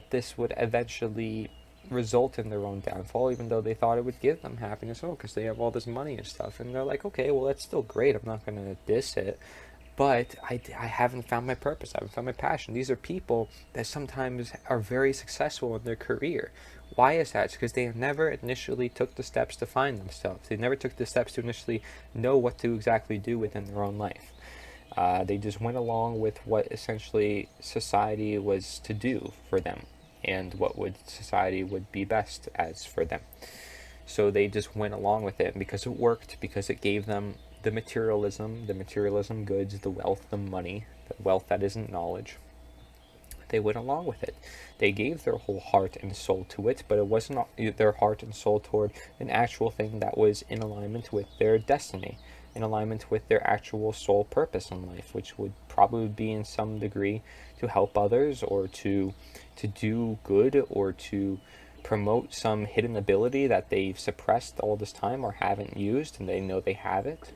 this would eventually result in their own downfall, even though they thought it would give them happiness, because they have all this money and stuff. And they're like, okay, well, that's still great. I'm not going to diss it. But I haven't found my purpose. I haven't found my passion. These are people that sometimes are very successful in their career. Why is that? It's because they never initially took the steps to find themselves. They never took the steps to initially know what to exactly do within their own life. They just went along with what essentially society was to do for them, and what society would be best as for them. So they just went along with it because it worked, because it gave them the materialism goods, the wealth, the money, the wealth that isn't knowledge. They went along with it. They gave their whole heart and soul to it, but it wasn't their heart and soul toward an actual thing that was in alignment with their destiny, in alignment with their actual soul purpose in life, which would probably be in some degree to help others, or to do good, or to promote some hidden ability that they've suppressed all this time or haven't used, and they know they have it.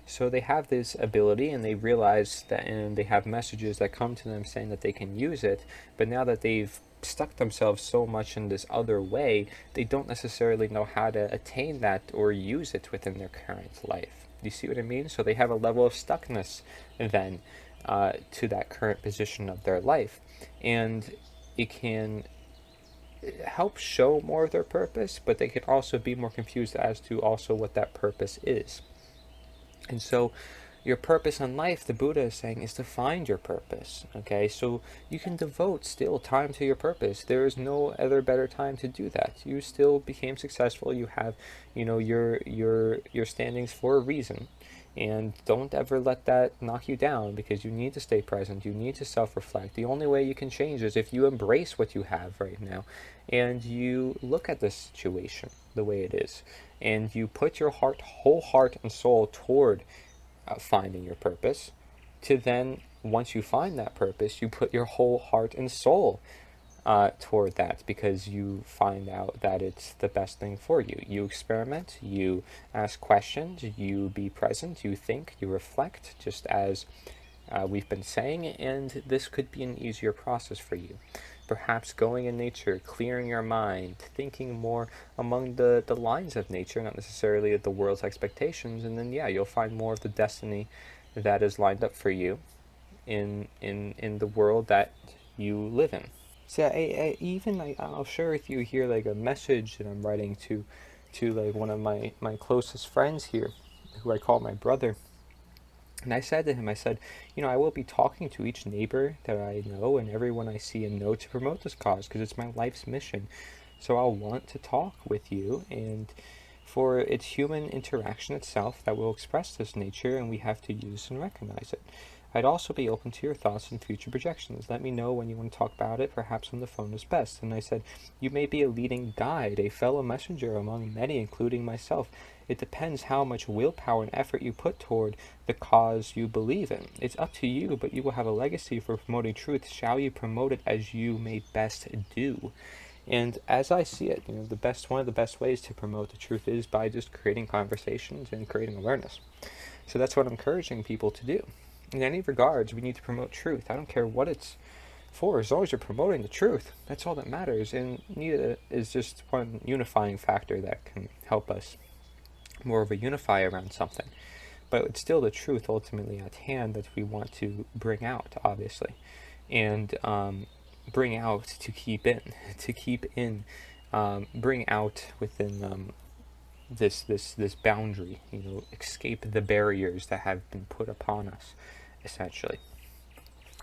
So they have this ability, and they realize that, and they have messages that come to them saying that they can use it, but now that they've stuck themselves so much in this other way, they don't necessarily know how to attain that or use it within their current life. Do you see what I mean? So they have a level of stuckness then to that current position of their life, and it can help show more of their purpose, but they can also be more confused as to also what that purpose is. And so your purpose in life, the Buddha is saying, is to find your purpose. Okay, so you can devote still time to your purpose. There is no other better time to do that. You still became successful. You have, your standings for a reason. And don't ever let that knock you down, because you need to stay present. You need to self-reflect. The only way you can change is if you embrace what you have right now, and you look at the situation the way it is, and you put your whole heart and soul toward finding your purpose, to then, once you find that purpose, you put your whole heart and soul toward that, because you find out that it's the best thing for you. You experiment, you ask questions, you be present, you think, you reflect, just as we've been saying, and this could be an easier process for you. Perhaps going in nature, clearing your mind, thinking more among the lines of nature, not necessarily the world's expectations, and then you'll find more of the destiny that is lined up for you in the world that you live in. So I'll share with you here like a message that I'm writing to like one of my closest friends here, who I call my brother. And I said to him, I said, I will be talking to each neighbor that I know and everyone I see and know to promote this cause, because it's my life's mission. So I'll want to talk with you, and for it's human interaction itself that will express this nature, and we have to use and recognize it. I'd also be open to your thoughts and future projections. Let me know when you want to talk about it. Perhaps on the phone is best. And I said, you may be a leading guide, a fellow messenger among many, including myself. It depends how much willpower and effort you put toward the cause you believe in. It's up to you, but you will have a legacy for promoting truth. Shall you promote it as you may best do? And as I see it, one of the best ways to promote the truth is by just creating conversations and creating awareness. So that's what I'm encouraging people to do. In any regards, we need to promote truth. I don't care what it's for, as long as you're promoting the truth. That's all that matters. And NITA is just one unifying factor that can help us more of a unify around something. But it's still the truth ultimately at hand that we want to bring out, obviously. And bring out to keep in, bring out within this boundary, escape the barriers that have been put upon us, essentially,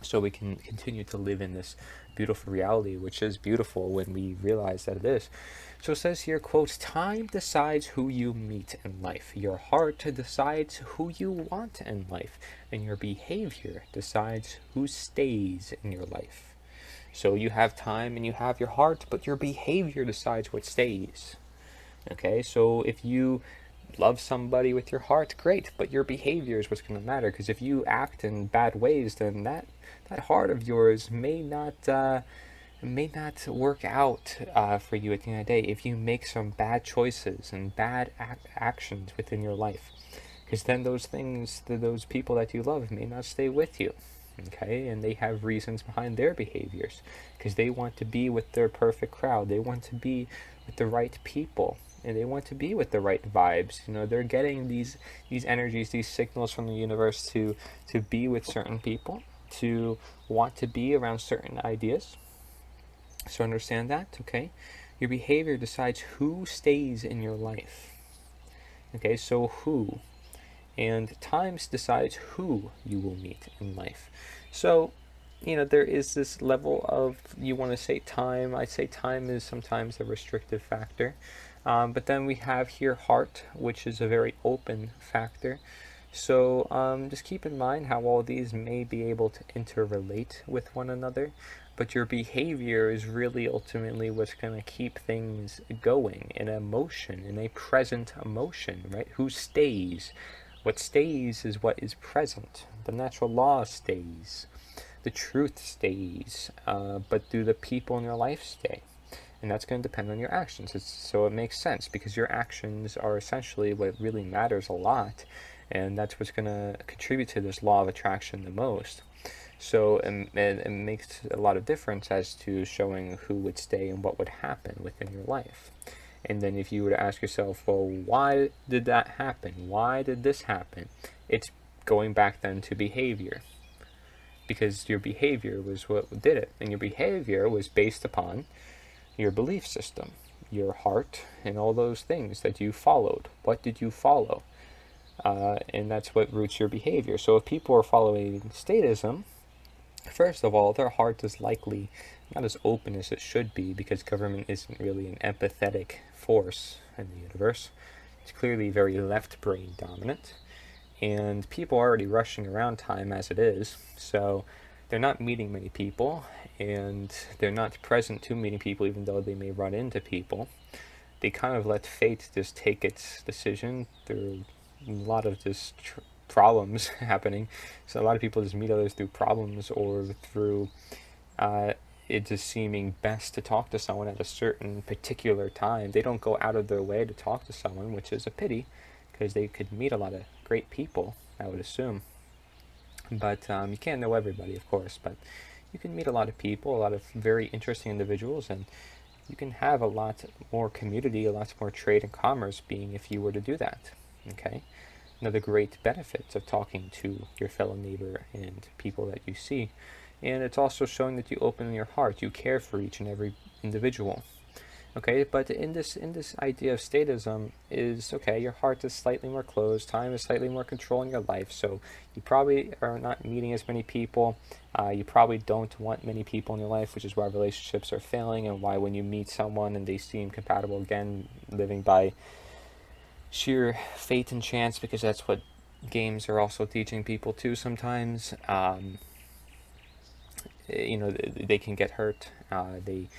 so we can continue to live in this beautiful reality, which is beautiful when we realize that it is. So it says here, quote, time decides who you meet in life. Your heart decides who you want in life, and your behavior decides who stays in your life. So you have time and you have your heart, but your behavior decides what stays. Okay, so if you love somebody with your heart, great, but your behavior is what's going to matter, because if you act in bad ways, then that heart of yours may not work out for you at the end of the day if you make some bad choices and bad actions within your life, because then those things, those people that you love may not stay with you. Okay, and they have reasons behind their behaviors, because they want to be with their perfect crowd, they want to be with the right people, and they want to be with the right vibes. They're getting these energies, these signals from the universe to be with certain people, to want to be around certain ideas. So understand that, okay? Your behavior decides who stays in your life. Okay, so who? And times decides who you will meet in life. So, there is this level of, you want to say time. I say time is sometimes a restrictive factor. But then we have here heart, which is a very open factor. So just keep in mind how all these may be able to interrelate with one another, but your behavior is really ultimately what's going to keep things going in a motion, in a present emotion, right? Who stays? What stays is what is present. The natural law stays. The truth stays. But do the people in your life stay? And that's going to depend on your actions. So it makes sense, because your actions are essentially what really matters a lot, and that's what's going to contribute to this law of attraction the most. So it makes a lot of difference as to showing who would stay and what would happen within your life. And then if you were to ask yourself, well, why did that happen? Why did this happen? It's going back then to behavior, because your behavior was what did it, and your behavior was based upon your belief system, your heart, and all those things that you followed. What did you follow? And that's what roots your behavior. So if people are following statism, first of all, their heart is likely not as open as it should be, because government isn't really an empathetic force in the universe. It's clearly very left brain dominant, and people are already rushing around time as it is, so they're not meeting many people, and they're not present to meeting people, even though they may run into people. They kind of let fate just take its decision through a lot of just problems happening. So a lot of people just meet others through problems, or through it just seeming best to talk to someone at a certain particular time. They don't go out of their way to talk to someone, which is a pity, because they could meet a lot of great people, I would assume. But you can't know everybody, of course, but you can meet a lot of people, a lot of very interesting individuals, and you can have a lot more community, a lot more trade and commerce being if you were to do that. Okay? Another great benefit of talking to your fellow neighbor and people that you see. And it's also showing that you open your heart, you care for each and every individual. Okay, but in this idea of statism is, okay, your heart is slightly more closed, time is slightly more controlling your life, so you probably are not meeting as many people. You probably don't want many people in your life, which is why relationships are failing, and why when you meet someone and they seem compatible, again, living by sheer fate and chance, because that's what games are also teaching people too sometimes. They can get hurt. They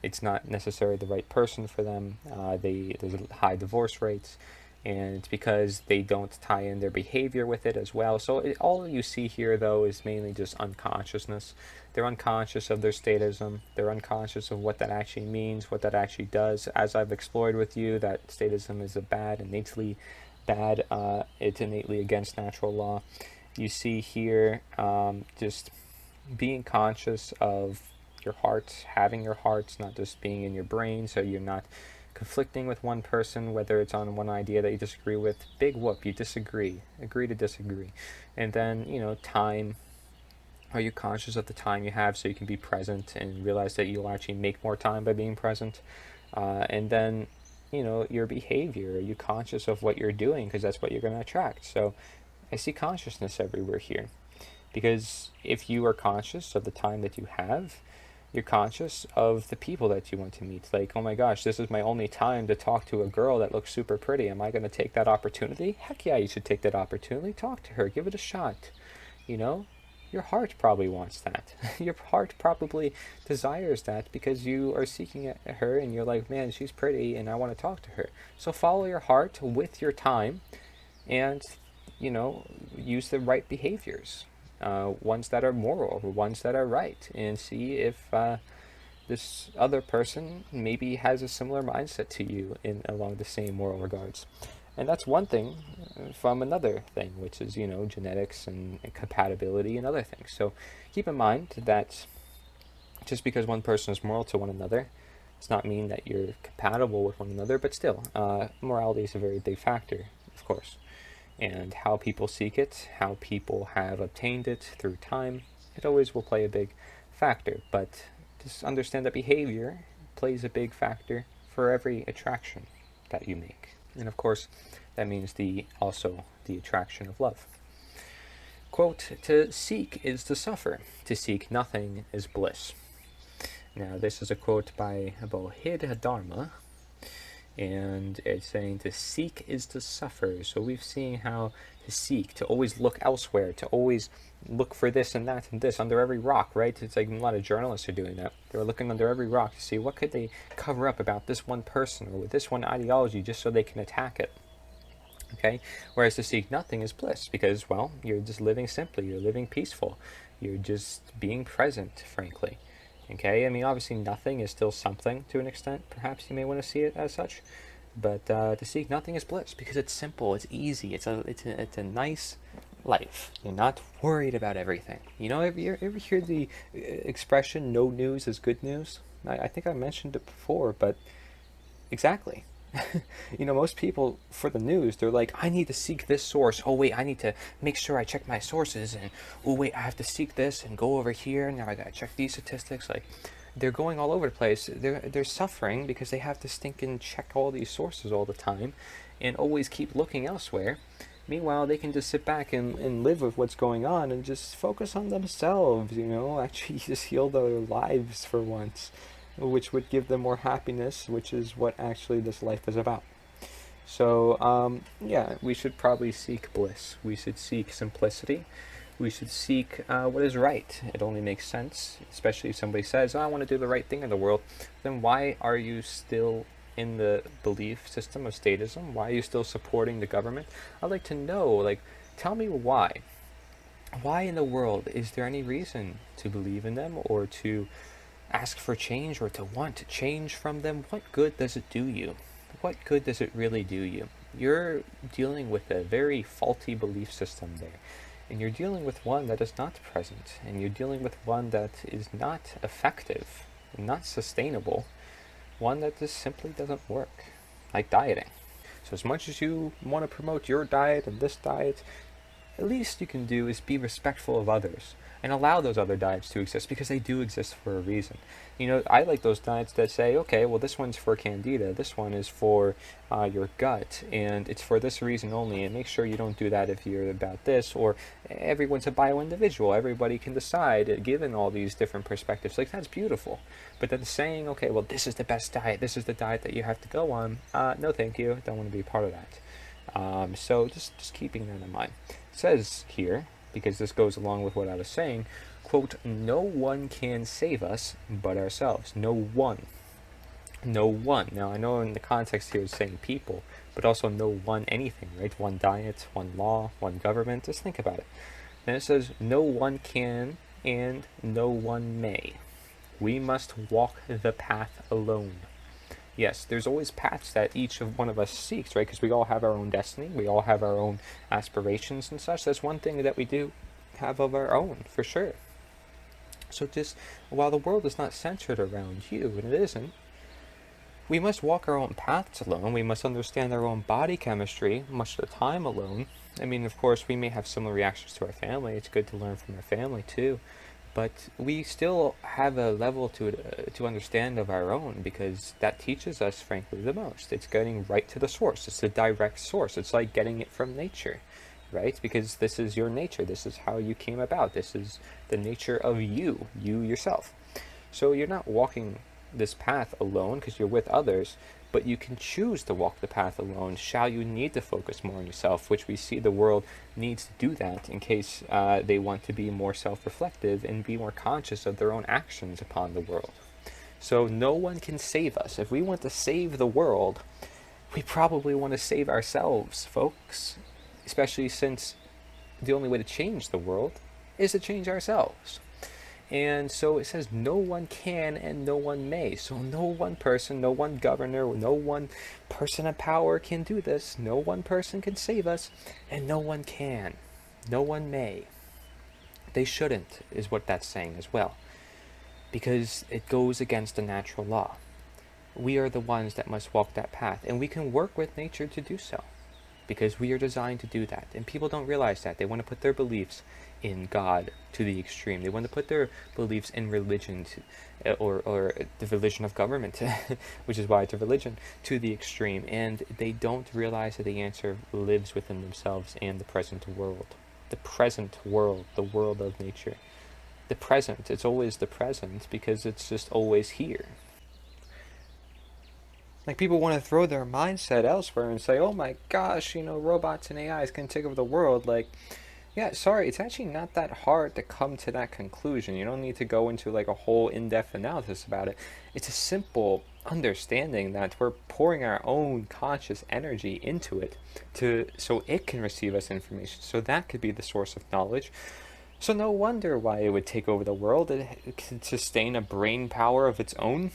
it's not necessarily the right person for them. There's high divorce rates, and it's because they don't tie in their behavior with it as well. So all you see here, though, is mainly just unconsciousness. They're unconscious of their statism. They're unconscious of what that actually means, what that actually does. As I've explored with you, that statism is innately bad. It's innately against natural law. You see here just being conscious of your heart, having your hearts, not just being in your brain, so you're not conflicting with one person, whether it's on one idea that you disagree with. Big whoop, you disagree. Agree to disagree. And then, time. Are you conscious of the time you have so you can be present and realize that you'll actually make more time by being present? And then, your behavior. Are you conscious of what you're doing? Because that's what you're going to attract. So I see consciousness everywhere here. Because if you are conscious of the time that you have, you're conscious of the people that you want to meet. Like, oh my gosh, this is my only time to talk to a girl that looks super pretty. Am I going to take that opportunity? Heck yeah, you should take that opportunity. Talk to her. Give it a shot. Your heart probably wants that. Your heart probably desires that, because you are seeking her and you're like, man, she's pretty and I want to talk to her. So follow your heart with your time, and, use the right behaviors. Ones that are moral, ones that are right, and see if this other person maybe has a similar mindset to you along the same moral regards. And that's one thing from another thing, which is, genetics and compatibility and other things. So keep in mind that just because one person is moral to one another does not mean that you're compatible with one another, but still, morality is a very big factor, of course. And how people seek it, how people have obtained it through time, it always will play a big factor. But just understand that behavior plays a big factor for every attraction that you make. And of course, that means also the attraction of love. Quote, to seek is to suffer. To seek nothing is bliss. Now, this is a quote by Bodhidharma, And it's saying to seek is to suffer. So we've seen how to seek, to always look elsewhere, to always look for this and that and this under every rock, right? It's like a lot of journalists are doing that. They're looking under every rock to see what could they cover up about this one person or with this one ideology just so they can attack it. Okay? Whereas to seek nothing is bliss because, well, you're just living simply, you're living peaceful, you're just being present, frankly. Okay? I mean, obviously nothing is still something to an extent. Perhaps you may want to see it as such. But to seek nothing is bliss because it's simple, it's easy, it's a nice life. You're not worried about everything. You know, ever hear the expression "no news is good news"? I think I mentioned it before, but exactly. You know, most people for the news, they're like, I need to seek this source. Oh wait, I need to make sure I check my sources, and oh wait, I have to seek this and go over here. Now I gotta check these statistics. Like, they're going all over the place. They're suffering because they have to stink and check all these sources all the time, and always keep looking elsewhere. Meanwhile, they can just sit back and live with what's going on and just focus on themselves, you know, actually just heal their lives for once, which would give them more happiness, which is what actually this life is about. So, yeah, we should probably seek bliss. We should seek simplicity. We should seek what is right. It only makes sense, especially if somebody says, oh, I want to do the right thing in the world. Then why are you still in the belief system of statism? Why are you still supporting the government? I'd like to know, like, tell me why. Why in the world is there any reason to believe in them or to ask for change or to want to change from them? What good does it do you? What good does it really do you? You're dealing with a very faulty belief system there. And you're dealing with one that is not present. And you're dealing with one that is not effective, not sustainable. One that just simply doesn't work. Like dieting. So as much as you want to promote your diet and this diet, at least you can do is be respectful of others and allow those other diets to exist because they do exist for a reason. You know, I like those diets that say, okay, well, this one's for candida, this one is for your gut, and it's for this reason only, and make sure you don't do that if you're about this, or everyone's a bio-individual, everybody can decide, given all these different perspectives. Like, that's beautiful. But then saying, okay, well, this is the best diet, this is the diet that you have to go on, no thank you, don't want to be a part of that. So just keeping that in mind. It says here, because this goes along with what I was saying, quote, no one can save us but ourselves. No one. No one. Now, I know in the context here it's saying people, but also no one anything, right? One diet, one law, one government. Just think about it. Then it says, no one can and no one may. We must walk the path alone. Yes, there's always paths that each of one of us seeks, right? Because we all have our own destiny. We all have our own aspirations and such. That's one thing that we do have of our own, for sure. So just, while the world is not centered around you, and it isn't, we must walk our own paths alone. We must understand our own body chemistry much of the time alone. I mean, of course, we may have similar reactions to our family. It's good to learn from our family, too. But we still have a level to understand of our own because that teaches us, frankly, the most. It's getting right to the source. It's the direct source. It's like getting it from nature, right? Because this is your nature. This is how you came about. This is the nature of you yourself. So you're not walking this path alone because you're with others, but you can choose to walk the path alone shall you need to focus more on yourself, which we see the world needs to do that in case they want to be more self-reflective and be more conscious of their own actions upon the world. So no one can save us. If we want to save the world, we probably want to save ourselves, folks, especially since the only way to change the world is to change ourselves. And so it says no one can and no one may. So no one person, no one governor, no one person in power can do this. No one person can save us, and no one can. No one may. They shouldn't, is what that's saying as well. Because it goes against the natural law. We are the ones that must walk that path, and we can work with nature to do so. Because we are designed to do that. And people don't realize that. They want to put their beliefs in God to the extreme. They want to put their beliefs in religion or the religion of government, which is why it's a religion, to the extreme. And they don't realize that the answer lives within themselves and the present world. The present world, the world of nature. The present, it's always the present because it's just always here. Like, people want to throw their mindset elsewhere and say, oh my gosh, robots and AIs can take over the world. Like, yeah, sorry, it's actually not that hard to come to that conclusion. You don't need to go into like a whole in-depth analysis about it. It's a simple understanding that we're pouring our own conscious energy into it so it can receive us information. So that could be the source of knowledge. So no wonder why it would take over the world. It can sustain a brain power of its own,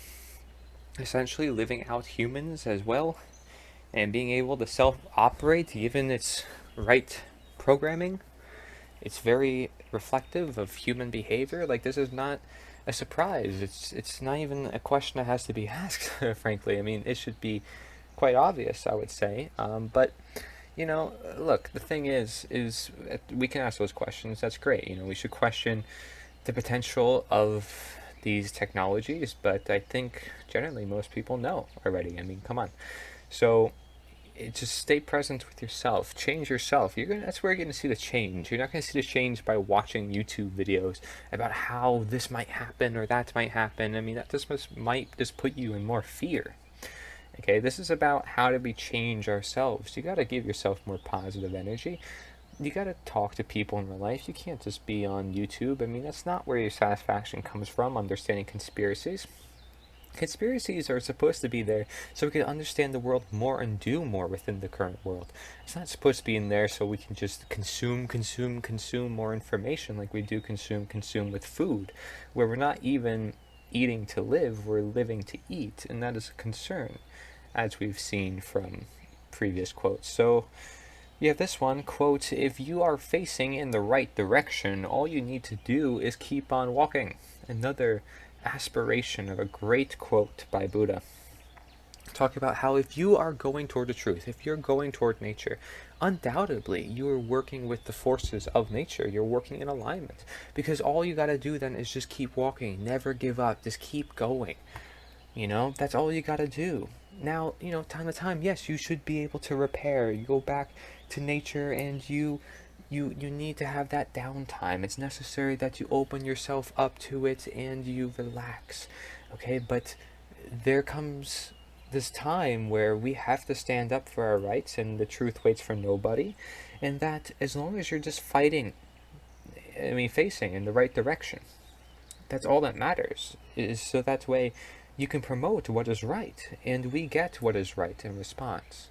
essentially living out humans as well, and being able to self-operate given its right programming. It's very reflective of human behavior. Like, this is not a surprise. It's not even a question that has to be asked. Frankly, I mean, it should be quite obvious, I would say. But look, the thing is we can ask those questions. That's great. We should question the potential of these technologies, but I think generally most people know already. I mean, come on. So just stay present with yourself. Change yourself. That's where you're going to see the change. You're not going to see the change by watching YouTube videos about how this might happen or that might happen. I mean, that might just put you in more fear. Okay, this is about how do we change ourselves. You got to give yourself more positive energy. You got to talk to people in real life. You can't just be on YouTube. I mean, that's not where your satisfaction comes from, understanding conspiracies. Conspiracies are supposed to be there so we can understand the world more and do more within the current world. It's not supposed to be in there so we can just consume more information like we do consume with food, where we're not even eating to live, we're living to eat, and that is a concern, as we've seen from previous quotes. So, you have this one, quote, if you are facing in the right direction, all you need to do is keep on walking. Another aspiration of a great quote by Buddha. Talk about how if you are going toward the truth, if you're going toward nature, undoubtedly you are working with the forces of nature. You're working in alignment. Because all you got to do then is just keep walking. Never give up. Just keep going. That's all you got to do. Now, time to time, yes, you should be able to repair. You go back to nature and you need to have that downtime. It's necessary that you open yourself up to it and you relax. Okay, but there comes this time where we have to stand up for our rights and the truth waits for nobody, and that as long as you're just facing in the right direction, that's all that matters, is so that way you can promote what is right, and we get what is right in response.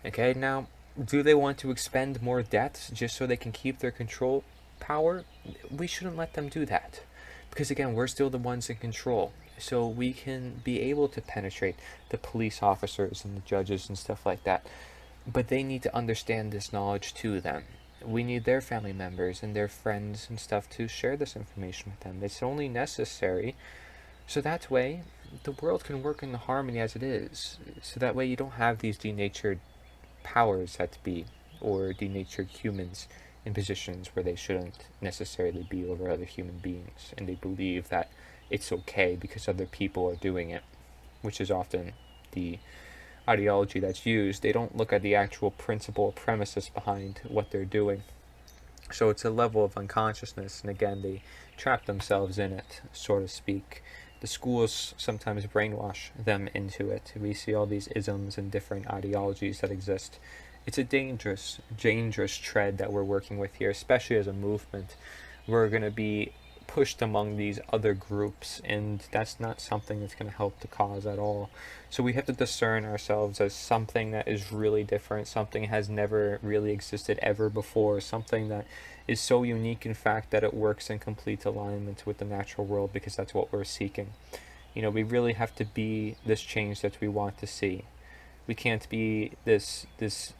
Okay, now, do they want to expend more debts just so they can keep their control power? We shouldn't let them do that. Because again, we're still the ones in control. So we can be able to penetrate the police officers and the judges and stuff like that. But they need to understand this knowledge to them. We need their family members and their friends and stuff to share this information with them. It's only necessary so that way the world can work in the harmony as it is. So that way you don't have these denatured powers that be, or denatured humans in positions where they shouldn't necessarily be over other human beings, and they believe that it's okay because other people are doing it, which is often the ideology that's used. They don't look at the actual principle or premises behind what they're doing. So it's a level of unconsciousness, and again, they trap themselves in it, so to speak. The schools sometimes brainwash them into it. We see all these isms and different ideologies that exist. It's a dangerous tread that we're working with here, especially as a movement. We're going to be pushed among these other groups, and that's not something that's going to help the cause at all. So we have to discern ourselves as something that is really different, something has never really existed ever before, something that is so unique, in fact, that it works in complete alignment with the natural world, because that's what we're seeking. We really have to be this change that we want to see. We can't be this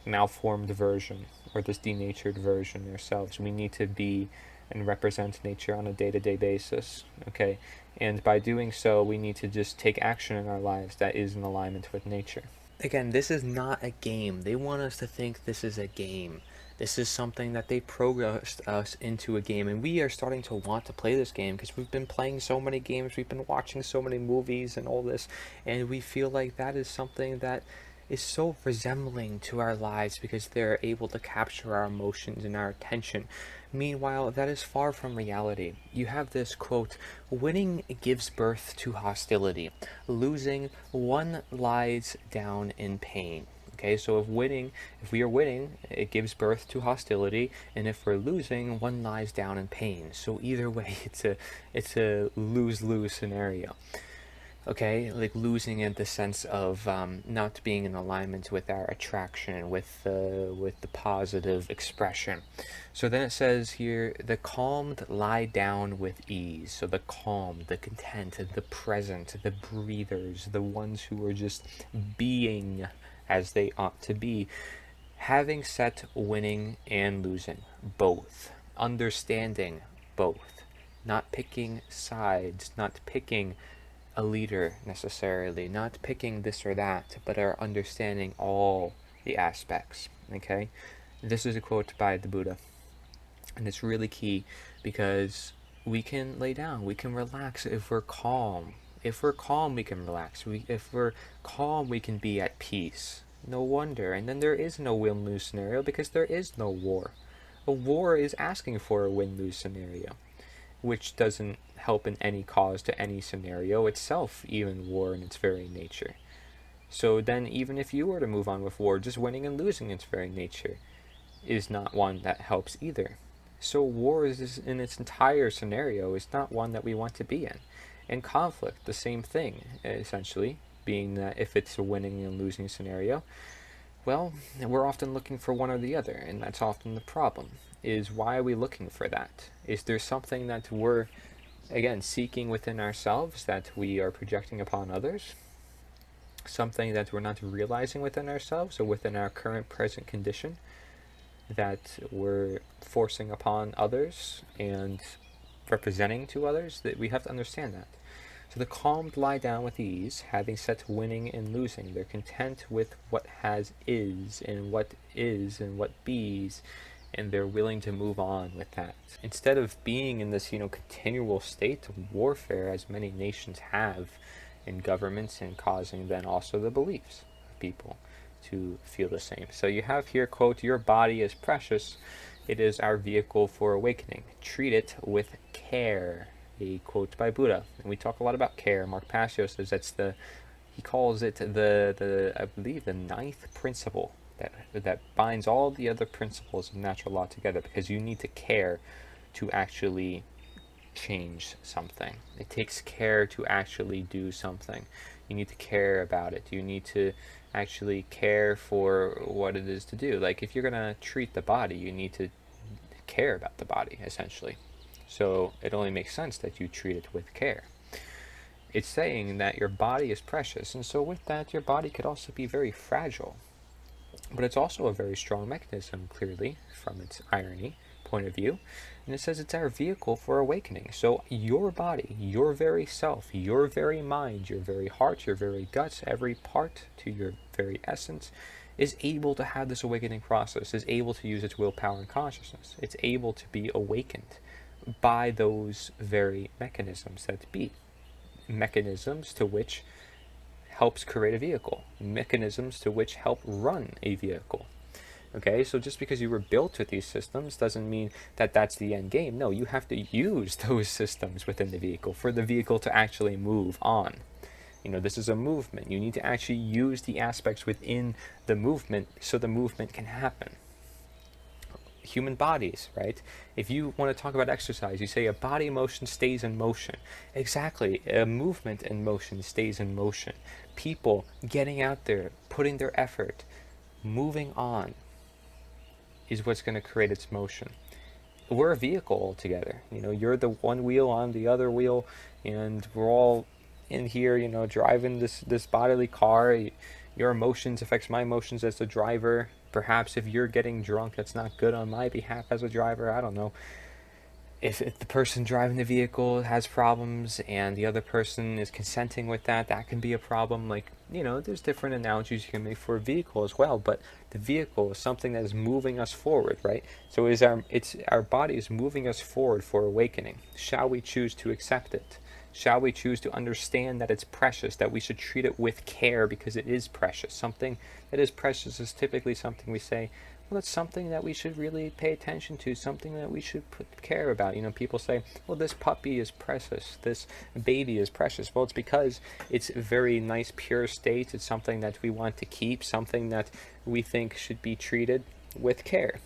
malformed version or this denatured version ourselves. We need to be and represent nature on a day-to-day basis, okay? And by doing so, we need to just take action in our lives that is in alignment with nature. Again, this is not a game. They want us to think this is a game. This is something that they programmed us into a game, and we are starting to want to play this game because we've been playing so many games, we've been watching so many movies and all this, and we feel like that is something that is so resembling to our lives because they're able to capture our emotions and our attention. Meanwhile, that is far from reality. You have this quote, winning gives birth to hostility. Losing, one lies down in pain. Okay, so if we are winning, it gives birth to hostility, and if we're losing, one lies down in pain. So either way, it's a lose-lose scenario. Okay, like losing in the sense of not being in alignment with our attraction, with the positive expression. So then it says here, the calmed lie down with ease. So the calm, the content, the present, the breathers, the ones who are just being as they ought to be, having set winning and losing, both, understanding both, not picking sides, not picking a leader necessarily, not picking this or that, but are understanding all the aspects. Okay, this is a quote by the Buddha, and it's really key because we can lay down, we can relax if we're calm. If we're calm, we can relax. If we're calm, we can be at peace. No wonder. And then there is no win-lose scenario because there is no war. A war is asking for a win-lose scenario, which doesn't help in any cause to any scenario itself, even war in its very nature. So then even if you were to move on with war, just winning and losing in its very nature is not one that helps either. So war is in its entire scenario is not one that we want to be in. And conflict, the same thing, essentially, being that if it's a winning and losing scenario, well, we're often looking for one or the other, and that's often the problem, is why are we looking for that? Is there something that we're, again, seeking within ourselves that we are projecting upon others? Something that we're not realizing within ourselves or within our current present condition that we're forcing upon others and representing to others? That we have to understand that. So the calmed lie down with ease, having set winning and losing. They're content with what is and what bees, and they're willing to move on with that. Instead of being in this, continual state of warfare, as many nations have in governments, and causing then also the beliefs of people to feel the same. So you have here, quote, your body is precious. It is our vehicle for awakening. Treat it with care. A quote by Buddha. And we talk a lot about care. Mark Passio says he calls it the I believe the ninth principle that binds all the other principles of natural law together, because you need to care to actually change something. It takes care to actually do something. You need to care about it. You need to actually care for what it is to do. Like if you're going to treat the body, you need to care about the body, essentially. So it only makes sense that you treat it with care. It's saying that your body is precious, and so with that, your body could also be very fragile. But it's also a very strong mechanism, clearly, from its irony point of view. And it says it's our vehicle for awakening. So your body, your very self, your very mind, your very heart, your very guts, every part to your very essence is able to have this awakening process, is able to use its willpower and consciousness. It's able to be awakened by those very mechanisms that be. Mechanisms to which helps create a vehicle. Mechanisms to which help run a vehicle. Okay, so just because you were built with these systems doesn't mean that that's the end game. No, you have to use those systems within the vehicle for the vehicle to actually move on. This is a movement. You need to actually use the aspects within the movement so the movement can happen. Human bodies, right? If you want to talk about exercise, you say a body motion stays in motion. Exactly, a movement in motion stays in motion. People getting out there, putting their effort, moving on is what's going to create its motion. We're a vehicle altogether. You're the one wheel, I'm the other wheel, and we're all in here, driving this bodily car. Your emotions affects my emotions as the driver. Perhaps if you're getting drunk, that's not good on my behalf as a driver. I don't know. If the person driving the vehicle has problems and the other person is consenting with that can be a problem. There's different analogies you can make for a vehicle as well, but the vehicle is something that is moving us forward, right? So our body is moving us forward for awakening. Shall we choose to accept it? Shall we choose to understand that it's precious, that we should treat it with care because it is precious? Something that is precious is typically something we say, well, it's something that we should really pay attention to, something that we should care about. People say, well, this puppy is precious, this baby is precious. Well, it's because it's a very nice, pure state. It's something that we want to keep, something that we think should be treated with care.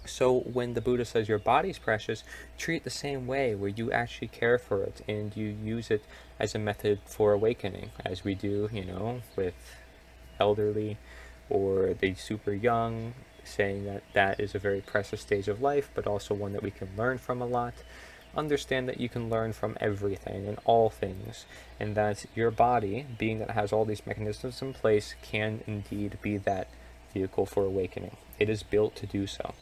So when the Buddha says your body's precious, treat it the same way, where you actually care for it and you use it as a method for awakening, as we do, with elderly or the super young, saying that that is a very precious stage of life, but also one that we can learn from a lot. Understand that you can learn from everything and all things, and that your body, being that it has all these mechanisms in place, can indeed be that vehicle for awakening. It is built to do so.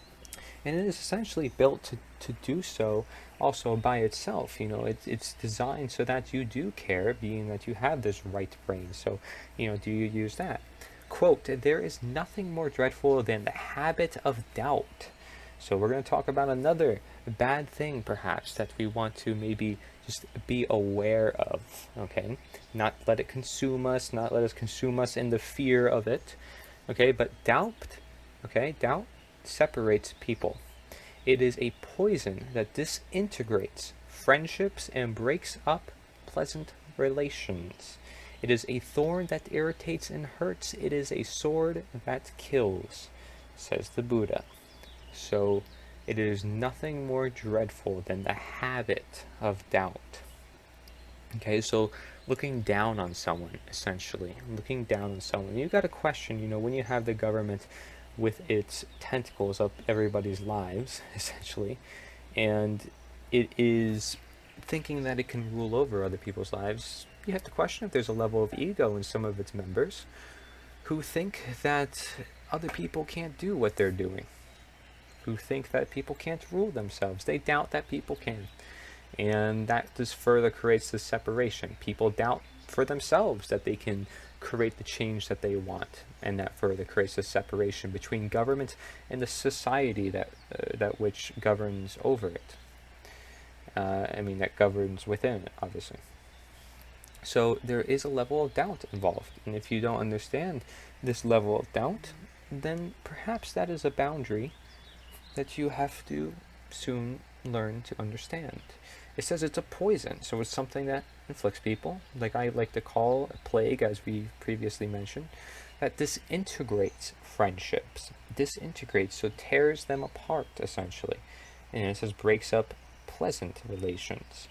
And it is essentially built to do so also by itself. It's designed so that you do care, being that you have this right brain. So, do you use that? Quote, there is nothing more dreadful than the habit of doubt. So we're going to talk about another bad thing, perhaps, that we want to maybe just be aware of, okay? Not let it consume us, not let us consume us in the fear of it, okay? But doubt separates people. It is a poison that disintegrates friendships and breaks up pleasant relations. It is a thorn that irritates and hurts. It is a sword that kills, says the Buddha. So it is nothing more dreadful than the habit of doubt. Okay, so looking down on someone, essentially. Looking down on someone. You've got to question, when you have the government with its tentacles up everybody's lives, essentially, and it is thinking that it can rule over other people's lives, you have to question if there's a level of ego in some of its members who think that other people can't do what they're doing, who think that people can't rule themselves. They doubt that people can. And that just further creates this separation. People doubt for themselves that they can create the change that they want, and that further creates a separation between government and the society that which governs over it. That governs within it, obviously. So there is a level of doubt involved, and if you don't understand this level of doubt, then perhaps that is a boundary that you have to soon learn to understand. It says it's a poison, so it's something that inflicts people, like I like to call a plague, as we previously mentioned, that disintegrates friendships. Disintegrates, so tears them apart, essentially. And it says breaks up pleasant relations.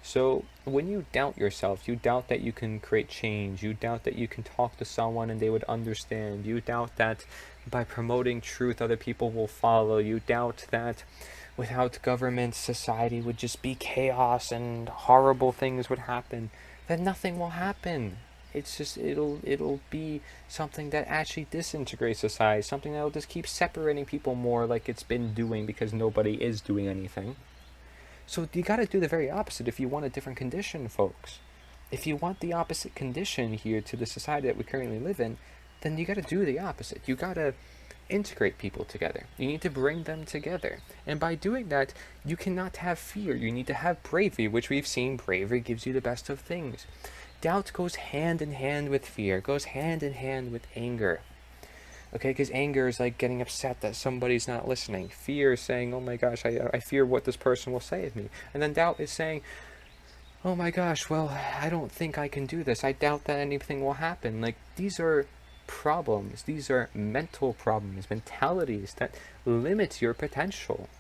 So when you doubt yourself, you doubt that you can create change, you doubt that you can talk to someone and they would understand, you doubt that by promoting truth other people will follow, you doubt that without government, society would just be chaos and horrible things would happen, then nothing will happen. It's just, it'll be something that actually disintegrates society, something that will just keep separating people more like it's been doing because nobody is doing anything. So you got to do the very opposite if you want a different condition, folks. If you want the opposite condition here to the society that we currently live in, then you got to do the opposite. You got to integrate people together. You need to bring them together. And by doing that, you cannot have fear. You need to have bravery, which we've seen bravery gives you the best of things. Doubt goes hand in hand with fear, goes hand in hand with anger. Okay, because anger is like getting upset that somebody's not listening. Fear is saying, oh my gosh, I fear what this person will say of me. And then doubt is saying, oh my gosh, well, I don't think I can do this. I doubt that anything will happen. Like, these are problems. These are mental problems, mentalities that limit your potential.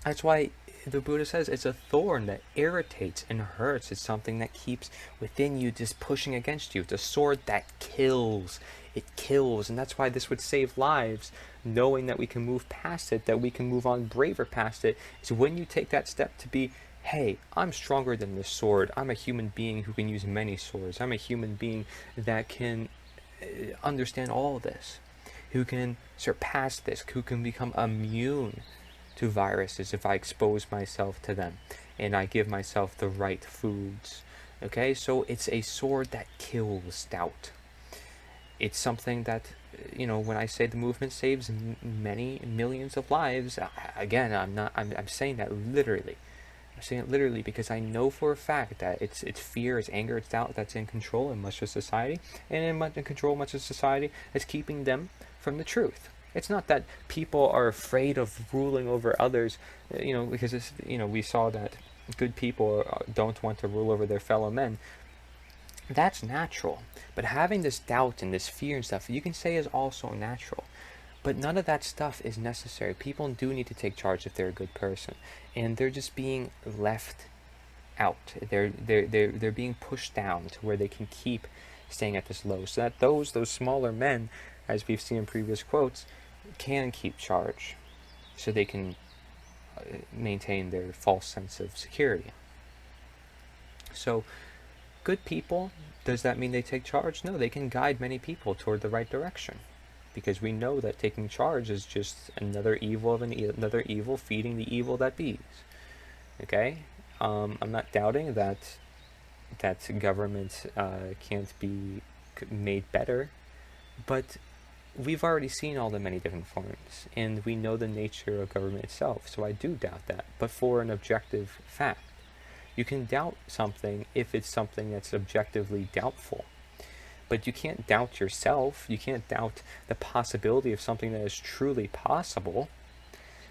That's why the Buddha says it's a thorn that irritates and hurts. It's something that keeps within you, just pushing against you. It's a sword that kills. It kills, and that's why this would save lives, knowing that we can move past it, that we can move on braver past it, is when you take that step to be, hey, I'm stronger than this sword. I'm a human being who can use many swords. I'm a human being that can understand all this, who can surpass this, who can become immune to viruses if I expose myself to them and I give myself the right foods. Okay, so it's a sword that kills doubt. It's something that, when I say the movement saves many millions of lives, again, I'm saying that literally. I'm saying it literally because I know for a fact that it's fear, it's anger, it's doubt that's in control in much of society, and in control much of society is keeping them from the truth. It's not that people are afraid of ruling over others, because we saw that good people don't want to rule over their fellow men. That's natural. But having this doubt and this fear and stuff, you can say is also natural. But none of that stuff is necessary. People do need to take charge if they're a good person, and they're just being left out. They're being pushed down to where they can keep staying at this low, so that those smaller men, as we've seen in previous quotes, can keep charge, so they can maintain their false sense of security. So, good people, does that mean they take charge? No, they can guide many people toward the right direction. Because we know that taking charge is just another evil another evil feeding the evil that bees. Okay, I'm not doubting that government can't be made better, but we've already seen all the many different forms, and we know the nature of government itself. So I do doubt that, but for an objective fact. You can doubt something if it's something that's objectively doubtful. But you can't doubt yourself. You can't doubt the possibility of something that is truly possible.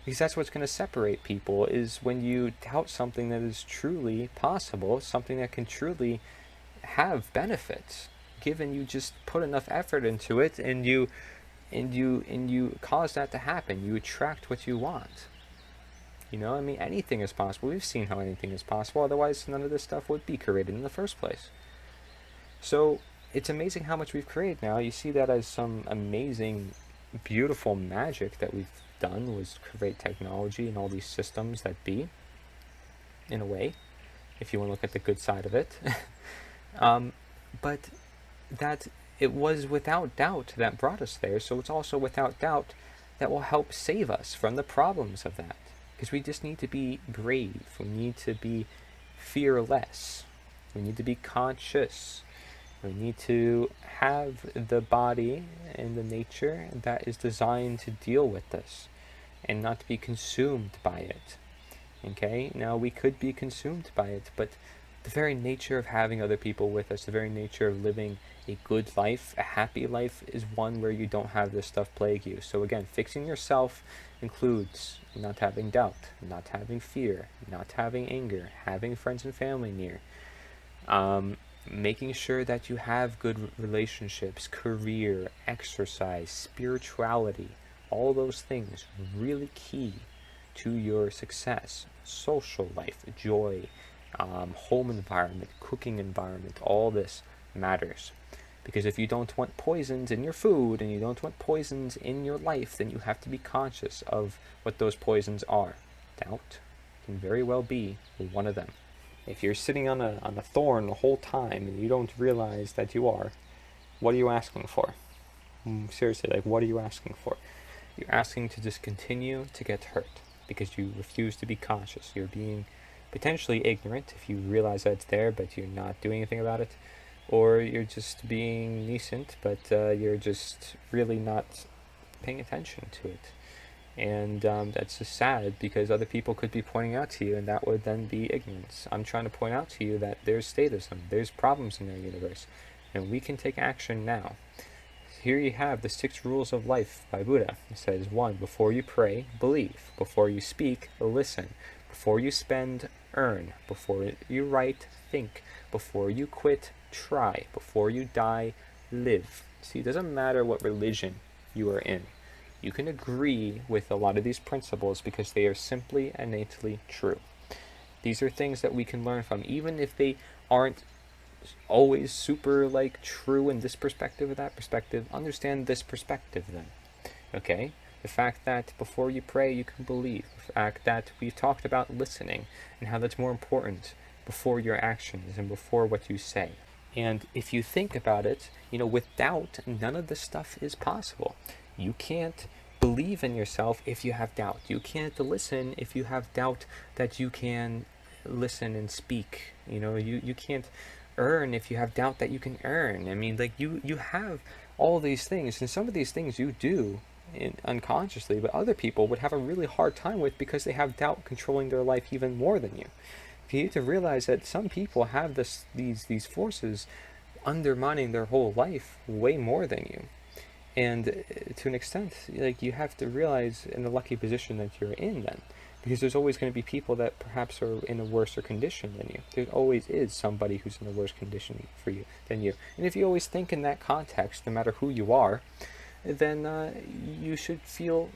Because that's what's going to separate people, is when you doubt something that is truly possible, something that can truly have benefits, given you just put enough effort into it and you cause that to happen. You attract what you want. Anything is possible. We've seen how anything is possible. Otherwise, none of this stuff would be created in the first place. So, it's amazing how much we've created now. You see that as some amazing, beautiful magic that we've done, was create technology and all these systems that be, in a way, if you want to look at the good side of it. But that it was without doubt that brought us there, so it's also without doubt that will help save us from the problems of that. Because we just need to be brave. We need to be fearless. We need to be conscious. We need to have the body and the nature that is designed to deal with this and not to be consumed by it. Okay? Now, we could be consumed by it, but the very nature of having other people with us, the very nature of living a good life, a happy life, is one where you don't have this stuff plague you. So again, fixing yourself includes not having doubt, not having fear, not having anger, having friends and family near, making sure that you have good relationships, career, exercise, spirituality, all those things really key to your success. Social life, joy, home environment, cooking environment, all this matters. Because if you don't want poisons in your food and you don't want poisons in your life, then you have to be conscious of what those poisons are. Doubt can very well be one of them. If you're sitting on a thorn the whole time and you don't realize that you are, what are you asking for? Seriously, what are you asking for? You're asking to just continue to get hurt because you refuse to be conscious. You're being potentially ignorant if you realize that it's there, but you're not doing anything about it. Or you're just being decent, but you're just really not paying attention to it. And that's just sad, because other people could be pointing out to you, and that would then be ignorance. I'm trying to point out to you that there's statism, there's problems in our universe, and we can take action now. Here you have the 6 rules of life by Buddha. It says, 1, before you pray, believe. Before you speak, listen. Before you spend, earn. Before you write, think. Before you quit, try. Before you die, live. See, it doesn't matter what religion you are in. You can agree with a lot of these principles because they are simply innately true. These are things that we can learn from, even if they aren't always super true in this perspective or that perspective. Understand this perspective then. Okay? The fact that before you pray you can believe. The fact that we've talked about listening and how that's more important before your actions and before what you say. And if you think about it, with doubt, none of this stuff is possible. You can't believe in yourself if you have doubt. You can't listen if you have doubt that you can listen and speak. You can't earn if you have doubt that you can earn. You have all these things, and some of these things you do unconsciously, but other people would have a really hard time with because they have doubt controlling their life even more than you. You need to realize that some people have these forces undermining their whole life way more than you. And to an extent, like, you have to realize in the lucky position that you're in then, because there's always going to be people that perhaps are in a worse condition than you. There always is somebody who's in a worse condition for you than you. And if you always think in that context, no matter who you are, then you should feel,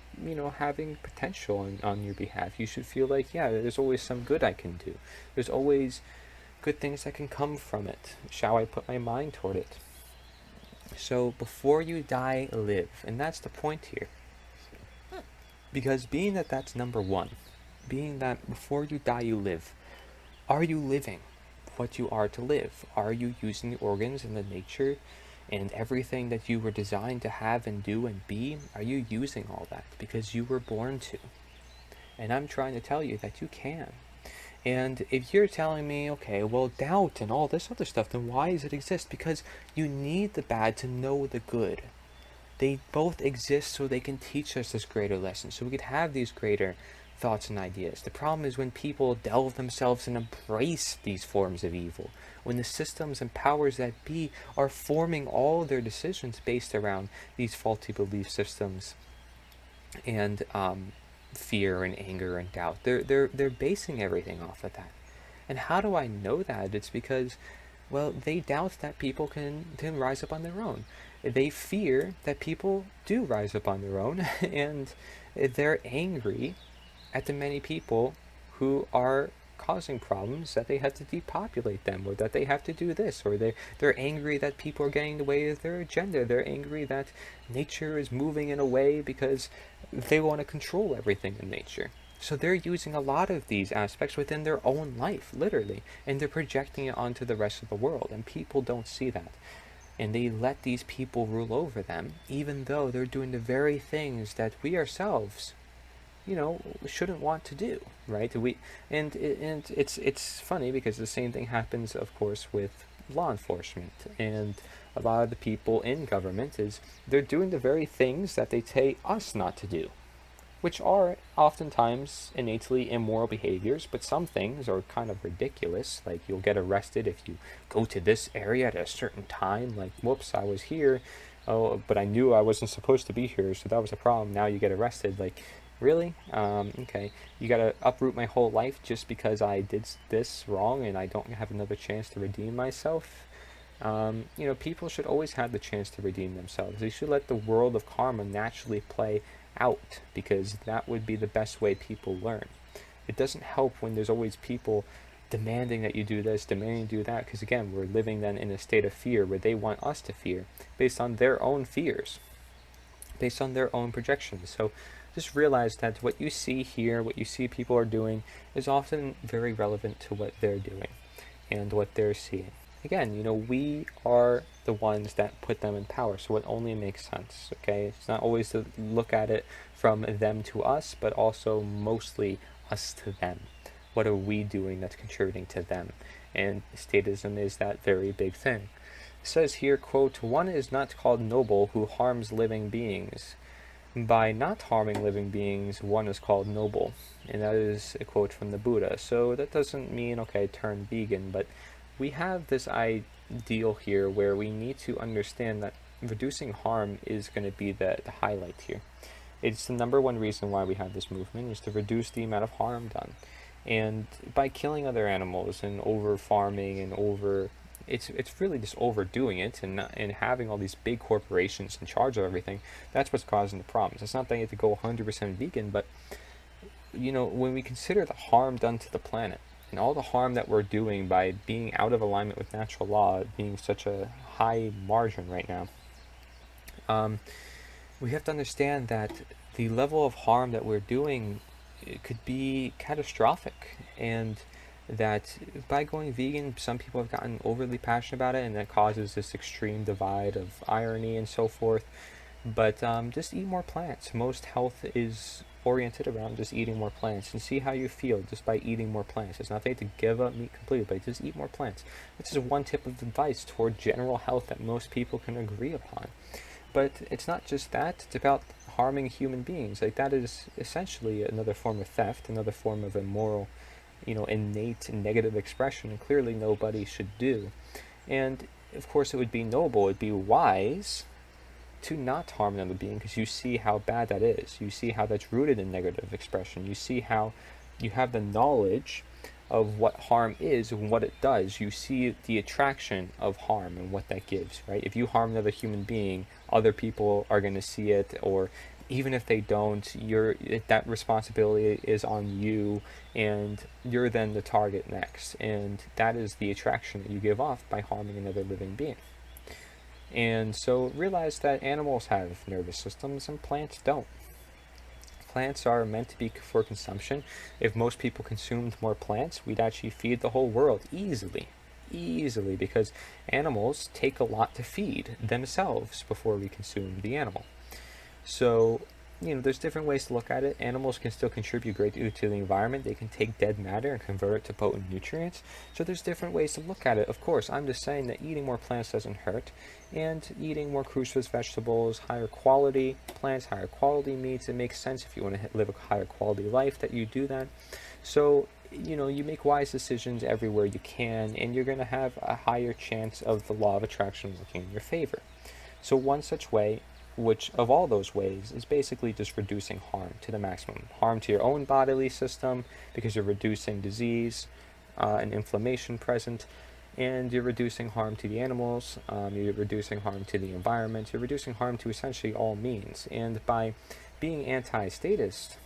having potential on your behalf. You should feel like, yeah, there's always some good I can do. There's always good things that can come from it. Shall I put my mind toward it? So before you die, live. And that's the point here. Because being that that's number one, being that before you die, you live, are you living what you are to live? Are you using the organs and the nature and everything that you were designed to have and do and be? Are you using all that because you were born to? And I'm trying to tell you that you can. And if you're telling me, okay, well, doubt and all this other stuff, then why does it exist? Because you need the bad to know the good. They both exist so they can teach us this greater lesson, so we could have these greater thoughts and ideas. The problem is when people delve themselves and embrace these forms of evil, when the systems and powers that be are forming all their decisions based around these faulty belief systems and fear and anger and doubt. They're basing everything off of that. And how do I know that? It's because, well, they doubt that people can rise up on their own. They fear that people do rise up on their own, and they're angry at the many people who are causing problems, that they have to depopulate them, or that they have to do this, or they're angry that people are getting in the way of their agenda. They're angry that nature is moving in a way because they want to control everything in nature. So they're using a lot of these aspects within their own life, literally, and they're projecting it onto the rest of the world, and people don't see that. And they let these people rule over them, even though they're doing the very things that we ourselves, shouldn't want to do, right? And it's funny because the same thing happens, of course, with law enforcement, and a lot of the people in government is they're doing the very things that they tell us not to do, which are oftentimes innately immoral behaviors, but some things are kind of ridiculous, like you'll get arrested if you go to this area at a certain time, like, whoops, I was here, oh, but I knew I wasn't supposed to be here, so that was a problem, now you get arrested, like, really? Okay, you gotta uproot my whole life just because I did this wrong and I don't have another chance to redeem myself? People should always have the chance to redeem themselves. They should let the world of karma naturally play out, because that would be the best way people learn. It doesn't help when there's always people demanding that you do this, demanding you do that, because again, we're living then in a state of fear where they want us to fear based on their own fears, based on their own projections. So just realize that what you see here, what you see people are doing, is often very relevant to what they're doing and what they're seeing. Again, we are the ones that put them in power, so it only makes sense, okay? It's not always to look at it from them to us, but also mostly us to them. What are we doing that's contributing to them? And statism is that very big thing. It says here, quote, "One is not called noble who harms living beings. By not harming living beings, one is called noble." And that is a quote from the Buddha. So that doesn't mean, okay, turn vegan, but we have this ideal here where we need to understand that reducing harm is going to be the highlight here. It's the number one reason why we have this movement, is to reduce the amount of harm done. And by killing other animals and over farming and it's really just overdoing it and having all these big corporations in charge of everything, that's what's causing the problems. It's not that you have to go 100% vegan, but when we consider the harm done to the planet, and all the harm that we're doing by being out of alignment with natural law, being such a high margin right now, we have to understand that the level of harm that we're doing, it could be catastrophic, and that by going vegan, some people have gotten overly passionate about it, and that causes this extreme divide of irony and so forth. But just eat more plants. Most health is oriented around just eating more plants, and see how you feel just by eating more plants. It's not that you have to give up meat completely, but just eat more plants. This is one tip of advice toward general health that most people can agree upon. But it's not just that, it's about harming human beings. Like, that is essentially another form of theft, another form of immoral, innate negative expression, and clearly nobody should do. And of course it would be noble, it'd be wise to not harm another being, because you see how bad that is. You see how that's rooted in negative expression. You see how you have the knowledge of what harm is and what it does. You see the attraction of harm and what that gives, right? If you harm another human being, other people are going to see it, or even if they don't, that responsibility is on you, and you're then the target next. And that is the attraction that you give off by harming another living being. And so realize that animals have nervous systems and plants don't. Plants are meant to be for consumption. If most people consumed more plants, we'd actually feed the whole world easily, because animals take a lot to feed themselves before we consume the animal. So, there's different ways to look at it. Animals can still contribute greatly to the environment. They can take dead matter and convert it to potent nutrients. So there's different ways to look at it. Of course, I'm just saying that eating more plants doesn't hurt, and eating more cruciferous vegetables, higher quality plants, higher quality meats, it makes sense if you want to live a higher quality life that you do that. So, you make wise decisions everywhere you can, and you're going to have a higher chance of the law of attraction working in your favor. So one such way, which of all those ways, is basically just reducing harm to the maximum. Harm to your own bodily system, because you're reducing disease and inflammation present, and you're reducing harm to the animals, you're reducing harm to the environment, you're reducing harm to essentially all means. And by being anti-statist,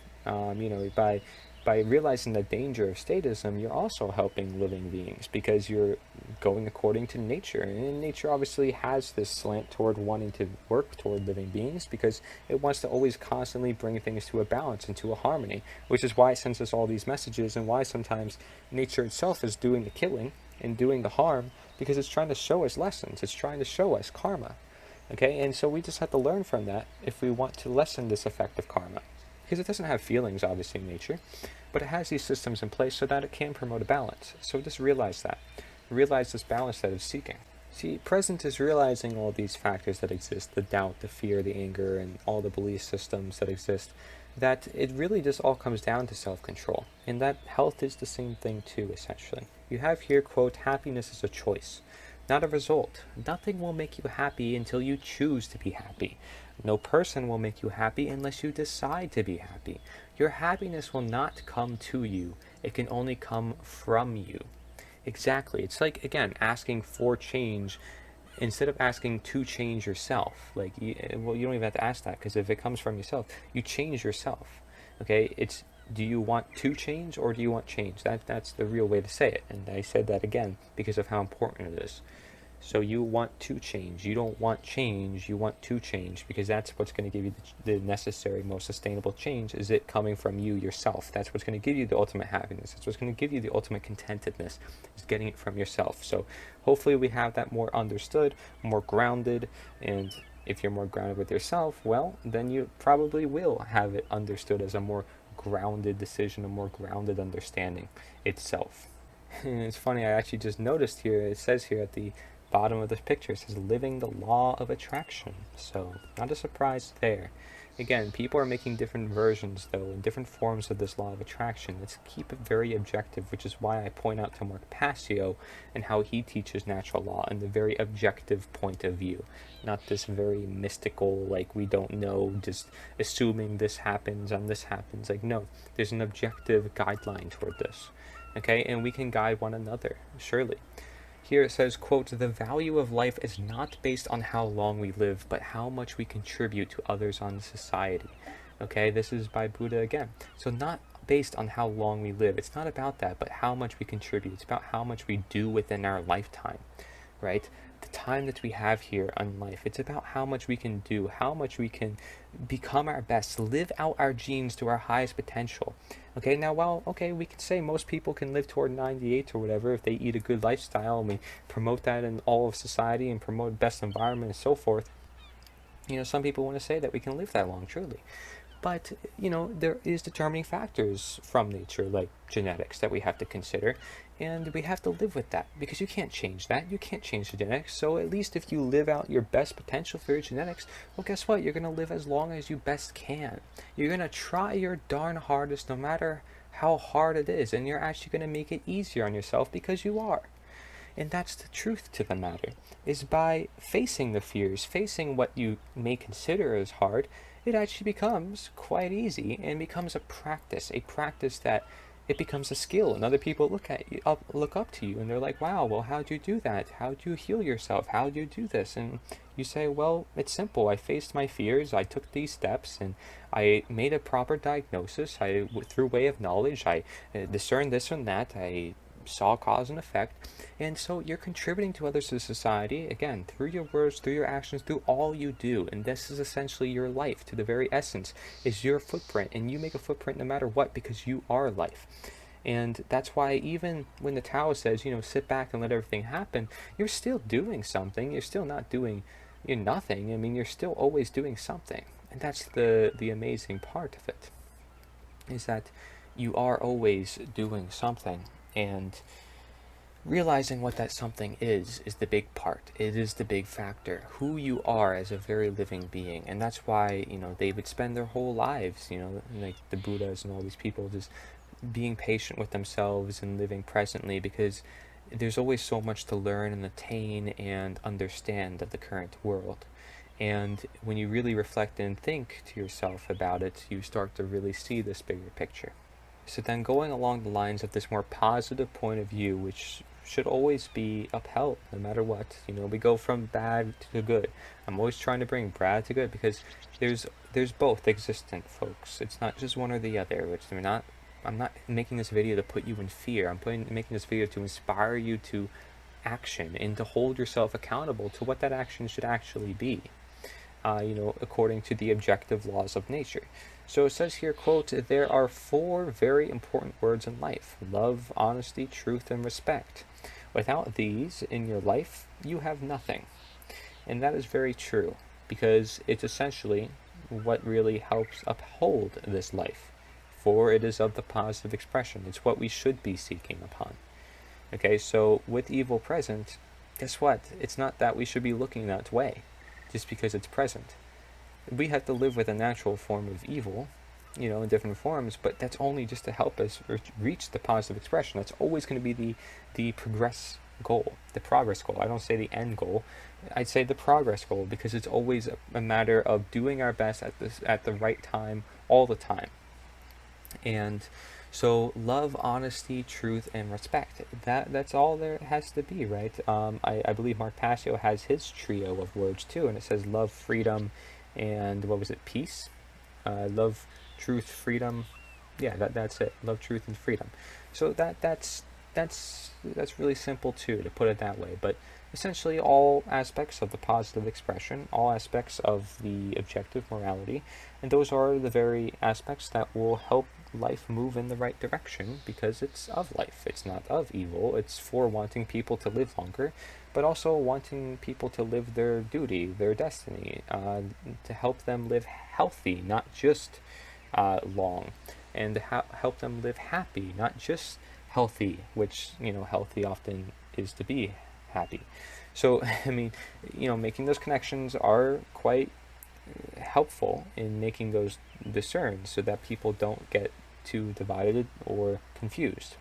by realizing the danger of statism, you're also helping living beings, because you're going according to nature. And nature obviously has this slant toward wanting to work toward living beings, because it wants to always constantly bring things to a balance and to a harmony, which is why it sends us all these messages, and why sometimes nature itself is doing the killing and doing the harm, because it's trying to show us lessons. It's trying to show us karma. Okay, and so we just have to learn from that if we want to lessen this effect of karma. Because it doesn't have feelings, obviously, in nature, but it has these systems in place so that it can promote a balance. So just realize that. Realize this balance that it's seeking. See, present is realizing all these factors that exist, the doubt, the fear, the anger, and all the belief systems that exist, that it really just all comes down to self-control. And that health is the same thing too, essentially. You have here, quote, happiness is a choice, not a result. Nothing will make you happy until you choose to be happy. No person will make you happy unless you decide to be happy. Your happiness will not come to you. It can only come from you. Exactly. It's like, again, asking for change instead of asking to change yourself. Like, you don't even have to ask that, because if it comes from yourself, you change yourself. Okay? It's, do you want to change or do you want change? That's the real way to say it. And I said that again because of how important it is. So you want to change. You don't want change. You want to change, because that's what's going to give you the necessary, most sustainable change, is it coming from you yourself. That's what's going to give you the ultimate happiness. That's what's going to give you the ultimate contentedness, is getting it from yourself. So hopefully we have that more understood, more grounded, and if you're more grounded with yourself, well, then you probably will have it understood as a more grounded decision, a more grounded understanding itself. And it's funny, I actually just noticed here, it says here at the bottom of this picture, it says living the law of attraction. So not a surprise there. Again, people are making different versions, though, and different forms of this law of attraction. Let's keep it very objective, which is why I point out to M4rk Tw4in.to and how he teaches natural law and the very objective point of view. Not this very mystical, like we don't know, just assuming this happens and this happens. Like, no, there's an objective guideline toward this. Okay, and we can guide one another, surely. Here it says, quote, the value of life is not based on how long we live, but how much we contribute to others on society. Okay, this is by Buddha again. So not based on how long we live. It's not about that, but how much we contribute. It's about how much we do within our lifetime, right? The time that we have here in life, it's about how much we can do, how much we can become our best, live out our genes to our highest potential. Okay, now, well, okay, we could say most people can live toward 98 or whatever if they eat a good lifestyle, and we promote that in all of society and promote best environment and so forth. Some people want to say that we can live that long, truly. But, there is determining factors from nature, like genetics, that we have to consider. And we have to live with that, because you can't change that. You can't change the genetics. So at least if you live out your best potential for your genetics, well, guess what? You're going to live as long as you best can. You're going to try your darn hardest no matter how hard it is, and you're actually going to make it easier on yourself because you are. And that's the truth to the matter, is by facing the fears, facing what you may consider as hard, it actually becomes quite easy and becomes a practice that it becomes a skill, and other people look up to you, and they're like, wow, well, how'd you do that? How'd you heal yourself? How'd you do this? And you say, well, it's simple. I faced my fears, I took these steps, and I made a proper diagnosis. Through way of knowledge, I discerned this and that. I saw cause and effect. And so you're contributing to others in society, again, through your words, through your actions, through all you do. And this is essentially your life. To the very essence is your footprint, and you make a footprint no matter what, because you are life. And that's why even when the Tao says, sit back and let everything happen, you're still doing something. You're still not doing nothing. I mean, you're still always doing something. And that's the amazing part of it, is that you are always doing something. And realizing what that something is the big part. It is the big factor. Who you are as a very living being. And that's why, they would spend their whole lives, like the Buddhas and all these people, just being patient with themselves and living presently, because there's always so much to learn and attain and understand of the current world. And when you really reflect and think to yourself about it, you start to really see this bigger picture. So then, going along the lines of this more positive point of view, which should always be upheld no matter what, we go from bad to good. I'm always trying to bring bad to good, because there's both existent, folks. It's not just one or the other. I'm not making this video to put you in fear. I'm making this video to inspire you to action and to hold yourself accountable to what that action should actually be, according to the objective laws of nature. So it says here, quote, there are 4 very important words in life: love, honesty, truth, and respect. Without these in your life, you have nothing. And that is very true, because it's essentially what really helps uphold this life. For it is of the positive expression. It's what we should be seeking upon. Okay, so with evil present, guess what? It's not that we should be looking that way, just because it's present. We have to live with a natural form of evil, in different forms, but that's only just to help us reach the positive expression. That's always going to be the progress goal. I don't say the end goal. I'd say the progress goal, because it's always a matter of doing our best at the right time, all the time. And so love, honesty, truth, and respect. That's all there has to be, right? I believe Mark Passio has his trio of words too, and it says love, freedom, and what was it? Peace. Love, truth, freedom. Yeah, that's it. Love, truth, and freedom. So that's really simple too, to put it that way. But essentially, all aspects of the positive expression, all aspects of the objective morality, and those are the very aspects that will help life move in the right direction, because it's of life. It's not of evil. It's for wanting people to live longer, but also wanting people to live their duty, their destiny, to help them live healthy, not just long, and to help them live happy, not just healthy, which, healthy often is to be happy. So, I mean, making those connections are quite helpful in making those discern, so that people don't get too divided or confused,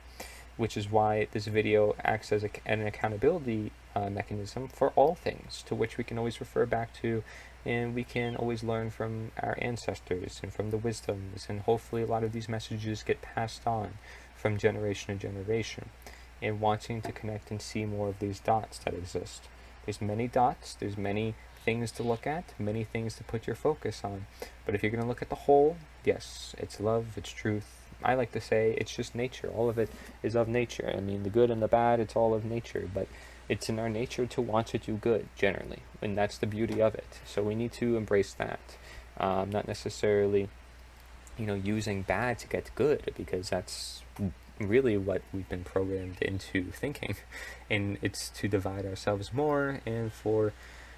which is why this video acts as an accountability mechanism for all things, to which we can always refer back to, and we can always learn from our ancestors and from the wisdoms, and hopefully a lot of these messages get passed on from generation to generation, and wanting to connect and see more of these dots that exist. There's many dots, there's many things to look at, many things to put your focus on, but if you're going to look at the whole, yes, it's love, it's truth. I like to say it's just nature. All of it is of nature. I mean, the good and the bad, it's all of nature, but it's in our nature to want to do good, generally, and that's the beauty of it. So we need to embrace that, not necessarily, using bad to get good, because that's really what we've been programmed into thinking, and it's to divide ourselves more and for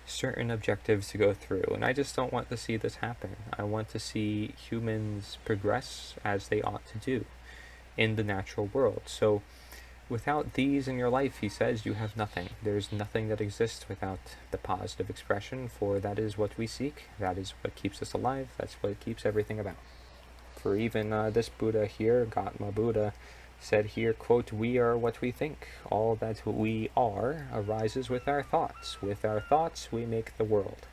certain objectives to go through. And I just don't want to see this happen. I want to see humans progress as they ought to do in the natural world. So Without these in your life, he says, you have nothing. There's nothing that exists without the positive expression, for that is what we seek. That is what keeps us alive. That's what keeps everything about. For even this Buddha here, Gautama Buddha, said here, quote, "We are what we think. All that we are arises with our thoughts. With our thoughts, we make the world."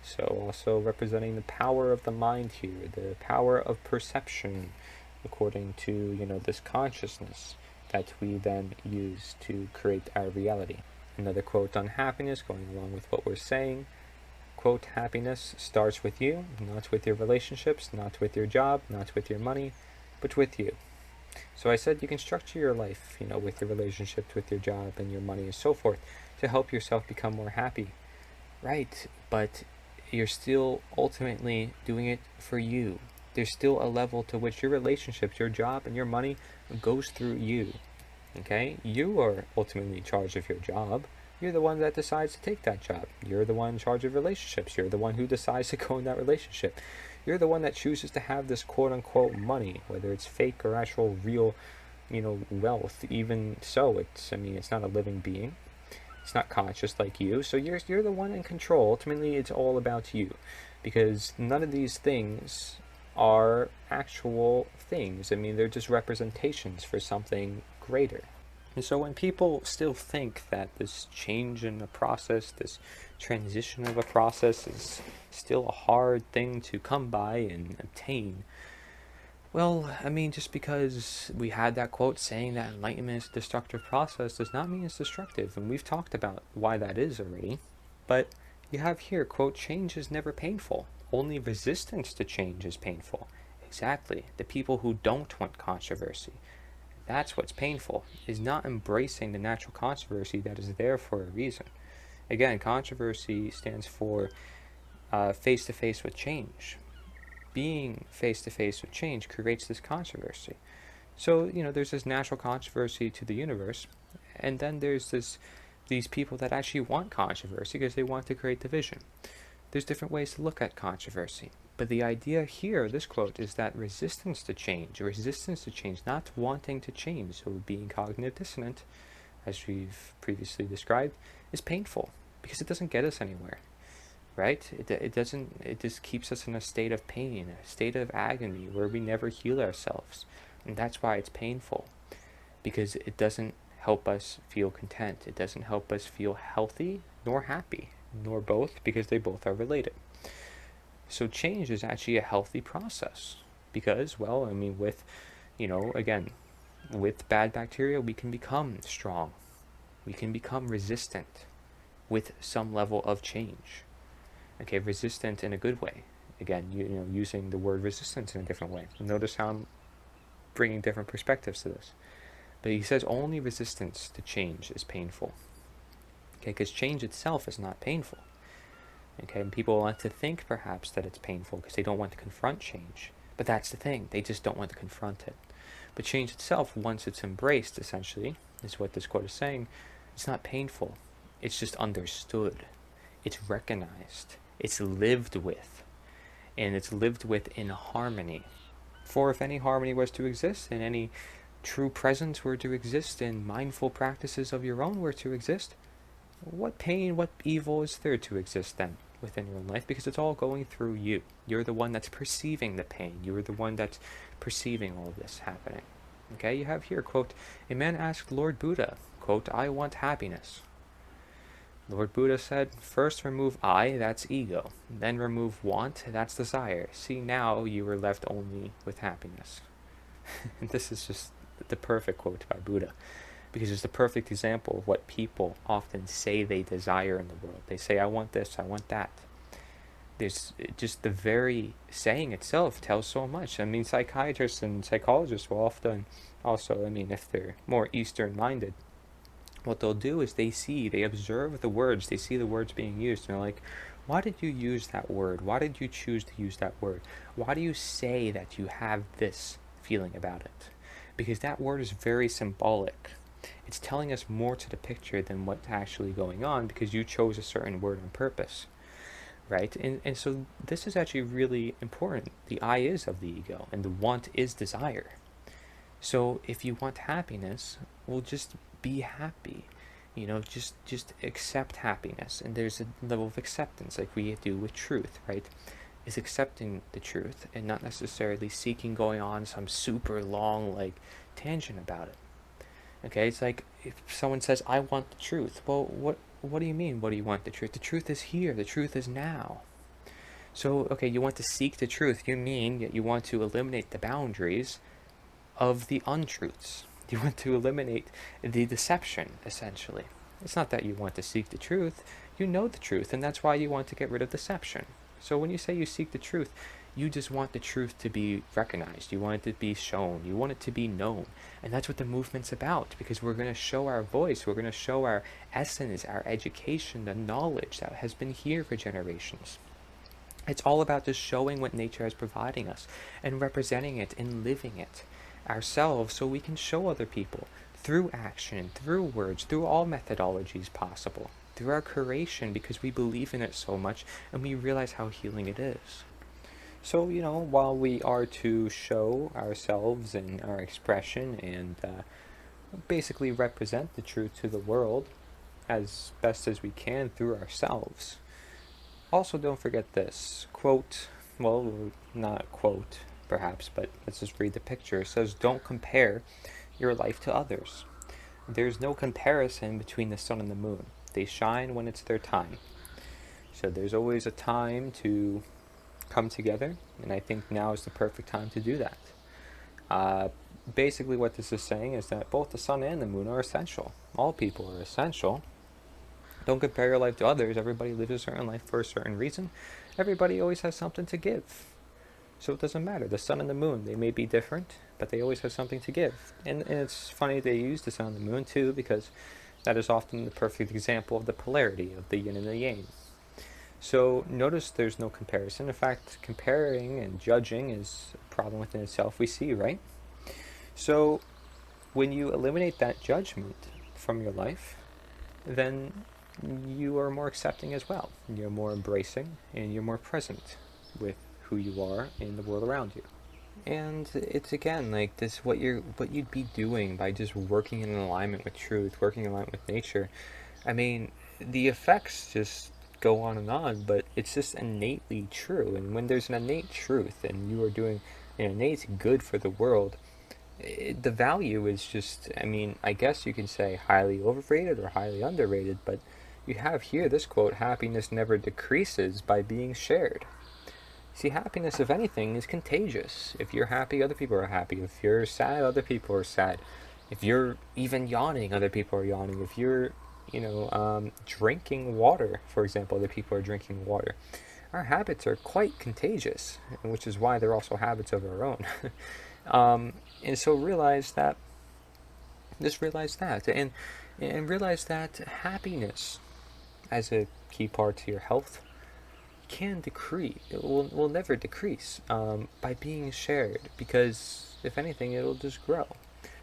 So also representing the power of the mind here, the power of perception, according to, this consciousness that we then use to create our reality. Another quote on happiness, going along with what we're saying. Quote, "Happiness starts with you, not with your relationships, not with your job, not with your money, but with you." So I said you can structure your life, with your relationships, with your job and your money and so forth, to help yourself become more happy. Right, but you're still ultimately doing it for you. There's still a level to which your relationships, your job, and your money goes through you. Okay? You are ultimately in charge of your job. You're the one that decides to take that job. You're the one in charge of relationships. You're the one who decides to go in that relationship. You're the one that chooses to have this quote-unquote money, whether it's fake or actual real, wealth. Even so, it's not a living being. It's not conscious like you, so you're the one in control. Ultimately, it's all about you, because none of these things are actual things. They're just representations for something greater. And so when people still think that this change in the process, this transition of a process is still a hard thing to come by and obtain, well, just because we had that quote saying that enlightenment is a destructive process does not mean it's destructive, and we've talked about why that is already. But you have here, quote, "Change is never painful. Only resistance to change is painful." Exactly. The people who don't want controversy, that's what's painful, is not embracing the natural controversy that is there for a reason. Again, controversy stands for face-to-face with change. Being face-to-face with change creates this controversy. So, there's this natural controversy to the universe, and then there's these people that actually want controversy because they want to create division. There's different ways to look at controversy. But the idea here, this quote, is that resistance to change, not wanting to change, so being cognitive dissonant, as we've previously described, is painful because it doesn't get us anywhere. Right? It just keeps us in a state of pain, a state of agony where we never heal ourselves. And that's why it's painful, because it doesn't help us feel content. It doesn't help us feel healthy nor happy, nor both, because they both are related. So change is actually a healthy process because, with, again, with bad bacteria, we can become strong. We can become resistant with some level of change. Okay, resistant in a good way. Again, using the word resistance in a different way. Notice how I'm bringing different perspectives to this. But he says only resistance to change is painful. Okay, because change itself is not painful. Okay, and people want to think perhaps that it's painful because they don't want to confront change. But that's the thing, they just don't want to confront it. But change itself, once it's embraced, essentially, is what this quote is saying, it's not painful. It's just understood. It's recognized. It's lived with. And it's lived with in harmony. For if any harmony was to exist, and any true presence were to exist, and mindful practices of your own were to exist, what pain, what evil is there to exist then within your own life? Because it's all going through you. You're the one that's perceiving the pain. You're the one that's perceiving all of this happening. Okay, you have here, quote, "A man asked Lord Buddha, quote, 'I want happiness.' Lord Buddha said, 'First remove I, that's ego. Then remove want, that's desire. See, now you are left only with happiness.'" And this is just the perfect quote by Buddha, because it's the perfect example of what people often say they desire in the world. They say, "I want this, I want that." There's just the very saying itself tells so much. Psychiatrists and psychologists will often also, if they're more Eastern-minded, what they'll do is they observe the words, they see the words being used, and they're like, "Why did you use that word? Why did you choose to use that word? Why do you say that you have this feeling about it?" Because that word is very symbolic. It's telling us more to the picture than what's actually going on, because you chose a certain word on purpose. Right? And so this is actually really important. The I is of the ego, and the want is desire. So if you want happiness, well, just be happy. Just accept happiness. And there's a level of acceptance, like we do with truth, right? Is accepting the truth and not necessarily seeking going on some super long like tangent about it. Okay, it's like if someone says, "I want the truth." Well, what do you mean? What do you want the truth? The truth is here. The truth is now. So, okay, you want to seek the truth. You mean you want to eliminate the boundaries of the untruths. You want to eliminate the deception, essentially. It's not that you want to seek the truth. You know the truth, and that's why you want to get rid of deception. So when you say you seek the truth, you just want the truth to be recognized. You want it to be shown. You want it to be known. And that's what the movement's about, because we're going to show our voice. We're going to show our essence, our education, the knowledge that has been here for generations. It's all about just showing what nature is providing us and representing it and living it ourselves so we can show other people through action, through words, through all methodologies possible, through our creation, because we believe in it so much and we realize how healing it is. So, while we are to show ourselves and our expression and basically represent the truth to the world as best as we can through ourselves, also don't forget this quote. Well, not quote perhaps, but let's just read the picture. It says, "Don't compare your life to others. There's no comparison between the sun and the moon. They shine when it's their time." So there's always a time to come together, and I think now is the perfect time to do that. Uh, Basically, what this is saying is that both the sun and the moon are essential. All people are essential. Don't compare your life to others. Everybody lives a certain life for a certain reason. Everybody always has something to give. So it doesn't matter. The sun and the moon, they may be different, but they always have something to give. And it's funny they use the sun and the moon too, because that is often the perfect example of the polarity of the yin and the yang. So notice there's no comparison. In fact, comparing and judging is a problem within itself, we see, right? So when you eliminate that judgment from your life, then you are more accepting as well. You're more embracing and you're more present with who you are in the world around you. And it's again like this what you'd be doing by just working in alignment with truth, working in alignment with nature. I mean, the effects just go on and on, but it's just innately true. And when there's an innate truth and you are doing an innate good for the world, the value is just, I mean, I guess you could say highly overrated or highly underrated, but you have here this quote: "Happiness never decreases by being shared." See, happiness, if anything, is contagious. If you're happy, other people are happy. If you're sad, other people are sad. If you're even yawning, other people are yawning. If you're, drinking water, for example, other people are drinking water. Our habits are quite contagious, which is why they're also habits of our own. And so realize that, and realize that happiness as a key part to your health can decrease. It will never decrease by being shared, because if anything, it'll just grow.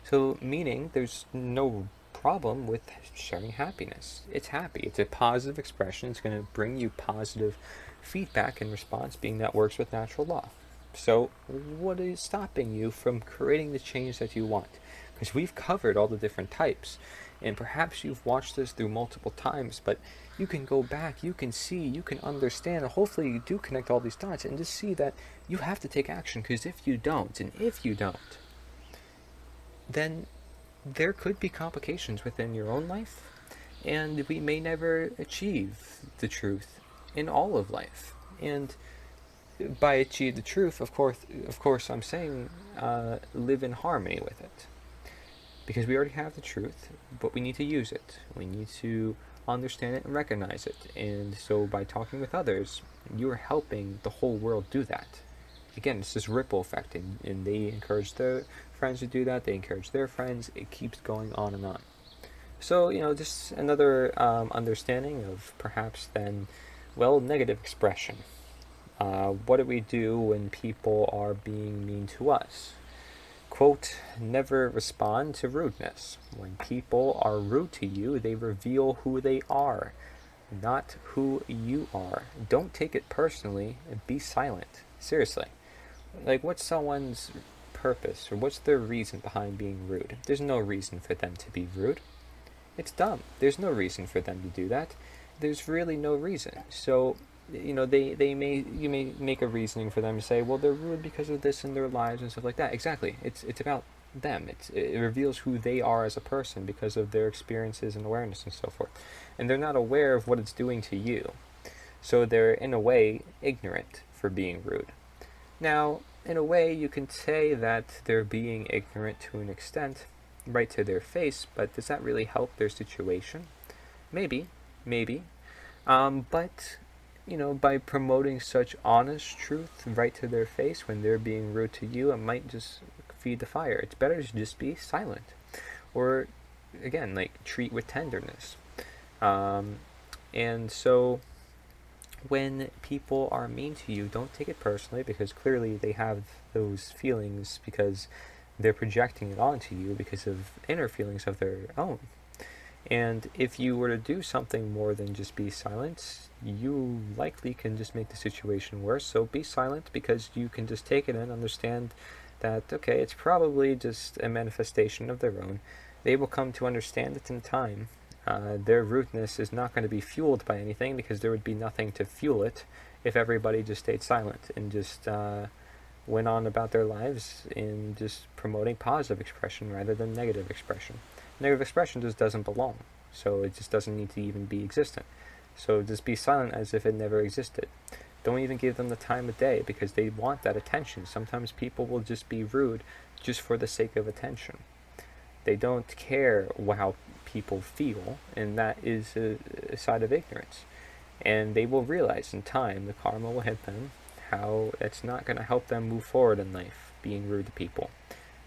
So, meaning there's no problem with sharing happiness. It's happy. It's a positive expression. It's going to bring you positive feedback and response, being that works with natural law. So, what is stopping you from creating the change that you want? Because we've covered all the different types, and perhaps you've watched this through multiple times, but you can go back, you can see, you can understand, and hopefully you do connect all these dots and just see that you have to take action. Because if you don't, then there could be complications within your own life, and we may never achieve the truth in all of life. And by achieve the truth, of course, I'm saying live in harmony with it, because we already have the truth, but we need to use it. We need to understand it and recognize it. And so by talking with others, you're helping the whole world do that. Again, it's this ripple effect, and they encourage their friends to do that, they encourage their friends, it keeps going on and on. So, just another understanding of perhaps then, well, negative expression. What do we do when people are being mean to us? Quote, "Never respond to rudeness. When people are rude to you, they reveal who they are, not who you are. Don't take it personally and be silent." Seriously. Like, what's someone's purpose, or what's their reason behind being rude? There's no reason for them to be rude. It's dumb. There's no reason for them to do that. There's really no reason. So, you may make a reasoning for them to say, well, they're rude because of this in their lives and stuff like that. Exactly. It's about them. It reveals who they are as a person because of their experiences and awareness and so forth. And they're not aware of what it's doing to you. So they're, in a way, ignorant for being rude. Now, in a way, you can say that they're being ignorant to an extent, right to their face, but does that really help their situation? Maybe. But, by promoting such honest truth right to their face when they're being rude to you, it might just feed the fire. It's better to just be silent. Or, again, treat with tenderness. And so, when people are mean to you, don't take it personally, because clearly they have those feelings because they're projecting it onto you because of inner feelings of their own. And if you were to do something more than just be silent, you likely can just make the situation worse. So be silent, because you can just take it and understand that, okay, it's probably just a manifestation of their own. They will come to understand it in time. Their rudeness is not going to be fueled by anything, because there would be nothing to fuel it if everybody just stayed silent and just went on about their lives in just promoting positive expression rather than negative expression. Negative expression just doesn't belong, so it just doesn't need to even be existent. So just be silent as if it never existed. Don't even give them the time of day, because they want that attention. Sometimes people will just be rude just for the sake of attention. They don't care how people feel, and that is a side of ignorance. And they will realize in time, the karma will hit them, how it's not going to help them move forward in life, being rude to people,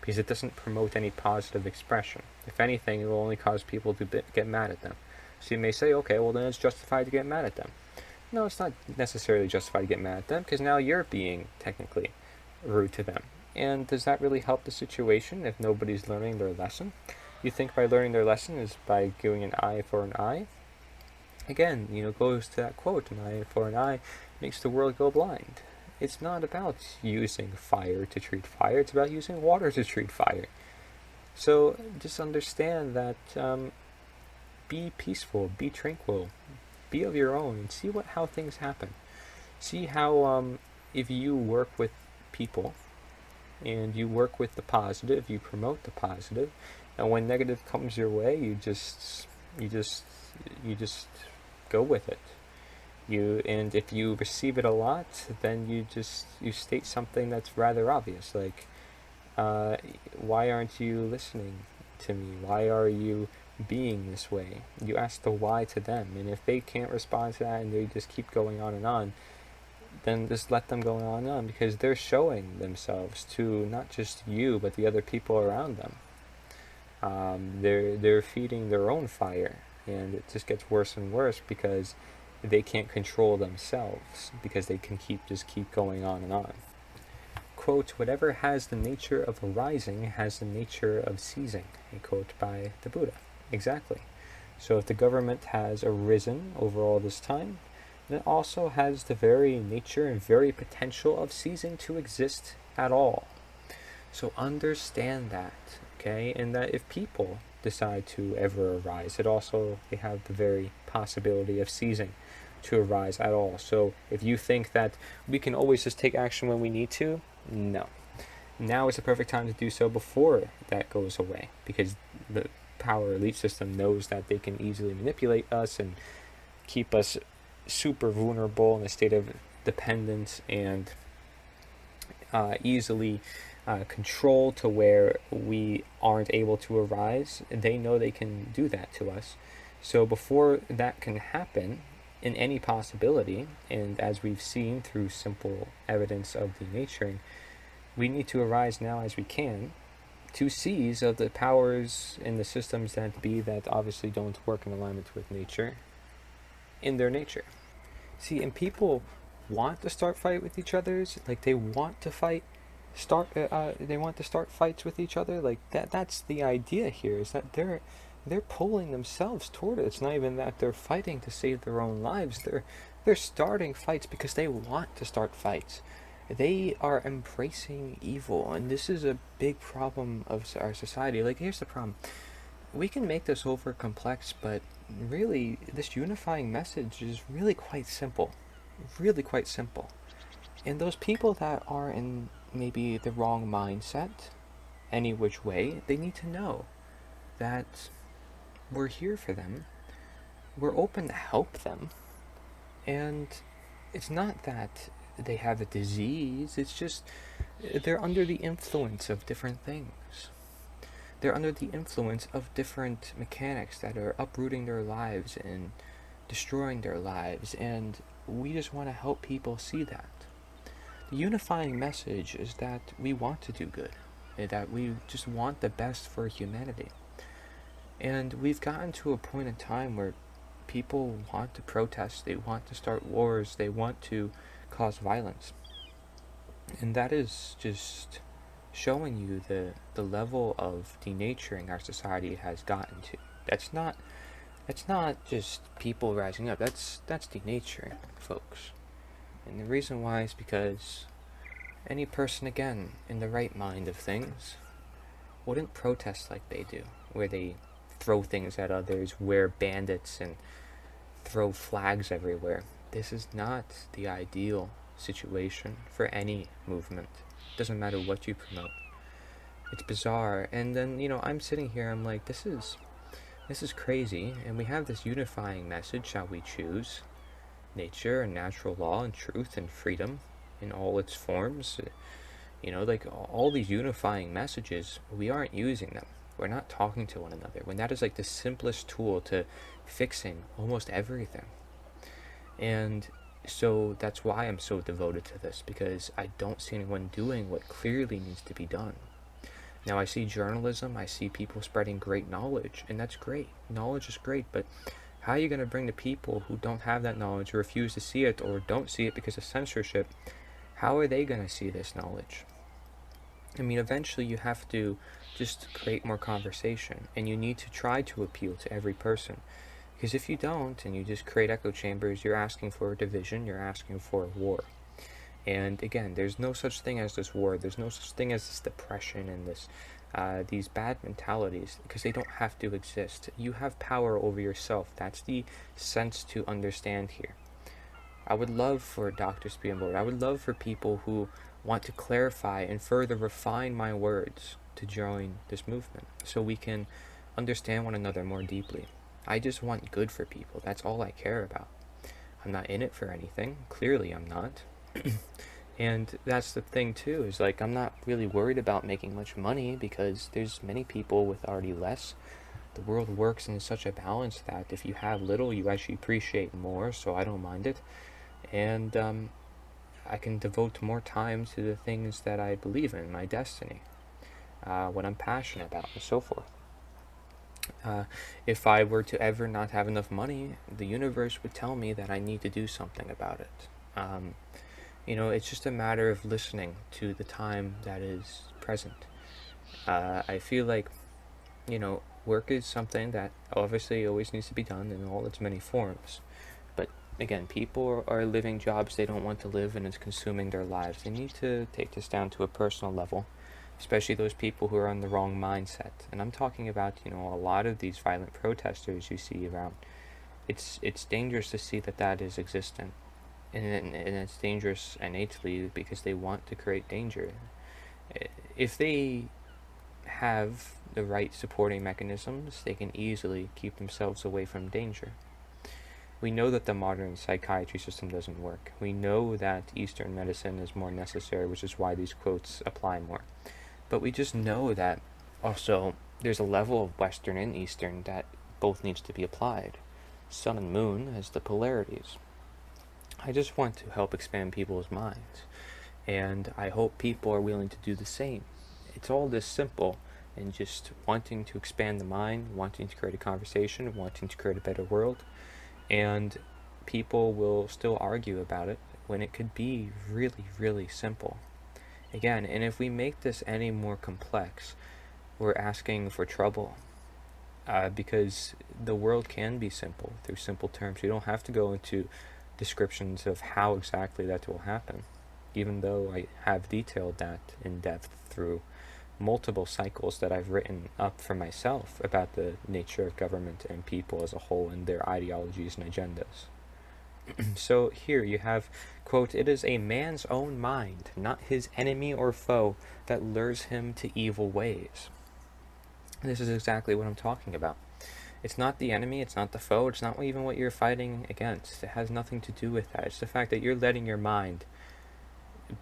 because it doesn't promote any positive expression. If anything, it will only cause people to get mad at them. So you may say, okay, well then it's justified to get mad at them. No, it's not necessarily justified to get mad at them, because now you're being technically rude to them. And does that really help the situation if nobody's learning their lesson? You think by learning their lesson is by giving an eye for an eye? Again, goes to that quote, an eye for an eye makes the world go blind. It's not about using fire to treat fire, it's about using water to treat fire. So just understand that be peaceful, be tranquil, be of your own, and see how things happen. See how if you work with people and you work with the positive, you promote the positive, and when negative comes your way, you just go with it. And if you receive it a lot, then you state something that's rather obvious, like, why aren't you listening to me? Why are you being this way? You ask the why to them, and if they can't respond to that and they just keep going on, then just let them go on, because they're showing themselves to not just you, but the other people around them. They're feeding their own fire, and it just gets worse and worse because they can't control themselves, because they can keep going on. Quote, whatever has the nature of arising has the nature of ceasing, a quote by the Buddha. Exactly. So if the government has arisen over all this time, then it also has the very nature and very potential of ceasing to exist at all. So understand that, okay? And that if people decide to ever arise, they have the very possibility of ceasing to arise at all. So if you think that we can always just take action when we need to, no. Now is the perfect time to do so before that goes away, because the power elite system knows that they can easily manipulate us and keep us super vulnerable in a state of dependence and easily control to where we aren't able to arise. They know they can do that to us. So before that can happen, in any possibility, and as we've seen through simple evidence of denaturing, we need to arise now as we can to seize of the powers in the systems that be that obviously don't work in alignment with nature in their nature. See, and people want to start fight with each other, they want to they want to start fights with each other, that's the idea here, is that they're pulling themselves toward it. It's not even that they're fighting to save their own lives. They're starting fights because they want to start fights. They are embracing evil, and this is a big problem of our society. Like, here's the problem. We can make this over complex, but really, this unifying message is really quite simple. Really quite simple. And those people that are in maybe the wrong mindset, any which way, they need to know that we're here for them. We're open to help them. And it's not that they have a disease, it's just they're under the influence of different things. They're under the influence of different mechanics that are uprooting their lives and destroying their lives, and we just want to help people see that. The unifying message is that we want to do good, and that we just want the best for humanity. And we've gotten to a point in time where people want to protest, they want to start wars, they want to cause violence. And that is just showing you the level of denaturing our society has gotten to. That's not just people rising up. That's denaturing, folks. And the reason why is because any person, again, in the right mind of things, wouldn't protest like they do, where they throw things at others, wear bandits, and throw flags everywhere. This is not the ideal situation for any movement. Doesn't matter what you promote. It's bizarre. And then, I'm sitting here, I'm like, this is crazy, and we have this unifying message, shall we choose nature and natural law and truth and freedom in all its forms. Like all these unifying messages, we aren't using them. We're not talking to one another, when that is like the simplest tool to fixing almost everything. And so that's why I'm so devoted to this, because I don't see anyone doing what clearly needs to be done. Now, I see journalism, I see people spreading great knowledge, and that's great. Knowledge is great, but how are you going to bring the people who don't have that knowledge, or refuse to see it, or don't see it because of censorship, how are they going to see this knowledge? I mean, eventually you have to just create more conversation, and you need to try to appeal to every person. Because if you don't, and you just create echo chambers, you're asking for a division, you're asking for a war. And again, there's no such thing as this war. There's no such thing as this depression and these bad mentalities, because they don't have to exist. You have power over yourself. That's the sense to understand here. I would love for doctors to be on board. I would love for people who want to clarify and further refine my words to join this movement, so we can understand one another more deeply. I just want good for people. That's all I care about. I'm not in it for anything. Clearly, I'm not. And that's the thing too, is like, I'm not really worried about making much money, because there's many people with already less. The world works in such a balance that if you have little, you actually appreciate more, so I don't mind it. And I can devote more time to the things that I believe in, my destiny, what I'm passionate about, and so forth. If I were to ever not have enough money, the universe would tell me that I need to do something about it. It's just a matter of listening to the time that is present. I feel like, work is something that obviously always needs to be done in all its many forms. But again, people are living jobs they don't want to live, and it's consuming their lives. They need to take this down to a personal level, especially those people who are on the wrong mindset. And I'm talking about, a lot of these violent protesters you see around. It's dangerous to see that is existent. And it's dangerous innately, because they want to create danger. If they have the right supporting mechanisms, they can easily keep themselves away from danger. We know that the modern psychiatry system doesn't work. We know that Eastern medicine is more necessary, which is why these quotes apply more. But we just know that also there's a level of Western and Eastern that both needs to be applied. Sun and moon as the polarities. I just want to help expand people's minds, and I hope people are willing to do the same. It's all this simple, and just wanting to expand the mind, wanting to create a conversation, wanting to create a better world, and people will still argue about it when it could be really, really simple. Again, and if we make this any more complex, we're asking for trouble. Because the world can be simple through simple terms. You don't have to go into descriptions of how exactly that will happen. even though I have detailed that in depth through multiple cycles that I've written up for myself about the nature of government and people as a whole and their ideologies and agendas. So here you have, quote, "It is a man's own mind, not his enemy or foe, that lures him to evil ways." This is exactly what I'm talking about. It's not the enemy, it's not the foe, it's not even what you're fighting against. It has nothing to do with that. It's the fact that you're letting your mind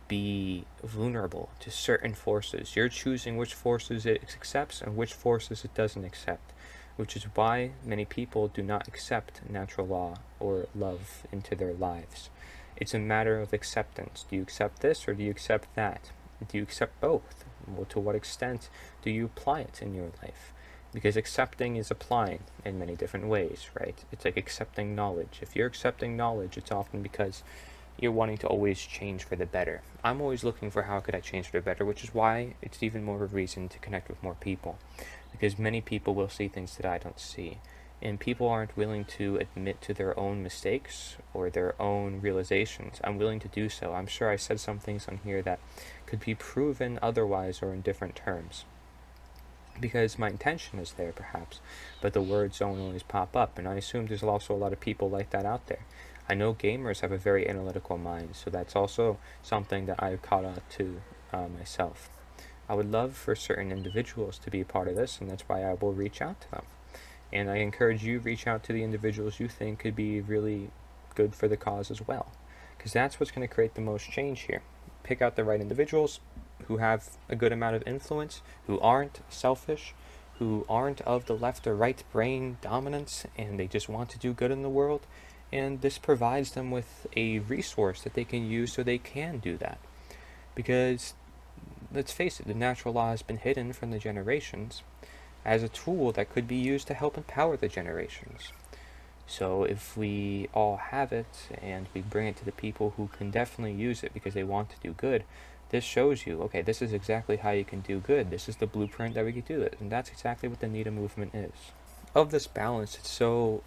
be vulnerable to certain forces. You're choosing which forces it accepts and which forces it doesn't accept, which is why many people do not accept natural law or love into their lives. It's a matter of acceptance. Do you accept this or do you accept that? Do you accept both? Well, to what extent do you apply it in your life? Because accepting is applying in many different ways, right? It's like accepting knowledge. If you're accepting knowledge, it's often because you're wanting to always change for the better. I'm always looking for how could I change for the better, which is why it's even more of a reason to connect with more people. Because many people will see things that I don't see. And people aren't willing to admit to their own mistakes or their own realizations. I'm willing to do so. I'm sure I said some things on here that could be proven otherwise or in different terms, because my intention is there perhaps, but the words don't always pop up, and I assume there's also a lot of people like that out there. I know gamers have a very analytical mind, so that's also something that I've caught on to myself. I would love for certain individuals to be a part of this, and that's why I will reach out to them. And I encourage you to reach out to the individuals you think could be really good for the cause as well, because that's what's going to create the most change here. Pick out the right individuals who have a good amount of influence, who aren't selfish, who aren't of the left or right brain dominance, and they just want to do good in the world. And this provides them with a resource that they can use so they can do that. Because, let's face it, the natural law has been hidden from the generations as a tool that could be used to help empower the generations. So if we all have it and we bring it to the people who can definitely use it because they want to do good, this shows you, okay, this is exactly how you can do good. This is the blueprint that we can do it. And that's exactly what the NITA movement is. Of this balance, it's so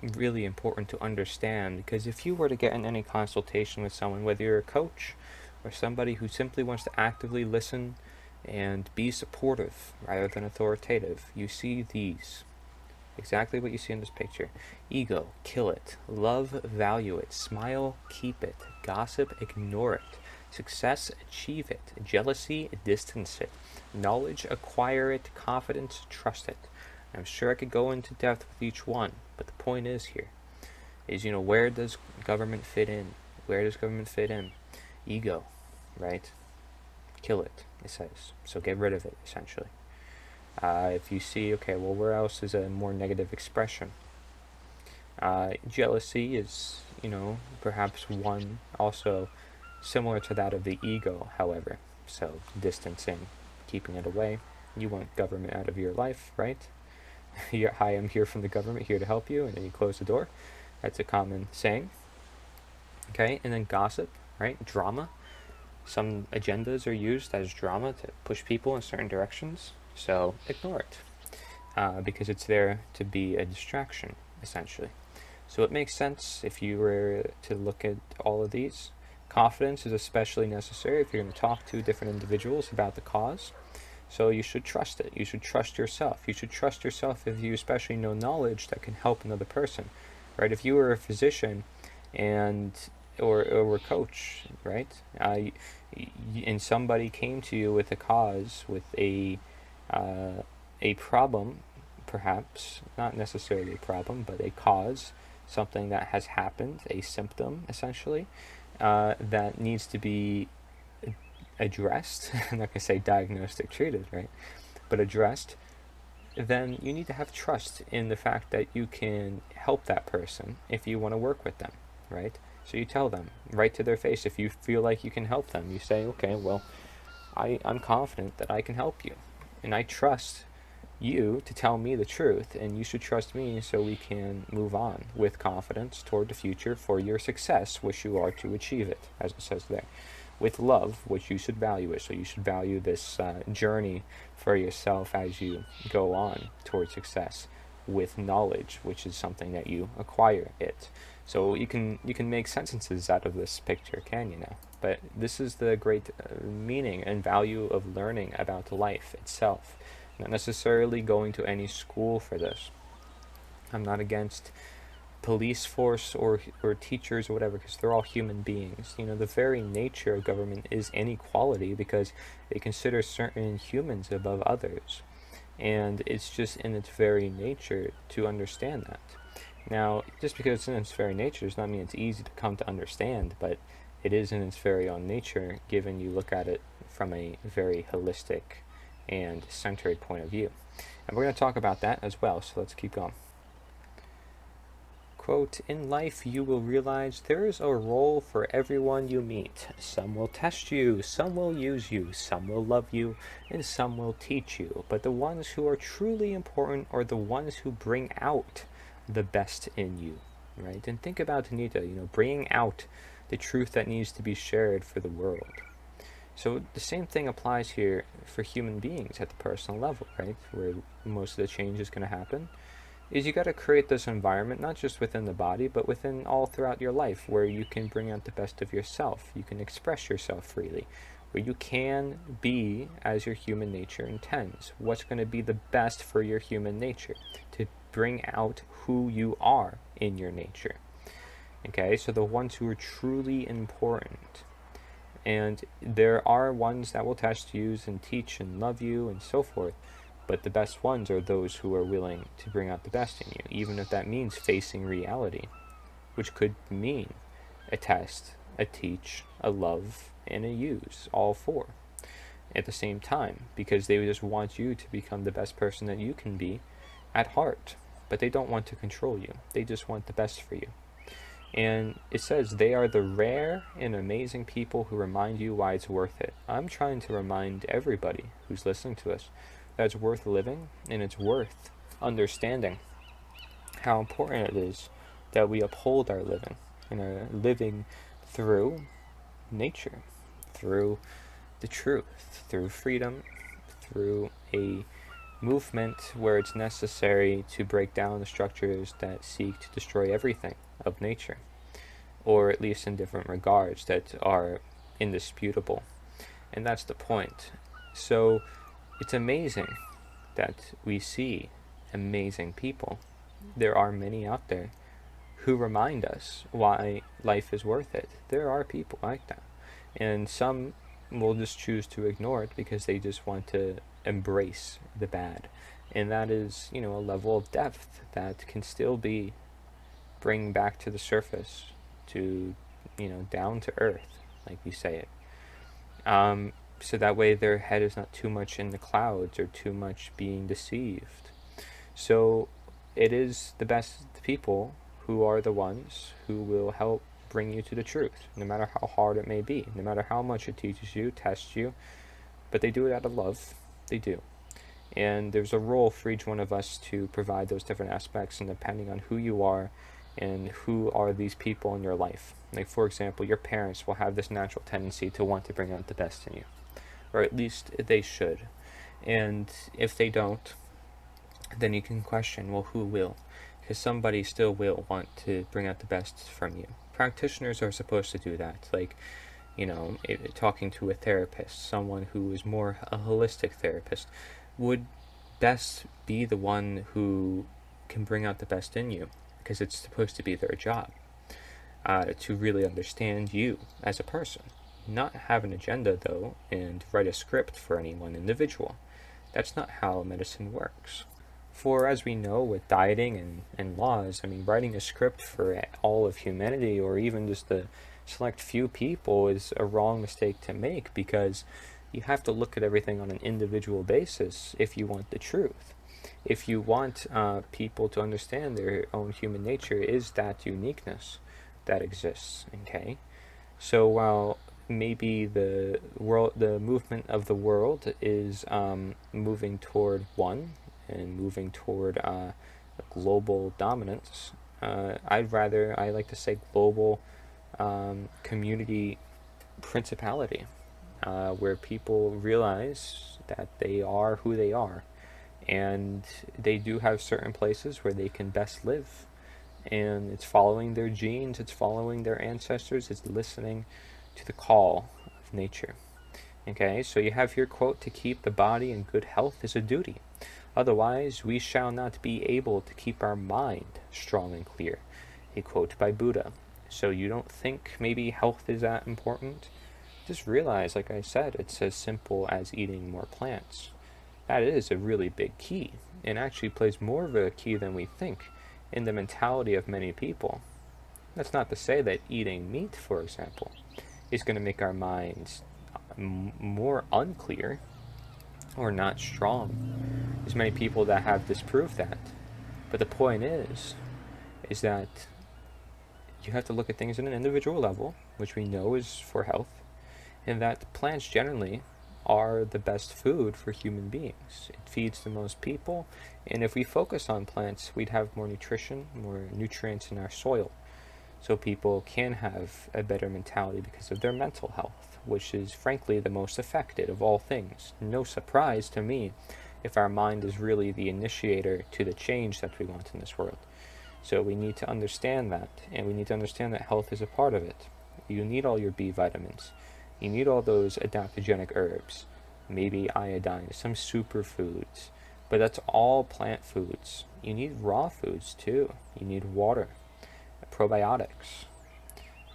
really important to understand, because if you were to get in any consultation with someone, whether you're a coach or somebody who simply wants to actively listen and be supportive rather than authoritative, you see these. Exactly what you see in this picture. Ego, kill it. Love, value it. Smile, keep it. Gossip, ignore it. Success, achieve it. Jealousy, distance it. Knowledge, acquire it. Confidence, trust it. I'm sure I could go into depth with each one, but the point is here is, where does government fit in? Where does government fit in? Ego, right? Kill it, it says. So get rid of it, essentially. If you see, okay, well, where else is a more negative expression? Jealousy is, perhaps one also similar to that of the ego, however. So distancing, keeping it away. You want government out of your life, right? Hi, I'm here from the government, here to help you, and then you close the door. That's a common saying. Okay, and then gossip, right? Drama. Some agendas are used as drama to push people in certain directions, so ignore it, because it's there to be a distraction, essentially. So it makes sense if you were to look at all of these. Confidence is especially necessary if you're going to talk to different individuals about the cause. So you should trust it. You should trust yourself. You should trust yourself if you especially know knowledge that can help another person, right? If you were a physician and or a coach, right? And somebody came to you with a cause, with a problem, perhaps not necessarily a problem, but a cause, something that has happened, a symptom essentially, that needs to be addressed. I'm not going to say diagnosed or treated, right? But addressed. Then you need to have trust in the fact that you can help that person if you want to work with them, right? So you tell them right to their face if you feel like you can help them. You say, okay, well, I'm confident that I can help you, and I trust you to tell me the truth, and you should trust me so we can move on with confidence toward the future for your success, which you are to achieve it, as it says there. With love, which you should value it. So you should value this journey for yourself as you go on towards success. with knowledge, which is something that you acquire it. So you can make sentences out of this picture, can you now? But this is the great meaning and value of learning about life itself, not necessarily going to any school for this. I'm not against police force or teachers or whatever, because they're all human beings. The very nature of government is inequality because they consider certain humans above others. And it's just in its very nature to understand that. Now, just because it's in its very nature does not mean it's easy to come to understand, but it is in its very own nature, given you look at it from a very holistic and centered point of view. And we're going to talk about that as well, so let's keep going. Quote, "In life you will realize there is a role for everyone you meet. Some will test you, some will use you, some will love you, and some will teach you. But the ones who are truly important are the ones who bring out the best in you." Right? And think about NITA, bringing out the truth that needs to be shared for the world. So the same thing applies here for human beings at the personal level, right? Where most of the change is going to happen. Is you got to create this environment, not just within the body, but within all throughout your life, where you can bring out the best of yourself. You can express yourself freely, where you can be as your human nature intends. What's going to be the best for your human nature, to bring out who you are in your nature. Okay, so the ones who are truly important. And there are ones that will test you and teach and love you and so forth. But the best ones are those who are willing to bring out the best in you, even if that means facing reality, which could mean a test, a teach, a love, and a use, all four at the same time, because they just want you to become the best person that you can be at heart. But they don't want to control you. They just want the best for you. And it says they are the rare and amazing people who remind you why it's worth it. I'm trying to remind everybody who's listening to us that it's worth living, and it's worth understanding how important it is that we uphold our living, and are living through nature, through the truth, through freedom, through a movement where it's necessary to break down the structures that seek to destroy everything of nature, or at least in different regards that are indisputable. And that's the point. So it's amazing that we see amazing people. There are many out there who remind us why life is worth it. There are people like that. And some will just choose to ignore it because they just want to embrace the bad. And that is, a level of depth that can still be bring back to the surface, to, down to earth, like we say it. So that way their head is not too much in the clouds or too much being deceived. So it is the best people who are the ones who will help bring you to the truth, no matter how hard it may be, no matter how much it teaches you, tests you, but they do it out of love. They do. And there's a role for each one of us to provide those different aspects, and depending on who you are and who are these people in your life. Like, for example, your parents will have this natural tendency to want to bring out the best in you, or at least they should. And if they don't, then you can question, well, who will? Because somebody still will want to bring out the best from you. Practitioners are supposed to do that. Like, talking to a therapist, someone who is more a holistic therapist, would best be the one who can bring out the best in you, because it's supposed to be their job, to really understand you as a person. Not have an agenda, though, and write a script for any one individual. That's not how medicine works. For as we know with dieting and laws, writing a script for all of humanity, or even just the select few people, is a wrong mistake to make, because you have to look at everything on an individual basis if you want the truth. If you want people to understand their own human nature is that uniqueness that exists, okay? So while maybe the movement of the world is moving toward one, and moving toward global dominance, I like to say global community principality, where people realize that they are who they are, and they do have certain places where they can best live. And it's following their genes, it's following their ancestors, it's listening to the call of nature. Okay, so you have here, quote, to keep the body in good health is a duty. Otherwise, we shall not be able to keep our mind strong and clear. A quote by Buddha. So you don't think maybe health is that important? Just realize, like I said, it's as simple as eating more plants. That is a really big key, and actually plays more of a key than we think in the mentality of many people. That's not to say that eating meat, for example, is going to make our minds more unclear or not strong. There's many people that have disproved that. But the point is that you have to look at things at an individual level, which we know is for health, and that plants generally are the best food for human beings. It feeds the most people, and if we focus on plants, we'd have more nutrition, more nutrients in our soil. So people can have a better mentality because of their mental health, which is frankly the most affected of all things. No surprise to me if our mind is really the initiator to the change that we want in this world. So we need to understand that, and we need to understand that health is a part of it. You need all your B vitamins. You need all those adaptogenic herbs, maybe iodine, some superfoods, but that's all plant foods. You need raw foods too. You need water, probiotics,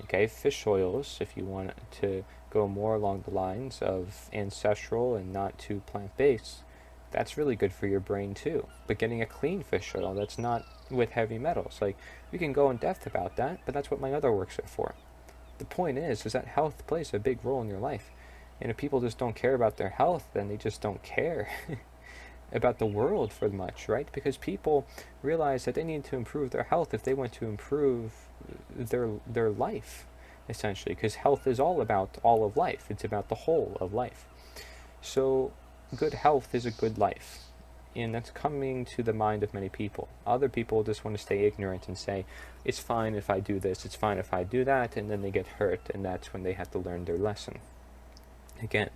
okay, fish oils if you want to go more along the lines of ancestral and not too plant-based. That's really good for your brain too. But getting a clean fish oil that's not with heavy metals, like, we can go in depth about that, but that's what my other works are for. The point is that health plays a big role in your life. And if people just don't care about their health, then they just don't care about the world for much, right? Because people realize that they need to improve their health if they want to improve their life, essentially, because health is all about all of life. It's about the whole of life. So good health is a good life, and that's coming to the mind of many people. Other people just want to stay ignorant and say, it's fine if I do this, it's fine if I do that, and then they get hurt, and that's when they have to learn their lesson. Again,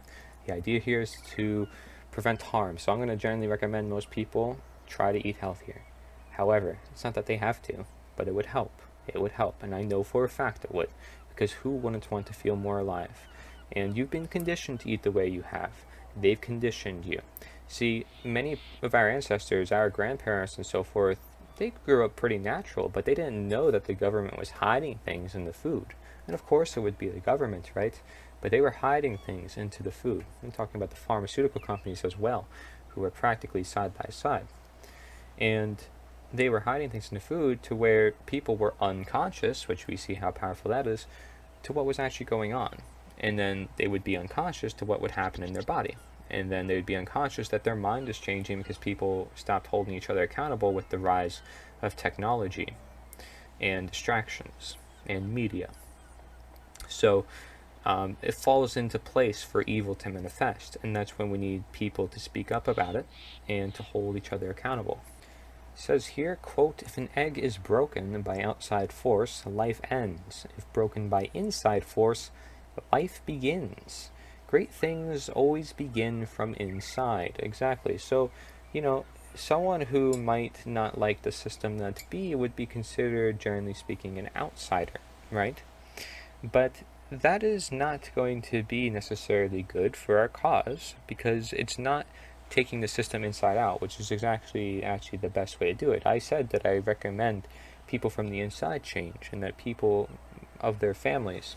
the idea here is to prevent harm. So I'm going to generally recommend most people try to eat healthier. However, it's not that they have to, but it would help. It would help, and I know for a fact it would, because who wouldn't want to feel more alive? And you've been conditioned to eat the way you have. They've conditioned you. See, many of our ancestors, our grandparents and so forth, they grew up pretty natural, but they didn't know that the government was hiding things in the food. And of course it would be the government, right? But they were hiding things into the food. I'm talking about the pharmaceutical companies as well, who were practically side by side. And they were hiding things in the food to where people were unconscious, which we see how powerful that is, to what was actually going on. And then they would be unconscious to what would happen in their body. And then they would be unconscious that their mind is changing because people stopped holding each other accountable with the rise of technology and distractions and media. So it falls into place for evil to manifest, and that's when we need people to speak up about it and to hold each other accountable. It says here, quote, if an egg is broken by outside force, life ends. If broken by inside force, life begins. Great things always begin from inside. Exactly. So, someone who might not like the system that be would be considered, generally speaking, an outsider, right? But that is not going to be necessarily good for our cause, because it's not taking the system inside out, which is actually the best way to do it. I said that I recommend people from the inside change, and that people of their families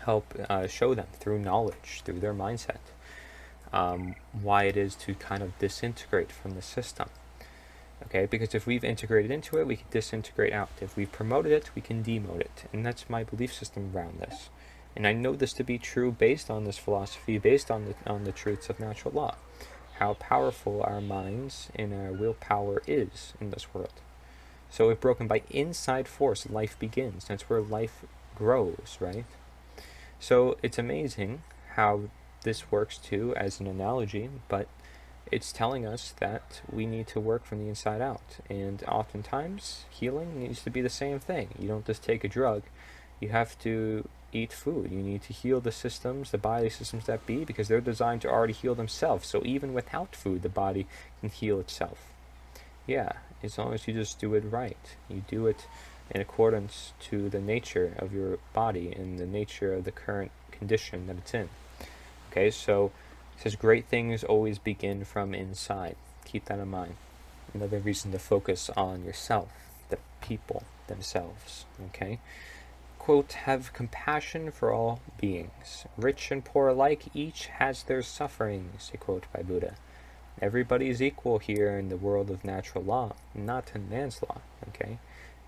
help show them through knowledge, through their mindset, why it is to kind of disintegrate from the system. Okay, because if we've integrated into it, we can disintegrate out. If we've promoted it, we can demote it. And that's my belief system around this. And I know this to be true based on this philosophy, based on the truths of natural law. How powerful our minds and our willpower is in this world. So if broken by inside force, life begins. That's where life grows, right? So it's amazing how this works too as an analogy, but it's telling us that we need to work from the inside out. And oftentimes, healing needs to be the same thing. You don't just take a drug. You have to eat food. You need to heal the systems, the body systems that be, because they're designed to already heal themselves. So even without food, the body can heal itself. Yeah, as long as you just do it right. You do it in accordance to the nature of your body and the nature of the current condition that it's in. Okay, so it says great things always begin from inside. Keep that in mind. Another reason to focus on yourself, the people themselves. Okay? Quote, have compassion for all beings. Rich and poor alike, each has their sufferings, a quote by Buddha. Everybody is equal here in the world of natural law, not in man's law, okay?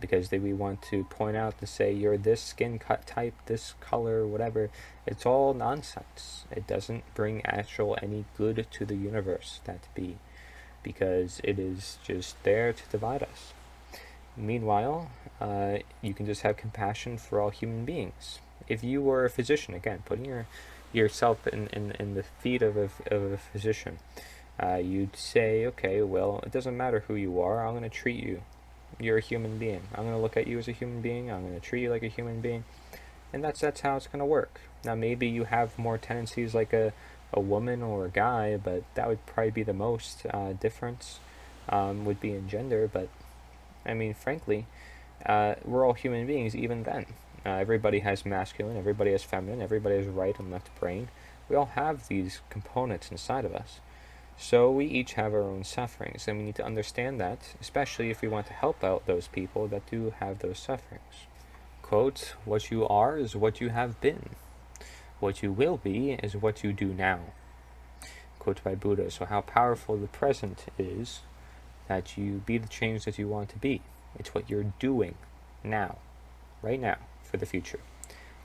Because we want to point out and say you're this skin cut type, this color, whatever. It's all nonsense. It doesn't bring any good to the universe, that be, because it is just there to divide us. Meanwhile, you can just have compassion for all human beings. If you were a physician, again, putting yourself in the feet of a physician, you'd say, okay, well, it doesn't matter who you are, I'm going to treat you. You're a human being. I'm going to look at you as a human being, I'm going to treat you like a human being, and that's how it's going to work. Now, maybe you have more tendencies like a woman or a guy, but that would probably be the most difference, would be in gender, but I mean, frankly, we're all human beings even then. Everybody has masculine, everybody has feminine, everybody has right and left brain. We all have these components inside of us. So we each have our own sufferings, and we need to understand that, especially if we want to help out those people that do have those sufferings. Quote, what you are is what you have been. What you will be is what you do now. Quote by Buddha. So how powerful the present is, that you be the change that you want to be. It's what you're doing now, right now, for the future.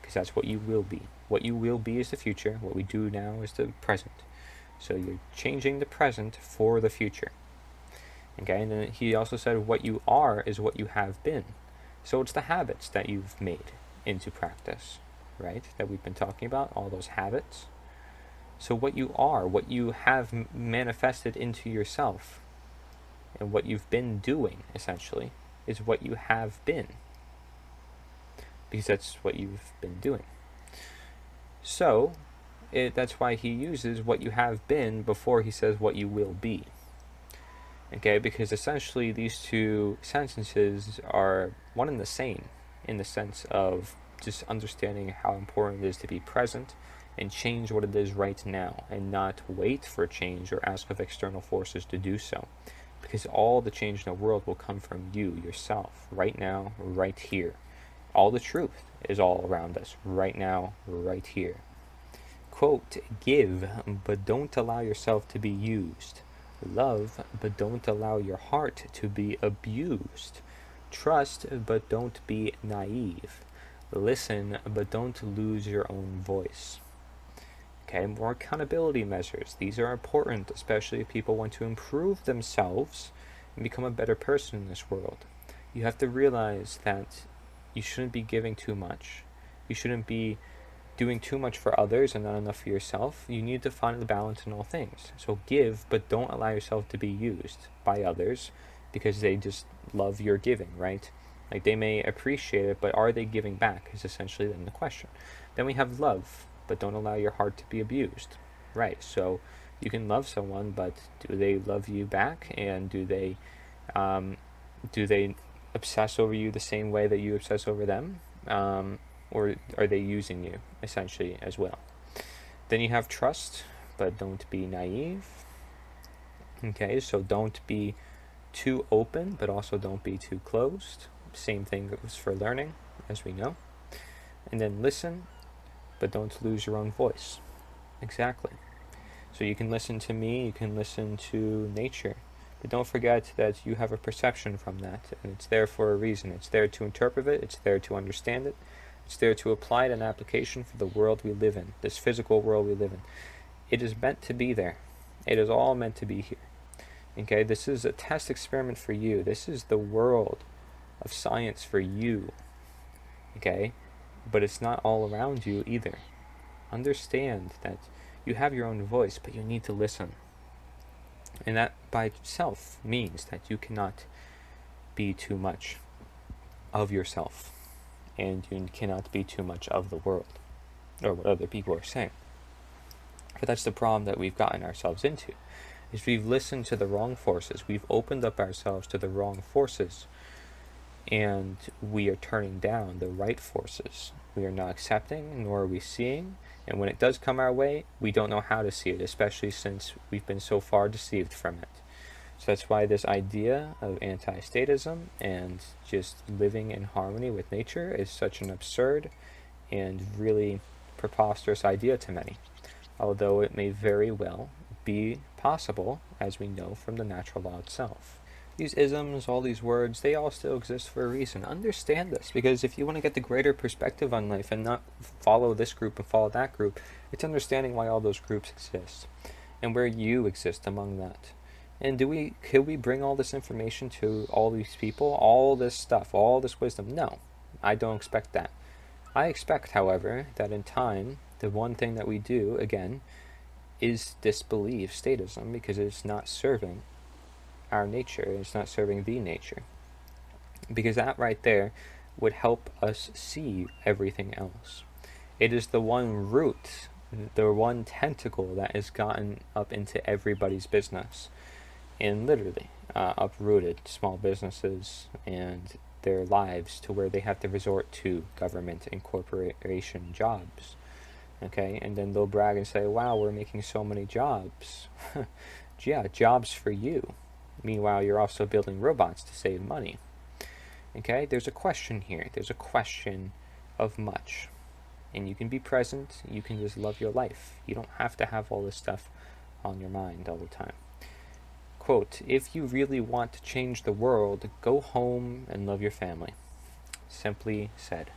Because that's what you will be. What you will be is the future. What we do now is the present. So you're changing the present for the future. Okay, and then he also said what you are is what you have been. So it's the habits that you've made into practice, right? That we've been talking about, all those habits. So what you are, what you have manifested into yourself, and what you've been doing, essentially, is what you have been. Because that's what you've been doing. So, that's why he uses what you have been before he says what you will be. Okay, because essentially these two sentences are one and the same in the sense of just understanding how important it is to be present and change what it is right now and not wait for change or ask of external forces to do so. Because all the change in the world will come from you, yourself, right now, right here. All the truth is all around us, right now, right here. Quote, give, but don't allow yourself to be used. Love, but don't allow your heart to be abused. Trust, but don't be naive. Listen, but don't lose your own voice. Okay, more accountability measures. These are important, especially if people want to improve themselves and become a better person in this world. You have to realize that you shouldn't be giving too much. You shouldn't be doing too much for others and not enough for yourself. You need to find the balance in all things. So give, but don't allow yourself to be used by others because they just love your giving, right? Like they may appreciate it, but are they giving back is essentially then the question. Then we have love, but don't allow your heart to be abused. Right, so you can love someone, but do they love you back? And do they obsess over you the same way that you obsess over them? Or are they using you, essentially, as well? Then you have trust, but don't be naive. Okay, so don't be too open, but also don't be too closed. Same thing goes for learning, as we know. And then listen, but don't lose your own voice. Exactly. So you can listen to me, you can listen to nature, but don't forget that you have a perception from that, and it's there for a reason. It's there to interpret it, it's there to understand it, it's there to apply it in application for the world we live in, this physical world we live in. It is meant to be there. It is all meant to be here. Okay, this is a test experiment for you. This is the world of science for you. Okay, but it's not all around you either. Understand that you have your own voice, but you need to listen. And that by itself means that you cannot be too much of yourself. and you cannot be too much of the world, or what other people are saying. But that's the problem that we've gotten ourselves into, is we've listened to the wrong forces. We've opened up ourselves to the wrong forces, and we are turning down the right forces. We are not accepting, nor are we seeing, and when it does come our way, we don't know how to see it, especially since we've been so far deceived from it. So that's why this idea of anti-statism and just living in harmony with nature is such an absurd and really preposterous idea to many, although it may very well be possible, as we know from the natural law itself. These isms, all these words, they all still exist for a reason. Understand this, because if you want to get the greater perspective on life and not follow this group and follow that group, it's understanding why all those groups exist and where you exist among that. And could we bring all this information to all these people, all this stuff, all this wisdom? No, I don't expect that. I expect, however, that in time, the one thing that we do, again, is disbelieve statism, because it's not serving our nature, it's not serving the nature. Because that right there would help us see everything else. It is the one root, the one tentacle that has gotten up into everybody's business, and literally uprooted small businesses and their lives to where they have to resort to government and corporation jobs. Okay, and then they'll brag and say, wow, we're making so many jobs. Yeah, jobs for you. Meanwhile, you're also building robots to save money. Okay, there's a question here. There's a question of much. And you can be present, you can just love your life. You don't have to have all this stuff on your mind all the time. Quote, if you really want to change the world, go home and love your family. Simply said.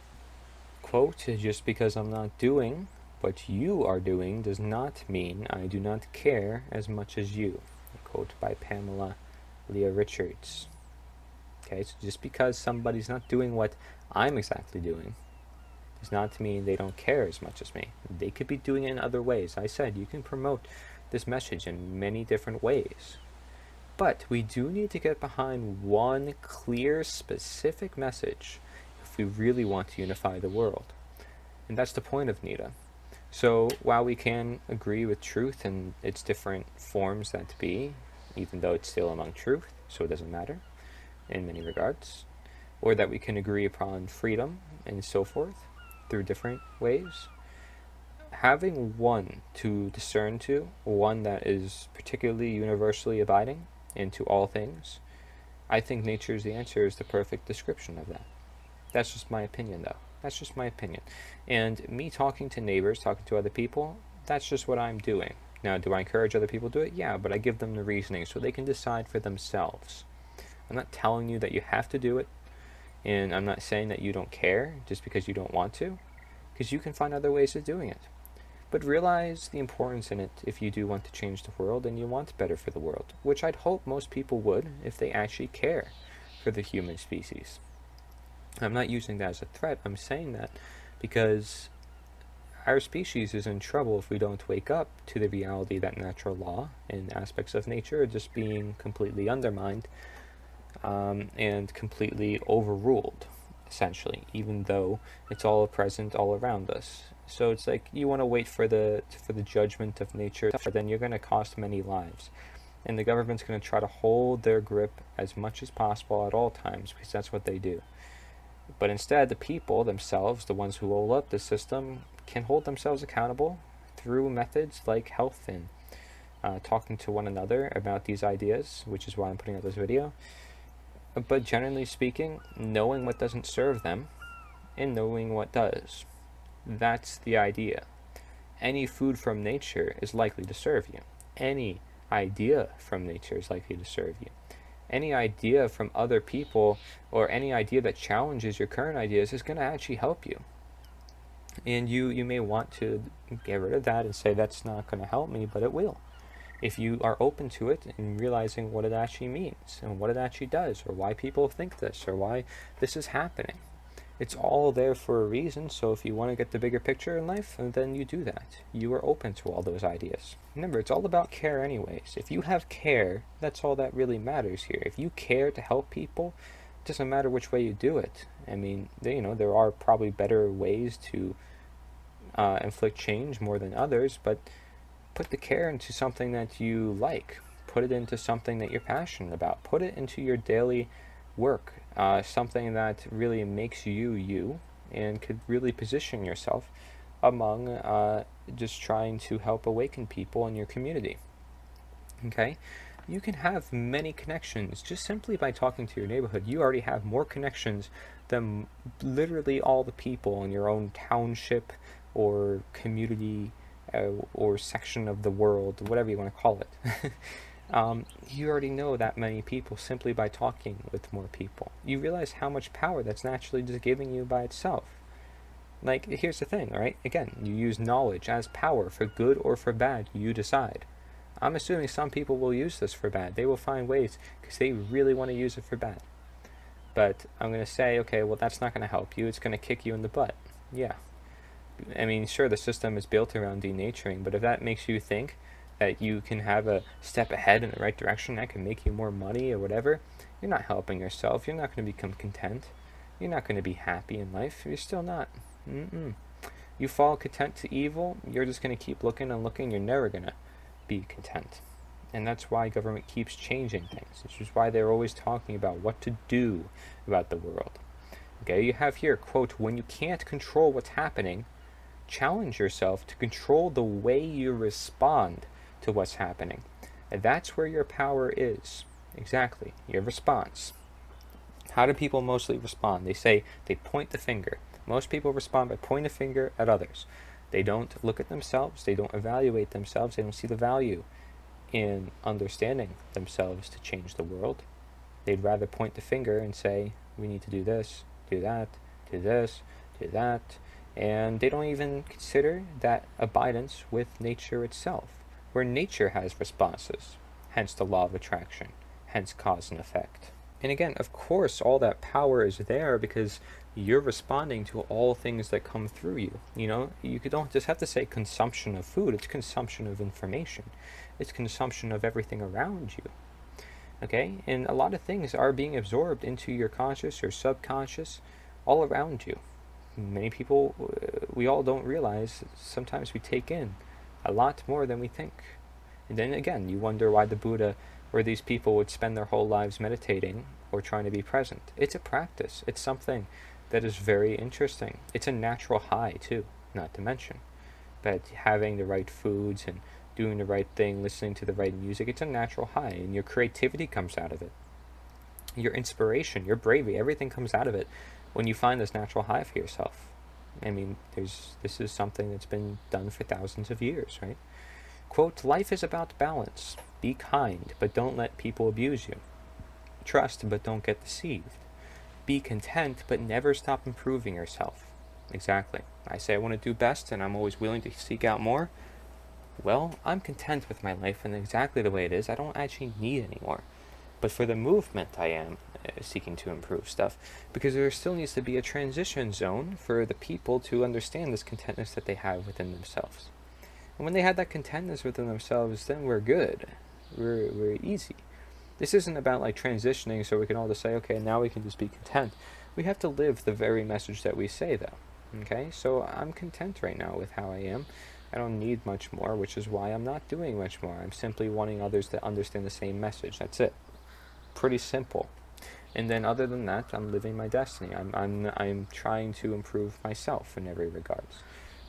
Quote, just because I'm not doing what you are doing does not mean I do not care as much as you. A quote by Pamela Leah Richards. Okay, so just because somebody's not doing what I'm exactly doing does not mean they don't care as much as me. They could be doing it in other ways. I said you can promote this message in many different ways. But we do need to get behind one clear, specific message if we really want to unify the world. And that's the point of NITA. So while we can agree with truth and its different forms that be, even though it's still among truth, so it doesn't matter in many regards, or that we can agree upon freedom and so forth through different ways, having one to discern to, one that is particularly universally abiding into all things, I think nature is the answer is the perfect description of that. That's just my opinion, though. That's just my opinion. And me talking to neighbors, talking to other people, that's just what I'm doing. Now, do I encourage other people to do it? Yeah, but I give them the reasoning so they can decide for themselves. I'm not telling you that you have to do it, and I'm not saying that you don't care just because you don't want to, because you can find other ways of doing it. But realize the importance in it if you do want to change the world and you want better for the world, which I'd hope most people would if they actually care for the human species. I'm not using that as a threat. I'm saying that because our species is in trouble if we don't wake up to the reality that natural law and aspects of nature are just being completely undermined and completely overruled, essentially, even though it's all present all around us. So it's like you want to wait for the judgment of nature, then you're going to cost many lives. And the government's going to try to hold their grip as much as possible at all times, because that's what they do. But instead, the people themselves, the ones who roll up the system, can hold themselves accountable through methods like health and talking to one another about these ideas, which is why I'm putting out this video. But generally speaking, knowing what doesn't serve them and knowing what does. That's the idea. Any food from nature is likely to serve you. Any idea from nature is likely to serve you. Any idea from other people or any idea that challenges your current ideas is going to actually help you. And you may want to get rid of that and say that's not going to help me, but it will. If you are open to it and realizing what it actually means and what it actually does, or why people think this, or why this is happening. It's all there for a reason, so if you want to get the bigger picture in life, then you do that. You are open to all those ideas. Remember, it's all about care anyways. If you have care, that's all that really matters here. If you care to help people, doesn't matter which way you do it. I mean, there are probably better ways to inflict change more than others, but put the care into something that you like. Put it into something that you're passionate about. Put it into your daily work, something that really makes you you and could really position yourself among just trying to help awaken people in your community. Okay? You can have many connections just simply by talking to your neighborhood. You already have more connections than literally all the people in your own township or community or section of the world, whatever you want to call it. You already know that many people simply by talking with more people. You realize how much power that's naturally just giving you by itself. Like, here's the thing, right? Again, you use knowledge as power for good or for bad. You decide. I'm assuming some people will use this for bad. They will find ways because they really want to use it for bad. But I'm going to say, okay, well, that's not going to help you. It's going to kick you in the butt. Yeah. I mean, sure, the system is built around denaturing, but if that makes you think that you can have a step ahead in the right direction that can make you more money or whatever, you're not helping yourself. You're not going to become content. You're not going to be happy in life. You're still not. You fall content to evil, you're just going to keep looking and looking. You're never going to be content. And that's why government keeps changing things. Which is why they're always talking about what to do about the world. Okay, you have here, quote, when you can't control what's happening, challenge yourself to control the way you respond to what's happening. And that's where your power is. Exactly, your response. How do people mostly respond? They say they point the finger. Most people respond by pointing a finger at others. They don't look at themselves. They don't evaluate themselves. They don't see the value in understanding themselves to change the world. They'd rather point the finger and say, we need to do this, do that, do this, do that. And they don't even consider that abidance with nature itself, where nature has responses, hence the law of attraction, hence cause and effect. And again, of course, all that power is there because you're responding to all things that come through you. You don't just have to say consumption of food, it's consumption of information. It's consumption of everything around you. Okay? And a lot of things are being absorbed into your conscious or subconscious all around you. Many people, we all don't realize, sometimes we take in a lot more than we think. And then again, you wonder why the Buddha or these people would spend their whole lives meditating or trying to be present. It's a practice. It's something that is very interesting. It's a natural high, too, not to mention. But having the right foods and doing the right thing, listening to the right music, it's a natural high, and your creativity comes out of it. Your inspiration, your bravery, everything comes out of it when you find this natural high for yourself. I mean, this is something that's been done for thousands of years, right? Quote, life is about balance. Be kind, but don't let people abuse you. Trust, but don't get deceived. Be content, but never stop improving yourself. Exactly. I say I want to do best, and I'm always willing to seek out more. Well, I'm content with my life and exactly the way it is. I don't actually need any more. But for the movement, I am seeking to improve stuff, because there still needs to be a transition zone for the people to understand this contentness that they have within themselves. And when they have that contentness within themselves, then we're good. We're easy. This isn't about like transitioning so we can all just say, okay, now we can just be content. We have to live the very message that we say, though. Okay? So I'm content right now with how I am. I don't need much more, which is why I'm not doing much more. I'm simply wanting others to understand the same message. That's it. Pretty simple. And then other than that, I'm living my destiny. I'm trying to improve myself in every regards.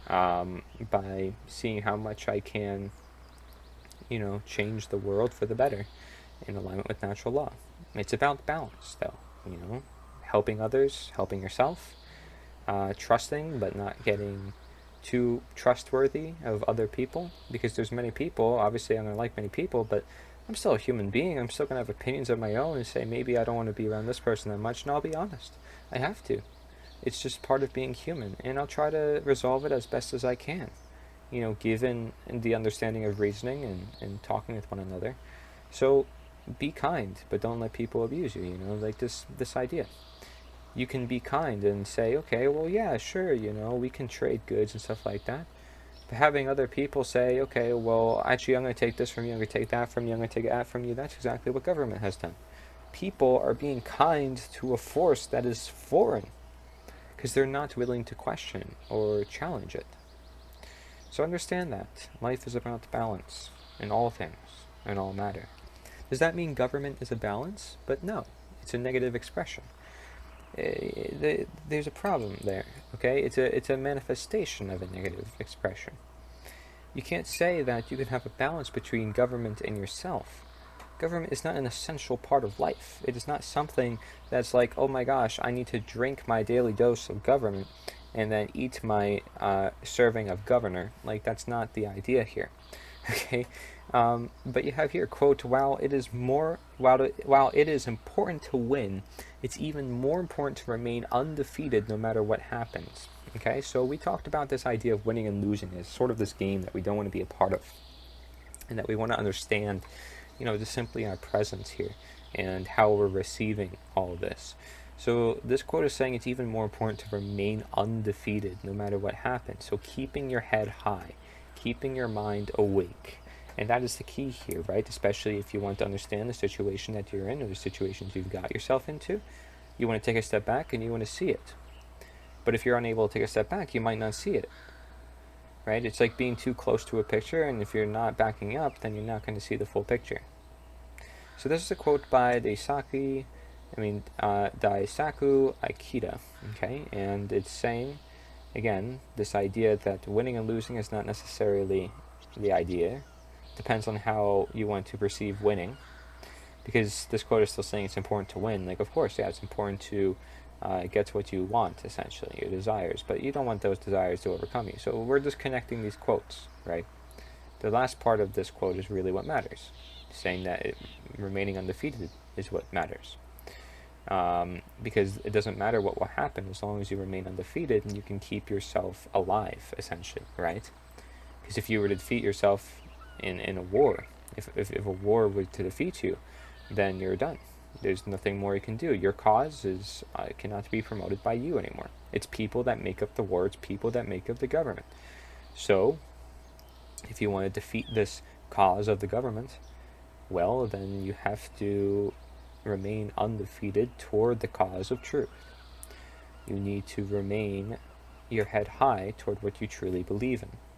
By seeing how much I can, change the world for the better in alignment with natural law. It's about balance, though, helping others, helping yourself, trusting but not getting too trustworthy of other people, because there's many people, obviously I'm going to like many people, but I'm still a human being. I'm still going to have opinions of my own and say, maybe I don't want to be around this person that much, and I'll be honest. I have to. It's just part of being human, and I'll try to resolve it as best as I can, given the understanding of reasoning and talking with one another. So be kind, but don't let people abuse you, like this idea. You can be kind and say, okay, well, yeah, sure, we can trade goods and stuff like that. But having other people say, okay, well, actually, I'm going to take this from you, I'm going to take that from you, I'm going to take that from you, that's exactly what government has done. people are being kind to a force that is foreign because they're not willing to question or challenge it. So understand that life is about balance in all things, in all matter. Does that mean government is a balance? But no, it's a negative expression. There's a problem there, okay? It's a manifestation of a negative expression. You can't say that you can have a balance between government and yourself. Government is not an essential part of life. It is not something that's like, oh my gosh, I need to drink my daily dose of government and then eat my serving of governor. Like, that's not the idea here. Okay, but you have here, quote, while it is important to win, it's even more important to remain undefeated no matter what happens. Okay, so we talked about this idea of winning and losing as sort of this game that we don't want to be a part of, and that we want to understand, just simply our presence here and how we're receiving all of this. So this quote is saying it's even more important to remain undefeated no matter what happens. So keeping your head high, keeping your mind awake. And that is the key here, right? Especially if you want to understand the situation that you're in or the situations you've got yourself into. You want to take a step back and you want to see it. But if you're unable to take a step back, you might not see it. Right? It's like being too close to a picture, and if you're not backing up, then you're not going to see the full picture. So this is a quote by Daisaku Ikeda, okay? And it's saying, again, this idea that winning and losing is not necessarily the idea. Depends on how you want to perceive winning. Because this quote is still saying it's important to win. Like, of course, yeah, it's important to get to what you want, essentially, your desires. But you don't want those desires to overcome you. So we're just connecting these quotes, right? The last part of this quote is really what matters. Saying that remaining undefeated is what matters. Because it doesn't matter what will happen as long as you remain undefeated and you can keep yourself alive, essentially, right? Because if you were to defeat yourself in a war, if a war were to defeat you, then you're done. There's nothing more you can do. Your cause cannot be promoted by you anymore. It's people that make up the war. It's people that make up the government. So, if you want to defeat this cause of the government, well, then you have to remain undefeated toward the cause of truth. You need to remain your head high toward what you truly believe in.